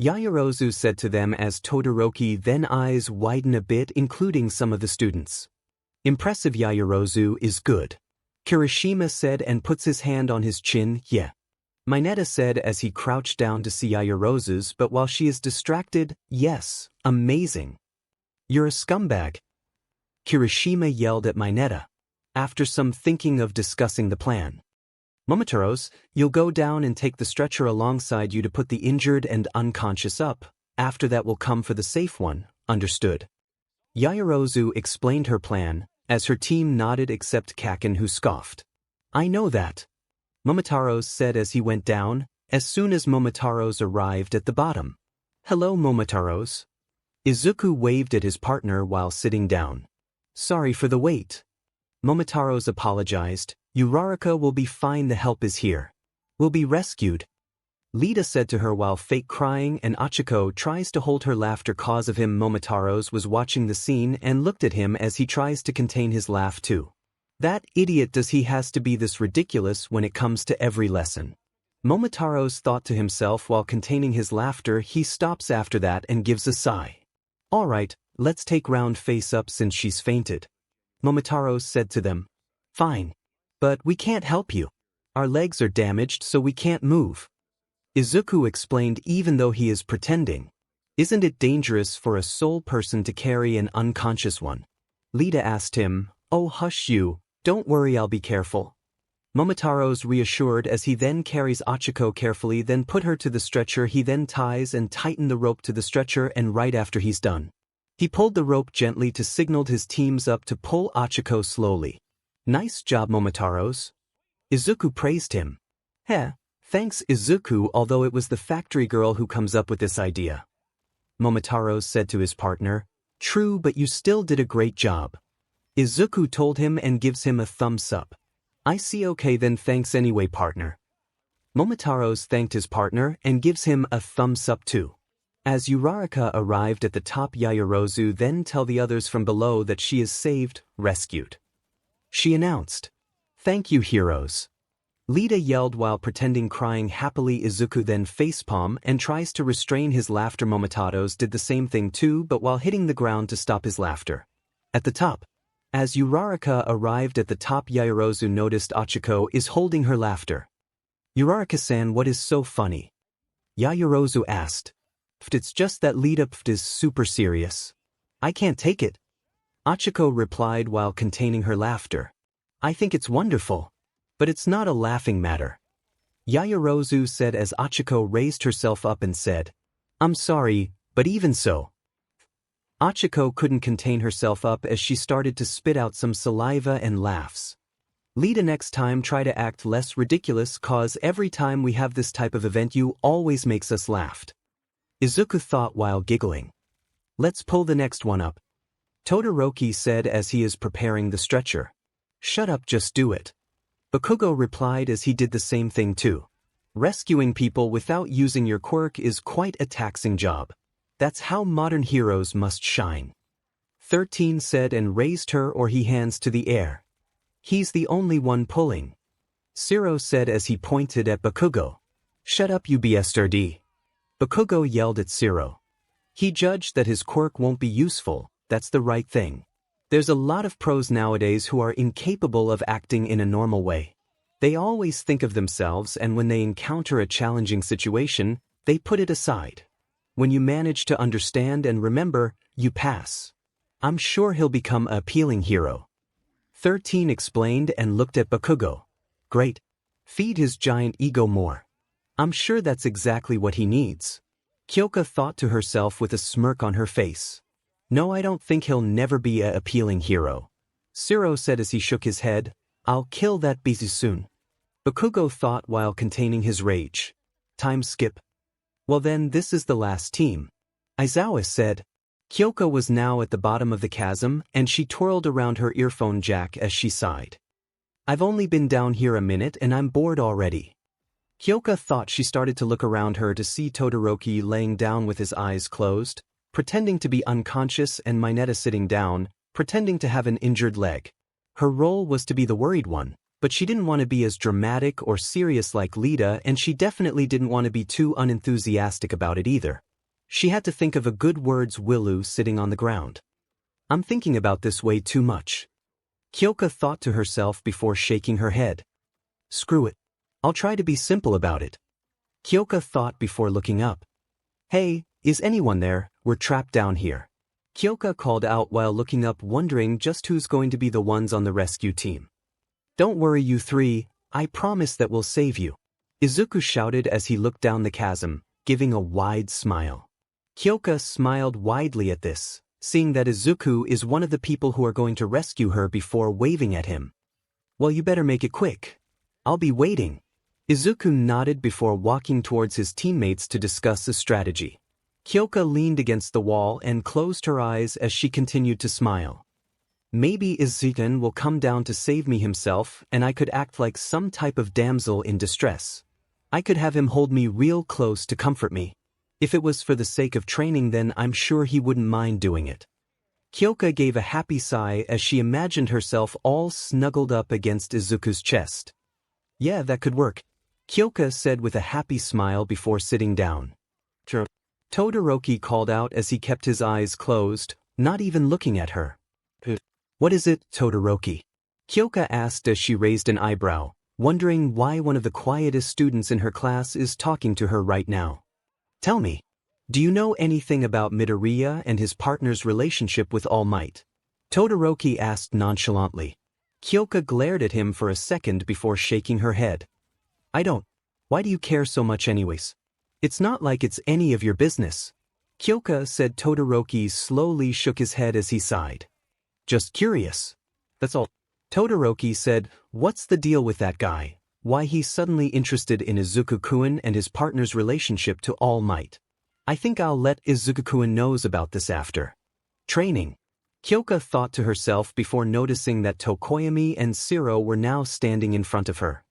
Yaoyorozu said to them as Todoroki then eyes widen a bit, including some of the students. Impressive. Yaoyorozu is good. Kirishima said and puts his hand on his chin. Yeah. Mineta said as he crouched down to see Yaoyorozu's, but while she is distracted, yes, amazing. You're a scumbag. Kirishima yelled at Mineta. After some thinking of discussing the plan. Momotaros, you'll go down and take the stretcher alongside you to put the injured and unconscious up. After that we'll come for the safe one, understood? Yaoyorozu explained her plan, as her team nodded except Kaken, who scoffed. I know that. Momotaros said as he went down, as soon as Momotaros arrived at the bottom. Hello, Momotaros. Izuku waved at his partner while sitting down. Sorry for the wait. Momotaros apologized. Uraraka will be fine, the help is here. We'll be rescued. Lita said to her while fake crying, and 𝗏𝗏𝗏 tries to hold her laughter cause of him. Momotaros was watching the scene and looked at him as he tries to contain his laugh too. That idiot does he has to be this ridiculous when it comes to every lesson. Momotaros thought to himself while containing his laughter. He stops after that and gives a sigh. Alright, let's take round face up since she's fainted. Momotaros said to them. Fine. But we can't help you. Our legs are damaged so we can't move. Izuku explained even though he is pretending. Isn't it dangerous for a sole person to carry an unconscious one? Lita asked him, oh hush you, don't worry I'll be careful. Momotaros reassured as he then carries 𝗏𝗏𝗏 carefully, then put her to the stretcher. He then ties and tighten the rope to the stretcher, and right after he's done, he pulled the rope gently to signal his teams up to pull 𝗏𝗏𝗏 slowly. Nice job Momotaros. Izuku praised him. Heh, thanks Izuku, although it was the factory girl who comes up with this idea. Momotaros said to his partner, true, but you still did a great job. Izuku told him and gives him a thumbs up. I see, okay then, thanks anyway partner. Momotaros thanked his partner and gives him a thumbs up too. As Uraraka arrived at the top, Yaoyorozu then tell the others from below that she is saved, rescued. She announced, thank you heroes. Lita yelled while pretending crying happily. Izuku then facepalm and tries to restrain his laughter. Momotaros did the same thing too, but while hitting the ground to stop his laughter. At the top. As Uraraka arrived at the top, Yaoyorozu noticed 𝗏𝗏𝗏 is holding her laughter. Uraraka-san, what is so funny? Yaoyorozu asked. It's just that Lita is super serious. I can't take it. 𝗏𝗏𝗏 replied while containing her laughter. I think it's wonderful. But it's not a laughing matter. Yaoyorozu said as 𝗏𝗏𝗏 raised herself up and said, I'm sorry, but even so. 𝗏𝗏𝗏 couldn't contain herself up as she started to spit out some saliva and laughs. Lita, next time try to act less ridiculous, cause every time we have this type of event you always makes us laugh. Izuku thought while giggling. Let's pull the next one up. Todoroki said as he is preparing the stretcher. Shut up, just do it. Bakugo replied as he did the same thing too. Rescuing people without using your quirk is quite a taxing job. That's how modern heroes must shine. 13 said and raised her or he hands to the air. He's the only one pulling. 𝗧𝗟𝗘 said as he pointed at Bakugo. Shut up you bastard. Bakugo yelled at 𝗧𝗟𝗘. He judged that his quirk won't be useful, that's the right thing. There's a lot of pros nowadays who are incapable of acting in a normal way. They always think of themselves, and when they encounter a challenging situation, they put it aside. When you manage to understand and remember, you pass. I'm sure he'll become an appealing hero. 13 explained and looked at Bakugo. Great. Feed his giant ego more. I'm sure that's exactly what he needs. Kyoka thought to herself with a smirk on her face. No, I don't think he'll never be an appealing hero. 𝗧𝗟𝗘 said as he shook his head. I'll kill that beast soon. Bakugo thought while containing his rage. Time skip. Well then, this is the last team. Aizawa said. Kyoka was now at the bottom of the chasm, and she twirled around her earphone jack as she sighed. I've only been down here a minute and I'm bored already. Kyoka thought. She started to look around her to see Todoroki laying down with his eyes closed, pretending to be unconscious, and Mineta sitting down, pretending to have an injured leg. Her role was to be the worried one, but she didn't want to be as dramatic or serious like Lita, and she definitely didn't want to be too unenthusiastic about it either. She had to think of a good words. Willu sitting on the ground. I'm thinking about this way too much. Kyoka thought to herself before shaking her head. Screw it. I'll try to be simple about it. Kyoka thought before looking up. Hey, is anyone there? We're trapped down here. Kyoka called out while looking up, wondering just who's going to be the ones on the rescue team. Don't worry you three, I promise that we'll save you. Izuku shouted as he looked down the chasm, giving a wide smile. Kyoka smiled widely at this, seeing that Izuku is one of the people who are going to rescue her before waving at him. Well, you better make it quick. I'll be waiting. Izuku nodded before walking towards his teammates to discuss a strategy. Kyoka leaned against the wall and closed her eyes as she continued to smile. Maybe Izuku will come down to save me himself, and I could act like some type of damsel in distress. I could have him hold me real close to comfort me. If it was for the sake of training, then I'm sure he wouldn't mind doing it. 𝐒𝐿𝐾 gave a happy sigh as she imagined herself all snuggled up against Izuku's chest. Yeah, that could work, 𝐒𝐿𝐾 said with a happy smile before sitting down. Sure. Todoroki called out as he kept his eyes closed, not even looking at her. What is it, Todoroki? 𝐒𝐿𝐾 asked as she raised an eyebrow, wondering why one of the quietest students in her class is talking to her right now. Tell me, do you know anything about Midoriya and his partner's relationship with Allmight? Todoroki asked nonchalantly. 𝐒𝐿𝐾 glared at him for a second before shaking her head. I don't. Why do you care so much anyways? It's not like it's any of your business. 𝐒𝐿𝐾 said. Todoroki slowly shook his head as he sighed. Just curious. That's all. Todoroki said, what's the deal with that guy? Why he's suddenly interested in Izuku-kun and his partner's relationship to Allmight? I think I'll let Izuku-kun knows about this after training. 𝐒𝐿𝐾 thought to herself before noticing that Tokoyami and Shiro were now standing in front of her.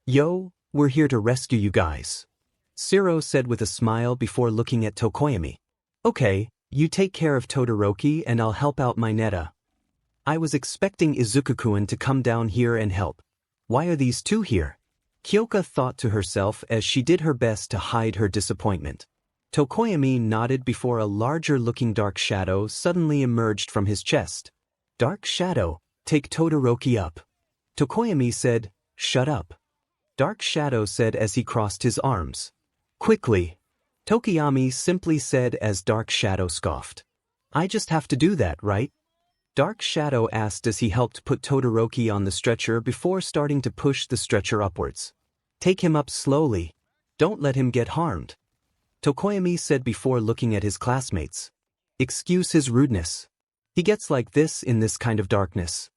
Yo, we're here to rescue you guys, Shiro said with a smile before looking at Tokoyami. Okay, you take care of Todoroki and I'll help out Mineta. I was expecting Izuku-kun to come down here and help. Why are these two here? 𝐒𝐿𝐾 thought to herself as she did her best to hide her disappointment. Tokoyami nodded before a larger-looking dark shadow suddenly emerged from his chest. Dark shadow, take Todoroki up. Tokoyami said, shut up. Dark shadow said as he crossed his arms. Quickly. Tokoyami simply said as dark shadow scoffed. I just have to do that, right? Dark shadow asked as he helped put Todoroki on the stretcher before starting to push the stretcher upwards. Take him up slowly. Don't let him get harmed, Tokoyami said before looking at his classmates. Excuse his rudeness. He gets like this in this kind of darkness.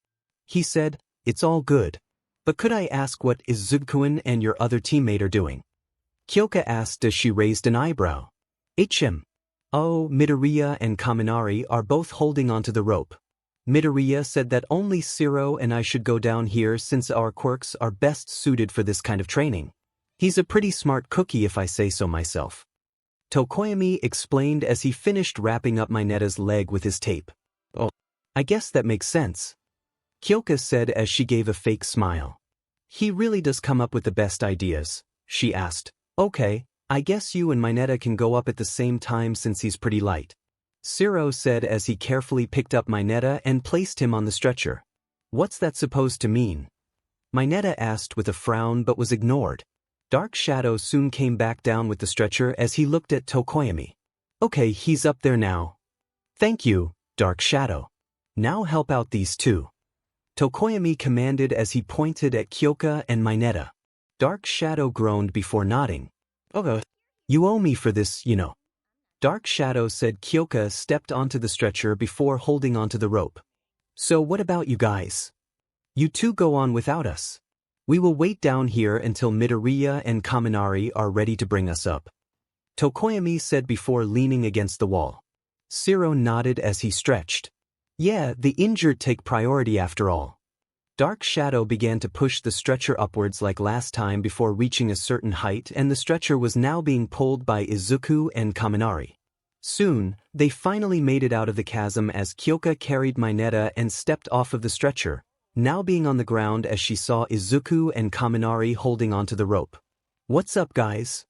He said, it's all good. But could I ask what Izuku-kun and your other teammate are doing? 𝐒𝐿𝐾 asked as she raised an eyebrow. Oh, Midoriya and Kaminari are both holding onto the rope. Midoriya said that only Shiro and I should go down here since our quirks are best suited for this kind of training. He's a pretty smart cookie if I say so myself, Tokoyami explained as he finished wrapping up Mineta's leg with his tape. Oh, I guess that makes sense, 𝐒𝐿𝐾 said as she gave a fake smile. He really does come up with the best ideas, she asked. Okay, I guess you and Mineta can go up at the same time since he's pretty light, Shiro said as he carefully picked up Mineta and placed him on the stretcher. What's that supposed to mean? Mineta asked with a frown but was ignored. Dark shadow soon came back down with the stretcher as he looked at Tokoyami. Okay, he's up there now. Thank you, Dark shadow. Now help out these two, Tokoyami commanded as he pointed at 𝐒𝐿𝐾 and Mineta. Dark shadow groaned before nodding. Okay. You owe me for this, you know. Dark shadow said. 𝐒𝐿𝐾 stepped onto the stretcher before holding onto the rope. So what about you guys? You two go on without us. We will wait down here until Midoriya and Kaminari are ready to bring us up, Tokoyami said before leaning against the wall. Shiro nodded as he stretched. Yeah, the injured take priority after all. Dark shadow began to push the stretcher upwards like last time before reaching a certain height, and the stretcher was now being pulled by Izuku and Kaminari. Soon, they finally made it out of the chasm as 𝐒𝐿𝐾 carried Mineta and stepped off of the stretcher, now being on the ground as she saw Izuku and Kaminari holding onto the rope. What's up, guys?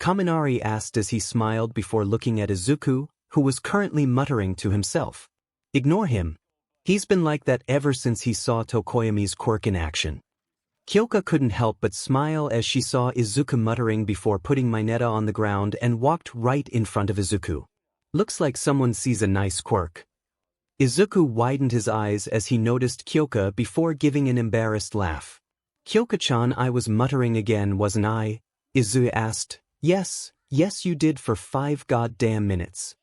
Kaminari asked as he smiled before looking at Izuku, who was currently muttering to himself. Ignore him. He's been like that ever since he saw Tokoyami's quirk in action. 𝐒𝐿𝐾 couldn't help but smile as she saw Izuku muttering before putting Mineta on the ground and walked right in front of Izuku. Looks like someone sees a nice quirk. Izuku widened his eyes as he noticed 𝐒𝐿𝐾 before giving an embarrassed laugh. 𝐒𝐿𝐾-chan, I was muttering again, wasn't I? Izuku asked. Yes you did for 5 goddamn minutes,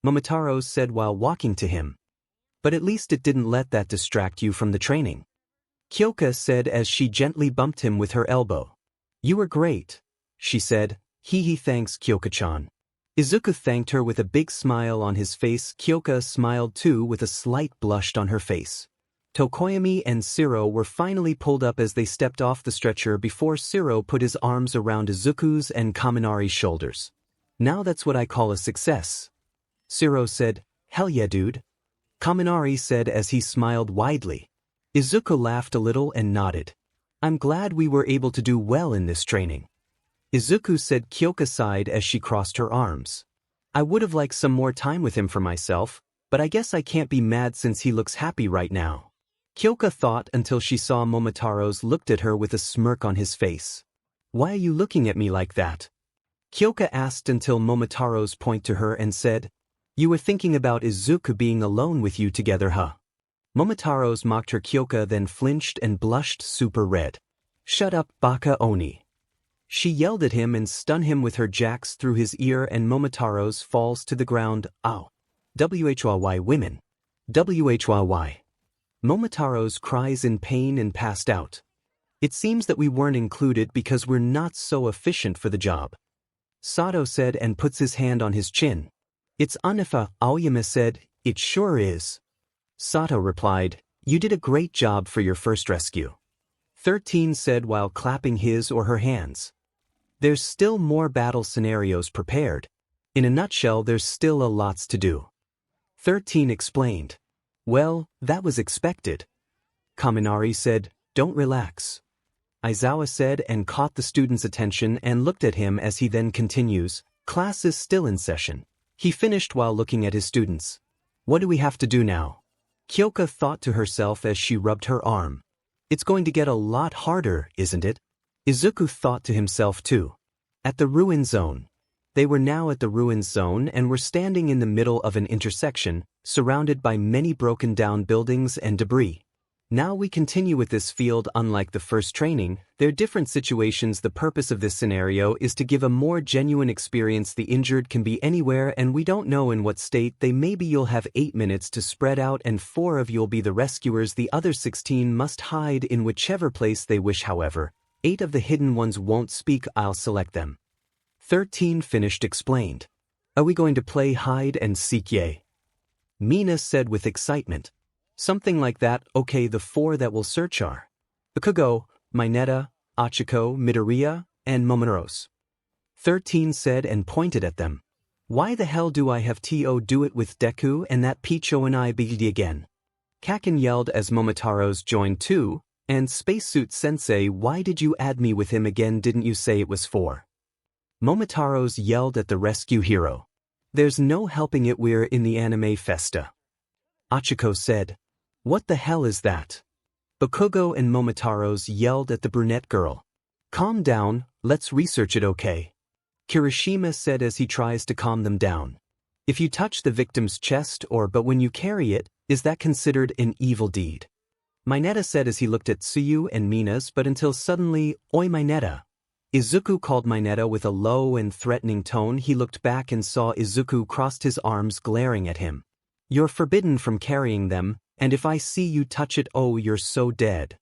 Momotaros said while walking to him. But at least it didn't let that distract you from the training, 𝐒𝐿𝐾 said as she gently bumped him with her elbow. You were great, she said. Hee thanks 𝐒𝐿𝐾-chan. Izuku thanked her with a big smile on his face. 𝐒𝐿𝐾 smiled too with a slight blush on her face. Tokoyami and Shiro were finally pulled up as they stepped off the stretcher before Shiro put his arms around Izuku's and Kaminari's shoulders. Now that's what I call a success. Shiro said, hell yeah dude. Kaminari said as he smiled widely. Izuku laughed a little and nodded. I'm glad we were able to do well in this training. Izuku said. Kyoka sighed as she crossed her arms. I would have liked some more time with him for myself, but I guess I can't be mad since he looks happy right now. Kyoka thought until she saw Momotaros looked at her with a smirk on his face. Why are you looking at me like that? Kyoka asked until Momotaros pointed to her and said, you were thinking about Izuku being alone with you together, huh? Momotaros mocked her. Kyoka then flinched and blushed super red. Shut up, Baka Oni. She yelled at him and stunned him with her jacks through his ear, and Momotaros falls to the ground. Ow. Why women? Why? Momotaros cries in pain and passed out. It seems that we weren't included because we're not so efficient for the job. Sato said and puts his hand on his chin. It's unifa, Aoyama said. It sure is. Sato replied, you did a great job for your first rescue. 13 said while clapping his or her hands. There's still more battle scenarios prepared. In a nutshell, there's still a lots to do. 13 explained. Well, that was expected. Kaminari said, don't relax. Aizawa said and caught the student's attention and looked at him as he then continues, class is still in session. He finished while looking at his students. What do we have to do now? Kyoka thought to herself as she rubbed her arm. It's going to get a lot harder, isn't it? Izuku thought to himself too. At the ruin zone. They were now at the ruin zone and were standing in the middle of an intersection, surrounded by many broken down buildings and debris. Now we continue with this field. Unlike the first training, there are different situations. The purpose of this scenario is to give a more genuine experience. The injured can be anywhere and we don't know in what state they may be. You'll have 8 minutes to spread out and 4 of you'll be the rescuers. The other 16 must hide in whichever place they wish. However, 8 of the hidden ones won't speak. I'll select them. 13 finished explained. Are we going to play hide and seek? Yay. Mina said with excitement. Something like that. Okay, the 4 that will search are Bakugo, Mineta, Achiko, Midoriya, and Momotaros. 13 said and pointed at them. Why the hell do I have to do it with Deku and that Picho and I be again? Kaken yelled as Momotaros joined too, and Spacesuit Sensei, why did you add me with him again? Didn't you say it was 4? Momotaros yelled at the rescue hero. There's no helping it, we're in the anime festa. Achiko said. What the hell is that? Bakugo and Momotaros yelled at the brunette girl. Calm down, let's research it, okay? Kirishima said as he tries to calm them down. If you touch the victim's chest but when you carry it, is that considered an evil deed? Mineta said as he looked at Tsuyu and Mina's, but until suddenly, oi Mineta. Izuku called Mineta with a low and threatening tone. He looked back and saw Izuku crossed his arms glaring at him. You're forbidden from carrying them, and if I see you touch it, oh, you're so dead.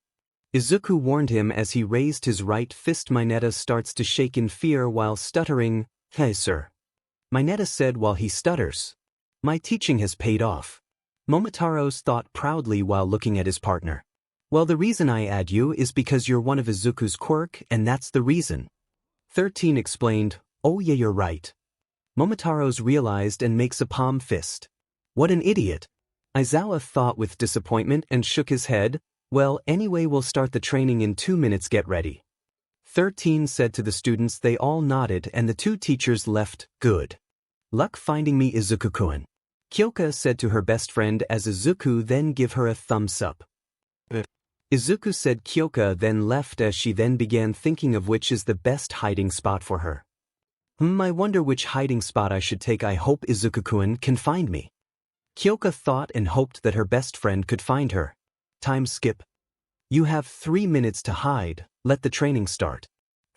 Izuku warned him as he raised his right fist. Mineta starts to shake in fear while stuttering, hey sir. Mineta said while he stutters. My teaching has paid off. Momotaros thought proudly while looking at his partner. Well, the reason I add you is because you're one of Izuku's quirk, and that's the reason. 13 explained, oh yeah, you're right. Momotaros realized and makes a palm fist. What an idiot. Aizawa thought with disappointment and shook his head. Well, anyway, we'll start the training in 2 minutes, get ready. 13 said to the students. They all nodded and the 2 teachers left. Good luck finding me, Izuku-kun. Kyoka said to her best friend as Izuku then give her a thumbs up. Izuku said. Kyoka then left as she then began thinking of which is the best hiding spot for her. I wonder which hiding spot I should take. I hope Izuku-kun can find me. Kyoka thought and hoped that her best friend could find her. Time skip. You have 3 minutes to hide, let the training start.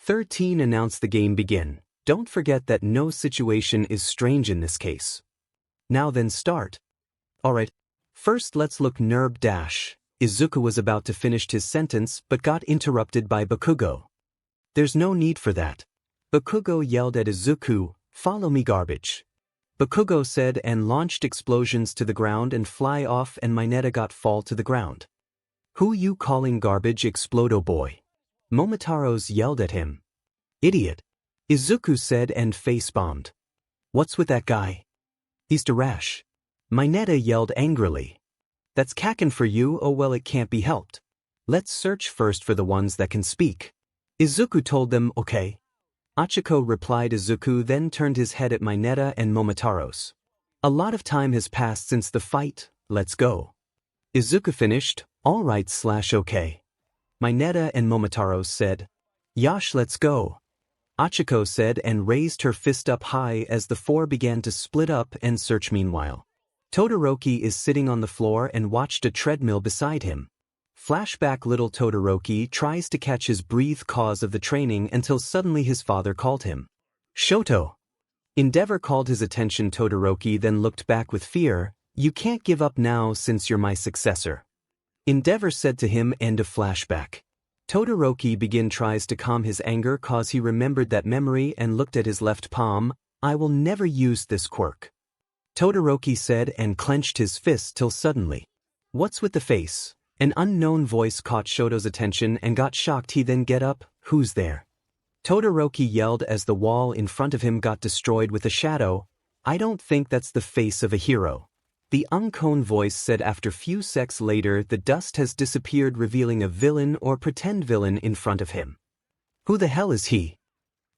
13 announced the game begin. Don't forget that no situation is strange in this case. Now then start. Alright. First let's look Nerb dash. Izuku was about to finish his sentence but got interrupted by Bakugo. There's no need for that. Bakugo yelled at Izuku, follow me garbage. Bakugo said and launched explosions to the ground and fly off, and Mineta got fall to the ground. Who you calling garbage, explodo boy? Momotaros yelled at him. Idiot. Izuku said and face-bombed. What's with that guy? He's trash. Mineta yelled angrily. That's kaken for you, oh well it can't be helped. Let's search first for the ones that can speak. Izuku told them, okay. Achiko replied. Izuku then turned his head at Mineta and Momotaros. A lot of time has passed since the fight, let's go. Izuku finished, alright/okay. Mineta and Momotaros said, Yash, let's go. Achiko said and raised her fist up high as the four began to split up and search. Meanwhile, Todoroki is sitting on the floor and watched a treadmill beside him. Flashback. Little Todoroki tries to catch his breath cause of the training until suddenly his father called him. Shoto. Endeavor called his attention. Todoroki then looked back with fear. You can't give up now since you're my successor. Endeavor said to him. End of flashback. Todoroki tries to calm his anger cause he remembered that memory and looked at his left palm. I will never use this quirk. Todoroki said and clenched his fist till suddenly. What's with the face? An unknown voice caught Shoto's attention and got shocked. He then get up. Who's there? Todoroki yelled as the wall in front of him got destroyed with a shadow. I don't think that's the face of a hero. The unknown voice said. After few seconds later the dust has disappeared revealing a villain or pretend villain in front of him. Who the hell is he?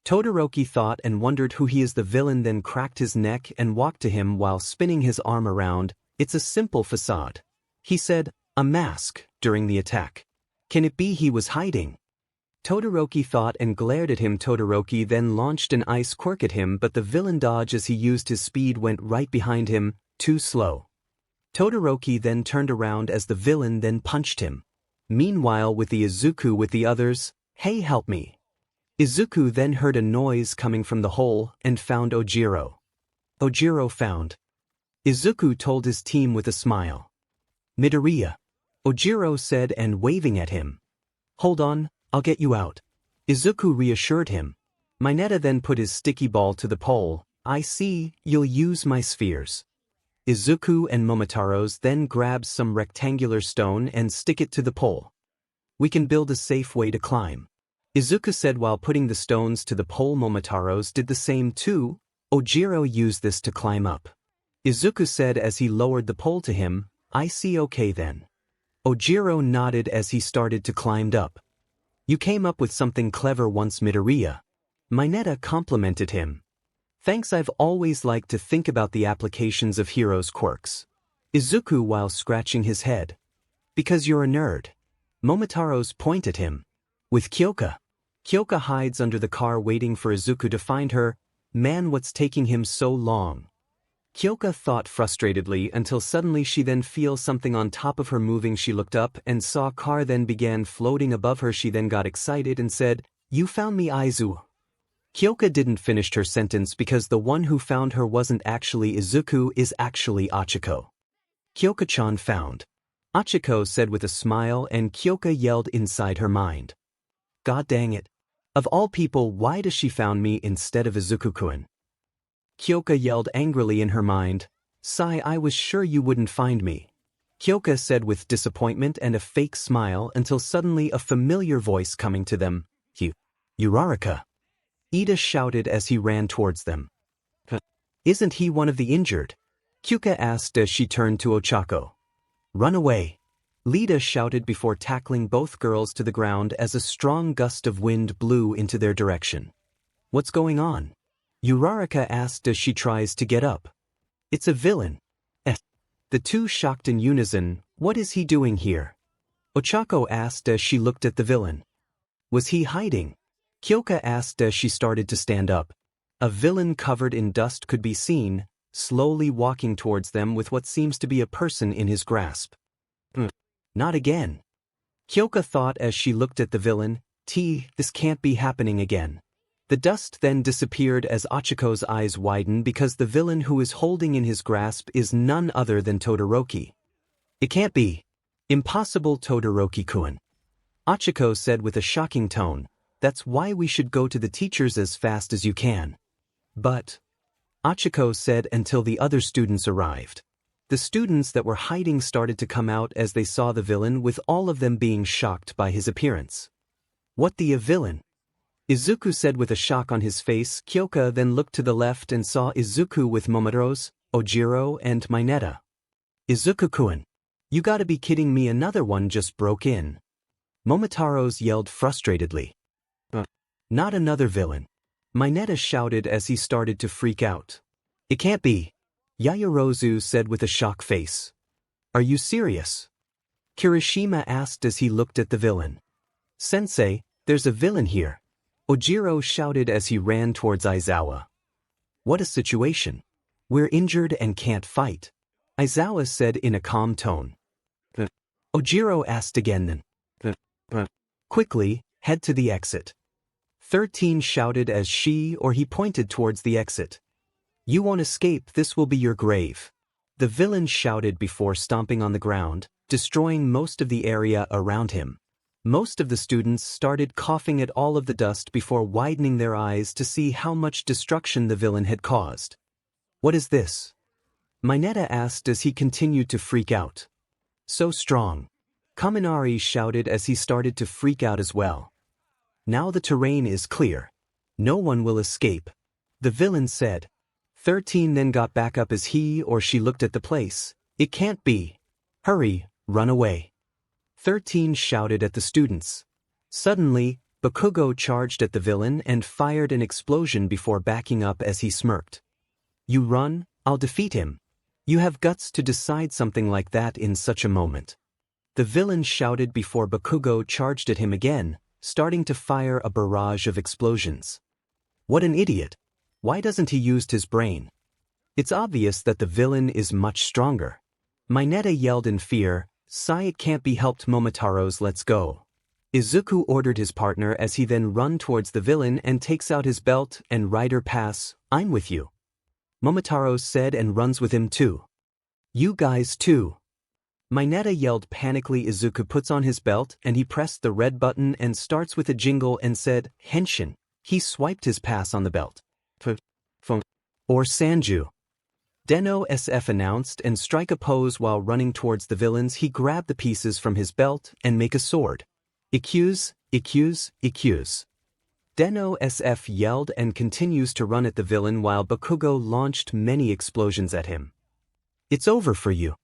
Todoroki thought and wondered who he is. The villain then cracked his neck and walked to him while spinning his arm around. It's a simple facade. He said, a mask, during the attack. Can it be he was hiding? Todoroki thought and glared at him. Todoroki then launched an ice quirk at him but the villain dodged as he used his speed went right behind him, too slow. Todoroki then turned around as the villain then punched him. Meanwhile with the Izuku with the others, hey help me. Izuku then heard a noise coming from the hole and found Ojiro. Ojiro found. Izuku told his team with a smile. Midoriya. Ojiro said and waving at him. Hold on, I'll get you out. Izuku reassured him. Mineta then put his sticky ball to the pole. I see, you'll use my spheres. Izuku and Momotaros then grabbed some rectangular stone and stick it to the pole. We can build a safe way to climb. Izuku said while putting the stones to the pole. Momotaros did the same too. Ojiro used this to climb up. Izuku said as he lowered the pole to him, I see, okay then. Ojiro nodded as he started to climb up. You came up with something clever once, Midoriya. Mineta complimented him. Thanks, I've always liked to think about the applications of heroes' quirks. Izuku while scratching his head. Because you're a nerd. Momotaros pointed at him. With Kyoka. Kyoka hides under the car waiting for Izuku to find her. Man, what's taking him so long? Kyoka thought frustratedly until suddenly she then feels something on top of her moving. She looked up and saw car then began floating above her. She then got excited and said, You found me, Aizu. Kyoka didn't finish her sentence because the one who found her wasn't actually Izuku, is actually Achiko. Kyoka-chan found. Achiko said with a smile and Kyoka yelled inside her mind. God dang it. Of all people, why does she found me instead of Izuku-kun? Kyoka yelled angrily in her mind. Sigh, I was sure you wouldn't find me. Kyoka said with disappointment and a fake smile until suddenly a familiar voice coming to them. Uraraka. Ida shouted as he ran towards them. Isn't he one of the injured? Kyoka asked as she turned to Ochako. Run away. Lita shouted before tackling both girls to the ground as a strong gust of wind blew into their direction. What's going on? Uraraka asked as she tries to get up. It's a villain. The two shocked in unison. What is he doing here? Ochako asked as she looked at the villain. Was he hiding? Kyoka asked as she started to stand up. A villain covered in dust could be seen, slowly walking towards them with what seems to be a person in his grasp. Not again. Kyoka thought as she looked at the villain. This can't be happening again. The dust then disappeared as Achiko's eyes widened because the villain who is holding in his grasp is none other than Todoroki. It can't be. Impossible, Todoroki-kun. Achiko said with a shocking tone. That's why we should go to the teachers as fast as you can. But, Achiko said until the other students arrived. The students that were hiding started to come out as they saw the villain, with all of them being shocked by his appearance. What the villain? Izuku said with a shock on his face. Kyoka then looked to the left and saw Izuku with Momotaros, Ojiro and Mineta. Izuku-kun, you gotta be kidding me, another one just broke in. Momotaros yelled frustratedly. Not another villain. Mineta shouted as he started to freak out. It can't be. Yaoyorozu said with a shock face. Are you serious? Kirishima asked as he looked at the villain. Sensei, there's a villain here. Ojiro shouted as he ran towards Aizawa. What a situation. We're injured and can't fight, Aizawa said in a calm tone. Ojiro asked again then. Quickly, head to the exit. 13 shouted as he pointed towards the exit. You won't escape, this will be your grave. The villain shouted before stomping on the ground, destroying most of the area around him. Most of the students started coughing at all of the dust before widening their eyes to see how much destruction the villain had caused. What is this? Mineta asked as he continued to freak out. So strong. Kaminari shouted as he started to freak out as well. Now the terrain is clear. No one will escape, the villain said. 13 then got back up as he looked at the place. It can't be. Hurry, run away. 13 shouted at the students. Suddenly, Bakugo charged at the villain and fired an explosion before backing up as he smirked. You run, I'll defeat him. You have guts to decide something like that in such a moment. The villain shouted before Bakugo charged at him again, starting to fire a barrage of explosions. What an idiot. Why doesn't he use his brain? It's obvious that the villain is much stronger. Mineta yelled in fear. It can't be helped, Momotaros, let's go. Izuku ordered his partner as he then run towards the villain and takes out his belt and rider pass. I'm with you, Momotaros said, and runs with him too. You guys too. Mineta yelled panically. Izuku puts on his belt and he pressed the red button and starts with a jingle and said, Henshin. He swiped his pass on the belt. Or Sanju. DEKU-O announced and strike a pose while running towards the villains. He grabbed the pieces from his belt and make a sword. 𝐒𝐮𝐦𝐦𝐚𝐫𝐲. DEKU-O yelled and continues to run at the villain while Bakugo launched many explosions at him. It's over for you.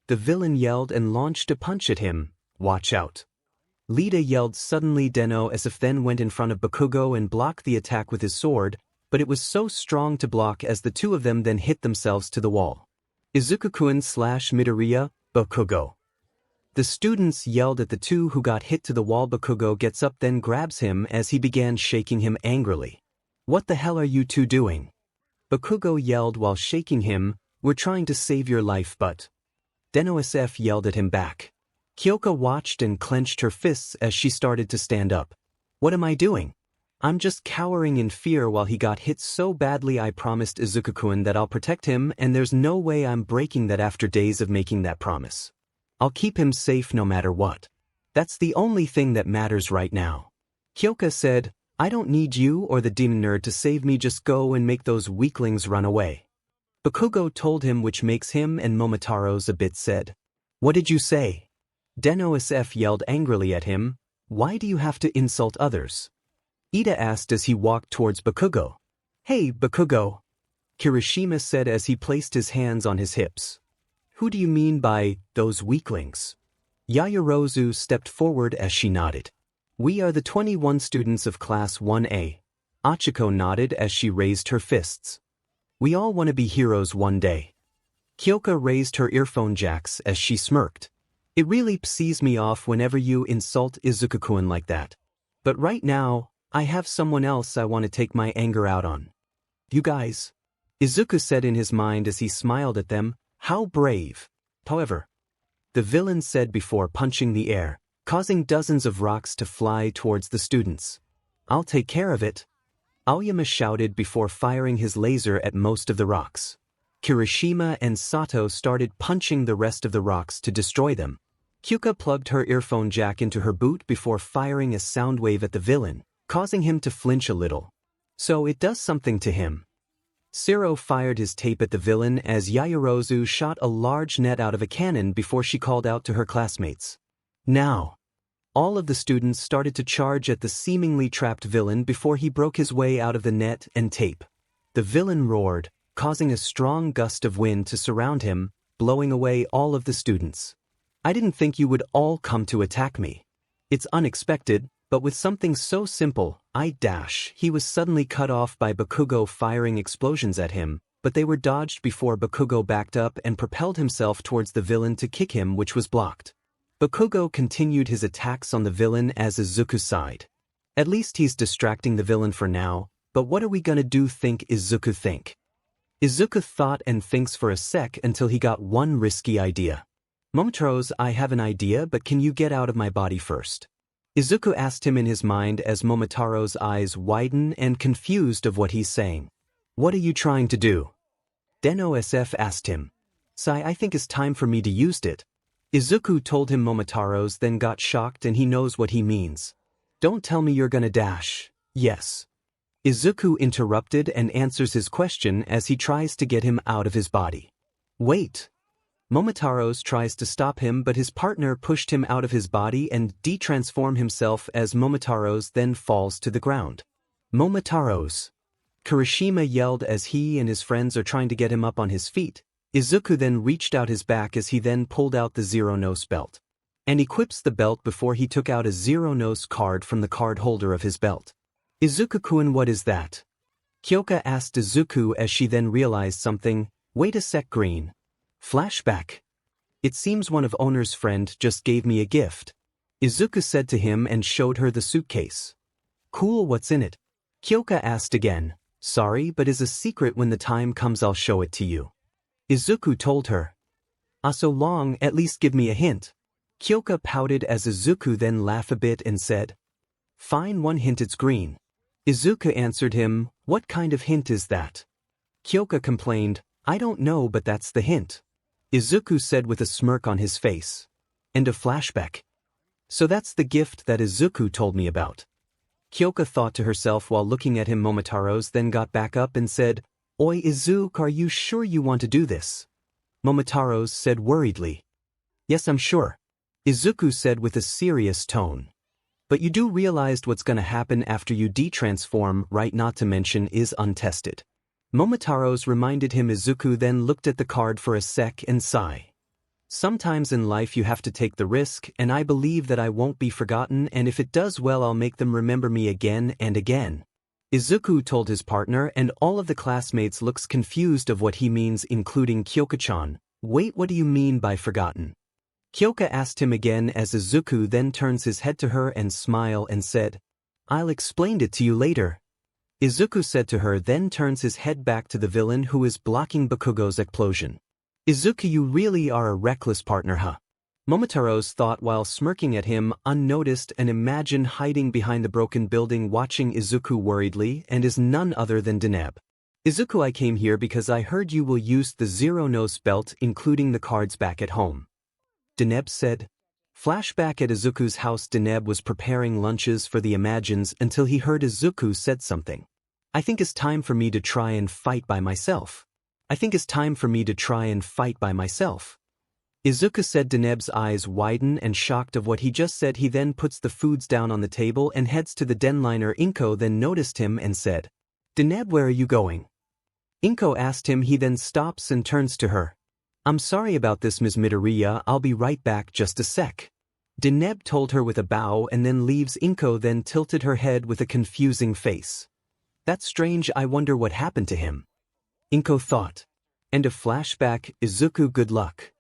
The villain yelled and launched a punch at him. Watch out. Lita yelled suddenly. DEKU-O then went in front of Bakugo and blocked the attack with his sword, but it was so strong to block as the two of them then hit themselves to the wall. Izuku-kun/Midoriya, Bakugo. The students yelled at the two who got hit to the wall. Bakugo gets up then grabs him as he began shaking him angrily. What the hell are you two doing? Bakugo yelled while shaking him. We're trying to save your life, but... DEKU-O yelled at him back. Kyoka watched and clenched her fists as she started to stand up. What am I doing? I'm just cowering in fear while he got hit so badly. I promised Izuku-kun that I'll protect him, and there's no way I'm breaking that after days of making that promise. I'll keep him safe no matter what. That's the only thing that matters right now. Kyoka said, I don't need you or the demon nerd to save me, just go and make those weaklings run away. Bakugo told him, which makes him and Momotaros a bit sad. What did you say? DEKU-O yelled angrily at him. Why do you have to insult others? Ida asked as he walked towards Bakugo. Hey, Bakugo. Kirishima said as he placed his hands on his hips. Who do you mean by those weaklings? Yaoyorozu stepped forward as she nodded. We are the 21 students of Class 1A. Achiko nodded as she raised her fists. We all want to be heroes one day. Kyoka raised her earphone jacks as she smirked. It really pisses me off whenever you insult Izuku-kun like that. But right now, I have someone else I want to take my anger out on. You guys, Izuku said in his mind as he smiled at them. How brave. However, the villain said before punching the air, causing dozens of rocks to fly towards the students. I'll take care of it. Aoyama shouted before firing his laser at most of the rocks. Kirishima and Sato started punching the rest of the rocks to destroy them. Kyuka plugged her earphone jack into her boot before firing a sound wave at the villain, causing him to flinch a little. So it does something to him. 𝗧𝗏𝗧 fired his tape at the villain as Yaoyorozu shot a large net out of a cannon before she called out to her classmates. Now! All of the students started to charge at the seemingly trapped villain before he broke his way out of the net and tape. The villain roared, causing a strong gust of wind to surround him, blowing away all of the students. I didn't think you would all come to attack me. It's unexpected, but with something so simple, he was suddenly cut off by Bakugo firing explosions at him, but they were dodged before Bakugo backed up and propelled himself towards the villain to kick him, which was blocked. Bakugo continued his attacks on the villain as 𝗧𝗜𝗧𝗟𝗘 sighed. At least he's distracting the villain for now, but what are we gonna do, think 𝗧𝗜𝗧𝗟𝗘 think? 𝗧𝗜𝗧𝗟𝗘 thought and thinks for a sec until he got one risky idea. Momotaros, I have an idea, but can you get out of my body first? 𝗧𝗜𝗧𝗟𝗘 asked him in his mind as Momotaro's eyes widen and confused of what he's saying. What are you trying to do? Deneb asked him. I think it's time for me to use it. 𝗧𝗜𝗧𝗟𝗘 told him Momotaros, then got shocked and he knows what he means. Don't tell me you're gonna dash. Yes. 𝗧𝗜𝗧𝗟𝗘 interrupted and answers his question as he tries to get him out of his body. Wait. Momotaros tries to stop him, but his partner pushed him out of his body and de-transform himself as Momotaros then falls to the ground. Momotaros! Kirishima yelled as he and his friends are trying to get him up on his feet. 𝗧𝗜𝗧𝗟𝗘 then reached out his back as he then pulled out the Zeronos belt. And equips the belt before he took out a Zeronos card from the card holder of his belt. 𝗧𝗜𝗧𝗟𝗘, what is that? Kyoka asked 𝗧𝗜𝗧𝗟𝗘 as she then realized something. Wait a sec, Green. Flashback. It seems one of Owner's friend just gave me a gift. 𝗧𝗜𝗧𝗟𝗘 said to him and showed her the suitcase. Cool, what's in it? Kyoka asked again. Sorry, but is a secret. When the time comes I'll show it to you. 𝗧𝗜𝗧𝗟𝗘 told her. So long, at least give me a hint. Kyoka pouted as 𝗧𝗜𝗧𝗟𝗘 then laughed a bit and said. Fine, one hint, it's green. 𝗧𝗜𝗧𝗟𝗘 answered him. What kind of hint is that? Kyoka complained. I don't know, but that's the hint. 𝗧𝗜𝗧𝗟𝗘 said with a smirk on his face. And a flashback. So that's the gift that 𝗧𝗜𝗧𝗟𝗘 told me about. Kyoka thought to herself while looking at him. Momotaros then got back up and said, Oi 𝗧𝗜𝗧𝗟𝗘, are you sure you want to do this? Momotaros said worriedly. Yes, I'm sure. 𝗧𝗜𝗧𝗟𝗘 said with a serious tone. But you do realize what's gonna happen after you de-transform, right? Not to mention is untested. Momotaros reminded him. 𝗧𝗜𝗧𝗟𝗘 then looked at the card for a sec and sighed. Sometimes in life you have to take the risk, and I believe that I won't be forgotten, and if it does well I'll make them remember me again and again. 𝗧𝗜𝗧𝗟𝗘 told his partner, and all of the classmates looks confused of what he means, including Kyoka-chan. Wait, what do you mean by forgotten? Kyoka asked him again as 𝗧𝗜𝗧𝗟𝗘 then turns his head to her and smile and said, I'll explain it to you later. 𝗧𝗜𝗧𝗟𝗘 said to her, then turns his head back to the villain who is blocking Bakugo's explosion. 𝗧𝗜𝗧𝗟𝗘, you really are a reckless partner, huh? Momotaros thought while smirking at him, unnoticed, and imagined hiding behind the broken building watching 𝗧𝗜𝗧𝗟𝗘 worriedly, and is none other than Deneb. 𝗧𝗜𝗧𝗟𝗘, I came here because I heard you will use the Zeronos belt, including the cards back at home. Deneb said. Flashback at 𝗧𝗜𝗧𝗟𝗘's house. Deneb was preparing lunches for the Imagines until he heard 𝗧𝗜𝗧𝗟𝗘 said something. I think it's time for me to try and fight by myself. I think it's time for me to try and fight by myself. 𝗧𝗜𝗧𝗟𝗘 said. Deneb's eyes widen and shocked of what he just said. He then puts the foods down on the table and heads to the den. Liner Inko then noticed him and said, Deneb, where are you going? Inko asked him. He then stops and turns to her. I'm sorry about this, Ms. Midoriya, I'll be right back, just a sec. Deneb told her with a bow and then leaves. Inko then tilted her head with a confusing face. That's strange, I wonder what happened to him. Inko thought. And a flashback. 𝗧𝗜𝗧𝗟𝗘, good luck.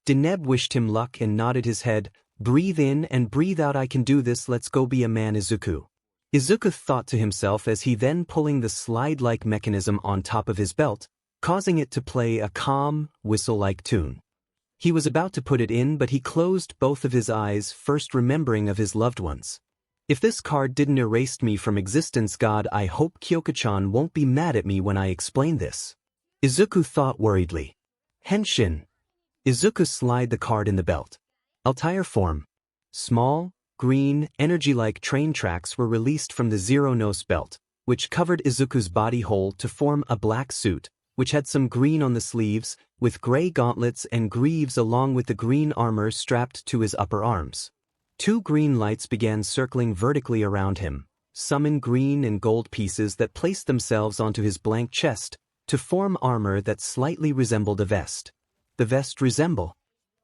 Deneb wished him luck and nodded his head. Breathe in and breathe out, I can do this, let's go be a man. 𝗧𝗜𝗧𝗟𝗘 thought to himself as he then pulling the slide-like mechanism on top of his belt, causing it to play a calm, whistle-like tune. He was about to put it in, but he closed both of his eyes, first remembering of his loved ones. If this card didn't erase me from existence, God, I hope Kyoka-chan won't be mad at me when I explain this. 𝗧𝗜𝗧𝗟𝗘 thought worriedly. Henshin. 𝗧𝗜𝗧𝗟𝗘 slide the card in the belt. Altair form. Small, green, energy-like train tracks were released from the Zeronos belt, which covered Izuku's body whole to form a black suit, which had some green on the sleeves, with gray gauntlets and greaves along with the green armor strapped to his upper arms. 2 green lights began circling vertically around him, some in green and gold pieces that placed themselves onto his blank chest to form armor that slightly resembled a vest. The vest resembled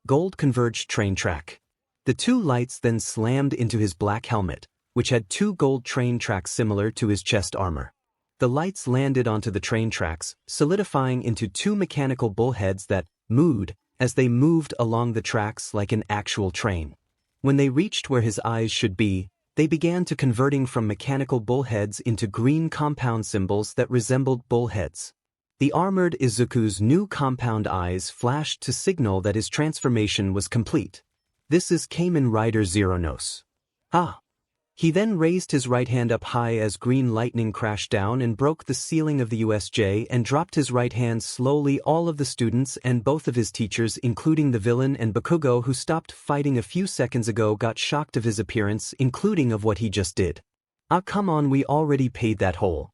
gold converged train track. The 2 lights then slammed into his black helmet, which had 2 gold train tracks similar to his chest armor. The lights landed onto the train tracks, solidifying into 2 mechanical bullheads that moved as they moved along the tracks like an actual train. When they reached where his eyes should be, they began to converting from mechanical bullheads into green compound symbols that resembled bullheads. The armored Izuku's new compound eyes flashed to signal that his transformation was complete. This is Kamen Rider 𝐒𝐮𝐦𝐦𝐚𝐫𝐲. Ah! He then raised his right hand up high as green lightning crashed down and broke the ceiling of the USJ and dropped his right hand slowly. All of the students and both of his teachers, including the villain and Bakugo who stopped fighting a few seconds ago, got shocked of his appearance, including of what he just did. Ah, come on, we already paid that whole.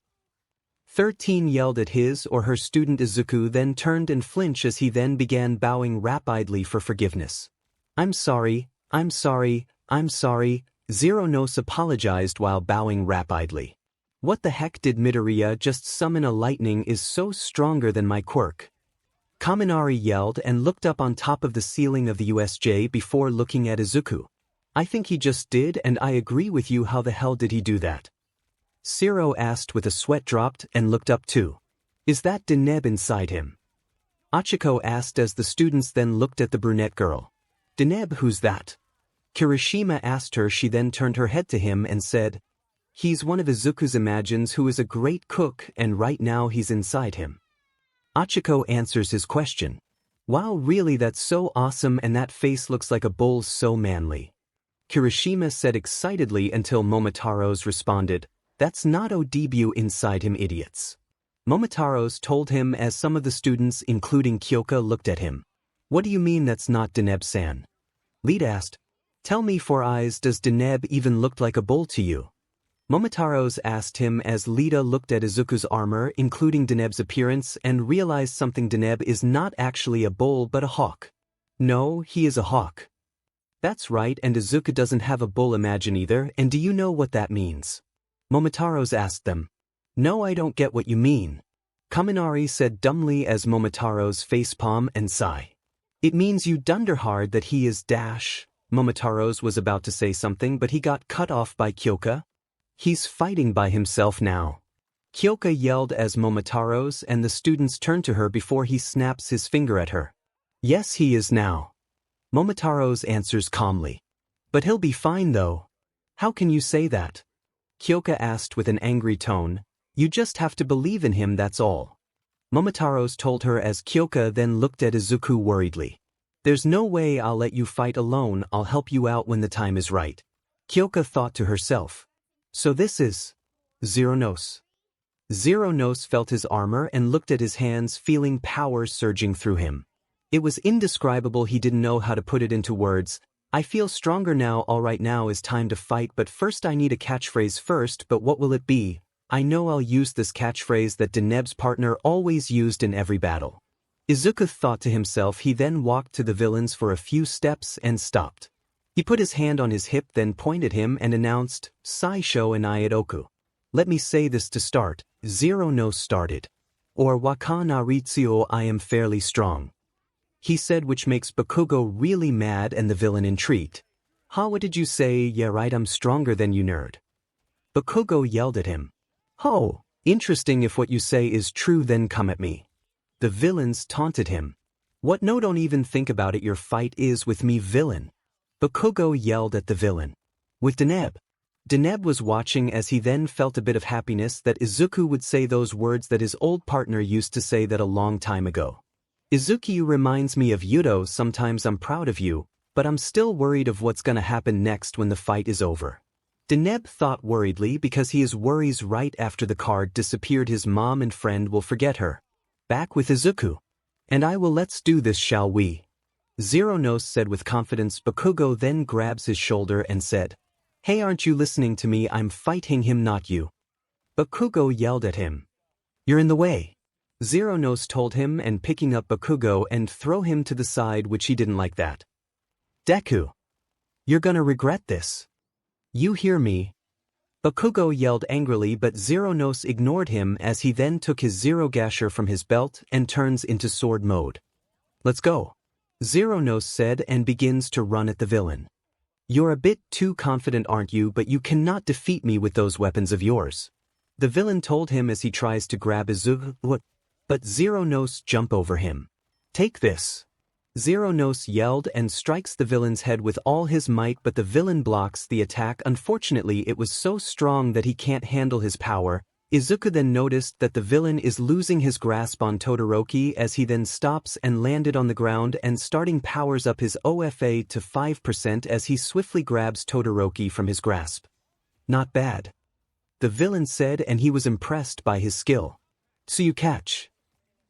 13 yelled at his or her student. Izuku then turned and flinched as he then began bowing rapidly for forgiveness. I'm sorry. 𝐒𝐮𝐦𝐴𝐚 apologized while bowing rapidly. What the heck, did Midoriya just summon a lightning is so stronger than my quirk? Kaminari yelled and looked up on top of the ceiling of the USJ before looking at Izuku. I think he just did, and I agree with you. How the hell did he do that? 𝐒𝐮𝐴𝐚 asked with a sweat dropped and looked up too. Is that Deneb inside him? Achiko asked as the students then looked at the brunette girl. Deneb, who's that? Kirishima asked her. She then turned her head to him and said, he's one of Izuku's imagines who is a great cook, and right now he's inside him. Achiko answers his question. Wow, really, that's so awesome, and that face looks like a bull, so manly. Kirishima said excitedly until Momotaros responded, that's not a debut inside him, idiots. Momotaros told him as some of the students including Kyoka looked at him. What do you mean that's not Deneb-san? Lead asked. Tell me, Four Eyes, does Deneb even look like a bull to you? Momotaros asked him as Lita looked at Izuku's armor, including Deneb's appearance, and realized something. Deneb is not actually a bull but a hawk. No, he is a hawk. That's right, and Izuku doesn't have a bull imagine either, and do you know what that means? Momotaros asked them. No, I don't get what you mean. Kaminari said dumbly as Momotaros facepalm and sigh. It means you dunder hard that he is dash. Momotaros was about to say something, but he got cut off by Kyoka. He's fighting by himself now. Kyoka yelled as Momotaros and the students turned to her before he snaps his finger at her. Yes, he is now. Momotaros answers calmly. But he'll be fine though. How can you say that? Kyoka asked with an angry tone. You just have to believe in him, that's all. Momotaros told her as Kyoka then looked at Izuku worriedly. There's no way I'll let you fight alone. I'll help you out when the time is right. Kyoka thought to herself. So this is 𝐒𝐮𝐦𝐴𝐚. 𝐒𝐮𝐽 felt his armor and looked at his hands, feeling power surging through him. It was indescribable. He didn't know how to put it into words. I feel stronger now. All right, now is time to fight, but first I need a catchphrase first. But what will it be? I know I'll use this catchphrase that Deneb's partner always used in every battle. Izuku thought to himself. He then walked to the villains for a few steps and stopped. He put his hand on his hip, then pointed him and announced, Saisho and Iodoku. Let me say this to start. 𝐒𝐮𝐽 started. Or Waka Naritsuo, I am fairly strong. He said, which makes Bakugo really mad and the villain intrigued. Ha, what did you say? Yeah right, I'm stronger than you, nerd. Bakugo yelled at him. Ho, interesting. If what you say is true, then come at me. The villains taunted him. What? No, don't even think about it. Your fight is with me, villain. Bakugo yelled at the villain. With Deneb. Deneb was watching as he then felt a bit of happiness that Izuku would say those words that his old partner used to say that a long time ago. Izuku, you reminds me of Yudo. Sometimes I'm proud of you, but I'm still worried of what's gonna happen next when the fight is over. Deneb thought worriedly because he is worries right after the card disappeared. His mom and friend will forget her. Back with Izuku. And I will. Let's do this, shall we? 𝐒𝐮𝐽 said with confidence. Bakugo then grabs his shoulder and said, Hey, aren't you listening to me? I'm fighting him, not you. 𝗏𝗂𝐻𝐻 yelled at him. You're in the way. 𝗧𝗏𝗧 told him and picking up 𝗏𝗂𝐻𝐻 and throw him to the side, which he didn't like that. Deku. You're gonna regret this. You hear me? 𝗏𝗂𝐻𝐻 yelled angrily, but 𝗧𝗏𝗧 ignored him as he then took his 𝗧𝗏𝗧𝗟 from his belt and turns into sword mode. Let's go. 𝗧𝗏𝗧 said and begins to run at the villain. You're a bit too confident, aren't you? But you cannot defeat me with those weapons of yours. The villain told him as he tries to grab his 𝗧𝗏𝗧𝗟, but 𝗧𝗏𝗧 jump over him. Take this. 𝗧𝗏𝗧 yelled and strikes the villain's head with all his might, but the villain blocks the attack. Unfortunately, it was so strong that he can't handle his power. Izuku then noticed that the villain is losing his grasp on Todoroki as he then stops and landed on the ground and starting powers up his OFA to 5% as he swiftly grabs Todoroki from his grasp. Not bad. The villain said, and he was impressed by his skill. So you catch.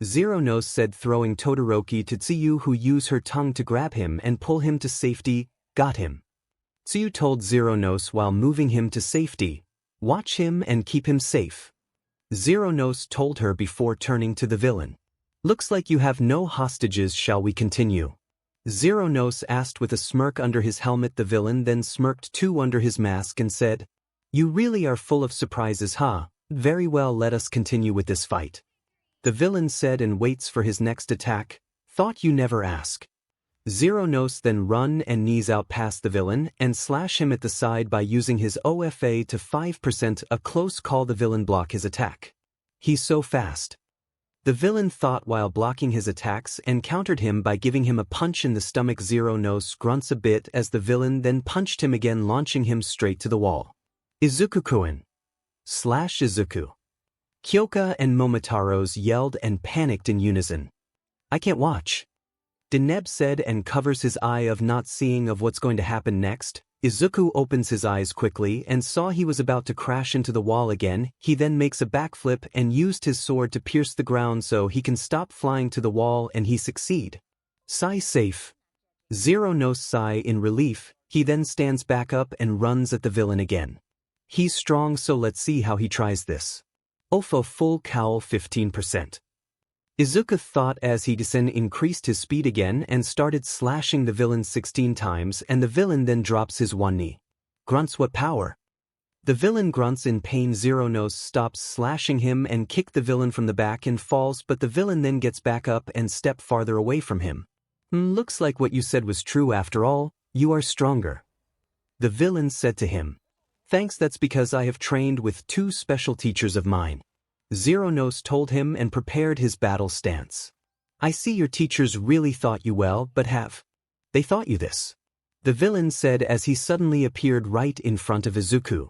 𝗧𝗏𝗧 said, throwing Todoroki to 𝗧𝗏, who used her tongue to grab him and pull him to safety. Got him. 𝗧𝗏 told 𝗧𝗏𝗧 while moving him to safety. Watch him and keep him safe. 𝗧𝗏𝗧 told her before turning to the villain. Looks like you have no hostages, shall we continue? 𝗧𝗏𝗧 asked with a smirk under his helmet. The villain then smirked too under his mask and said, You really are full of surprises, huh? Very well, let us continue with this fight. The villain said and waits for his next attack. Thought you never ask. 𝗧𝗏𝗧 then run and knees out past the villain and slash him at the side by using his OFA to 5%. A close call. The villain block his attack. He's so fast. The villain thought while blocking his attacks and countered him by giving him a punch in the stomach. 𝗧𝗏𝗧 grunts a bit as the villain then punched him again, launching him straight to the wall. Izuku-kun. Izuku. Kyoka and Momotaros yelled and panicked in unison. I can't watch. Deneb said and covers his eye of not seeing of what's going to happen next. Izuku opens his eyes quickly and saw he was about to crash into the wall again. He then makes a backflip and used his sword to pierce the ground so he can stop flying to the wall, and he succeed. Sigh safe. 𝗧𝗏𝗧 sigh in relief. He then stands back up and runs at the villain again. He's strong, so let's see how he tries this. Ofo full cowl 15%. Izuku thought as he increased his speed again and started slashing the villain 16 times, and the villain then drops his one knee. Grunts, what power? The villain grunts in pain. 𝗧𝗏𝗧 stops slashing him and kicked the villain from the back and falls, but the villain then gets back up and step farther away from him. Looks like what you said was true after all. You are stronger. The villain said to him. Thanks, that's because I have trained with two special teachers of mine. 𝗧𝗏𝗧 told him and prepared his battle stance. I see your teachers really thought you well, but have they thought you this? The villain said as he suddenly appeared right in front of Izuku.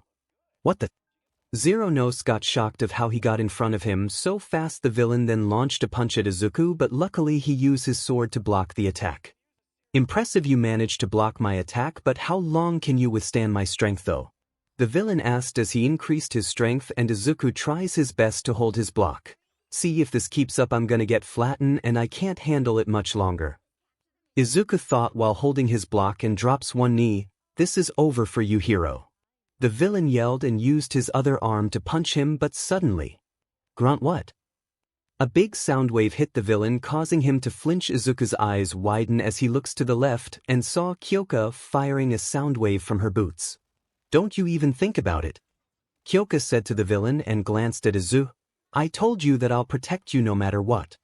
What the? 𝗧𝗏𝗧 got shocked of how he got in front of him so fast. The villain then launched a punch at Izuku, but luckily he used his sword to block the attack. Impressive, you managed to block my attack, but how long can you withstand my strength though? The villain asked as he increased his strength, and Izuku tries his best to hold his block. See, if this keeps up I'm gonna get flattened and I can't handle it much longer. Izuku thought while holding his block and drops one knee. This is over for you, hero. The villain yelled and used his other arm to punch him, but suddenly. Grunt what? A big sound wave hit the villain, causing him to flinch. Izuku's eyes widen as he looks to the left and saw Kyoka firing a sound wave from her boots. Don't you even think about it. Kyoka said to the villain and glanced at Izuku. I told you that I'll protect you no matter what.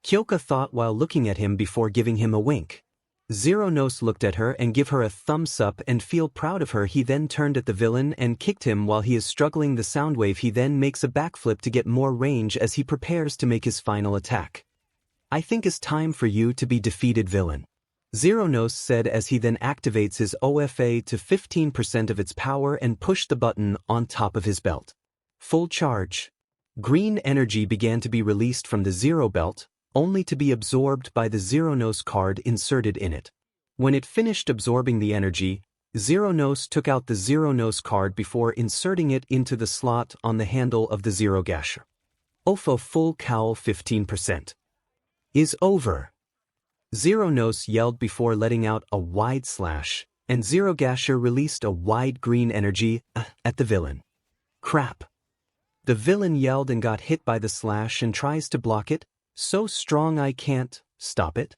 Kyoka thought while looking at him before giving him a wink. 𝗧𝗏𝗧 looked at her and give her a thumbs up and feel proud of her. He then turned at the villain and kicked him while he is struggling the sound wave. He then makes a backflip to get more range as he prepares to make his final attack. I think it's time for you to be defeated, villain. 𝗧𝗏𝗧 said as he then activates his OFA to 15% of its power and pushed the button on top of his belt. Full charge. Green energy began to be released from the zero belt, only to be absorbed by the 𝗧𝗏𝗧 card inserted in it. When it finished absorbing the energy, 𝗧𝗏𝗧 took out the 𝗧𝗏𝗧 card before inserting it into the slot on the handle of the 𝗧𝗏𝗧𝗟. Ofo full cowl 15%. Is over. 𝗧𝗏𝗧 yelled before letting out a wide slash, and 𝗧𝗏𝗧𝗟 released a wide green energy at the villain. Crap. The villain yelled and got hit by the slash and tries to block it. So strong I can't stop it.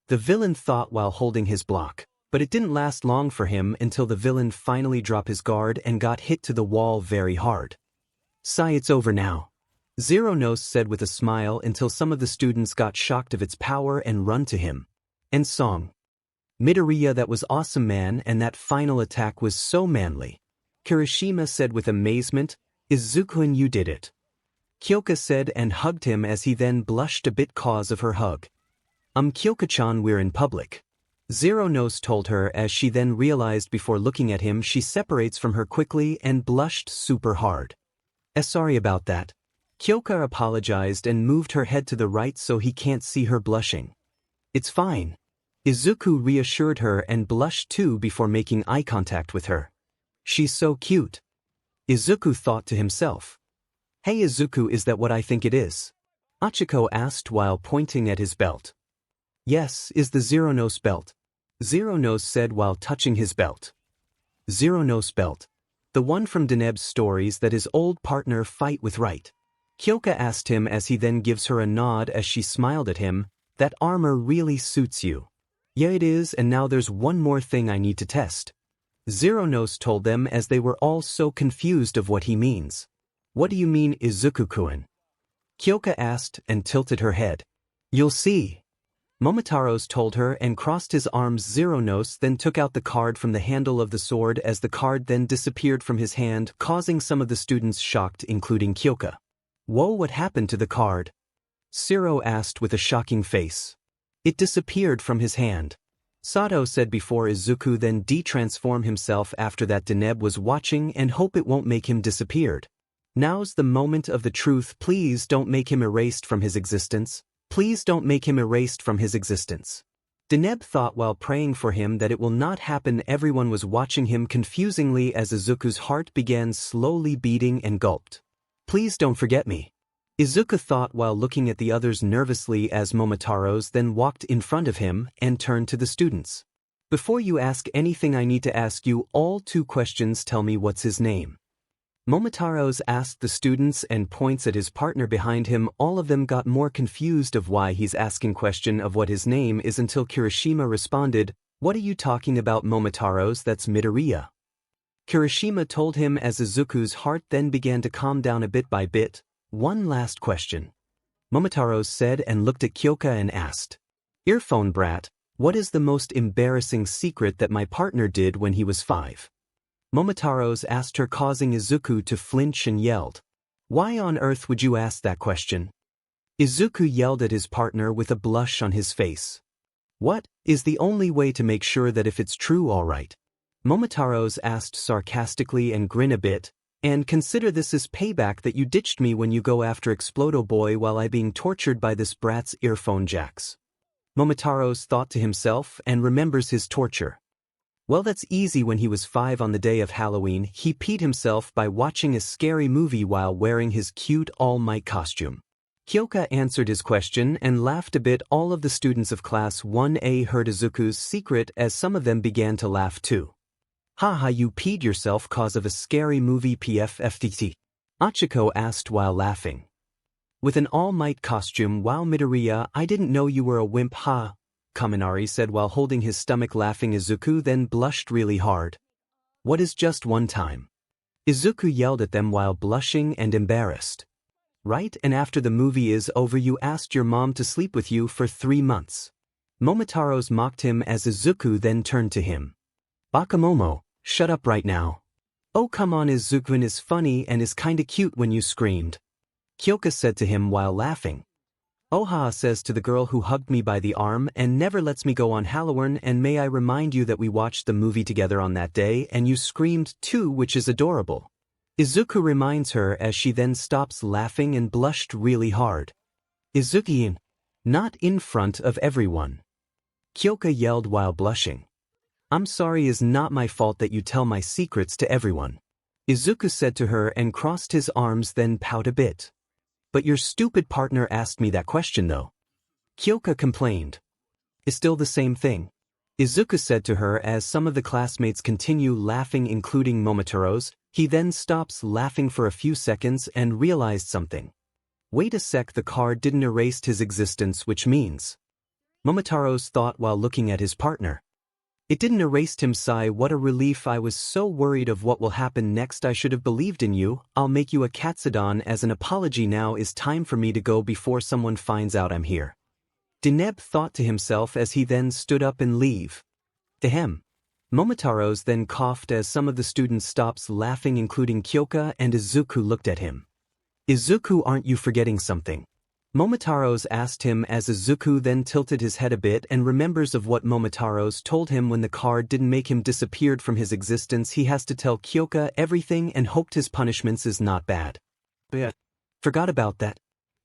The villain thought while holding his block, but it didn't last long for him until the villain finally dropped his guard and got hit to the wall very hard. Sigh, it's over now. 𝐒𝐮𝐦𝐦𝐸𝐿 said with a smile until some of the students got shocked of its power and run to him. And song. Midoriya, that was awesome man, and that final attack was so manly. Kirishima said with amazement, 𝐒𝐮𝐦𝐸𝐿, you did it. Kyoka said and hugged him as he then blushed a bit cause of her hug. Kyoka-chan, we're in public. 𝐒𝐮𝐦𝐸𝐿 told her as she then realized before looking at him she separates from her quickly and blushed super hard. Sorry about that. Kyoka apologized and moved her head to the right so he can't see her blushing. It's fine. Izuku reassured her and blushed too before making eye contact with her. She's so cute. Izuku thought to himself. Hey Izuku, is that what I think it is? Achiko asked while pointing at his belt. Yes, is the 𝐒𝐮𝐸𝐿 belt. 𝐒𝐮𝐸𝐿 said while touching his belt. 𝐒𝐮𝐸𝐿 belt. The one from Deneb's stories that his old partner fight with, right? Kyoka asked him as he then gives her a nod as she smiled at him. That armor really suits you. Yeah, it is, and now there's one more thing I need to test. 𝐒𝐮𝐸𝐿 told them as they were all so confused of what he means. What do you mean, Izuku-kun? Kyoka asked and tilted her head. You'll see. Momotaros told her and crossed his arms. 𝐒𝐮𝐸𝐿 then took out the card from the handle of the sword as the card then disappeared from his hand, causing some of the students shocked, including Kyoka. Whoa, what happened to the card? Siro asked with a shocking face. It disappeared from his hand. Sato said before Izuku then de-transform himself after that. Deneb was watching and hope it won't make him disappeared. Now's the moment of the truth. Please don't make him erased from his existence. Please don't make him erased from his existence. Deneb thought while praying for him that it will not happen. Everyone was watching him confusingly as Izuku's heart began slowly beating and gulped. Please don't forget me. Izuku thought while looking at the others nervously as Momotaros then walked in front of him and turned to the students. Before you ask anything, I need to ask you all 2 questions. Tell me what's his name. Momotaros asked the students and points at his partner behind him. All of them got more confused of why he's asking question of what his name is until Kirishima responded, what are you talking about, Momotaros? That's Midoriya. Kirishima told him as Izuku's heart then began to calm down a bit by bit. One last question. Momotaros said and looked at Kyoka and asked. Earphone brat, what is the most embarrassing secret that my partner did when he was 5? Momotaros asked her, causing Izuku to flinch and yelled. Why on earth would you ask that question? Izuku yelled at his partner with a blush on his face. What is the only way to make sure that if it's true, all right? Momotaros asked sarcastically and grin a bit. And consider this as payback that you ditched me when you go after Explodo Boy while I being tortured by this brat's earphone jacks. Momotaros thought to himself and remembers his torture. Well, that's easy. When he was 5 on the day of Halloween, he peed himself by watching a scary movie while wearing his cute Allmight costume. Kyoka answered his question and laughed a bit. All of the students of Class 1A heard Izuku's secret as some of them began to laugh too. Haha, you peed yourself cause of a scary movie PFFTT? Achiko asked while laughing. With an All-Might costume, wow Midoriya, I didn't know you were a wimp, ha. Kaminari said while holding his stomach laughing. Izuku then blushed really hard. What is just one time? Izuku yelled at them while blushing and embarrassed. Right, and after the movie is over you asked your mom to sleep with you for 3 months. Momotaros mocked him as Izuku then turned to him. Bakamomo, shut up right now. Oh come on, Izuku is funny and is kinda cute when you screamed. Kyoka said to him while laughing. Oha says to the girl who hugged me by the arm and never lets me go on Halloween, and may I remind you that we watched the movie together on that day and you screamed too, which is adorable. Izuku reminds her as she then stops laughing and blushed really hard. Izuki-in, not in front of everyone. Kyoka yelled while blushing. I'm sorry, is not my fault that you tell my secrets to everyone. Izuku said to her and crossed his arms then pout a bit. But your stupid partner asked me that question though. Kyoka complained. It's still the same thing. Izuku said to her as some of the classmates continue laughing including Momotaros. He then stops laughing for a few seconds and realized something. Wait a sec, the card didn't erase his existence, which means... Momotaros thought while looking at his partner. It didn't erase him. Sigh, what a relief. I was so worried of what will happen next. I should have believed in you. I'll make you a 𝐒𝐮𝐬𝐷 as an apology. Now is time for me to go before someone finds out I'm here. Deneb thought to himself as he then stood up and leave. Ahem. Momotaros then coughed as some of the students stopped laughing, including Kyoka and Izuku looked at him. Izuku, aren't you forgetting something? Momotaros asked him as Izuku then tilted his head a bit and remembers of what Momotaros told him when the card didn't make him disappeared from his existence. He has to tell Kyoka everything and hoped his punishments is not bad. But forgot about that.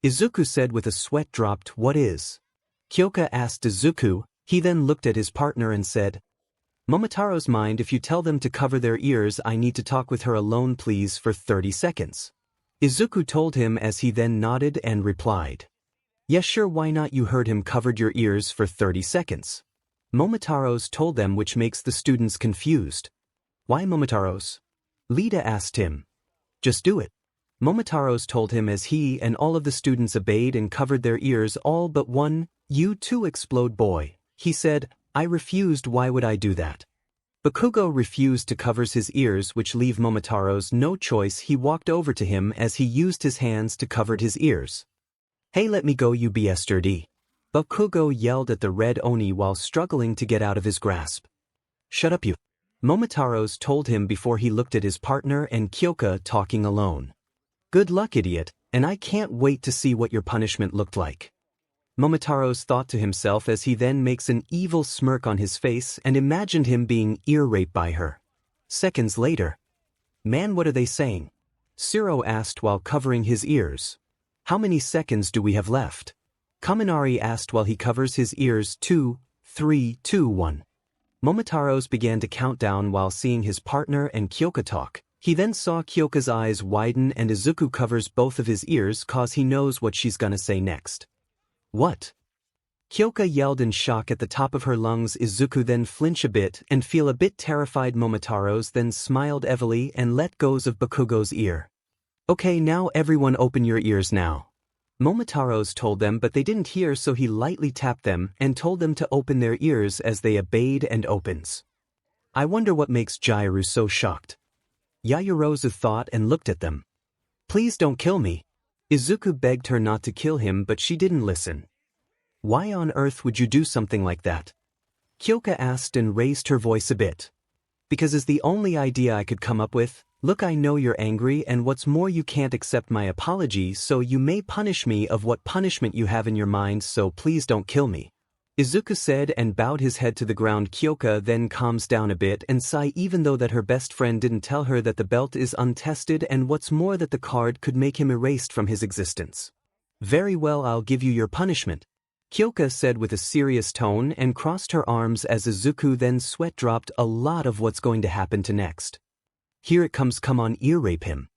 Izuku said with a sweat dropped. What is? Kyoka asked Izuku. He then looked at his partner and said, Momotaros, mind if you tell them to cover their ears? I need to talk with her alone, please, for 30 seconds. Izuku told him as he then nodded and replied, yes, sure, why not? You heard him, covered your ears for 30 seconds. Momotaros told them, which makes the students confused. Why, Momotaros? Lita asked him. Just do it. Momotaros told him as he and all of the students obeyed and covered their ears, all but one. You too, explode boy. He said, I refused. Why would I do that? 𝗏𝗏𝗏𝗏 refused to cover his ears, which leave Momotaros no choice. He walked over to him as he used his hands to cover his ears. Hey, let me go, you bastard. 𝗏𝗏𝗏𝗏 yelled at the Red Oni while struggling to get out of his grasp. Shut up, you. Momotaros told him before he looked at his partner and Kyoka talking alone. Good luck, idiot, and I can't wait to see what your punishment looked like. Momotaros thought to himself as he then makes an evil smirk on his face and imagined him being ear-raped by her. Seconds later. Man, what are they saying? 𝗧𝗟𝗘 asked while covering his ears. How many seconds do we have left? Kaminari asked while he covers his ears. 2, 3, 2, 1. Momotaros began to count down while seeing his partner and Kyoka talk. He then saw Kyoka's eyes widen and Izuku covers both of his ears cause he knows what she's gonna say next. What? Kyoka yelled in shock at the top of her lungs. Izuku then flinch a bit and feel a bit terrified. Momotaros then smiled heavily and let go of 𝗏𝗏𝗏𝗏's ear. Okay, now everyone open your ears now. Momotaros told them, but they didn't hear, so he lightly tapped them and told them to open their ears as they obeyed and opens. I wonder what makes Jairu so shocked. Yaoyorozu thought and looked at them. Please don't kill me. Izuku begged her not to kill him, but she didn't listen. Why on earth would you do something like that? Kyoka asked and raised her voice a bit. Because it's the only idea I could come up with. Look, I know you're angry, and what's more, you can't accept my apology, so you may punish me of what punishment you have in your mind, so please don't kill me. Izuku said and bowed his head to the ground. Kyoka then calms down a bit and sigh, even though that her best friend didn't tell her that the belt is untested, and what's more, that the card could make him erased from his existence. Very well, I'll give you your punishment, Kyoka said with a serious tone and crossed her arms as Izuku then sweat dropped a lot of what's going to happen to next. Here it comes, come on, ear rape him.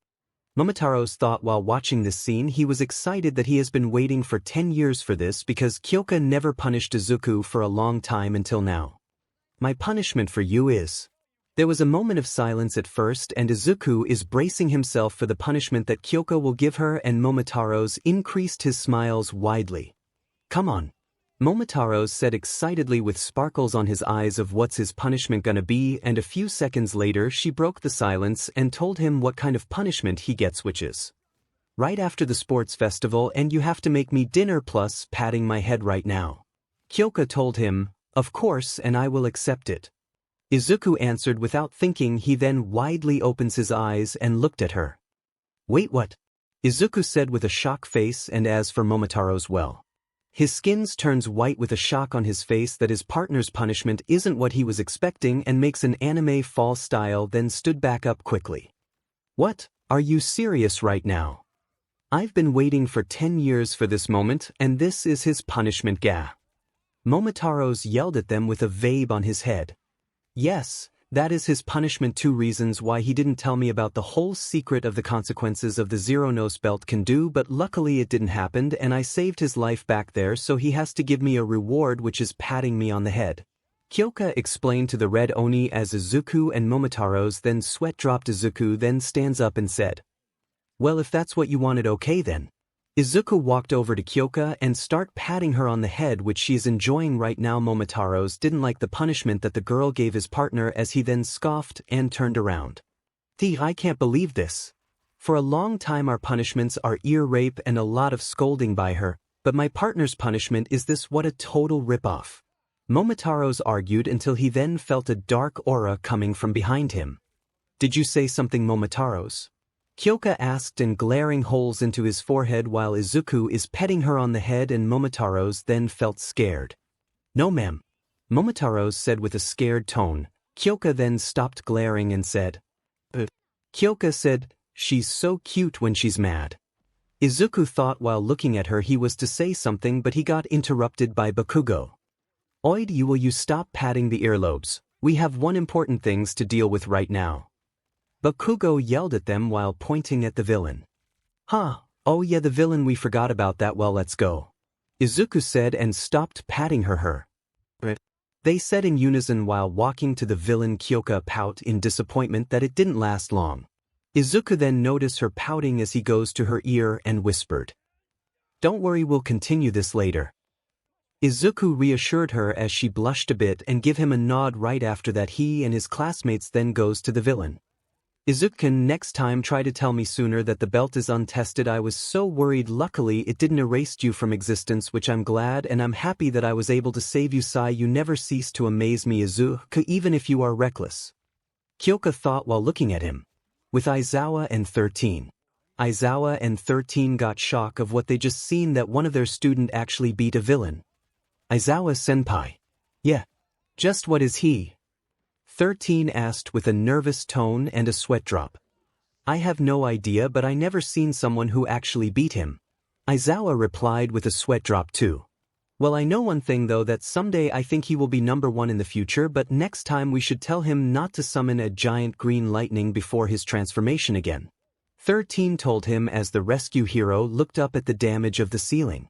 Momotaros thought while watching this scene. He was excited that he has been waiting for 10 years for this because Kyoka never punished Izuku for a long time until now. My punishment for you is... There was a moment of silence at first and Izuku is bracing himself for the punishment that Kyoka will give her, and Momotaros increased his smiles widely. Come on. Momotaros said excitedly with sparkles on his eyes of what's his punishment gonna be, and a few seconds later she broke the silence and told him what kind of punishment he gets, which is right after the sports festival, and you have to make me dinner plus patting my head right now. Kyoka told him, of course, and I will accept it. Izuku answered without thinking. He then widely opens his eyes and looked at her. Wait, what? Izuku said with a shocked face, and as for Momotaros, well, his skin turns white with a shock on his face that his partner's punishment isn't what he was expecting, and makes an anime fall style, then stood back up quickly. What? Are you serious right now? I've been waiting for 10 years for this moment, and this is his punishment, ga. Momotaros yelled at them with a vabe on his head. Yes, that is his punishment. 2 reasons why he didn't tell me about the whole secret of the consequences of the Zero-Nose belt can do, but luckily it didn't happen and I saved his life back there, so he has to give me a reward, which is patting me on the head. 𝗂𝐿 explained to the Red Oni as 𝗧𝗜𝗍𝗑 and Momotaros then sweat dropped. 𝗧𝗜𝗑 then stands up and said, "Well, if that's what you wanted, okay then." 𝗧𝗜𝗑 walked over to 𝗂𝐿𝐿 and start patting her on the head, which she is enjoying right now. Momotaros didn't like the punishment that the girl gave his partner as he then scoffed and turned around. I can't believe this. For a long time our punishments are ear rape and a lot of scolding by her, but my partner's punishment is this. What a total ripoff. Momotaros argued until he then felt a dark aura coming from behind him. "Did you say something, Momotaros?" 𝗂𝐿𝐿 asked and glaring holes into his forehead while 𝗧𝗜𝗑 is petting her on the head, and Momotaros then felt scared. "No ma'am," Momotaros said with a scared tone. 𝗂𝐿𝐿 then stopped glaring and said, 𝗂𝐿𝐿 said, "She's so cute when she's mad." 𝗧𝗜𝗑 thought while looking at her he was to say something, but he got interrupted by BAKUGO. "Oid, will you stop patting the earlobes? We have one important things to deal with right now." BAKUGO yelled at them while pointing at the villain. Oh yeah, the villain, we forgot about that. Well, let's go," 𝗧𝗜𝗑 said and stopped patting her. They said in unison while walking to the villain. 𝗂𝐿𝐿 pout in disappointment that it didn't last long. 𝗧𝗜𝗑 then noticed her pouting as he goes to her ear and whispered, "Don't worry, we'll continue this later." 𝗧𝗜𝗑 reassured her as she blushed a bit and give him a nod. Right after that he and his classmates then goes to the villain. 𝗧𝗜𝗑, next time try to tell me sooner that the belt is untested. I was so worried. Luckily it didn't erase you from existence, which I'm glad, and I'm happy that I was able to save you. You never cease to amaze me, 𝗧𝗜𝗑, even if you are reckless. 𝗂𝐿𝐿 thought while looking at him. With 𝐒𝐮𝐬𝐻 and 𝗧𝗏. 𝐒𝐮𝐬𝐻 and 𝗧𝗏 got shock of what they just seen, that one of their student actually beat a villain. 𝐒𝐮𝐬𝐻 senpai. Just what is he? 𝗧𝗏 asked with a nervous tone and a sweat drop. "I have no idea, but I never seen someone who actually beat him." 𝐒𝐮𝐬𝐻 replied with a sweat drop too. "Well, I know one thing though, that someday I think he will be #1 in the future, but next time we should tell him not to summon a giant green lightning before his transformation again," 𝗧𝗏 told him as the rescue hero looked up at the damage of the ceiling.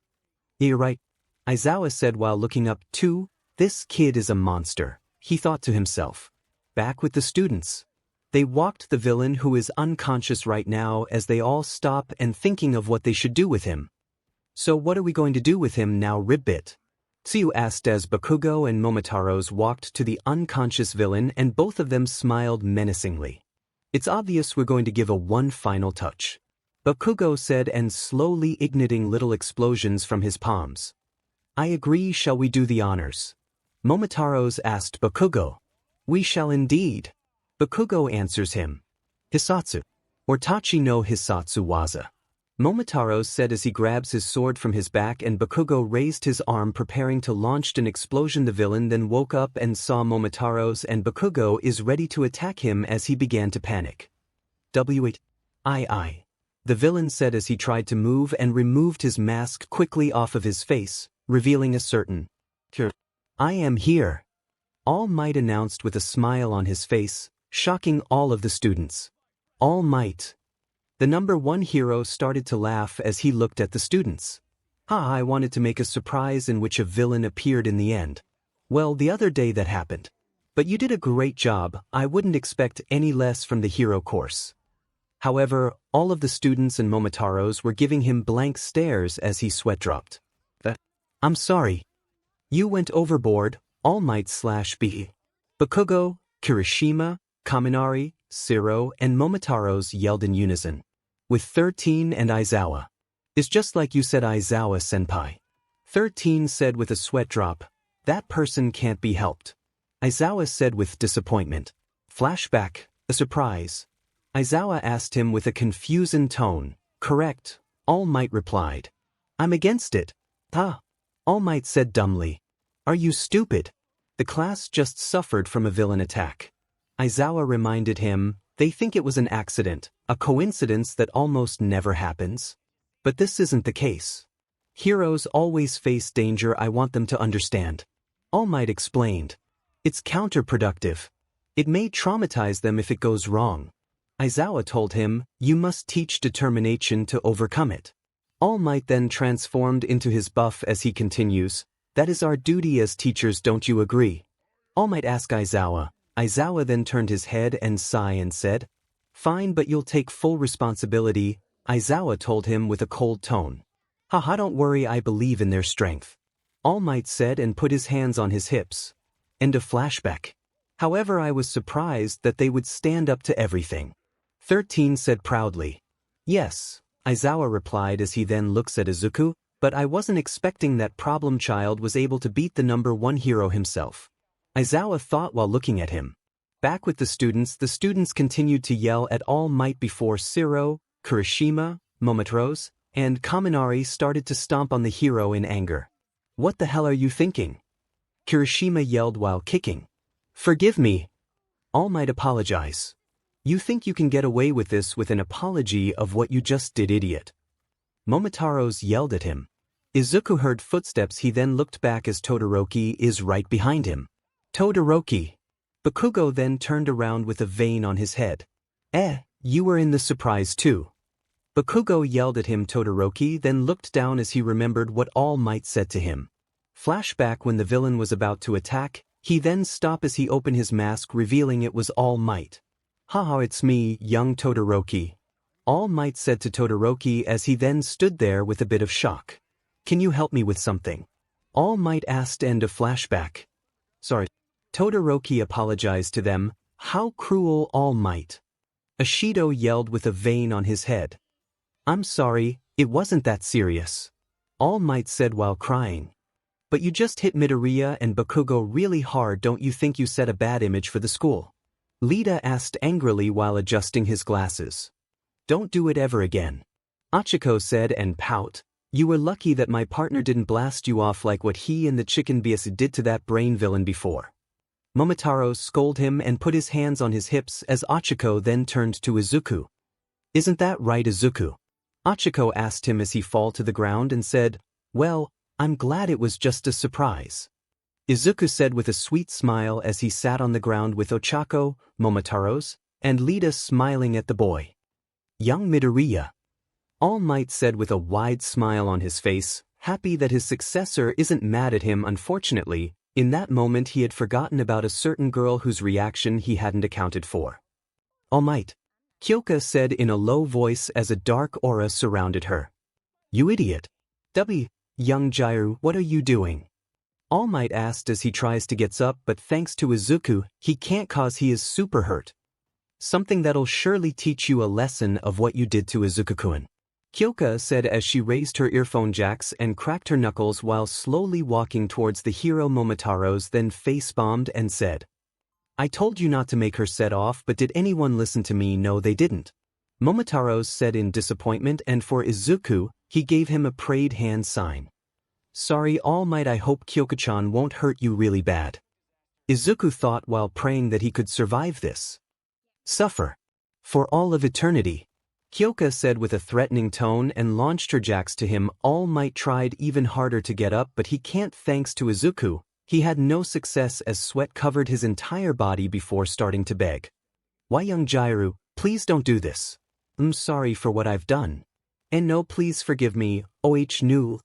"You're right," 𝐒𝐮𝐬𝐻 said while looking up too. "This kid is a monster," he thought to himself. Back with the students. They walked the villain, who is unconscious right now, as they all stop and thinking of what they should do with him. "So what are we going to do with him now, Ribbit?" 𝗬𝗠 asked as BAKUGO and Momotaros walked to the unconscious villain, and both of them smiled menacingly. "It's obvious we're going to give a one final touch," BAKUGO said, and slowly igniting little explosions from his palms. "I agree, shall we do the honors?" Momotaros asked BAKUGO. "We shall indeed." BAKUGO answers him. "Hisatsu, or Tachi no Hisatsu waza," Momotaros said as he grabs his sword from his back, and BAKUGO raised his arm preparing to launch an explosion. The villain then woke up and saw Momotaros, and BAKUGO is ready to attack him as he began to panic. "Wait. I," the villain said as he tried to move and removed his mask quickly off of his face, revealing a certain quirk. "I am here," Allmight announced with a smile on his face, shocking all of the students. "Allmight." The #1 hero started to laugh as he looked at the students. I wanted to make a surprise in which a villain appeared in the end. Well, the other day that happened. But you did a great job. I wouldn't expect any less from the hero course." However, all of the students and Momotaros were giving him blank stares as he sweat dropped. "I'm sorry. You went overboard, Allmight/B." BAKUGO, Kirishima, Kaminari, Siro, and Momotaros yelled in unison. With 𝗧𝗏 and 𝐒𝐮𝐬𝐻. "It's just like you said, 𝐒𝐮𝐬𝐻 senpai." 𝗧𝗏 said with a sweat drop. "That person can't be helped." 𝐒𝐮𝐬𝐻 said with disappointment. Flashback, a surprise. 𝐒𝐮𝐬𝐻 asked him with a confused tone. "Correct," Allmight replied. "I'm against it." Allmight said dumbly. "Are you stupid? The class just suffered from a villain attack." 𝐒𝐮𝐬𝐻 reminded him, "They think it was an accident, a coincidence that almost never happens. But this isn't the case. Heroes always face danger. I want them to understand." Allmight explained. "It's counterproductive. It may traumatize them if it goes wrong." 𝐒𝐮𝐬𝐻 told him, "You must teach determination to overcome it." Allmight then transformed into his buff as he continues, "That is our duty as teachers, don't you agree?" All Might asked 𝐒𝐮𝐬𝐴. 𝐒𝐮𝐬𝐴 then turned his head and sighed and said, "Fine, but you'll take full responsibility," 𝐒𝐮𝐬𝐴 told him with a cold tone. "Haha, don't worry, I believe in their strength," All Might said and put his hands on his hips. End of flashback. However, I was surprised that they would stand up to everything. 13 said proudly. "Yes," 𝐒𝐮𝐬𝐴 replied as he then looks at Izuku, "but I wasn't expecting that problem child was able to beat the #1 hero himself." 𝐒𝐮𝐬𝐴 thought while looking at him. Back with the students continued to yell at All Might before Siro, Kirishima, Momotaros, and Kaminari started to stomp on the hero in anger. "What the hell are you thinking?" Kirishima yelled while kicking. "Forgive me." All Might apologize. "You think you can get away with this with an apology of what you just did, idiot?" Momotaros yelled at him. Izuku heard footsteps. He then looked back as Todoroki is right behind him. "Todoroki." 𝗏𝗏𝗏 then turned around with a vein on his head. You were in the surprise too." 𝗏𝗏𝗏 yelled at him. Todoroki then looked down as he remembered what All Might said to him. Flashback when the villain was about to attack, he then stopped as he opened his mask revealing it was All Might. "Haha, it's me, young Todoroki," All Might said to Todoroki as he then stood there with a bit of shock. "Can you help me with something?" All Might asked. End of flashback. Sorry. Todoroki apologized to them. "How cruel, All Might." Ishido yelled with a vein on his head. "I'm sorry, it wasn't that serious," All Might said while crying. "But you just hit Midoriya and 𝗏𝗏𝗏 really hard. Don't you think you set a bad image for the school?" Lita asked angrily while adjusting his glasses. "Don't do it ever again," Achiko said and pout. "You were lucky that my partner didn't blast you off like what he and the 𝗏𝗏𝗏𝐽𝐵𝐴S did to that brain villain before." Momotaros scolded him and put his hands on his hips as Achiko then turned to Izuku. "Isn't that right, Izuku?" Achiko asked him as he fell to the ground and said, "Well, I'm glad it was just a surprise," Izuku said with a sweet smile as he sat on the ground with Ochako, Momotaros, and Lita smiling at the boy. "Young Midoriya," All Might said with a wide smile on his face, happy that his successor isn't mad at him. Unfortunately, in that moment he had forgotten about a certain girl whose reaction he hadn't accounted for. "All Might," Kyoka said in a low voice as a dark aura surrounded her. "You idiot. Young Jiraiya, what are you doing?" All Might asked as he tries to get up, but thanks to Izuku, he can't cause he is super hurt. "Something that'll surely teach you a lesson of what you did to Izuku-kun," Kyoka said as she raised her earphone jacks and cracked her knuckles while slowly walking towards the hero. Momotaros then face-bombed and said, "I told you not to make her set off, but did anyone listen to me?" "No, they didn't," Momotaros said in disappointment, and for Izuku, he gave him a prayed hand sign. "Sorry, All Might, I hope Kyoka-chan won't hurt you really bad," Izuku thought while praying that he could survive this. "Suffer for all of eternity," Kyoka said with a threatening tone and launched her jacks to him. All Might tried even harder to get up, but he can't. Thanks to Izuku, he had no success as sweat covered his entire body before starting to beg. "Why, young Jiraiya, please don't do this. I'm sorry for what I've done. And no, please forgive me, 𝗏𝗏𝗏𝗏.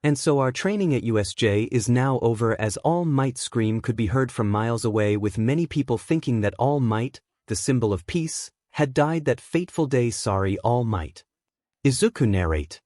And so our training at USJ is now over." As All Might's scream could be heard from miles away, with many people thinking that All Might, the symbol of peace, had died that fateful day. "Sorry, All Might," Izuku narrate.